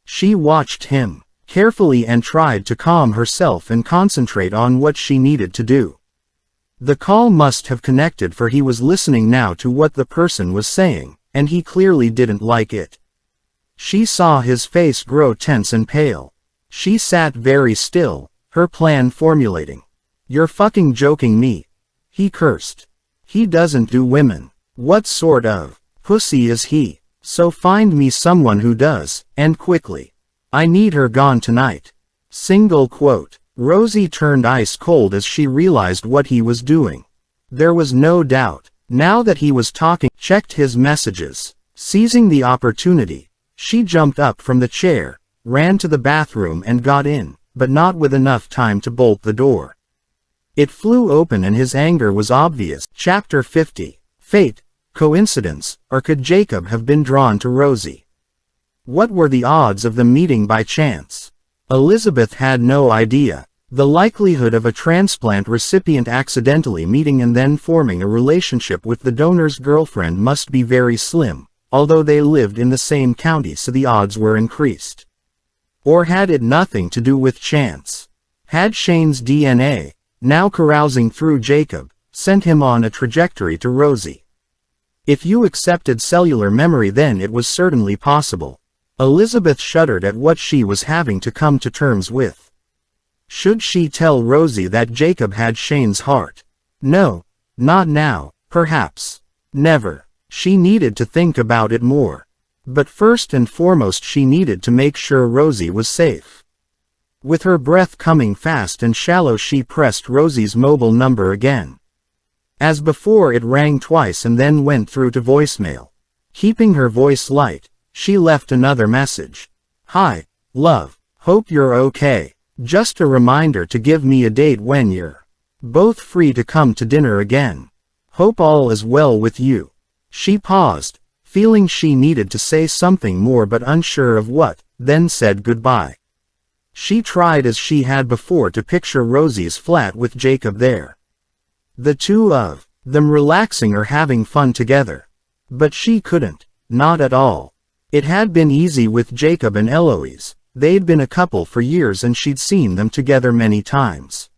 She watched him carefully and tried to calm herself and concentrate on what she needed to do. The call must have connected, for he was listening now to what the person was saying, and he clearly didn't like it. She saw his face grow tense and pale. She sat very still, her plan formulating. You're fucking joking me. He cursed. He doesn't do women. What sort of pussy is he? So find me someone who does, and quickly. I need her gone tonight. Single quote. Rosie turned ice cold as she realized what he was doing. There was no doubt. Now that he was talking, checked his messages. Seizing the opportunity, she jumped up from the chair, ran to the bathroom and got in, but not with enough time to bolt the door. It flew open and his anger was obvious. Chapter 50. Fate, coincidence, or could Jacob have been drawn to Rosie? What were the odds of them meeting by chance? Elizabeth had no idea. The likelihood of a transplant recipient accidentally meeting and then forming a relationship with the donor's girlfriend must be very slim, although they lived in the same county, so the odds were increased. Or had it nothing to do with chance? Had Shane's DNA, now carousing through Jacob, sent him on a trajectory to Rosie? If you accepted cellular memory, then it was certainly possible. Elizabeth shuddered at what she was having to come to terms with. Should she tell Rosie that Jacob had Shane's heart? No, not now, perhaps. Never. She needed to think about it more. But first and foremost she needed to make sure Rosie was safe. With her breath coming fast and shallow, she pressed Rosie's mobile number again. As before, it rang twice and then went through to voicemail. Keeping her voice light, she left another message. Hi, love, hope you're okay. Just a reminder to give me a date when you're both free to come to dinner again. Hope all is well with you. She paused, feeling she needed to say something more but unsure of what, then said goodbye. She tried as she had before to picture Rosie's flat with Jacob there. The two of them relaxing or having fun together. But she couldn't, not at all. It had been easy with Jacob and Eloise. They'd been a couple for years and she'd seen them together many times.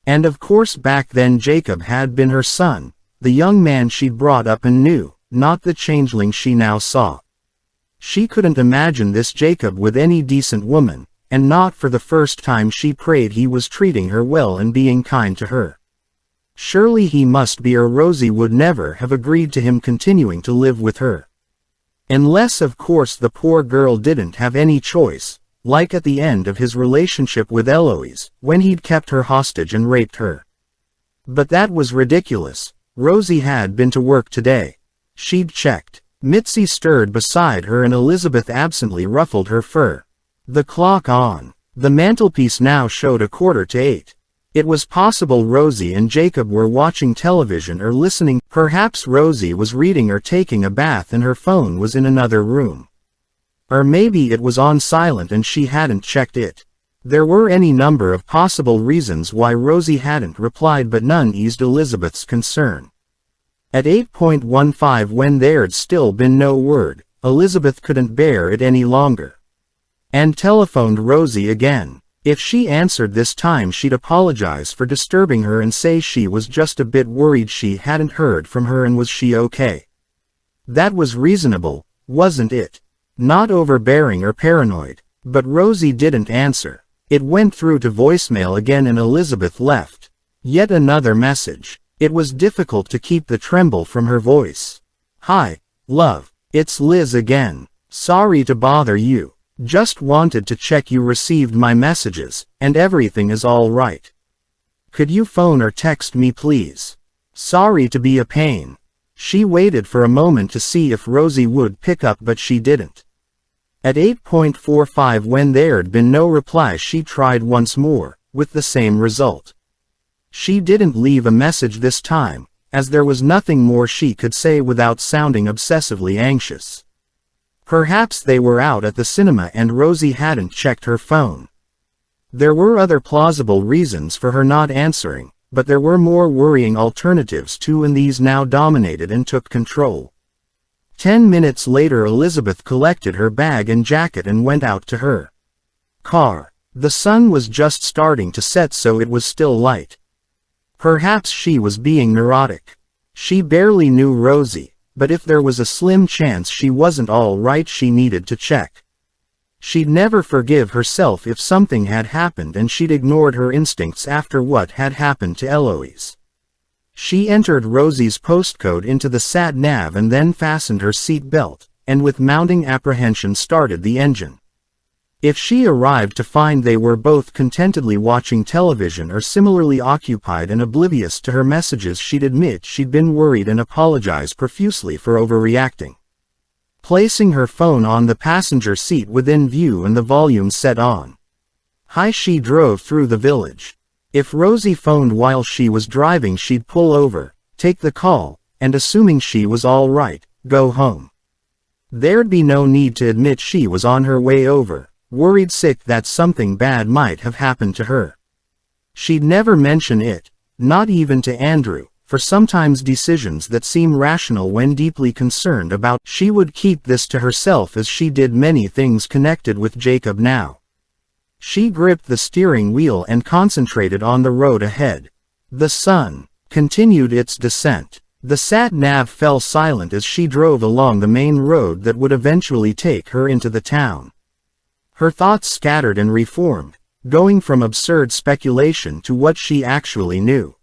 And of course back then Jacob had been her son, the young man she'd brought up and knew, not the changeling she now saw. She couldn't imagine this Jacob with any decent woman, and not for the first time she prayed he was treating her well and being kind to her. Surely he must be, or Rosie would never have agreed to him continuing to live with her. Unless of course the poor girl didn't have any choice, like at the end of his relationship with Eloise, when he'd kept her hostage and raped her. But that was ridiculous. Rosie had been to work today. She'd checked. Mitzi stirred beside her and Elizabeth absently ruffled her fur. The clock on the mantelpiece now showed 7:45. It was possible Rosie and Jacob were watching television or listening. Perhaps Rosie was reading or taking a bath and her phone was in another room. Or maybe it was on silent and she hadn't checked it. There were any number of possible reasons why Rosie hadn't replied, but none eased Elizabeth's concern. At 8:15, when there'd still been no word, Elizabeth couldn't bear it any longer. And telephoned Rosie again. If she answered this time she'd apologize for disturbing her and say she was just a bit worried she hadn't heard from her and was she okay. That was reasonable, wasn't it? Not overbearing or paranoid. But Rosie didn't answer. It went through to voicemail again and Elizabeth left yet another message. It was difficult to keep the tremble from her voice. Hi, love, it's Liz again. Sorry to bother you. Just wanted to check you received my messages, and everything is all right. Could you phone or text me please? Sorry to be a pain. She waited for a moment to see if Rosie would pick up, but she didn't. At 8:45, when there'd been no reply, she tried once more, with the same result. She didn't leave a message this time, as there was nothing more she could say without sounding obsessively anxious. Perhaps they were out at the cinema and Rosie hadn't checked her phone. There were other plausible reasons for her not answering, but there were more worrying alternatives too, and these now dominated and took control. 10 minutes later Elizabeth collected her bag and jacket and went out to her car. The sun was just starting to set, so it was still light. Perhaps she was being neurotic. She barely knew Rosie, but if there was a slim chance she wasn't all right, she needed to check. She'd never forgive herself if something had happened and she'd ignored her instincts after what had happened to Eloise. She entered Rosie's postcode into the sat-nav and then fastened her seat belt, and with mounting apprehension started the engine. If she arrived to find they were both contentedly watching television or similarly occupied and oblivious to her messages, she'd admit she'd been worried and apologize profusely for overreacting. Placing her phone on the passenger seat within view and the volume set on high, she drove through the village. If Rosie phoned while she was driving, she'd pull over, take the call, and assuming she was all right, go home. There'd be no need to admit she was on her way over, worried sick that something bad might have happened to her. She'd never mention it, not even to Andrew, for sometimes decisions that seem rational when deeply concerned about. She would keep this to herself, as she did many things connected with Jacob now. She gripped the steering wheel and concentrated on the road ahead. The sun continued its descent. The sat-nav fell silent as she drove along the main road that would eventually take her into the town. Her thoughts scattered and reformed, going from absurd speculation to what she actually knew.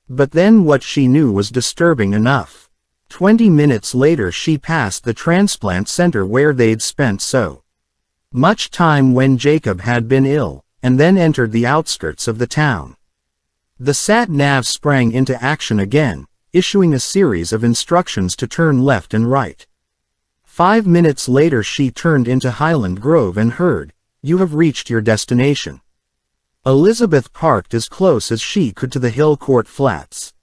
But then what she knew was disturbing enough. 20 minutes later she passed the transplant center where they'd spent so much time when Jacob had been ill, and then entered the outskirts of the town. The sat-nav sprang into action again, issuing a series of instructions to turn left and right. 5 minutes later she turned into Highland Grove and heard, "You have reached your destination." Elizabeth parked as close as she could to the Hill Court Flats.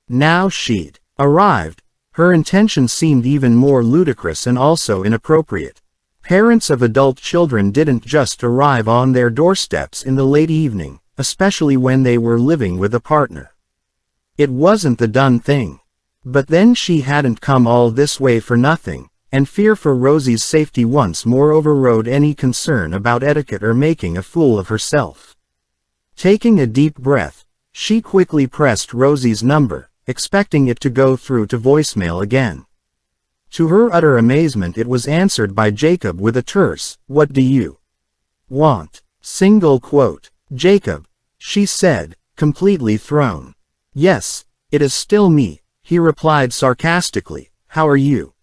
Now she'd arrived, her intention seemed even more ludicrous and also inappropriate. Parents of adult children didn't just arrive on their doorsteps in the late evening, especially when they were living with a partner. It wasn't the done thing. But then she hadn't come all this way for nothing, and fear for Rosie's safety once more overrode any concern about etiquette or making a fool of herself. Taking a deep breath, she quickly pressed Rosie's number, expecting it to go through to voicemail again. To her utter amazement it was answered by Jacob with a terse, "What do you want?" Single quote. "Jacob," she said, completely thrown. "Yes, it is still me," he replied sarcastically. "How are you?"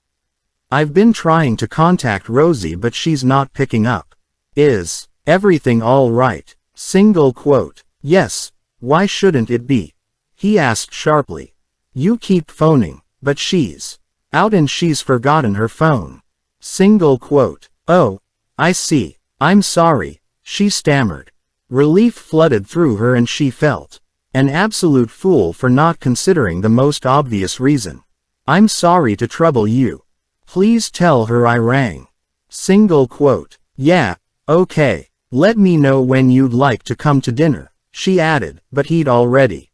"I've been trying to contact Rosie but she's not picking up. Is everything all right?" Single quote. "Yes, why shouldn't it be?" he asked sharply. "You keep phoning, but she's out and she's forgotten her phone." Single quote. "Oh, I see. I'm sorry," she stammered. Relief flooded through her and she felt an absolute fool for not considering the most obvious reason. "I'm sorry to trouble you. Please tell her I rang." Single quote. "Yeah, okay. Let me know when you'd like to come to dinner," she added, but he'd already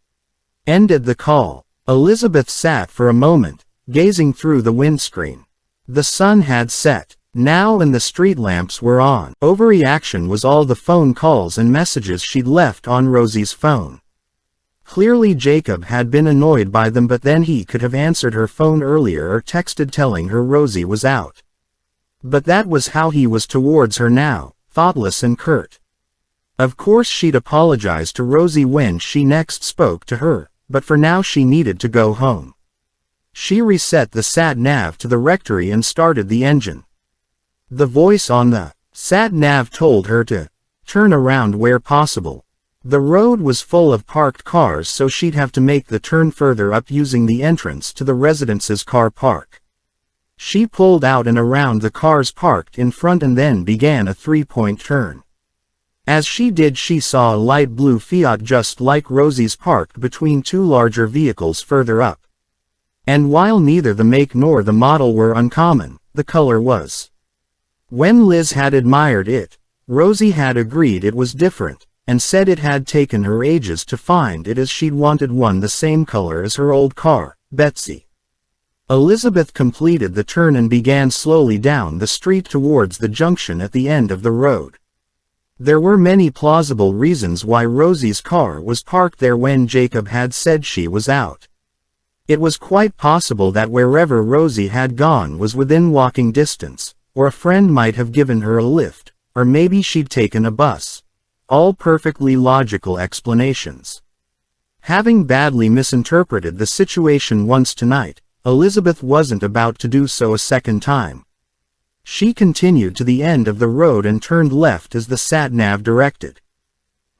ended the call. Elizabeth sat for a moment, gazing through the windscreen. The sun had set now and the street lamps were on. Overreaction was all the phone calls and messages she'd left on Rosie's phone. Clearly Jacob had been annoyed by them, but then he could have answered her phone earlier or texted telling her Rosie was out. But that was how he was towards her now, thoughtless and curt. Of course she'd apologize to Rosie when she next spoke to her, but for now she needed to go home. She reset the sat-nav to the rectory and started the engine. The voice on the sat-nav told her to turn around where possible. The road was full of parked cars, so she'd have to make the turn further up using the entrance to the residence's car park. She pulled out and around the cars parked in front and then began a three-point turn. As she did she saw a light blue Fiat just like Rosie's parked between two larger vehicles further up. And while neither the make nor the model were uncommon, the color was. When Liz had admired it, Rosie had agreed it was different, and said it had taken her ages to find it as she'd wanted one the same color as her old car, Betsy. Elizabeth completed the turn and began slowly down the street towards the junction at the end of the road. There were many plausible reasons why Rosie's car was parked there when Jacob had said she was out. It was quite possible that wherever Rosie had gone was within walking distance, or a friend might have given her a lift, or maybe she'd taken a bus. All perfectly logical explanations. Having badly misinterpreted the situation once tonight, Elizabeth wasn't about to do so a second time. She continued to the end of the road and turned left as the sat-nav directed.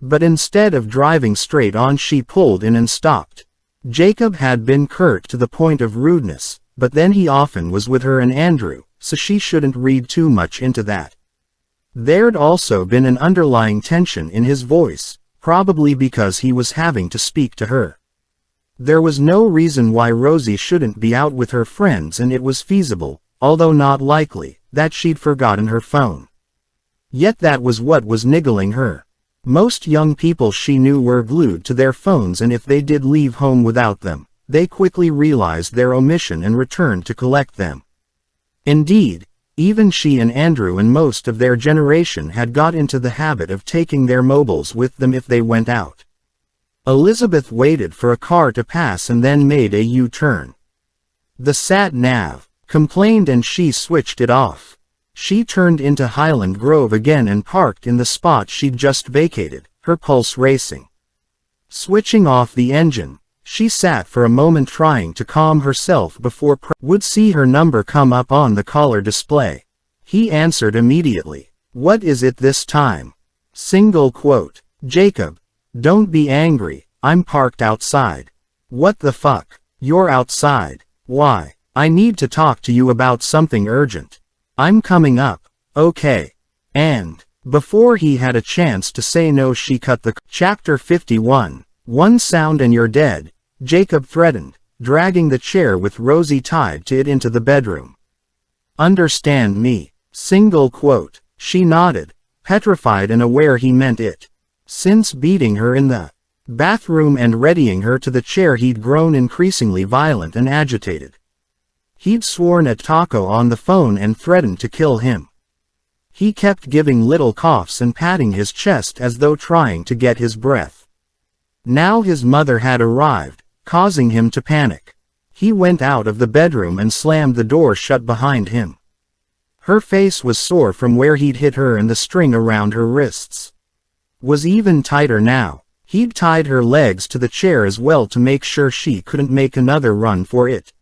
But instead of driving straight on she pulled in and stopped. Jacob had been curt to the point of rudeness, but then he often was with her and Andrew, so she shouldn't read too much into that. There'd also been an underlying tension in his voice, probably because he was having to speak to her. There was no reason why Rosie shouldn't be out with her friends, and it was feasible, although not likely, that she'd forgotten her phone. Yet that was what was niggling her. Most young people she knew were glued to their phones, and if they did leave home without them, they quickly realized their omission and returned to collect them. Indeed, even she and Andrew and most of their generation had got into the habit of taking their mobiles with them if they went out. Elizabeth waited for a car to pass and then made a U-turn. The sat-nav complained and she switched it off. She turned into Highland Grove again and parked in the spot she'd just vacated, her pulse racing. Switching off the engine, she sat for a moment trying to calm herself before would see her number come up on the caller display. He answered immediately. "What is it this time?" Single quote. "Jacob. Don't be angry, I'm parked outside." "What the fuck? You're outside? Why? I need to talk to you about something urgent." "I'm coming up." "Okay." And, before he had a chance to say no, she cut the Chapter 51. "One sound and you're dead," Jacob threatened, dragging the chair with Rosie tied to it into the bedroom. "Understand me?" Single quote. She nodded, petrified and aware he meant it. Since beating her in the bathroom and readying her to the chair, he'd grown increasingly violent and agitated. He'd sworn at Taco on the phone and threatened to kill him. He kept giving little coughs and patting his chest as though trying to get his breath. Now his mother had arrived, causing him to panic. He went out of the bedroom and slammed the door shut behind him. Her face was sore from where he'd hit her and the string around her wrists was even tighter now. He'd tied her legs to the chair as well to make sure she couldn't make another run for it.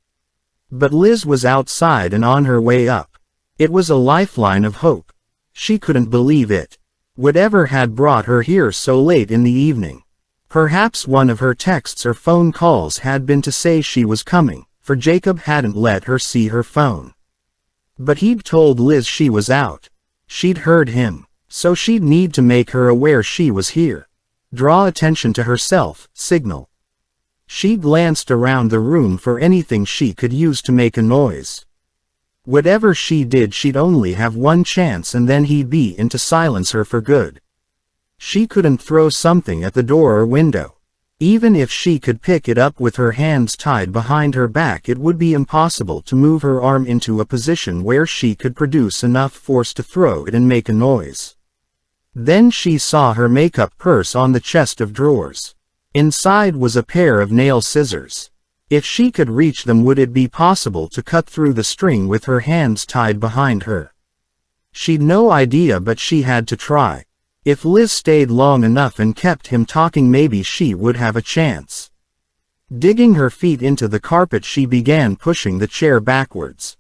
But Liz was outside and on her way up. It was a lifeline of hope. She couldn't believe it. Whatever had brought her here so late in the evening? Perhaps one of her texts or phone calls had been to say she was coming, for Jacob hadn't let her see her phone. But he'd told Liz she was out. She'd heard him, so she'd need to make her aware she was here. Draw attention to herself, signal. She glanced around the room for anything she could use to make a noise. Whatever she did, she'd only have one chance and then he'd be in to silence her for good. She couldn't throw something at the door or window. Even if she could pick it up with her hands tied behind her back, it would be impossible to move her arm into a position where she could produce enough force to throw it and make a noise. Then she saw her makeup purse on the chest of drawers. Inside was a pair of nail scissors. If she could reach them, would it be possible to cut through the string with her hands tied behind her? She'd no idea, but she had to try. If Liz stayed long enough and kept him talking, maybe she would have a chance. Digging her feet into the carpet, she began pushing the chair backwards,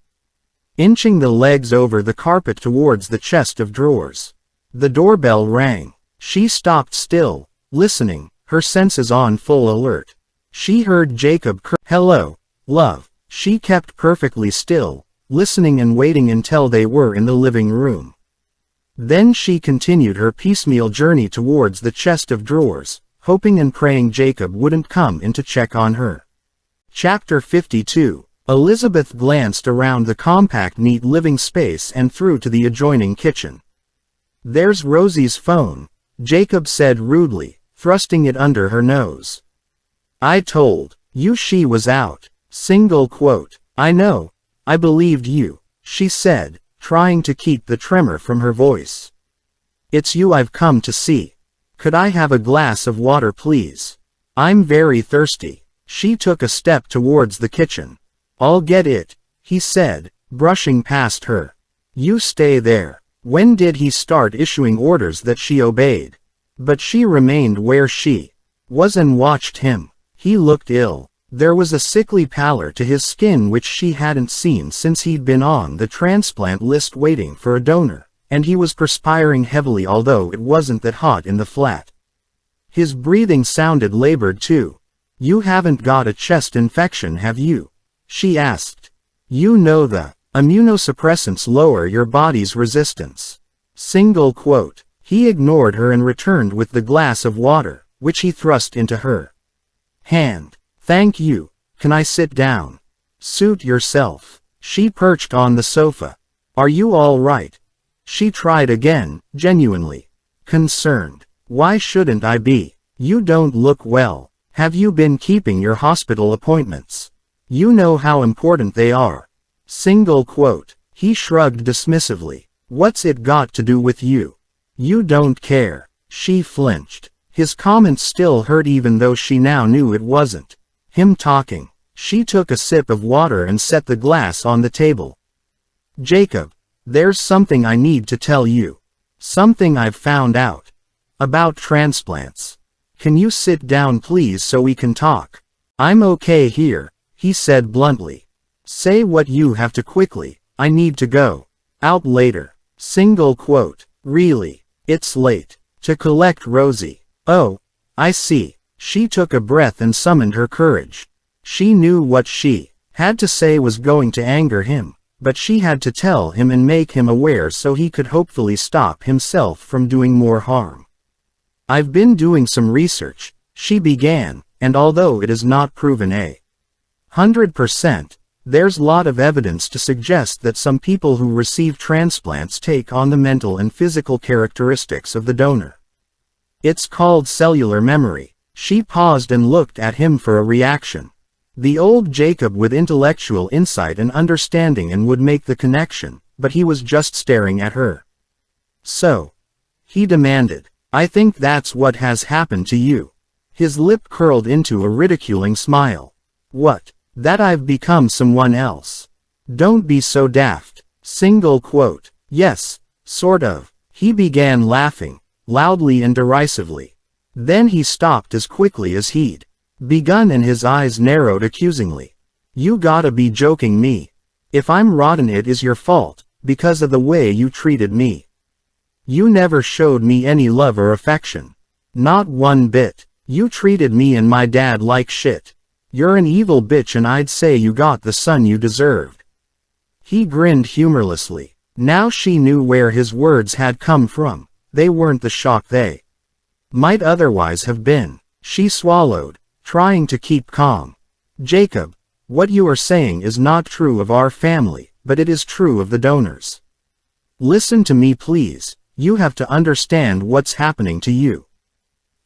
inching the legs over the carpet towards the chest of drawers. The doorbell rang. She stopped still, listening, her senses on full alert. She heard Jacob "Hello, love." She kept perfectly still, listening and waiting until they were in the living room. Then she continued her piecemeal journey towards the chest of drawers, hoping and praying Jacob wouldn't come in to check on her. Chapter 52. Elizabeth glanced around the compact, neat living space and through to the adjoining kitchen. "There's Rosie's phone," Jacob said rudely, thrusting it under her nose. "I told you she was out." Single quote. "I know. I believed you," she said, trying to keep the tremor from her voice. "It's you I've come to see. Could I have a glass of water, please? I'm very thirsty." She took a step towards the kitchen. "I'll get it," he said, brushing past her. "You stay there." When did he start issuing orders that she obeyed? But she remained where she was and watched him. He looked ill. There was a sickly pallor to his skin which she hadn't seen since he'd been on the transplant list waiting for a donor, and he was perspiring heavily, although it wasn't that hot in the flat. His breathing sounded labored too. "You haven't got a chest infection, have you?" she asked. "You know the immunosuppressants lower your body's resistance." Single quote. He ignored her and returned with the glass of water, which he thrust into her hand. "Thank you. Can I sit down?" "Suit yourself." She perched on the sofa. "Are you all right?" She tried again, genuinely concerned. "Why shouldn't I be? You don't look well. Have you been keeping your hospital appointments? You know how important they are." Single quote. He shrugged dismissively. "What's it got to do with you?" "You don't care." She flinched. His comments still hurt even though she now knew it wasn't him talking. She took a sip of water and set the glass on the table. Jacob, there's something I need to tell you. Something I've found out. About transplants. Can you sit down please so we can talk? I'm okay here, he said bluntly. Say what you have to quickly, I need to go. Out later. Single quote. Really? It's late. To collect Rosie. Oh, I see. She took a breath and summoned her courage. She knew what she had to say was going to anger him, but she had to tell him and make him aware so he could hopefully stop himself from doing more harm. I've been doing some research, she began, and although it is not proven 100%, there's lot of evidence to suggest that some people who receive transplants take on the mental and physical characteristics of the donor. It's called cellular memory. She paused and looked at him for a reaction. The old Jacob with intellectual insight and understanding and would make the connection, but he was just staring at her. So, he demanded, I think that's what has happened to you. His lip curled into a ridiculing smile. What? That I've become someone else. Don't be so daft. Single quote. Yes, sort of. He began laughing, loudly and derisively. Then he stopped as quickly as he'd begun and his eyes narrowed accusingly. You gotta be joking me. If I'm rotten it is your fault, because of the way you treated me. You never showed me any love or affection. Not one bit. You treated me and my dad like shit. You're an evil bitch and I'd say you got the son you deserved. He grinned humorlessly. Now she knew where his words had come from. They weren't the shock they might otherwise have been. She swallowed, trying to keep calm. Jacob, what you are saying is not true of our family, but it is true of the donors. Listen to me please, you have to understand what's happening to you.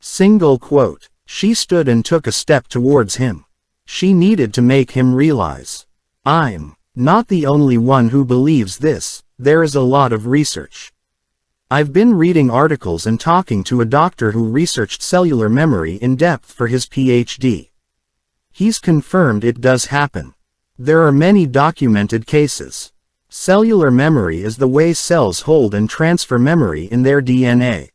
Single quote. She stood and took a step towards him. She needed to make him realize. I'm not the only one who believes this, there is a lot of research. I've been reading articles and talking to a doctor who researched cellular memory in depth for his PhD. He's confirmed it does happen. There are many documented cases. Cellular memory is the way cells hold and transfer memory in their DNA.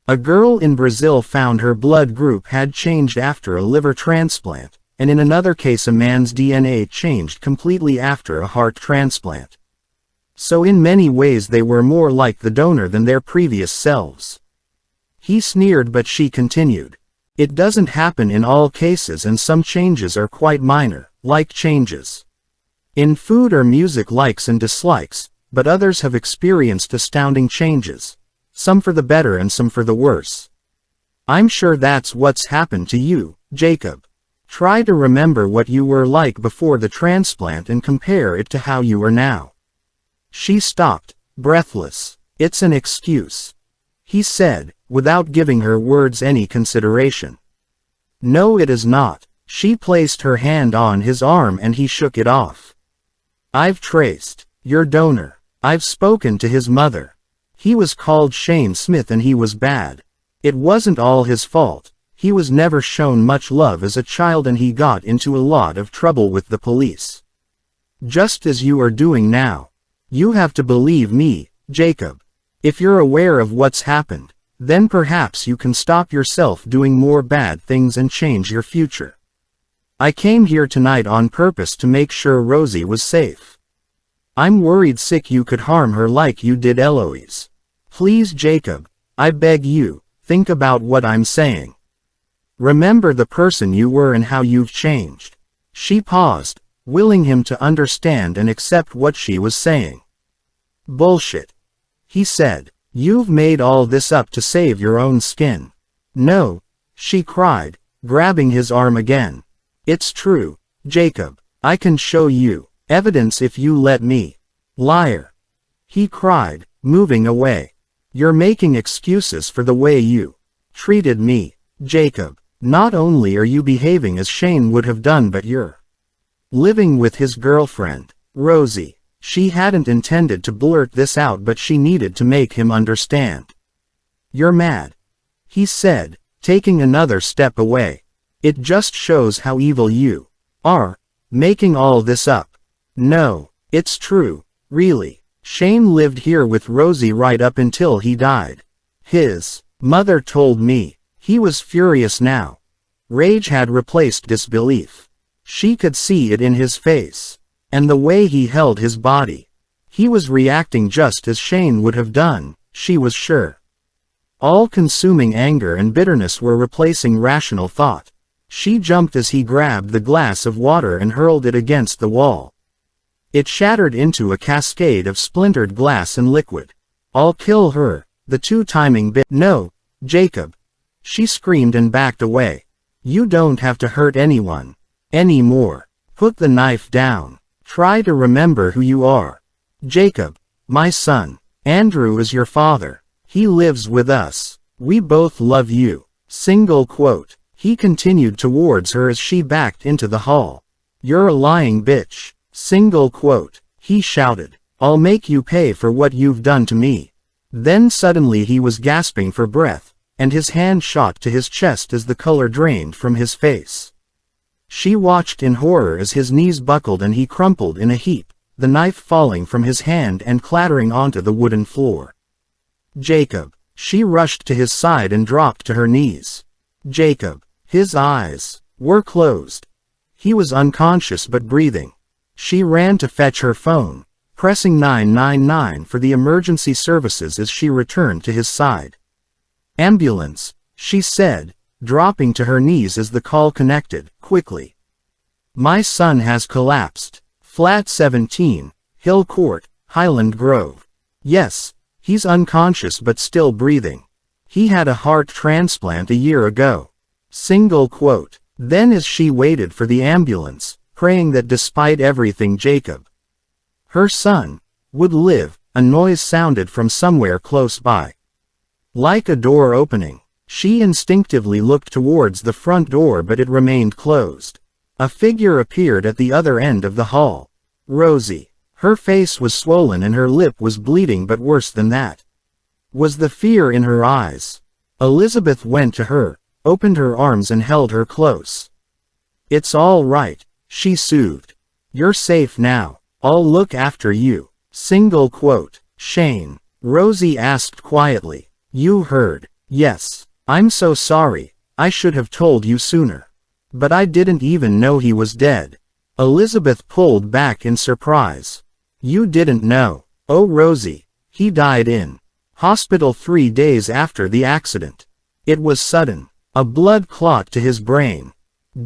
A girl in Brazil found her blood group had changed after a liver transplant, and in another case a man's DNA changed completely after a heart transplant. So in many ways they were more like the donor than their previous selves. He sneered but she continued. It doesn't happen in all cases and some changes are quite minor, like changes in food or music likes and dislikes, but others have experienced astounding changes. Some for the better and some for the worse. I'm sure that's what's happened to you, Jacob. Try to remember what you were like before the transplant and compare it to how you are now. She stopped, breathless. It's an excuse, he said, without giving her words any consideration. No, it is not. She placed her hand on his arm and he shook it off. I've traced your donor. I've spoken to his mother. He was called Shane Smith and he was bad. It wasn't all his fault. He was never shown much love as a child and he got into a lot of trouble with the police. Just as you are doing now. You have to believe me, Jacob. If you're aware of what's happened, then perhaps you can stop yourself doing more bad things and change your future. I came here tonight on purpose to make sure Rosie was safe. I'm worried sick you could harm her like you did Eloise. Please Jacob, I beg you, think about what I'm saying. Remember the person you were and how you've changed. She paused, willing him to understand and accept what she was saying. Bullshit, he said. You've made all this up to save your own skin. No, she cried, grabbing his arm again. It's true, Jacob. I can show you evidence if you let me. Liar, he cried, moving away. You're making excuses for the way you treated me, Jacob. Not only are you behaving as Shane would have done, but you're living with his girlfriend, Rosie. She hadn't intended to blurt this out, but she needed to make him understand. You're mad, he said, taking another step away. It just shows how evil you are, making all this up. No, it's true, really. Shane lived here with Rosie right up until he died. His mother told me. He was furious now. Rage had replaced disbelief. She could see it in his face. And the way he held his body. He was reacting just as Shane would have done, she was sure. All-consuming anger and bitterness were replacing rational thought. She jumped as he grabbed the glass of water and hurled it against the wall. It shattered into a cascade of splintered glass and liquid. I'll kill her, the two-timing bit. No, Jacob. She screamed and backed away. You don't have to hurt anyone. Anymore. Put the knife down. Try to remember who you are. Jacob, my son. Andrew is your father. He lives with us. We both love you. Single quote. He continued towards her as she backed into the hall. You're a lying bitch. Single quote. He shouted. I'll make you pay for what you've done to me. Then suddenly he was gasping for breath, and his hand shot to his chest as the color drained from his face. She watched in horror as his knees buckled and he crumpled in a heap, the knife falling from his hand and clattering onto the wooden floor. Jacob. She rushed to his side and dropped to her knees. Jacob. His eyes were closed. He was unconscious but breathing. She ran to fetch her phone, pressing 999 for the emergency services as she returned to his side. Ambulance, she said, dropping to her knees as the call connected, quickly. My son has collapsed. Flat 17, Hill Court, Highland Grove. Yes, he's unconscious but still breathing. He had a heart transplant a year ago. Single quote. Then as she waited for the ambulance, praying that despite everything her son, would live, a noise sounded from somewhere close by. Like a door opening. She instinctively looked towards the front door but it remained closed. A figure appeared at the other end of the hall. Rosie. Her face was swollen and her lip was bleeding, but worse than that was the fear in her eyes. Elizabeth went to her, opened her arms and held her close. It's all right, she soothed. You're safe now. I'll look after you. Single quote. Shane. Rosie asked quietly. You heard. Yes. I'm so sorry. I should have told you sooner. But I didn't even know he was dead. Elizabeth pulled back in surprise. You didn't know. Oh Rosie. He died in hospital 3 days after the accident. It was sudden. A blood clot to his brain.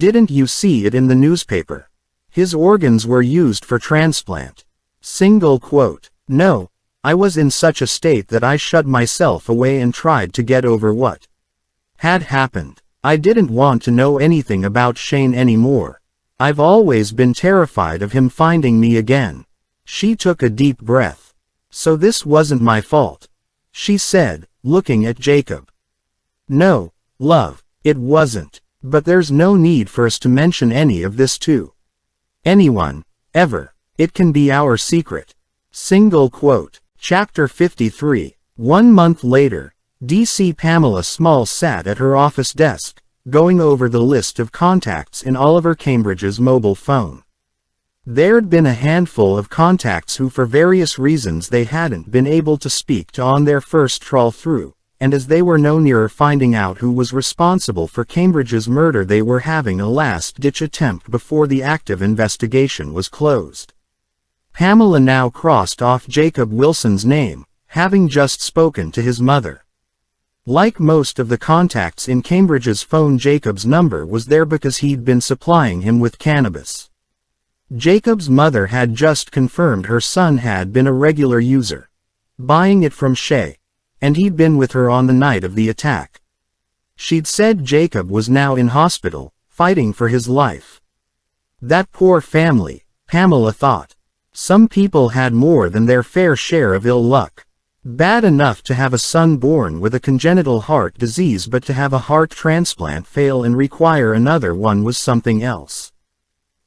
Didn't you see it in the newspaper? His organs were used for transplant. Single quote. No, I was in such a state that I shut myself away and tried to get over what had happened. I didn't want to know anything about Shane anymore. I've always been terrified of him finding me again. She took a deep breath. So this wasn't my fault, she said, looking at Jacob. No, love, it wasn't. But there's no need for us to mention any of this to anyone, ever. It can be our secret. Single quote. Chapter 53. 1 month later, DC Pamela Small sat at her office desk, going over the list of contacts in Oliver Cambridge's mobile phone. There'd been a handful of contacts who for various reasons they hadn't been able to speak to on their first trawl through, and as they were no nearer finding out who was responsible for Cambridge's murder, they were having a last-ditch attempt before the active investigation was closed. Pamela now crossed off Jacob Wilson's name, having just spoken to his mother. Like most of the contacts in Cambridge's phone, Jacob's number was there because he'd been supplying him with cannabis. Jacob's mother had just confirmed her son had been a regular user, buying it from Shay, and he'd been with her on the night of the attack. She'd said Jacob was now in hospital, fighting for his life. That poor family, Pamela thought. Some people had more than their fair share of ill luck. Bad enough to have a son born with a congenital heart disease, but to have a heart transplant fail and require another one was something else.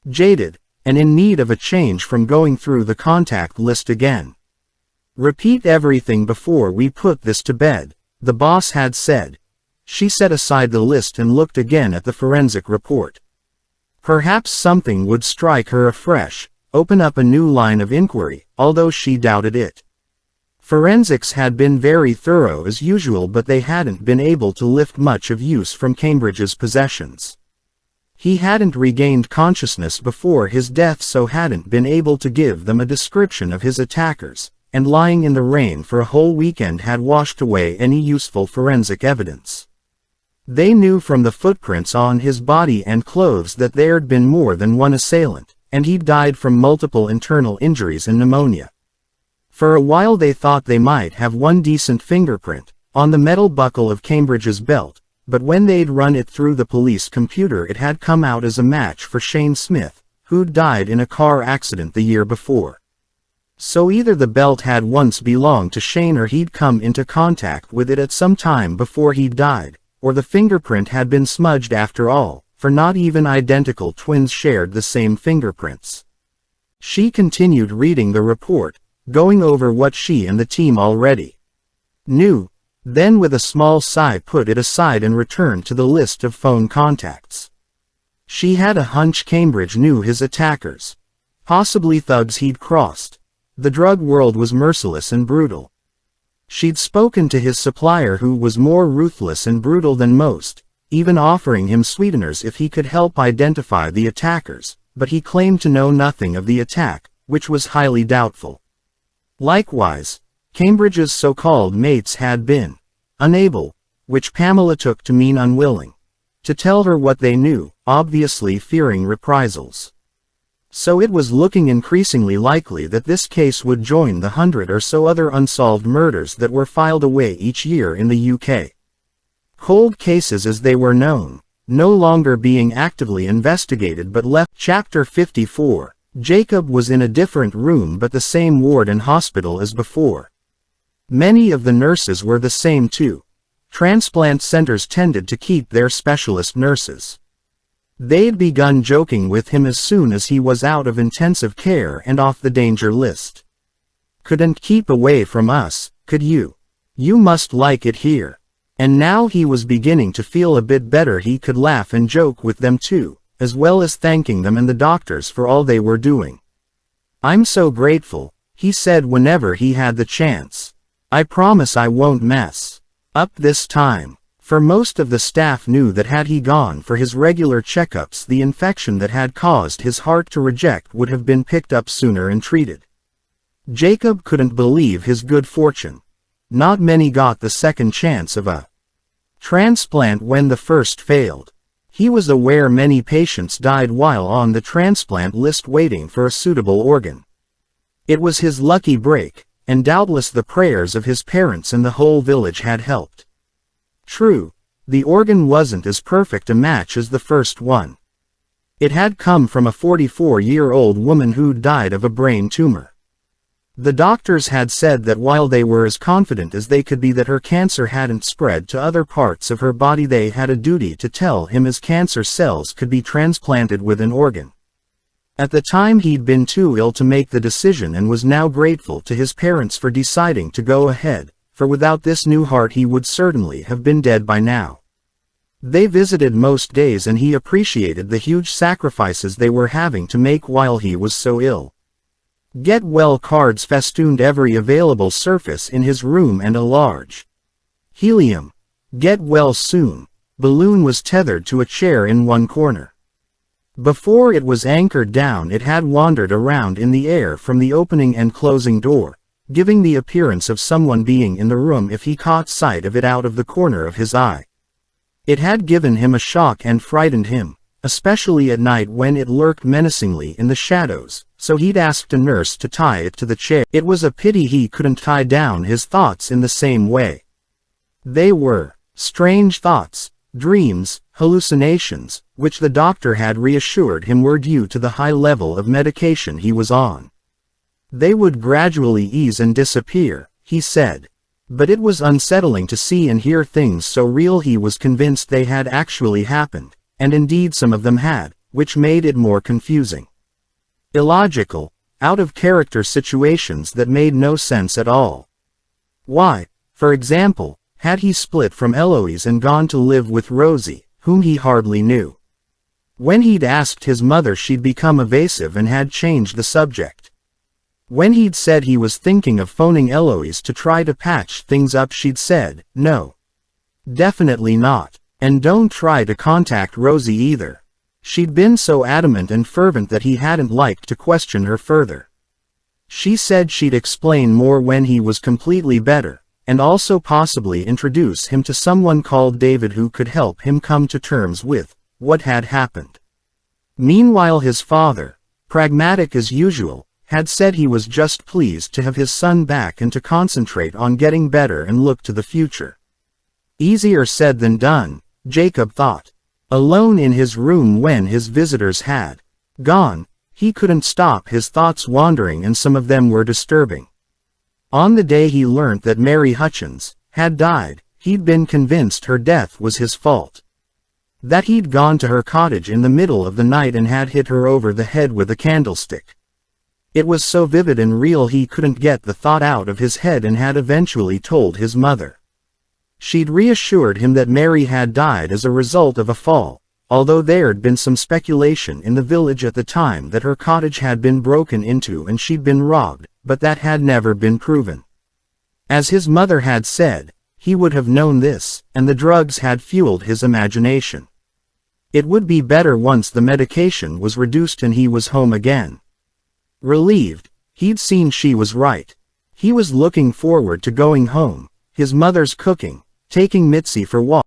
Jaded, and in need of a change from going through the contact list again. Repeat everything before we put this to bed, the boss had said. She set aside the list and looked again at the forensic report. Perhaps something would strike her afresh, open up a new line of inquiry, although she doubted it. Forensics had been very thorough as usual, but they hadn't been able to lift much of use from Cambridge's possessions. He hadn't regained consciousness before his death, so hadn't been able to give them a description of his attackers, and lying in the rain for a whole weekend had washed away any useful forensic evidence. They knew from the footprints on his body and clothes that there'd been more than one assailant, and he'd died from multiple internal injuries and pneumonia. For a while they thought they might have one decent fingerprint, on the metal buckle of Cambridge's belt, but when they'd run it through the police computer it had come out as a match for Shane Smith, who'd died in a car accident the year before. So either the belt had once belonged to Shane or he'd come into contact with it at some time before he'd died, or the fingerprint had been smudged after all, for not even identical twins shared the same fingerprints. She continued reading the report, going over what she and the team already knew, then with a small sigh put it aside and returned to the list of phone contacts. She had a hunch Cambridge knew his attackers. Possibly thugs he'd crossed. The drug world was merciless and brutal. She'd spoken to his supplier, who was more ruthless and brutal than most, even offering him sweeteners if he could help identify the attackers, but he claimed to know nothing of the attack, which was highly doubtful. Likewise, Cambridge's so-called mates had been unable, which Pamela took to mean unwilling, to tell her what they knew, obviously fearing reprisals. So it was looking increasingly likely that this case would join the 100 or so other unsolved murders that were filed away each year in the UK. Cold cases as they were known, no longer being actively investigated but left. Chapter 54. Jacob was in a different room but the same ward and hospital as before. Many of the nurses were the same too. Transplant centers tended to keep their specialist nurses. They'd begun joking with him as soon as he was out of intensive care and off the danger list. "Couldn't keep away from us, could you? You must like it here." And now he was beginning to feel a bit better. He could laugh and joke with them too, as well as thanking them and the doctors for all they were doing. "I'm so grateful," he said whenever he had the chance. "I promise I won't mess up this time." For most of the staff knew that had he gone for his regular checkups, the infection that had caused his heart to reject would have been picked up sooner and treated. Jacob couldn't believe his good fortune. Not many got the second chance of a transplant when the first failed. He was aware many patients died while on the transplant list waiting for a suitable organ. It was his lucky break, and doubtless the prayers of his parents and the whole village had helped. True, the organ wasn't as perfect a match as the first one. It had come from a 44-year-old woman who'd died of a brain tumor. The doctors had said that while they were as confident as they could be that her cancer hadn't spread to other parts of her body, they had a duty to tell him as cancer cells could be transplanted with an organ. At the time he'd been too ill to make the decision and was now grateful to his parents for deciding to go ahead, for without this new heart he would certainly have been dead by now. They visited most days and he appreciated the huge sacrifices they were having to make while he was so ill. Get well cards festooned every available surface in his room, and a large helium "Get well soon" balloon was tethered to a chair in one corner. Before it was anchored down, it had wandered around in the air from the opening and closing door, giving the appearance of someone being in the room if he caught sight of it out of the corner of his eye. It had given him a shock and frightened him, especially at night when it lurked menacingly in the shadows, so he'd asked a nurse to tie it to the chair. It was a pity he couldn't tie down his thoughts in the same way. They were strange thoughts, dreams, hallucinations, which the doctor had reassured him were due to the high level of medication he was on. They would gradually ease and disappear, he said. But it was unsettling to see and hear things so real he was convinced they had actually happened, and indeed some of them had, which made it more confusing. Illogical, out-of-character situations that made no sense at all. Why, for example, had he split from Eloise and gone to live with Rosie, whom he hardly knew. When he'd asked his mother, she'd become evasive and had changed the subject. When he'd said he was thinking of phoning Eloise to try to patch things up, she'd said, "No. Definitely not. And don't try to contact Rosie either." She'd been so adamant and fervent that he hadn't liked to question her further. She said she'd explain more when he was completely better, and also possibly introduce him to someone called David who could help him come to terms with what had happened. Meanwhile, his father, pragmatic as usual, had said he was just pleased to have his son back and to concentrate on getting better and look to the future. Easier said than done, Jacob thought. Alone in his room when his visitors had gone, he couldn't stop his thoughts wandering, and some of them were disturbing. On the day he learnt that Mary Hutchins had died, he'd been convinced her death was his fault. That he'd gone to her cottage in the middle of the night and had hit her over the head with a candlestick. It was so vivid and real he couldn't get the thought out of his head and had eventually told his mother. She'd reassured him that Mary had died as a result of a fall, although there'd been some speculation in the village at the time that her cottage had been broken into and she'd been robbed, but that had never been proven. As his mother had said, he would have known this, and the drugs had fueled his imagination. It would be better once the medication was reduced and he was home again. Relieved, he'd seen she was right. He was looking forward to going home, his mother's cooking, taking Mitzi for walks.